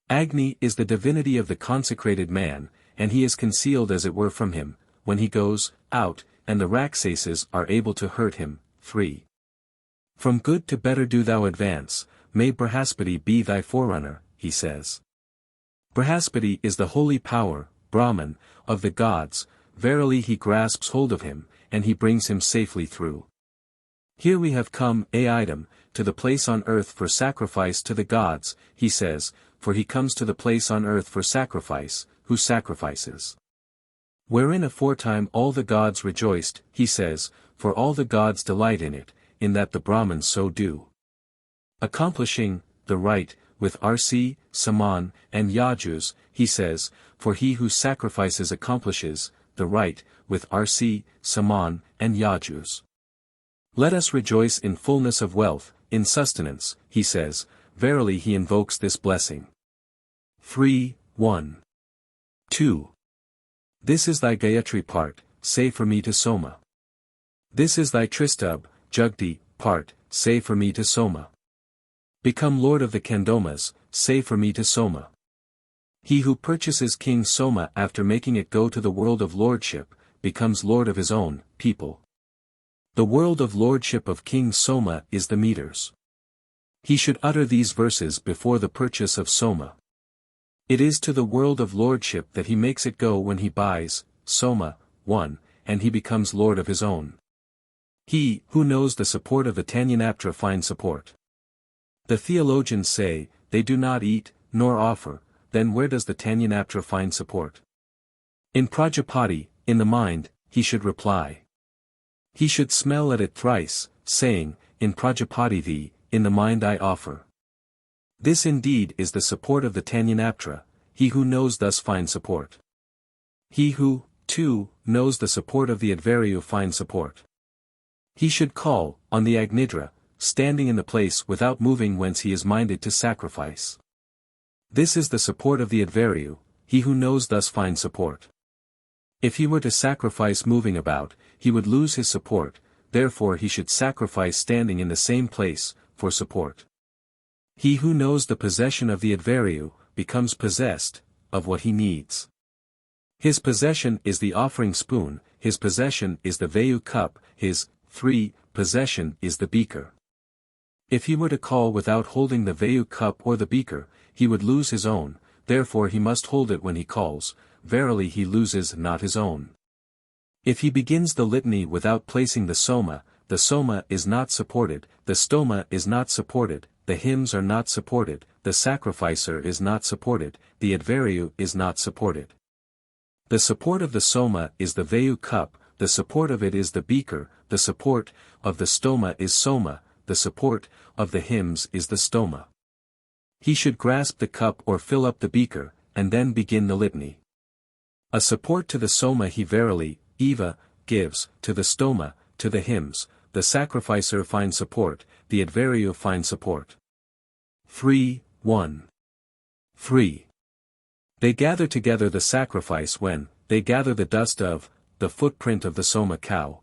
Agni is the divinity of the consecrated man, and he is concealed as it were from him, when he goes out, and the Rakshasas are able to hurt him. 3. From good to better do thou advance, may Brihaspati be thy forerunner, he says. Brihaspati is the holy power, Brahman, of the gods, verily he grasps hold of him, and he brings him safely through. Here we have come, item, to the place on earth for sacrifice to the gods, he says, for he comes to the place on earth for sacrifice, who sacrifices. Wherein aforetime all the gods rejoiced, he says, for all the gods delight in it, in that the Brahmins so do. Accomplishing, the rite, with Arsi, Saman, and Yajus, he says, for he who sacrifices accomplishes, the rite, with Arsi, Saman, and Yajus. Let us rejoice in fullness of wealth, in sustenance, he says, verily he invokes this blessing. 3:1. 2. This is thy Gayatri part, say for me to Soma. This is thy Tristubh, Jugdi, part, say for me to Soma. Become lord of the Kandomas, say for me to Soma. He who purchases King Soma after making it go to the world of lordship, becomes lord of his own people. The world of lordship of King Soma is the meters. He should utter these verses before the purchase of Soma. It is to the world of lordship that he makes it go when he buys, Soma, 1, and he becomes lord of his own. He who knows the support of the Tanyanaptra finds support. The theologians say, they do not eat, nor offer, then where does the Tanyanaptra find support? In Prajapati, in the mind, he should reply. He should smell at it thrice, saying, in Prajapati in the mind I offer. This indeed is the support of the Tanyanaptra, he who knows thus finds support. He who, too, knows the support of the Advaryu finds support. He should call, on the Agnidra, standing in the place without moving whence he is minded to sacrifice. This is the support of the Advaryu, he who knows thus finds support. If he were to sacrifice moving about, he would lose his support, therefore he should sacrifice standing in the same place, for support. He who knows the possession of the Advaryu, becomes possessed, of what he needs. His possession is the offering spoon, his possession is the VIII cup, his, 3, possession is the beaker. If he were to call without holding the VIII cup or the beaker, he would lose his own, therefore he must hold it when he calls, verily he loses not his own. If he begins the litany without placing the Soma is not supported, the Stoma is not supported, the hymns are not supported, the sacrificer is not supported, the Advaryu is not supported. The support of the Soma is the VIII cup, the support of it is the beaker, the support of the stoma is Soma, the support of the hymns is the stoma. He should grasp the cup or fill up the beaker, and then begin the litany. A support to the Soma he verily, Eva, gives, to the stoma, to the hymns, the sacrificer finds support, the advaryu finds support. 3:1. 3. They gather together the sacrifice when, they gather the dust of, the footprint of the Soma cow.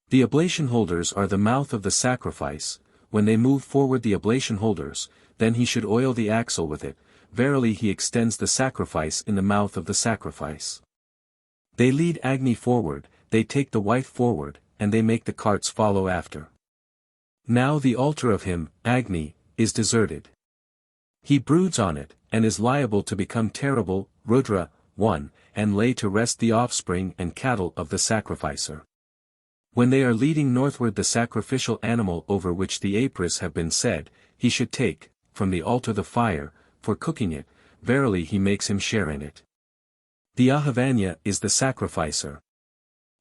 The oblation holders are the mouth of the sacrifice, when they move forward the oblation holders, then he should oil the axle with it, verily he extends the sacrifice in the mouth of the sacrifice. They lead Agni forward, they take the wife forward, and they make the carts follow after. Now the altar of him, Agni, is deserted. He broods on it, and is liable to become terrible, Rudra, 1, and lay to rest the offspring and cattle of the sacrificer. When they are leading northward the sacrificial animal over which the apris have been said, he should take, from the altar the fire, for cooking it, verily he makes him share in it. The Ahavanya is the sacrificer.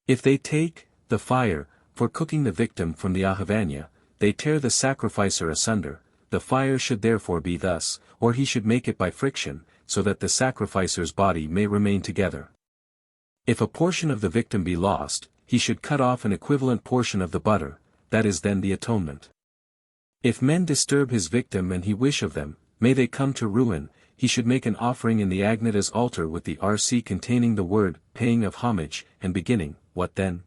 If they take, the fire, for cooking the victim from the Ahavanya, they tear the sacrificer asunder, the fire should therefore be thus, or he should make it by friction, so that the sacrificer's body may remain together. If a portion of the victim be lost, he should cut off an equivalent portion of the butter, that is then the atonement. If men disturb his victim and he wish of them, may they come to ruin, he should make an offering in the Agnita's altar with the RC containing the word, paying of homage, and beginning, what then?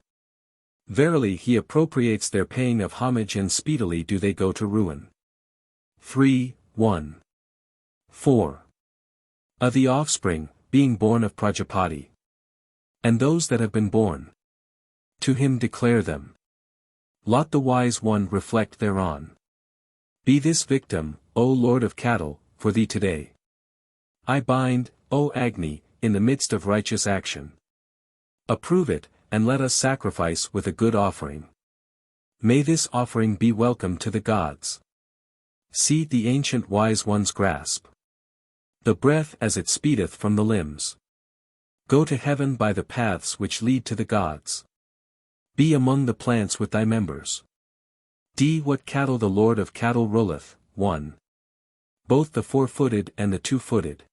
Verily he appropriates their paying of homage and speedily do they go to ruin. 3:1. 4. Of the offspring, being born of Prajapati. And those that have been born. To him declare them. Lot the wise one reflect thereon. Be this victim, O Lord of cattle, for thee today. I bind, O Agni, in the midst of righteous action. Approve it, and let us sacrifice with a good offering. May this offering be welcome to the gods. See the ancient wise one's grasp. The breath as it speedeth from the limbs. Go to heaven by the paths which lead to the gods. Be among the plants with thy members. D. What cattle the Lord of cattle ruleth, 1. Both the four-footed and the two-footed.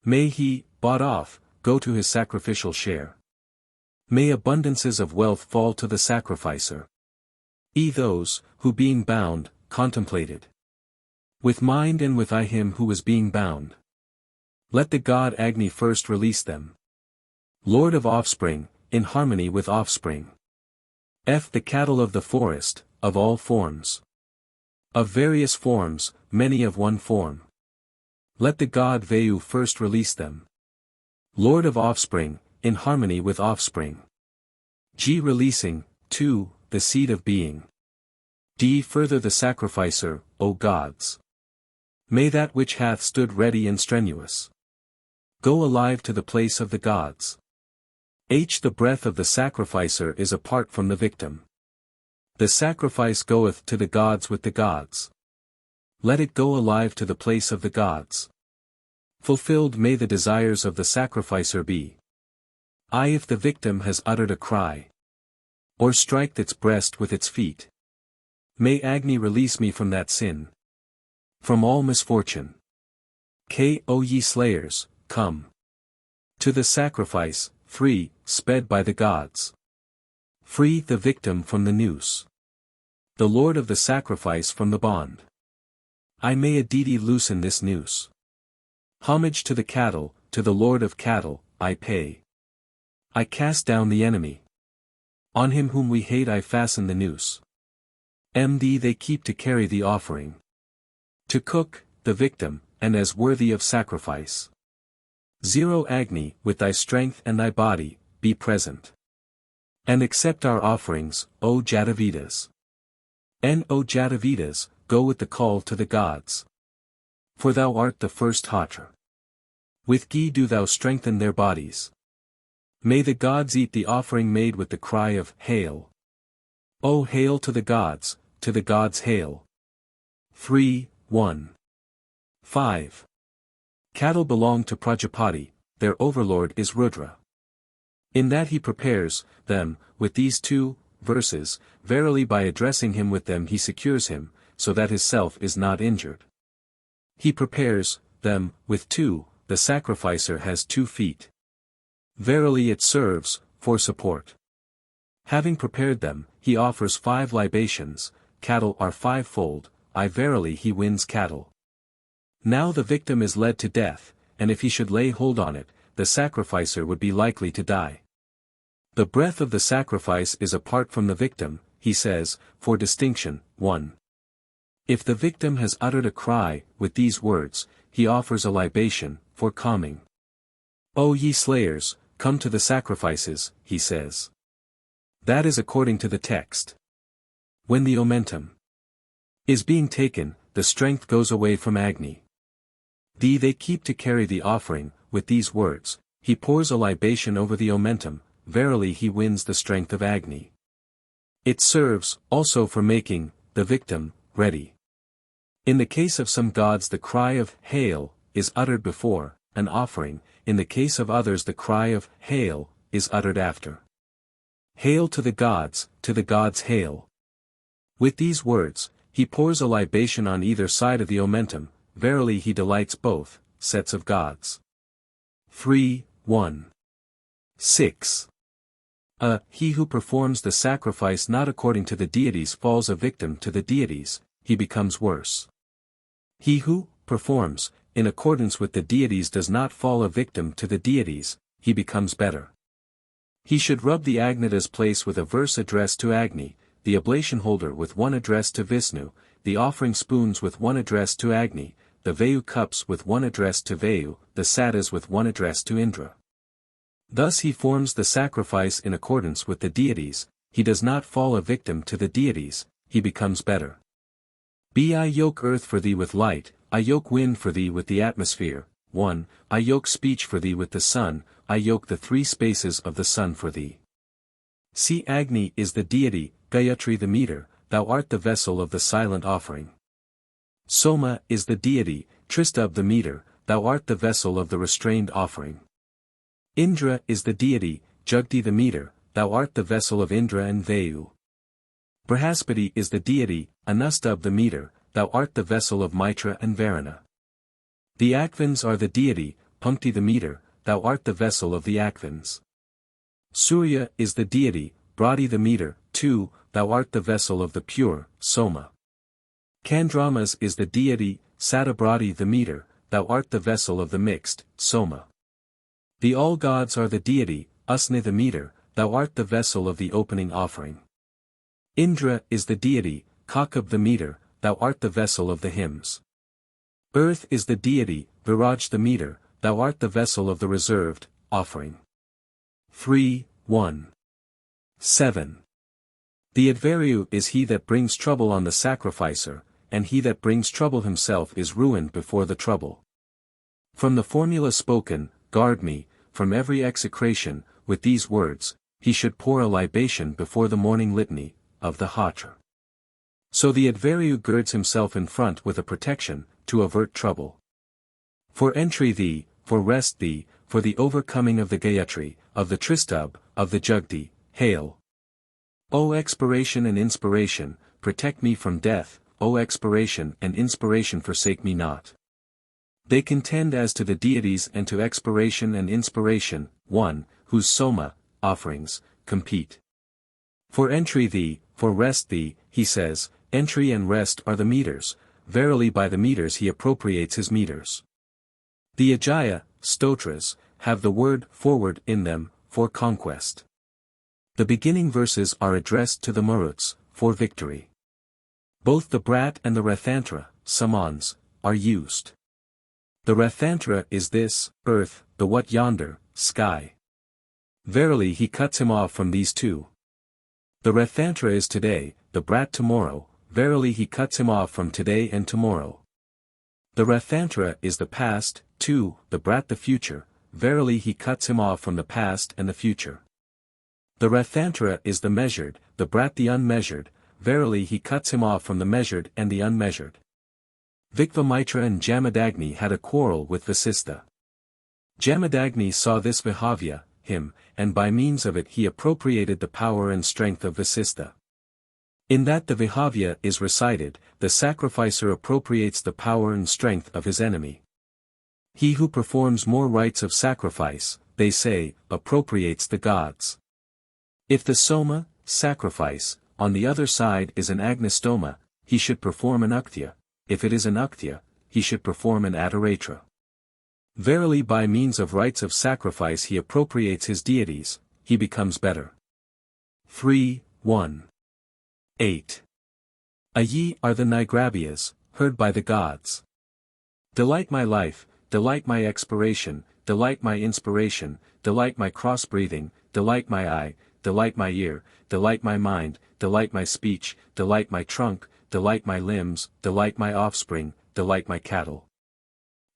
May he, bought off, go to his sacrificial share. May abundances of wealth fall to the sacrificer. Those, who being bound, contemplated. With mind and with eye him who was being bound. Let the god Agni first release them. Lord of offspring, in harmony with offspring. F. The cattle of the forest, of all forms. Of various forms, many of one form. Let the god Vayu first release them. Lord of offspring, in harmony with offspring. G. Releasing, 2, the seed of being. D. Further the sacrificer, O gods. May that which hath stood ready and strenuous. Go alive to the place of the gods. H. The breath of the sacrificer is apart from the victim. The sacrifice goeth to the gods with the gods. Let it go alive to the place of the gods. Fulfilled may the desires of the sacrificer be. I. If the victim has uttered a cry. Or striked its breast with its feet. May Agni release me from that sin. From all misfortune. K. O ye slayers, come. To the sacrifice, 3, sped by the gods. Free the victim from the noose. The Lord of the sacrifice from the bond. I may a deity loosen this noose. Homage to the cattle, to the Lord of cattle, I pay. I cast down the enemy. On him whom we hate I fasten the noose. MD they keep to carry the offering. To cook, the victim, and as worthy of sacrifice. 0 Agni, with thy strength and thy body, be present. And accept our offerings, O Jatavidas. O Jatavidas, go with the call to the gods. For thou art the first Hatra. With ghee do thou strengthen their bodies. May the gods eat the offering made with the cry of, Hail! O hail to the gods hail! 3:1. 5. Cattle belong to Prajapati, their overlord is Rudra. In that he prepares them, with these two, verses, verily by addressing him with them he secures him, so that his self is not injured. He prepares them with two, the sacrificer has 2 feet. Verily it serves for support. Having prepared them, he offers 5 libations, cattle are 5-fold, verily he wins cattle. Now the victim is led to death, and if he should lay hold on it, the sacrificer would be likely to die. The breath of the sacrifice is apart from the victim, he says, for distinction. 1. If the victim has uttered a cry, with these words, he offers a libation, for calming. O ye slayers, come to the sacrifices, he says. That is according to the text. When the omentum is being taken, the strength goes away from Agni. They keep to carry the offering, with these words, he pours a libation over the omentum, verily he wins the strength of Agni. It serves, also for making, the victim, ready. In the case of some gods the cry of, Hail, is uttered before, an offering, in the case of others the cry of, Hail, is uttered after. Hail to the gods hail. With these words, he pours a libation on either side of the omentum, verily he delights both, sets of gods. 3:1. 6. He who performs the sacrifice not according to the deities falls a victim to the deities, he becomes worse. He who performs, in accordance with the deities does not fall a victim to the deities, he becomes better. He should rub the Agnita's place with a verse addressed to Agni, the oblation holder with one addressed to Vishnu, the offering spoons with one addressed to Agni, the Vayu cups with one addressed to Vayu, the satas with one addressed to Indra. Thus he forms the sacrifice in accordance with the deities, he does not fall a victim to the deities, he becomes better. I yoke earth for thee with light, I yoke wind for thee with the atmosphere. 1. I yoke speech for thee with the sun, I yoke the 3 spaces of the sun for thee. See Agni is the deity, Gayatri the meter, thou art the vessel of the silent offering. Soma is the deity, Tristubh the meter, thou art the vessel of the restrained offering. Indra is the deity, Jugti the meter, thou art the vessel of Indra and Vayu. Brihaspati is the deity, Anustubh the meter, thou art the vessel of Mitra and Varuna. The Akvins are the deity, Punkti the meter, thou art the vessel of the Akvins. Surya is the deity, Brahdi the meter. 2, thou art the vessel of the pure, Soma. Chandramas is the deity, Satabrahdi the meter, thou art the vessel of the mixed, Soma. The all-gods are the deity, Usni the meter, thou art the vessel of the opening offering. Indra is the deity, Kakab the meter, thou art the vessel of the hymns. Earth is the deity, Viraj the meter, thou art the vessel of the reserved, offering. 3:1. 7. The Advaryu is he that brings trouble on the sacrificer, and he that brings trouble himself is ruined before the trouble. From the formula spoken, guard me, from every execration, with these words, he should pour a libation before the morning litany, of the Hatra. So the Advaryu girds himself in front with a protection, to avert trouble. For entry thee, for rest thee, for the overcoming of the Gayatri, of the Tristubh, of the Jugti, hail. O expiration and inspiration, protect me from death, O expiration and inspiration forsake me not. They contend as to the deities and to expiration and inspiration, one, whose Soma, offerings, compete. For entry thee, for rest thee, he says, entry and rest are the meters, verily by the meters he appropriates his meters. The Ajaya, stotras, have the word forward in them, for conquest. The beginning verses are addressed to the Maruts, for victory. Both the Brat and the Rathantra, Samans, are used. The Rathantra is this, earth, the what yonder, sky. Verily he cuts him off from these two. The Rathantra is today, the Brat tomorrow, verily he cuts him off from today and tomorrow. The Rathantra is the past, too, the Brat the future, verily he cuts him off from the past and the future. The Rathantra is the measured, the Brat the unmeasured, verily he cuts him off from the measured and the unmeasured. Vikvamitra and Jamadagni had a quarrel with Vasistha. Jamadagni saw this Vihavya, him, and by means of it he appropriated the power and strength of Vasistha. In that the Vihavya is recited, the sacrificer appropriates the power and strength of his enemy. He who performs more rites of sacrifice, they say, appropriates the gods. If the Soma, sacrifice, on the other side is an Agnistoma, he should perform an Uktya; if it is an Uktya, he should perform an Adaratra. Verily by means of rites of sacrifice he appropriates his deities, he becomes better. 3:1. 8. Ye are the Naigrabhyas, heard by the gods. Delight my life, delight my expiration, delight my inspiration, delight my cross-breathing, delight my eye, delight my ear, delight my mind, delight my speech, delight my trunk, delight my limbs, delight my offspring, delight my cattle.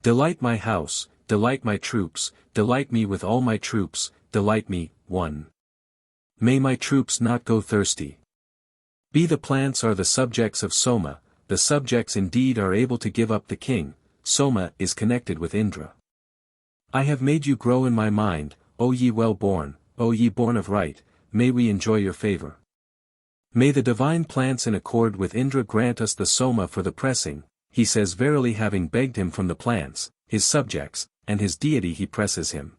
Delight my house, delight my troops, delight me with all my troops, delight me. 1. May my troops not go thirsty. The plants are the subjects of Soma, the subjects indeed are able to give up the king. Soma is connected with Indra. I have made you grow in my mind, O ye well-born, O ye born of right, may we enjoy your favor. May the divine plants in accord with Indra grant us the Soma for the pressing, he says verily having begged him from the plants, his subjects, and his deity he presses him.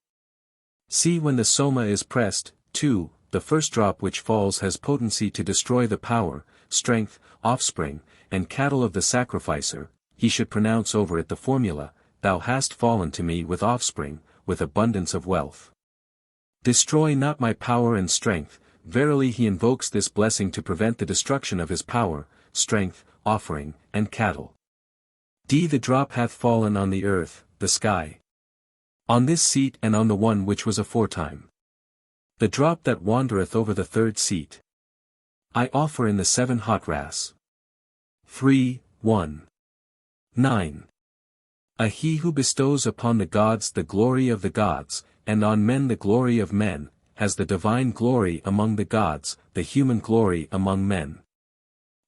See when the Soma is pressed, 2, the first drop which falls has potency to destroy the power, strength, offspring, and cattle of the sacrificer, he should pronounce over it the formula, thou hast fallen to me with offspring, with abundance of wealth. Destroy not my power and strength, verily he invokes this blessing to prevent the destruction of his power, strength, offering, and cattle. The drop hath fallen on the earth, the sky. On this seat and on the one which was aforetime. The drop that wandereth over the third seat. I offer in the 7 hot ras. 3:1. 9. He who bestows upon the gods the glory of the gods, and on men the glory of men, has the divine glory among the gods, the human glory among men.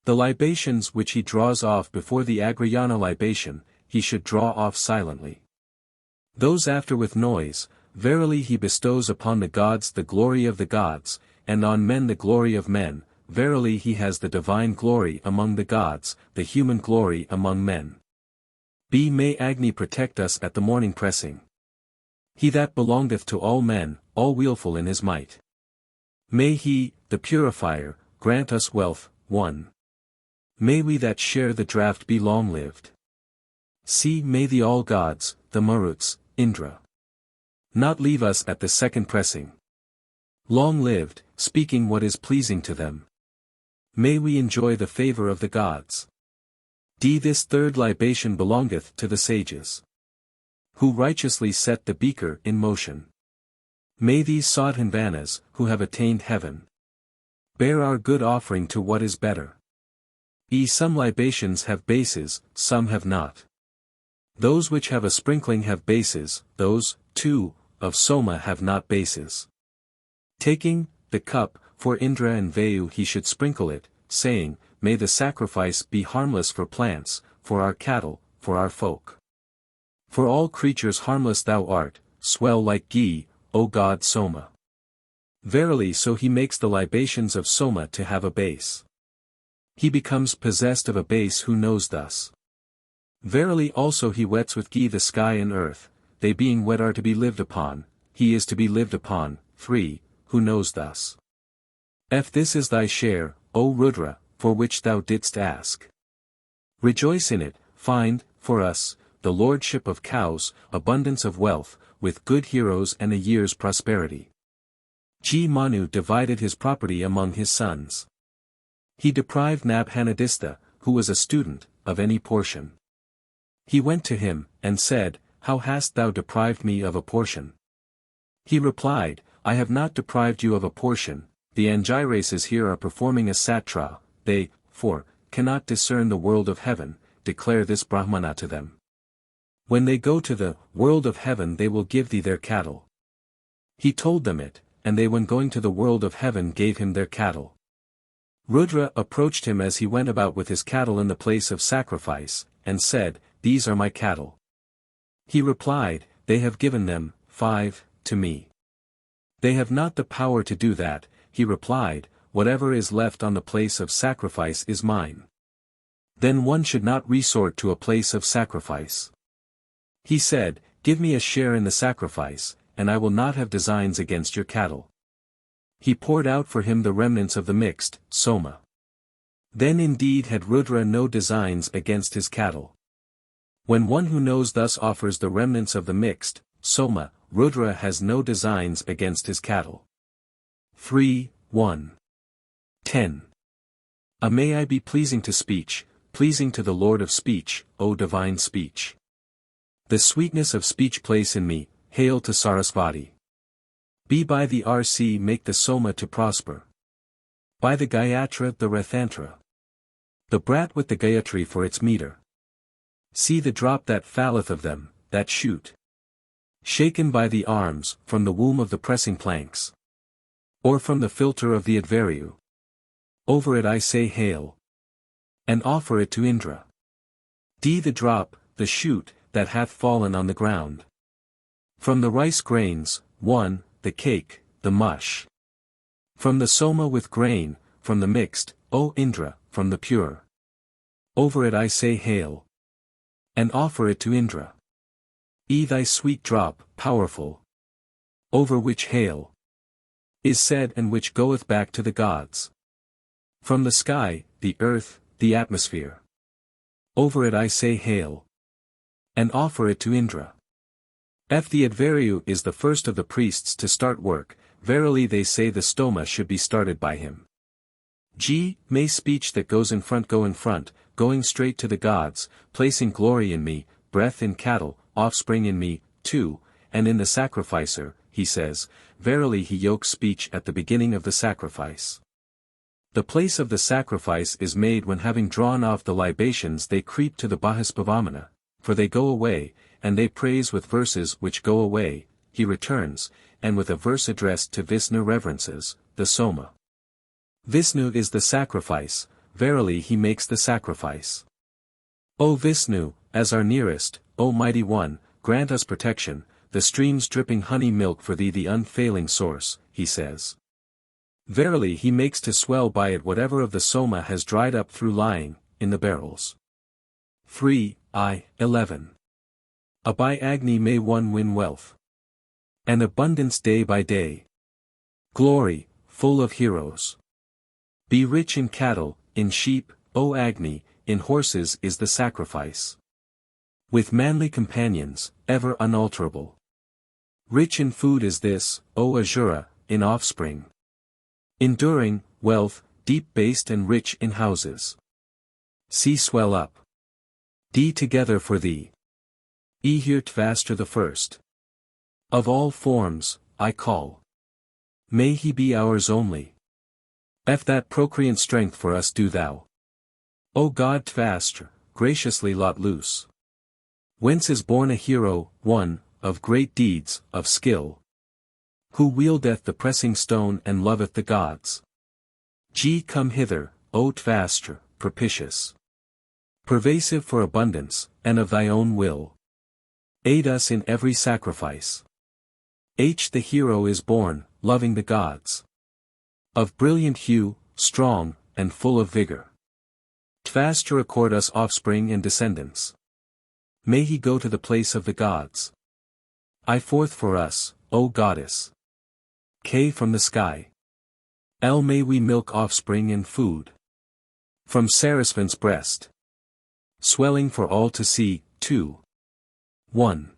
The libations which he draws off before the Agrayana libation, he should draw off silently. Those after with noise, verily he bestows upon the gods the glory of the gods, and on men the glory of men, verily he has the divine glory among the gods, the human glory among men. May Agni protect us at the morning pressing. He that belongeth to all men, all willful in his might. May he, the purifier, grant us wealth. 1. May we that share the draught be long-lived. May the all gods, the Maruts, Indra, not leave us at the second pressing. Long-lived, speaking what is pleasing to them. May we enjoy the favor of the gods. This third libation belongeth to the sages, who righteously set the beaker in motion. May these Sadhanvanas, who have attained heaven, bear our good offering to what is better. Some libations have bases, some have not. Those which have a sprinkling have bases, those, too, of Soma have not bases. Taking the cup, for Indra and Vayu he should sprinkle it, saying, may the sacrifice be harmless for plants, for our cattle, for our folk. For all creatures harmless thou art, swell like ghee, O God Soma. Verily so he makes the libations of Soma to have a base. He becomes possessed of a base who knows thus. Verily also he wets with ghee the sky and earth, they being wet are to be lived upon, he is to be lived upon. 3, who knows thus. This is thy share, O Rudra, for which thou didst ask. Rejoice in it, find, for us, the lordship of cows, abundance of wealth, with good heroes and a year's prosperity. Manu divided his property among his sons. He deprived Nabhanadista, who was a student, of any portion. He went to him, and said, how hast thou deprived me of a portion? He replied, I have not deprived you of a portion, the Angirases here are performing a satra, they, cannot discern the world of heaven, declare this Brahmana to them. When they go to the world of heaven they will give thee their cattle. He told them it, and they when going to the world of heaven gave him their cattle. Rudra approached him as he went about with his cattle in the place of sacrifice, and said, these are my cattle. He replied, they have given them, 5, to me. They have not the power to do that, he replied, whatever is left on the place of sacrifice is mine. Then one should not resort to a place of sacrifice. He said, give me a share in the sacrifice, and I will not have designs against your cattle. He poured out for him the remnants of the mixed, Soma. Then indeed had Rudra no designs against his cattle. When one who knows thus offers the remnants of the mixed, Soma, Rudra has no designs against his cattle. 3:1. 10. May I be pleasing to speech, pleasing to the Lord of speech, O divine speech. The sweetness of speech place in me, hail to Sarasvati. Be by the RC make the Soma to prosper. By the Gayatra the Rathantra. The brat with the Gayatri for its meter. See the drop that falleth of them, that shoot. Shaken by the arms, from the womb of the pressing planks. Or from the filter of the Advaryu. Over it I say hail. And offer it to Indra. D the drop, the shoot, that hath fallen on the ground. From the rice grains, 1, the cake, the mush. From the Soma with grain, from the mixed, O Indra, from the pure. Over it I say hail. And offer it to Indra. E thy sweet drop, powerful. Over which hail. Is said and which goeth back to the gods. From the sky, the earth, the atmosphere. Over it I say hail. And offer it to Indra. F the Advaryu is the first of the priests to start work, verily they say the stoma should be started by him. G. May speech that goes in front go in front, going straight to the gods, placing glory in me, breath in cattle, offspring in me, 2, and in the sacrificer, he says, verily he yokes speech at the beginning of the sacrifice. The place of the sacrifice is made when having drawn off the libations they creep to the Bahispavamana, for they go away, and they praise with verses which go away, he returns, and with a verse addressed to Vishnu reverences, the Soma. Vishnu is the sacrifice, verily he makes the sacrifice. O Vishnu, as our nearest, O mighty one, grant us protection, the streams dripping honey milk for thee the unfailing source, he says. Verily he makes to swell by it whatever of the Soma has dried up through lying, in the barrels. 3:11. By Agni may one win wealth. And abundance day by day. Glory, full of heroes. Be rich in cattle, in sheep, O Agni, in horses is the sacrifice. With manly companions, ever unalterable. Rich in food is this, O Azura, in offspring. Enduring, wealth, deep-based and rich in houses. C swell up. D together for thee. E here Tvaster the first. Of all forms, I call. May he be ours only. F that procreant strength for us do thou. O God Tvastra, graciously lot loose. Whence is born a hero, one, of great deeds, of skill. Who wieldeth the pressing stone and loveth the gods. G come hither, O Tvastra, propitious. Pervasive for abundance, and of thy own will. Aid us in every sacrifice. H the hero is born, loving the gods. Of brilliant hue, strong, and full of vigor. Tvastra accord us offspring and descendants. May he go to the place of the gods. I forth for us, O goddess. K from the sky. L may we milk offspring and food. From Sarasvant's breast. Swelling for all to see, 2. 1.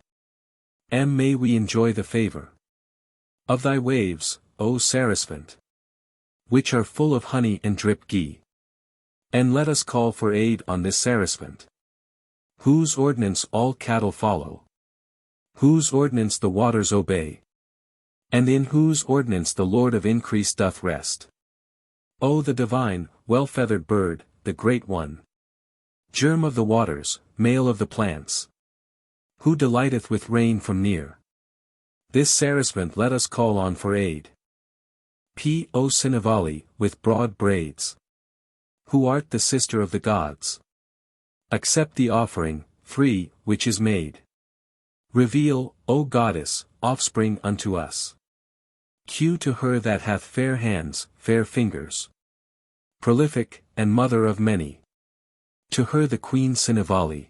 M may we enjoy the favor. Of thy waves, O Sarasvant. Which are full of honey and drip ghee. And let us call for aid on this Sarasvant. Whose ordinance all cattle follow. Whose ordinance the waters obey. And in whose ordinance the Lord of increase doth rest. O the divine, well-feathered bird, the great one. Germ of the waters, male of the plants. Who delighteth with rain from near. This Sarasvant let us call on for aid. P. O Siksha Valli, with broad braids. Who art the sister of the gods. Accept the offering, 3, which is made. Reveal, O goddess, offspring unto us. Q to her that hath fair hands, fair fingers. Prolific, and mother of many. To her the Queen Sinavali.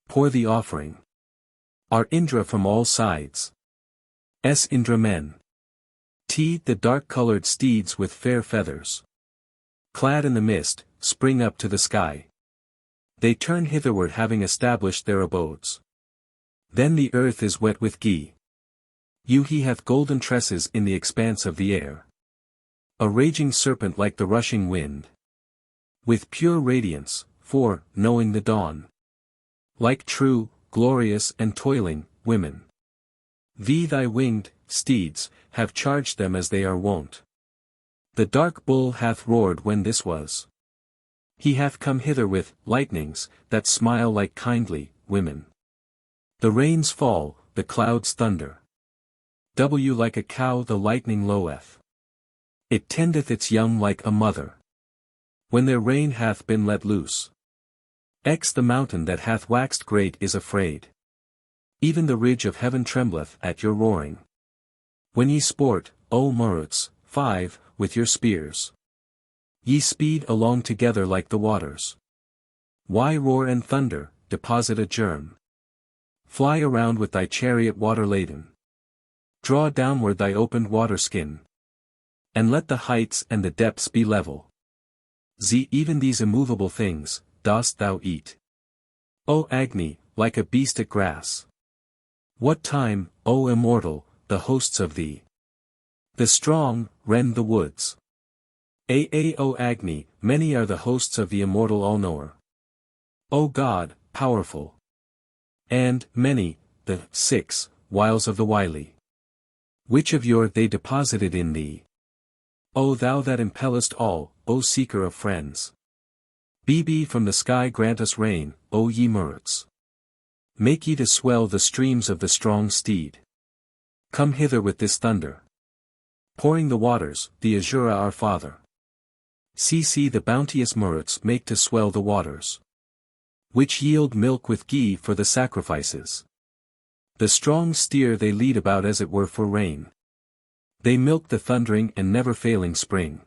Pour the offering. Are Indra from all sides. S. Indra men. T. The dark-colored steeds with fair feathers. Clad in the mist, spring up to the sky. They turn hitherward having established their abodes. Then the earth is wet with ghee. He hath golden tresses in the expanse of the air. A raging serpent like the rushing wind. With pure radiance, for, knowing the dawn. Like true, glorious and toiling, women. Thy winged, steeds, have charged them as they are wont. The dark bull hath roared when this was. He hath come hither with, lightnings, that smile like kindly, women. The rains fall, the clouds thunder. Like a cow the lightning loweth. It tendeth its young like a mother. When their rein hath been let loose. The mountain that hath waxed great is afraid. Even the ridge of heaven trembleth at your roaring. When ye sport, O Maruts, 5, with your spears. Ye speed along together like the waters. Why roar and thunder, deposit a germ? Fly around with thy chariot water-laden. Draw downward thy opened water-skin. And let the heights and the depths be level. Even these immovable things, dost thou eat. O Agni, like a beast at grass. What time, O immortal, the hosts of thee? The strong, rend the woods. O Agni, many are the hosts of the immortal all-knower. O God, powerful. And, many, the 6, wiles of the wily. Which of your they deposited in thee? O thou that impellest all, O seeker of friends. From the sky grant us rain, O ye Maruts. Make ye to swell the streams of the strong steed. Come hither with this thunder. Pouring the waters, the Azura our father. See the bounteous Maruts make to swell the waters. Which yield milk with ghee for the sacrifices. The strong steer they lead about as it were for rain. They milk the thundering and never-failing spring.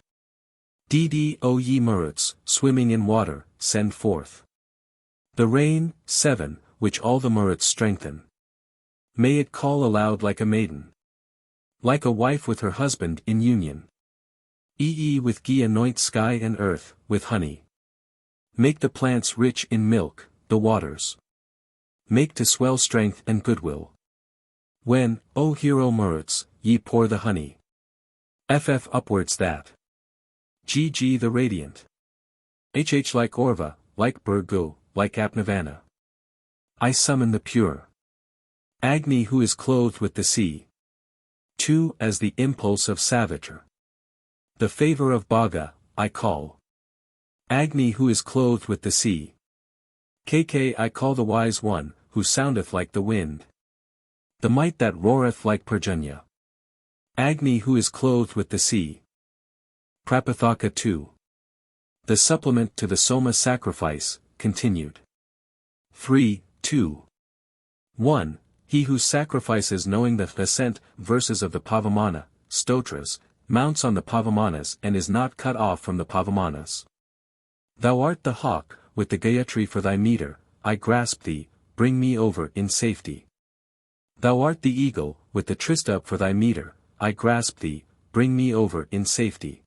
O ye Maruts, swimming in water, send forth. The rain, 7, which all the Maruts strengthen. May it call aloud like a maiden. Like a wife with her husband in union. With ghee anoint sky and earth, with honey. Make the plants rich in milk, the waters. Make to swell strength and goodwill. When, O hero Maruts, ye pour the honey. Upwards that. GG the radiant. Like Orva, like Bhrigu, like Apnavana. I summon the pure. Agni who is clothed with the sea. 2 as the impulse of Savitar. The favor of Bhaga, I call. Agni who is clothed with the sea. I call the wise one, who soundeth like the wind. The might that roareth like Parjanya. Agni who is clothed with the sea. Prapathaka 2. The supplement to the Soma sacrifice, continued. 3:2. 1. He who sacrifices knowing the ascent verses of the Pavamana, stotras, mounts on the Pavamanas and is not cut off from the Pavamanas. Thou art the hawk, with the Gayatri for thy meter, I grasp thee, bring me over in safety. Thou art the eagle, with the Tristub for thy meter, I grasp thee, bring me over in safety.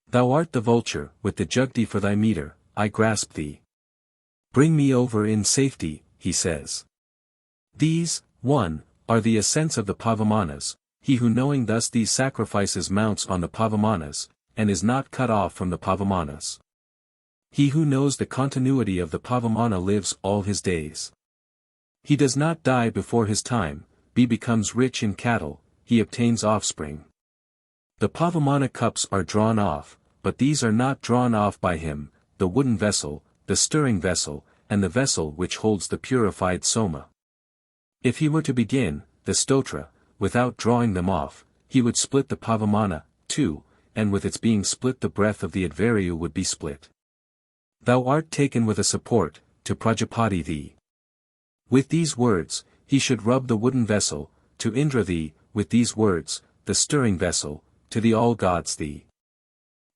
Thou art the vulture, with the Jugdi for thy meter, I grasp thee. Bring me over in safety, he says. These, 1, are the ascents of the Pavamanas, he who knowing thus these sacrifices mounts on the Pavamanas, and is not cut off from the Pavamanas. He who knows the continuity of the Pavamana lives all his days. He does not die before his time, becomes rich in cattle, he obtains offspring. The Pavamana cups are drawn off, but these are not drawn off by him, the wooden vessel, the stirring vessel, and the vessel which holds the purified Soma. If he were to begin, the stotra, without drawing them off, he would split the Pavamana, too, and with its being split the breath of the Advaryu would be split. Thou art taken with a support, to Prajapati thee. With these words, he should rub the wooden vessel, to Indra thee, with these words, the stirring vessel, to the all gods thee.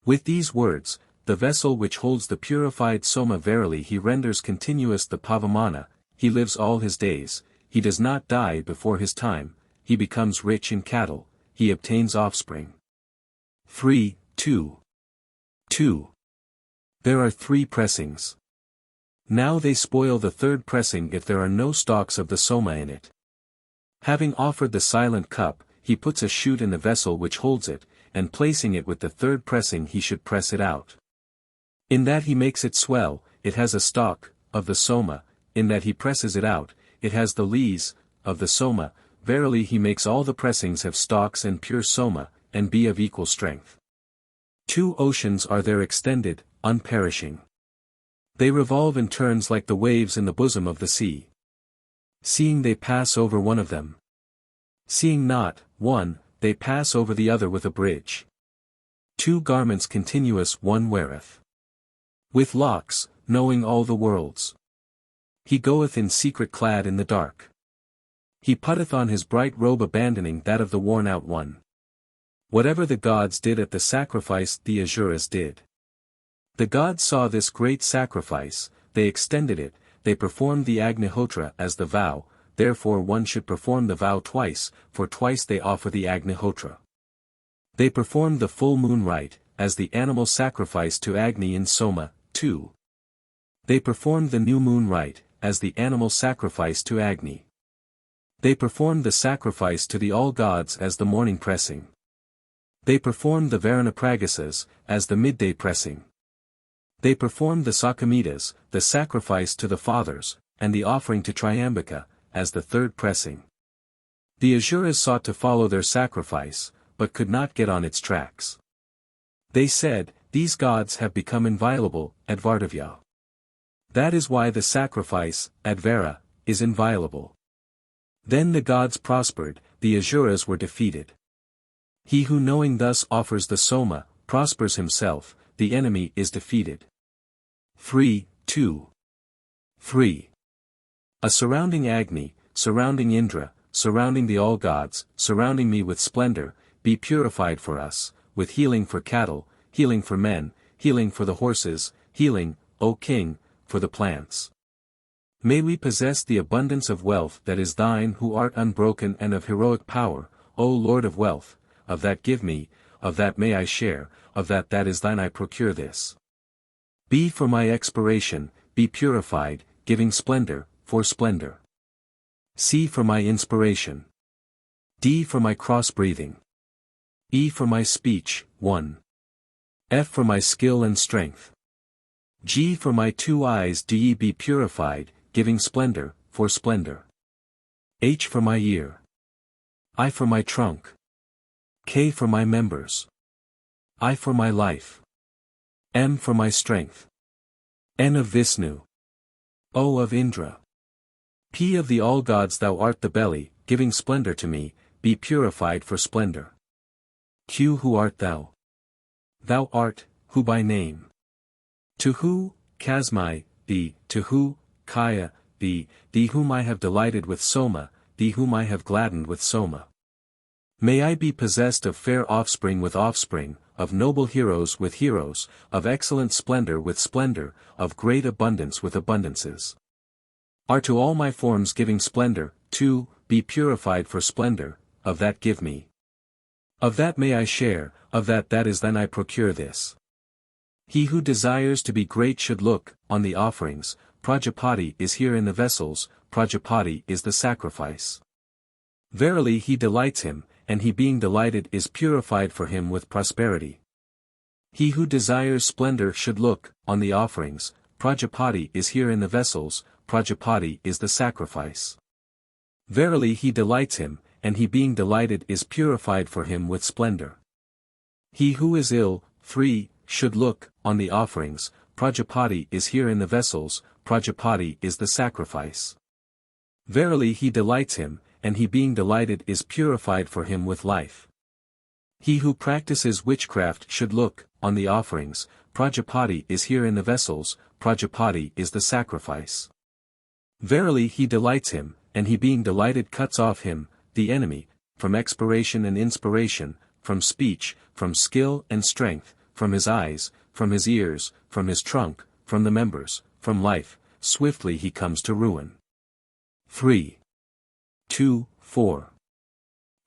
With these words, the vessel which holds the purified Soma verily he renders continuous the Pavamana, he lives all his days, he does not die before his time, he becomes rich in cattle, he obtains offspring. 3, 2. 2. There are 3 pressings. Now they spoil the 3rd pressing if there are no stalks of the Soma in it. Having offered the silent cup, he puts a shoot in the vessel which holds it, and placing it with the 3rd pressing he should press it out. In that he makes it swell, it has a stalk, of the Soma, in that he presses it out, it has the lees, of the Soma, verily he makes all the pressings have stalks and pure Soma, and be of equal strength. 2 oceans are there extended, unperishing. They revolve in turns like the waves in the bosom of the sea. Seeing they pass over one of them. Seeing not, one, they pass over the other with a bridge. 2 garments continuous one weareth. With locks, knowing all the worlds. He goeth in secret clad in the dark. He putteth on his bright robe abandoning that of the worn-out one. Whatever the gods did at the sacrifice the Asuras did. The gods saw this great sacrifice, they extended it, they performed the Agnihotra as the vow, therefore one should perform the vow twice, for twice they offer the Agnihotra. They performed the full moon rite, as the animal sacrifice to Agni in Soma, 2. They performed the new moon rite, as the animal sacrifice to Agni. They performed the sacrifice to the all gods as the morning pressing. They performed the Varanapragasas, as the midday pressing. They performed the Sakamitas, the sacrifice to the fathers, and the offering to Triambika, as the 3rd pressing. The Asuras sought to follow their sacrifice, but could not get on its tracks. They said, these gods have become inviolable, Advartavya. That is why the sacrifice, Advara, is inviolable. Then the gods prospered, the Asuras were defeated. He who knowing thus offers the Soma, prospers himself, the enemy is defeated. 3, 2. 3. A surrounding Agni, surrounding Indra, surrounding the all gods, surrounding me with splendor, be purified for us, with healing for cattle, healing for men, healing for the horses, healing, O king, for the plants. May we possess the abundance of wealth that is thine who art unbroken and of heroic power, O Lord of wealth, of that give me, of that may I share, of that is thine I procure this. B for my expiration, be purified, giving splendor, for splendor. C for my inspiration. D for my cross-breathing. E for my speech, 1. F for my skill and strength. G for my 2 eyes D be purified, giving splendor, for splendor. H for my ear. I for my trunk. K for my members. I for my life. M for my strength. N of Vishnu. O of Indra. P of the all gods thou art the belly, giving splendor to me, be purified for splendor. Q who art thou? Thou art, who by name. To who, Kasmai, thee, to who, Kaya, thee whom I have delighted with Soma, thee whom I have gladdened with Soma. May I be possessed of fair offspring with offspring, of noble heroes with heroes, of excellent splendor with splendor, of great abundance with abundances. Are to all my forms giving splendor, 2, be purified for splendor, of that give me. Of that may I share, of that is thine I procure this. He who desires to be great should look, on the offerings, Prajapati is here in the vessels, Prajapati is the sacrifice. Verily he delights him, and he being delighted is purified for him with prosperity. He who desires splendor should look, on the offerings, Prajapati is here in the vessels, Prajapati is the sacrifice. Verily he delights him, and he being delighted is purified for him with splendor. He who is ill, 3, should look, on the offerings, Prajapati is here in the vessels, Prajapati is the sacrifice. Verily he delights him, and he being delighted is purified for him with life. He who practices witchcraft should look, on the offerings, Prajapati is here in the vessels, Prajapati is the sacrifice. Verily he delights him, and he being delighted cuts off him, the enemy, from expiration and inspiration, from speech, from skill and strength, from his eyes, from his ears, from his trunk, from the members, from life, swiftly he comes to ruin. 3. 2, 4.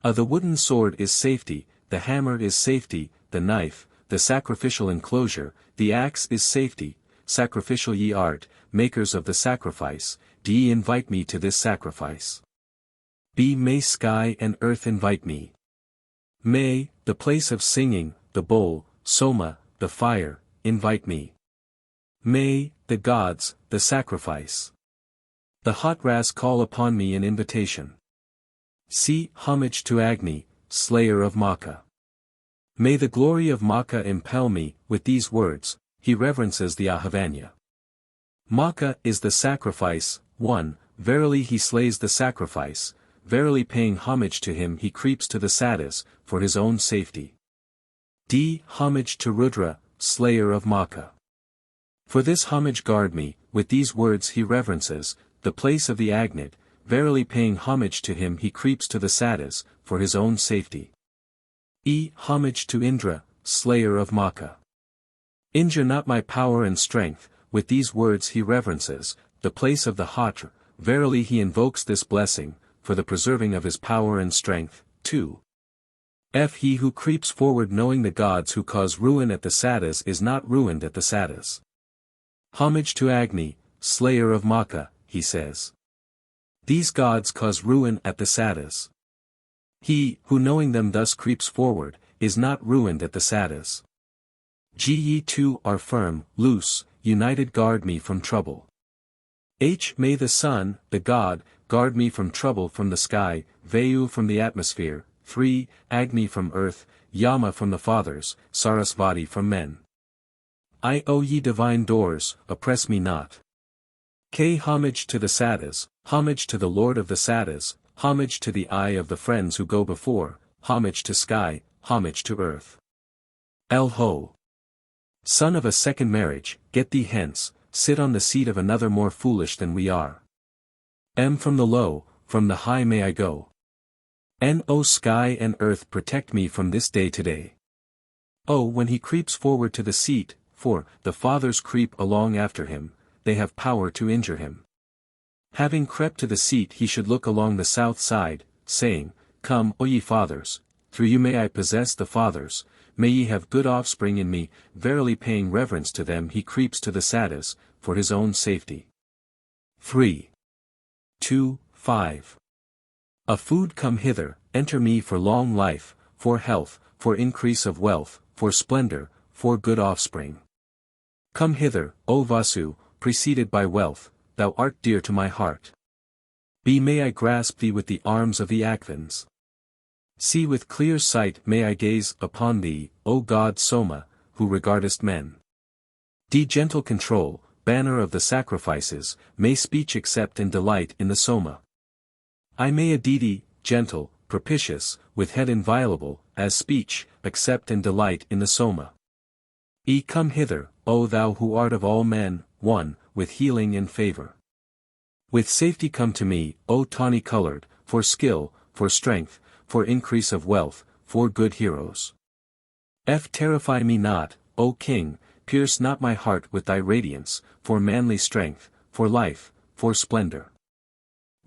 The wooden sword is safety, the hammer is safety, the knife, the sacrificial enclosure, the axe is safety, sacrificial ye art, makers of the sacrifice, do ye invite me to this sacrifice? B. May sky and earth invite me. May, the place of singing, the bowl, Soma, the fire, invite me. May, the gods, the sacrifice. The hot ras call upon me in invitation. C. Homage to Agni, slayer of Maka. May the glory of Maka impel me, with these words, he reverences the Ahavanya. Maka is the sacrifice, 1, verily he slays the sacrifice, verily paying homage to him he creeps to the sadhus, for his own safety. D. Homage to Rudra, slayer of Maka. For this homage guard me, with these words he reverences, the place of the Agni, verily paying homage to him he creeps to the sadhus, for his own safety. E. Homage to Indra, slayer of Maka. Injure not my power and strength, with these words he reverences, the place of the Hatra, verily he invokes this blessing, for the preserving of his power and strength. 2. F. He who creeps forward knowing the gods who cause ruin at the sadhus is not ruined at the sadhus. Homage to Agni, slayer of Maka, he says. These gods cause ruin at the sadhus. He, who knowing them thus creeps forward, is not ruined at the sadhus. G. Ye two are firm, loose, united guard me from trouble. H. May the sun, the god, guard me from trouble from the sky, Vayu from the atmosphere, 3. Agni from earth, Yama from the fathers, Sarasvati from men. I. O ye divine doors, oppress me not. K. Homage to the sadhus, homage to the lord of the sadhus, homage to the eye of the friends who go before, homage to sky, homage to earth. L. Ho. Son of a second marriage, get thee hence, sit on the seat of another more foolish than we are. M. From the low, from the high may I go. N. O sky and earth protect me from this day to day. O. When he creeps forward to the seat, for, the fathers creep along after him, they have power to injure him. Having crept to the seat he should look along the south side, saying, Come, O ye fathers, through you may I possess the fathers, may ye have good offspring in me, verily paying reverence to them he creeps to the sadhus, for his own safety. 3. 2, 5. A food come hither, enter me for long life, for health, for increase of wealth, for splendor, for good offspring. Come hither, O Vasu, preceded by wealth, thou art dear to my heart. B. May I grasp thee with the arms of the Akvins. C. With clear sight may I gaze upon thee, O God Soma, who regardest men. D. Gentle control, banner of the sacrifices, may speech accept and delight in the Soma. I may Aditi, gentle, propitious, with head inviolable, as speech, accept and delight in the Soma. E. Come hither, O thou who art of all men, one, with healing and favor. With safety come to me, O tawny-colored, for skill, for strength, for increase of wealth, for good heroes. F. Terrify me not, O king, pierce not my heart with thy radiance, for manly strength, for life, for splendor.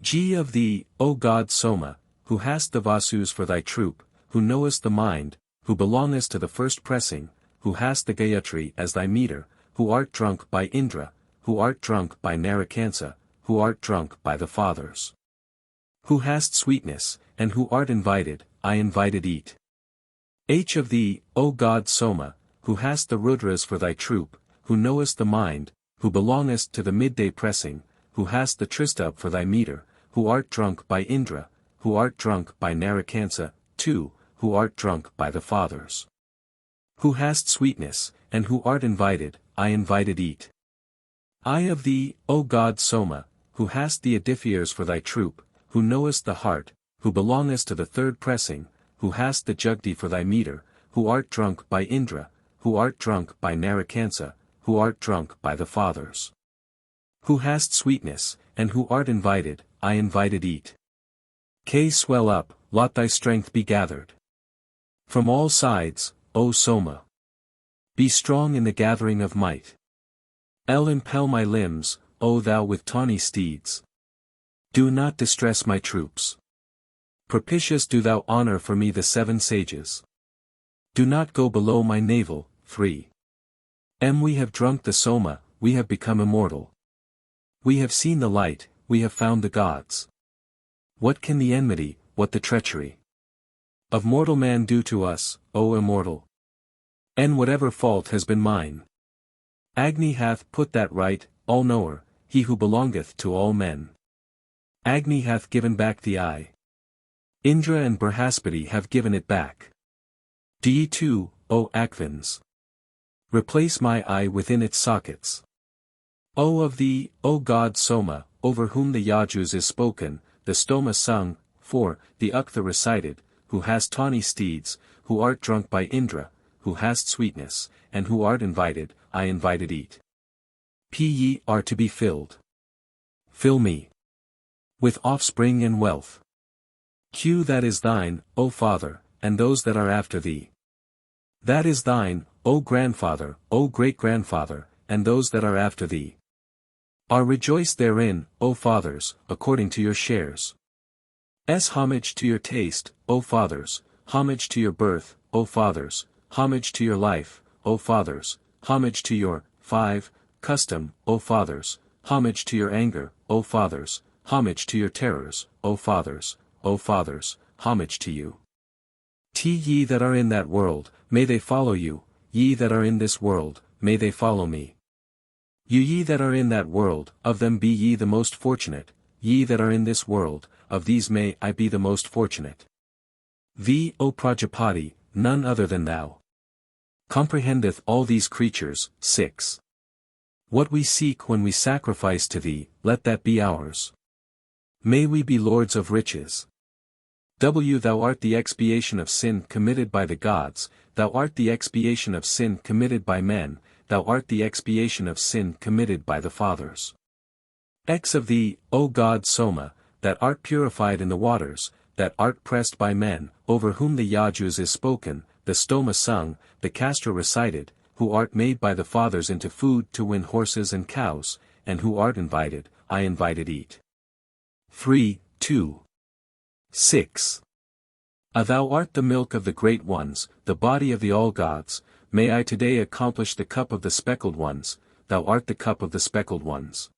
G. Of thee, O God Soma, who hast the Vasus for thy troop, who knowest the mind, who belongest to the first pressing, who hast the Gayatri as thy meter, who art drunk by Indra, who art drunk by Narakansa, who art drunk by the fathers. Who hast sweetness, and who art invited, I invited eat. H. Of thee, O God Soma, who hast the Rudras for thy troop, who knowest the mind, who belongest to the midday pressing, who hast the Tristub for thy meter, who art drunk by Indra, who art drunk by Narakansa, 2, who art drunk by the fathers. Who hast sweetness, and who art invited, I invited eat. I. Of thee, O God Soma, who hast the Edifiers for thy troop, who knowest the heart, who belongest to the third pressing, who hast the Jugdi for thy meter, who art drunk by Indra, who art drunk by Narakansa, who art drunk by the fathers. Who hast sweetness, and who art invited, I invited eat. Swell up, lot thy strength be gathered. From all sides, O Soma. Be strong in the gathering of might. Impel my limbs, O thou with tawny steeds. Do not distress my troops. Propitious do thou honor for me the 7 sages. Do not go below my navel. 3. We have drunk the Soma, we have become immortal. We have seen the light, we have found the gods. What can the enmity, what the treachery of mortal man do to us, O immortal? And whatever fault has been mine, Agni hath put that right, all-knower, he who belongeth to all men. Agni hath given back the eye. Indra and Brihaspati have given it back. Do ye too, O Akvins, replace my eye within its sockets. O of thee, O God Soma, over whom the Yajus is spoken, the Stoma sung, 4, the Uktha recited, who hast tawny steeds, who art drunk by Indra, who hast sweetness, and who art invited, I invited eat. Ye are to be filled. Fill me with offspring and wealth. That is thine, O Father, and those that are after thee. That is thine, O grandfather, O great-grandfather, and those that are after thee. Are rejoiced therein, O fathers, according to your shares. Homage to your taste, O fathers, homage to your birth, O fathers, homage to your life, O fathers, homage to your 5 custom, O fathers, homage to your anger, O fathers, homage to your terrors, O fathers, homage to you. Ye that are in that world, may they follow you, ye that are in this world, may they follow me. Ye that are in that world, of them be ye the most fortunate, ye that are in this world, of these may I be the most fortunate. Thee, O Prajapati, none other than thou comprehendeth all these creatures. 6. What we seek when we sacrifice to thee, let that be ours. May we be lords of riches. Thou art the expiation of sin committed by the gods, thou art the expiation of sin committed by men, thou art the expiation of sin committed by the fathers. Of thee, O God Soma, that art purified in the waters, that art pressed by men, over whom the Yajus is spoken, the Stoma sung, the Castra recited, who art made by the fathers into food to win horses and cows, and who art invited, I invited eat. 3, 2. 6. Thou art the milk of the great ones, the body of the all-gods, may I today accomplish the cup of the speckled ones, thou art the cup of the speckled ones.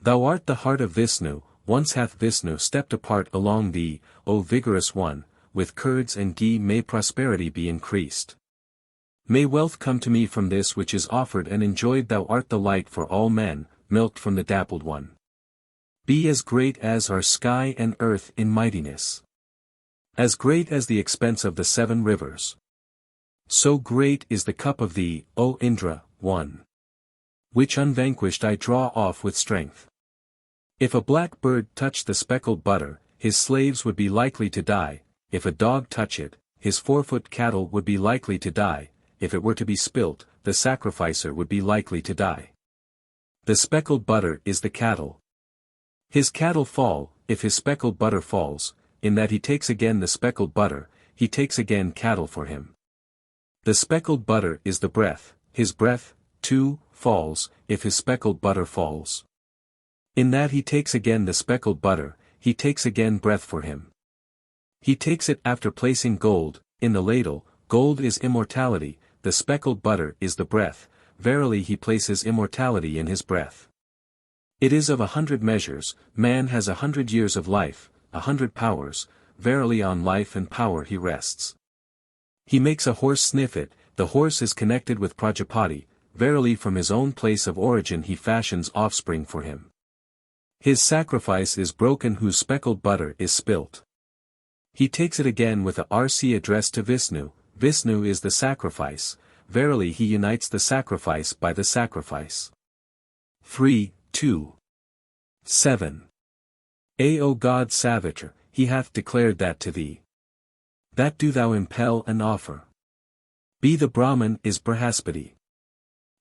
Thou art the heart of Vishnu, once hath Vishnu stepped apart along thee, O vigorous one, with curds and ghee may prosperity be increased. May wealth come to me from this which is offered and enjoyed, thou art the light for all men, milked from the dappled one. Be as great as are sky and earth in mightiness. As great as the expense of the 7 rivers. So great is the cup of thee, O Indra, 1. Which unvanquished I draw off with strength. If a black bird touch the speckled butter, his slaves would be likely to die, if a dog touch it, his 4-foot cattle would be likely to die, if it were to be spilt, the sacrificer would be likely to die. The speckled butter is the cattle. His cattle fall, if his speckled butter falls, in that he takes again the speckled butter, he takes again cattle for him. The speckled butter is the breath, his breath, 2, falls, if his speckled butter falls. In that he takes again the speckled butter, he takes again breath for him. He takes it after placing gold, in the ladle, gold is immortality, the speckled butter is the breath, verily he places immortality in his breath. It is of 100 measures, man has 100 years of life, 100 powers, verily on life and power he rests. He makes a horse sniff it, the horse is connected with Prajapati, verily from his own place of origin he fashions offspring for him. His sacrifice is broken whose speckled butter is spilt. He takes it again with a RC addressed to Vishnu, Vishnu is the sacrifice, verily he unites the sacrifice by the sacrifice. 3, 2. 7. O God Savitr, he hath declared that to thee. That do thou impel and offer. Be the Brahman is Brihaspati.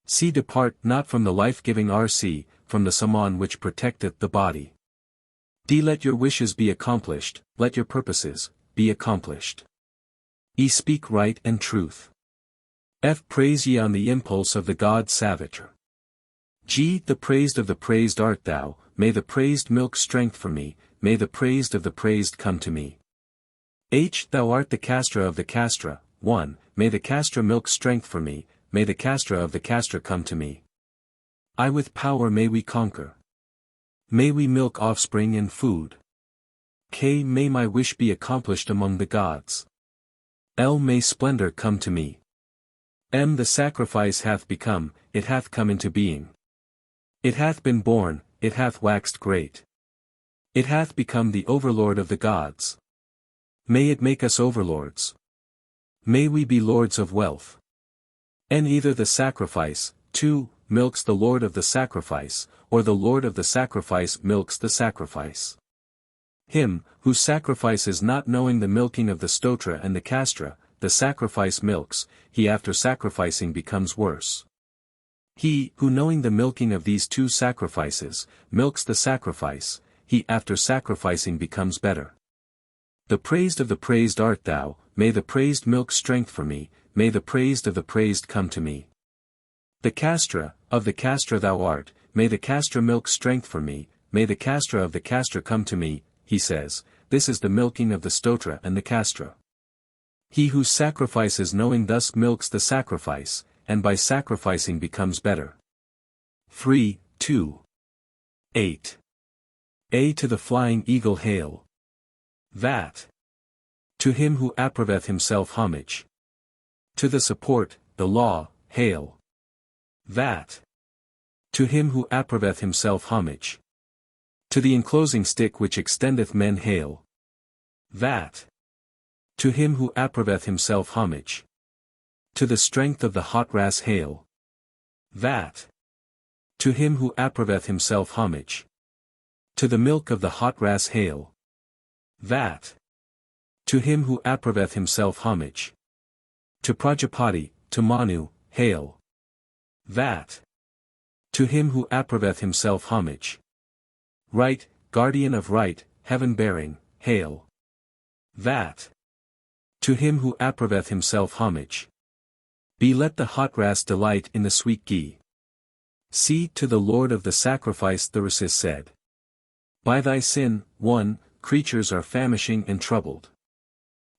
See depart not from the life-giving RC, from the Saman which protecteth the body. D. Let your wishes be accomplished, let your purposes be accomplished. E. Speak right and truth. F. Praise ye on the impulse of the god Savitra. G. The praised of the praised art thou, may the praised milk strength for me, may the praised of the praised come to me. H. Thou art the castra of the castra, 1, may the castra milk strength for me, may the castra of the castra come to me. I. With power may we conquer. May we milk offspring and food. K. May my wish be accomplished among the gods. L. May splendor come to me. M. The sacrifice hath become, it hath come into being. It hath been born, it hath waxed great. It hath become the overlord of the gods. May it make us overlords. May we be lords of wealth. N. Either the sacrifice, 2, milks the lord of the sacrifice, or the lord of the sacrifice milks the sacrifice. Him, who sacrifices not knowing the milking of the stotra and the castra, the sacrifice milks, he after sacrificing becomes worse. He, who knowing the milking of these two sacrifices, milks the sacrifice, he after sacrificing becomes better. The praised of the praised art thou, may the praised milk strength for me, may the praised of the praised come to me. The castra, of the castra thou art, may the castra milk strength for me, may the castra of the castra come to me, he says, this is the milking of the stotra and the castra. He who sacrifices knowing thus milks the sacrifice, and by sacrificing becomes better. 3, 2. 8. A. To the flying eagle hail. That. To him who approveth himself homage. To the support, the law, hail. That. To him who approveth himself homage. To the enclosing stick which extendeth men hail. That. To him who approveth himself homage. To the strength of the hot ras hail. That. To him who approveth himself homage. To the milk of the hot ras hail. That. To him who approveth himself homage. To Prajapati, to Manu, hail. That. To him who approveth himself homage. Right, guardian of right, heaven bearing, hail. That. To him who approveth himself homage. B. Let the hot ras delight in the sweet ghee. C. To the Lord of the sacrifice the Rasis said. By thy sin, 1, creatures are famishing and troubled.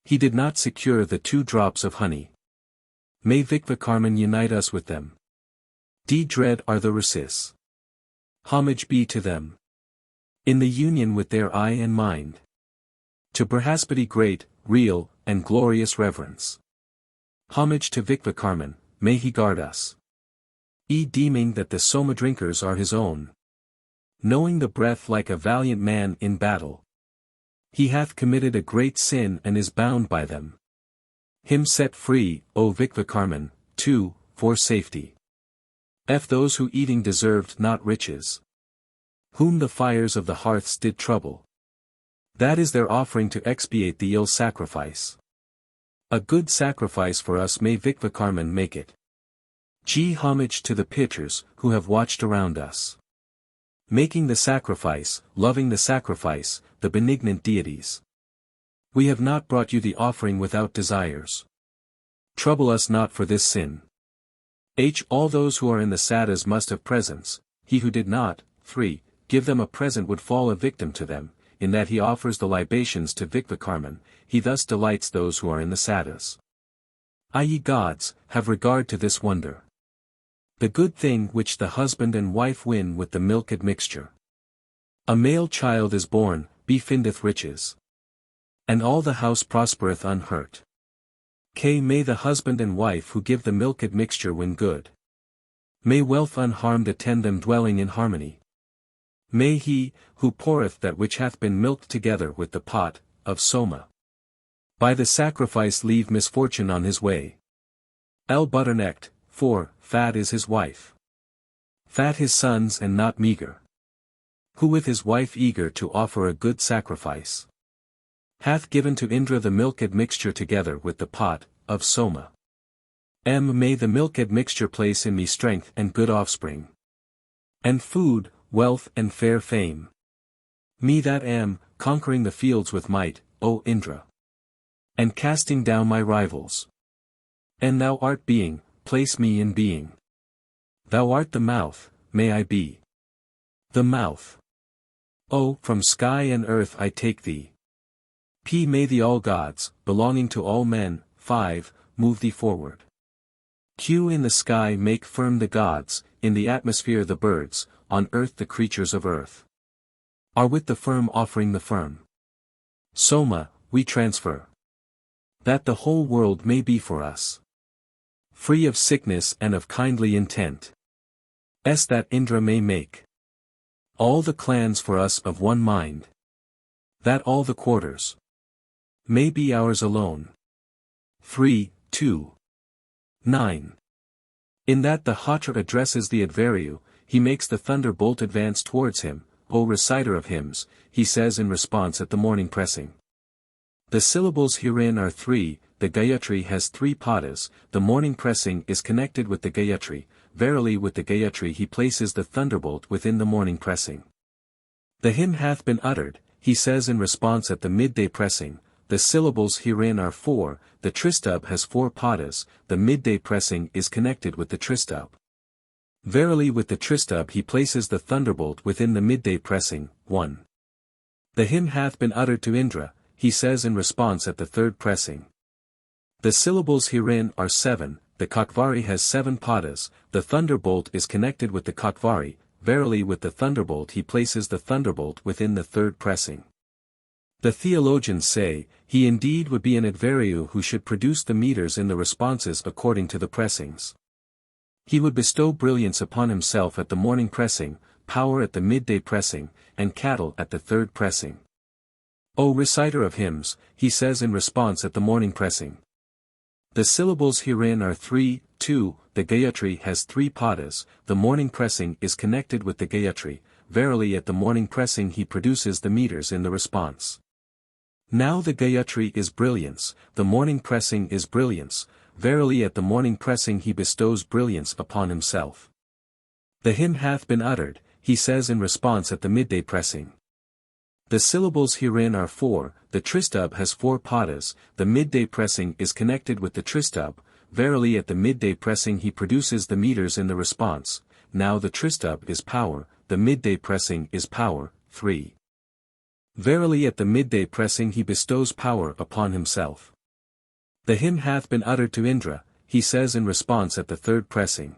He did not secure the 2 drops of honey. May Vikvakarman unite us with them. D. Dread are the Rasis. Homage be to them. In the union with their eye and mind. To Brihaspati great, real, and glorious reverence. Homage to Vikvakarman, may he guard us. E. Deeming that the Soma drinkers are his own. Knowing the breath like a valiant man in battle. He hath committed a great sin and is bound by them. Him set free, O Vikvakarman, 2, for safety. F. Those who eating deserved not riches. Whom the fires of the hearths did trouble. That is their offering to expiate the ill sacrifice. A good sacrifice for us may Vikvakarman make it. G. Homage to the pitchers, who have watched around us. Making the sacrifice, loving the sacrifice, the benignant deities. We have not brought you the offering without desires. Trouble us not for this sin. H. All those who are in the sadhas must have presents, he who did not, 3, give them a present would fall a victim to them, in that he offers the libations to Vikvakarman, he thus delights those who are in the sadhas. I.e. gods, have regard to this wonder. The good thing which the husband and wife win with the milk admixture. A male child is born, befindeth riches. And all the house prospereth unhurt. K. May the husband and wife who give the milk admixture win good. May wealth unharmed attend them dwelling in harmony. May he, who poureth that which hath been milked together with the pot, of Soma. By the sacrifice leave misfortune on his way. L. Butternecked, 4, fat is his wife. Fat his sons and not meager. Who with his wife eager to offer a good sacrifice. Hath given to Indra the milk admixture together with the pot, of Soma. M. May the milk admixture place in me strength and good offspring. And food, wealth and fair fame. Me that am, conquering the fields with might, O Indra. And casting down my rivals. And thou art being, place me in being. Thou art the mouth, may I be. The mouth. O, from sky and earth I take thee. P. May the all gods, belonging to all men, 5, move thee forward. Q. In the sky make firm the gods, in the atmosphere the birds, on earth the creatures of earth. Are with the firm offering the firm. Soma, we transfer. That the whole world may be for us. Free of sickness and of kindly intent. S. That Indra may make. All the clans for us of one mind. That all the quarters. May be ours alone. 3, 2. 9. In that the Hatra addresses the Advaryu, he makes the thunderbolt advance towards him, O reciter of hymns, he says in response at the morning pressing. The syllables herein are 3, the Gayatri has 3 padas, the morning pressing is connected with the Gayatri, verily with the Gayatri he places the thunderbolt within the morning pressing. The hymn hath been uttered, he says in response at the midday pressing, the syllables herein are 4, the tristub has 4 padas, the midday pressing is connected with the tristub. Verily with the tristub he places the thunderbolt within the midday pressing, 1. The hymn hath been uttered to Indra, he says in response at the third pressing. The syllables herein are 7, the Kakvari has 7 padas, the thunderbolt is connected with the Kakvari, verily with the thunderbolt he places the thunderbolt within the third pressing. The theologians say, he indeed would be an Advaryu who should produce the meters in the responses according to the pressings. He would bestow brilliance upon himself at the morning pressing, power at the midday pressing, and cattle at the third pressing. O reciter of hymns, he says in response at the morning pressing. The syllables herein are 3, 2, the Gayatri has 3 padas, the morning pressing is connected with the Gayatri, verily at the morning pressing he produces the meters in the response. Now the Gayatri is brilliance, the morning pressing is brilliance, verily at the morning pressing he bestows brilliance upon himself. The hymn hath been uttered, he says in response at the midday pressing. The syllables herein are 4, the tristub has 4 padas, the midday pressing is connected with the tristub, verily at the midday pressing he produces the meters in the response, now the tristub is power, the midday pressing is power, 3. Verily at the midday pressing he bestows power upon himself. The hymn hath been uttered to Indra, he says in response at the third pressing.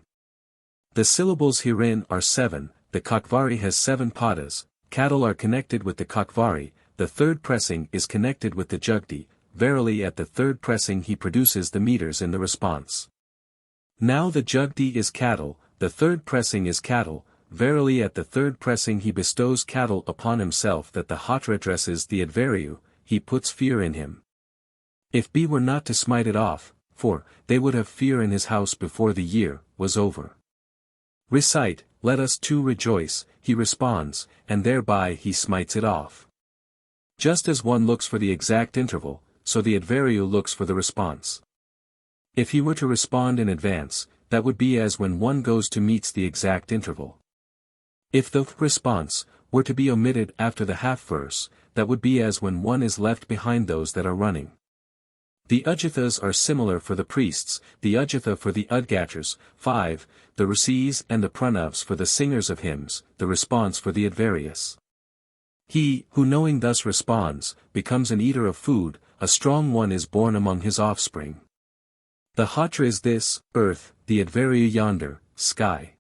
The syllables herein are 7, the Kakvari has 7 padas, cattle are connected with the Kakvari, the third pressing is connected with the Jugdi, verily at the third pressing he produces the meters in the response. Now the Jugdi is cattle, the third pressing is cattle, verily at the third pressing he bestows cattle upon himself that the Hatra addresses the Advaryu, he puts fear in him. If B were not to smite it off, for, they would have fear in his house before the year was over. Recite, let us too rejoice, he responds, and thereby he smites it off. Just as one looks for the exact interval, so the Advaryu looks for the response. If he were to respond in advance, that would be as when one goes to meets the exact interval. If the response were to be omitted after the half verse, that would be as when one is left behind those that are running. The Ujjathas are similar for the priests, the Ujjatha for the Udgatras, 5, the Rasis and the Pranavs for the singers of hymns, the response for the Advaryas. He, who knowing thus responds, becomes an eater of food, a strong one is born among his offspring. The Hatra is this, earth, the Advaryu yonder, sky.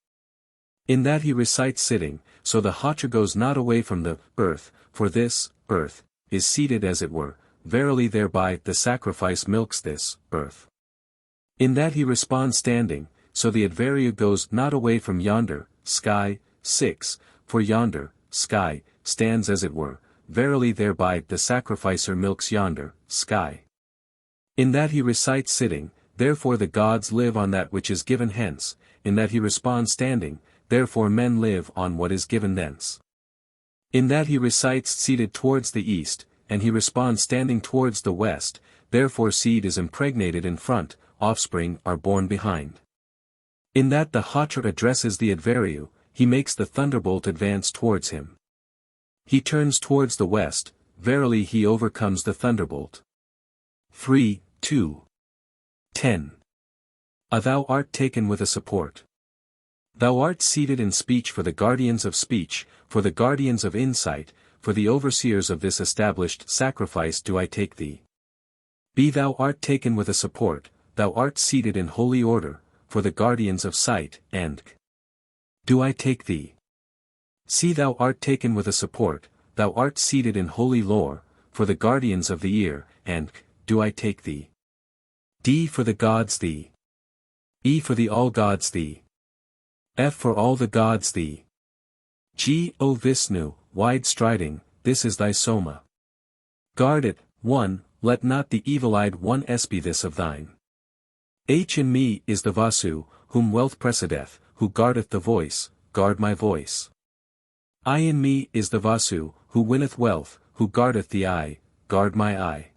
In that he recites sitting, so the Hatra goes not away from the earth, for this, earth, is seated as it were, verily thereby the sacrifice milks this, earth. In that he responds standing, so the Advaryu goes not away from yonder, sky, 6, for yonder, sky, stands as it were, verily thereby the sacrificer milks yonder, sky. In that he recites sitting, therefore the gods live on that which is given hence, in that he responds standing, therefore men live on what is given thence. In that he recites seated towards the east, and he responds standing towards the west, therefore seed is impregnated in front, offspring are born behind. In that the Hatra addresses the Advaryu, he makes the thunderbolt advance towards him. He turns towards the west, verily he overcomes the thunderbolt. 3, 2. 10. Thou art taken with a support. Thou art seated in speech for the guardians of speech, for the guardians of insight, for the overseers of this established sacrifice do I take thee. Be thou art taken with a support, thou art seated in holy order, for the guardians of sight, and do I take thee. See thou art taken with a support, thou art seated in holy lore, for the guardians of the ear, and do I take thee. D for the gods thee. E for the all gods thee. F for all the gods thee. G, O Vishnu, wide striding, this is thy Soma. Guard it, 1, let not the evil-eyed one be this of thine. H in me is the Vasu, whom wealth precedeth, who guardeth the voice, guard my voice. I in me is the Vasu, who winneth wealth, who guardeth the eye, guard my eye.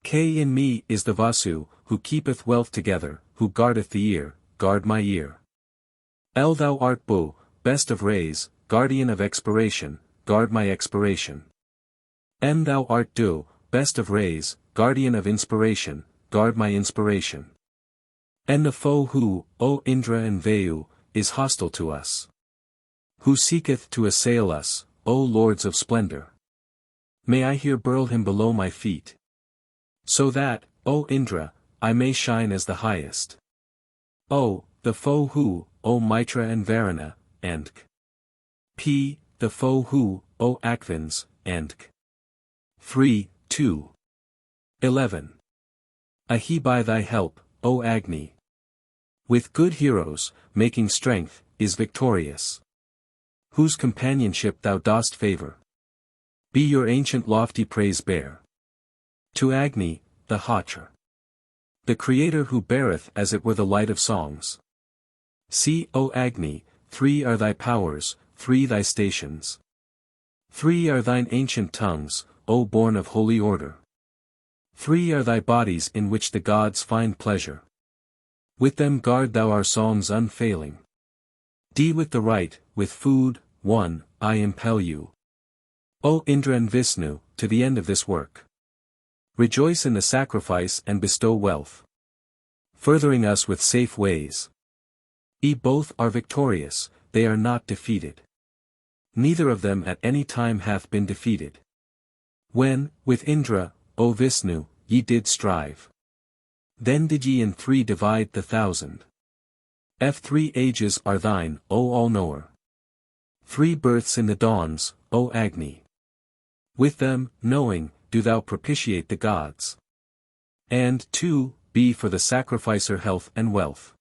K in me is the Vasu, who keepeth wealth together, who guardeth the ear, guard my ear. L thou art Bu, best of rays, guardian of expiration, guard my expiration. M thou art Du, best of rays, guardian of inspiration, guard my inspiration. N the foe who, O Indra and Vayu, is hostile to us. Who seeketh to assail us, O lords of splendor. May I here burl him below my feet. So that, O Indra, I may shine as the highest. O, the foe who, O Mitra and Varuna, and P, the foe who, O Akvins, and 3, 2. 11. Ahi by thy help, O Agni. With good heroes, making strength, is victorious. Whose companionship thou dost favor. Be your ancient lofty praise bear. To Agni, the Hotra. The Creator who beareth as it were the light of songs. See, O Agni, 3 are thy powers, 3 thy stations. 3 are thine ancient tongues, O born of holy order. 3 are thy bodies in which the gods find pleasure. With them guard thou our songs unfailing. D with the right, with food, 1, I impel you. O Indra and Vishnu, to the end of this work. Rejoice in the sacrifice and bestow wealth. Furthering us with safe ways. E both are victorious, they are not defeated. Neither of them at any time hath been defeated. When, with Indra, O Vishnu, ye did strive. Then did ye in 3 divide the 1,000. F3 ages are thine, O all-knower. 3 births in the dawns, O Agni. With them, knowing, do thou propitiate the gods. And 2, be for the sacrificer health and wealth.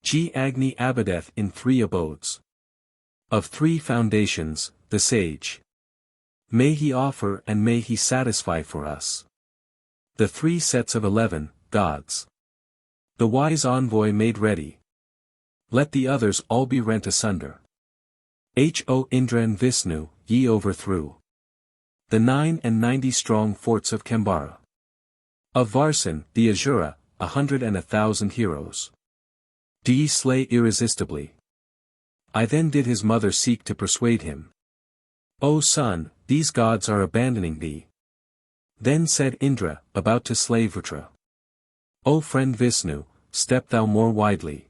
G Agni abideth in 3 abodes. Of 3 foundations, the sage. May he offer and may he satisfy for us. The 3 sets of 11, gods. The wise envoy made ready. Let the others all be rent asunder. Ho Indra and Vishnu, ye overthrew. The 99 strong forts of Kambara. Of Varsan, the Asura, 100,000 heroes. Do ye slay irresistibly? I then did his mother seek to persuade him. O son, these gods are abandoning thee. Then said Indra, about to slay Vrutra. O friend Vishnu, step thou more widely.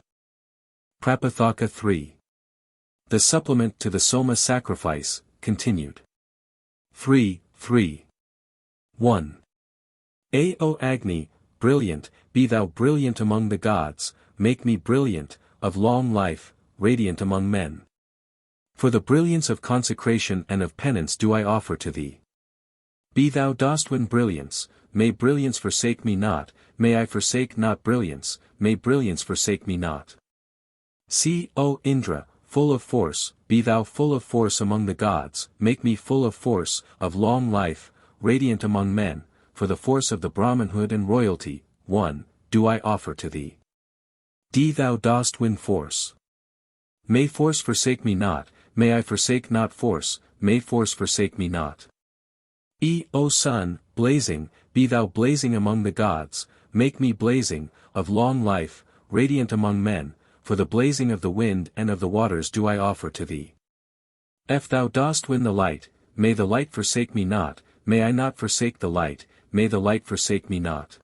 Prapathaka 3. The supplement to the Soma sacrifice, continued. 3, 3. 1. O Agni, brilliant, be thou brilliant among the gods, make me brilliant, of long life, radiant among men. For the brilliance of consecration and of penance do I offer to thee. Be thou dost win brilliance, may brilliance forsake me not, may I forsake not brilliance, may brilliance forsake me not. See, O Indra, full of force, be thou full of force among the gods, make me full of force, of long life, radiant among men, for the force of the Brahmanhood and royalty, 1, do I offer to thee. D thou dost win force. May force forsake me not, may I forsake not force, may force forsake me not. O sun, blazing, be thou blazing among the gods, make me blazing, of long life, radiant among men, for the blazing of the wind and of the waters do I offer to thee. If thou dost win the light, may the light forsake me not, may I not forsake the light, may the light forsake me not.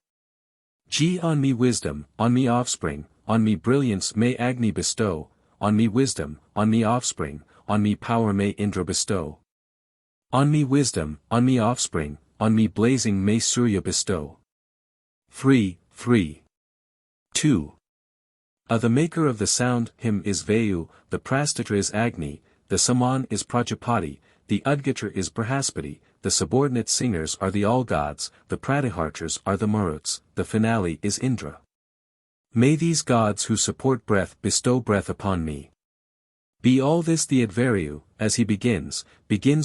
G. On me wisdom, on me offspring, on me brilliance may Agni bestow, on me wisdom, on me offspring, on me power may Indra bestow. On me wisdom, on me offspring, on me blazing may Surya bestow. 3. 2. The maker of the sound, him is Vayu, the Prastatra is Agni, the Saman is Prajapati, the Udgitra is Brihaspati, the subordinate singers are the all-gods, the Pratiharchas are the Maruts, the finale is Indra. May these gods who support breath bestow breath upon me. Be all this the Advaryu, as he begins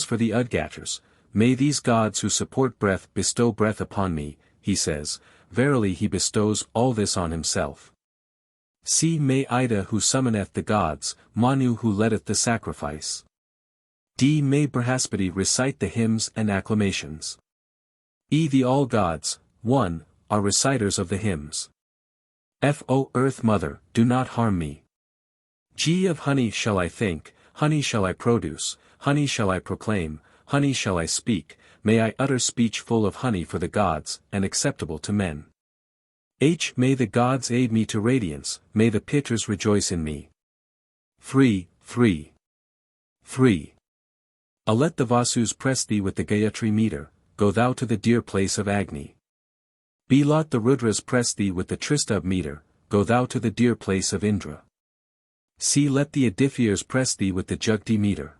for the Udgatras, may these gods who support breath bestow breath upon me, he says, verily he bestows all this on himself. C. May Ida who summoneth the gods, Manu who letteth the sacrifice. D. May Brihaspati recite the hymns and acclamations. E. The all gods, 1, are reciters of the hymns. F. O Earth Mother, do not harm me. G. Of honey shall I think, honey shall I produce, honey shall I proclaim, honey shall I speak, may I utter speech full of honey for the gods, and acceptable to men. H. May the gods aid me to radiance, may the pitchers rejoice in me. 3. Let the Vasus press thee with the Gayatri meter, go thou to the dear place of Agni. B. Lot the Rudras press thee with the Tristubh meter, go thou to the dear place of Indra. C. Let the Adithyas press thee with the Jugti meter.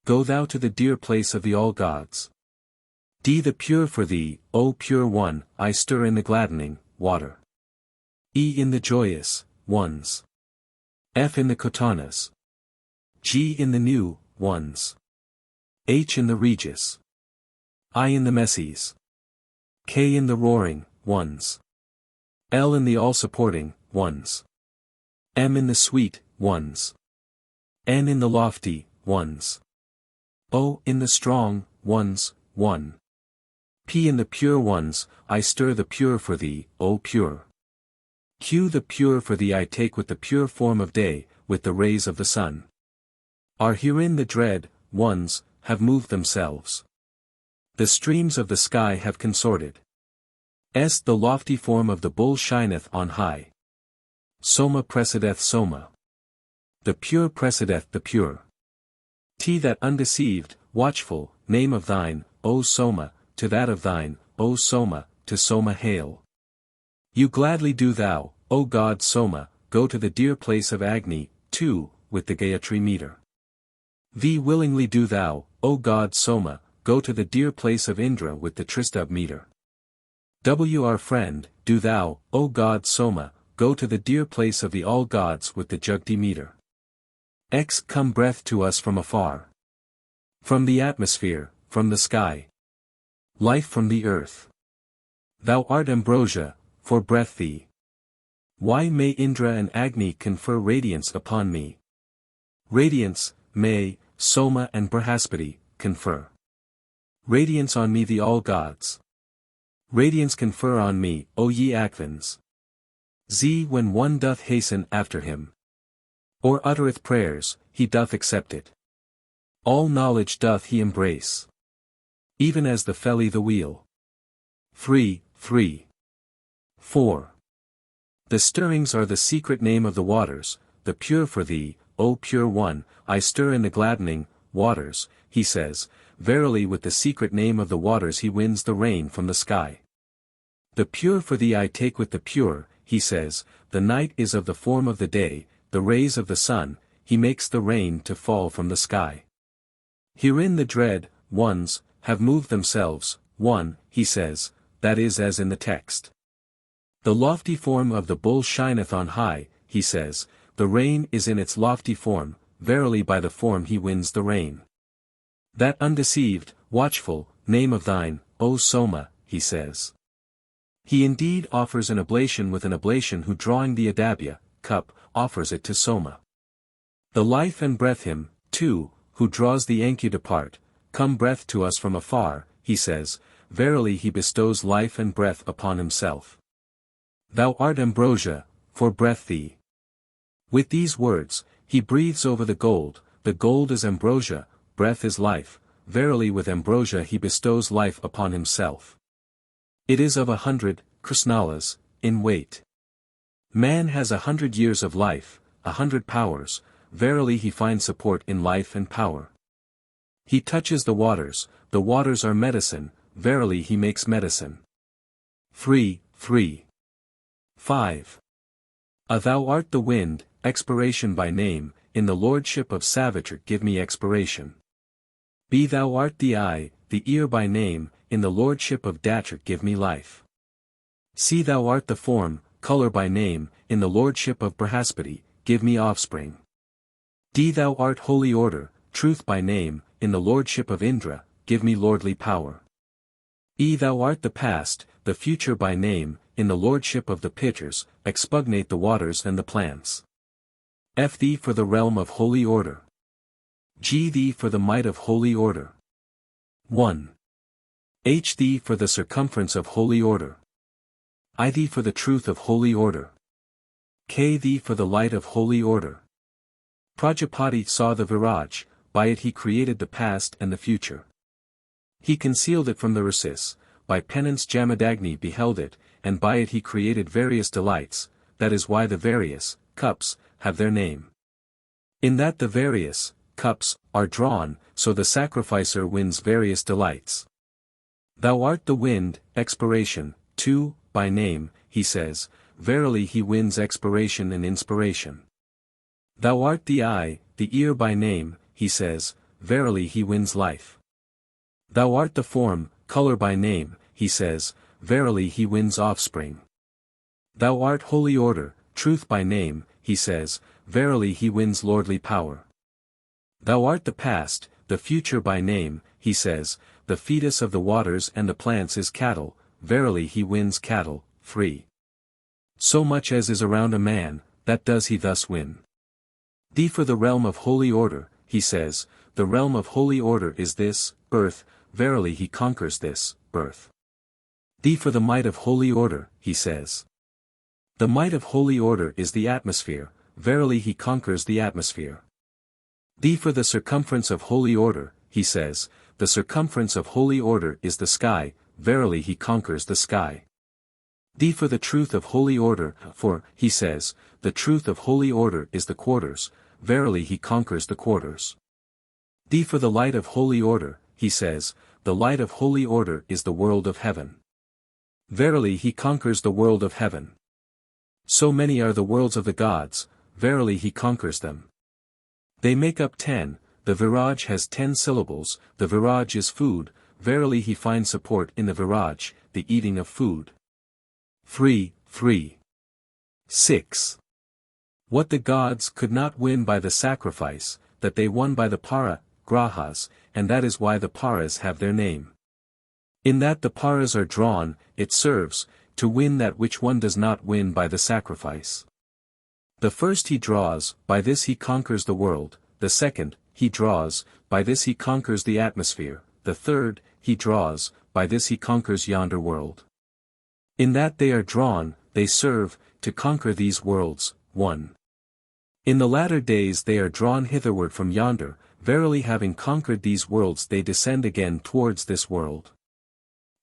Go thou to the dear place of the all gods. D. The pure for thee, O pure one, I stir in the gladdening, water. E. In the joyous, ones. F. In the Kotanas. G. In the new, ones. H. In the Regis. I. In the Messes. K. In the roaring, ones. L. In the all-supporting, ones. M. In the sweet, ones. N. In the lofty, ones. O. In the strong, ones, 1. P. In the pure ones, I stir the pure for thee, O pure. Q. The pure for thee I take with the pure form of day, with the rays of the sun. R. Herein the dread, ones, have moved themselves. The streams of the sky have consorted. S. The lofty form of the bull shineth on high. Soma precedeth Soma. The pure precedeth the pure. T. That undeceived, watchful, name of thine, O Soma, to that of thine, O Soma, to Soma hail. You gladly do thou, O God Soma, go to the dear place of Agni, 2, with the Gayatri meter. V. Willingly do thou, O God Soma, go to the dear place of Indra with the Tristubh meter. W. Our friend, do thou, O God Soma, go to the dear place of the all gods with the Jugti meter. X. Come breath to us from afar. From the atmosphere, from the sky. Life from the earth. Thou art ambrosia, for breath thee. Why may Indra and Agni confer radiance upon me? Radiance, may, Soma and Brihaspati, confer. Radiance on me the all gods. Radiance confer on me, O ye Akvins. Z. When one doth hasten after him, or uttereth prayers, he doth accept it. All knowledge doth he embrace. Even as the felly the wheel. 3. 4. The stirrings are the secret name of the waters, the pure for thee, O pure one, I stir in the gladdening, waters, he says, verily with the secret name of the waters he wins the rain from the sky. The pure for thee I take with the pure, he says, the night is of the form of the day, the rays of the sun, he makes the rain to fall from the sky. Herein the dread, ones, have moved themselves, 1, he says, that is as in the text. The lofty form of the bull shineth on high, he says, the rain is in its lofty form, verily by the form he wins the rain. That undeceived, watchful, name of thine, O Soma, he says. He indeed offers an oblation with an oblation who drawing the adabhya, cup, offers it to Soma. The life and breath him, too, who draws the Enki depart, come breath to us from afar, he says, verily he bestows life and breath upon himself. Thou art ambrosia, for breath thee. With these words, he breathes over the gold is ambrosia, breath is life, verily with ambrosia he bestows life upon himself. It is of 100 krishnalas in weight. Man has 100 years of life, 100 powers, verily he finds support in life and power. He touches the waters are medicine, verily he makes medicine. 3. 5. Thou art the wind, expiration by name, in the lordship of Savature give me expiration. Be thou art the eye, the ear by name, in the lordship of Datra give me life. See thou art the form, color by name, in the lordship of Brihaspati, give me offspring. D thou art holy order, truth by name, in the lordship of Indra, give me lordly power. E thou art the past, the future by name, in the lordship of the pitchers, expugnate the waters and the plants. F thee for the realm of holy order. G thee for the might of holy order. 1. H thee for the circumference of holy order. I thee for the truth of holy order. K thee for the light of holy order. Prajapati saw the Viraj, by it he created the past and the future. He concealed it from the Rasis, by penance Jamadagni beheld it, and by it he created various delights, that is why the various cups have their name. In that the various cups are drawn, so the sacrificer wins various delights. Thou art the wind, expiration, 2, by name, he says, verily he wins expiration and inspiration. Thou art the eye, the ear by name, he says, verily he wins life. Thou art the form, color by name, he says, verily he wins offspring. Thou art holy order, truth by name, he says, verily he wins lordly power. Thou art the past, the future by name, he says, the fetus of the waters and the plants is cattle, verily he wins cattle. 3. So much as is around a man, that does he thus win. D for the realm of holy order, he says, the realm of holy order is this, birth, verily he conquers this, birth. D for the might of holy order, he says. The might of holy order is the atmosphere, verily he conquers the atmosphere. D for the circumference of holy order, he says, the circumference of holy order is the sky, verily he conquers the sky. D for the truth of holy order, for, he says, the truth of holy order is the quarters, verily he conquers the quarters. D for the light of holy order, he says, the light of holy order is the world of heaven. Verily he conquers the world of heaven. So many are the worlds of the gods, verily he conquers them. They make up 10, the Viraj has 10 syllables, the Viraj is food, verily he finds support in the Viraj, the eating of food. 3. 6. What the gods could not win by the sacrifice, that they won by the para, grahas, and that is why the paras have their name. In that the paras are drawn, it serves, to win that which one does not win by the sacrifice. The first he draws, by this he conquers the world, the second, he draws, by this he conquers the atmosphere, the third, he draws, by this he conquers yonder world. In that they are drawn, they serve, to conquer these worlds. 1. In the latter days they are drawn hitherward from yonder, verily having conquered these worlds they descend again towards this world.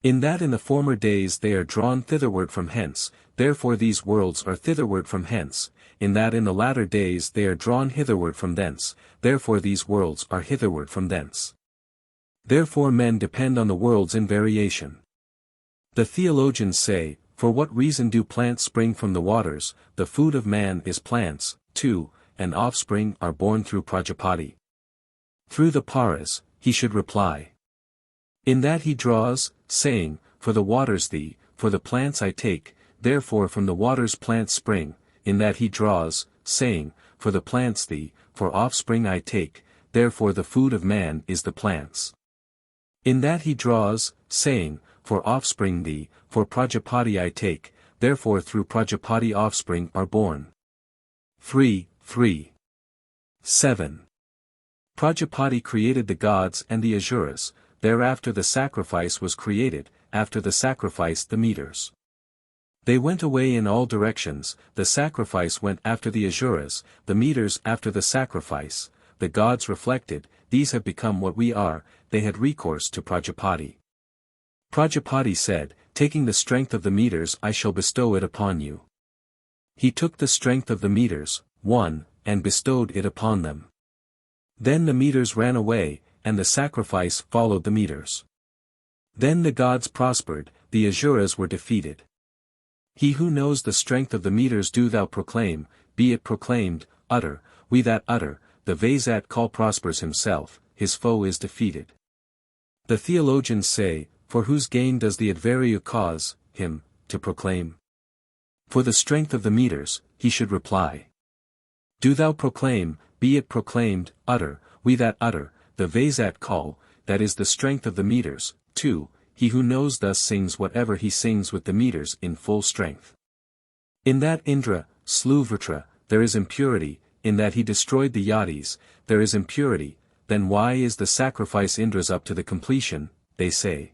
In that in the former days they are drawn thitherward from hence, therefore these worlds are thitherward from hence, in that in the latter days they are drawn hitherward from thence, therefore these worlds are hitherward from thence. Therefore men depend on the worlds in variation. The theologians say, for what reason do plants spring from the waters, the food of man is plants, 2, and offspring are born through Prajapati. Through the paras, he should reply. In that he draws, saying, for the waters thee, for the plants I take, therefore from the waters plants spring, in that he draws, saying, for the plants thee, for offspring I take, therefore the food of man is the plants. In that he draws, saying, for offspring thee, for Prajapati I take, therefore through Prajapati offspring are born. 3. 7. Prajapati created the gods and the Asuras, thereafter the sacrifice was created, after the sacrifice the meters. They went away in all directions, the sacrifice went after the Asuras, the meters after the sacrifice, the gods reflected, these have become what we are, they had recourse to Prajapati. Prajapati said, taking the strength of the meters I shall bestow it upon you. He took the strength of the meters, one, and bestowed it upon them. Then the meters ran away, and the sacrifice followed the meters. Then the gods prospered, the Asuras were defeated. He who knows the strength of the meters do thou proclaim, be it proclaimed, utter, we that utter, the VIII call prospers himself, his foe is defeated. The theologians say, for whose gain does the adversary cause, him, to proclaim? For the strength of the meters, he should reply. Do thou proclaim, be it proclaimed, utter, we that utter, the VIII call, that is the strength of the meters, 2, he who knows thus sings whatever he sings with the meters in full strength. In that Indra slew Vritra, there is impurity, in that he destroyed the Yadis, there is impurity, then why is the sacrifice Indra's up to the completion, they say.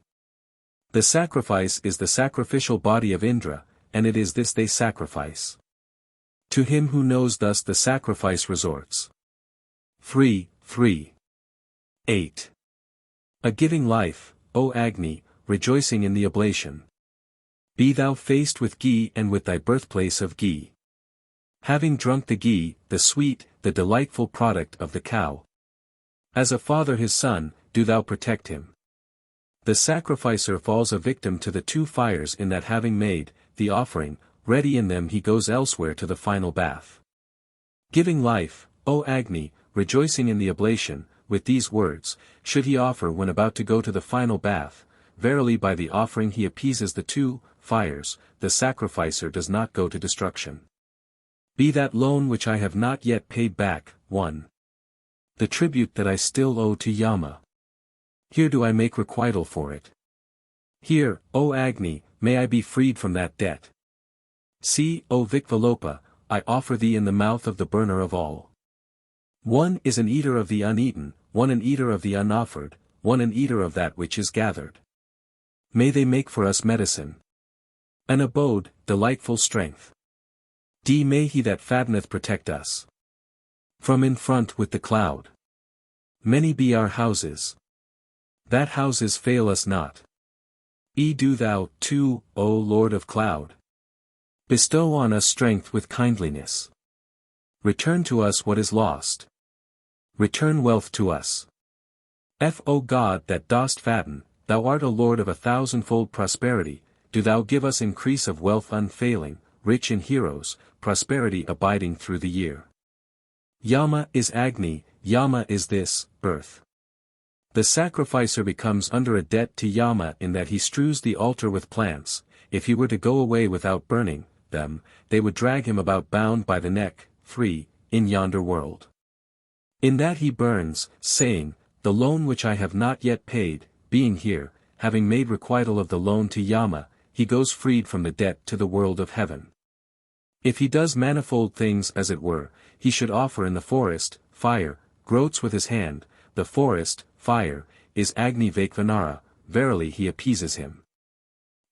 The sacrifice is the sacrificial body of Indra, and it is this they sacrifice. To him who knows thus the sacrifice resorts. 3. 8. A giving life, O Agni, rejoicing in the oblation. Be thou faced with ghee and with thy birthplace of ghee. Having drunk the ghee, the sweet, the delightful product of the cow. As a father his son, do thou protect him. The sacrificer falls a victim to the two fires in that having made, the offering, ready in them he goes elsewhere to the final bath. Giving life, O Agni, rejoicing in the oblation, with these words, should he offer when about to go to the final bath, verily by the offering he appeases the two fires, the sacrificer does not go to destruction. Be that loan which I have not yet paid back, 1. The tribute that I still owe to Yama. Here do I make requital for it. Here, O Agni, may I be freed from that debt. See, O Vikvalopa, I offer thee in the mouth of the burner of all. One is an eater of the uneaten, one an eater of the unoffered, one an eater of that which is gathered. May they make for us medicine. An abode, delightful strength. D. May he that fatteneth protect us. From in front with the cloud. Many be our houses. That houses fail us not. E. Do thou, too, O Lord of cloud. Bestow on us strength with kindliness. Return to us what is lost. Return wealth to us. O God that dost fatten, thou art a Lord of 1,000-fold prosperity, do thou give us increase of wealth unfailing, rich in heroes, prosperity abiding through the year. Yama is Agni, Yama is this, earth. The sacrificer becomes under a debt to Yama in that he strews the altar with plants, if he were to go away without burning them, they would drag him about bound by the neck, 3, in yonder world. In that he burns, saying, the loan which I have not yet paid, being here, having made requital of the loan to Yama, he goes freed from the debt to the world of heaven. If he does manifold things as it were, he should offer in the forest, fire, groats with his hand, the forest, fire, is Agni Vaikvanara, verily he appeases him.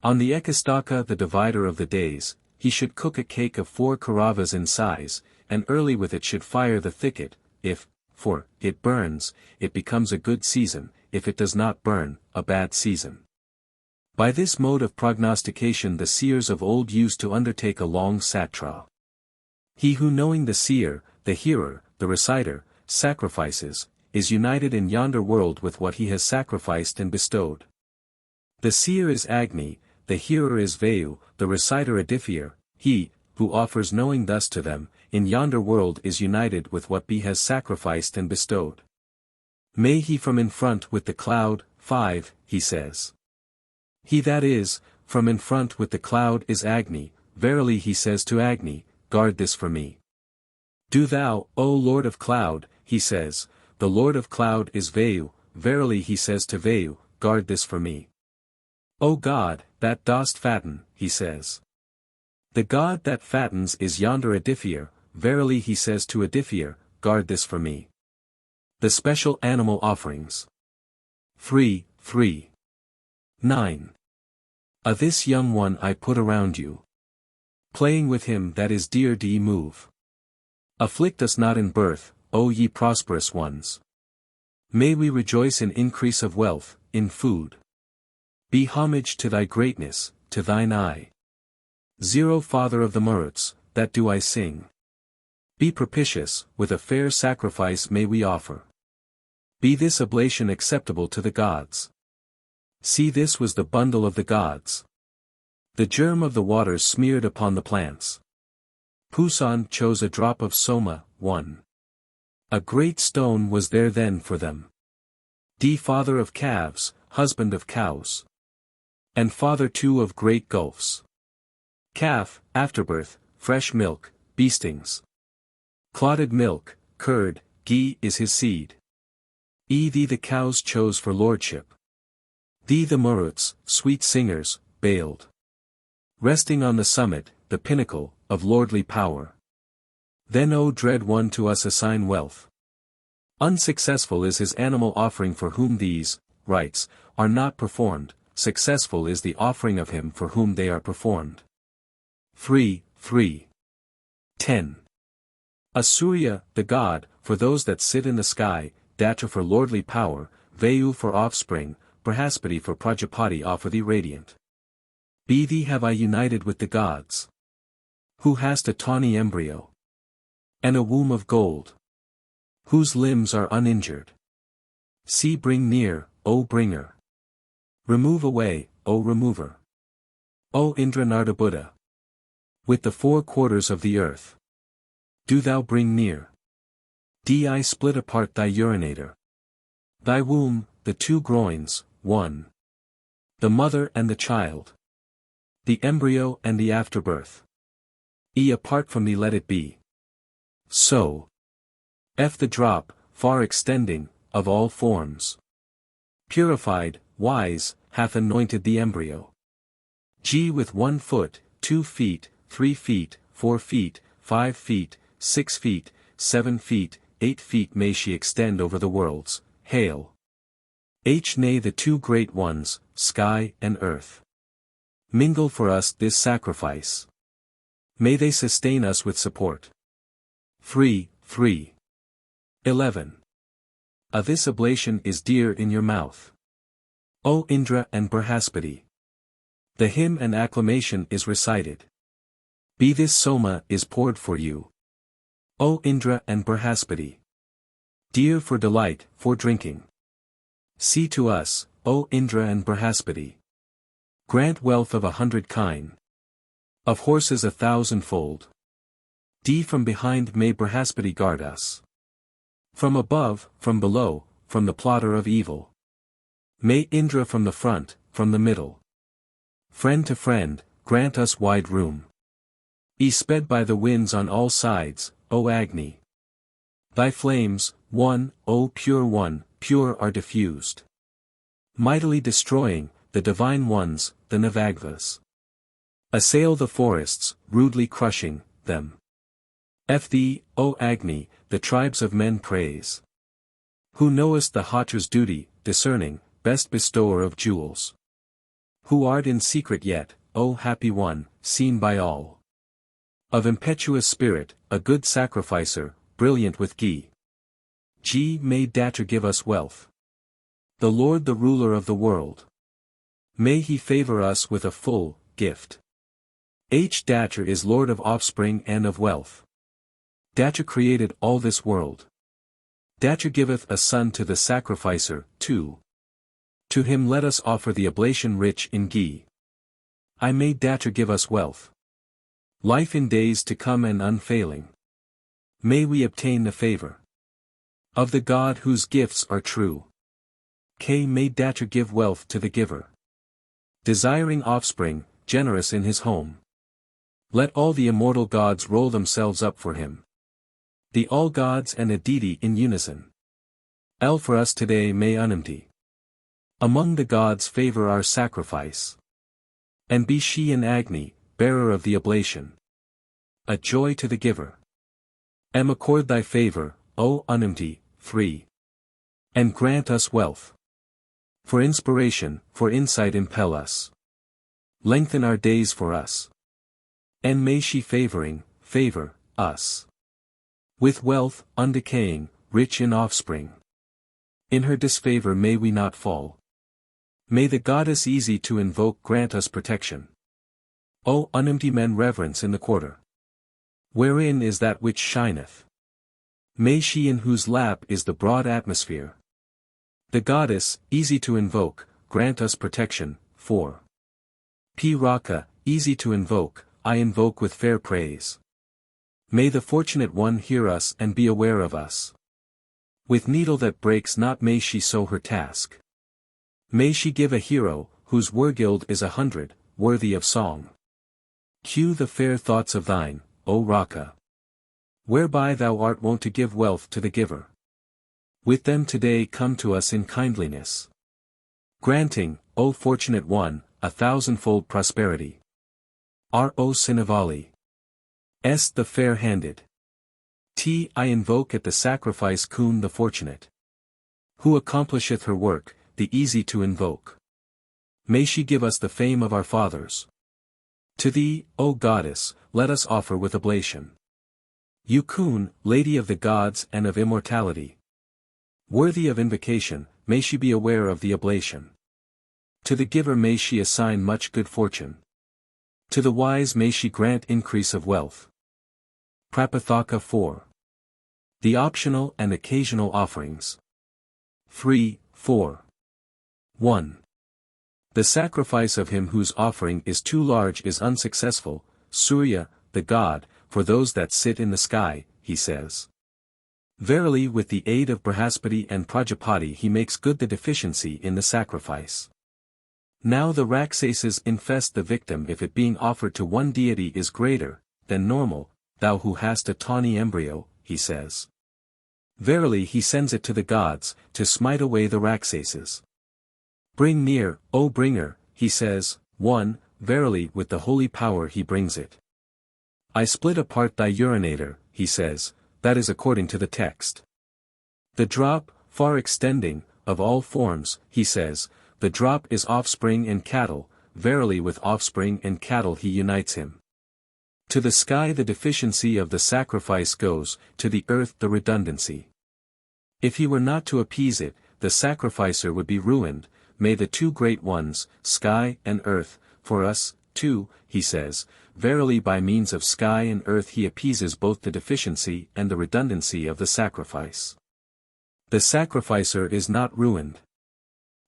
On the Ekastaka the divider of the days, he should cook a cake of 4 kauravas in size, and early with it should fire the thicket, if, for, it burns, it becomes a good season, if it does not burn, a bad season. By this mode of prognostication the seers of old used to undertake a long satra. He who knowing the seer, the hearer, the reciter, sacrifices, is united in yonder world with what he has sacrificed and bestowed. The seer is Agni, the hearer is Vayu, the reciter Aditya, he, who offers knowing thus to them, in yonder world is united with what he has sacrificed and bestowed. May he from in front with the cloud, 5, he says. He that is, from in front with the cloud is Agni, verily he says to Agni, guard this for me. Do thou, O Lord of cloud, he says, the Lord of cloud is Vayu, verily he says to Vayu, guard this for me. O God, that dost fatten, he says. The God that fattens is yonder Aditya, verily he says to Aditya, guard this for me. The special animal offerings. 3. 9. This young one I put around you. Playing with him that is dear d move. Afflict us not in birth, O ye prosperous ones. May we rejoice in increase of wealth, in food. Be homage to thy greatness, to thine eye. Zero Father of the Maruts, that do I sing. Be propitious, with a fair sacrifice may we offer. Be this oblation acceptable to the gods. See, this was the bundle of the gods. The germ of the waters smeared upon the plants. Pusan chose a drop of Soma, one. A great stone was there then for them. D father of calves, husband of cows. And father too of great gulfs. Calf, afterbirth, fresh milk, beastings. Clotted milk, curd, ghee is his seed. Thee the cows chose for lordship. Thee the Maruts, sweet singers, bailed. Resting on the summit, the pinnacle, of lordly power. Then O dread one to us assign wealth. Unsuccessful is his animal offering for whom these, rites, are not performed, successful is the offering of him for whom they are performed. 3. 10. A Surya, the god, for those that sit in the sky, Datra for lordly power, Vayu for offspring, Brahaspati for Prajapati offer thee radiant. Be thee have I united with the gods. Who hast a tawny embryo. And a womb of gold. Whose limbs are uninjured. See bring near, O bringer. Remove away, O remover. O Indra Nardabuddha. With the 4 quarters of the earth. Do thou bring near. I split apart thy urinator. Thy womb, the 2 groins, 1. The mother and the child. The embryo and the afterbirth. Apart from thee let it be. So. F the drop, far extending, of all forms. Purified, wise, hath anointed the embryo. G with 1 foot, 2 feet, 3 feet, 4 feet, 5 feet, 6 feet, 7 feet, 8 feet may she extend over the worlds, hail. H nay the 2 great ones, sky and earth. Mingle for us this sacrifice. May they sustain us with support. 3. 11. This oblation is dear in your mouth. O Indra and Brahaspati. The hymn and acclamation is recited. Be this Soma is poured for you. O Indra and Brahaspati. Dear for delight, for drinking. See to us, O Indra and Brahaspati. Grant wealth of 100 kine. Of horses 1,000-fold. D from behind may Brahaspati guard us. From above, from below, from the plotter of evil. May Indra from the front, from the middle. Friend to friend, grant us wide room. Sped by the winds on all sides, O Agni. Thy flames, one, O pure one, pure are diffused. Mightily destroying, the divine ones, the Navagvas. Assail the forests, rudely crushing, them. F thee, O Agni, the tribes of men praise. Who knowest the Hotra's duty, discerning, best bestower of jewels. Who art in secret yet, O happy one, seen by all. Of impetuous spirit, a good sacrificer, brilliant with ghee. G may Datra give us wealth. The Lord the ruler of the world. May he favor us with a full gift. H Datra is Lord of offspring and of wealth. Datra created all this world. Datra giveth a son to the sacrificer, too. To him let us offer the oblation rich in ghee. I may Datra give us wealth. Life in days to come and unfailing. May we obtain the favor of the God whose gifts are true. K may Datra give wealth to the giver. Desiring offspring, generous in his home. Let all the immortal gods roll themselves up for him. The all gods and Aditi in unison. L for us today may unempty. Among the gods favor our sacrifice. And be she an Agni, bearer of the oblation. A joy to the giver. M accord thy favor, O unempty, 3. And grant us wealth. For inspiration, for insight impel us. Lengthen our days for us. And may she favor us. With wealth, undecaying, rich in offspring. In her disfavor may we not fall. May the goddess easy to invoke grant us protection. O unempty men reverence in the quarter. Wherein is that which shineth? May she in whose lap is the broad atmosphere. The goddess, easy to invoke, grant us protection. 4. P. Raka, easy to invoke, I invoke with fair praise. May the fortunate one hear us and be aware of us. With needle that breaks not may she sew her task. May she give a hero, whose wargild is 100, worthy of song. Cue the fair thoughts of thine, O Raka. Whereby thou art wont to give wealth to the giver. With them today come to us in kindliness. Granting, O fortunate one, 1,000-fold prosperity. R.O. Sinavali. Est the fair-handed. T. I invoke at the sacrifice Kun the fortunate. Who accomplisheth her work, the easy to invoke. May she give us the fame of our fathers. To thee, O goddess, let us offer with oblation. You Kun, lady of the gods and of immortality. Worthy of invocation, may she be aware of the oblation. To the giver may she assign much good fortune. To the wise may she grant increase of wealth. Prapathaka 4. The optional and occasional offerings. 3, 4. 1. The sacrifice of him whose offering is too large is unsuccessful, Surya, the god, for those that sit in the sky, he says. Verily with the aid of Brihaspati and Prajapati he makes good the deficiency in the sacrifice. Now the Rakshasas infest the victim if it being offered to one deity is greater than normal, thou who hast a tawny embryo, he says. Verily he sends it to the gods, to smite away the Rakshasas. Bring near, O bringer, he says, 1, verily with the holy power he brings it. I split apart thy urinator, he says, that is according to the text. The drop, far extending, of all forms, he says, the drop is offspring and cattle, verily with offspring and cattle he unites him. To the sky the deficiency of the sacrifice goes, to the earth the redundancy. If he were not to appease it, the sacrificer would be ruined. May the two great ones, sky and earth, for us, too, he says, verily by means of sky and earth he appeases both the deficiency and the redundancy of the sacrifice. The sacrificer is not ruined.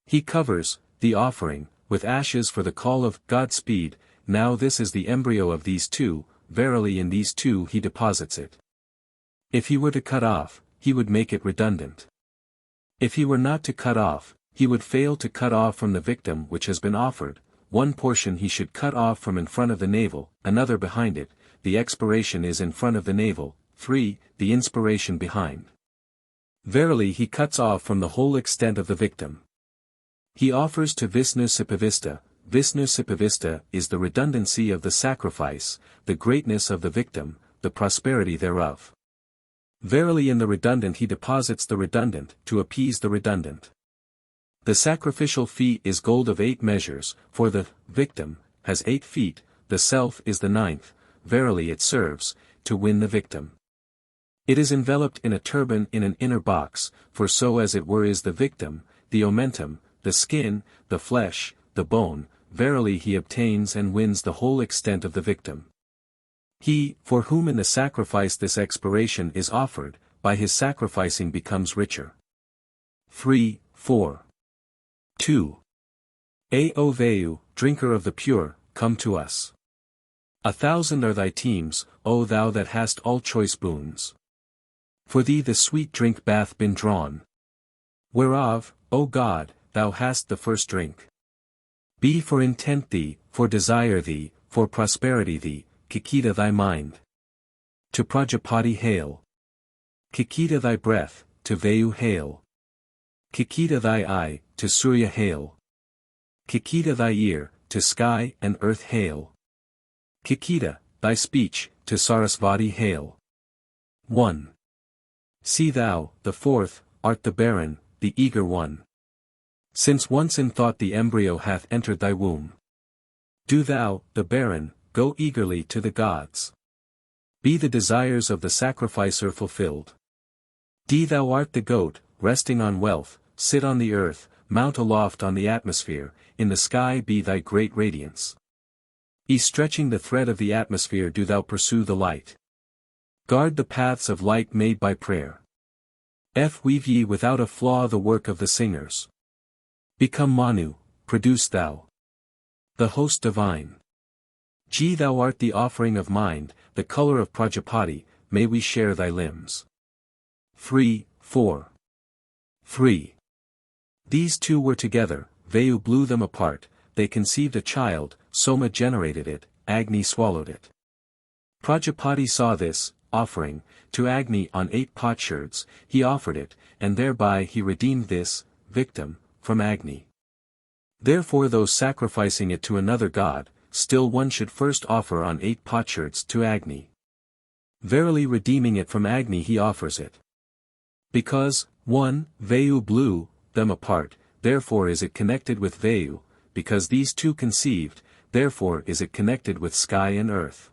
He covers, the offering, with ashes for the call of Godspeed. Now this is the embryo of these two, verily in these two he deposits it. If he were to cut off, he would make it redundant. If he were not to cut off, he would fail to cut off from the victim which has been offered. One portion he should cut off from in front of the navel, another behind it, the expiration is in front of the navel, 3, the inspiration behind. Verily he cuts off from the whole extent of the victim. He offers to Vishnu Sipavista. Vishnu Sipavista is the redundancy of the sacrifice, the greatness of the victim, the prosperity thereof. Verily in the redundant he deposits the redundant, to appease the redundant. The sacrificial fee is gold of 8 measures, for the victim has 8 feet, the self is the 9th, verily it serves, to win the victim. It is enveloped in a turban in an inner box, for so as it were is the victim, the omentum, the skin, the flesh, the bone, verily he obtains and wins the whole extent of the victim. He, for whom in the sacrifice this expiration is offered, by his sacrificing becomes richer. 3, 4. 2. O Vayu, drinker of the pure, come to us. 1,000 are thy teams, O thou that hast all choice boons. For thee the sweet drink bath been drawn. Whereof, O God, thou hast the first drink. Be for intent thee, for desire thee, for prosperity thee, Kikita thy mind. To Prajapati hail. Kikita thy breath, to Vayu hail. Kikita thy eye, to Surya hail. Kikita thy ear, to sky and earth hail. Kikita, thy speech, to Sarasvati hail. 1. See thou, the fourth, art the barren, the eager one. Since once in thought the embryo hath entered thy womb. Do thou, the barren, go eagerly to the gods. Be the desires of the sacrificer fulfilled. D thou art the goat, resting on wealth, sit on the earth, mount aloft on the atmosphere, in the sky be thy great radiance. Stretching the thread of the atmosphere do thou pursue the light. Guard the paths of light made by prayer. Weave ye without a flaw the work of the singers. Become Manu, produce thou the host divine. Thou art the offering of mind, the color of Prajapati, may we share thy limbs. 3, 4. 3. These two were together, Vayu blew them apart, they conceived a child, Soma generated it, Agni swallowed it. Prajapati saw this, offering, to Agni on 8 potsherds, he offered it, and thereby he redeemed this, victim, from Agni. Therefore though sacrificing it to another god, still one should first offer on 8 potsherds to Agni. Verily redeeming it from Agni he offers it. Because, 1, Vayu blew them apart, therefore is it connected with Vayu, because these two conceived, therefore is it connected with sky and earth.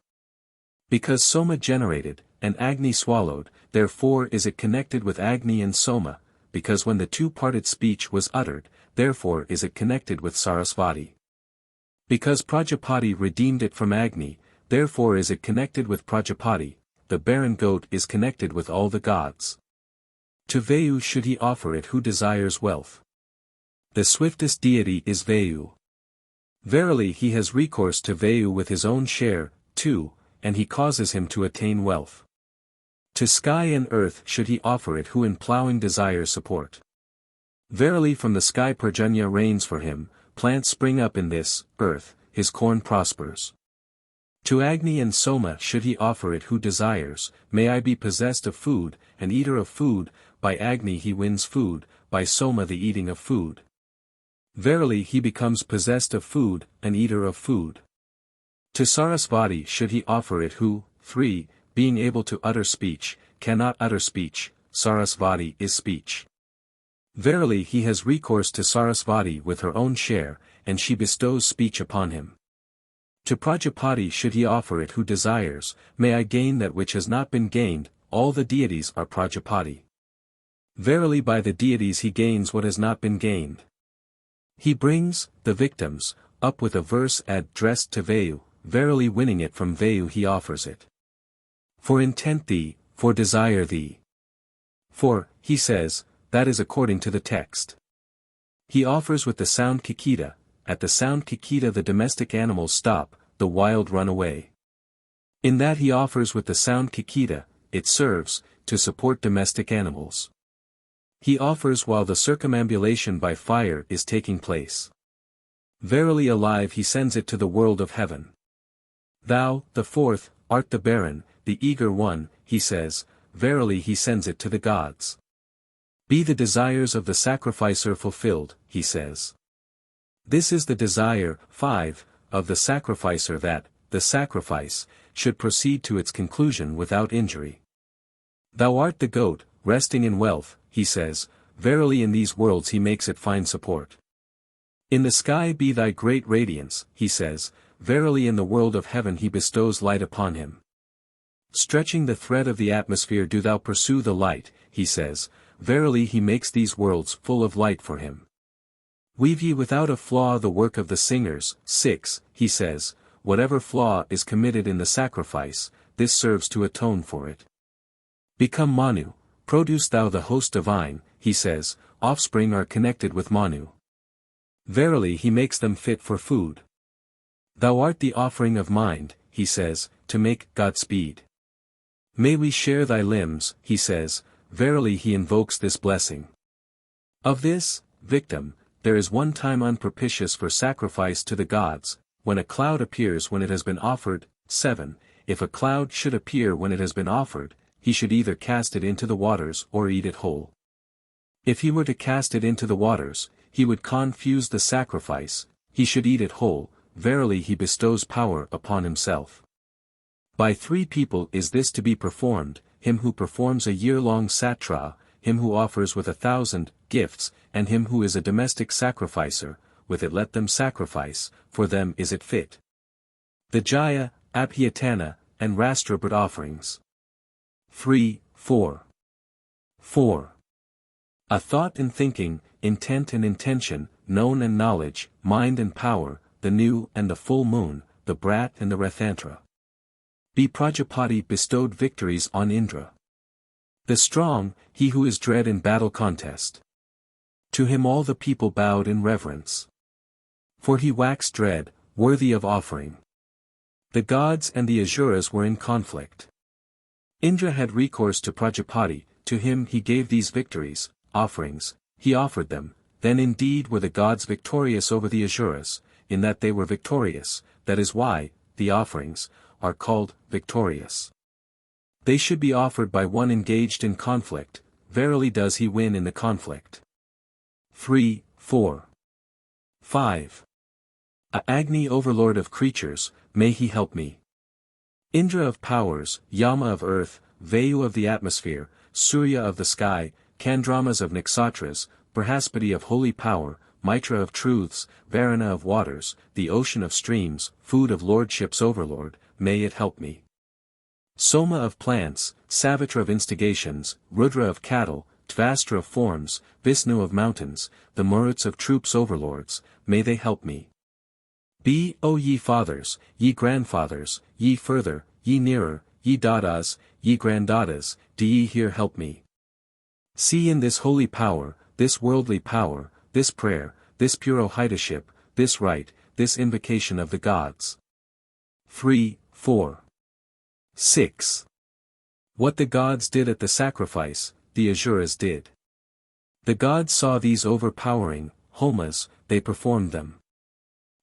Because Soma generated, and Agni swallowed, therefore is it connected with Agni and Soma, because when the two-parted speech was uttered, therefore is it connected with Sarasvati. Because Prajapati redeemed it from Agni, therefore is it connected with Prajapati, the barren goat is connected with all the gods. To Vayu should he offer it who desires wealth. The swiftest deity is Vayu. Verily he has recourse to Vayu with his own share, too, and he causes him to attain wealth. To sky and earth should he offer it who in plowing desires support. Verily from the sky Parjanya reigns for him, plants spring up in this, earth, his corn prospers. To Agni and Soma should he offer it who desires, may I be possessed of food, an eater of food, by Agni he wins food, by Soma the eating of food. Verily he becomes possessed of food, an eater of food. To Sarasvati should he offer it who, 3, being able to utter speech, cannot utter speech, Sarasvati is speech. Verily he has recourse to Sarasvati with her own share, and she bestows speech upon him. To Prajapati should he offer it who desires, may I gain that which has not been gained, all the deities are Prajapati. Verily by the deities he gains what has not been gained. He brings, the victims, up with a verse addressed to Vayu, verily winning it from Vayu he offers it. For intent thee, for desire thee. For, he says, that is according to the text. He offers with the sound kikita, at the sound kikita the domestic animals stop, the wild run away. In that he offers with the sound kikita, it serves, to support domestic animals. He offers while the circumambulation by fire is taking place. Verily alive he sends it to the world of heaven. Thou, the fourth, art the barren, the eager one, he says, verily he sends it to the gods. Be the desires of the sacrificer fulfilled, he says. This is the desire, 5, of the sacrificer that, the sacrifice, should proceed to its conclusion without injury. Thou art the goat, resting in wealth, he says, verily in these worlds he makes it find support. In the sky be thy great radiance, he says, verily in the world of heaven he bestows light upon him. Stretching the thread of the atmosphere do thou pursue the light, he says, verily he makes these worlds full of light for him. Weave ye without a flaw the work of the singers, 6, he says, whatever flaw is committed in the sacrifice, this serves to atone for it. Become Manu, produce thou the host divine, he says, offspring are connected with Manu. Verily he makes them fit for food. Thou art the offering of mind, he says, to make Godspeed. May we share thy limbs, he says, verily he invokes this blessing. Of this, victim, there is one time unpropitious for sacrifice to the gods, when a cloud appears when it has been offered. 7, if a cloud should appear when it has been offered, he should either cast it into the waters or eat it whole. If he were to cast it into the waters, he would confuse the sacrifice, he should eat it whole, verily he bestows power upon himself. By 3 people is this to be performed, him who performs a year-long satra, him who offers with 1,000 gifts, and him who is a domestic sacrificer, with it let them sacrifice, for them is it fit. The Jaya, Abhyatana, and Rastrabrat offerings. 3, 4. 4. A thought and thinking, intent and intention, known and knowledge, mind and power, the new and the full moon, the brat and the Rathantra. B. Prajapati bestowed victories on Indra. The strong, he who is dread in battle contest. To him all the people bowed in reverence. For he waxed dread, worthy of offering. The gods and the Asuras were in conflict. Indra had recourse to Prajapati, to him he gave these victories, offerings, he offered them, then indeed were the gods victorious over the Asuras, in that they were victorious, that is why, the offerings, are called victorious. They should be offered by one engaged in conflict, verily does he win in the conflict. 3, 4. 5. Agni overlord of creatures, may he help me. Indra of powers, Yama of earth, Vayu of the atmosphere, Surya of the sky, Chandramas of nakshatras, Brihaspati of holy power, Mitra of truths, Varuna of waters, the ocean of streams, food of lordship's overlord, may it help me. Soma of plants, Savitra of instigations, Rudra of cattle, Tvastra of forms, Vishnu of mountains, the Maruts of troops overlords, may they help me. O ye fathers, ye grandfathers, ye further, ye nearer, ye dadas, ye granddadas, do ye here help me. See in this holy power, this worldly power, this prayer, this purohiteship, this rite, this invocation of the gods. 3, 4. 6. What the gods did at the sacrifice, the Asuras did. The gods saw these overpowering, homas, they performed them.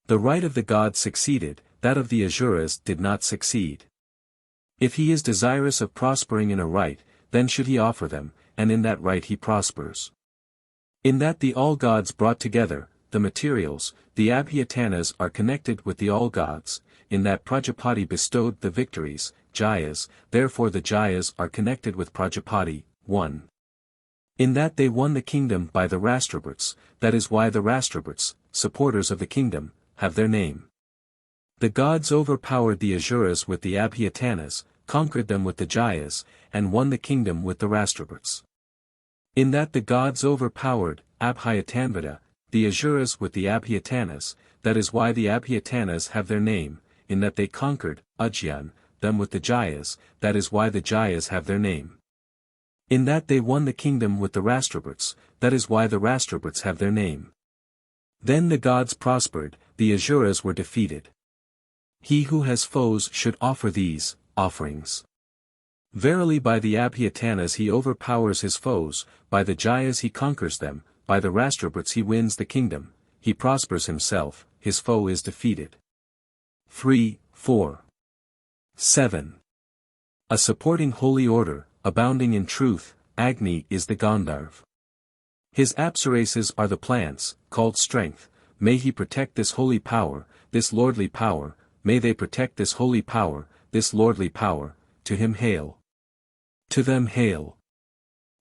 The rite of the gods succeeded, that of the Asuras did not succeed. If he is desirous of prospering in a rite, then should he offer them, and in that rite he prospers. In that the all-gods brought together, the materials, the Abhyatanas are connected with the all-gods, in that Prajapati bestowed the victories, Jayas, therefore the Jayas are connected with Prajapati, 1. In that they won the kingdom by the Rashtraputs, that is why the Rashtraputs, supporters of the kingdom, have their name. The gods overpowered the Asuras with the Abhyatanas, conquered them with the Jayas, and won the kingdom with the Rashtraputs. In that the gods overpowered, Abhyatanvada, the Asuras with the Abhyatanas, that is why the Abhyatanas have their name, in that they conquered, Ujjain, them with the Jayas, that is why the Jayas have their name. In that they won the kingdom with the Rashtraputs, that is why the Rashtraputs have their name. Then the gods prospered, the Asuras were defeated. He who has foes should offer these offerings. Verily by the Abhyatanas he overpowers his foes, by the Jayas he conquers them, by the Rashtraputs he wins the kingdom, he prospers himself, his foe is defeated. 3, 4. 7. A supporting holy order, abounding in truth, Agni is the Gandharv. His apsarases are the plants, called strength, may he protect this holy power, this lordly power, may they protect this holy power, this lordly power, to him hail. To them hail.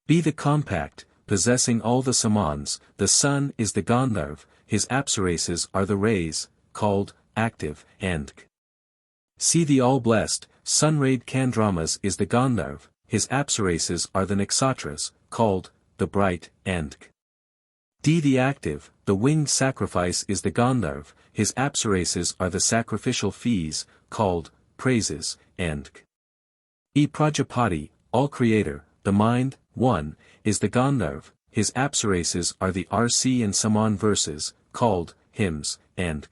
Be the compact, possessing all the samans, the sun is the Gandharv, his apsarases are the rays, called, active, and See the all-blessed, sun-rayed Chandramas is the Gandharv, his apsarases are the nakshatras, called, the bright, and the active, the winged sacrifice is the Gandharv, his apsarases are the sacrificial fees, called, praises, and Prajapati, all-creator, the mind, 1, is the Gandharv, his apsarases are the RC and Saman verses, called, hymns, and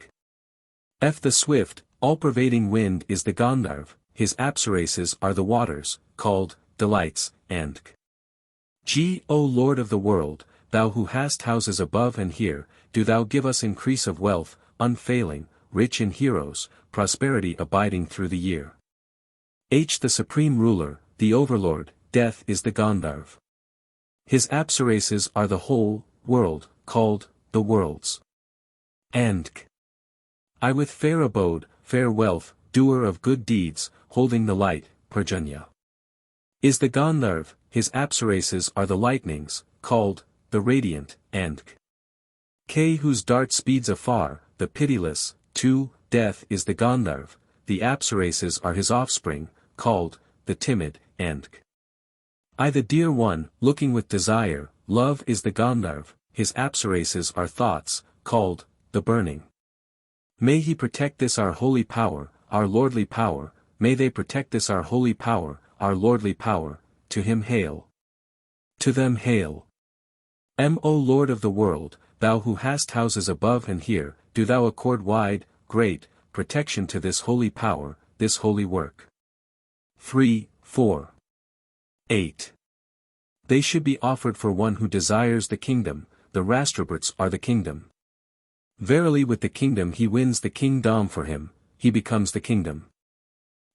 the swift, all-pervading wind is the Gandharv, his apsarases are the waters, called, delights, and O Lord of the world, thou who hast houses above and here, do thou give us increase of wealth, unfailing, rich in heroes, prosperity abiding through the year. The supreme ruler, the overlord, death is the Gandharv. His apsarases are the whole world, called, the worlds. And I with fair abode, fair wealth, doer of good deeds, holding the light, Prajanya. Is the Gandharv, his apsarases are the lightnings, called, the radiant, and whose dart speeds afar, the pitiless, 2, death is the Gandharv, the apsarases are his offspring, called, the timid, and the dear one, looking with desire, love is the Gandharv, his apsarases are thoughts, called, the burning. May he protect this our holy power, our lordly power, may they protect this our holy power, our lordly power, to him hail. To them hail. O Lord of the world, thou who hast houses above and here, do thou accord wide, great, protection to this holy power, this holy work. 3, 4. 8. They should be offered for one who desires the kingdom, the Rashtraputs are the kingdom. Verily with the kingdom he wins the kingdom for him, he becomes the kingdom.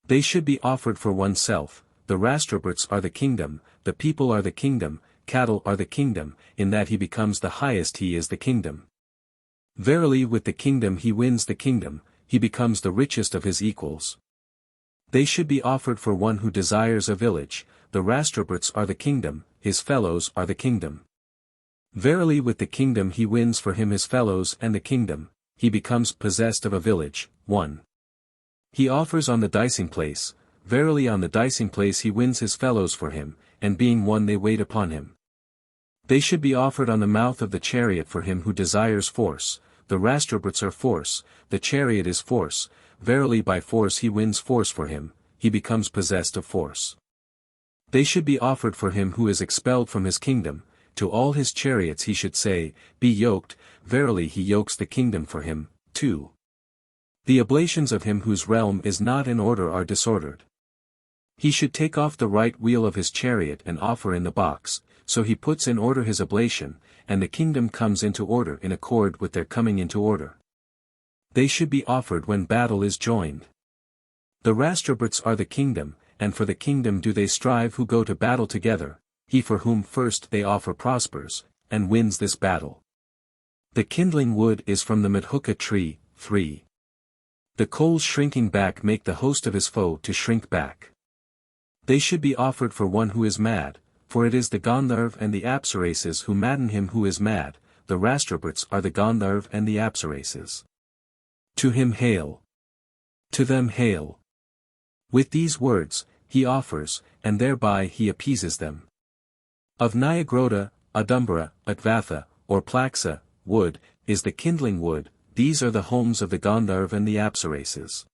They should be offered for oneself, the Rashtraputs are the kingdom, the people are the kingdom, cattle are the kingdom, in that he becomes the highest he is the kingdom. Verily with the kingdom he wins the kingdom, he becomes the richest of his equals. They should be offered for one who desires a village, the Rashtraputs are the kingdom, his fellows are the kingdom. Verily with the kingdom he wins for him his fellows and the kingdom, he becomes possessed of a village. 1. He offers on the dicing place, verily on the dicing place he wins his fellows for him, and being one they wait upon him. They should be offered on the mouth of the chariot for him who desires force, the Rashtraputs are force, the chariot is force, verily by force he wins force for him, he becomes possessed of force. They should be offered for him who is expelled from his kingdom, to all his chariots he should say, be yoked, verily he yokes the kingdom for him. 2. The oblations of him whose realm is not in order are disordered. He should take off the right wheel of his chariot and offer in the box, so he puts in order his oblation, and the kingdom comes into order in accord with their coming into order. They should be offered when battle is joined. The Rashtraputs are the kingdom, and for the kingdom do they strive who go to battle together, he for whom first they offer prospers, and wins this battle. The kindling wood is from the madhuka tree. 3. The coals shrinking back make the host of his foe to shrink back. They should be offered for one who is mad, for it is the Gandharv and the apsarases who madden him who is mad, the Rashtraputs are the Gandharv and the apsarases. To him hail. To them hail. With these words, he offers, and thereby he appeases them. Of Nyagroda, Adumbara, Atvatha, or Plaksa, wood, is the kindling wood, these are the homes of the Gandharv and the apsarases.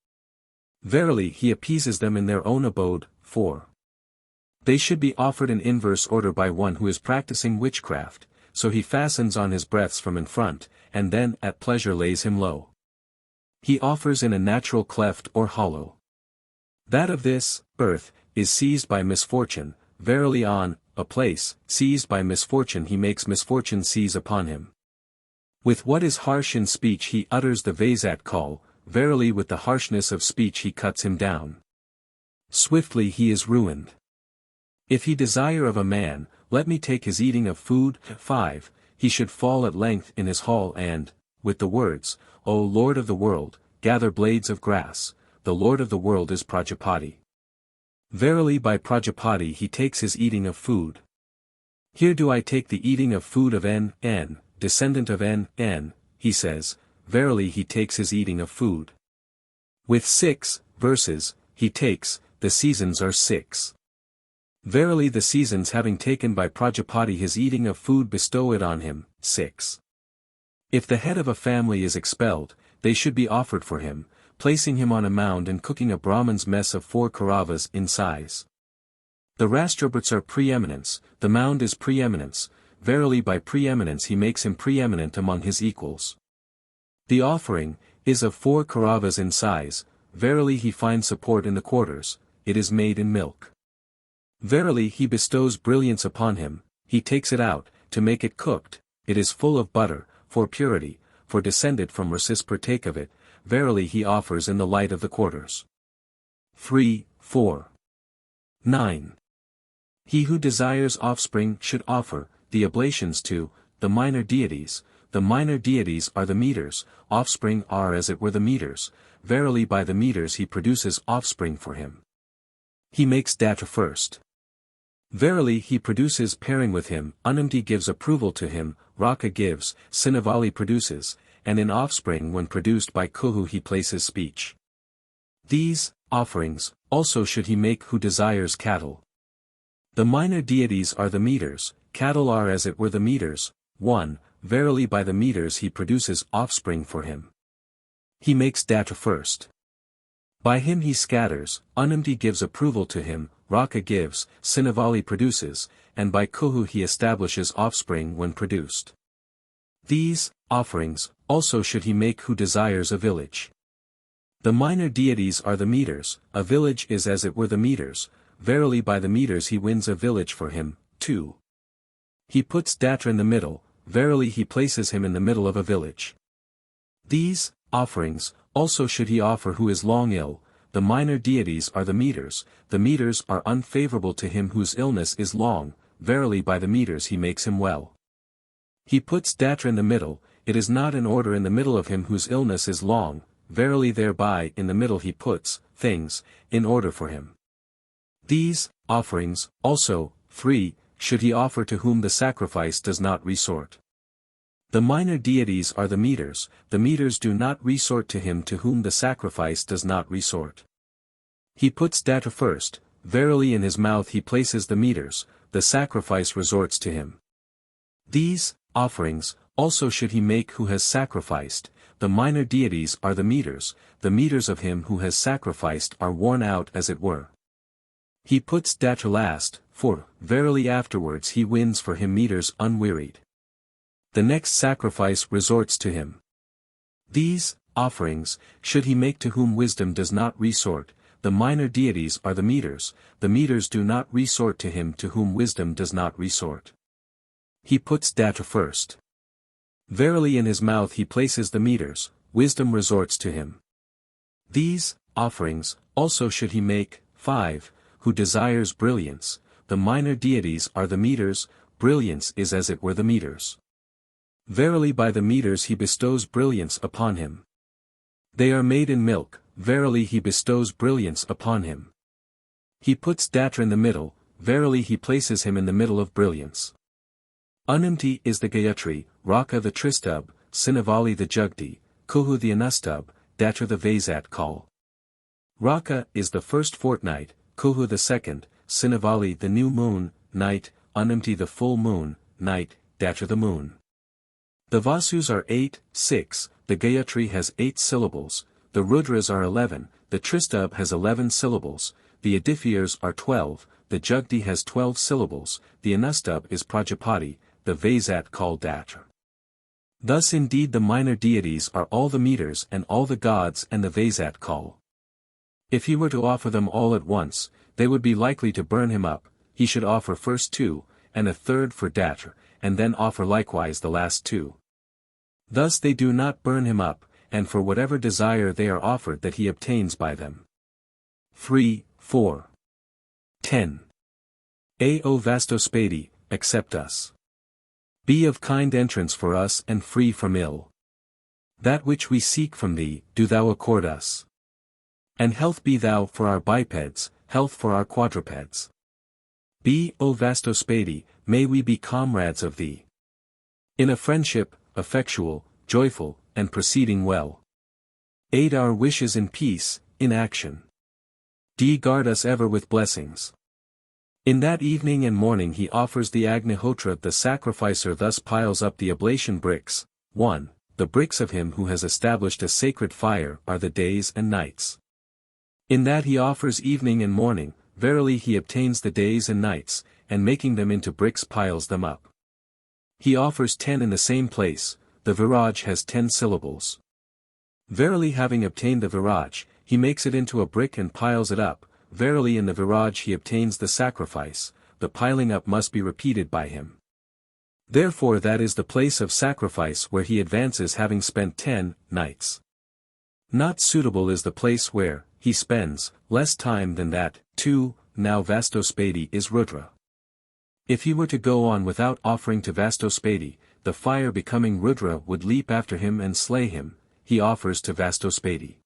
Verily he appeases them in their own abode. 4. They should be offered in inverse order by one who is practicing witchcraft, so he fastens on his breaths from in front, and then at pleasure lays him low. He offers in a natural cleft or hollow. That of this, earth, is seized by misfortune, verily on, a place, seized by misfortune he makes misfortune seize upon him. With what is harsh in speech he utters the Vaisat call, verily with the harshness of speech he cuts him down. Swiftly he is ruined. If he desire of a man, let me take his eating of food. 5. He should fall at length in his hall and, with the words, O Lord of the world, gather blades of grass, the Lord of the world is Prajapati. Verily by Prajapati he takes his eating of food. Here do I take the eating of food of N, descendant of N, he says, verily he takes his eating of food. With 6 verses, he takes, the seasons are 6. Verily the seasons having taken by Prajapati his eating of food bestow it on him. 6. If the head of a family is expelled, they should be offered for him, placing him on a mound and cooking a Brahman's mess of 4 kauravas in size. The Rashtraputs are preeminence, the mound is preeminence, verily by preeminence he makes him preeminent among his equals. The offering, is of 4 kauravas in size, verily he finds support in the quarters, it is made in milk. Verily he bestows brilliance upon him, he takes it out, to make it cooked, it is full of butter, for purity, for descended from Rasis partake of it, verily he offers in the light of the quarters. 3, 4. 9. He who desires offspring should offer, the oblations to, the minor deities are the meters, offspring are as it were the meters, verily by the meters he produces offspring for him. He makes data first. Verily he produces pairing with him, Anumti gives approval to him, Raka gives, Sinavali produces, and in offspring when produced by Kuhu he places speech. These, offerings, also should he make who desires cattle. The minor deities are the meters, cattle are as it were the meters. 1. Verily by the meters he produces offspring for him. He makes data first. By him he scatters, Anamti gives approval to him, Raka gives, Sinavali produces, and by Kuhu he establishes offspring when produced. These offerings also should he make who desires a village. The minor deities are the meters, a village is as it were the meters, verily by the meters he wins a village for him. 2. He puts Datra in the middle, verily he places him in the middle of a village. These offerings also should he offer who is long ill, the minor deities are the meters are unfavorable to him whose illness is long, verily by the meters he makes him well. He puts Datra in the middle, it is not in order in the middle of him whose illness is long, verily thereby in the middle he puts things in order for him. These offerings also 3. Should he offer to whom the sacrifice does not resort. The minor deities are the meters do not resort to him to whom the sacrifice does not resort. He puts Datra first, verily in his mouth he places the meters, the sacrifice resorts to him. These offerings also should he make who has sacrificed, the minor deities are the meters of him who has sacrificed are worn out as it were. He puts Datra last, for, verily afterwards he wins for him meters unwearied. The next sacrifice resorts to him. These offerings should he make to whom wisdom does not resort, the minor deities are the meters do not resort to him to whom wisdom does not resort. He puts Datra first. Verily in his mouth he places the meters, wisdom resorts to him. These offerings also should he make. 5. Who desires brilliance, the minor deities are the meters, brilliance is as it were the meters. Verily by the meters he bestows brilliance upon him. They are made in milk, verily he bestows brilliance upon him. He puts Datra in the middle, verily he places him in the middle of brilliance. Anamti is the Gayatri, Raka the Tristub, Sinavali the Jugdi, Kuhu the Anustub, Datra the Vaisat call. Raka is the first fortnight, Kuhu the second, Sinavali the new moon, night, Anamti the full moon, night, Datra the moon. The Vasus are 8, 6, the Gayatri has 8 syllables, the Rudras are 11, the Tristub has 11 syllables, the Adithyas are 12, the Jugdi has 12 syllables, the Anustub is Prajapati, the Vaisat call Datra. Thus indeed the minor deities are all the meters and all the gods and the Vaisat call. If he were to offer them all at once, they would be likely to burn him up, he should offer first 2, and a third for Datra, and then offer likewise the last 2. Thus they do not burn him up, and for whatever desire they are offered that he obtains by them. 3, 4. 10. O Vastospati, accept us. Be of kind entrance for us and free from ill. That which we seek from thee, do thou accord us. And health be thou for our bipeds, health for our quadrupeds. Be, O Vastospati, may we be comrades of thee. In a friendship, effectual, joyful, and proceeding well. Aid our wishes in peace, in action. D. Guard us ever with blessings. In that evening and morning he offers the Agnihotra. The sacrificer thus piles up the oblation bricks. 1. The bricks of him who has established a sacred fire are the days and nights. In that he offers evening and morning, verily he obtains the days and nights, and making them into bricks piles them up. He offers 10 in the same place, the Viraj has 10 syllables. Verily having obtained the Viraj, he makes it into a brick and piles it up, verily in the Viraj he obtains the sacrifice, the piling up must be repeated by him. Therefore that is the place of sacrifice where he advances having spent 10 nights. Not suitable is the place where he spends less time than that. 2. Now Vastospati is Rudra. If he were to go on without offering to Vastospati, the fire becoming Rudra would leap after him and slay him, he offers to Vastospati.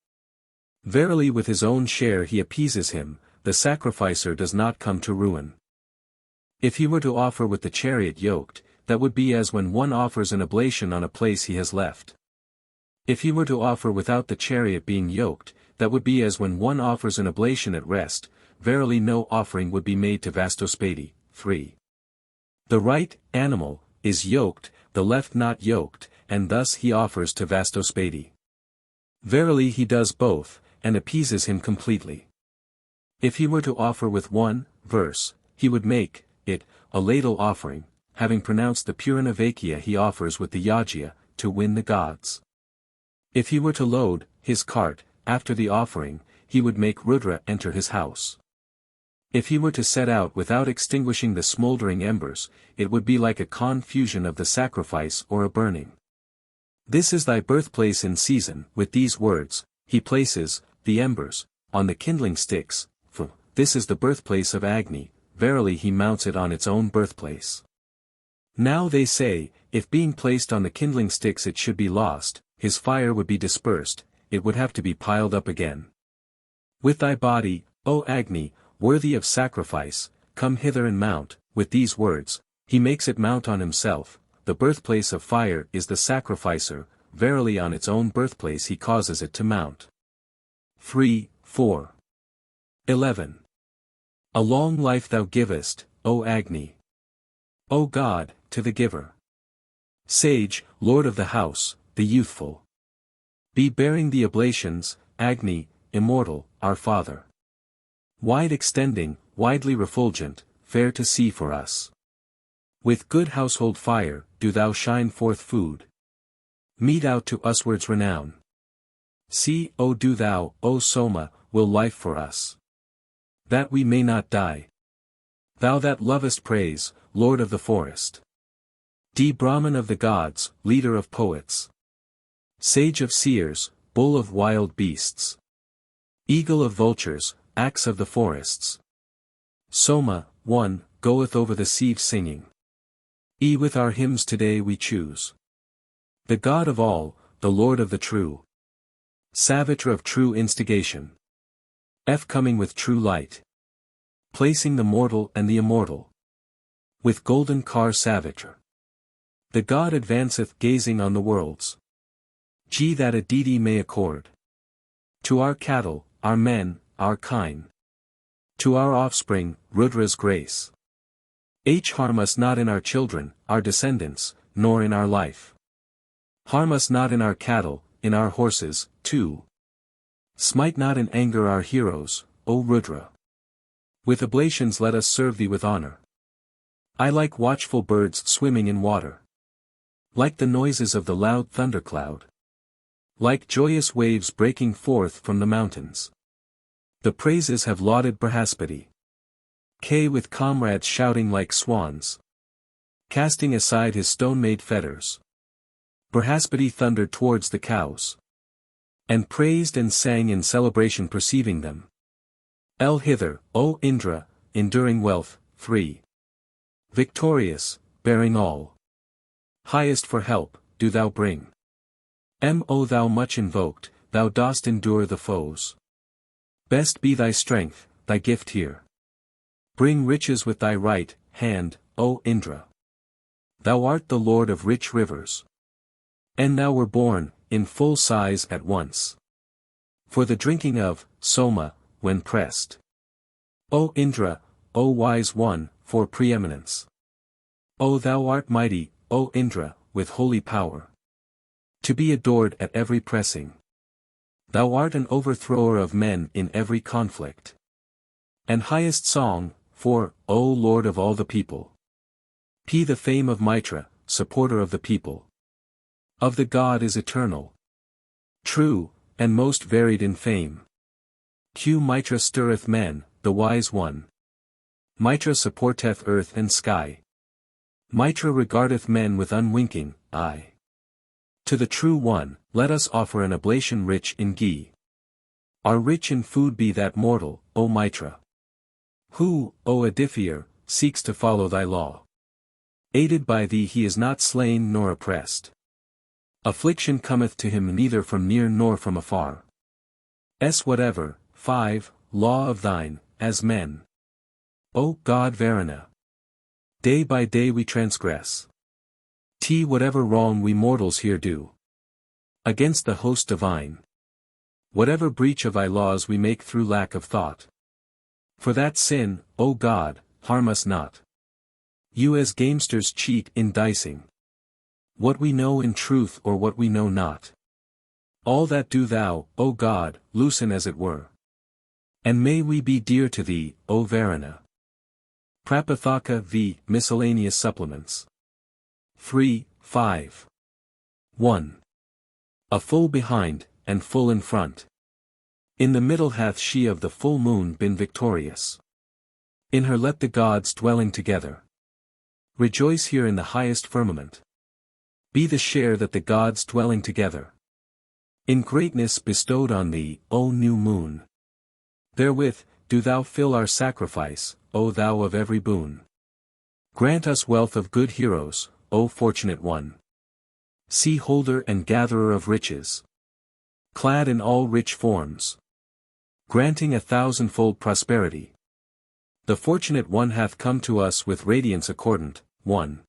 Verily with his own share he appeases him, the sacrificer does not come to ruin. If he were to offer with the chariot yoked, that would be as when one offers an oblation on a place he has left. If he were to offer without the chariot being yoked, that would be as when one offers an oblation at rest, verily no offering would be made to Vastospati. 3. The right animal is yoked, the left not yoked, and thus he offers to Vastospati. Verily he does both, and appeases him completely. If he were to offer with one verse, he would make it a ladle offering, having pronounced the Purana Vakya he offers with the Yajya, to win the gods. If he were to load his cart, after the offering, he would make Rudra enter his house. If he were to set out without extinguishing the smoldering embers, it would be like a confusion of the sacrifice or a burning. This is thy birthplace in season. With these words, he places the embers on the kindling sticks, for this is the birthplace of Agni, verily he mounts it on its own birthplace. Now they say, if being placed on the kindling sticks it should be lost, his fire would be dispersed, it would have to be piled up again. With thy body, O Agni, worthy of sacrifice, come hither and mount. With these words, he makes it mount on himself. The birthplace of fire is the sacrificer, verily on its own birthplace he causes it to mount. 3, 4. 11. A long life thou givest, O Agni. O God, to the giver. Sage, Lord of the house, the youthful. Be bearing the oblations, Agni, immortal, our Father. Wide extending, widely refulgent, fair to see for us. With good household fire, do thou shine forth food. Mete out to uswards renown. See, O do thou, O Soma, will life for us. That we may not die. Thou that lovest praise, Lord of the forest. D. Brahman of the gods, leader of poets. Sage of seers, bull of wild beasts. Eagle of vultures, axe of the forests. Soma, one, goeth over the sieve singing. With our hymns today we choose. The God of all, the Lord of the true. Savitra of true instigation. F coming with true light. Placing the mortal and the immortal. With golden car Savitra. The God advanceth gazing on the worlds. G that a deity may accord. To our cattle, our men, our kine. To our offspring, Rudra's grace. Harm us not in our children, our descendants, nor in our life. Harm us not in our cattle, in our horses, too. Smite not in anger our heroes, O Rudra. With oblations let us serve thee with honor. I like watchful birds swimming in water. Like the noises of the loud thundercloud. Like joyous waves breaking forth from the mountains. The praises have lauded Brihaspati. With comrades shouting like swans. Casting aside his stone-made fetters. Brihaspati thundered towards the cows. And praised and sang in celebration perceiving them. Hither, O Indra, enduring wealth, 3. Victorious, bearing all. Highest for help, do thou bring. O thou much invoked, thou dost endure the foes. Best be thy strength, thy gift here. Bring riches with thy right hand, O Indra. Thou art the lord of rich rivers. And thou were born, in full size at once. For the drinking of, Soma, when pressed. O Indra, O wise one, for preeminence. O thou art mighty, O Indra, with holy power. To be adored at every pressing. Thou art an overthrower of men in every conflict. And highest song, for, O Lord of all the people. The fame of Mitra, supporter of the people. Of the God is eternal. True, and most varied in fame. Mitra stirreth men, the wise one. Mitra supporteth earth and sky. Mitra regardeth men with unwinking eye. To the true one, let us offer an oblation rich in ghee. Our rich in food be that mortal, O Mitra. Who, O Adifier, seeks to follow thy law. Aided by thee he is not slain nor oppressed. Affliction cometh to him neither from near nor from afar. Whatever, 5, law of thine, as men. O God Varuna. Day by day we transgress. Whatever wrong we mortals here do. Against the host divine. Whatever breach of thy laws we make through lack of thought. For that sin, O God, harm us not. You as gamesters cheat in dicing. What we know in truth or what we know not. All that do thou, O God, loosen as it were. And may we be dear to thee, O Varuna. Prapathaka v. Miscellaneous Supplements. 3, 5. 1. A full behind, and full in front. In the middle hath she of the full moon been victorious. In her let the gods dwelling together. Rejoice here in the highest firmament. Be the share that the gods dwelling together. In greatness bestowed on thee, O new moon. Therewith, do thou fill our sacrifice, O thou of every boon. Grant us wealth of good heroes, O fortunate one. Sea holder and gatherer of riches. Clad in all rich forms. Granting 1,000-fold prosperity. The fortunate one hath come to us with radiance accordant. 1.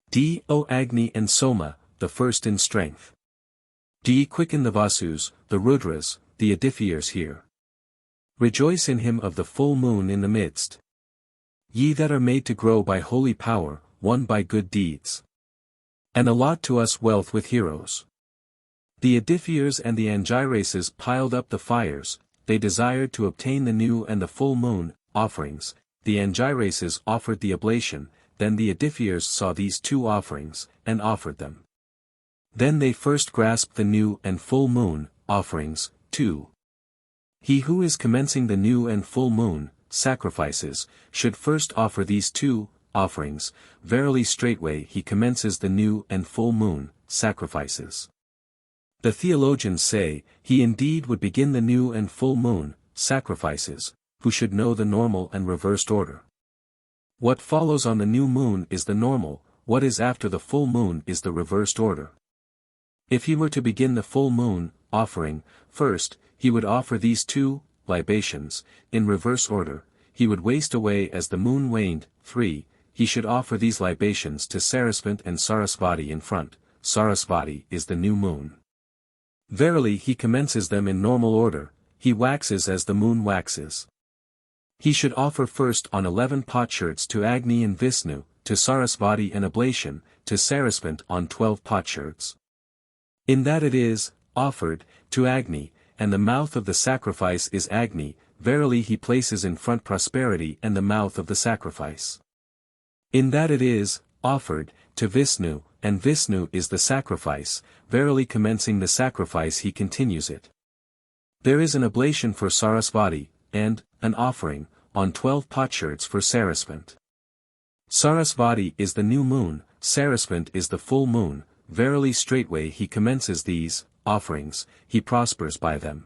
D. O Agni and Soma, the first in strength. D. Quicken the Vasus, the Rudras, the edifiers here. Rejoice in him of the full moon in the midst. Ye that are made to grow by holy power, won by good deeds. And allot to us wealth with heroes. The edifiers and the Angirases piled up the fires, they desired to obtain the new and the full moon, offerings, the Angirases offered the oblation, then the edifiers saw these two offerings, and offered them. Then they first grasped the new and full moon, offerings. 2. He who is commencing the new and full moon, sacrifices, should first offer these two, offerings, verily straightway he commences the new and full moon, sacrifices. The theologians say, he indeed would begin the new and full moon, sacrifices, who should know the normal and reversed order. What follows on the new moon is the normal, what is after the full moon is the reversed order. If he were to begin the full moon, offering, first, he would offer these two, libations, in reverse order, he would waste away as the moon waned. 3. He should offer these libations to Sarasvati and Sarasvati in front, Sarasvati is the new moon. Verily he commences them in normal order, he waxes as the moon waxes. He should offer first on 11 potsherds to Agni and Vishnu, to Sarasvati an oblation, to Sarasvati on 12 potsherds. In that it is, offered, to Agni, and the mouth of the sacrifice is Agni, verily he places in front prosperity and the mouth of the sacrifice. In that it is, offered, to Vishnu, and Vishnu is the sacrifice, verily commencing the sacrifice he continues it. There is an oblation for Sarasvati, and, an offering, on 12 potsherds for Sarasvati. Sarasvati is the new moon, Sarasvati is the full moon, verily straightway he commences these, offerings, he prospers by them.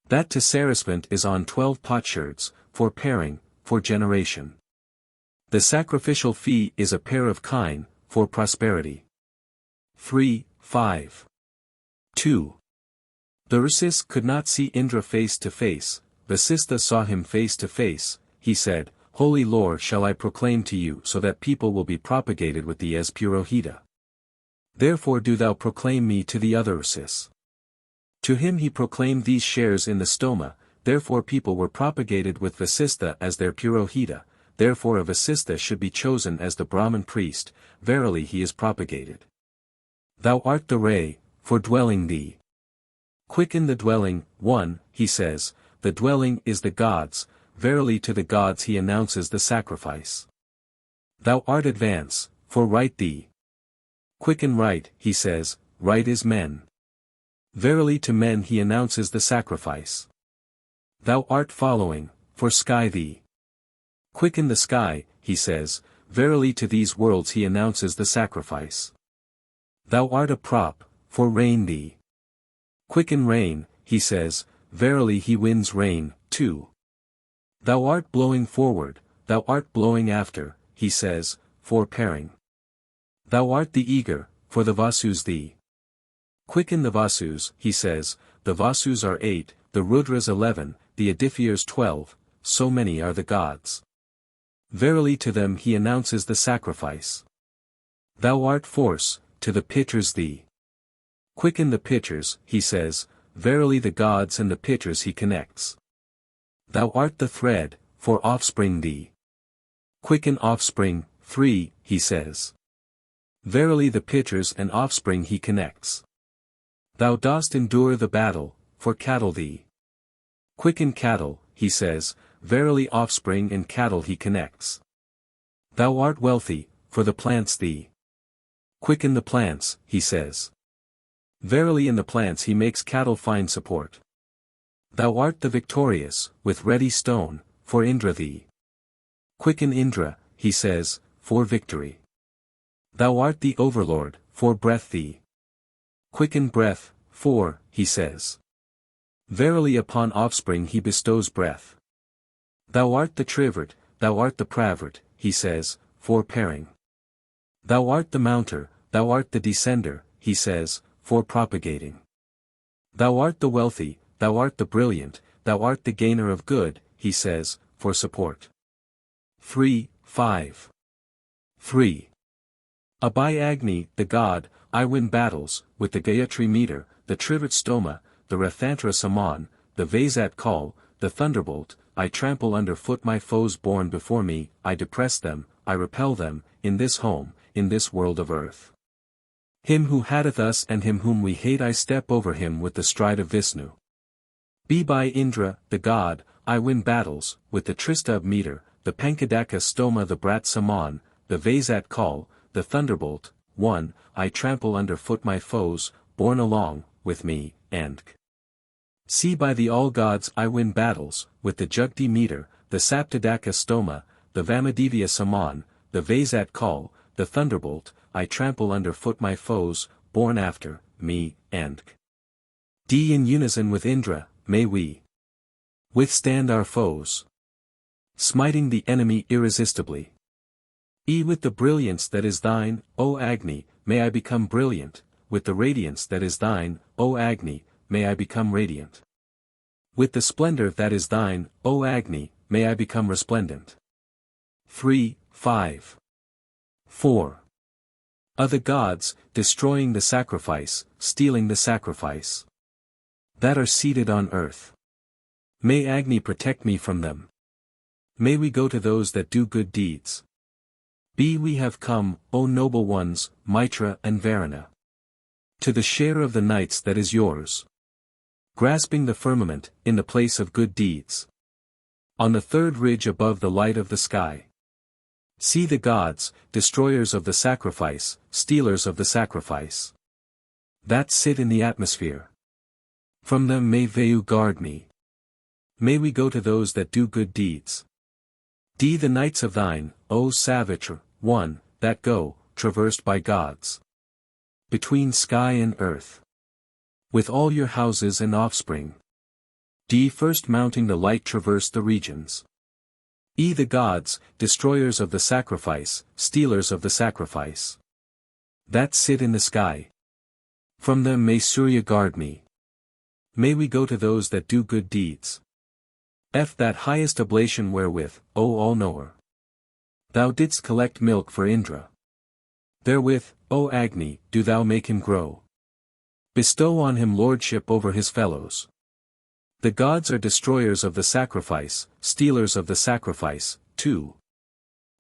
That to Sarasvati is on 12 potsherds, for pairing, for generation. The sacrificial fee is a pair of kine, for prosperity. 3, 5. 2. The Risis could not see Indra face to face, Vasistha saw him face to face, he said, Holy lore shall I proclaim to you so that people will be propagated with thee as Purohita. Therefore do thou proclaim me to the other Risis. To him he proclaimed these shares in the stoma, therefore people were propagated with Vasistha as their Purohita, therefore a Vasistha should be chosen as the Brahmin priest, verily he is propagated. Thou art the ray, for dwelling thee. Quicken the dwelling. 1, he says, the dwelling is the gods, verily to the gods he announces the sacrifice. Thou art advance, for right thee. Quicken right, he says, right is men. Verily to men he announces the sacrifice. Thou art following, for sky thee. Quicken the sky, he says, verily to these worlds he announces the sacrifice. Thou art a prop, for rain thee. Quicken rain, he says, verily he winds rain. 2. Thou art blowing forward, thou art blowing after, he says, for pairing. Thou art the eager, for the Vasus thee. Quicken the Vasus, he says, the Vasus are 8, the Rudras 11, the edifiers 12, so many are the gods. Verily to them he announces the sacrifice. Thou art force, to the pitchers thee. Quicken the pitchers, he says, verily the gods and the pitchers he connects. Thou art the thread, for offspring thee. Quicken offspring. 3, he says. Verily the pitchers and offspring he connects. Thou dost endure the battle, for cattle thee. Quicken cattle, he says, verily offspring and cattle he connects. Thou art wealthy, for the plants thee. Quicken the plants, he says. Verily in the plants he makes cattle find support. Thou art the victorious, with ready stone, for Indra thee. Quicken Indra, he says, for victory. Thou art the overlord, for breath thee. Quicken breath, for, he says. Verily upon offspring he bestows breath. Thou art the trivert, thou art the pravert, he says, for pairing. Thou art the mounter, thou art the descender, he says, for propagating. Thou art the wealthy, thou art the brilliant, thou art the gainer of good, he says, for support. 3, 5. 3. By Agni, the god, I win battles, with the Gayatri meter, the Trivat Stoma, the Rathantra Saman, the VIII call, the thunderbolt, I trample underfoot my foes born before me, I depress them, I repel them, in this home, in this world of earth. Him who hateth us and him whom we hate I step over him with the stride of Vishnu. By Indra, the god, I win battles, with the Tristab meter, the Pankadaka Stoma the Brat Saman, the VIII call, the thunderbolt, 1, I trample underfoot my foes, borne along, with me, and by the all-gods I win battles, with the Jugdi meter, the Saptadaka Stoma, the Vamadevya Saman, the VIII call, the thunderbolt, I trample underfoot my foes, born after, me, and in unison with Indra, may we withstand our foes, smiting the enemy irresistibly. With the brilliance that is thine, O Agni, may I become brilliant, with the radiance that is thine, O Agni, may I become radiant. With the splendor that is thine, O Agni, may I become resplendent. 3, 5. 4. The gods, destroying the sacrifice, stealing the sacrifice, that are seated on earth. May Agni protect me from them. May we go to those that do good deeds. We have come, O noble ones, Mitra and Varuna, to the share of the nights that is yours. Grasping the firmament, in the place of good deeds. On the third ridge above the light of the sky. See the gods, destroyers of the sacrifice, stealers of the sacrifice, that sit in the atmosphere. From them may Vayu guard me. May we go to those that do good deeds. The nights of thine, O Savitra, 1, that go, traversed by gods. Between sky and earth. With all your houses and offspring. First mounting the light traverse the regions. The gods, destroyers of the sacrifice, stealers of the sacrifice, that sit in the sky. From them may Surya guard me. May we go to those that do good deeds. That highest oblation wherewith, O all-knower, thou didst collect milk for Indra. Therewith, O Agni, do thou make him grow. Bestow on him lordship over his fellows. The gods are destroyers of the sacrifice, stealers of the sacrifice, 2.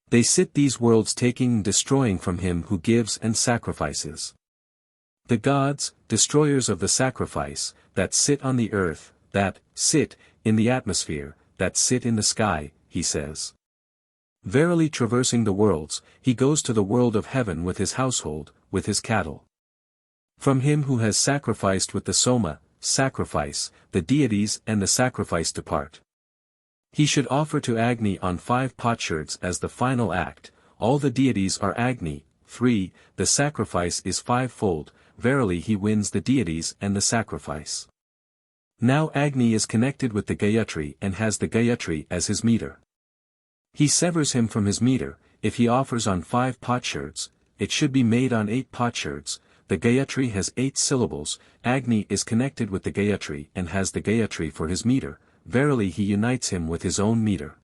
They sit these worlds taking and destroying from him who gives and sacrifices. The gods, destroyers of the sacrifice, that sit on the earth, that sit in the atmosphere, that sit in the sky, he says. Verily traversing the worlds, he goes to the world of heaven with his household, with his cattle. From him who has sacrificed with the Soma, sacrifice, the deities and the sacrifice depart. He should offer to Agni on 5 potsherds as the final act, all the deities are Agni, 3, the sacrifice is 5-fold, verily he wins the deities and the sacrifice. Now Agni is connected with the Gayatri and has the Gayatri as his meter. He severs him from his meter, if he offers on 5 potsherds, it should be made on 8 potsherds. The Gayatri has 8 syllables, Agni is connected with the Gayatri and has the Gayatri for his meter, verily he unites him with his own meter.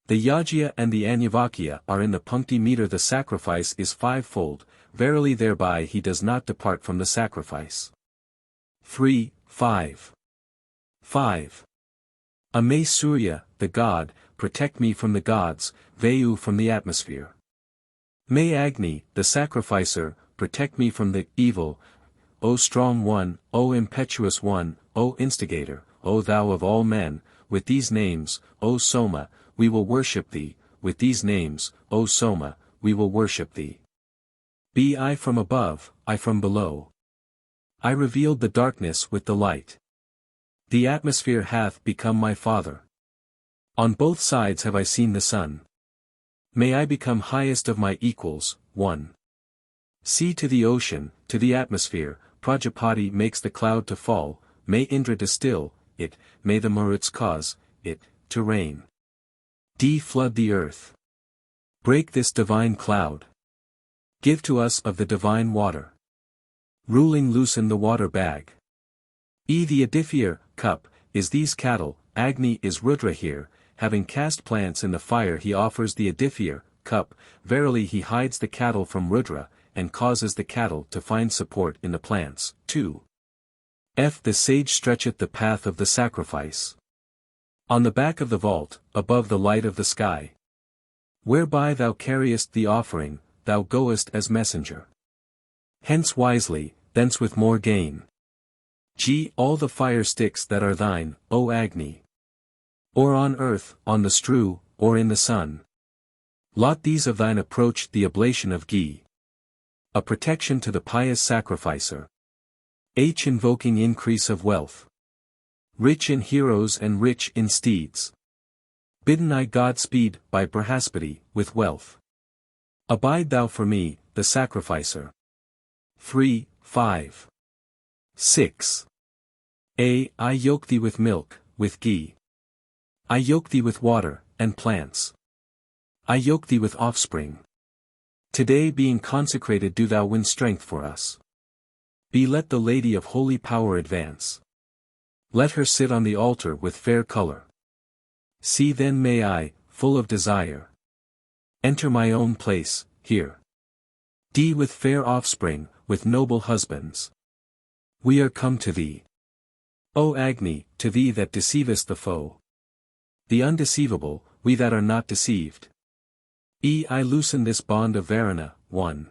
The Yajya and the Anyavakya are in the Punkti meter, the sacrifice is 5-fold, verily thereby he does not depart from the sacrifice. 3, 5. 5. May Surya, the god, protect me from the gods, Vayu from the atmosphere. May Agni, the sacrificer, protect me from the evil. O strong one, O impetuous one, O instigator, O thou of all men, with these names, O Soma, we will worship thee, with these names, O Soma, we will worship thee. Be I from above, I from below. I revealed the darkness with the light. The atmosphere hath become my father. On both sides have I seen the sun. May I become highest of my equals, 1. Sea to the ocean, to the atmosphere, Prajapati makes the cloud to fall, may Indra distill it, may the Maruts cause it to rain. D. Flood the earth. Break this divine cloud. Give to us of the divine water. Ruling loosen the water bag. E. The edifier, cup, is these cattle, Agni is Rudra here, having cast plants in the fire he offers the edifier, cup, verily he hides the cattle from Rudra, and causes the cattle to find support in the plants. 2. F. The sage stretcheth the path of the sacrifice. On the back of the vault, above the light of the sky. Whereby thou carriest the offering, thou goest as messenger. Hence wisely, thence with more gain. G. All the fire sticks that are thine, O Agni. Or on earth, on the strew, or in the sun. Lot these of thine approach the oblation of ghee. A protection to the pious sacrificer. H. Invoking increase of wealth. Rich in heroes and rich in steeds. Bidden I Godspeed, by Brihaspati, with wealth. Abide thou for me, the sacrificer. 3, 5. 6. A. I yoke thee with milk, with ghee. I yoke thee with water, and plants. I yoke thee with offspring. Today being consecrated do thou win strength for us. Be let the lady of holy power advance. Let her sit on the altar with fair color. See then may I, full of desire, enter my own place, here. D. With fair offspring, with noble husbands. We are come to thee. O Agni, to thee that deceivest the foe. The undeceivable, we that are not deceived. E. I loosen this bond of Varuna, 1.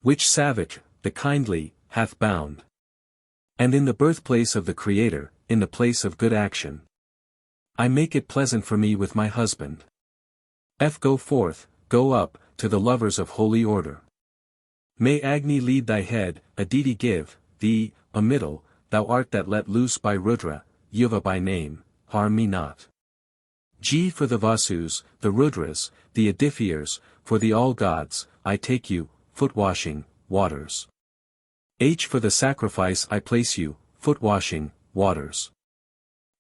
Which Savage, the kindly, hath bound. And in the birthplace of the Creator, in the place of good action. I make it pleasant for me with my husband. F. Go forth, go up, to the lovers of holy order. May Agni lead thy head, Aditi give, thee, a middle, thou art that let loose by Rudra, Yuva by name, harm me not. G. For the Vasus, the Rudras, the edifiers, for the all-gods, I take you, foot-washing, waters. H. For the sacrifice I place you, foot-washing, waters.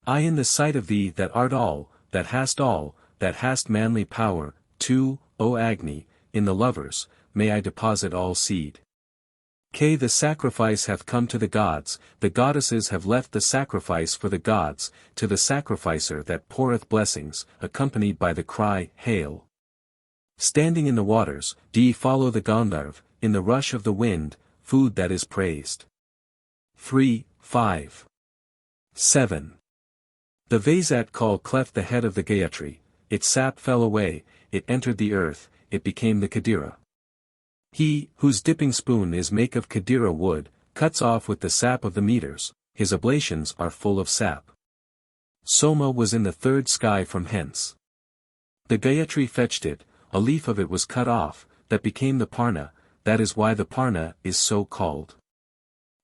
I in the sight of thee that art all, that hast manly power, 2, O Agni, in the lovers, may I deposit all seed. K. The sacrifice hath come to the gods, the goddesses have left the sacrifice for the gods, to the sacrificer that poureth blessings, accompanied by the cry, Hail. Standing in the waters, D. Follow the Gandharv, in the rush of the wind, food that is praised. 3, 5. 7. The Vaisat call cleft the head of the Gayatri, its sap fell away, it entered the earth, it became the Kadira. He, whose dipping spoon is make of Kadira wood, cuts off with the sap of the meters, his oblations are full of sap. Soma was in the third sky from hence. The Gayatri fetched it, a leaf of it was cut off, that became the Parna, that is why the Parna is so called.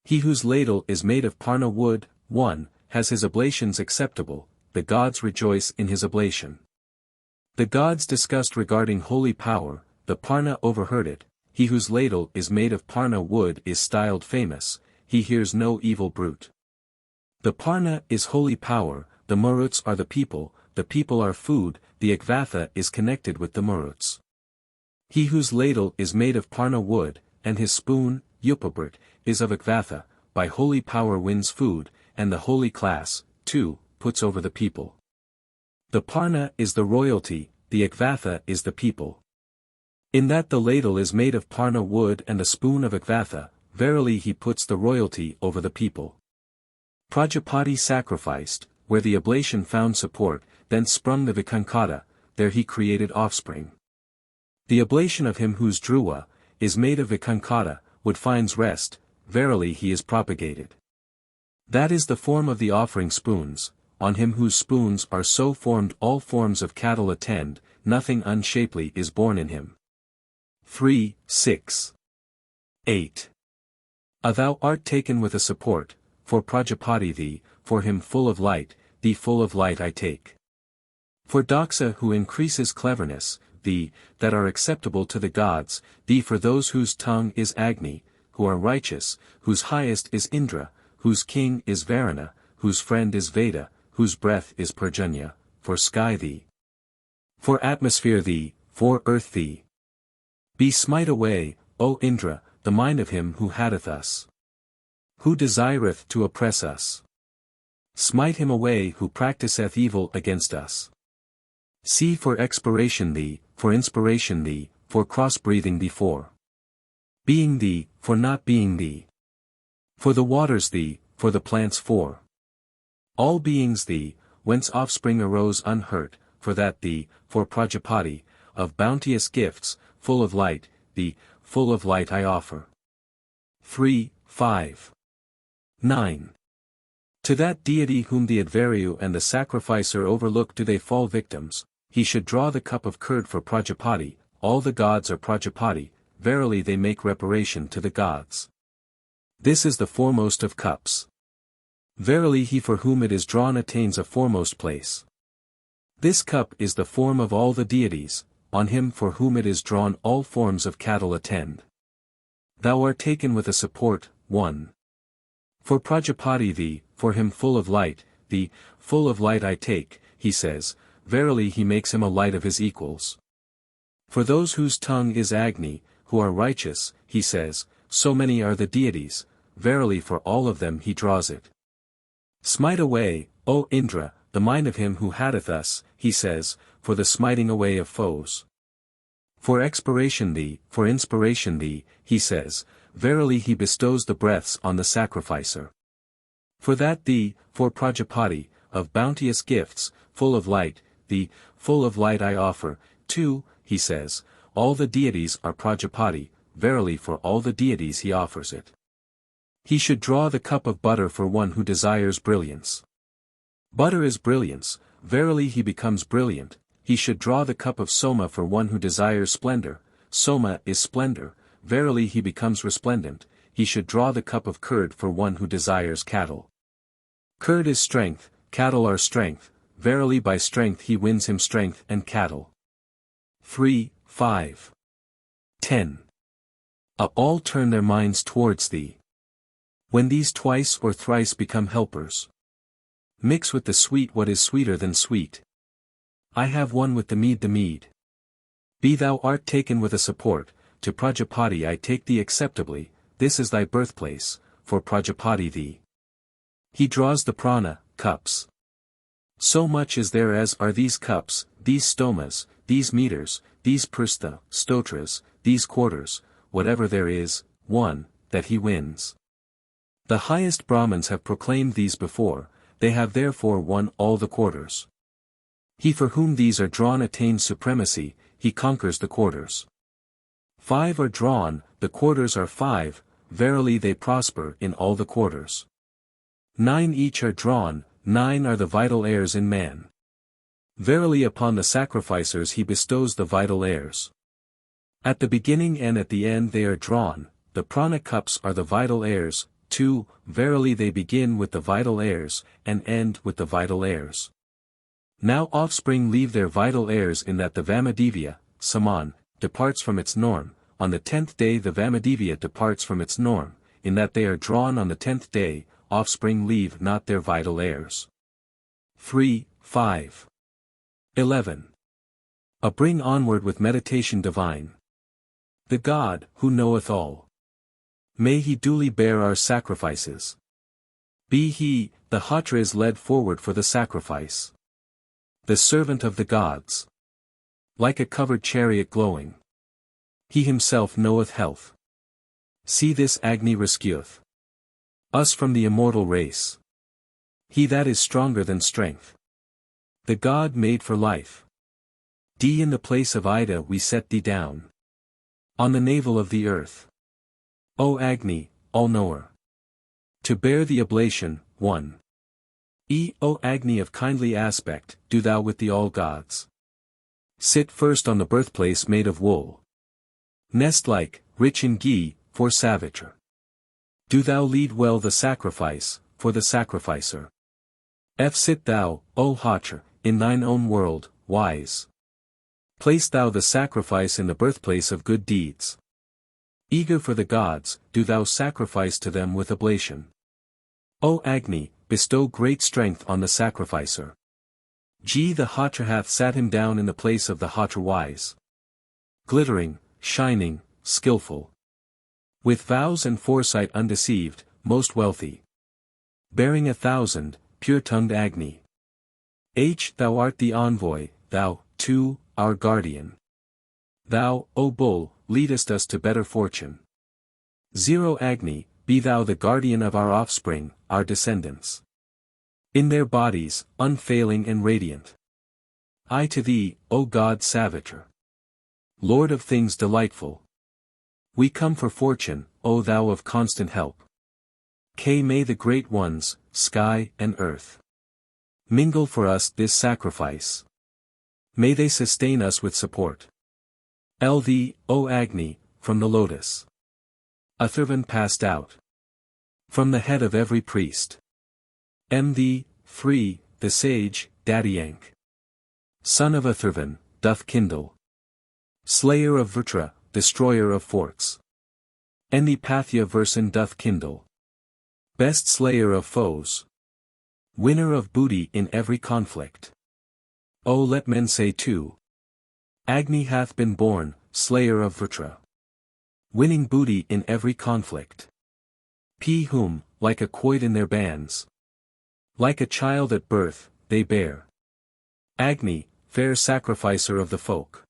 He whose ladle is made of Parna wood, 1, has his oblations acceptable, the gods rejoice in his oblation. The gods discussed regarding holy power, the Parna overheard it, he whose ladle is made of Parna wood is styled famous, he hears no evil brute. The Parna is holy power, the Maruts are the people are food, the Agvatha is connected with the Maruts. He whose ladle is made of Parna wood, and his spoon, Upabrit, is of Agvatha, by holy power wins food, and the holy class, 2, puts over the people. The Parna is the royalty, the Agvatha is the people. In that the ladle is made of Parna wood and the spoon of Agvatha, verily he puts the royalty over the people. Prajapati sacrificed, where the oblation found support, thence sprung the Vikankata, there he created offspring. The oblation of him whose dhruva is made of vikankata, wood finds rest, verily he is propagated. That is the form of the offering spoons, on him whose spoons are so formed all forms of cattle attend, nothing unshapely is born in him. 3, 6. 8. Thou art taken with a support, for Prajapati thee, for him full of light, thee full of light I take. For Daksha who increases cleverness, thee, that are acceptable to the gods, thee for those whose tongue is Agni, who are righteous, whose highest is Indra, whose king is Varuna, whose friend is Veda, whose breath is Parjanya, for sky thee. For atmosphere thee, for earth thee. Be smite away, O Indra, the mind of him who hateth us. Who desireth to oppress us. Smite him away who practiseth evil against us. See for expiration thee, for inspiration thee, for cross-breathing thee for being thee, for not being thee. For the waters thee, for the plants for all beings thee, whence offspring arose unhurt, for that thee, for Prajapati, of bounteous gifts, full of light, thee, full of light I offer. 3, 5. 9. To that deity whom the Advaryu and the sacrificer overlook do they fall victims, he should draw the cup of curd for Prajapati, all the gods are Prajapati, verily they make reparation to the gods. This is the foremost of cups. Verily he for whom it is drawn attains a foremost place. This cup is the form of all the deities, on him for whom it is drawn all forms of cattle attend. Thou art taken with a support, 1. For Prajapati thee, for him full of light, thee, full of light I take, he says, verily he makes him a light of his equals. For those whose tongue is Agni, who are righteous, he says, so many are the deities, verily for all of them he draws it. Smite away, O Indra, the mind of him who hateth us, he says, for the smiting away of foes. For expiration thee, for inspiration thee, he says, verily he bestows the breaths on the sacrificer. For that thee, for Prajapati, of bounteous gifts, full of light, thee, full of light I offer, 2, he says, all the deities are Prajapati, verily for all the deities he offers it. He should draw the cup of butter for one who desires brilliance. Butter is brilliance, verily he becomes brilliant. He should draw the cup of Soma for one who desires splendor, Soma is splendor, verily he becomes resplendent. He should draw the cup of curd for one who desires cattle. Curd is strength, cattle are strength, verily by strength he wins him strength and cattle. 3, 5. 10. All turn their minds towards thee. When these twice or thrice become helpers. Mix with the sweet what is sweeter than sweet. I have one with the mead. Be thou art taken with a support, to Prajapati I take thee acceptably, this is thy birthplace, for Prajapati thee. He draws the prana, cups. So much is there as are these cups, these stomas, these meters, these prstha, stotras, these quarters, whatever there is, 1, that he wins. The highest Brahmins have proclaimed these before, they have therefore won all the quarters. He for whom these are drawn attains supremacy, he conquers the quarters. 5 are drawn, the quarters are 5, verily they prosper in all the quarters. 9 each are drawn, 9 are the vital airs in man. Verily upon the sacrificers he bestows the vital airs. At the beginning and at the end they are drawn, the prana cups are the vital airs, 2, verily they begin with the vital airs, and end with the vital airs. Now offspring leave their vital airs in that the Vamadivya, Saman, departs from its norm, on the 10th day the Vamadivya departs from its norm, in that they are drawn on the 10th day, offspring leave not their vital airs. 3, 5. 11. Bring onward with meditation divine. The God, who knoweth all. May he duly bear our sacrifices. Be he, the Hatra led forward for the sacrifice. The servant of the gods. Like a covered chariot glowing. He himself knoweth health. See this Agni rescueth us from the immortal race. He that is stronger than strength. The God made for life. D. In the place of Ida we set thee down. On the navel of the earth. O Agni, all-knower. To bear the oblation, 1. E. O Agni of kindly aspect, do thou with the all-gods. Sit first on the birthplace made of wool. Nest-like, rich in ghee, for savager. Do thou lead well the sacrifice, for the sacrificer. F. Sit thou, O Hacher, in thine own world, wise. Place thou the sacrifice in the birthplace of good deeds. Eager for the gods, do thou sacrifice to them with oblation. O Agni, bestow great strength on the sacrificer. G. The Hacher hath sat him down in the place of the Hacher wise. Glittering, shining, skillful. With vows and foresight undeceived, most wealthy. Bearing 1,000, pure-tongued Agni. H. Thou art the envoy, thou, too, our guardian. Thou, O bull, leadest us to better fortune. 0. Agni, be thou the guardian of our offspring, our descendants. In their bodies, unfailing and radiant. I to thee, O God Savager. Lord of things delightful. We come for fortune, O thou of constant help. K. May the great ones, sky and earth, mingle for us this sacrifice. May they sustain us with support. L. Thee, O Agni, from the lotus. Atharvan passed out. From the head of every priest. M. Thee, free, the sage, Dadyank. Son of Atharvan, doth kindle. Slayer of Vritra, destroyer of forts. N. The Pathya Versan doth kindle. Best slayer of foes. Winner of booty in every conflict. O let men say too. Agni hath been born, slayer of Vritra. Winning booty in every conflict. P. Whom, like a quoit in their bands. Like a child at birth, they bear. Agni, fair sacrificer of the folk.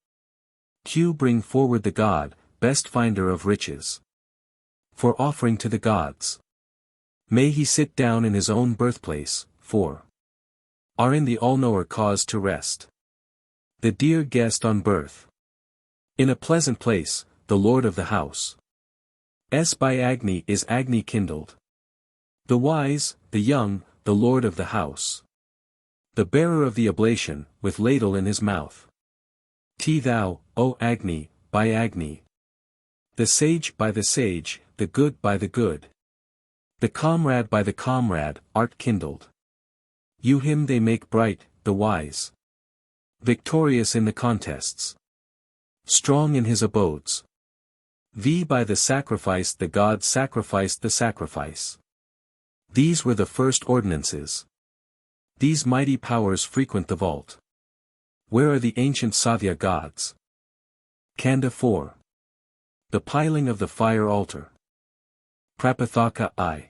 Q. Bring forward the god, best finder of riches. For offering to the gods. May he sit down in his own birthplace, for are in the all-knower cause to rest. The dear guest on birth. In a pleasant place, the lord of the house. S. By Agni is Agni kindled. The wise, the young, the lord of the house. The bearer of the oblation, with ladle in his mouth. T. Thou, O Agni, by Agni. The sage by the sage, the good by the good. The comrade by the comrade, art kindled. You him they make bright, the wise. Victorious in the contests. Strong in his abodes. V. By the sacrifice the gods sacrificed the sacrifice. These were the first ordinances. These mighty powers frequent the vault. Where are the ancient Sathya gods? KANDA 4. The piling of the fire altar. Prapathaka I.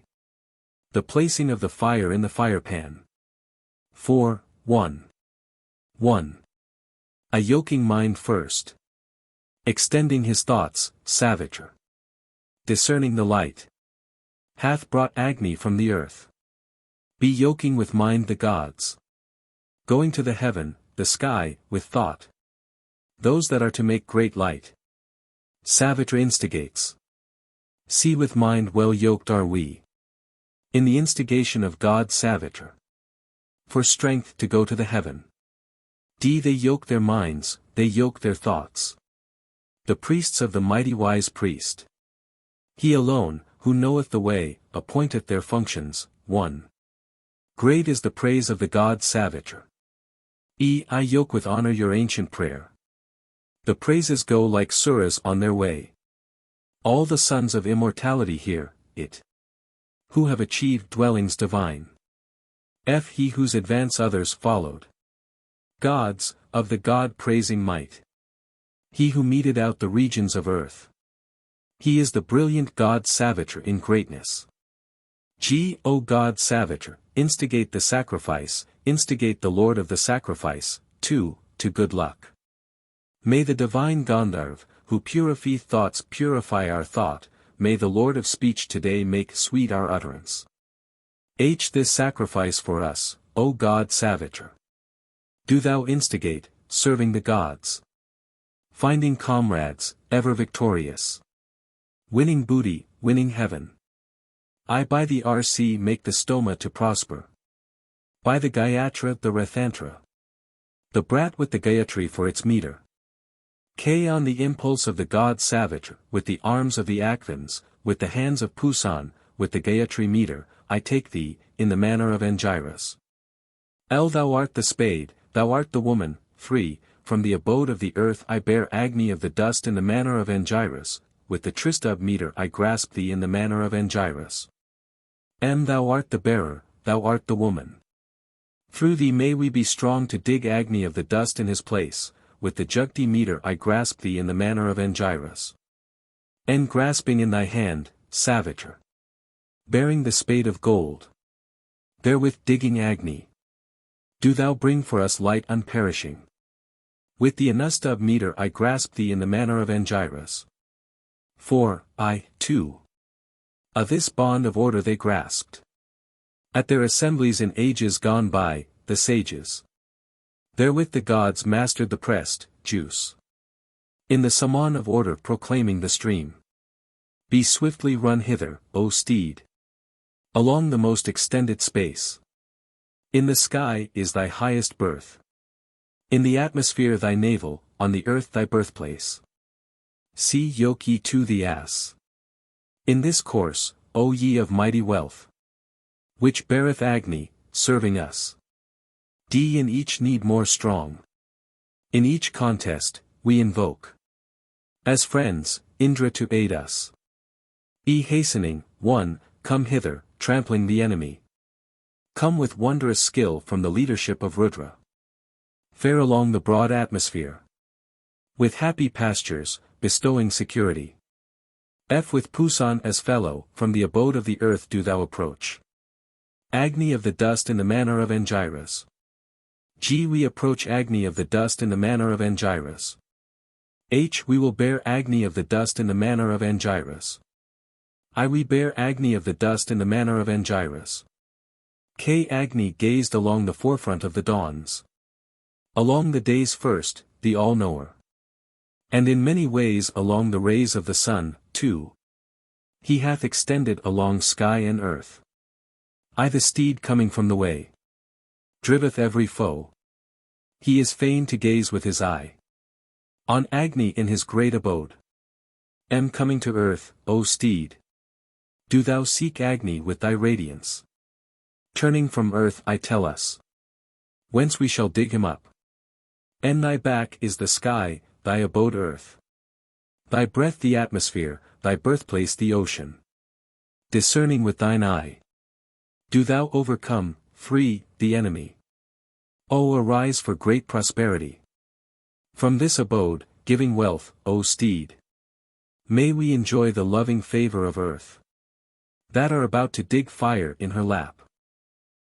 The placing of the fire in the firepan. 4, 1. 1. A yoking mind first. Extending his thoughts, Savager. Discerning the light. Hath brought Agni from the earth. Be yoking with mind the gods. Going to the heaven, the sky, with thought. Those that are to make great light. Savager instigates. See with mind well yoked are we. In the instigation of God Savager. For strength to go to the heaven. D. They yoke their minds, they yoke their thoughts. The priests of the mighty wise priest. He alone, who knoweth the way, appointeth their functions. 1. Great is the praise of the God Savager. E. I yoke with honor your ancient prayer. The praises go like suras on their way. All the sons of immortality hear it. Who have achieved dwellings divine. F. He whose advance others followed. Gods, of the God-praising might. He who meted out the regions of earth. He is the brilliant God Savager in greatness. G. O God Savager, instigate the sacrifice, instigate the Lord of the sacrifice, 2, to good luck. May the divine Gandharv, who purifieth thoughts purify our thought, may the Lord of speech today make sweet our utterance. H. This sacrifice for us, O God Savager. Do thou instigate, serving the gods. Finding comrades, ever victorious. Winning booty, winning heaven. I by the RC make the stoma to prosper. By the Gayatra the Rathantra. The brat with the Gayatri for its meter. K on the impulse of the god Savitra, with the arms of the Akvins, with the hands of Pusan, with the Gayatri meter, I take thee, in the manner of Angiras. L thou art the spade, thou art the woman. 3. From the abode of the earth I bear Agni of the dust in the manner of Angiras, with the Tristub meter I grasp thee in the manner of Angiras. M thou art the bearer, thou art the woman. Through thee may we be strong to dig Agni of the dust in his place, with the Jugti meter I grasp thee in the manner of Angiras. N grasping in thy hand, Savitra. Bearing the spade of gold. Therewith digging Agni. Do thou bring for us light unperishing. With the Anustub meter I grasp thee in the manner of Angiras. 4. I, too. A this bond of order they grasped. At their assemblies in ages gone by, the sages. Therewith the gods mastered the pressed juice. In the Saman of order proclaiming the stream. Be swiftly run hither, O steed. Along the most extended space. In the sky is thy highest birth. In the atmosphere thy navel, on the earth thy birthplace. See yoke ye to the ass. In this course, O ye of mighty wealth. Which beareth Agni, serving us. D in each need more strong. In each contest, we invoke. As friends, Indra to aid us. E hastening, 1, come hither, trampling the enemy. Come with wondrous skill from the leadership of Rudra. Fare along the broad atmosphere. With happy pastures, bestowing security. F with Pusan as fellow, from the abode of the earth do thou approach. Agni of the dust in the manner of Angiras. G we approach Agni of the dust in the manner of Angiras. H we will bear Agni of the dust in the manner of Angiras. I we bear Agni of the dust in the manner of Angiras. K Agni gazed along the forefront of the dawns. Along the day's first, the all-knower. And in many ways along the rays of the sun, too. He hath extended along sky and earth. I the steed coming from the way. Driveth every foe. He is fain to gaze with his eye. On Agni in his great abode. M coming to earth, O steed. Do thou seek Agni with thy radiance. Turning from earth I tell us. Whence we shall dig him up. N thy back is the sky, thy abode earth. Thy breath the atmosphere, thy birthplace the ocean. Discerning with thine eye. Do thou overcome, free, the enemy. O arise for great prosperity. From this abode, giving wealth, O steed. May we enjoy the loving favor of earth. That are about to dig fire in her lap.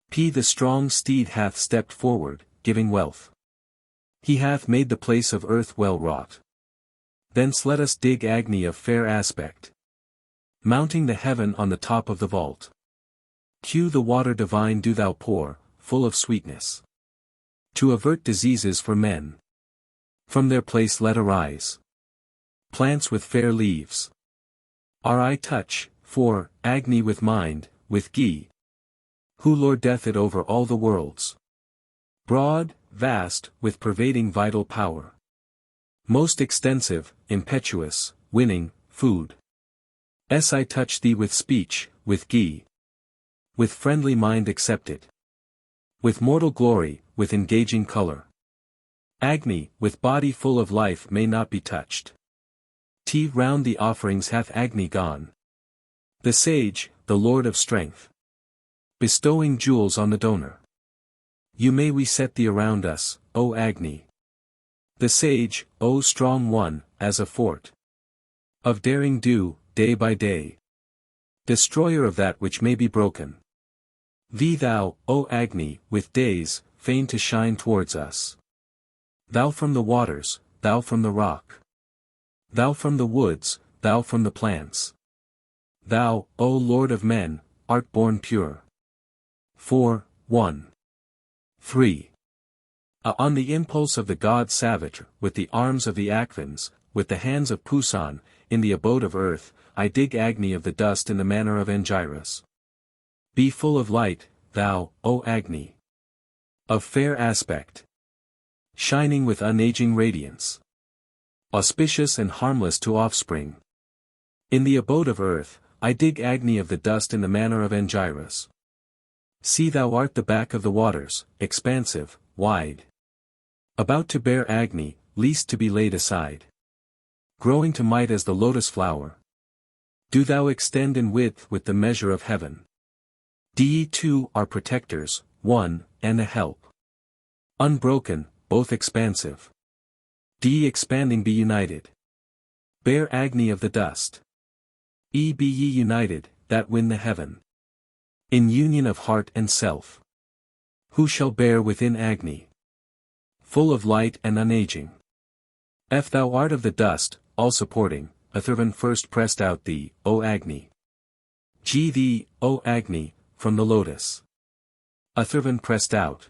P the strong steed hath stepped forward, giving wealth. He hath made the place of earth well wrought. Thence let us dig Agni of fair aspect. Mounting the heaven on the top of the vault. Q the water divine do thou pour, full of sweetness. To avert diseases for men. From their place let arise. Plants with fair leaves. Our eye touch, 4, Agni with mind, with ghee. Who lordeth it over all the worlds. Broad, vast, with pervading vital power. Most extensive, impetuous, winning, food. S I touch thee with speech, with ghee. With friendly mind accept it. With mortal glory, with engaging color. Agni, with body full of life may not be touched. T round the offerings hath Agni gone. The sage, the lord of strength. Bestowing jewels on the donor. You may we set thee around us, O Agni. The sage, O strong one, as a fort. Of daring do, day by day. Destroyer of that which may be broken. Thee thou, O Agni, with days, fain to shine towards us. Thou from the waters, thou from the rock. Thou from the woods, thou from the plants. Thou, O Lord of men, art born pure. 4, 1. 3. On the impulse of the god Savitra, with the arms of the Akvins, with the hands of Pusan, in the abode of earth, I dig Agni of the dust in the manner of Angiras. Be full of light, thou, O Agni. Of fair aspect. Shining with unaging radiance. Auspicious and harmless to offspring. In the abode of earth, I dig Agni of the dust in the manner of Angiras. See thou art the back of the waters, expansive, wide. About to bear Agni, least to be laid aside. Growing to might as the lotus flower. Do thou extend in width with the measure of heaven. Ye two are protectors, one, and a help. Unbroken, both expansive. Ye expanding be united. Bear Agni of the dust. Be ye united, that win the heaven. In union of heart and self. Who shall bear within Agni? Full of light and unaging. If thou art of the dust, all supporting, Atharvan first pressed out thee, O Agni. G thee, O Agni, from the lotus. Atharvan pressed out.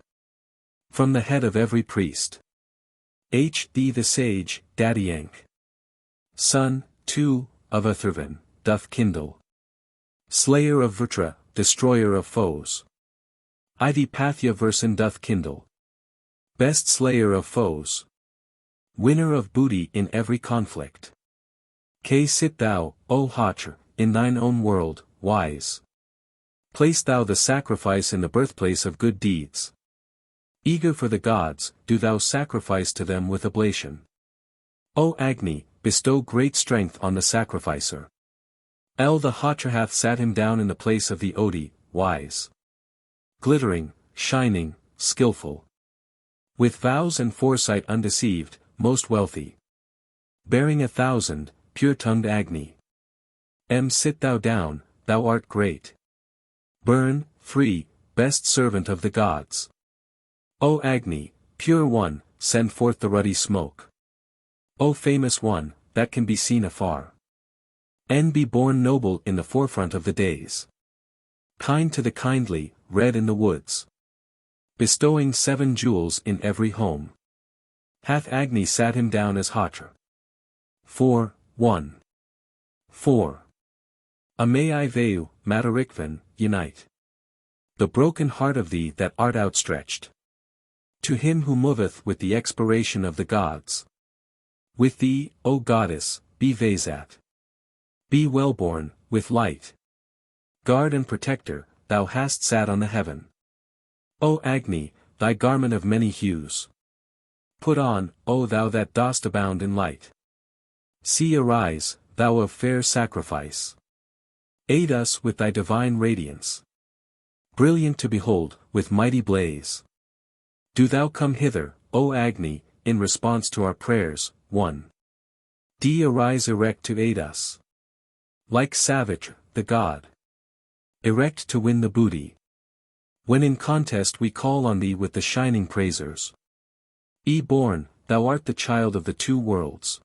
From the head of every priest. H thee the sage, Dadyank. Son, too, of Atharvan, doth kindle. Slayer of Vritra, destroyer of foes. I thee Pathya Versan doth kindle. Best slayer of foes. Winner of booty in every conflict. K sit thou, O Hatra, in thine own world, wise. Place thou the sacrifice in the birthplace of good deeds. Eager for the gods, do thou sacrifice to them with oblation. O Agni, bestow great strength on the sacrificer. The Hatra hath sat him down in the place of the Odi, wise. Glittering, shining, skillful. With vows and foresight undeceived, most wealthy. Bearing 1,000, pure-tongued Agni. Sit thou down, thou art great. Burn, free, best servant of the gods. O Agni, pure one, send forth the ruddy smoke. O famous one, that can be seen afar. Be born noble in the forefront of the days. Kind to the kindly, red in the woods. Bestowing 7 jewels in every home. Hath Agni sat him down as Hatra. 4, 1. 4. Amai Veu, Matarikvan, unite. The broken heart of thee that art outstretched. To him who moveth with the expiration of the gods. With thee, O goddess, be Vaisat. Be wellborn, with light. Guard and protector, thou hast sat on the heaven. O Agni, thy garment of many hues. Put on, O thou that dost abound in light. See arise, thou of fair sacrifice. Aid us with thy divine radiance. Brilliant to behold, with mighty blaze. Do thou come hither, O Agni, in response to our prayers, 1. Arise erect to aid us. Like Savitra, the god. Erect to win the booty. When in contest we call on thee with the shining praisers. Born, thou art the child of the 2 worlds.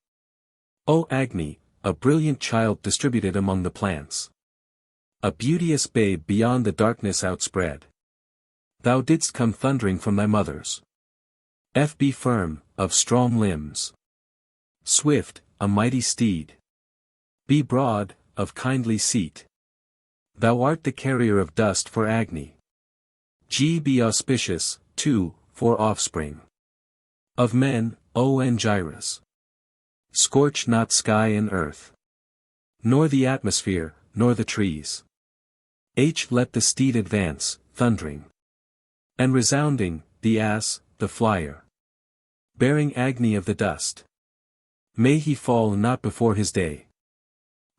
O Agni, a brilliant child distributed among the plants. A beauteous babe beyond the darkness outspread. Thou didst come thundering from thy mothers. Be firm, of strong limbs. Swift, a mighty steed. Be broad, of kindly seat. Thou art the carrier of dust for Agni. Be auspicious, too, for offspring. Of men, O Angiras. Scorch not sky and earth. Nor the atmosphere, nor the trees. Let the steed advance, thundering. And resounding, the ass, the flyer. Bearing Agni of the dust. May he fall not before his day.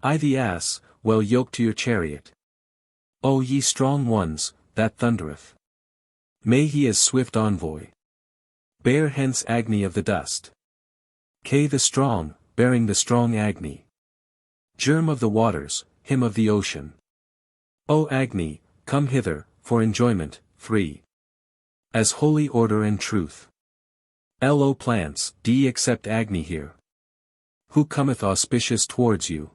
The ass, well yoked to your chariot. O ye strong ones, that thundereth. May he as swift envoy. Bear hence Agni of the dust. The strong, bearing the strong Agni. Germ of the waters, him of the ocean. O Agni, come hither, for enjoyment, free. As holy order and truth. O plants, accept Agni here. Who cometh auspicious towards you.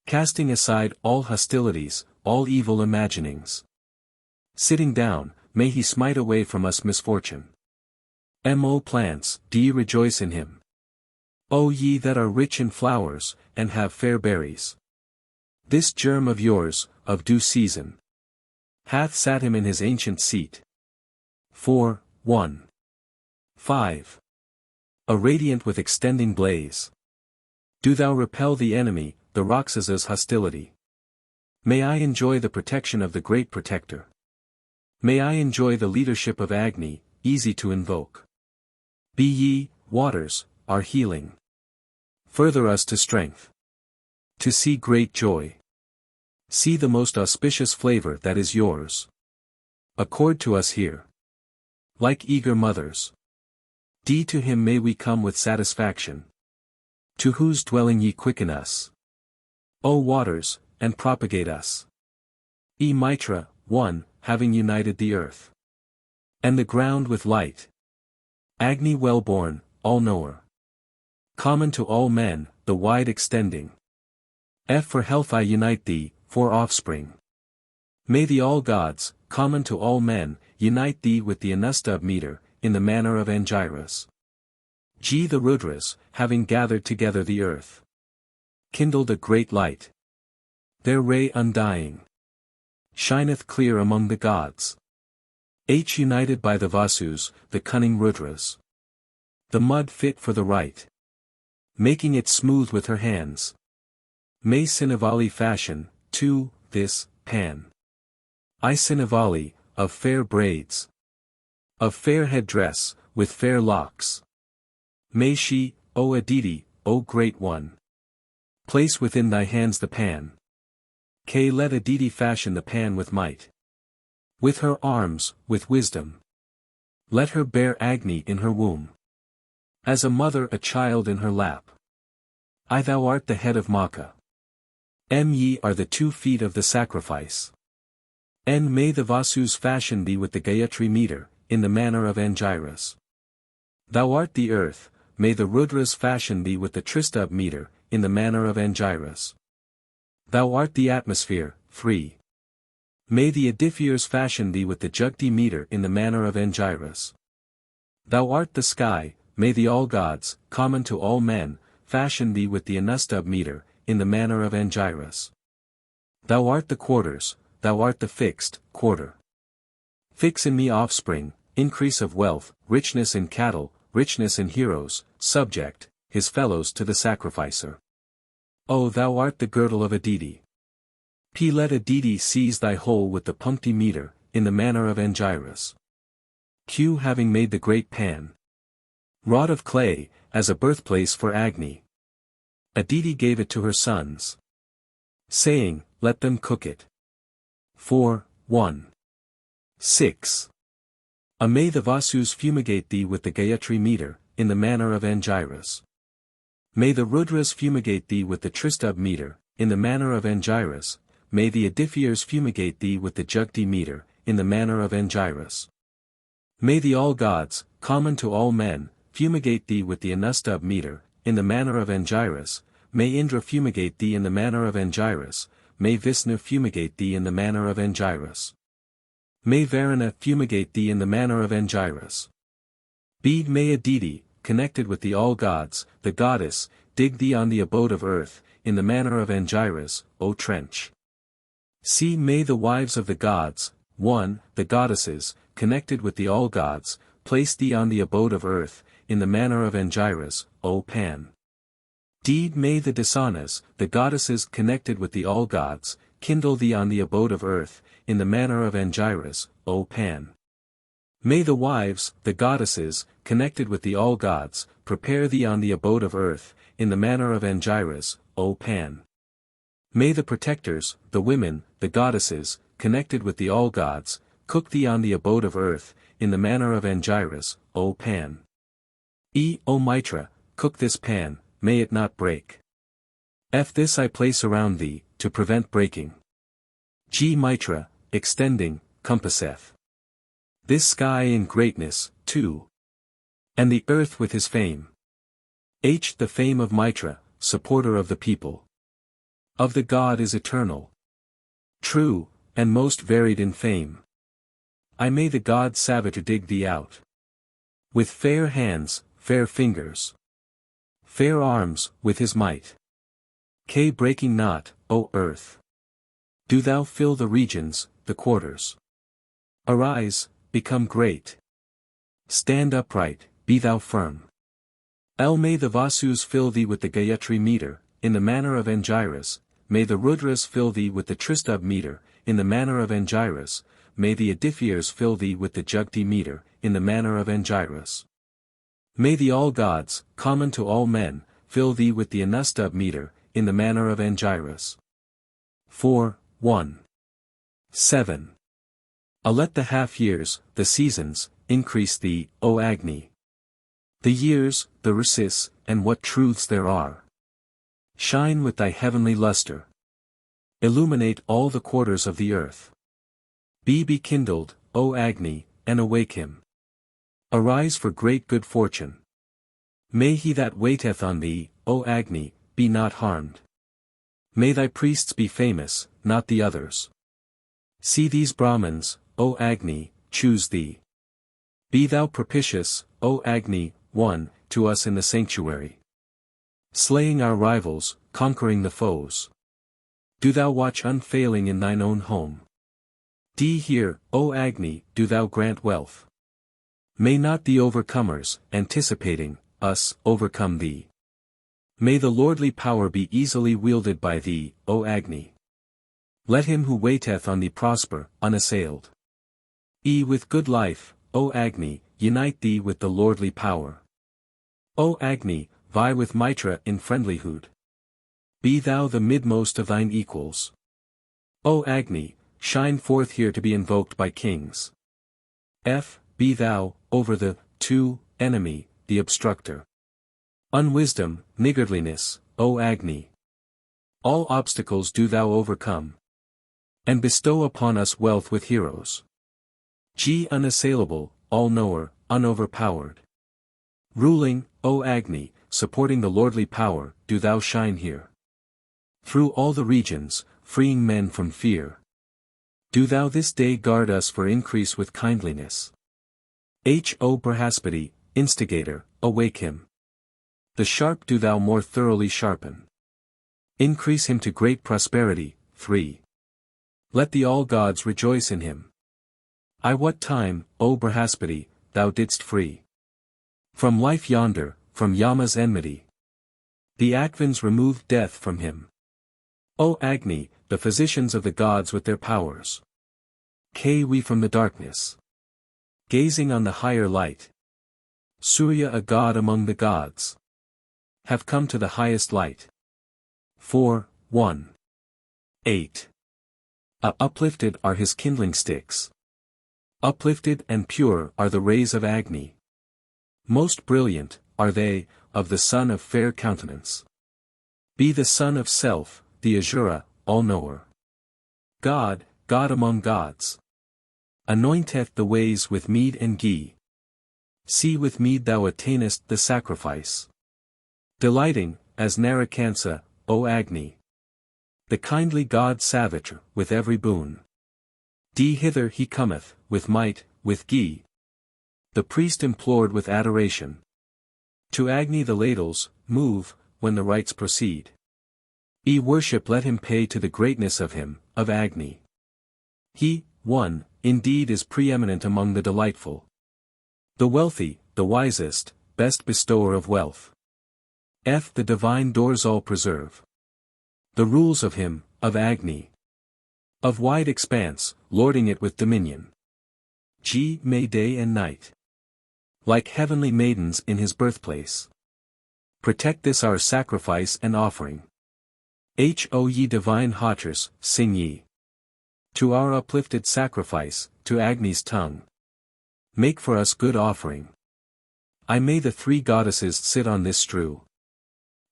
Casting aside all hostilities, all evil imaginings. Sitting down, may he smite away from us misfortune. Mo plants, do ye rejoice in him? O ye that are rich in flowers, and have fair berries. This germ of yours, of due season, hath sat him in his ancient seat. 4, 1. 5. A radiant with extending blaze. Do thou repel the enemy, the Raksasa's hostility. May I enjoy the protection of the great protector. May I enjoy the leadership of Agni, easy to invoke. Be ye, waters, our healing. Further us to strength. To see great joy. See the most auspicious flavor that is yours. Accord to us here. Like eager mothers. To him may we come with satisfaction. To whose dwelling ye quicken us. O waters, and propagate us. Mitra, one, having united the earth. And the ground with light. Agni well-born, all-knower. Common to all men, the wide extending. For health I unite thee, for offspring. May the all-gods, common to all men, unite thee with the Anustub meter, in the manner of Angiras. The Rudras, having gathered together the earth. Kindled a great light. Their ray undying. Shineth clear among the gods. United by the Vasus, the cunning Rudras. The mud fit for the rite. Making it smooth with her hands. May Sinavali fashion, too, this, pan. Sinavali, of fair braids. Of fair headdress, with fair locks. May she, O Aditi, O Great One. Place within thy hands the pan. Let Aditi fashion the pan with might. With her arms, with wisdom. Let her bear Agni in her womb. As a mother a child in her lap. Thou art the head of Maka. Ye are the 2 feet of the sacrifice. May the Vasus fashion thee with the Gayatri meter, in the manner of Angiras. Thou art the earth, may the Rudras fashion thee with the Tristub meter, in the manner of Angiras. Thou art the atmosphere, 3. May the Edifiers fashion thee with the Jugti meter in the manner of Angiras. Thou art the sky, may the all-gods, common to all men, fashion thee with the Anustub meter, in the manner of Angiras. Thou art the quarters, thou art the fixed, quarter. Fix in me offspring, increase of wealth, richness in cattle, richness in heroes, subject, his fellows to the sacrificer. O thou art the girdle of Aditi. Let Aditi seize thy whole with the Punkti meter, in the manner of Angiras. Having made the great pan. Wrought of clay, as a birthplace for Agni. Aditi gave it to her sons. Saying, let them cook it. 4, 1. 6. May the Vasus fumigate thee with the Gayatri meter, in the manner of Angiras. May the Rudras fumigate thee with the Tristub meter, in the manner of Angiras. May the Edifiers fumigate thee with the Jugti meter, in the manner of Angiras. May the all-gods, common to all men, fumigate thee with the Anustub meter, in the manner of Angiras. May Indra fumigate thee in the manner of Angiras. May Vishnu fumigate thee in the manner of Angiras. May Varuna fumigate thee in the manner of Angiras. May Aditi, connected with the all-gods, the goddess, dig thee on the abode of earth, in the manner of Angiras, O trench. May the wives of the gods, 1, the goddesses, connected with the all-gods, place thee on the abode of earth, in the manner of Angiras, O Pan. May the Dasanas, the goddesses connected with the all-gods, kindle thee on the abode of earth, in the manner of Angiras, O Pan. May the wives, the goddesses, connected with the all-gods, prepare thee on the abode of earth, in the manner of Angiras, O Pan. May the protectors, the women, the goddesses, connected with the all-gods, cook thee on the abode of earth, in the manner of Angiras, O Pan. O Mitra, cook this pan, may it not break. This I place around thee, to prevent breaking. Mitra, extending, compasseth. This sky in greatness, too. And the earth with his fame. The fame of Mitra, supporter of the people. Of the god is eternal. True, and most varied in fame. May the god Savitar dig thee out. With fair hands, fair fingers. Fair arms, with his might. Breaking not, O earth. Do thou fill the regions, the quarters. Arise, become great. Stand upright, be thou firm. May the Vasus fill thee with the Gayatri meter, in the manner of Angiras, may the Rudras fill thee with the Tristubh meter, in the manner of Angiras, may the Adithyas fill thee with the Jugti meter, in the manner of Angiras. May the all gods, common to all men, fill thee with the Anustubh meter, in the manner of Angiras. 4, 1. 7. Let the half years, the seasons, increase thee, O Agni. The years, the races, and what truths there are. Shine with thy heavenly luster. Illuminate all the quarters of the earth. Be kindled, O Agni, and awake him. Arise for great good fortune. May he that waiteth on thee, O Agni, be not harmed. May thy priests be famous, not the others. See these Brahmins, O Agni, choose thee. Be thou propitious, O Agni, one, to us in the sanctuary. Slaying our rivals, conquering the foes. Do thou watch unfailing in thine own home. Here, O Agni, do thou grant wealth. May not the overcomers, anticipating, us, overcome thee. May the lordly power be easily wielded by thee, O Agni. Let him who waiteth on thee prosper, unassailed. With good life, O Agni, unite thee with the lordly power. O Agni, vie with Mitra in friendlyhood. Be thou the midmost of thine equals. O Agni, shine forth here to be invoked by kings. Be thou, over the, enemy, the obstructor. Unwisdom, niggardliness, O Agni. All obstacles do thou overcome. And bestow upon us wealth with heroes. Unassailable, all-knower, unoverpowered. Ruling, O Agni, supporting the lordly power, do thou shine here. Through all the regions, freeing men from fear. Do thou this day guard us for increase with kindliness. O Brahaspati, instigator, awake him. The sharp do thou more thoroughly sharpen. Increase him to great prosperity. 3. Let the all gods rejoice in him. What time, O Brahaspati, thou didst free. From life yonder, from Yama's enmity. The Akvins removed death from him. O Agni, the physicians of the gods with their powers. We from the darkness. Gazing on the higher light. Surya a god among the gods. Have come to the highest light. 4, 1. 8. Uplifted are his kindling sticks. Uplifted and pure are the rays of Agni. Most brilliant, are they, of the sun of fair countenance. Be the son of self, the Azura, all-knower. God, God among gods. Anointeth the ways with mead and ghee. See with mead thou attainest the sacrifice. Delighting, as Narakansa, O Agni. The kindly god Savitra, with every boon. Hither he cometh, with might, with ghee. The priest implored with adoration. To Agni the ladles, move, when the rites proceed. Worship let him pay to the greatness of him, of Agni. He, one, indeed is preeminent among the delightful. The wealthy, the wisest, best bestower of wealth. The divine doors all preserve. The rules of him, of Agni. Of wide expanse, lording it with dominion. May day and night. Like heavenly maidens in his birthplace. Protect this our sacrifice and offering. O ye divine Hatras, sing ye. To our uplifted sacrifice, to Agni's tongue. Make for us good offering. May the three goddesses sit on this strew.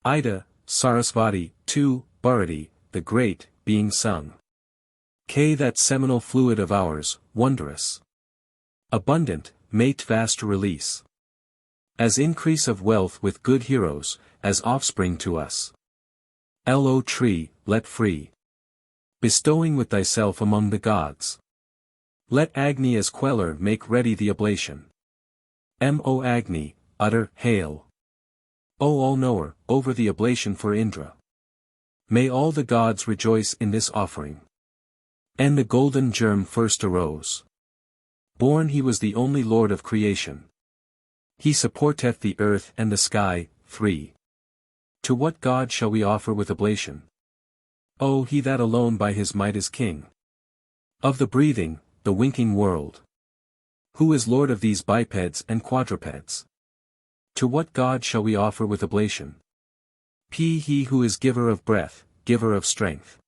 Ida, Sarasvati, Bharati, the great, being sung. That seminal fluid of ours, wondrous. Abundant, mate vast release. As increase of wealth with good heroes, as offspring to us. Lo tree, let free. Bestowing with thyself among the gods. Let Agni as queller make ready the oblation. O Agni, utter, hail. O all-knower, over the oblation for Indra. May all the gods rejoice in this offering. And the golden germ first arose. Born he was the only Lord of creation. He supporteth the earth and the sky. 3. To what God shall we offer with oblation? O he that alone by his might is king of the breathing, the winking world. Who is Lord of these bipeds and quadrupeds? To what God shall we offer with oblation? He who is giver of breath, giver of strength.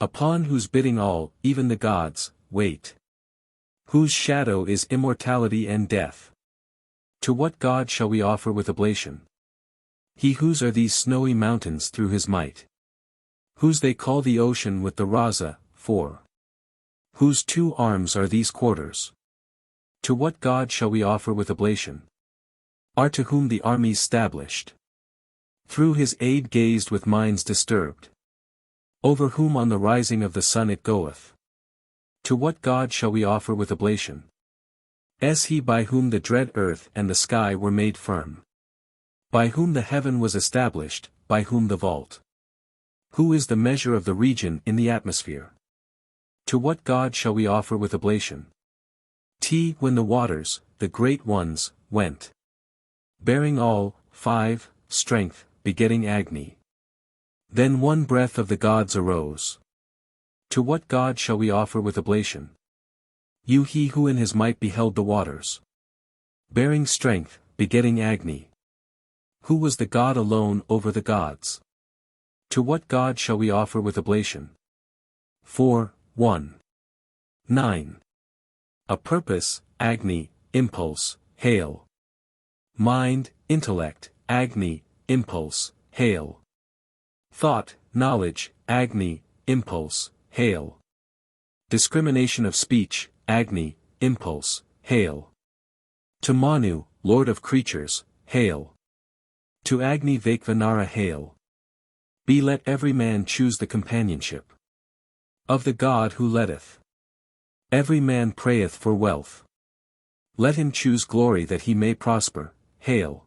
Upon whose bidding all, even the gods, wait. Whose shadow is immortality and death. To what God shall we offer with oblation? He whose are these snowy mountains through his might. Whose they call the ocean with the Rasa. 4. Whose 2 arms are these quarters. To what God shall we offer with oblation? Are to whom the armies stablished. Through his aid gazed with minds disturbed. Over whom on the rising of the sun it goeth. To what God shall we offer with oblation? He by whom the dread earth and the sky were made firm. By whom the heaven was established, by whom the vault. Who is the measure of the region in the atmosphere? To what God shall we offer with oblation? When the waters, the great ones, went. Bearing all. 5. Strength, begetting Agni. Then one breath of the gods arose. To what God shall we offer with oblation? He who in his might beheld the waters. Bearing strength, begetting Agni. Who was the God alone over the gods? To what God shall we offer with oblation? 4. 1. 9. A purpose, Agni, impulse, hail. Mind, intellect, Agni, impulse, hail. Thought, knowledge, Agni, impulse, hail. Discrimination of speech, Agni, impulse, hail. To Manu, Lord of creatures, hail. To Agni Vaikvanara hail. Be let every man choose the companionship of the God who letteth. Every man prayeth for wealth. Let him choose glory that he may prosper, hail.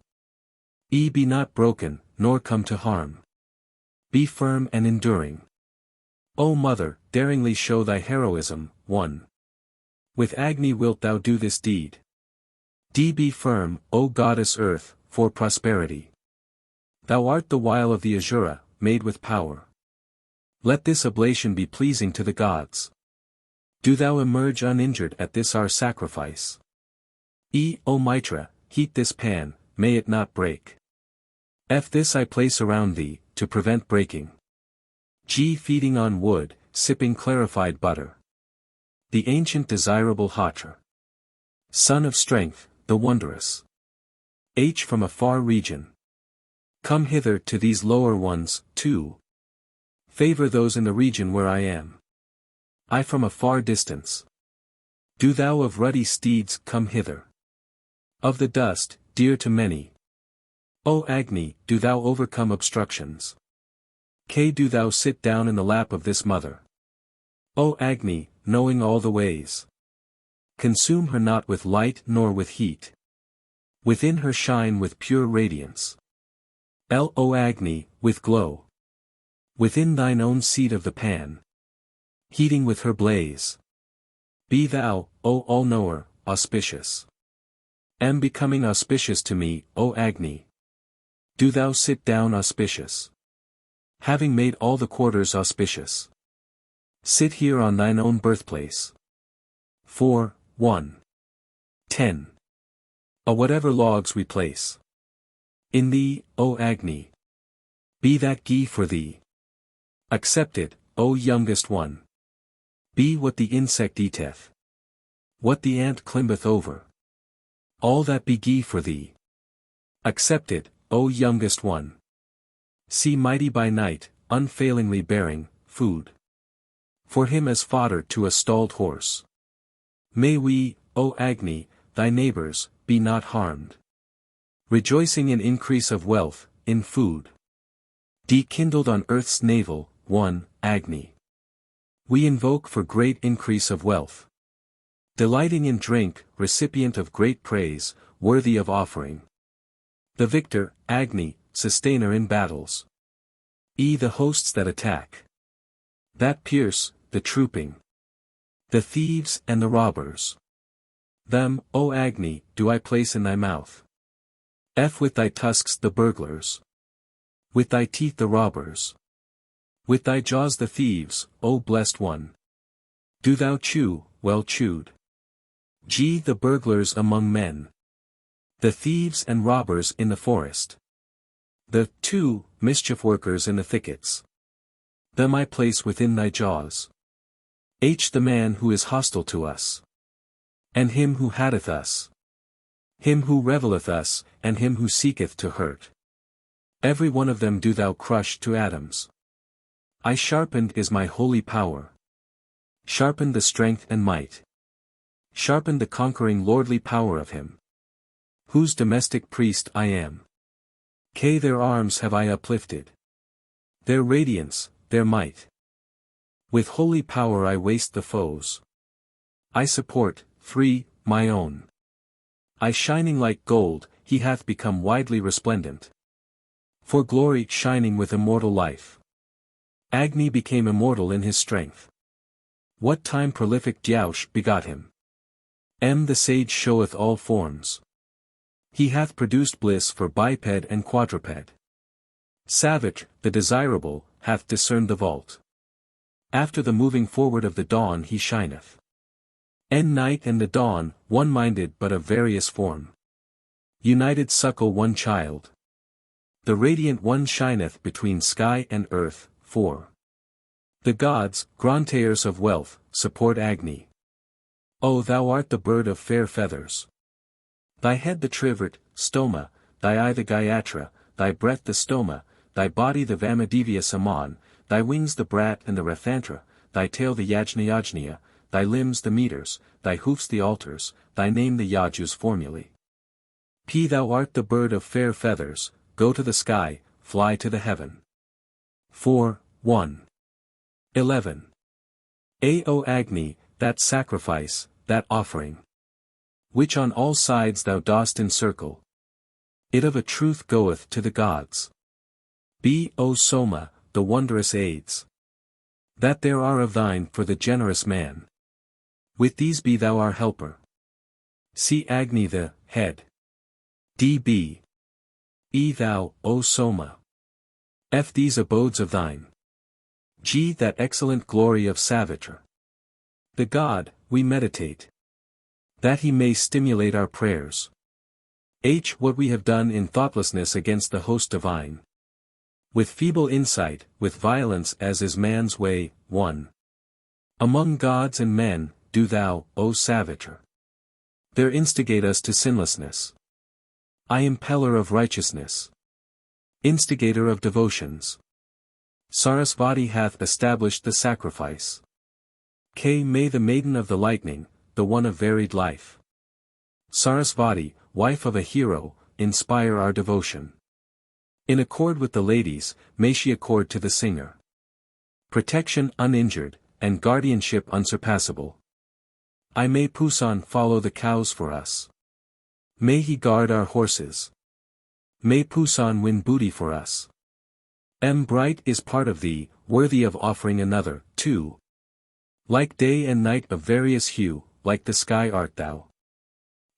Be not broken, nor come to harm. Be firm and enduring. O Mother, daringly show thy heroism. 1. With Agni wilt thou do this deed. Be firm, O Goddess Earth, for prosperity. Thou art the wile of the Asura, made with power. Let this oblation be pleasing to the gods. Do thou emerge uninjured at this our sacrifice. O Mitra, heat this pan, may it not break. This I place around thee, to prevent breaking. Feeding on wood, sipping clarified butter. The ancient desirable Hatra. Son of strength, the wondrous. From a far region. Come hither to these lower ones. 2. Favor those in the region where I am. I from a far distance. Do thou of ruddy steeds come hither. Of the dust, dear to many. O Agni, do thou overcome obstructions. Do thou sit down in the lap of this mother. O Agni, knowing all the ways. Consume her not with light nor with heat. Within her shine with pure radiance. O Agni, with glow. Within thine own seat of the pan. Heating with her blaze. Be thou, O all-knower, auspicious. Becoming auspicious to me, O Agni. Do thou sit down auspicious. Having made all the quarters auspicious. Sit here on thine own birthplace. 4. 1. 10. Whatever logs we place in thee, O Agni. Be that ghee for thee. Accept it, O youngest one. Be what the insect eateth. What the ant climbeth over. All that be ghee for thee. Accept it, O youngest one. See mighty by night, unfailingly bearing food. For him as fodder to a stalled horse. May we, O Agni, thy neighbors, be not harmed. Rejoicing in increase of wealth, in food. Kindled on earth's navel. 1. Agni. We invoke for great increase of wealth. Delighting in drink, recipient of great praise, worthy of offering. The victor, Agni, sustainer in battles. The hosts that attack. That pierce, the trooping. The thieves and the robbers. Them, O Agni, do I place in thy mouth. With thy tusks the burglars. With thy teeth the robbers. With thy jaws the thieves, O blessed one. Do thou chew, well chewed. The burglars among men. The thieves and robbers in the forest. The, mischief workers in the thickets. Them I place within thy jaws. The man who is hostile to us. And him who hateth us. Him who revileth us, and him who seeketh to hurt. Every one of them do thou crush to atoms. I sharpened is my holy power. Sharpened the strength and might. Sharpened the conquering lordly power of him. Whose domestic priest I am. Their arms have I uplifted. Their radiance, their might. With holy power I waste the foes. I support, my own. I shining like gold, he hath become widely resplendent. For glory shining with immortal life. Agni became immortal in his strength. What time prolific Dyaush begot him. The sage showeth all forms. He hath produced bliss for biped and quadruped. Savage, the desirable, hath discerned the vault. After the moving forward of the dawn he shineth. Night and the dawn, one-minded but of various form. United suckle one child. The radiant one shineth between sky and earth, 4. The gods, grantaires of wealth, support Agni. O thou art the bird of fair feathers. Thy head the trivert, stoma, thy eye the gayatra, thy breath the stoma, thy body the vamadivya saman, thy wings the brat and the rathantra, thy tail the yajnayajnaya, thy limbs the meters, thy hoofs the altars, thy name the yaju's formulae. Thou art the bird of fair feathers, go to the sky, fly to the heaven. 4, 1. 11. O Agni, that sacrifice, that offering. Which on all sides thou dost encircle. It of a truth goeth to the gods. O Soma, the wondrous aids. That there are of thine for the generous man. With these be thou our helper. See Agni the, head. Thou, O Soma. These abodes of thine. That excellent glory of Savitra. The God, we meditate. That he may stimulate our prayers. What we have done in thoughtlessness against the host divine. With feeble insight, with violence as is man's way, 1. Among gods and men, do thou, O Savitra. There instigate us to sinlessness. I impeller of righteousness. Instigator of devotions. Sarasvati hath established the sacrifice. May the maiden of the lightning, the one of varied life. Sarasvati, wife of a hero, inspire our devotion. In accord with the ladies, may she accord to the singer. Protection uninjured, and guardianship unsurpassable. May Pusan follow the cows for us. May he guard our horses. May Pusan win booty for us. Bright is part of thee, worthy of offering another, 2. Like day and night of various hue, like the sky art thou.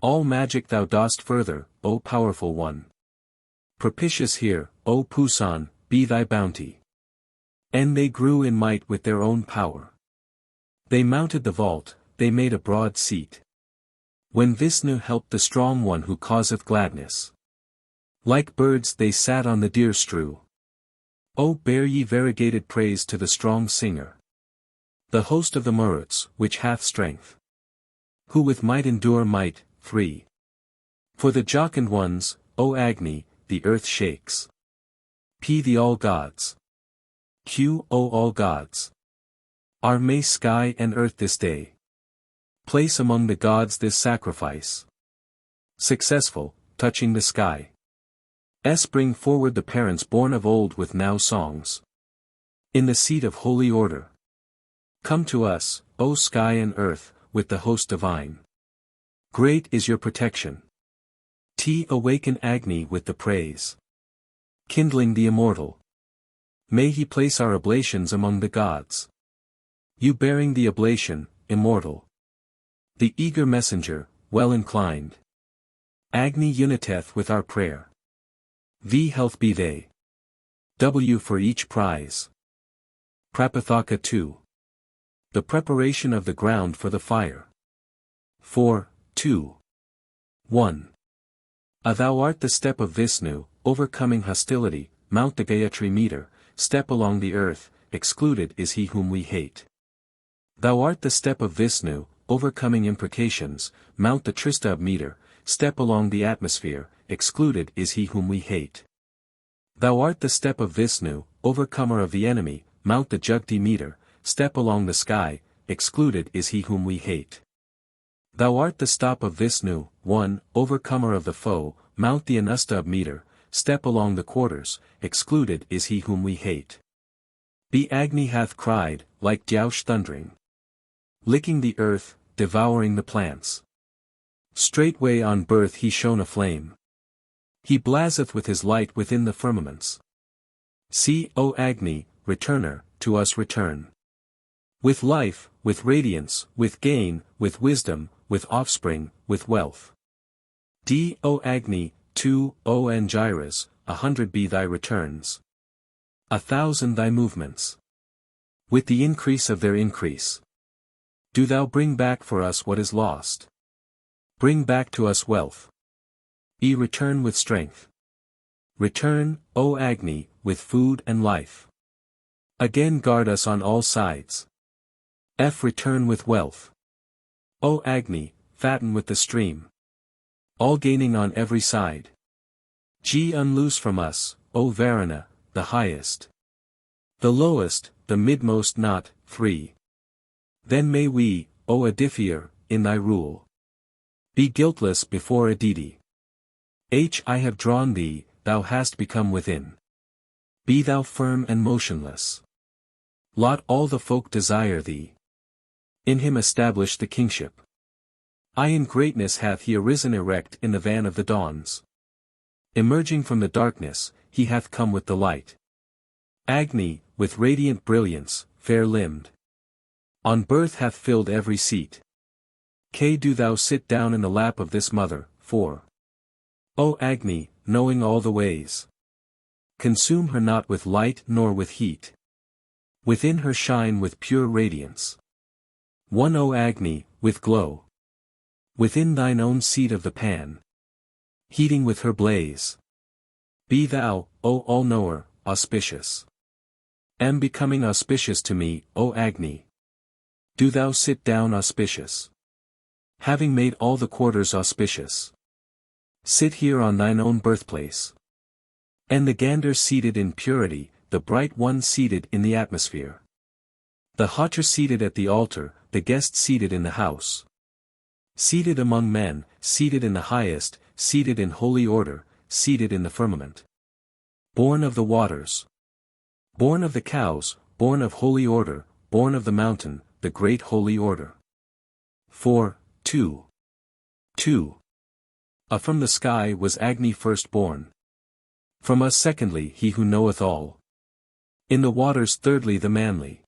All magic thou dost further, O powerful one. Propitious here, O Pusan, be thy bounty. They grew in might with their own power. They mounted the vault, they made a broad seat. When Vishnu helped the strong one who causeth gladness. Like birds they sat on the deer strew. O bear ye variegated praise to the strong singer. The host of the Maruts, which hath strength. Who with might endure might, 3. For the jocund ones, O Agni, the earth shakes. The all gods. O all gods. May sky and earth this day. Place among the gods this sacrifice. Successful, touching the sky. Bring forward the parents born of old with now songs. In the seat of holy order. Come to us, O sky and earth, with the host divine. Great is your protection. Awaken Agni with the praise. Kindling the immortal. May he place our oblations among the gods. You bearing the oblation, immortal. The eager messenger, well inclined. Agni uniteth with our prayer. V health be they. W for each prize. Prapathaka 2. The preparation of the ground for the fire. 4, 2. 1. Thou art the step of Vishnu, overcoming hostility, mount the Gayatri meter, step along the earth, excluded is he whom we hate. Thou art the step of Vishnu, overcoming imprecations, mount the Tristubh meter, step along the atmosphere, excluded is he whom we hate. Thou art the step of Vishnu, overcomer of the enemy, mount the Jugti meter, step along the sky, excluded is he whom we hate. Thou art the stop of Vishnu, 1, overcomer of the foe, mount the Anustubh meter, step along the quarters, excluded is he whom we hate. The Agni hath cried, like Dyaush thundering. Licking the earth, devouring the plants. Straightway on birth he shone aflame. He blazeth with his light within the firmaments. See, O Agni, returner, to us return. With life, with radiance, with gain, with wisdom, with offspring, with wealth. D. O Agni, 2, O Angiras, 100 be thy returns. 1,000 thy movements. With the increase of their increase. Do thou bring back for us what is lost. Bring back to us wealth. Return with strength. Return, O Agni, with food and life. Again guard us on all sides. Return with wealth. O Agni, fatten with the stream. All gaining on every side. G. Unloose from us, O Varuna, the highest. The lowest, the midmost not, 3. Then may we, O Aditya, in thy rule. Be guiltless before Aditi. I have drawn thee, thou hast become within. Be thou firm and motionless. Lot all the folk desire thee. In him establish the kingship. In greatness hath he arisen erect in the van of the dawns. Emerging from the darkness, he hath come with the light. Agni, with radiant brilliance, fair-limbed. On birth hath filled every seat. Do thou sit down in the lap of this mother, 4. O Agni, knowing all the ways. Consume her not with light nor with heat. Within her shine with pure radiance. 1. O Agni, with glow. Within thine own seat of the pan. Heating with her blaze. Be thou, O All-Knower, auspicious. Becoming auspicious to me, O Agni. Do thou sit down auspicious. Having made all the quarters auspicious. Sit here on thine own birthplace. And the gander seated in purity, the bright one seated in the atmosphere. The Hotra seated at the altar, the guest seated in the house. Seated among men, seated in the highest, seated in holy order, seated in the firmament. Born of the waters. Born of the cows, born of holy order, born of the mountain, the great holy order. 4, 2. 2. From the sky was Agni first born. From us secondly he who knoweth all. In the waters thirdly the manly.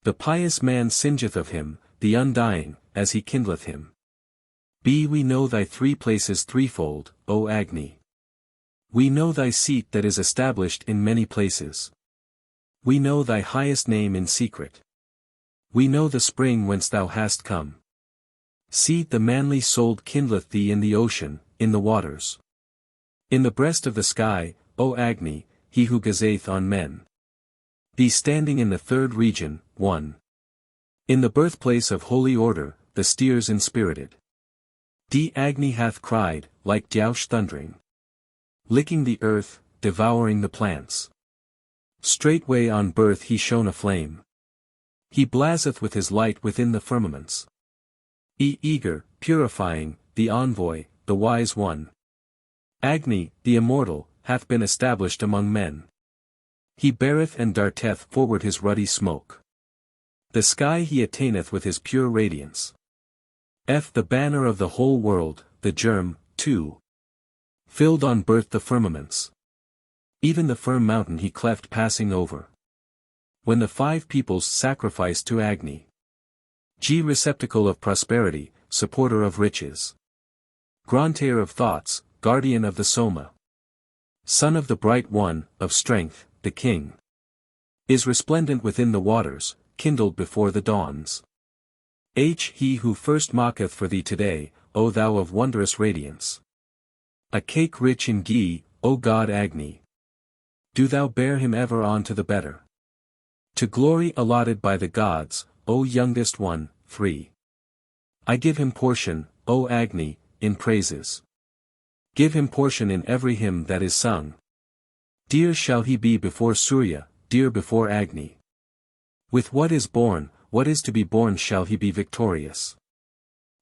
The pious man singeth of him, the undying, as he kindleth him. We know thy 3 places threefold, O Agni. We know thy seat that is established in many places. We know thy highest name in secret. We know the spring whence thou hast come. See, the manly soul kindleth thee in the ocean, in the waters. In the breast of the sky, O Agni, he who gazeth on men. Thee standing in the 3rd region, 1. In the birthplace of holy order, the steers inspirited. Agni hath cried, like Dyaush thundering. Licking the earth, devouring the plants. Straightway on birth he shone aflame. He blazeth with his light within the firmaments. Eager, purifying, the envoy, the wise one. Agni, the immortal, hath been established among men. He beareth and darteth forward his ruddy smoke. The sky he attaineth with his pure radiance. The banner of the whole world, the germ, 2. Filled on birth the firmaments. Even the firm mountain he cleft passing over. When the 5 peoples sacrificed to Agni. G. Receptacle of prosperity, supporter of riches. Grantaire of thoughts, guardian of the Soma. Son of the bright one, of strength, the king. Is resplendent within the waters, kindled before the dawns. H. He who first mocketh for thee today, O thou of wondrous radiance. A cake rich in ghee, O God Agni. Do thou bear him ever on to the better. To glory allotted by the gods, O youngest one, free. I give him portion, O Agni, in praises. Give him portion in every hymn that is sung. Dear shall he be before Surya, dear before Agni. With what is born, what is to be born shall he be victorious.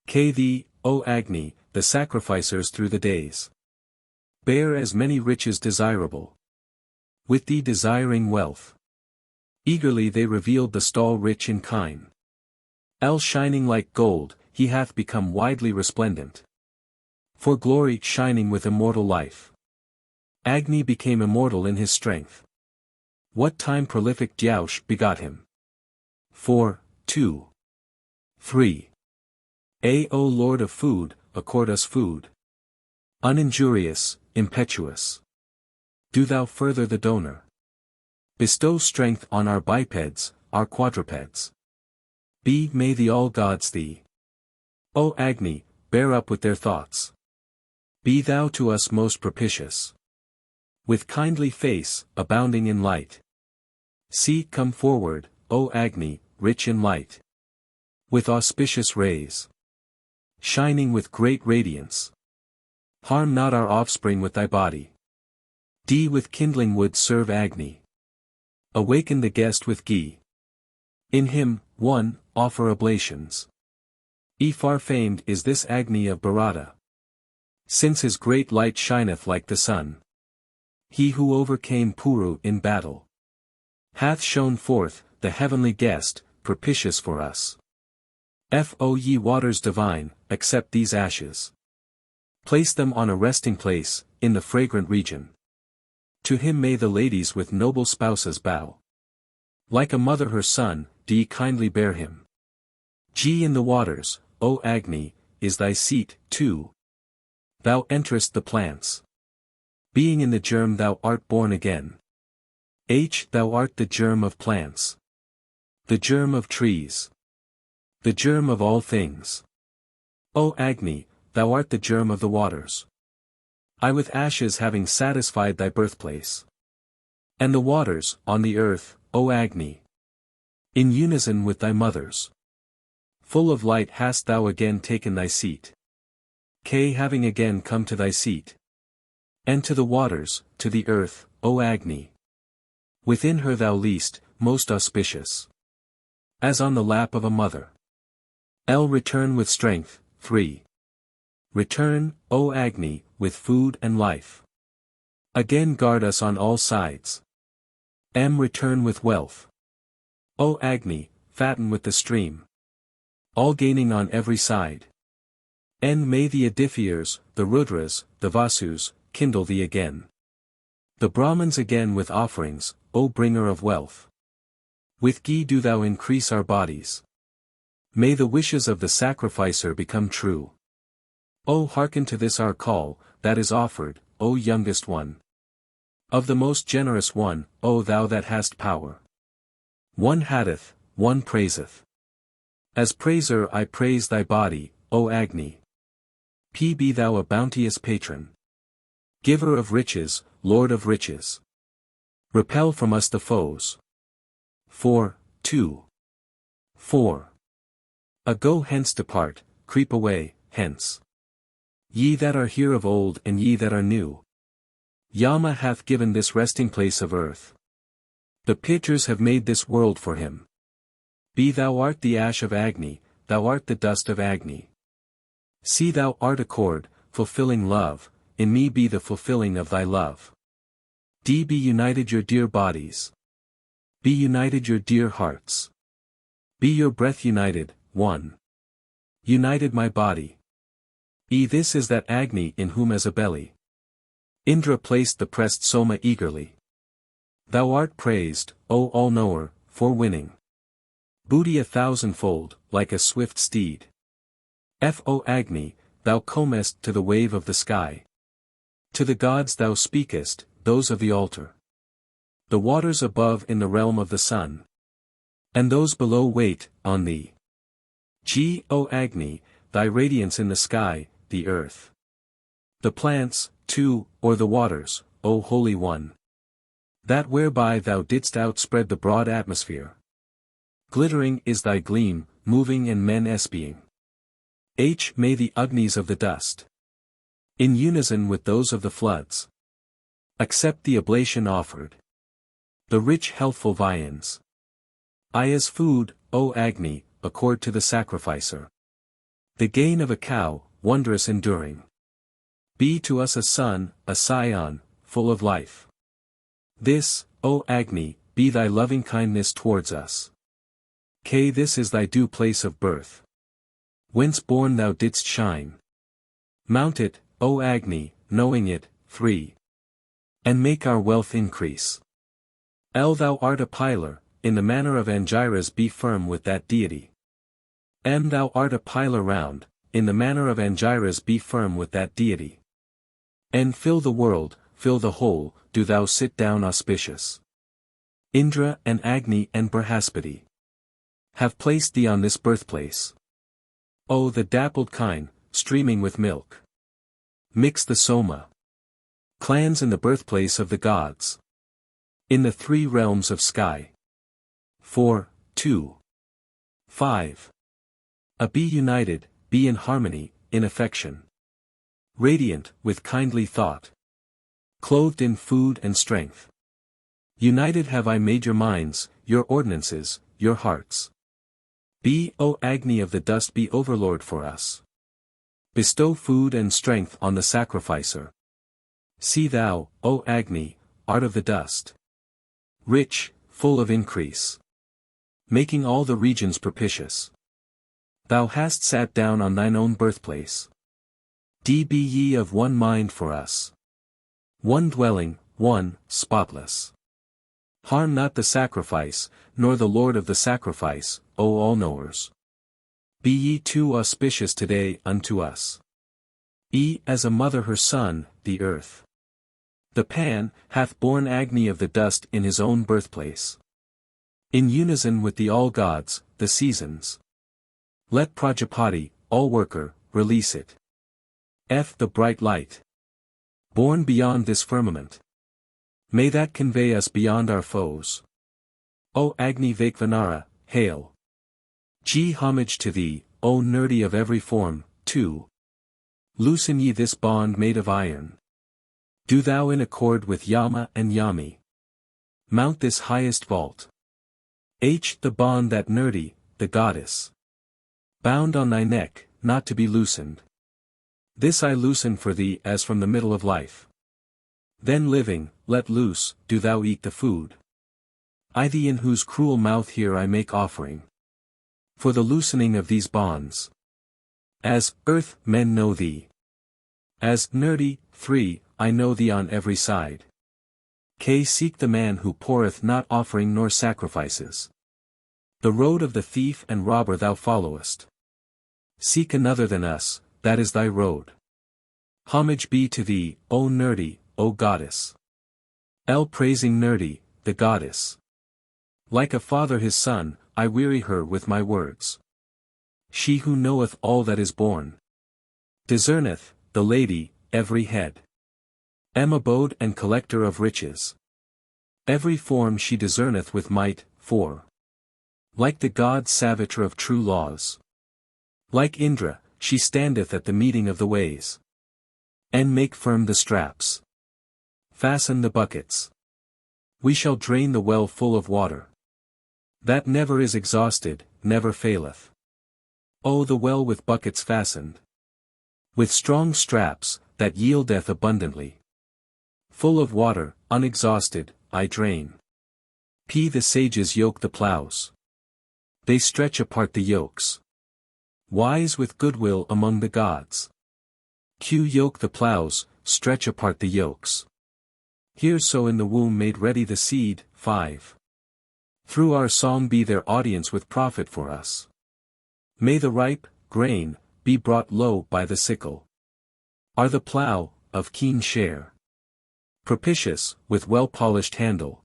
K thee, O Agni, the sacrificers through the days. Bear as many riches desirable. With thee desiring wealth. Eagerly they revealed the stall rich in kine. L shining like gold, he hath become widely resplendent. For glory shining with immortal life. Agni became immortal in his strength. What time prolific Dyaush begot him. 4, 2. 3. O Lord of food, accord us food. Uninjurious, impetuous. Do thou further the donor. Bestow strength on our bipeds, our quadrupeds. B. May the all gods thee. O Agni, bear up with their thoughts. Be thou to us most propitious. With kindly face, abounding in light. See, come forward, O Agni, rich in light. With auspicious rays. Shining with great radiance. Harm not our offspring with thy body. D. With kindling wood serve Agni. Awaken the guest with ghee. In him, 1, offer oblations. E. Far famed is this Agni of Bharata. Since his great light shineth like the sun. He who overcame Puru in battle. Hath shone forth, the heavenly guest, propitious for us. O ye waters divine, accept these ashes. Place them on a resting place, in the fragrant region. To him may the ladies with noble spouses bow. Like a mother her son, D. kindly bear him. G. In the waters, O Agni, is thy seat, 2. Thou enterest the plants. Being in the germ thou art born again. H. Thou art the germ of plants. The germ of trees. The germ of all things. O Agni, thou art the germ of the waters. I with ashes having satisfied thy birthplace. And the waters, on the earth, O Agni. In unison with thy mothers. Full of light hast thou again taken thy seat. K. Having again come to thy seat. And to the waters, to the earth, O Agni. Within her thou least, most auspicious. As on the lap of a mother. L. Return with strength, 3. Return, O Agni, with food and life. Again guard us on all sides. M. Return with wealth. O Agni, fatten with the stream. All gaining on every side. N. May the Adithyas, the Rudras, the Vasus, kindle thee again. The Brahmins again with offerings, O bringer of wealth. With ghee do thou increase our bodies. May the wishes of the sacrificer become true. O hearken to this our call, that is offered, O youngest one. Of the most generous one, O thou that hast power. One hateth, one praiseth. As praiser I praise thy body, O Agni. P. Be thou a bounteous patron. Giver of riches, Lord of riches. Repel from us the foes. 4, 2. 4. Go hence depart, creep away, hence. Ye that are here of old and ye that are new. Yama hath given this resting place of earth. The pitchers have made this world for him. Be thou art the ash of Agni, thou art the dust of Agni. See thou art accord, fulfilling love, in me be the fulfilling of thy love. D. Be united your dear bodies. Be united your dear hearts. Be your breath united, one. United my body. E. This is that Agni in whom as a belly. Indra placed the pressed Soma eagerly. Thou art praised, O all-knower, for winning booty 1,000-fold, like a swift steed. O Agni, thou comest to the wave of the sky. To the gods thou speakest, those of the altar. The waters above in the realm of the sun. And those below wait, on thee. O Agni, thy radiance in the sky, the earth. The plants, too, or the waters, O Holy One. That whereby thou didst outspread the broad atmosphere. Glittering is thy gleam, moving and men espying. May the Agnis of the dust, in unison with those of the floods, accept the oblation offered. The rich healthful viands. As food, O Agni, accord to the sacrificer. The gain of a cow, wondrous enduring. Be to us a son, a scion, full of life. This, O Agni, be thy loving kindness towards us. This is thy due place of birth. Whence born thou didst shine. Mount it, O Agni, knowing it, 3. And make our wealth increase. Thou art a pilar, in the manner of Angiras be firm with that deity. Thou art a pilar round, in the manner of Angiras be firm with that deity. And fill the world, fill the whole, do thou sit down auspicious. Indra and Agni and Brihaspati have placed thee on this birthplace. O the dappled kine, streaming with milk. Mix the Soma. Clans in the birthplace of the gods. In the 3 realms of sky. 4, 2. 5. Be united, be in harmony, in affection. Radiant, with kindly thought. Clothed in food and strength. United have I made your minds, your ordinances, your hearts. Be, O Agni of the dust, be overlord for us. Bestow food and strength on the sacrificer. See thou, O Agni, art of the dust. Rich, full of increase. Making all the regions propitious. Thou hast sat down on thine own birthplace. Be ye of one mind for us. One dwelling, one, spotless. Harm not the sacrifice, nor the Lord of the sacrifice, O all-knowers. Be ye too auspicious today unto us. As a mother her son, the earth. The Pan, hath borne Agni of the dust in his own birthplace. In unison with the all-gods, the seasons. Let Prajapati, all-worker, release it. The bright light. Born beyond this firmament. May that convey us beyond our foes. O Agni Vaikvanara, hail. Homage to thee, O nerdy of every form, 2. Loosen ye this bond made of iron. Do thou in accord with Yama and Yami. Mount this highest vault. The bond that nerdy, the goddess. Bound on thy neck, not to be loosened. This I loosen for thee as from the middle of life. Then living, let loose, do thou eat the food. I thee in whose cruel mouth here I make offering. For the loosening of these bonds. As, earth, men know thee. As, nerdy, 3, I know thee on every side. Seek the man who poureth not offering nor sacrifices. The road of the thief and robber thou followest. Seek another than us, that is thy road. Homage be to thee, O nerdy, O goddess. Praising nerdy, the goddess. Like a father his son, I weary her with my words. She who knoweth all that is born. Discerneth, the lady, every head. Abode and collector of riches. Every form she discerneth with might, 4. Like the god Savitra of true laws. Like Indra, she standeth at the meeting of the ways. And make firm the straps. Fasten the buckets. We shall drain the well full of water. That never is exhausted, never faileth. O the well with buckets fastened. With strong straps, that yieldeth abundantly. Full of water, unexhausted, I drain. The sages yoke the plows. They stretch apart the yokes. Wise with goodwill among the gods. Yoke the plows, stretch apart the yolks. Here sow in the womb made ready the seed. 5. Through our song be their audience with profit for us. May the ripe grain be brought low by the sickle. Are the plough of keen share. Propitious, with well-polished handle.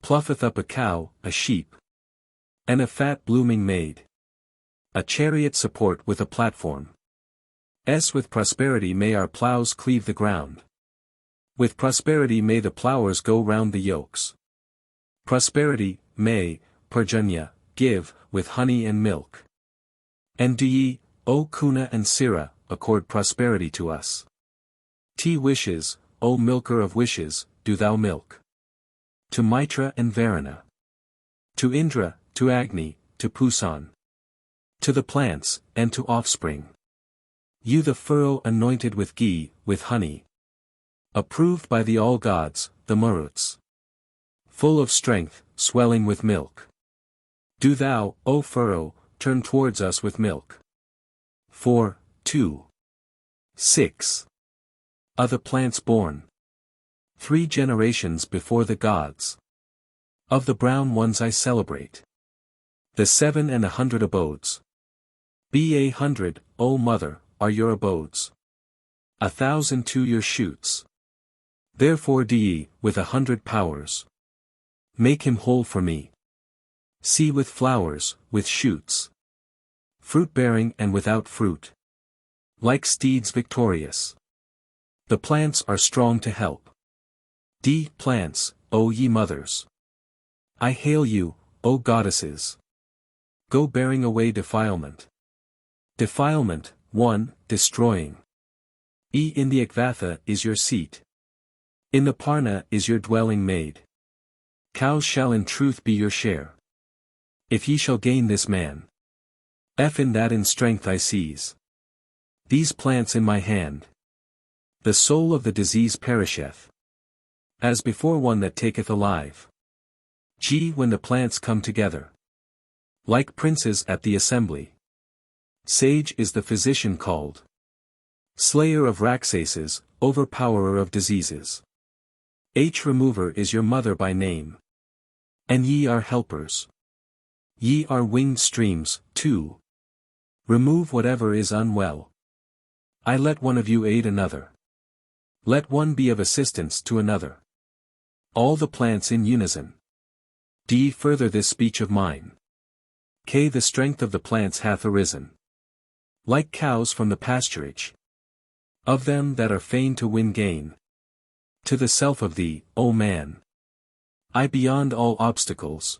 Pluffeth up a cow, a sheep. And a fat blooming maid. A chariot support with a platform. With prosperity may our ploughs cleave the ground. With prosperity may the plowers go round the yokes. Prosperity, may, Parjanya, give, with honey and milk. And do ye, O Kuna and Sira, accord prosperity to us. Wishes, O milker of wishes, do thou milk. To Mitra and Varuna. To Indra, to Agni, to Pusan. To the plants, and to offspring. You the furrow anointed with ghee, with honey. Approved by the all gods, the Maruts. Full of strength, swelling with milk. Do thou, O furrow, turn towards us with milk. 4, 2. 6. Are the plants born? 3 generations before the gods. Of the brown ones I celebrate. The 7 and 100 abodes. Be 100, O mother, are your abodes. 1,000 to your shoots. Therefore do ye, with 100 powers. Make him whole for me. See with flowers, with shoots. Fruit-bearing and without fruit. Like steeds victorious. The plants are strong to help. Plants, O ye mothers. I hail you, O goddesses. Go bearing away defilement. Defilement, 1, destroying. In the Akvatha is your seat. In the Parna is your dwelling made. Cows shall in truth be your share. If ye shall gain this man. In that in strength I seize. These plants in my hand. The soul of the disease perisheth. As before one that taketh alive. When the plants come together. Like princes at the assembly. Sage is the physician called. Slayer of Raksases, overpowerer of diseases. Remover is your mother by name. And ye are helpers. Ye are winged streams, 2. Remove whatever is unwell. I let one of you aid another. Let one be of assistance to another. All the plants in unison. Further this speech of mine. The strength of the plants hath arisen. Like cows from the pasturage. Of them that are fain to win gain. To the self of thee, O man. I beyond all obstacles.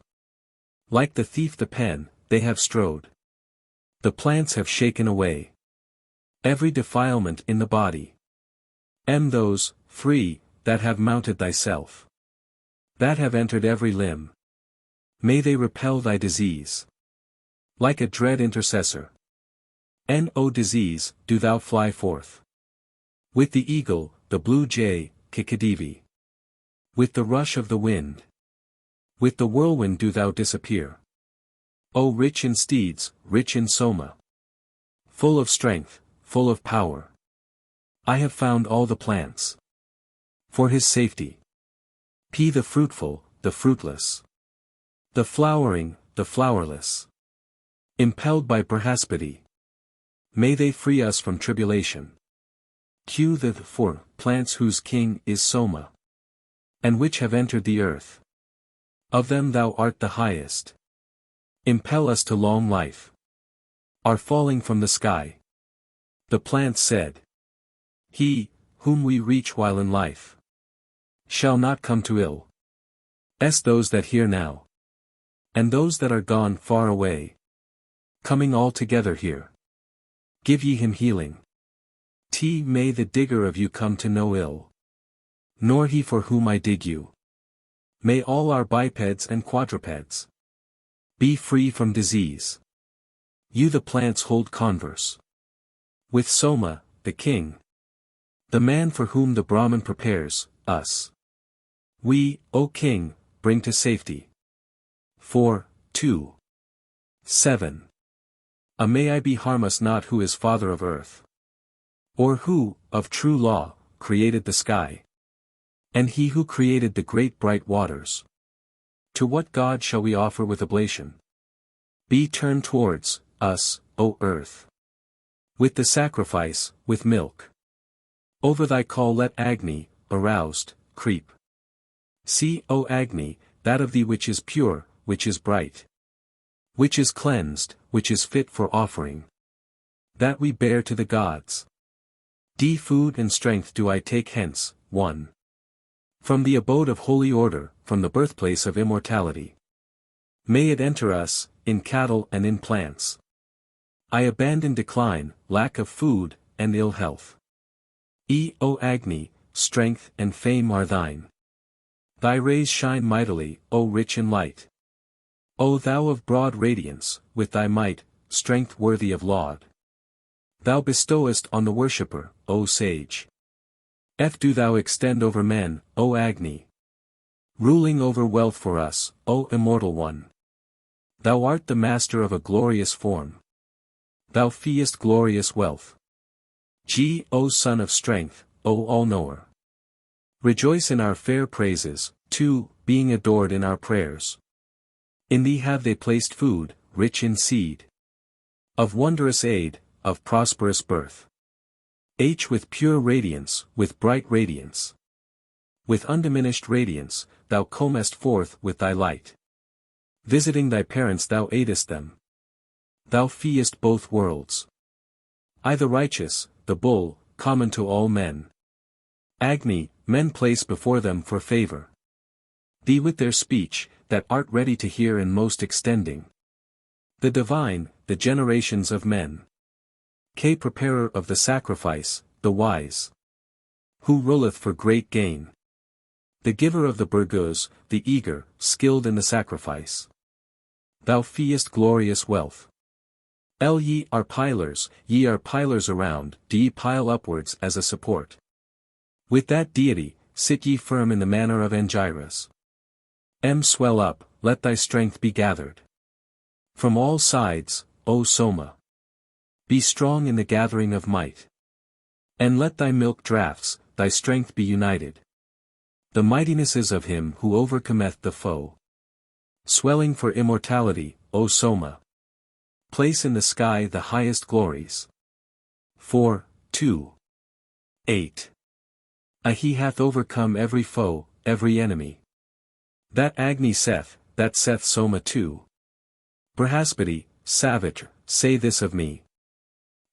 Like the thief the pen, they have strode. The plants have shaken away. Every defilement in the body. Those, free, that have mounted thyself. That have entered every limb. May they repel thy disease. Like a dread intercessor. O disease, do thou fly forth. With the eagle, the blue jay, Kikadevi. With the rush of the wind. With the whirlwind do thou disappear. O rich in steeds, rich in Soma. Full of strength, full of power. I have found all the plants. For his safety. The fruitful, the fruitless. The flowering, the flowerless. Impelled by Brahaspati. May they free us from tribulation. The 4 plants whose king is Soma. And which have entered the earth. Of them thou art the highest. Impel us to long life. Are falling from the sky. The plants said. He, whom we reach while in life. Shall not come to ill. Those that hear now. And those that are gone far away. Coming all together here. Give ye him healing. May the digger of you come to no ill. Nor he for whom I dig you. May all our bipeds and quadrupeds. Be free from disease. You the plants hold converse. With Soma, the king. The man for whom the Brahman prepares, us. We, O king, bring to safety. 4, 2. 7. May I be harm us not who is father of earth. Or who, of true law, created the sky. And he who created the great bright waters. To what god shall we offer with oblation? Be turned towards us, O earth. With the sacrifice, with milk. Over thy call let Agni, aroused, creep. See, O Agni, that of thee which is pure, which is bright. Which is cleansed, which is fit for offering. That we bear to the gods. D food and strength do I take hence, 1. From the abode of holy order, from the birthplace of immortality. May it enter us, in cattle and in plants. I abandon decline, lack of food, and ill health. O Agni, strength and fame are thine. Thy rays shine mightily, O rich in light. O thou of broad radiance, with thy might, strength worthy of laud. Thou bestowest on the worshipper, O sage. Do thou extend over men, O Agni. Ruling over wealth for us, O immortal one. Thou art the master of a glorious form. Thou feest glorious wealth. O Son of strength, O all-knower. Rejoice in our fair praises, 2, being adored in our prayers. In thee have they placed food, rich in seed. Of wondrous aid, of prosperous birth. With pure radiance, with bright radiance. With undiminished radiance, thou comest forth with thy light. Visiting thy parents thou aidest them. Thou feest both worlds. I the righteous, the bull, common to all men. Agni, men place before them for favor. Thee with their speech, that art ready to hear and most extending. The divine, the generations of men. Preparer of the sacrifice, the wise. Who ruleth for great gain. The giver of the Bhrigus, the eager, skilled in the sacrifice. Thou feest glorious wealth. Ye are pillars around, ye pile upwards as a support. With that deity, sit ye firm in the manner of Angiras. Swell up, let thy strength be gathered. From all sides, O Soma. Be strong in the gathering of might. And let thy milk draughts, thy strength be united. The mightinesses of him who overcometh the foe. Swelling for immortality, O Soma. Place in the sky the highest glories. 4, 2. 8. He hath overcome every foe, every enemy. That Agni saith, that saith Soma too. Brahaspati, Savitr, say this of me.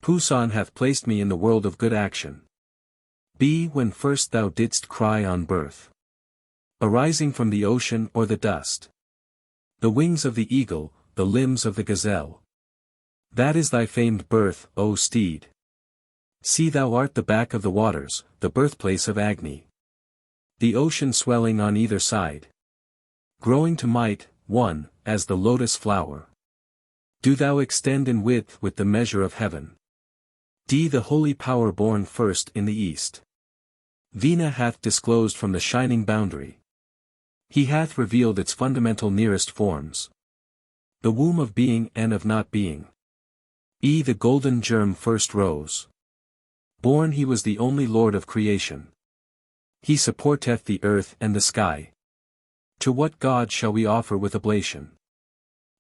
Pusan hath placed me in the world of good action. When first thou didst cry on birth. Arising from the ocean or the dust. The wings of the eagle, the limbs of the gazelle. That is thy famed birth, O steed. See thou art the back of the waters, the birthplace of Agni. The ocean swelling on either side. Growing to might, 1, as the lotus flower. Do thou extend in width with the measure of heaven. The holy power born first in the east. Vina hath disclosed from the shining boundary. He hath revealed its fundamental nearest forms. The womb of being and of not being. The golden germ first rose. Born he was the only Lord of creation. He supporteth the earth and the sky. To what god shall we offer with oblation?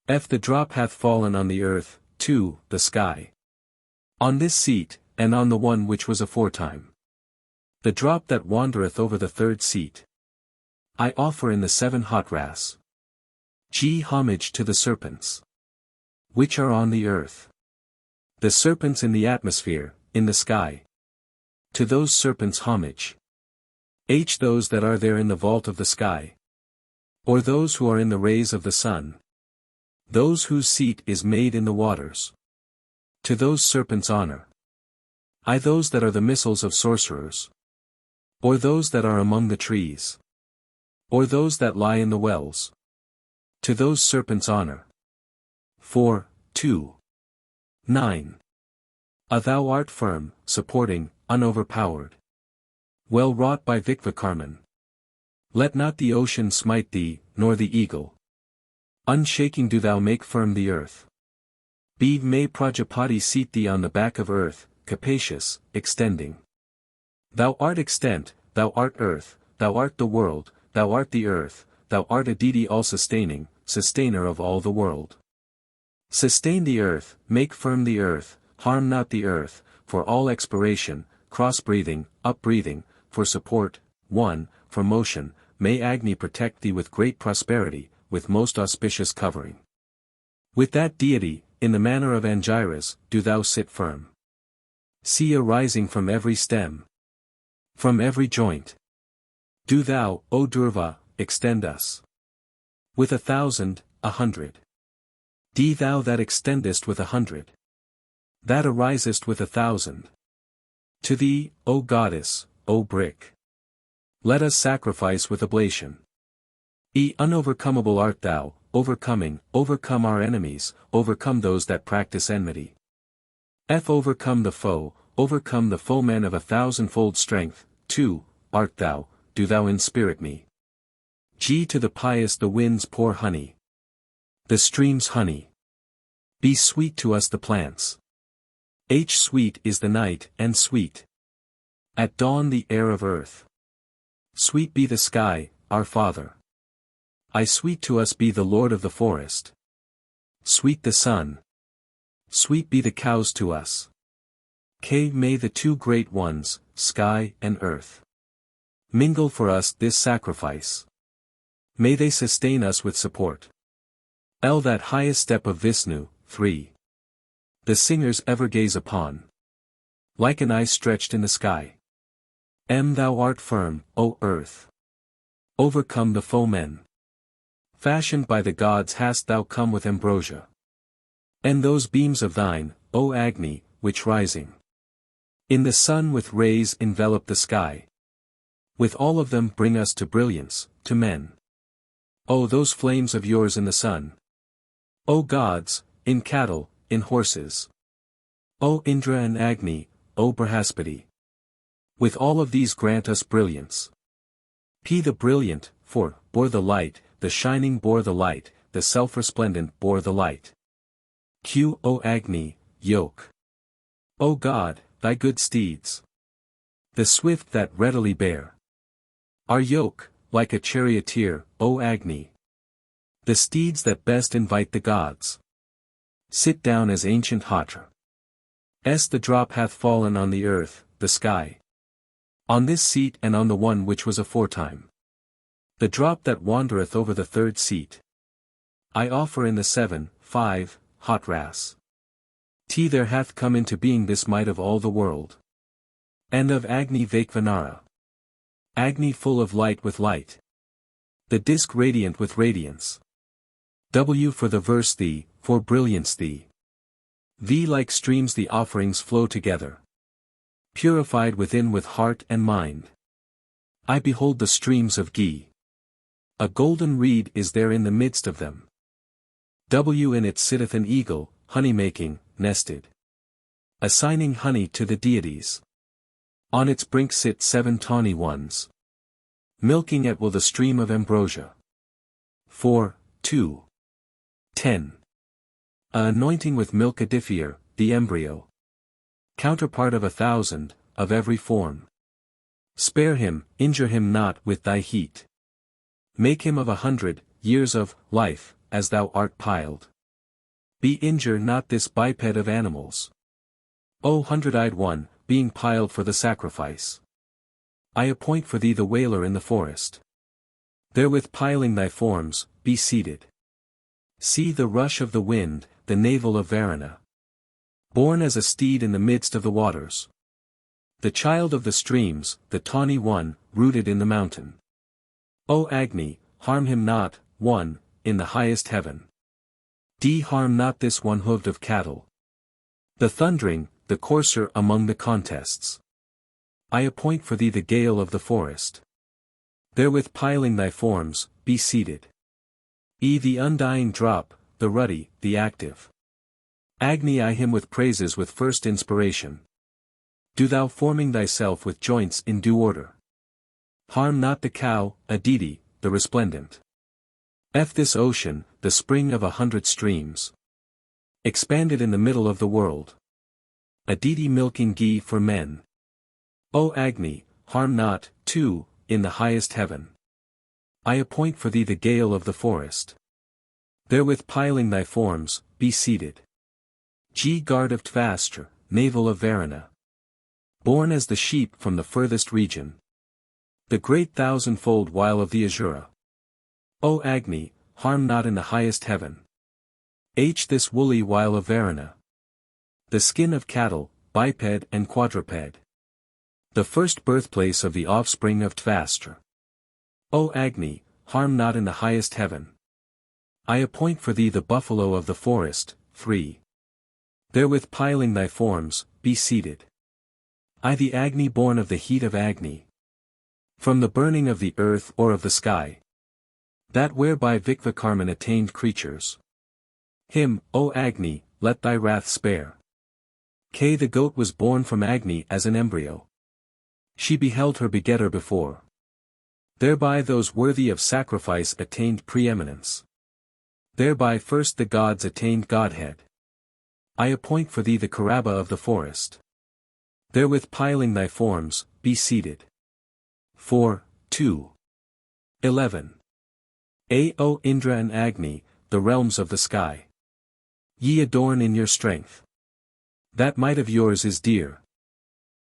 The drop hath fallen on the earth, 2, the sky. On this seat, and on the one which was aforetime. The drop that wandereth over the third seat. I offer in the 7 hot ras. Homage to the serpents. Which are on the earth. The serpents in the atmosphere, in the sky. To those serpents homage. Those that are there in the vault of the sky. Or those who are in the rays of the sun. Those whose seat is made in the waters. To those serpents honor. Those that are the missiles of sorcerers. Or those that are among the trees. Or those that lie in the wells. To those serpents honor. 4, 2. 9. Thou art firm, supporting, unoverpowered. Well wrought by Vikvakarman. Let not the ocean smite thee, nor the eagle. Unshaking do thou make firm the earth. May Prajapati seat thee on the back of earth, capacious, extending. Thou art extent, thou art earth, thou art the world, thou art the earth, thou art a deity all-sustaining, sustainer of all the world. Sustain the earth, make firm the earth, harm not the earth, for all expiration, cross-breathing, up-breathing, for support, one, for motion, may Agni protect thee with great prosperity, with most auspicious covering. With that deity, in the manner of Angiras, do thou sit firm. See arising from every stem, from every joint. Do thou, O Durva, extend us. With 1,000, 100. Be thou that extendest with 100. That arisest with 1,000. To thee, O Goddess, O Brick. Let us sacrifice with oblation. Unovercomable art thou, overcoming, overcome our enemies, overcome those that practice enmity. Overcome the foeman of 1,000-fold strength, 2, art thou, do thou inspirit me. G to the pious the winds pour honey. The streams honey. Be sweet to us the plants. Sweet is the night, and sweet. At dawn the air of earth. Sweet be the sky, our Father. Sweet to us be the Lord of the forest. Sweet the sun. Sweet be the cows to us. May the two great ones, sky and earth, mingle for us this sacrifice. May they sustain us with support. That highest step of Vishnu, 3. The singers ever gaze upon. Like an eye stretched in the sky. Thou art firm, O earth. Overcome the foemen. Fashioned by the gods hast thou come with ambrosia. And those beams of thine, O Agni, which rising in the sun with rays envelop the sky. With all of them bring us to brilliance, to men. O those flames of yours in the sun. O gods, in cattle, in horses. O Indra and Agni, O Brihaspati. With all of these grant us brilliance. The brilliant, bore the light, the shining bore the light, the self-resplendent bore the light. O Agni, yoke. O God, thy good steeds. The swift that readily bear. Our yoke, like a charioteer, O Agni. The steeds that best invite the gods. Sit down as ancient Hatra. The drop hath fallen on the earth, the sky. On this seat and on the one which was aforetime. The drop that wandereth over the third seat. I offer in the 7, 5, Hatras. There hath come into being this might of all the world. And of Agni Vaikvanara. Agni full of light with light. The disk radiant with radiance. W for the verse thee, for brilliance thee. Thee like streams the offerings flow together. Purified within with heart and mind. I behold the streams of ghee. A golden reed is there in the midst of them. In it sitteth an eagle, honey-making, nested. Assigning honey to the deities. On its brink sit 7 tawny ones. Milking at will the stream of ambrosia. 4, 2. 10. Anointing with milk Adifier, the embryo. Counterpart of 1,000, of every form. Spare him, injure him not with thy heat. Make him of 100 years of life, as thou art piled. Be injure not this biped of animals. O 100-eyed one, being piled for the sacrifice. I appoint for thee the wailer in the forest. Therewith piling thy forms, be seated. See the rush of the wind, the navel of Varuna. Born as a steed in the midst of the waters. The child of the streams, the tawny one, rooted in the mountain. O Agni, harm him not, one, in the highest heaven. Harm not this one-hooved of cattle. The thundering, the courser among the contests. I appoint for thee the gale of the forest. Therewith piling thy forms, be seated. The undying drop, the ruddy, the active. Agni I him with praises with first inspiration. Do thou forming thyself with joints in due order. Harm not the cow, Aditi, the resplendent. This ocean, the spring of 100 streams. Expanded in the middle of the world. Aditi milking ghee for men. O Agni, harm not, 2, in the highest heaven. I appoint for thee the gale of the forest. Therewith piling thy forms, be seated. G. guard of Tvastra, navel of Varuna. Born as the sheep from the furthest region. The great thousandfold while of the Azura. O Agni, harm not in the highest heaven. H. this woolly while of Varuna. The skin of cattle, biped and quadruped. The first birthplace of the offspring of Tvastra. O Agni, harm not in the highest heaven. I appoint for thee the buffalo of the forest, 3. Therewith piling thy forms, be seated. I the Agni born of the heat of Agni. From the burning of the earth or of the sky. That whereby Vikvakarman attained creatures. Him, O Agni, let thy wrath spare. K. the goat was born from Agni as an embryo. She beheld her begetter before. Thereby those worthy of sacrifice attained preeminence. Thereby first the gods attained godhead. I appoint for thee the Karaba of the forest. Therewith piling thy forms, be seated. 4, 2. 11. O Indra and Agni, the realms of the sky. Ye adorn in your strength. That might of yours is dear.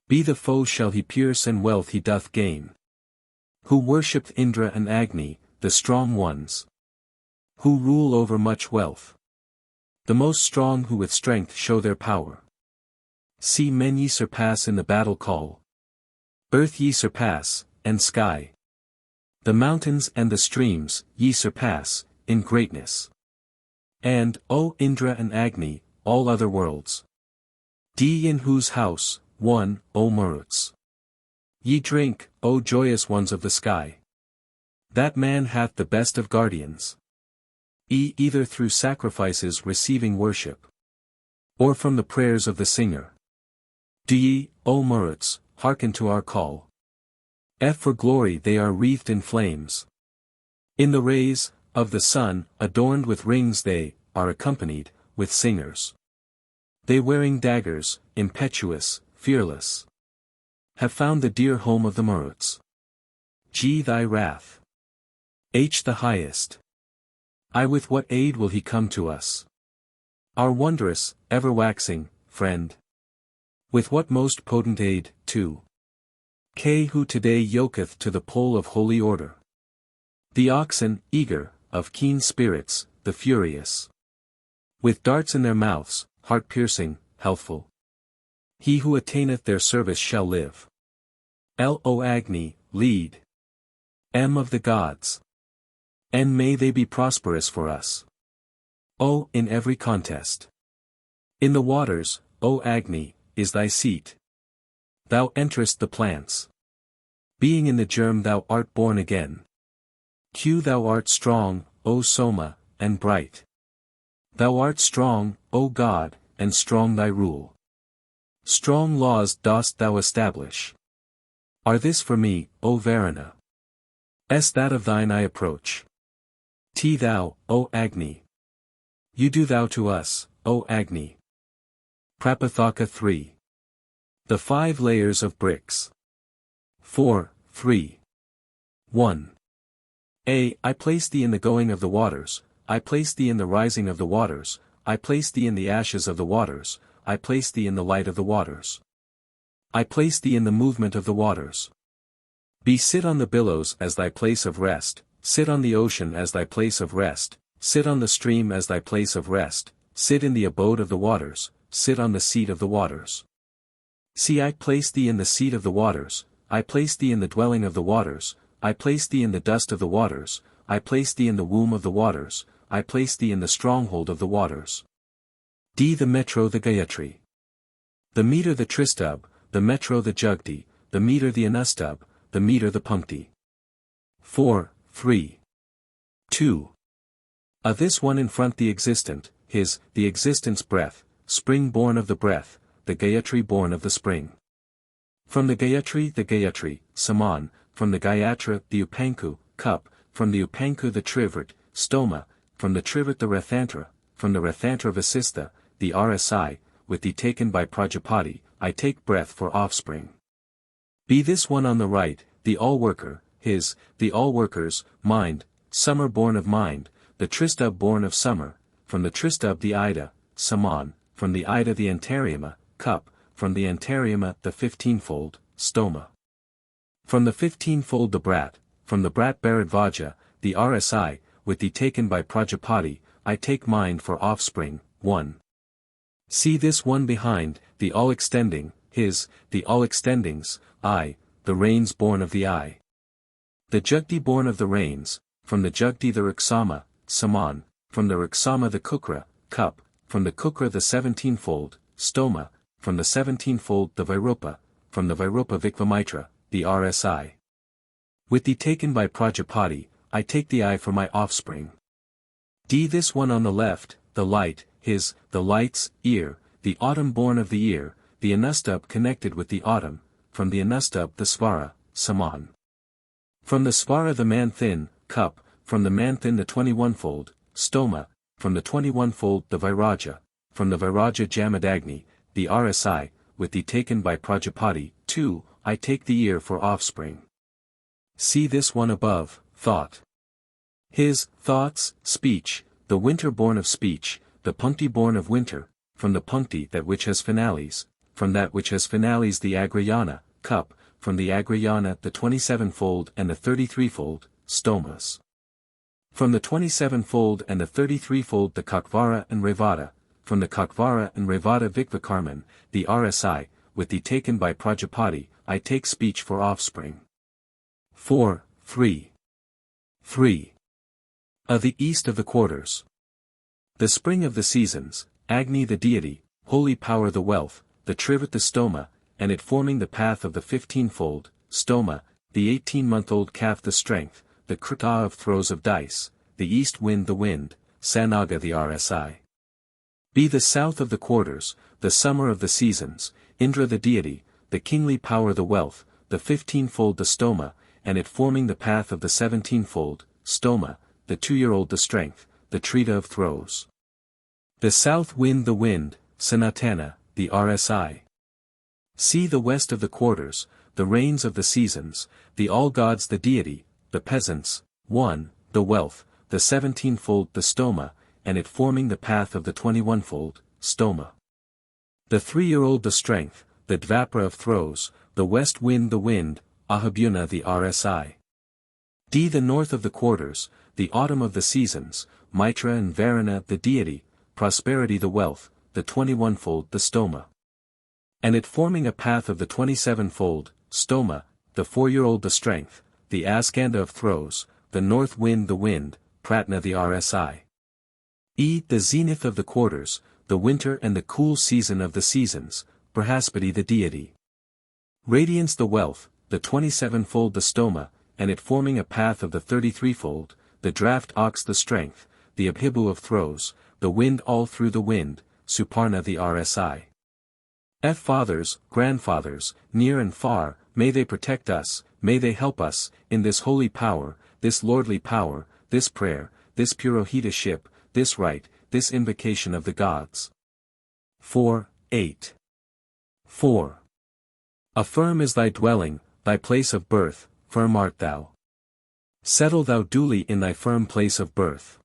Be the foe shall he pierce and wealth he doth gain. Who worshipped Indra and Agni, the strong ones. Who rule over much wealth. The most strong who with strength show their power. See men ye surpass in the battle call. Earth ye surpass, and sky. The mountains and the streams, ye surpass, in greatness. And, O Indra and Agni, all other worlds. D in whose house, 1, O Maruts. Ye drink, O joyous ones of the sky. That man hath the best of guardians. Either through sacrifices receiving worship. Or from the prayers of the singer. Do ye, O Maruts, hearken to our call. F for glory they are wreathed in flames. In the rays, of the sun, adorned with rings they, are accompanied, with singers. They wearing daggers, impetuous, fearless. Have found the dear home of the Maruts. G thy wrath. H the highest. I with what aid will he come to us? Our wondrous, ever-waxing, friend. With what most potent aid, too? K who today yoketh to the pole of holy order. The oxen, eager, of keen spirits, the furious. With darts in their mouths, heart-piercing, healthful. He who attaineth their service shall live. O Agni, lead. M of the gods. And may they be prosperous for us. O in every contest. In the waters, O Agni, is thy seat. Thou enterest the plants. Being in the germ thou art born again. Q thou art strong, O Soma, and bright. Thou art strong, O God, and strong thy rule. Strong laws dost thou establish. Are this for me, O Varuna? That of thine I approach. T thou, O Agni. You do thou to us, O Agni. Prapathaka 3. The 5 layers of bricks. 4, 3. 1. I place thee in the going of the waters, I place thee in the rising of the waters, I place thee in the ashes of the waters, I place thee in the light of the waters. I place thee in the movement of the waters. Be sit on the billows as thy place of rest, sit on the ocean as thy place of rest, sit on the stream as thy place of rest, sit in the abode of the waters, sit on the seat of the waters. See I place thee in the seat of the waters, I place thee in the dwelling of the waters, I place thee in the dust of the waters, I place thee in the womb of the waters, I place thee in the stronghold of the waters. D the metro the Gayatri. The meter the Tristub, the metro the Jugti, the meter the Anustub, the meter the Punkti. 4, 3. 2. This one in front the existent, his, the existence breath, spring born of the breath, the Gayatri born of the spring. From the Gayatri, Saman, from the Gayatra the Upanku, cup, from the Upanku the Trivrit, stoma, from the Trivrit the Rathantra, from the Rathantra Vasistha, the RSI, with thee taken by Prajapati, I take breath for offspring. Be this one on the right, the all-worker, his, the all-workers, mind, summer born of mind, the Tristub born of summer, from the Tristub the Ida, Saman, from the Ida the Antariuma, cup, from the Antariuma the 15-fold, stoma. From the 15-fold the brat, from the brat Bharadvaja, the RSI, with thee taken by Prajapati, I take mind for offspring, 1. See this one behind, the all-extending, his, the all-extendings, I, the rains born of the eye. The Jugti born of the rains, from the Jugti the Riksama, Saman, from the Riksama the Kukra, cup, from the Kukra the 17-fold, stoma, from the 17-fold the Vairupa, from the Vairupa Vikvamitra, the RSI. With thee taken by Prajapati, I take the eye for my offspring. D this one on the left, the light, his, the light's, ear, the autumn born of the ear, the Anustub connected with the autumn, from the Anustub the Svara, Saman. From the Svara the man-thin, cup, from the man-thin the 21-fold, stoma, from the 21-fold the Vairaja, from the Vairaja Jamadagni, the RSI, with thee taken by Prajapati, 2, I take the ear for offspring. See this one above, thought. His, thoughts, speech, the winter born of speech, the Punkti born of winter, from the Punkti that which has finales, from that which has finales the Agrayana, cup, from the Agrayana the 27-fold and the 33-fold, stomas. From the 27-fold and the 33-fold the Kakvara and Revata, from the Kakvara and Revata Vikvakarman, the RSI, with thee taken by Prajapati, I take speech for offspring. 4, 3. 3. The east of the quarters. The spring of the seasons, Agni the deity, holy power the wealth, the trivet the stoma, and it forming the path of the 15-fold, stoma, the 18-month-old calf the strength, the krita of throws of dice, the east wind the wind, Sanaga the RSI. Be the south of the quarters, the summer of the seasons, Indra the deity, the kingly power the wealth, the 15-fold the stoma, and it forming the path of the 17-fold, stoma, the 2-year-old the strength, the trita of throws. The south wind the wind, Sanatana, the RSI. See the west of the quarters, the rains of the seasons, the all-gods the deity, the peasants, 1, the wealth, the 17-fold the stoma, and it forming the path of the 21-fold, stoma. The 3-year-old the strength, the dvapra of throws, the west wind the wind, Ahabuna the RSI. D the north of the quarters, the autumn of the seasons, Mitra and Varuna the deity, prosperity the wealth, the 21-fold the stoma. And it forming a path of the 27-fold, stoma, the 4-year-old the strength, the Askanda of throws, the north wind the wind, Pratna the RSI. E the zenith of the quarters, the winter and the cool season of the seasons, Brahaspati the deity. Radiance the wealth, the 27-fold the stoma, and it forming a path of the 33-fold, the draft ox the strength, the Abhibu of throws, the wind all through the wind, Suparna the RSI. F fathers, grandfathers, near and far, may they protect us, may they help us, in this holy power, this lordly power, this prayer, this purohitaship, this rite, this invocation of the gods. 4, 8. 4. A firm is thy dwelling, thy place of birth, firm art thou. Settle thou duly in thy firm place of birth.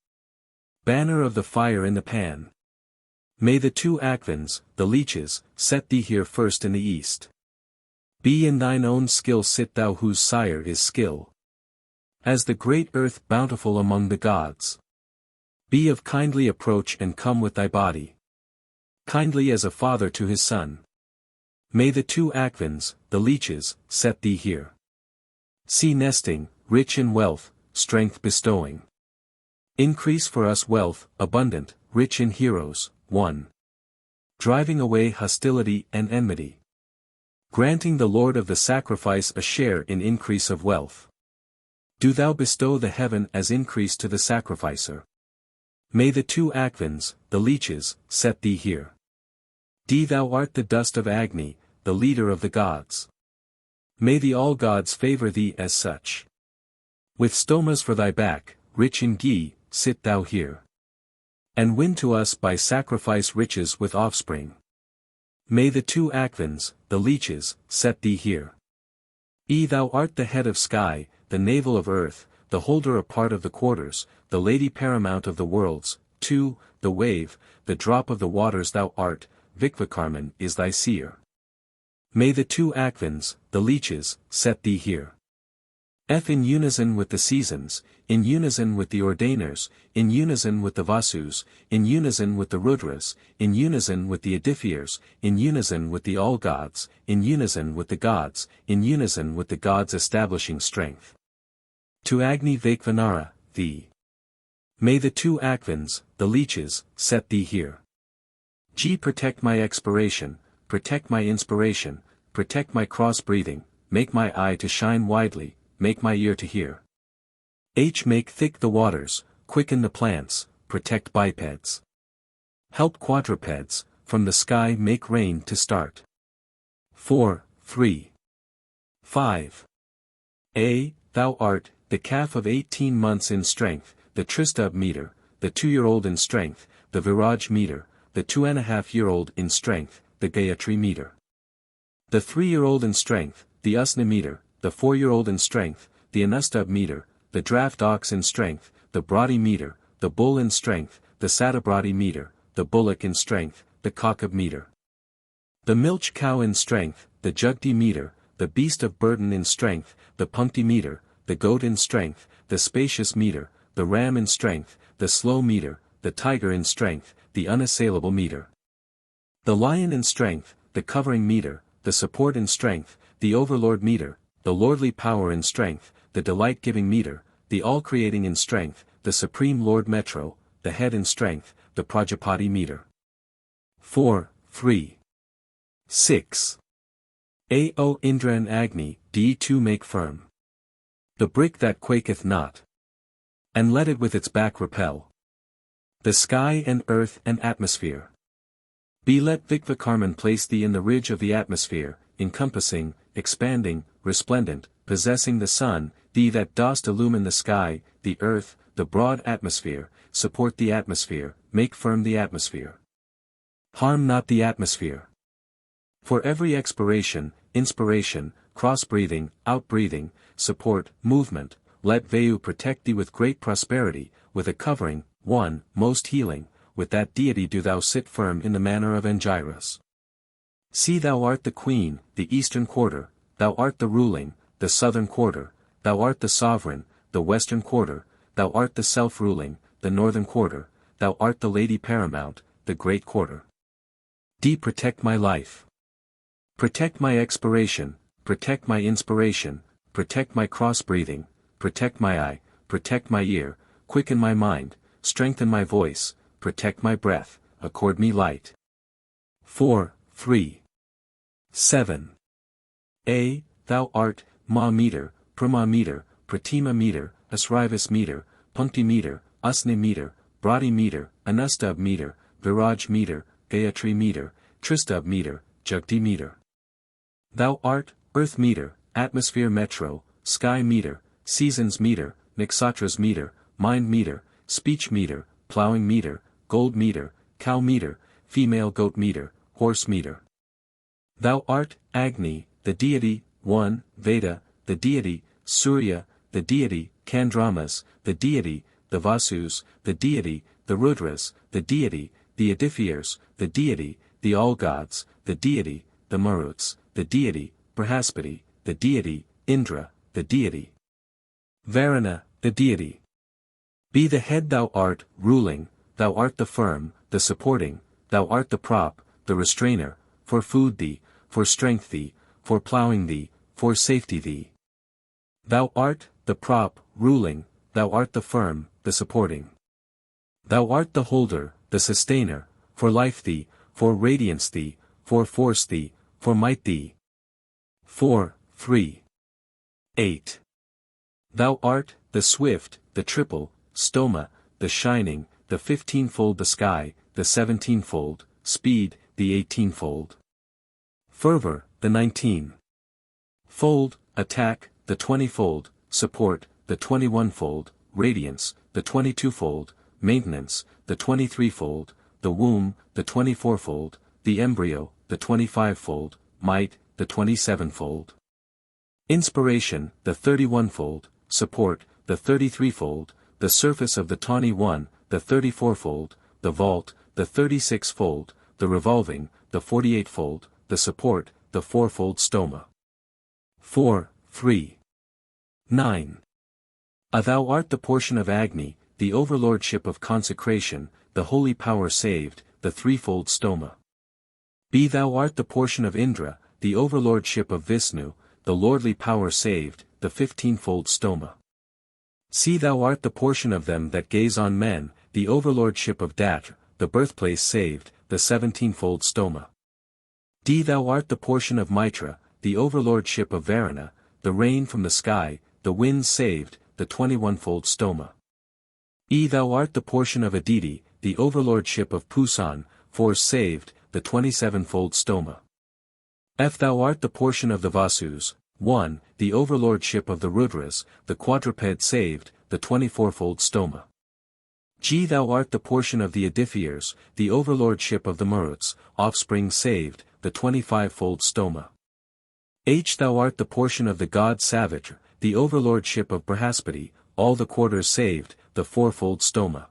Banner of the fire in the pan. May the 2 Akvins, the leeches, set thee here first in the east. Be in thine own skill sit thou whose sire is skill. As the great earth bountiful among the gods. Be of kindly approach and come with thy body. Kindly as a father to his son. May the 2 Akvins, the leeches, set thee here. See nesting, rich in wealth, strength bestowing. Increase for us wealth, abundant, rich in heroes, 1. Driving away hostility and enmity. Granting the Lord of the sacrifice a share in increase of wealth. Do thou bestow the heaven as increase to the sacrificer. May the 2 Akvins, the leeches, set thee here. D thou art the dust of Agni, the leader of the gods. May the all gods favor thee as such. With stomas for thy back, rich in ghee, sit thou here. And win to us by sacrifice riches with offspring. May the 2 Akvins, the leeches, set thee here. Thou art the head of sky, the navel of earth, the holder a part of the quarters, the lady paramount of the worlds, 2, the wave, the drop of the waters thou art, Vikvakarman is thy seer. May the two Akvins, the leeches, set thee here. In unison with the seasons, in unison with the ordainers, in unison with the Vasus, in unison with the Rudras, in unison with the Edifiers, in unison with the all-gods, in unison with the gods, in unison with the gods establishing strength. To Agni Vaikvanara, thee. May the two Akvins, the leeches, set thee here. Protect my expiration, protect my inspiration, protect my cross-breathing, make my eye to shine widely, make my ear to hear. Make thick the waters, quicken the plants, protect bipeds. Help quadrupeds, from the sky make rain to start. 4, 3. 5. Thou art, the calf of 18 months in strength, the Tristub meter, the 2-year-old in strength, the Viraj meter, the 2.5-year-old in strength, the Gayatri meter. The 3-year-old in strength, the Usna meter, the 4-year-old in strength, the Anustub meter, the draft ox in strength, the Brahdi meter, the bull in strength, the Satabrahdi meter, the bullock in strength, the Kakab meter. The milch cow in strength, the Jugti meter, the beast of burden in strength, the Punkti meter, the goat in strength, the spacious meter, the ram in strength, the slow meter, the tiger in strength, the unassailable meter. The lion in strength, the covering meter, the support in strength, the overlord meter, the lordly power in strength, the delight-giving meter, the all-creating in strength, the supreme lord metro, the head in strength, the Prajapati meter. 4, 3. 6. O Indra and Agni, D2 make firm the brick that quaketh not, and let it with its back repel the sky and earth and atmosphere. Let Vikvakarman place thee in the ridge of the atmosphere, encompassing, expanding, resplendent, possessing the sun, thee that dost illumine the sky, the earth, the broad atmosphere, support the atmosphere, make firm the atmosphere. Harm not the atmosphere. For every expiration, inspiration, cross-breathing, out-breathing, support, movement, let Vayu protect thee with great prosperity, with a covering, 1, most healing, with that deity do thou sit firm in the manner of Angiras. See thou art the queen, the eastern quarter, thou art the ruling, the southern quarter, thou art the sovereign, the western quarter, thou art the self-ruling, the northern quarter, thou art the lady paramount, the great quarter. Protect my life. Protect my expiration, protect my inspiration, protect my cross-breathing, protect my eye, protect my ear, quicken my mind, strengthen my voice, protect my breath, accord me light. 4, 3. 7. Thou art, Ma meter, Prama meter, Pratima meter, Asrivas meter, Punkti meter, Usne meter, Brahdi meter, Anustub meter, Viraj meter, Gayatri meter, Tristub meter, Jugti meter. Thou art, earth meter, atmosphere metro, sky meter, seasons meter, Niksatras meter, mind meter, speech meter, plowing meter, gold meter, cow meter, female goat meter, horse meter. Thou art, Agni, the deity, 1, Veda, the deity, Surya, the deity, Kandramas, the deity, the Vasus, the deity, the Rudras, the deity, the Edifiers, the deity, the all-gods, the deity, the Maruts, the deity, Brahaspati, the deity, Indra, the deity. Varuna, the deity. Be the head thou art, ruling, thou art the firm, the supporting, thou art the prop, the restrainer, for food thee, for strength thee, for plowing thee, for safety thee. Thou art, the prop, ruling, thou art the firm, the supporting. Thou art the holder, the sustainer, for life thee, for radiance thee, for force thee, for might thee. 4, 3. 8. Thou art, the swift, the triple, stoma, the shining, the 15-fold the sky, the 17-fold, speed, the 18-fold. Fervor, the 19-fold, attack, the 20-fold, support, the 21-fold, radiance, the 22-fold, maintenance, the 23-fold, the womb, the 24-fold, the embryo, the 25-fold, might, the 27-fold. Inspiration, the 31-fold, support, the 33-fold, the surface of the tawny one, the 34-fold, the vault, the 36-fold, the revolving, the 48-fold, the support, the 4-fold stoma. 4, 3. 9. Thou art the portion of Agni, the overlordship of consecration, the holy power saved, the 3-fold stoma. Be thou art the portion of Indra, the overlordship of Vishnu, the lordly power saved, the 15-fold stoma. See thou art the portion of them that gaze on men, the overlordship of Datra, the birthplace saved, the 17-fold stoma. D thou art the portion of Mitra, the overlordship of Varuna, the rain from the sky, the winds saved, the 21-fold stoma. E thou art the portion of Aditi, the overlordship of Pusan, force saved, the 27-fold stoma. F thou art the portion of the Vasus, 1, the overlordship of the Rudras, the quadruped saved, the 24-fold stoma. G thou art the portion of the Adithiers, the overlordship of the Maruts, offspring saved, the 25-fold stoma. H thou art the portion of the god Savitra, the overlordship of Brihaspati, all the quarters saved, the 4-fold stoma.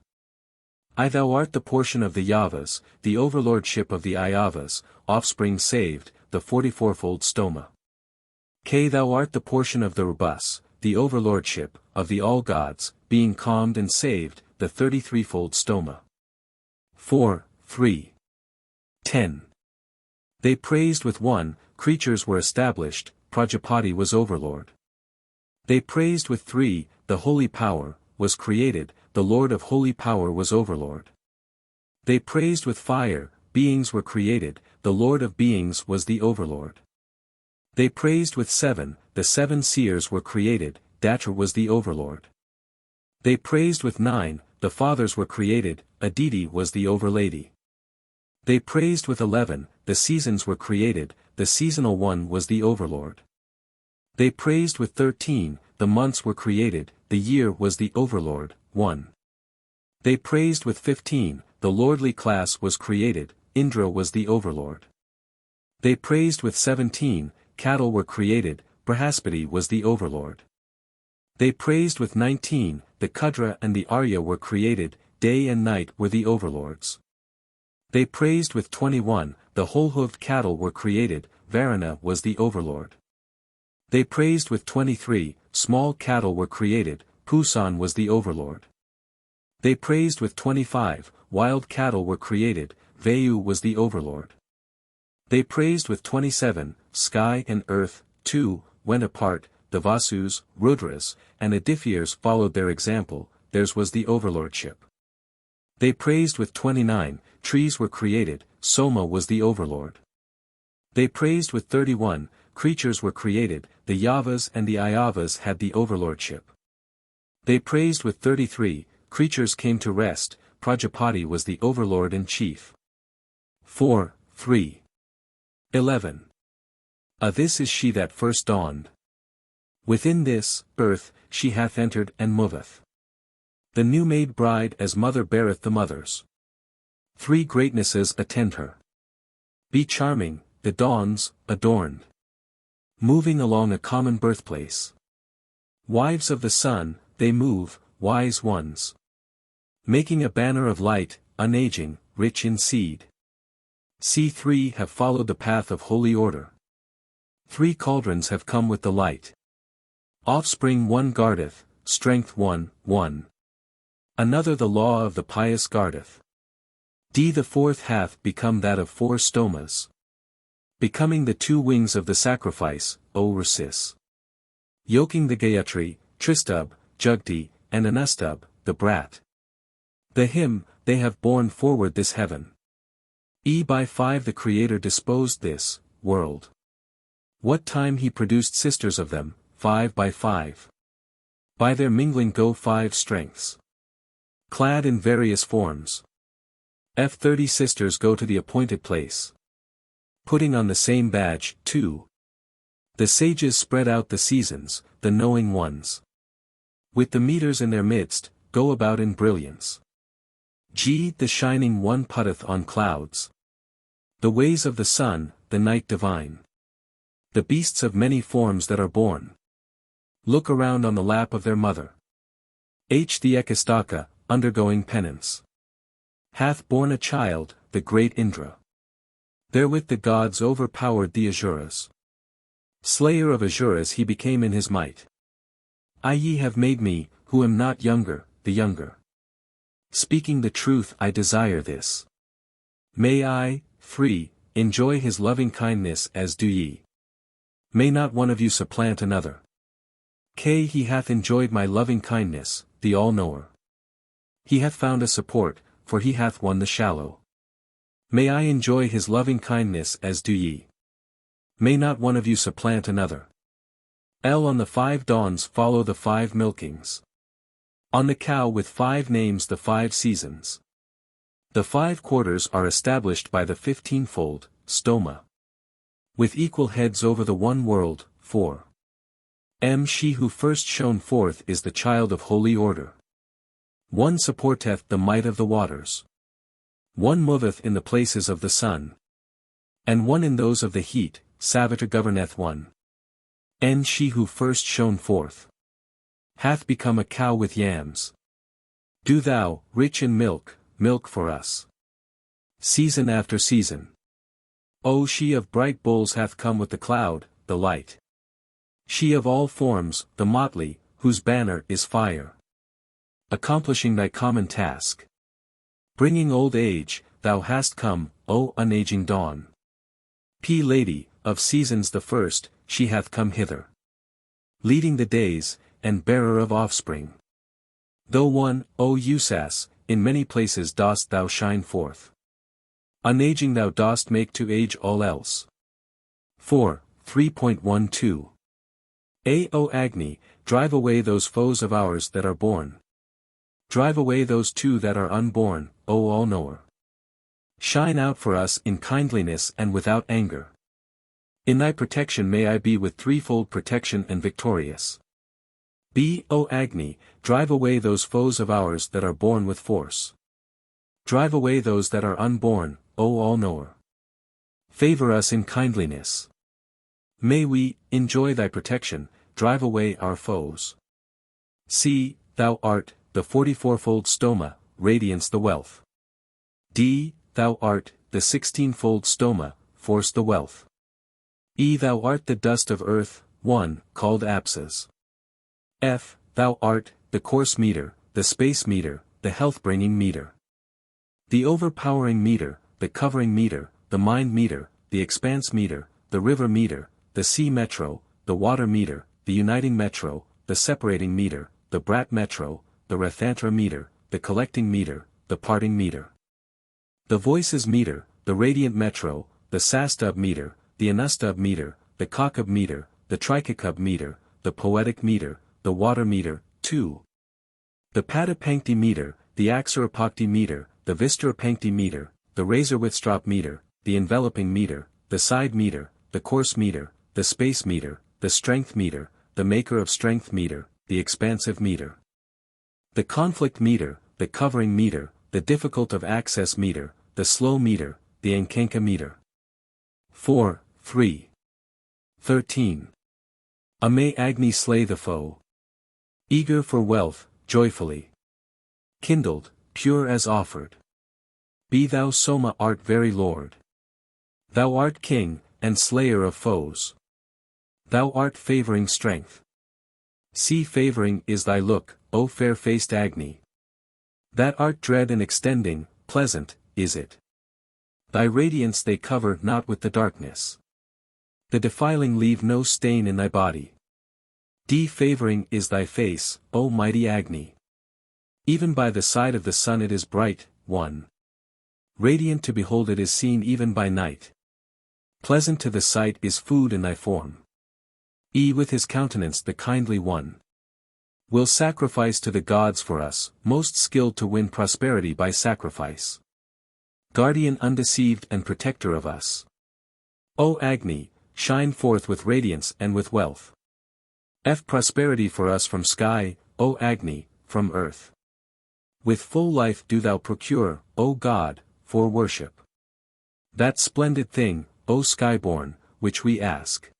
I thou art the portion of the Yavas, the overlordship of the Ayavas, offspring saved, the 44-fold stoma. K thou art the portion of the Rubas, the overlordship, of the all-gods, being calmed and saved, the 33-fold stoma. 4, 3. 10. They praised with 1, creatures were established, Prajapati was overlord. They praised with 3, the holy power, was created, the lord of holy power was overlord. They praised with fire, beings were created, the lord of beings was the overlord. They praised with 7, the 7 seers were created, Datra was the overlord. They praised with 9, the fathers were created, Aditi was the overlady. They praised with 11, the seasons were created, the seasonal one was the overlord. They praised with 13, the months were created, the year was the overlord, 1. They praised with 15, the lordly class was created, Indra was the overlord. They praised with 17, cattle were created, Brihaspati was the overlord. They praised with 19, the Kudra and the Arya were created, day and night were the overlords. They praised with 21, the whole-hooved cattle were created, Varuna was the overlord. They praised with 23, small cattle were created, Pusan was the overlord. They praised with 25, wild cattle were created, Vayu was the overlord. They praised with 27, sky and earth, 2, went apart, the Vasus, Rudras, and Adithiers followed their example, theirs was the overlordship. They praised with 29, trees were created, Soma was the overlord. They praised with 31, creatures were created, the Yavas and the Ayavas had the overlordship. They praised with 33, creatures came to rest, Prajapati was the overlord and chief. 4, 3. 11. This is she that first dawned. Within this, earth, she hath entered and moveth. The new-made bride as mother beareth the mothers. 3 greatnesses attend her. Be charming, the dawns, adorned. Moving along a common birthplace. Wives of the sun, they move, wise ones. Making a banner of light, unaging, rich in seed. C3 have followed the path of holy order. 3 cauldrons have come with the light. Offspring 1 guardeth, strength 1, 1. Another the law of the pious guardeth. D the 4th hath become that of 4 stomas. Becoming the 2 wings of the sacrifice, O Rasis. Yoking the Gayatri, Tristub, Jugti, and Anustub, the brat. The hymn, they have borne forward this heaven. E by 5 the Creator disposed this, world. What time he produced sisters of them, 5 by 5. By their mingling go 5 strengths. Clad in various forms. F30 sisters go to the appointed place. Putting on the same badge, 2. The sages spread out the seasons, the knowing ones. With the meters in their midst, go about in brilliance. G the shining one putteth on clouds. The ways of the sun, the night divine. the beasts of many forms that are born. Look around on the lap of their mother. The Ekastaka, undergoing penance, hath borne a child, the great Indra. Therewith the gods overpowered the Asuras. Slayer of Asuras he became in his might. Ye have made me, who am not younger, the younger. Speaking the truth I desire this. May I, free, enjoy his loving kindness as do ye. May not one of you supplant another. He hath enjoyed my loving kindness, the all-knower. He hath found a support, for he hath won the shallow. May I enjoy his loving kindness as do ye. May not one of you supplant another. On the 5 dawns follow the 5 milkings. On the cow with 5 names the 5 seasons. The 5 quarters are established by the 15-fold, stoma. With equal heads over the one world, 4. She who first shone forth is the child of holy order. One supporteth the might of the waters. One moveth in the places of the sun. And one in those of the heat, Savita governeth one. She who first shone forth hath become a cow with yams. Do thou, rich in milk, milk for us. Season after season. She of bright bulls hath come with the cloud, the light. She of all forms, the motley, whose banner is fire. Accomplishing thy common task. Bringing old age, thou hast come, O unaging dawn. Lady, of seasons the first, she hath come hither. Leading the days, and bearer of offspring. Though one, O Usas, in many places dost thou shine forth. Unaging thou dost make to age all else. 3.12 O Agni, drive away those foes of ours that are born. Drive away those too that are unborn, O all-knower. Shine out for us in kindliness and without anger. In thy protection may I be with threefold protection and victorious. O Agni, drive away those foes of ours that are born with force. Drive away those that are unborn, O all-knower. Favor us in kindliness. May we, enjoy thy protection, drive away our foes. Thou art, the 44-fold stoma, radiance the wealth. Thou art, the 16-fold stoma, force the wealth. Thou art the dust of earth, one, called apsas. Thou art, the course meter, the space meter, the health-bringing meter. The overpowering meter, the covering meter, the mind meter, the expanse meter, the river meter, the sea metro, the water meter, the uniting metro, the separating meter, the brat metro, the rathantra meter, the collecting meter, the parting meter. The voices meter, the radiant metro, the sastub meter, the anustub meter, the kakub meter, the trikakub meter, the poetic meter, the water meter, 2. The padapankti meter, the aksarapakti meter, the vistarapankti meter, the razorwithstrop meter, the enveloping meter, the side meter, the course meter, the space meter, the strength meter, the maker of strength meter, the expansive meter. The conflict meter, the covering meter, the difficult of access meter, the slow meter, the ankanka meter. 3. 13. May Agni slay the foe. Eager for wealth, joyfully. Kindled, pure as offered. Be thou Soma art very Lord. Thou art king, and slayer of foes. Thou art favoring strength. Favoring is thy look, O fair-faced Agni. That art dread and extending, pleasant, is it. Thy radiance they cover not with the darkness. The defiling leave no stain in thy body. Favoring is thy face, O mighty Agni. Even by the side of the sun it is bright, 1. Radiant to behold it is seen even by night. Pleasant to the sight is food in thy form. With his countenance the kindly one will sacrifice to the gods for us, most skilled to win prosperity by sacrifice. Guardian undeceived and protector of us. O Agni, shine forth with radiance and with wealth. Prosperity for us from sky, O Agni, from earth. With full life do thou procure, O God, for worship. That splendid thing, O Skyborn, which we ask.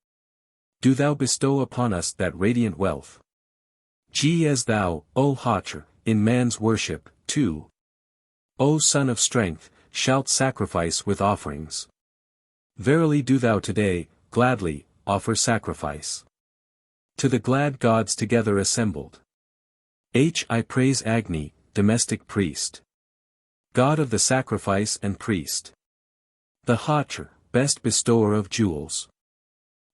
do thou bestow upon us that radiant wealth. G as thou, O Hotr, in man's worship, too. O Son of Strength, shalt sacrifice with offerings. Verily do thou today, gladly, offer sacrifice. To the glad gods together assembled. I praise Agni, domestic priest. God of the sacrifice and priest. The Hotr, best bestower of jewels.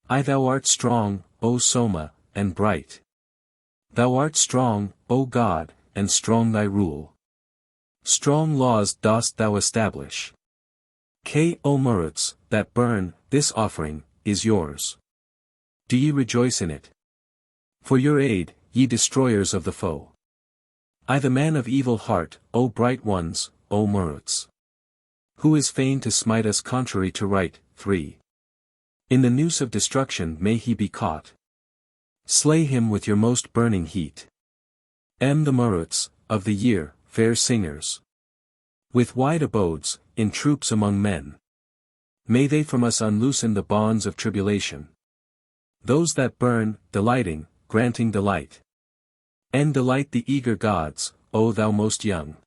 Thou art strong, O Soma, and bright. Thou art strong, O God, and strong thy rule. Strong laws dost thou establish. O Maruts, that burn, this offering, is yours. Do ye rejoice in it? For your aid, ye destroyers of the foe. The man of evil heart, O bright ones, O Maruts. Who is fain to smite us contrary to right, 3. In the noose of destruction may he be caught. Slay him with your most burning heat. The Maruts, of the year, fair singers. With wide abodes, in troops among men. May they from us unloosen the bonds of tribulation. Those that burn, delighting, granting delight. Delight the eager gods, O thou most young.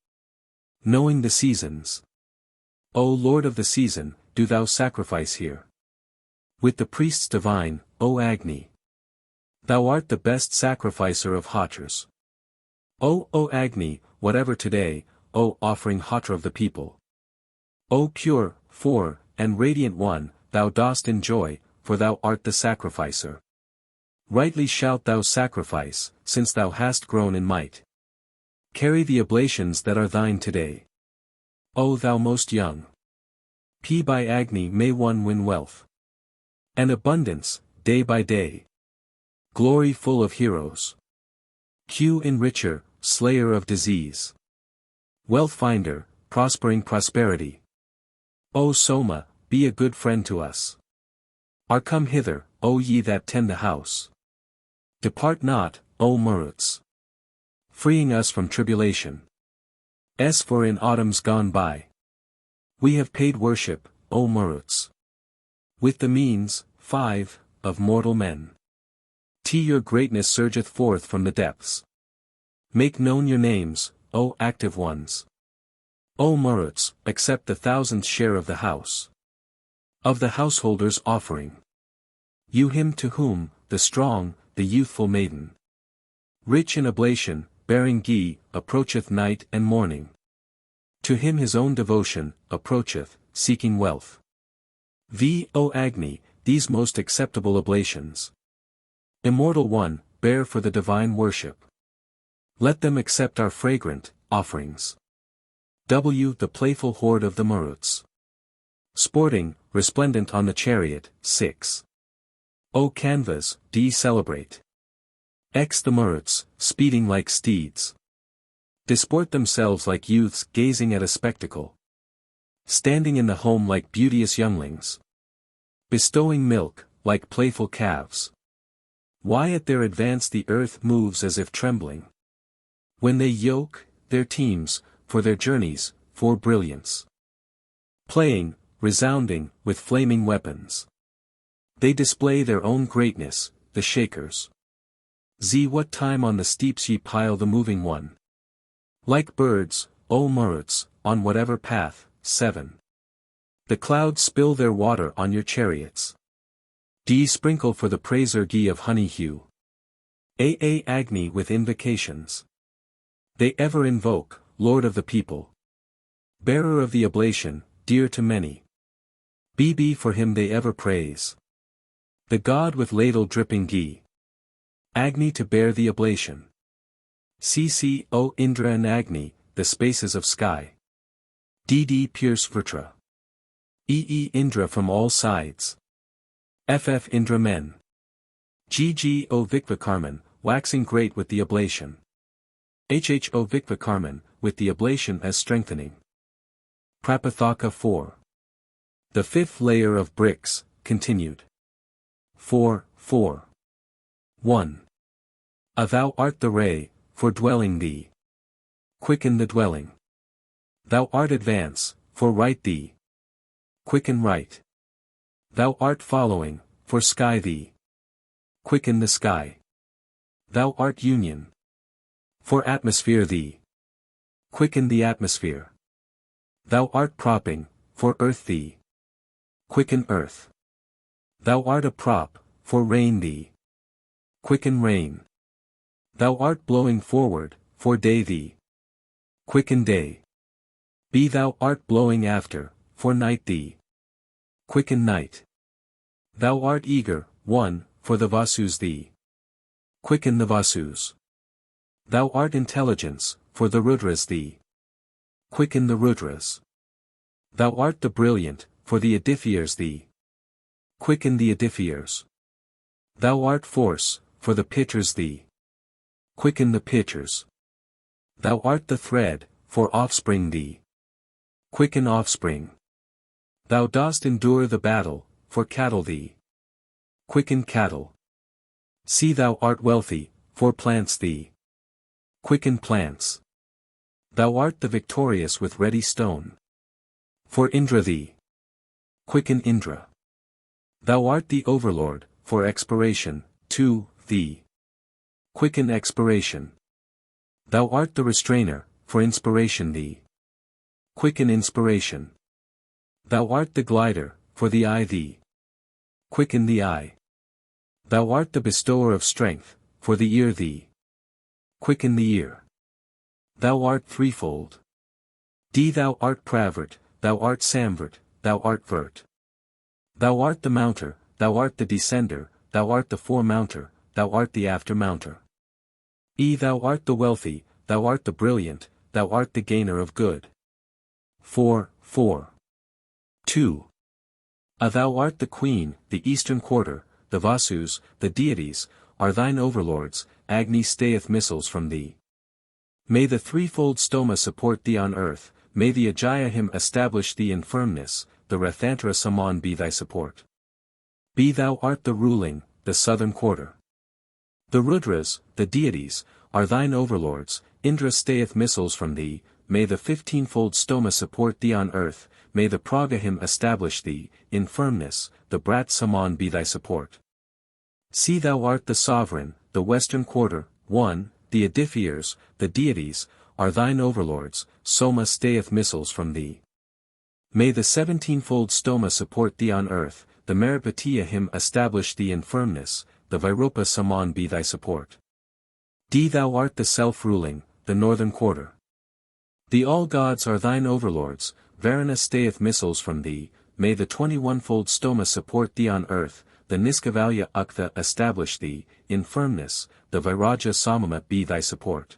Knowing the seasons. O Lord of the season, do thou sacrifice here. With the priests divine, O Agni. Thou art the best sacrificer of Hotrs. O Agni, whatever today, O offering Hotra of the people. O pure, and radiant one, thou dost enjoy, for thou art the sacrificer. Rightly shalt thou sacrifice, since thou hast grown in might. Carry the oblations that are thine today. O thou most young. By Agni may one win wealth. And abundance, day by day. Glory full of heroes. Enricher, slayer of disease. Wealth finder, prospering prosperity. O Soma, be a good friend to us. Come hither, O ye that tend the house. Depart not, O Maruts. Freeing us from tribulation. For in autumns gone by. We have paid worship, O Maruts. With the means, 5, of mortal men. Your greatness surgeth forth from the depths. Make known your names, O active ones. O Maruts, accept the 1,000th share of the house. Of the householder's offering. You him to whom, the strong, the youthful maiden. Rich in oblation, bearing ghee, approacheth night and morning. To him his own devotion, approacheth, seeking wealth. O Agni, these most acceptable oblations. Immortal One, bear for the divine worship. Let them accept our fragrant offerings. The playful horde of the Maruts. Sporting, resplendent on the chariot, 6. O canvas, celebrate. The Maruts, speeding like steeds. Disport themselves like youths gazing at a spectacle. Standing in the home like beauteous younglings. Bestowing milk, like playful calves. Why at their advance the earth moves as if trembling. When they yoke, their teams, for their journeys, for brilliance. Playing, resounding, with flaming weapons. They display their own greatness, the Shakers. What time on the steeps ye pile the moving one. Like birds, O Maruts, on whatever path, 7. The clouds spill their water on your chariots. Sprinkle for the praiser ghee of honey hue. Agni with invocations. They ever invoke, Lord of the people. Bearer of the oblation, dear to many. For him they ever praise. The god with ladle dripping ghee. Agni to bear the oblation. O Indra and Agni, the spaces of sky. Pierce Vritra. Indra from all sides. Indra men. O Vikvakarman, waxing great with the oblation. O Vikvakarman, with the oblation as strengthening. Prapathaka 4. The 5th layer of bricks, continued. 4. 1. Thou art the ray, for dwelling thee. Quicken the dwelling. Thou art advance, for right thee. Quicken right. Thou art following, for sky thee. Quicken the sky. Thou art union. For atmosphere thee. Quicken the atmosphere. Thou art propping, for earth thee. Quicken earth. Thou art a prop, for rain thee. Quicken rain. Thou art blowing forward, for day thee. Quicken day. Be thou art blowing after, for night thee. Quicken night. Thou art eager, one, for the Vasus thee. Quicken the Vasus. Thou art intelligence, for the Rudras thee. Quicken the Rudras. Thou art the brilliant, for the Edifiers thee. Quicken the Edifiers. Thou art force, for the pitchers thee. Quicken the pitchers. Thou art the thread, for offspring thee. Quicken offspring. Thou dost endure the battle, for cattle thee. Quicken cattle. See thou art wealthy, for plants thee. Quicken plants. Thou art the victorious with ready stone. For Indra thee. Quicken Indra. Thou art the overlord, for expiration, to thee. Quicken expiration. Thou art the restrainer, for inspiration thee. Quicken inspiration. Thou art the glider, for the eye thee. Quicken the eye. Thou art the bestower of strength, for the ear thee. Quicken the ear. Thou art threefold. Thou art pravert, thou art samvert, thou art vert. Thou art the mounter, thou art the descender, thou art the foremounter, thou art the aftermounter. Thou art the wealthy, thou art the brilliant, thou art the gainer of good. 4. 2. Thou art the queen, the eastern quarter, the Vasus, the deities, are thine overlords, Agni stayeth missiles from thee. May the threefold stoma support thee on earth, may the Ajaya him establish thee in firmness, the Rathantara Saman be thy support. Be thou art the ruling, the southern quarter. The Rudras, the deities, are thine overlords, Indra stayeth missiles from thee, may the 15-fold stoma support thee on earth, may the Praga him establish thee, in firmness, the Brat Saman be thy support. See thou art the sovereign, the western quarter, 1, the Edifiers, the deities, are thine overlords, Soma stayeth missiles from thee. May the 17-fold stoma support thee on earth, the Maripatiya him establish thee in firmness, the Vairopa Saman be thy support. Thou art the self-ruling, the northern quarter. The all-gods are thine overlords, Varuna stayeth missiles from thee, may the 21-fold stoma support thee on earth, the Niskavalya Uktha establish thee, in firmness, the Vairaja Samama be thy support.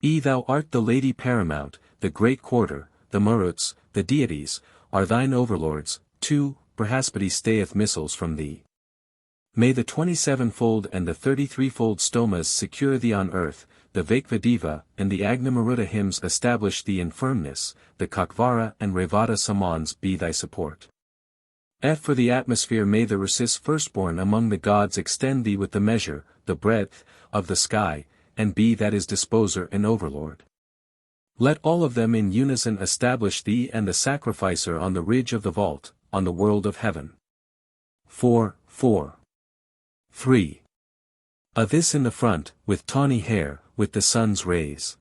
Thou art the lady paramount, the great quarter, the Maruts, the deities, are thine overlords, 2, Brahaspati stayeth missiles from thee. May the 27-fold and the 33-fold stomas secure thee on earth, the Vaikvadeva and the Agnimaruta hymns establish thee in firmness, the Kakvara and Revata Samans be thy support. For the atmosphere may the Rasis firstborn among the gods extend thee with the measure, the breadth, of the sky, and be that is disposer and overlord. Let all of them in unison establish thee and the sacrificer on the ridge of the vault, on the world of heaven. 4. 3. This in the front, with tawny hair, with the sun's rays.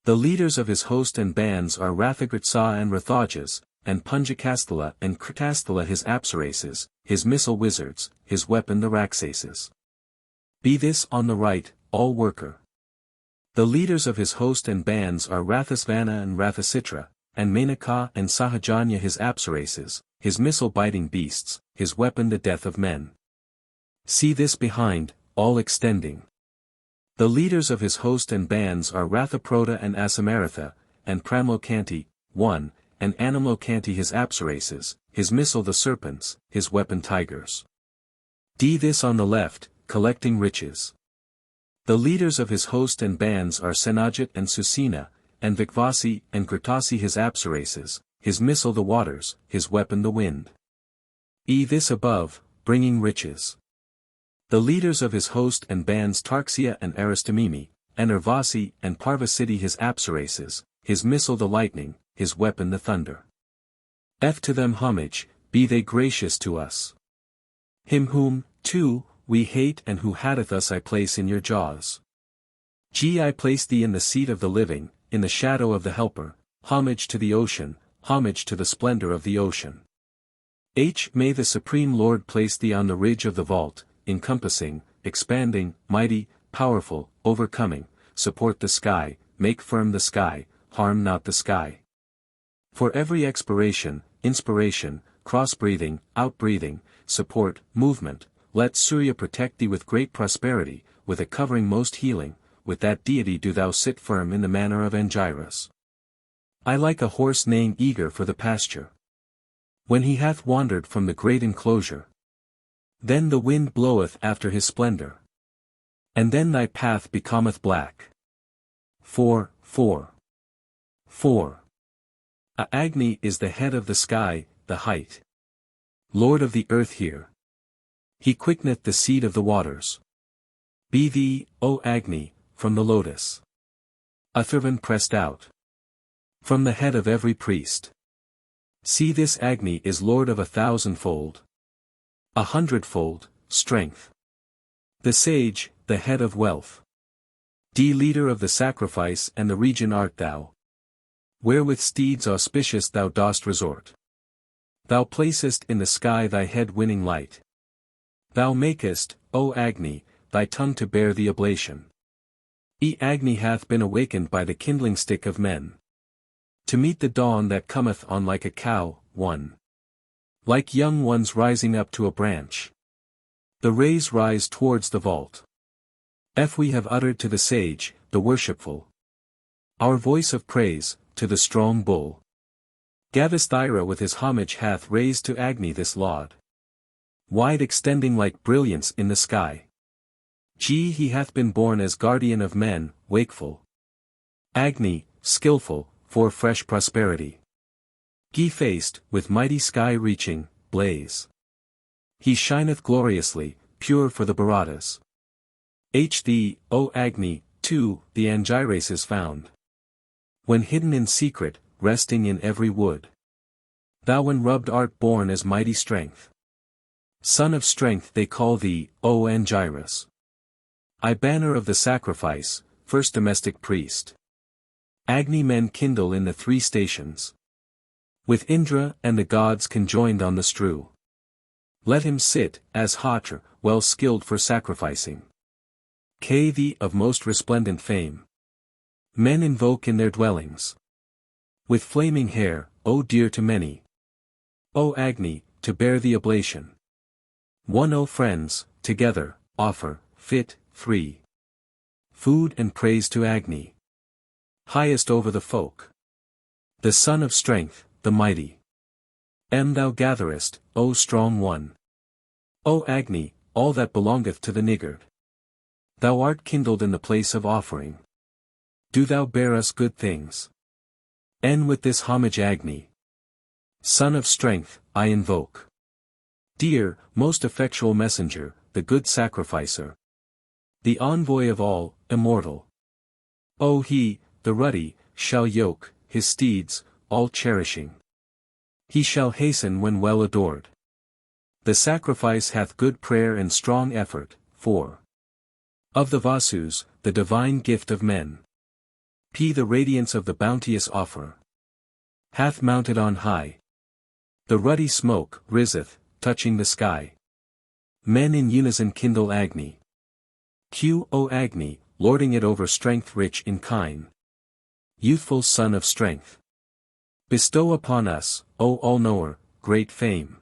The leaders of his host and bands are Rathagritsa and Rathajas, and Punjakasthala and Kritasthala his apsarases, his missile wizards, his weapon the Raksases. Be this on the right, all worker. The leaders of his host and bands are Rathasvana and Rathasitra, and Menaka and Sahajanya his apsarases, his missile-biting beasts, his weapon the death of men. See this behind, all extending. The leaders of his host and bands are Rathaproda and Asamaratha, and Pramlokanti, 1, and Animlokanti his apsarases, his missile the serpents, his weapon tigers. This on the left, collecting riches. The leaders of his host and bands are Senajit and Susina, and Vikvasi and Gritasi his apsarases, his missile the waters, his weapon the wind. This above, bringing riches. The leaders of his host and bands Tarxia and Aristomimi, and Urvasi and Parvasiddhi his apsarases, his missile the lightning, his weapon the thunder. To them homage, be they gracious to us. Him whom, 2, we hate and who hateth us I place in your jaws. G. I place thee in the seat of the living, in the shadow of the helper, homage to the ocean, homage to the splendor of the ocean. H. May the Supreme Lord place thee on the ridge of the vault, encompassing, expanding, mighty, powerful, overcoming, support the sky, make firm the sky, harm not the sky. For every expiration, inspiration, cross-breathing, out-breathing, support, movement, let Surya protect thee with great prosperity, with a covering most healing, with that deity do thou sit firm in the manner of Angiras. I like a horse neighing eager for the pasture. When he hath wandered from the great enclosure. Then the wind bloweth after his splendor. And then thy path becometh black. 4. Agni is the head of the sky, the height. Lord of the earth here. He quickeneth the seed of the waters. Be thee, O Agni, from the lotus. Atharvan pressed out. From the head of every priest. See this Agni is Lord of 1,000-fold. 100-fold, strength. The sage, the head of wealth. D. Leader of the sacrifice and the region art thou. Wherewith steeds auspicious thou dost resort. Thou placest in the sky thy head winning light. Thou makest, O Agni, thy tongue to bear the oblation. Agni hath been awakened by the kindling stick of men. To meet the dawn that cometh on like a cow, one. Like young ones rising up to a branch. The rays rise towards the vault. We have uttered to the sage, the worshipful. Our voice of praise, to the strong bull. Gavasthira with his homage hath raised to Agni this laud. Wide extending like brilliance in the sky. G. He hath been born as guardian of men, wakeful. Agni, skillful, for fresh prosperity. G-faced, with mighty sky-reaching, blaze. He shineth gloriously, pure for the Bharatas. H. Thee, O Agni, too, the Angiras is found. When hidden in secret, resting in every wood. Thou when rubbed art born as mighty strength. Son of strength they call thee, O Angiras. I banner of the sacrifice, first domestic priest. Agni men kindle in the 3 stations. With Indra and the gods conjoined on the strew. Let him sit, as Hatra, well skilled for sacrificing. K. Thee of most resplendent fame. Men invoke in their dwellings. With flaming hair, O dear to many. O Agni, to bear the oblation. 1. O friends, together, offer, fit, 3. Food and praise to Agni. Highest over the folk. The son of strength, the mighty. Thou gatherest, O strong one. O Agni, all that belongeth to the niggard. Thou art kindled in the place of offering. Do thou bear us good things. With this homage Agni. Son of strength, I invoke. Dear, most effectual messenger, the good sacrificer. The envoy of all, immortal. O he, the ruddy, shall yoke, his steeds, all cherishing. He shall hasten when well adored. The sacrifice hath good prayer and strong effort, 4. Of the Vasus, the divine gift of men. P. The radiance of the bounteous offerer. Hath mounted on high. The ruddy smoke, riseth, touching the sky. Men in unison kindle Agni. Q. O Agni, lording it over strength rich in kine. Youthful son of strength. Bestow upon us, O all-knower, great fame.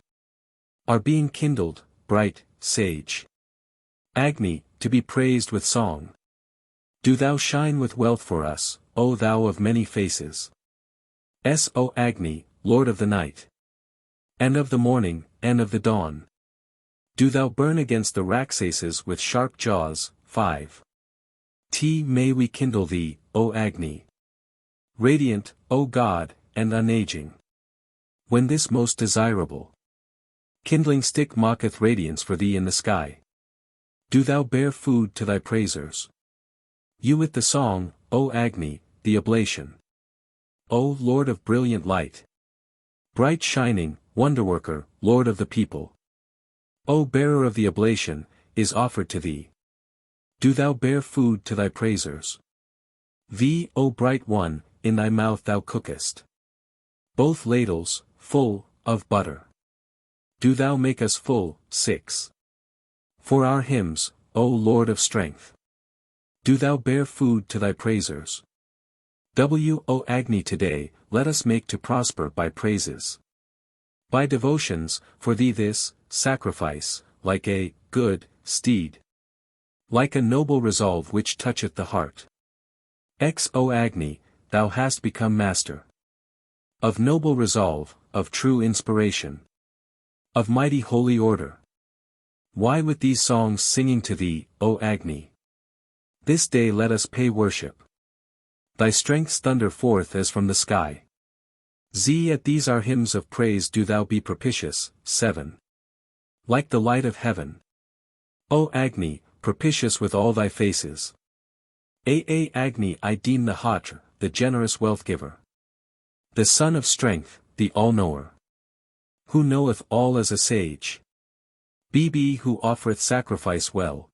Our being kindled, bright, sage. Agni, to be praised with song. Do thou shine with wealth for us, O thou of many faces. O Agni, Lord of the night. And of the morning, and of the dawn. Do thou burn against the Rakshasas with sharp jaws, 5. T. May we kindle thee, O Agni. Radiant, O God, and unaging. When this most desirable kindling stick mocketh radiance for thee in the sky. Do thou bear food to thy praisers. You with the song, O Agni, the oblation. O Lord of brilliant light. Bright shining, wonderworker, Lord of the people. O bearer of the oblation, is offered to thee. Do thou bear food to thy praisers. Thee, O bright one, in thy mouth thou cookest both ladles, full, of butter. Do thou make us full. 6. For our hymns, O Lord of strength. Do thou bear food to thy praisers. O Agni, today, let us make to prosper by praises. By devotions, for thee this, sacrifice, like a, good, steed. Like a noble resolve which toucheth the heart. O Agni, thou hast become master. Of noble resolve, of true inspiration. Of mighty holy order. Why with these songs singing to thee, O Agni? This day let us pay worship. Thy strengths thunder forth as from the sky. At these our hymns of praise do thou be propitious. 7. Like the light of heaven. O Agni, propitious with all thy faces. Agni, I deem the hot, the generous wealth giver. The son of strength, the all-knower. Who knoweth all as a sage. Who offereth sacrifice well.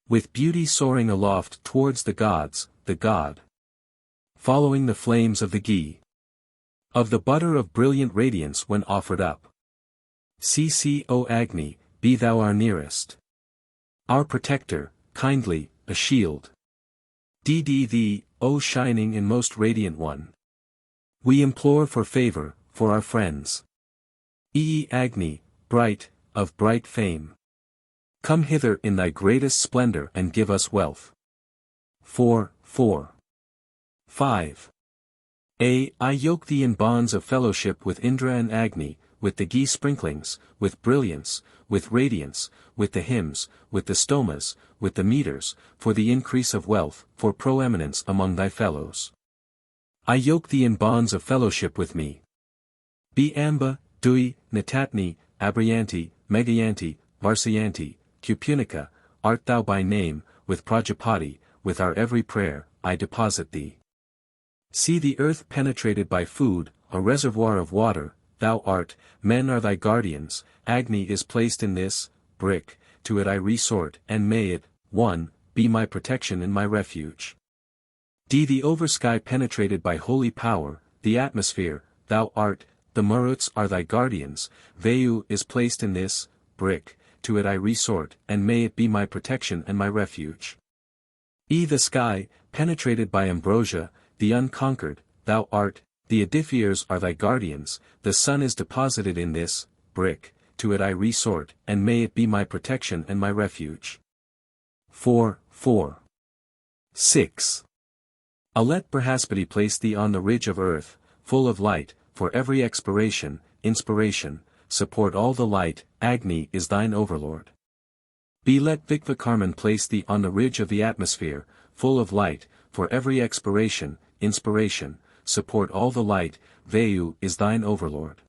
With beauty soaring aloft towards the gods, the god. Following the flames of the ghee. Of the butter of brilliant radiance when offered up. O Agni, be thou our nearest. Our protector, kindly, a shield. Thee, O shining and most radiant one. We implore for favor, for our friends. Agni, bright, of bright fame. Come hither in thy greatest splendor and give us wealth. 4. 5. I yoke thee in bonds of fellowship with Indra and Agni, with the ghee sprinklings, with brilliance, with radiance, with the hymns, with the stomas, with the meters, for the increase of wealth, for proeminence among thy fellows. I yoke thee in bonds of fellowship with me. Amba, Dui, Natatni, Abrianti, Megayanti, Varsayanti, Cupunica, art thou by name, with Prajapati, with our every prayer, I deposit thee. See the earth penetrated by food, a reservoir of water, thou art, men are thy guardians, Agni is placed in this, brick, to it I resort, and may it, 1, be my protection and my refuge. The oversky penetrated by holy power, the atmosphere, thou art, the Maruts are thy guardians, VIII is placed in this, brick, to it I resort, and may it be my protection and my refuge. The sky, penetrated by ambrosia, the unconquered, thou art, the edifiers are thy guardians, the sun is deposited in this, brick, to it I resort, and may it be my protection and my refuge. 4. 6. Let Brihaspati place thee on the ridge of earth, full of light, for every expiration, inspiration, support all the light, Agni is thine overlord. Let Vikvakarman place thee on the ridge of the atmosphere, full of light, for every expiration, inspiration, support all the light, VIII is thine overlord.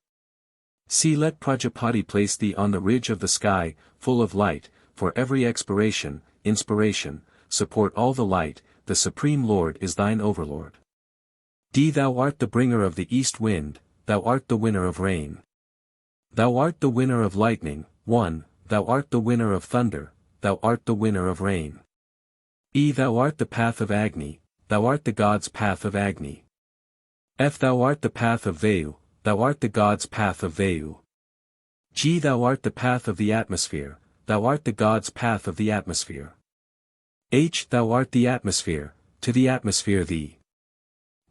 Let Prajapati place thee on the ridge of the sky, full of light, for every expiration, inspiration, support all the light, the Supreme Lord is thine overlord. Thou art the bringer of the east wind, thou art the winner of rain. Thou art the winner of lightning, 1, thou art the winner of thunder, thou art the winner of rain. Thou art the path of Agni, thou art the god's path of Agni. Thou art the path of VIII, thou art the god's path of VIII. Thou art the path of the atmosphere, thou art the god's path of the atmosphere. Thou art the atmosphere, to the atmosphere thee.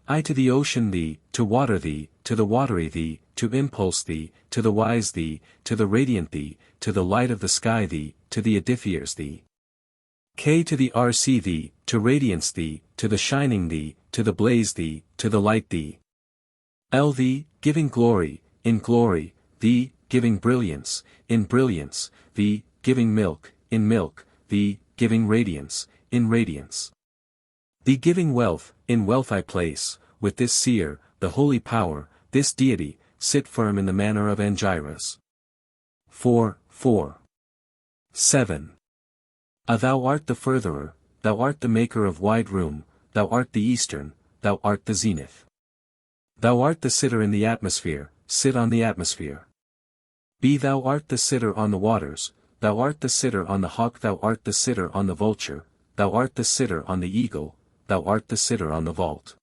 I to the ocean thee, to water thee, to the watery thee, to impulse thee, to the wise thee, to the radiant thee, to the light of the sky thee, to the edifiers thee. K to the RC thee, to radiance thee, to the shining thee, to the blaze thee, to the light thee. L thee, giving glory, in glory, thee, giving brilliance, in brilliance, thee, giving milk, in milk, thee, giving radiance, in radiance. Thee giving wealth, in wealth I place, with this seer, the holy power, this deity, sit firm in the manner of Angiras. 4. 7. Thou art the furtherer, thou art the maker of wide room, thou art the eastern, thou art the zenith. Thou art the sitter in the atmosphere, sit on the atmosphere. Thou art the sitter on the waters, thou art the sitter on the hawk, thou art the sitter on the vulture, thou art the sitter on the eagle, thou art the sitter on the vault.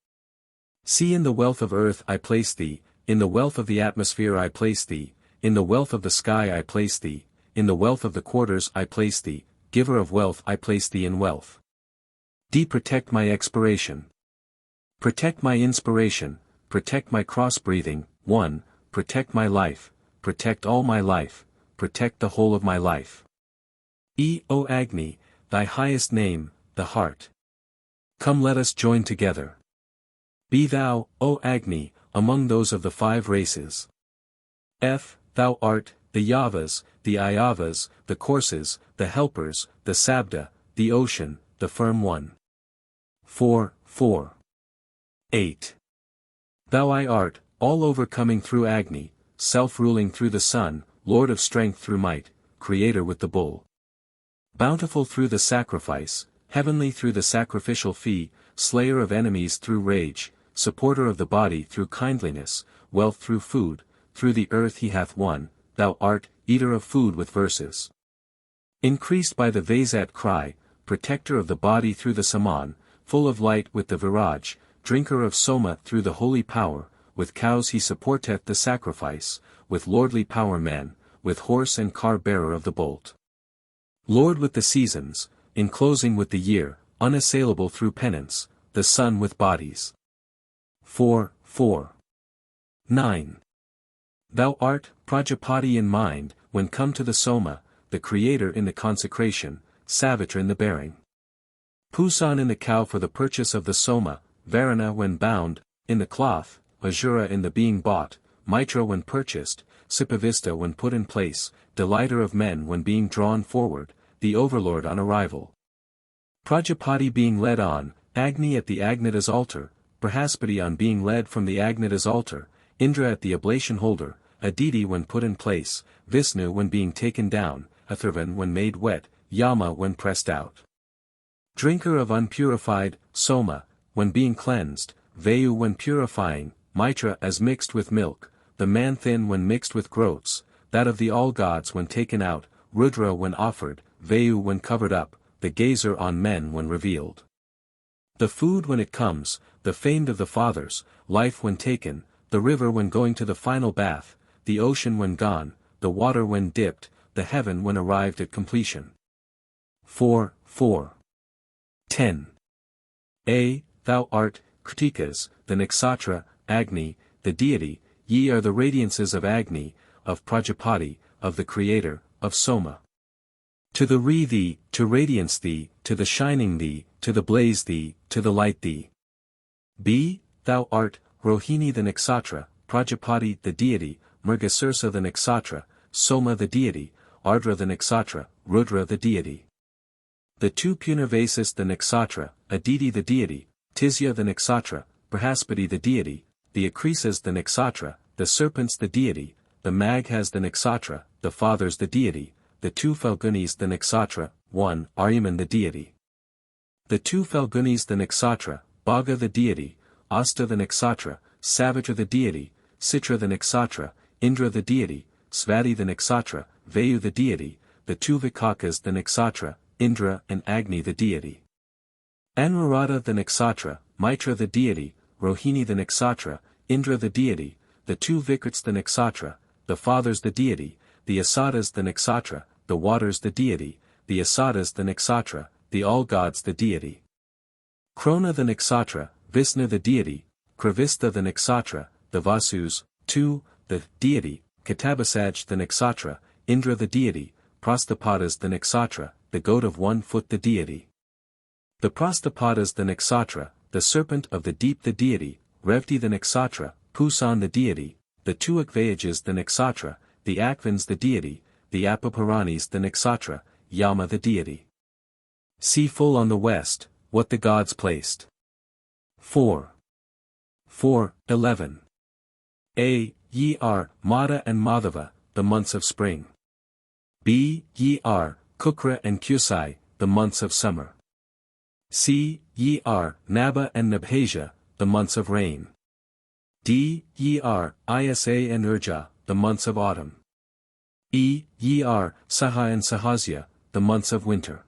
See, in the wealth of earth I place thee, in the wealth of the atmosphere I place thee, in the wealth of the sky I place thee, in the wealth of the quarters I place thee, giver of wealth I place thee in wealth. D. Protect my expiration. Protect my inspiration, protect my cross-breathing. 1. Protect my life, protect all my life, protect the whole of my life. E. O Agni, thy highest name, the heart. Come, let us join together. Be thou, O Agni, among those of the 5 races. F. Thou art, the Yavas, the Ayavas, the courses, the helpers, the Sabda, the ocean, the firm one. 4. 8. Thou I art, all overcoming through Agni, self-ruling through the sun, Lord of strength through might, creator with the bull. Bountiful through the sacrifice, heavenly through the sacrificial fee, slayer of enemies through rage, supporter of the body through kindliness, wealth through food, through the earth he hath won, thou art, eater of food with verses. Increased by the VIII cry, protector of the body through the Saman, full of light with the Viraj, drinker of Soma through the holy power, with cows he supporteth the sacrifice, with lordly power man, with horse and car bearer of the bolt. Lord with the seasons, enclosing with the year, unassailable through penance, the sun with bodies. 4. 9. Thou art, Prajapati in mind, when come to the Soma, the creator in the consecration, Savitra in the bearing. Pusan in the cow for the purchase of the Soma, Varana when bound, in the cloth, Ajura in the being bought, Mitra when purchased, Sipavista when put in place, delighter of men when being drawn forward, the overlord on arrival. Prajapati being led on, Agni at the Agnita's altar, Brahaspati on being led from the Agnita's altar, Indra at the oblation holder, Aditi when put in place, Vishnu when being taken down, Atharvan when made wet, Yama when pressed out. Drinker of unpurified, Soma, when being cleansed, Vayu when purifying, Mitra as mixed with milk, the man thin when mixed with groats, that of the all-gods when taken out, Rudra when offered, Vayu when covered up, the gazer on men when revealed. The food when it comes, the famed of the fathers, life when taken, the river when going to the final bath, the ocean when gone, the water when dipped, the heaven when arrived at completion. 4. 10. A. Thou art, Kritikas, the Nakshatra, Agni, the deity, ye are the radiances of Agni, of Prajapati, of the creator, of Soma. To the thee, to radiance thee, to the shining thee, to the blaze thee, to the light thee. B. Thou art, Rohini the Nakshatra, Prajapati the deity, Mrgasirsa the Nakshatra, Soma the deity, Ardra the Nakshatra, Rudra the deity. The 2 Punarvasis the Nakshatra, Aditi the deity, Tisya the Nakshatra, Brahaspati the deity, the Akrisas the Nakshatra, the serpents the deity, the Maghas the Nakshatra, the fathers the deity, the 2 Falgunis the Nakshatra, 1 Aryaman the deity. The 2 Falgunis the Nakshatra, Bhaga the deity, Asta the Nakshatra, Savitra the deity, Citra the Nakshatra, Indra the deity, Svati the Nakshatra, Vayu the deity, the 2 Vikakas the Nakshatra, Indra and Agni the deity. Anuradha the Nakshatra, Mitra the deity, Rohini the Nakshatra, Indra the deity, the 2 Vikrits the Nakshatra, the fathers the deity, the Asadas the Nakshatra, the waters the deity, the Asadas the Nakshatra, the all-gods the deity. Krona the Nakshatra, Vishnu the deity, Kravista the Nakshatra, the Vasus, 2, the deity, Katabasaj the Nakshatra, Indra the deity, Prastapadas the Nakshatra, the goat of 1 foot the deity. The Prastapadas the Nakshatra, the serpent of the deep the deity, Revti the Nakshatra, Pusan the deity, the 2 Akvayajas the Nakshatra, the Akvins the deity, the Apaparanis the Nakshatra, Yama the deity. See full on the west, what the gods placed. 4. 11. A. Ye are, Mada and Madhava, the months of spring. B. Ye are, Kukra and Kusai, the months of summer. C. Ye are, Naba and Nabhasia, the months of rain. D. Ye are, Isa and Urja, the months of autumn. Ye are, Saha and Sahasya, the months of winter.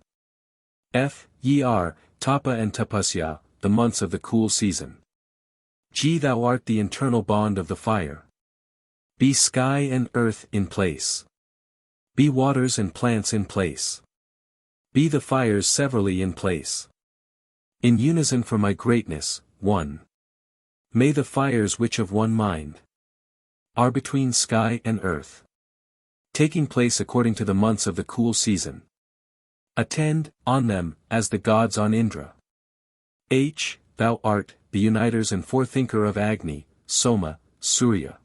Ye are, Tapa and Tapasya, the months of the cool season. G thou art the internal bond of the fire. Be sky and earth in place. Be waters and plants in place. Be the fires severally in place. In unison for my greatness, one. May the fires which of one mind are between sky and earth, taking place according to the months of the cool season, attend on them as the gods on Indra. Thou art the uniters and forethinker of Agni, Soma, Surya.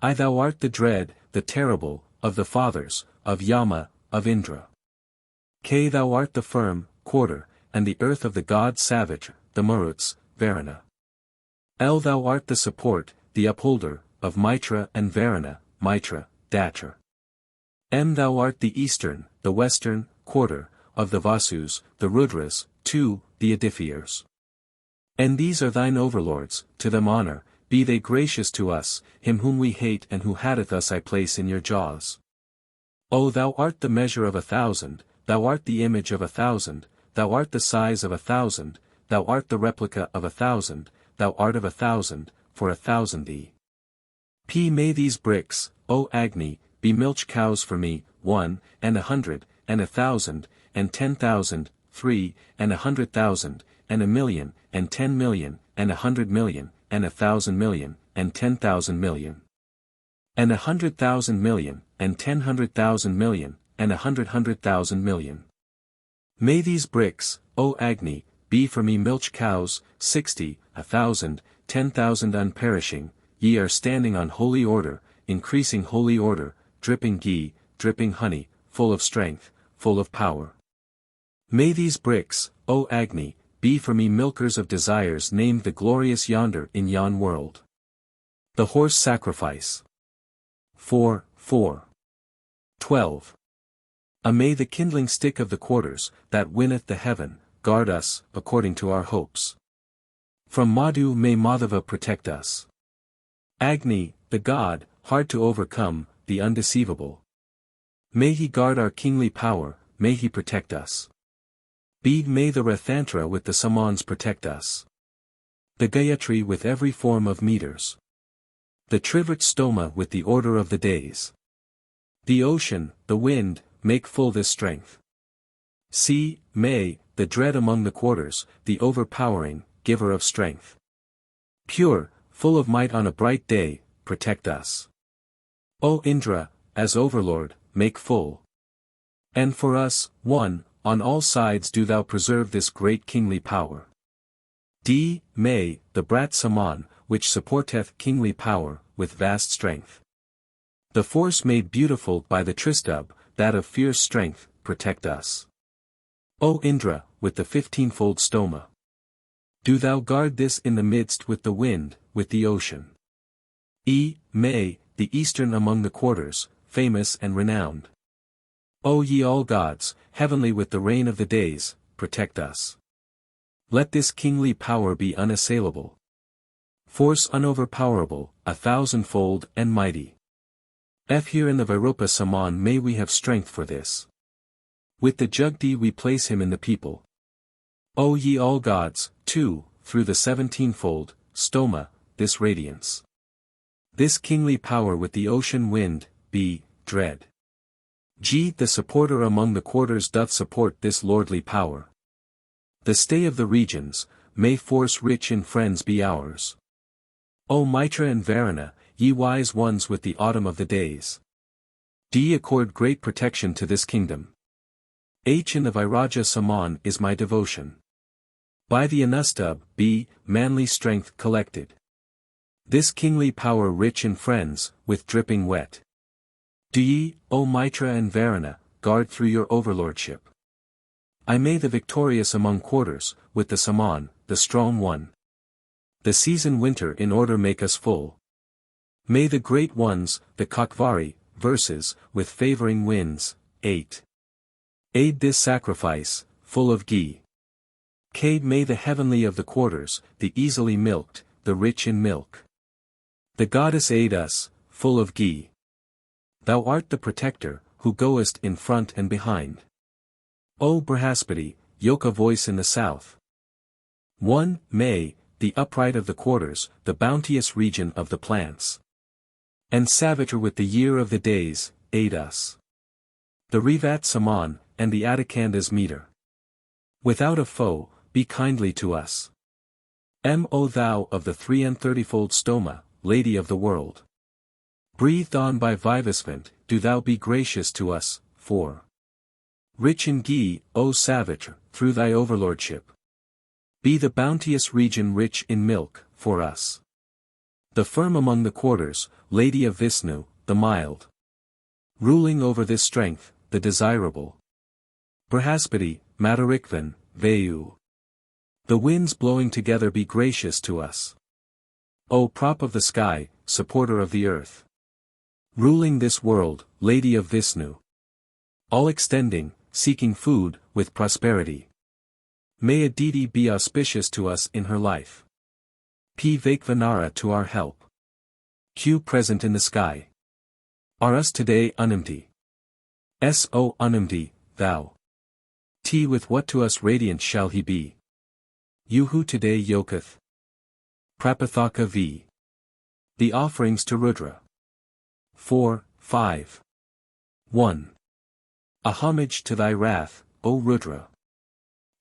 Thou art the dread, the terrible, of the fathers, of Yama, of Indra. Thou art the firm, quarter, and the earth of the gods savage, the Maruts, Varuna. Thou art the support, the upholder, of Mitra and Varuna, Mitra, Datra. Thou art the eastern, the western, quarter, of the Vasus, the Rudras, the Edifiers. And these are thine overlords, to them honor, be they gracious to us, him whom we hate and who hateth us I place in your jaws. O thou art the measure of 1,000, thou art the image of 1,000, thou art the size of 1,000, thou art the replica of 1,000, thou art of 1,000, for 1,000 thee. May these bricks, O Agni, be milch cows for me, 1, and 100, and 1,000, and 10,000, 3, and 100,000, and 1,000,000, and 10,000,000, and 100,000,000, and 1,000,000,000, and 10,000,000,000. And 100,000,000,000, and 10,100,000,000,000, and 100,000,000,000. May these bricks, O Agni, be for me milch cows, 60, 1,000, 10,000 unperishing, ye are standing on holy order, increasing holy order, dripping ghee, dripping honey, full of strength, full of power. May these bricks, O Agni, be for me milkers of desires named the glorious yonder in yon world. The horse sacrifice. 4. 12. May the kindling stick of the quarters, that winneth the heaven, guard us, according to our hopes. From Madhu may Madhava protect us. Agni, the god, hard to overcome, the undeceivable. May he guard our kingly power, may he protect us. May the Rathantra with the Samans protect us. The Gayatri with every form of meters. The Trivrit Stoma with the order of the days. The ocean, the wind, make full this strength. May, the dread among the quarters, the overpowering, giver of strength. Pure, full of might on a bright day, protect us. O Indra, as overlord, make full. And for us, one, on all sides do thou preserve this great kingly power. May, the brat Saman, which supporteth kingly power, with vast strength. The force made beautiful by the Tristub, that of fierce strength, protect us. O Indra, with the 15-fold stoma. Do thou guard this in the midst with the wind, with the ocean. May, the eastern among the quarters, famous and renowned. O ye all gods, heavenly with the reign of the days, protect us. Let this kingly power be unassailable. Force unoverpowerable, 1,000-fold and mighty. Here in the Vairopa Saman may we have strength for this. With the Jugdi we place him in the people. O ye all gods, through the 17-fold, stoma, this radiance. This kingly power with the ocean wind, be, dread. The supporter among the quarters doth support this lordly power. The stay of the regions, may force rich in friends be ours. O Mitra and Varuna, ye wise ones with the autumn of the days. Do ye accord great protection to this kingdom. In the Vairaja Saman is my devotion. By the Anustub, be, manly strength collected. This kingly power rich in friends, with dripping wet. Do ye, O Mitra and Varuna, guard through your overlordship. I may the victorious among quarters, with the Saman, the strong one. The season winter in order make us full. May the great ones, the Kakvari, verses, with favoring winds, 8. Aid this sacrifice, full of ghee. May the heavenly of the quarters, the easily milked, the rich in milk. The goddess aid us, full of ghee. Thou art the protector, who goest in front and behind. O Brihaspati, yoke a voice in the south. 1. May, the upright of the quarters, the bounteous region of the plants. And Savitra with the year of the days, aid us. The Revat Saman, and the Adikanda's meter. Without a foe, be kindly to us. O thou of the 33-fold stoma, Lady of the world. Breathed on by Vivasvant, do thou be gracious to us, 4. Rich in ghee, O Savitra, through thy overlordship. Be the bounteous region rich in milk, for us. The firm among the quarters, Lady of Vishnu, the mild. Ruling over this strength, the desirable. Brihaspati, Matarikvan, Vayu. The winds blowing together be gracious to us. O prop of the sky, supporter of the earth. Ruling this world, Lady of Vishnu. All extending, seeking food, with prosperity. May Aditi be auspicious to us in her life. P. Vaikvanara to our help. Q. Present in the sky. Are us today unempty. S. O unempty, thou. T. With what to us radiant shall he be. You who today yoketh. Prapathaka v. The offerings to Rudra. 4, 5. 1. A homage to thy wrath, O Rudra.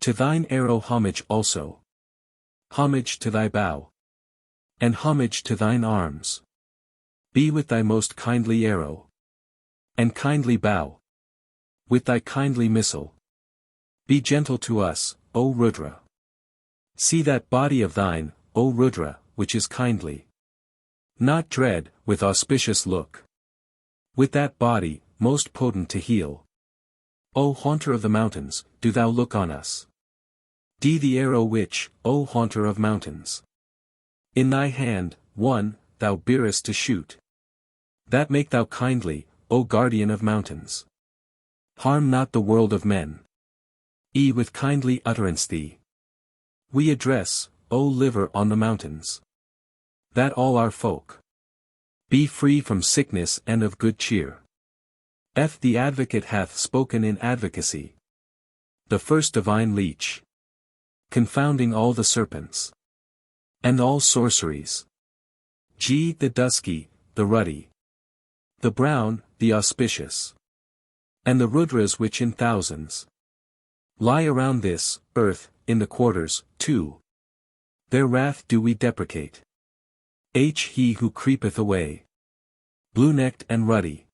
To thine arrow homage also. Homage to thy bow. And homage to thine arms. Be with thy most kindly arrow. And kindly bow. With thy kindly missile. Be gentle to us, O Rudra. See that body of thine, O Rudra, which is kindly. Not dread, with auspicious look. With that body, most potent to heal. O haunter of the mountains, do thou look on us. D. The arrow which, O haunter of mountains. In thy hand, 1, thou bearest to shoot. That make thou kindly, O guardian of mountains. Harm not the world of men. E. With kindly utterance thee. We address, O liver on the mountains. That all our folk. Be free from sickness and of good cheer. F. The advocate hath spoken in advocacy. The first divine leech. Confounding all the serpents. And all sorceries. G. The dusky, the ruddy. The brown, the auspicious. And the Rudras which in thousands. Lie around this, earth, in the quarters, 2. Their wrath do we deprecate. H. He who creepeth away. Blue-necked and ruddy.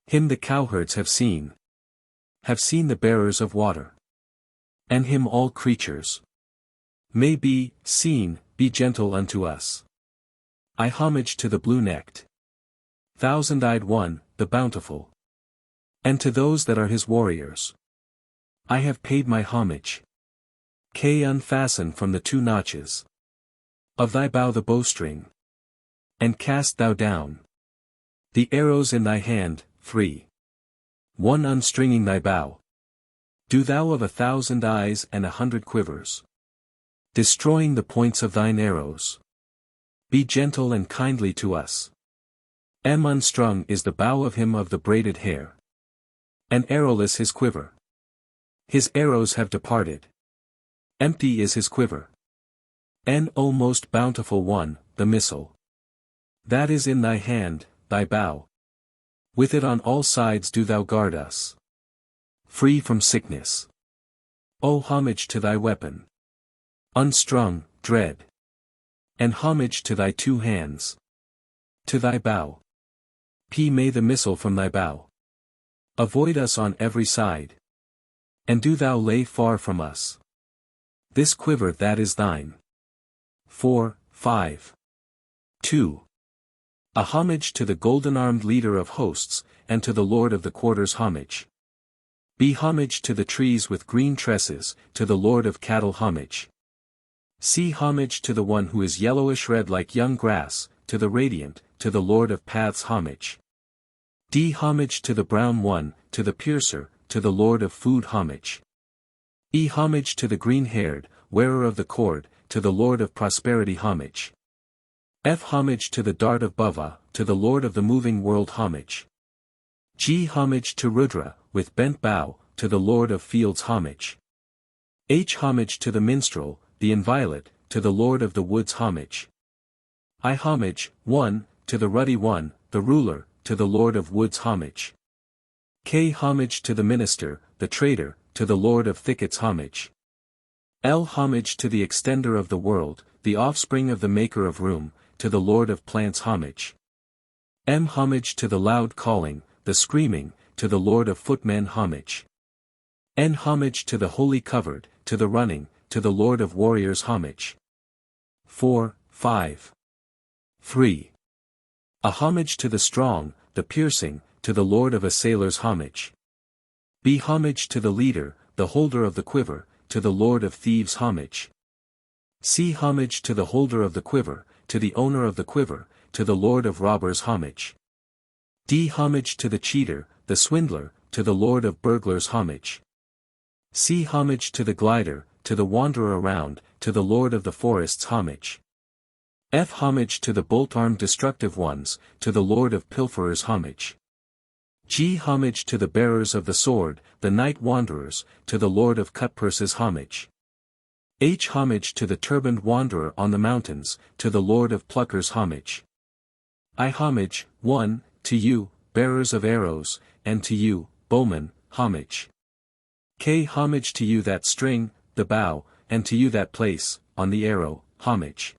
Him the cowherds have seen. Have seen the bearers of water. And him all creatures. May be, seen, be gentle unto us. I homage to the blue-necked. Thousand-eyed one, the bountiful. And to those that are his warriors. I have paid my homage. K. Unfasten from the 2 notches. Of thy bow the bowstring. And cast thou down. The arrows in thy hand, 3. 1. Unstringing thy bow. Do thou of 1,000 eyes and 100 quivers. Destroying the points of thine arrows. Be gentle and kindly to us. M. Unstrung is the bow of him of the braided hair. And arrowless his quiver. His arrows have departed. Empty is his quiver. N. O most bountiful one, the missile. That is in thy hand, thy bow. With it on all sides do thou guard us. Free from sickness. O homage to thy weapon. Unstrung, dread. And homage to thy 2 hands. To thy bow. P. May the missile from thy bow. Avoid us on every side. And do thou lay far from us. This quiver that is thine. 4, 5. 2. A homage to the golden-armed leader of hosts, and to the lord of the quarters homage. Be homage to the trees with green tresses, to the lord of cattle homage. C. Homage to the one who is yellowish red like young grass, to the radiant, to the lord of paths homage. D. Homage to the brown one, to the piercer, to the lord of food homage. E. Homage to the green-haired, wearer of the cord, to the lord of prosperity homage. F. Homage to the dart of Bhava, to the lord of the moving world homage. G. Homage to Rudra, with bent bow, to the Lord of Fields homage. H. Homage to the minstrel, the inviolate, to the Lord of the Woods homage. I. Homage, 1, to the ruddy one, the ruler, to the Lord of Woods homage. K. Homage to the minister, the trader, to the Lord of Thickets homage. L. Homage to the extender of the world, the offspring of the maker of room, to the Lord of Plants homage. M. Homage to the loud calling, the screaming, to the Lord of Footmen homage. N. Homage to the holy covered, to the running, to the Lord of Warriors homage. 4, 5. 3. A. Homage to the strong, the piercing, to the Lord of Assailors homage. B. Homage to the leader, the holder of the quiver, to the Lord of Thieves homage. C. Homage to the holder of the quiver, to the owner of the quiver, to the Lord of Robbers homage. D. Homage to the cheater, the swindler, to the Lord of Burglars homage. C. Homage to the glider, to the wanderer around, to the Lord of the Forests homage. F. Homage to the bolt-armed destructive ones, to the Lord of Pilferers homage. G. Homage to the bearers of the sword, the night wanderers, to the Lord of Cutpurses homage. H. Homage to the turbaned wanderer on the mountains, to the Lord of Pluckers homage. I. Homage, 1, to you, bearers of arrows, and to you, bowmen, homage. K. Homage to you that string, the bow, and to you that place, on the arrow, homage.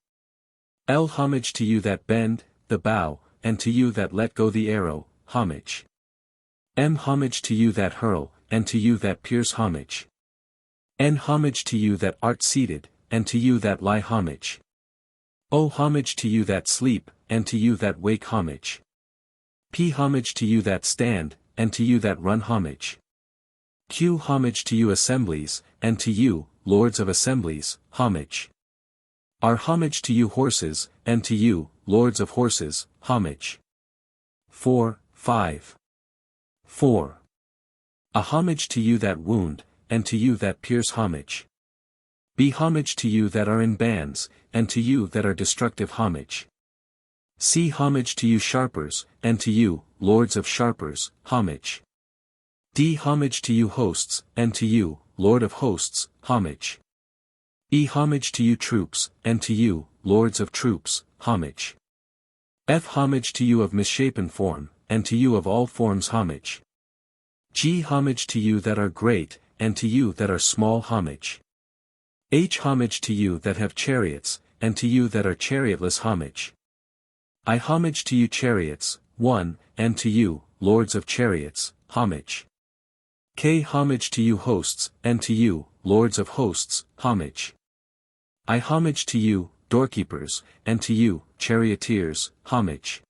L. Homage to you that bend, the bow, and to you that let go the arrow, homage. M. Homage to you that hurl, and to you that pierce homage. N. Homage to you that art seated, and to you that lie homage. O. Homage to you that sleep, and to you that wake homage. P. Homage to you that stand, and to you that run homage. Q. Homage to you assemblies, and to you, lords of assemblies, homage. R. Homage to you horses, and to you, lords of horses, homage. 4, 5. 4. A. Homage to you that wound, and to you that pierce homage. B. Homage to you that are in bands, and to you that are destructive homage. C. Homage to you sharpers, and to you, lords of sharpers, homage. D. Homage to you hosts, and to you, Lord of hosts, homage. E. Homage to you troops, and to you, lords of troops, homage. F. Homage to you of misshapen form, and to you of all forms homage. G. Homage to you that are great, and to you that are small homage. H. Homage to you that have chariots, and to you that are chariotless homage. I. Homage to you chariots, 1, and to you, lords of chariots, homage. K. Homage to you hosts, and to you, lords of hosts, homage. I. Homage to you, doorkeepers, and to you, charioteers, homage.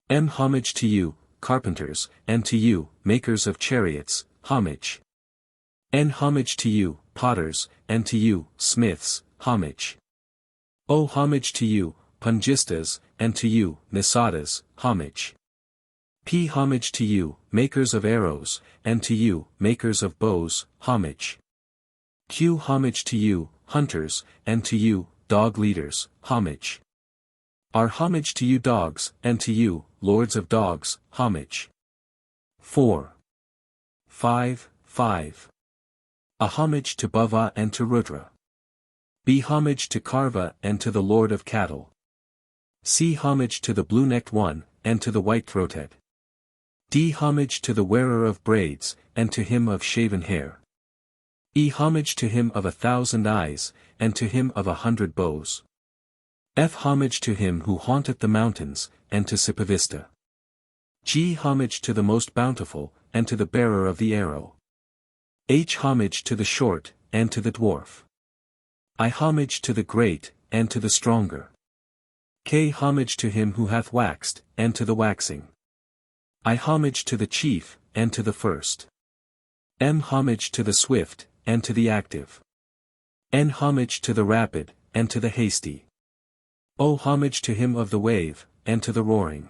M. Homage to you, carpenters, and to you, makers of chariots, homage. N. Homage to you, potters, and to you, smiths, homage. O. Homage to you, pungistas, and to you, nisadas, homage. P. Homage to you, makers of arrows, and to you, makers of bows, homage. Q. Homage to you, hunters, and to you, dog leaders, homage. R. Homage to you dogs, and to you, lords of dogs, homage. 4. 5, 5. A. Homage to Bhava and to Rudra. B. Homage to Karva and to the Lord of Cattle. C. Homage to the blue-necked one, and to the white-throated. D. Homage to the wearer of braids, and to him of shaven hair. E. Homage to him of 1,000 eyes, and to him of 100 bows. F. Homage to him who haunteth the mountains, and to Sipavista. G. Homage to the most bountiful, and to the bearer of the arrow. H. Homage to the short, and to the dwarf. I. Homage to the great, and to the stronger. K. Homage to him who hath waxed, and to the waxing. I. Homage to the chief, and to the first. M. Homage to the swift, and to the active. N. Homage to the rapid, and to the hasty. O. Homage to him of the wave, and to the roaring.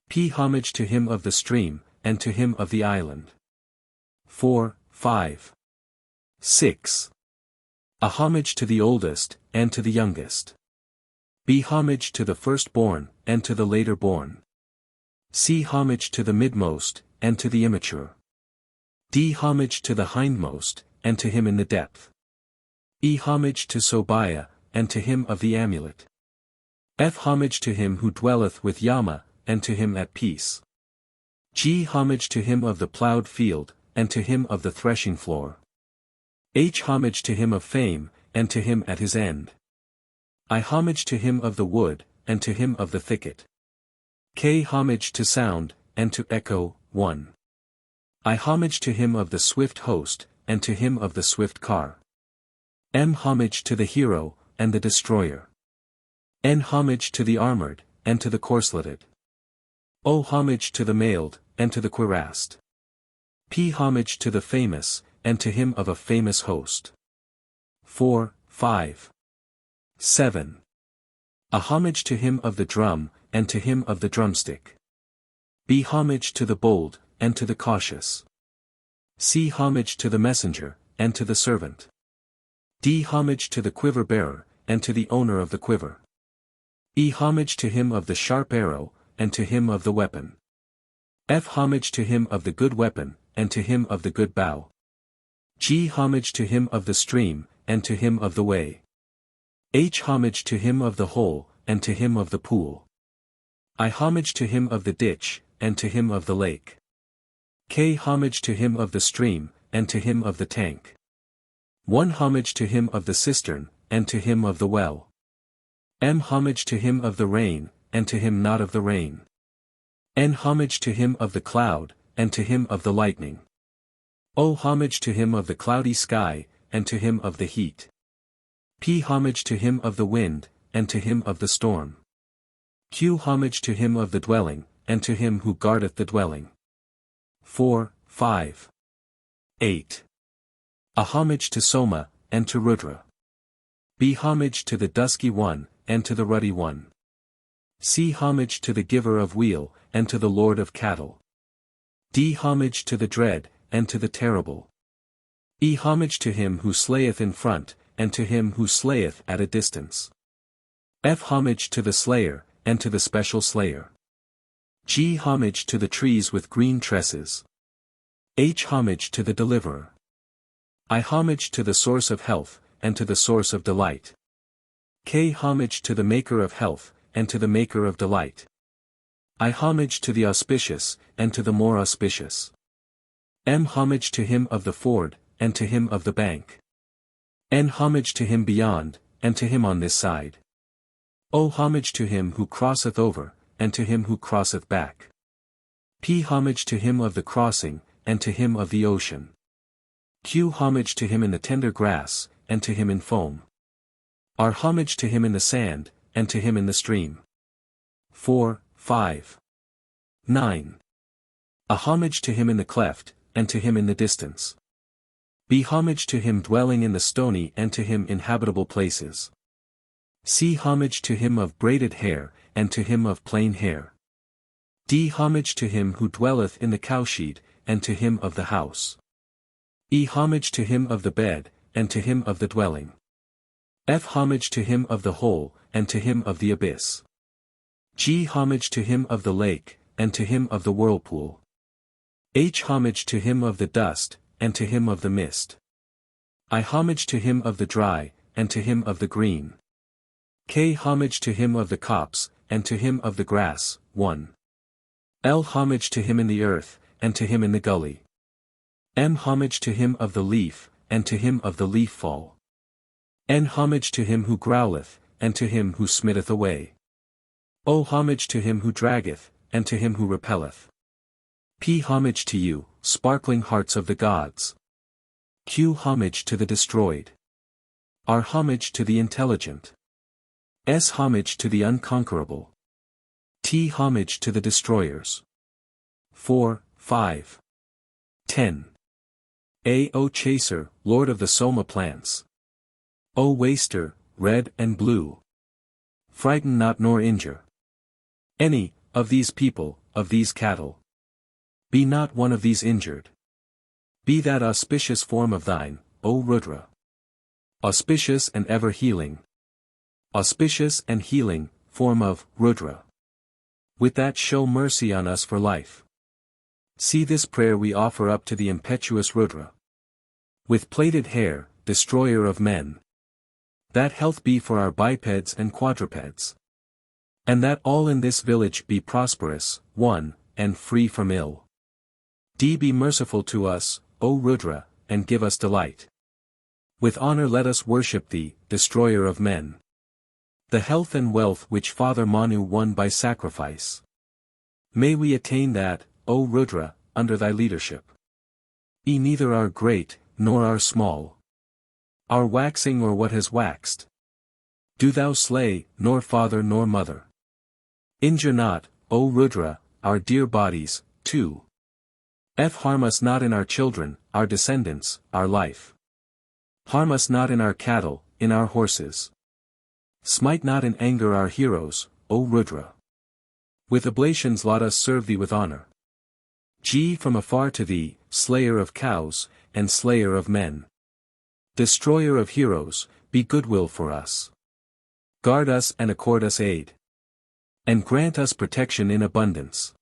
P. Homage to him of the stream, and to him of the island. 4, 5. 6. A. Homage to the oldest, and to the youngest. B. Homage to the firstborn, and to the later born. C. Homage to the midmost, and to the immature. D. Homage to the hindmost, and to him in the depth. E. Homage to Sobhaya, and to him of the amulet. F. Homage to him who dwelleth with Yama, and to him at peace. G. Homage to him of the ploughed field, and to him of the threshing floor. H. Homage to him of fame, and to him at his end. I. Homage to him of the wood, and to him of the thicket. K. Homage to sound, and to echo, 1. I. Homage to him of the swift host, and to him of the swift car. M. Homage to the hero, and the destroyer. N. Homage to the armored, and to the corsleted. O. Homage to the mailed, and to the cuirassed. P. Homage to the famous, and to him of a famous host. 4, 5. 7. A. Homage to him of the drum, and to him of the drumstick. B. Homage to the bold, and to the cautious. C. Homage to the messenger, and to the servant. D. Homage to the quiver bearer, and to the owner of the quiver. E. Homage to him of the sharp arrow, and to him of the weapon. F. Homage to him of the good weapon, and to him of the good bow. G. Homage to him of the stream, and to him of the way. H. Homage to him of the hole, and to him of the pool. I. Homage to him of the ditch, and to him of the lake. K. Homage to him of the stream, and to him of the tank. 1. Homage to him of the cistern, and to him of the well. M. Homage to him of the rain, and to him not of the rain. N. Homage to him of the cloud, and to him of the lightning. O. Homage to him of the cloudy sky, and to him of the heat. P. Homage to him of the wind, and to him of the storm. Q. Homage to him of the dwelling, and to him who guardeth the dwelling. 4, 5. 8. A. Homage to Soma, and to Rudra. B. Homage to the dusky one, and to the ruddy one. C. Homage to the giver of weal, and to the lord of cattle. D. Homage to the dread, and to the terrible. E. Homage to him who slayeth in front, and to him who slayeth at a distance. F. Homage to the slayer, and to the special slayer. G. Homage to the trees with green tresses. H. Homage to the deliverer. I. Homage to the source of health, and to the source of delight. K. Homage to the maker of health, and to the maker of delight. I. Homage to the auspicious, and to the more auspicious. M. Homage to him of the ford, and to him of the bank. N. Homage to him beyond, and to him on this side. O. Homage to him who crosseth over, and to him who crosseth back. P. Homage to him of the crossing, and to him of the ocean. Q. Homage to him in the tender grass, and to him in foam. R. Homage to him in the sand, and to him in the stream. 4, 5. 9. A. Homage to him in the cleft, and to him in the distance. B. Homage to him dwelling in the stony and to him in habitable places. C. Homage to him of braided hair, and to him of plain hair. D. Homage to him who dwelleth in the cowshed, and to him of the house. E. Homage to him of the bed, and to him of the dwelling. F. Homage to him of the hole, and to him of the abyss. G. Homage to him of the lake, and to him of the whirlpool. H. Homage to him of the dust, and to him of the mist. I. Homage to him of the dry, and to him of the green. K. Homage to him of the copse, and to him of the grass, 1. L. Homage to him in the earth, and to him in the gully. M. Homage to him of the leaf, and to him of the leaf fall. N. Homage to him who growleth, and to him who smitteth away. O. Homage to him who draggeth, and to him who repelleth. P. Homage to you, sparkling hearts of the gods. Q. Homage to the destroyed. R. Homage to the intelligent. S. Homage to the unconquerable. T. Homage to the destroyers. 4, 5. 10. A. O chaser, lord of the Soma plants. O waster, red and blue. Frighten not nor injure any of these people, of these cattle. Be not one of these injured. Be that auspicious form of thine, O Rudra. Auspicious and ever healing. Auspicious and healing, form of Rudra. With that show mercy on us for life. See this prayer we offer up to the impetuous Rudra. With plaited hair, destroyer of men. That health be for our bipeds and quadrupeds. And that all in this village be prosperous, one, and free from ill. Be merciful to us, O Rudra, and give us delight. With honor let us worship thee, destroyer of men. The health and wealth which Father Manu won by sacrifice. May we attain that, O Rudra, under thy leadership. Neither our great, nor our small. Our waxing or what has waxed. Do thou slay, nor father nor mother. Injure not, O Rudra, our dear bodies, too. Harm us not in our children, our descendants, our life. Harm us not in our cattle, in our horses. Smite not in anger our heroes, O Rudra. With oblations let us serve thee with honor. From afar to thee, slayer of cows, and slayer of men. Destroyer of heroes, be goodwill for us. Guard us and accord us aid. And grant us protection in abundance.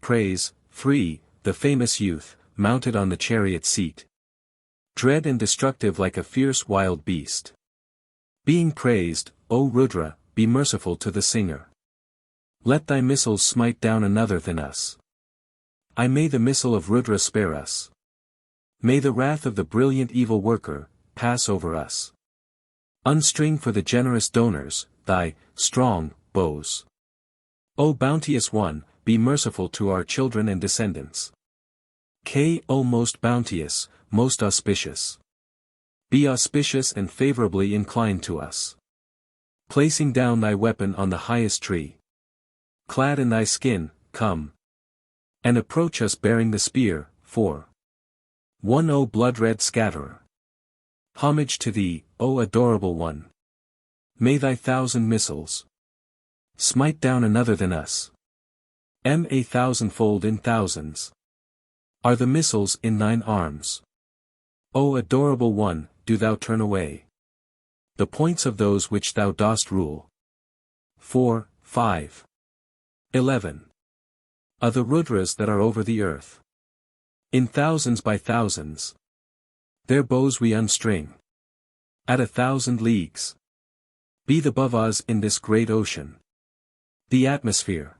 Praise, free, the famous youth, mounted on the chariot seat. Dread and destructive like a fierce wild beast. Being praised, O Rudra, be merciful to the singer. Let thy missiles smite down another than us. May the missile of Rudra spare us. May the wrath of the brilliant evil worker, pass over us. Unstring for the generous donors, thy, strong, bows. O bounteous one, be merciful to our children and descendants. O most bounteous, most auspicious. Be auspicious and favorably inclined to us. Placing down thy weapon on the highest tree. Clad in thy skin, come. And approach us bearing the spear, for 1 O blood-red scatterer. Homage to thee, O adorable one. May thy 1,000 missiles smite down another than us. A thousandfold in thousands. Are the missiles in thine arms. O adorable one, do thou turn away the points of those which thou dost rule. 4, 5. 11. Are the Rudras that are over the earth. In thousands by thousands. Their bows we unstring. At 1,000 leagues. Be the above us in this great ocean. The atmosphere.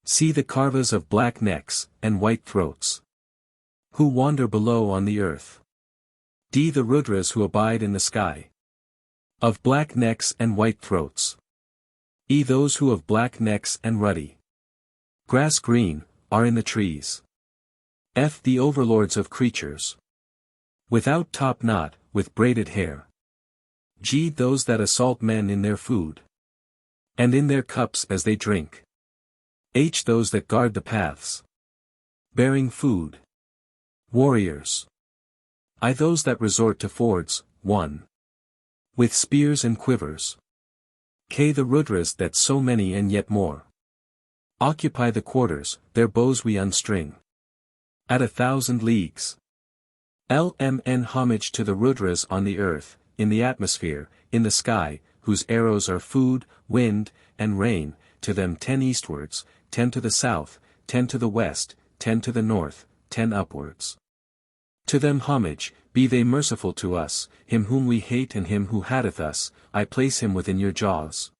See the karvas of black necks, and white throats. Who wander below on the earth. The Rudras who abide in the sky. Of black necks and white throats. Those who of black necks and ruddy. Grass green, are in the trees. The overlords of creatures. Without top knot, with braided hair. Those that assault men in their food. And in their cups as they drink. Those that guard the paths. Bearing food. Warriors. Those that resort to fords, 1. With spears and quivers. The Rudras that so many and yet more. Occupy the quarters, their bows we unstring. At 1,000 leagues. Homage to the Rudras on the earth, in the atmosphere, in the sky, whose arrows are food, wind, and rain, to them 10 eastwards, 10 to the south, 10 to the west, 10 to the north, 10 upwards. To them homage, be they merciful to us, him whom we hate and him who hateth us, I place him within your jaws.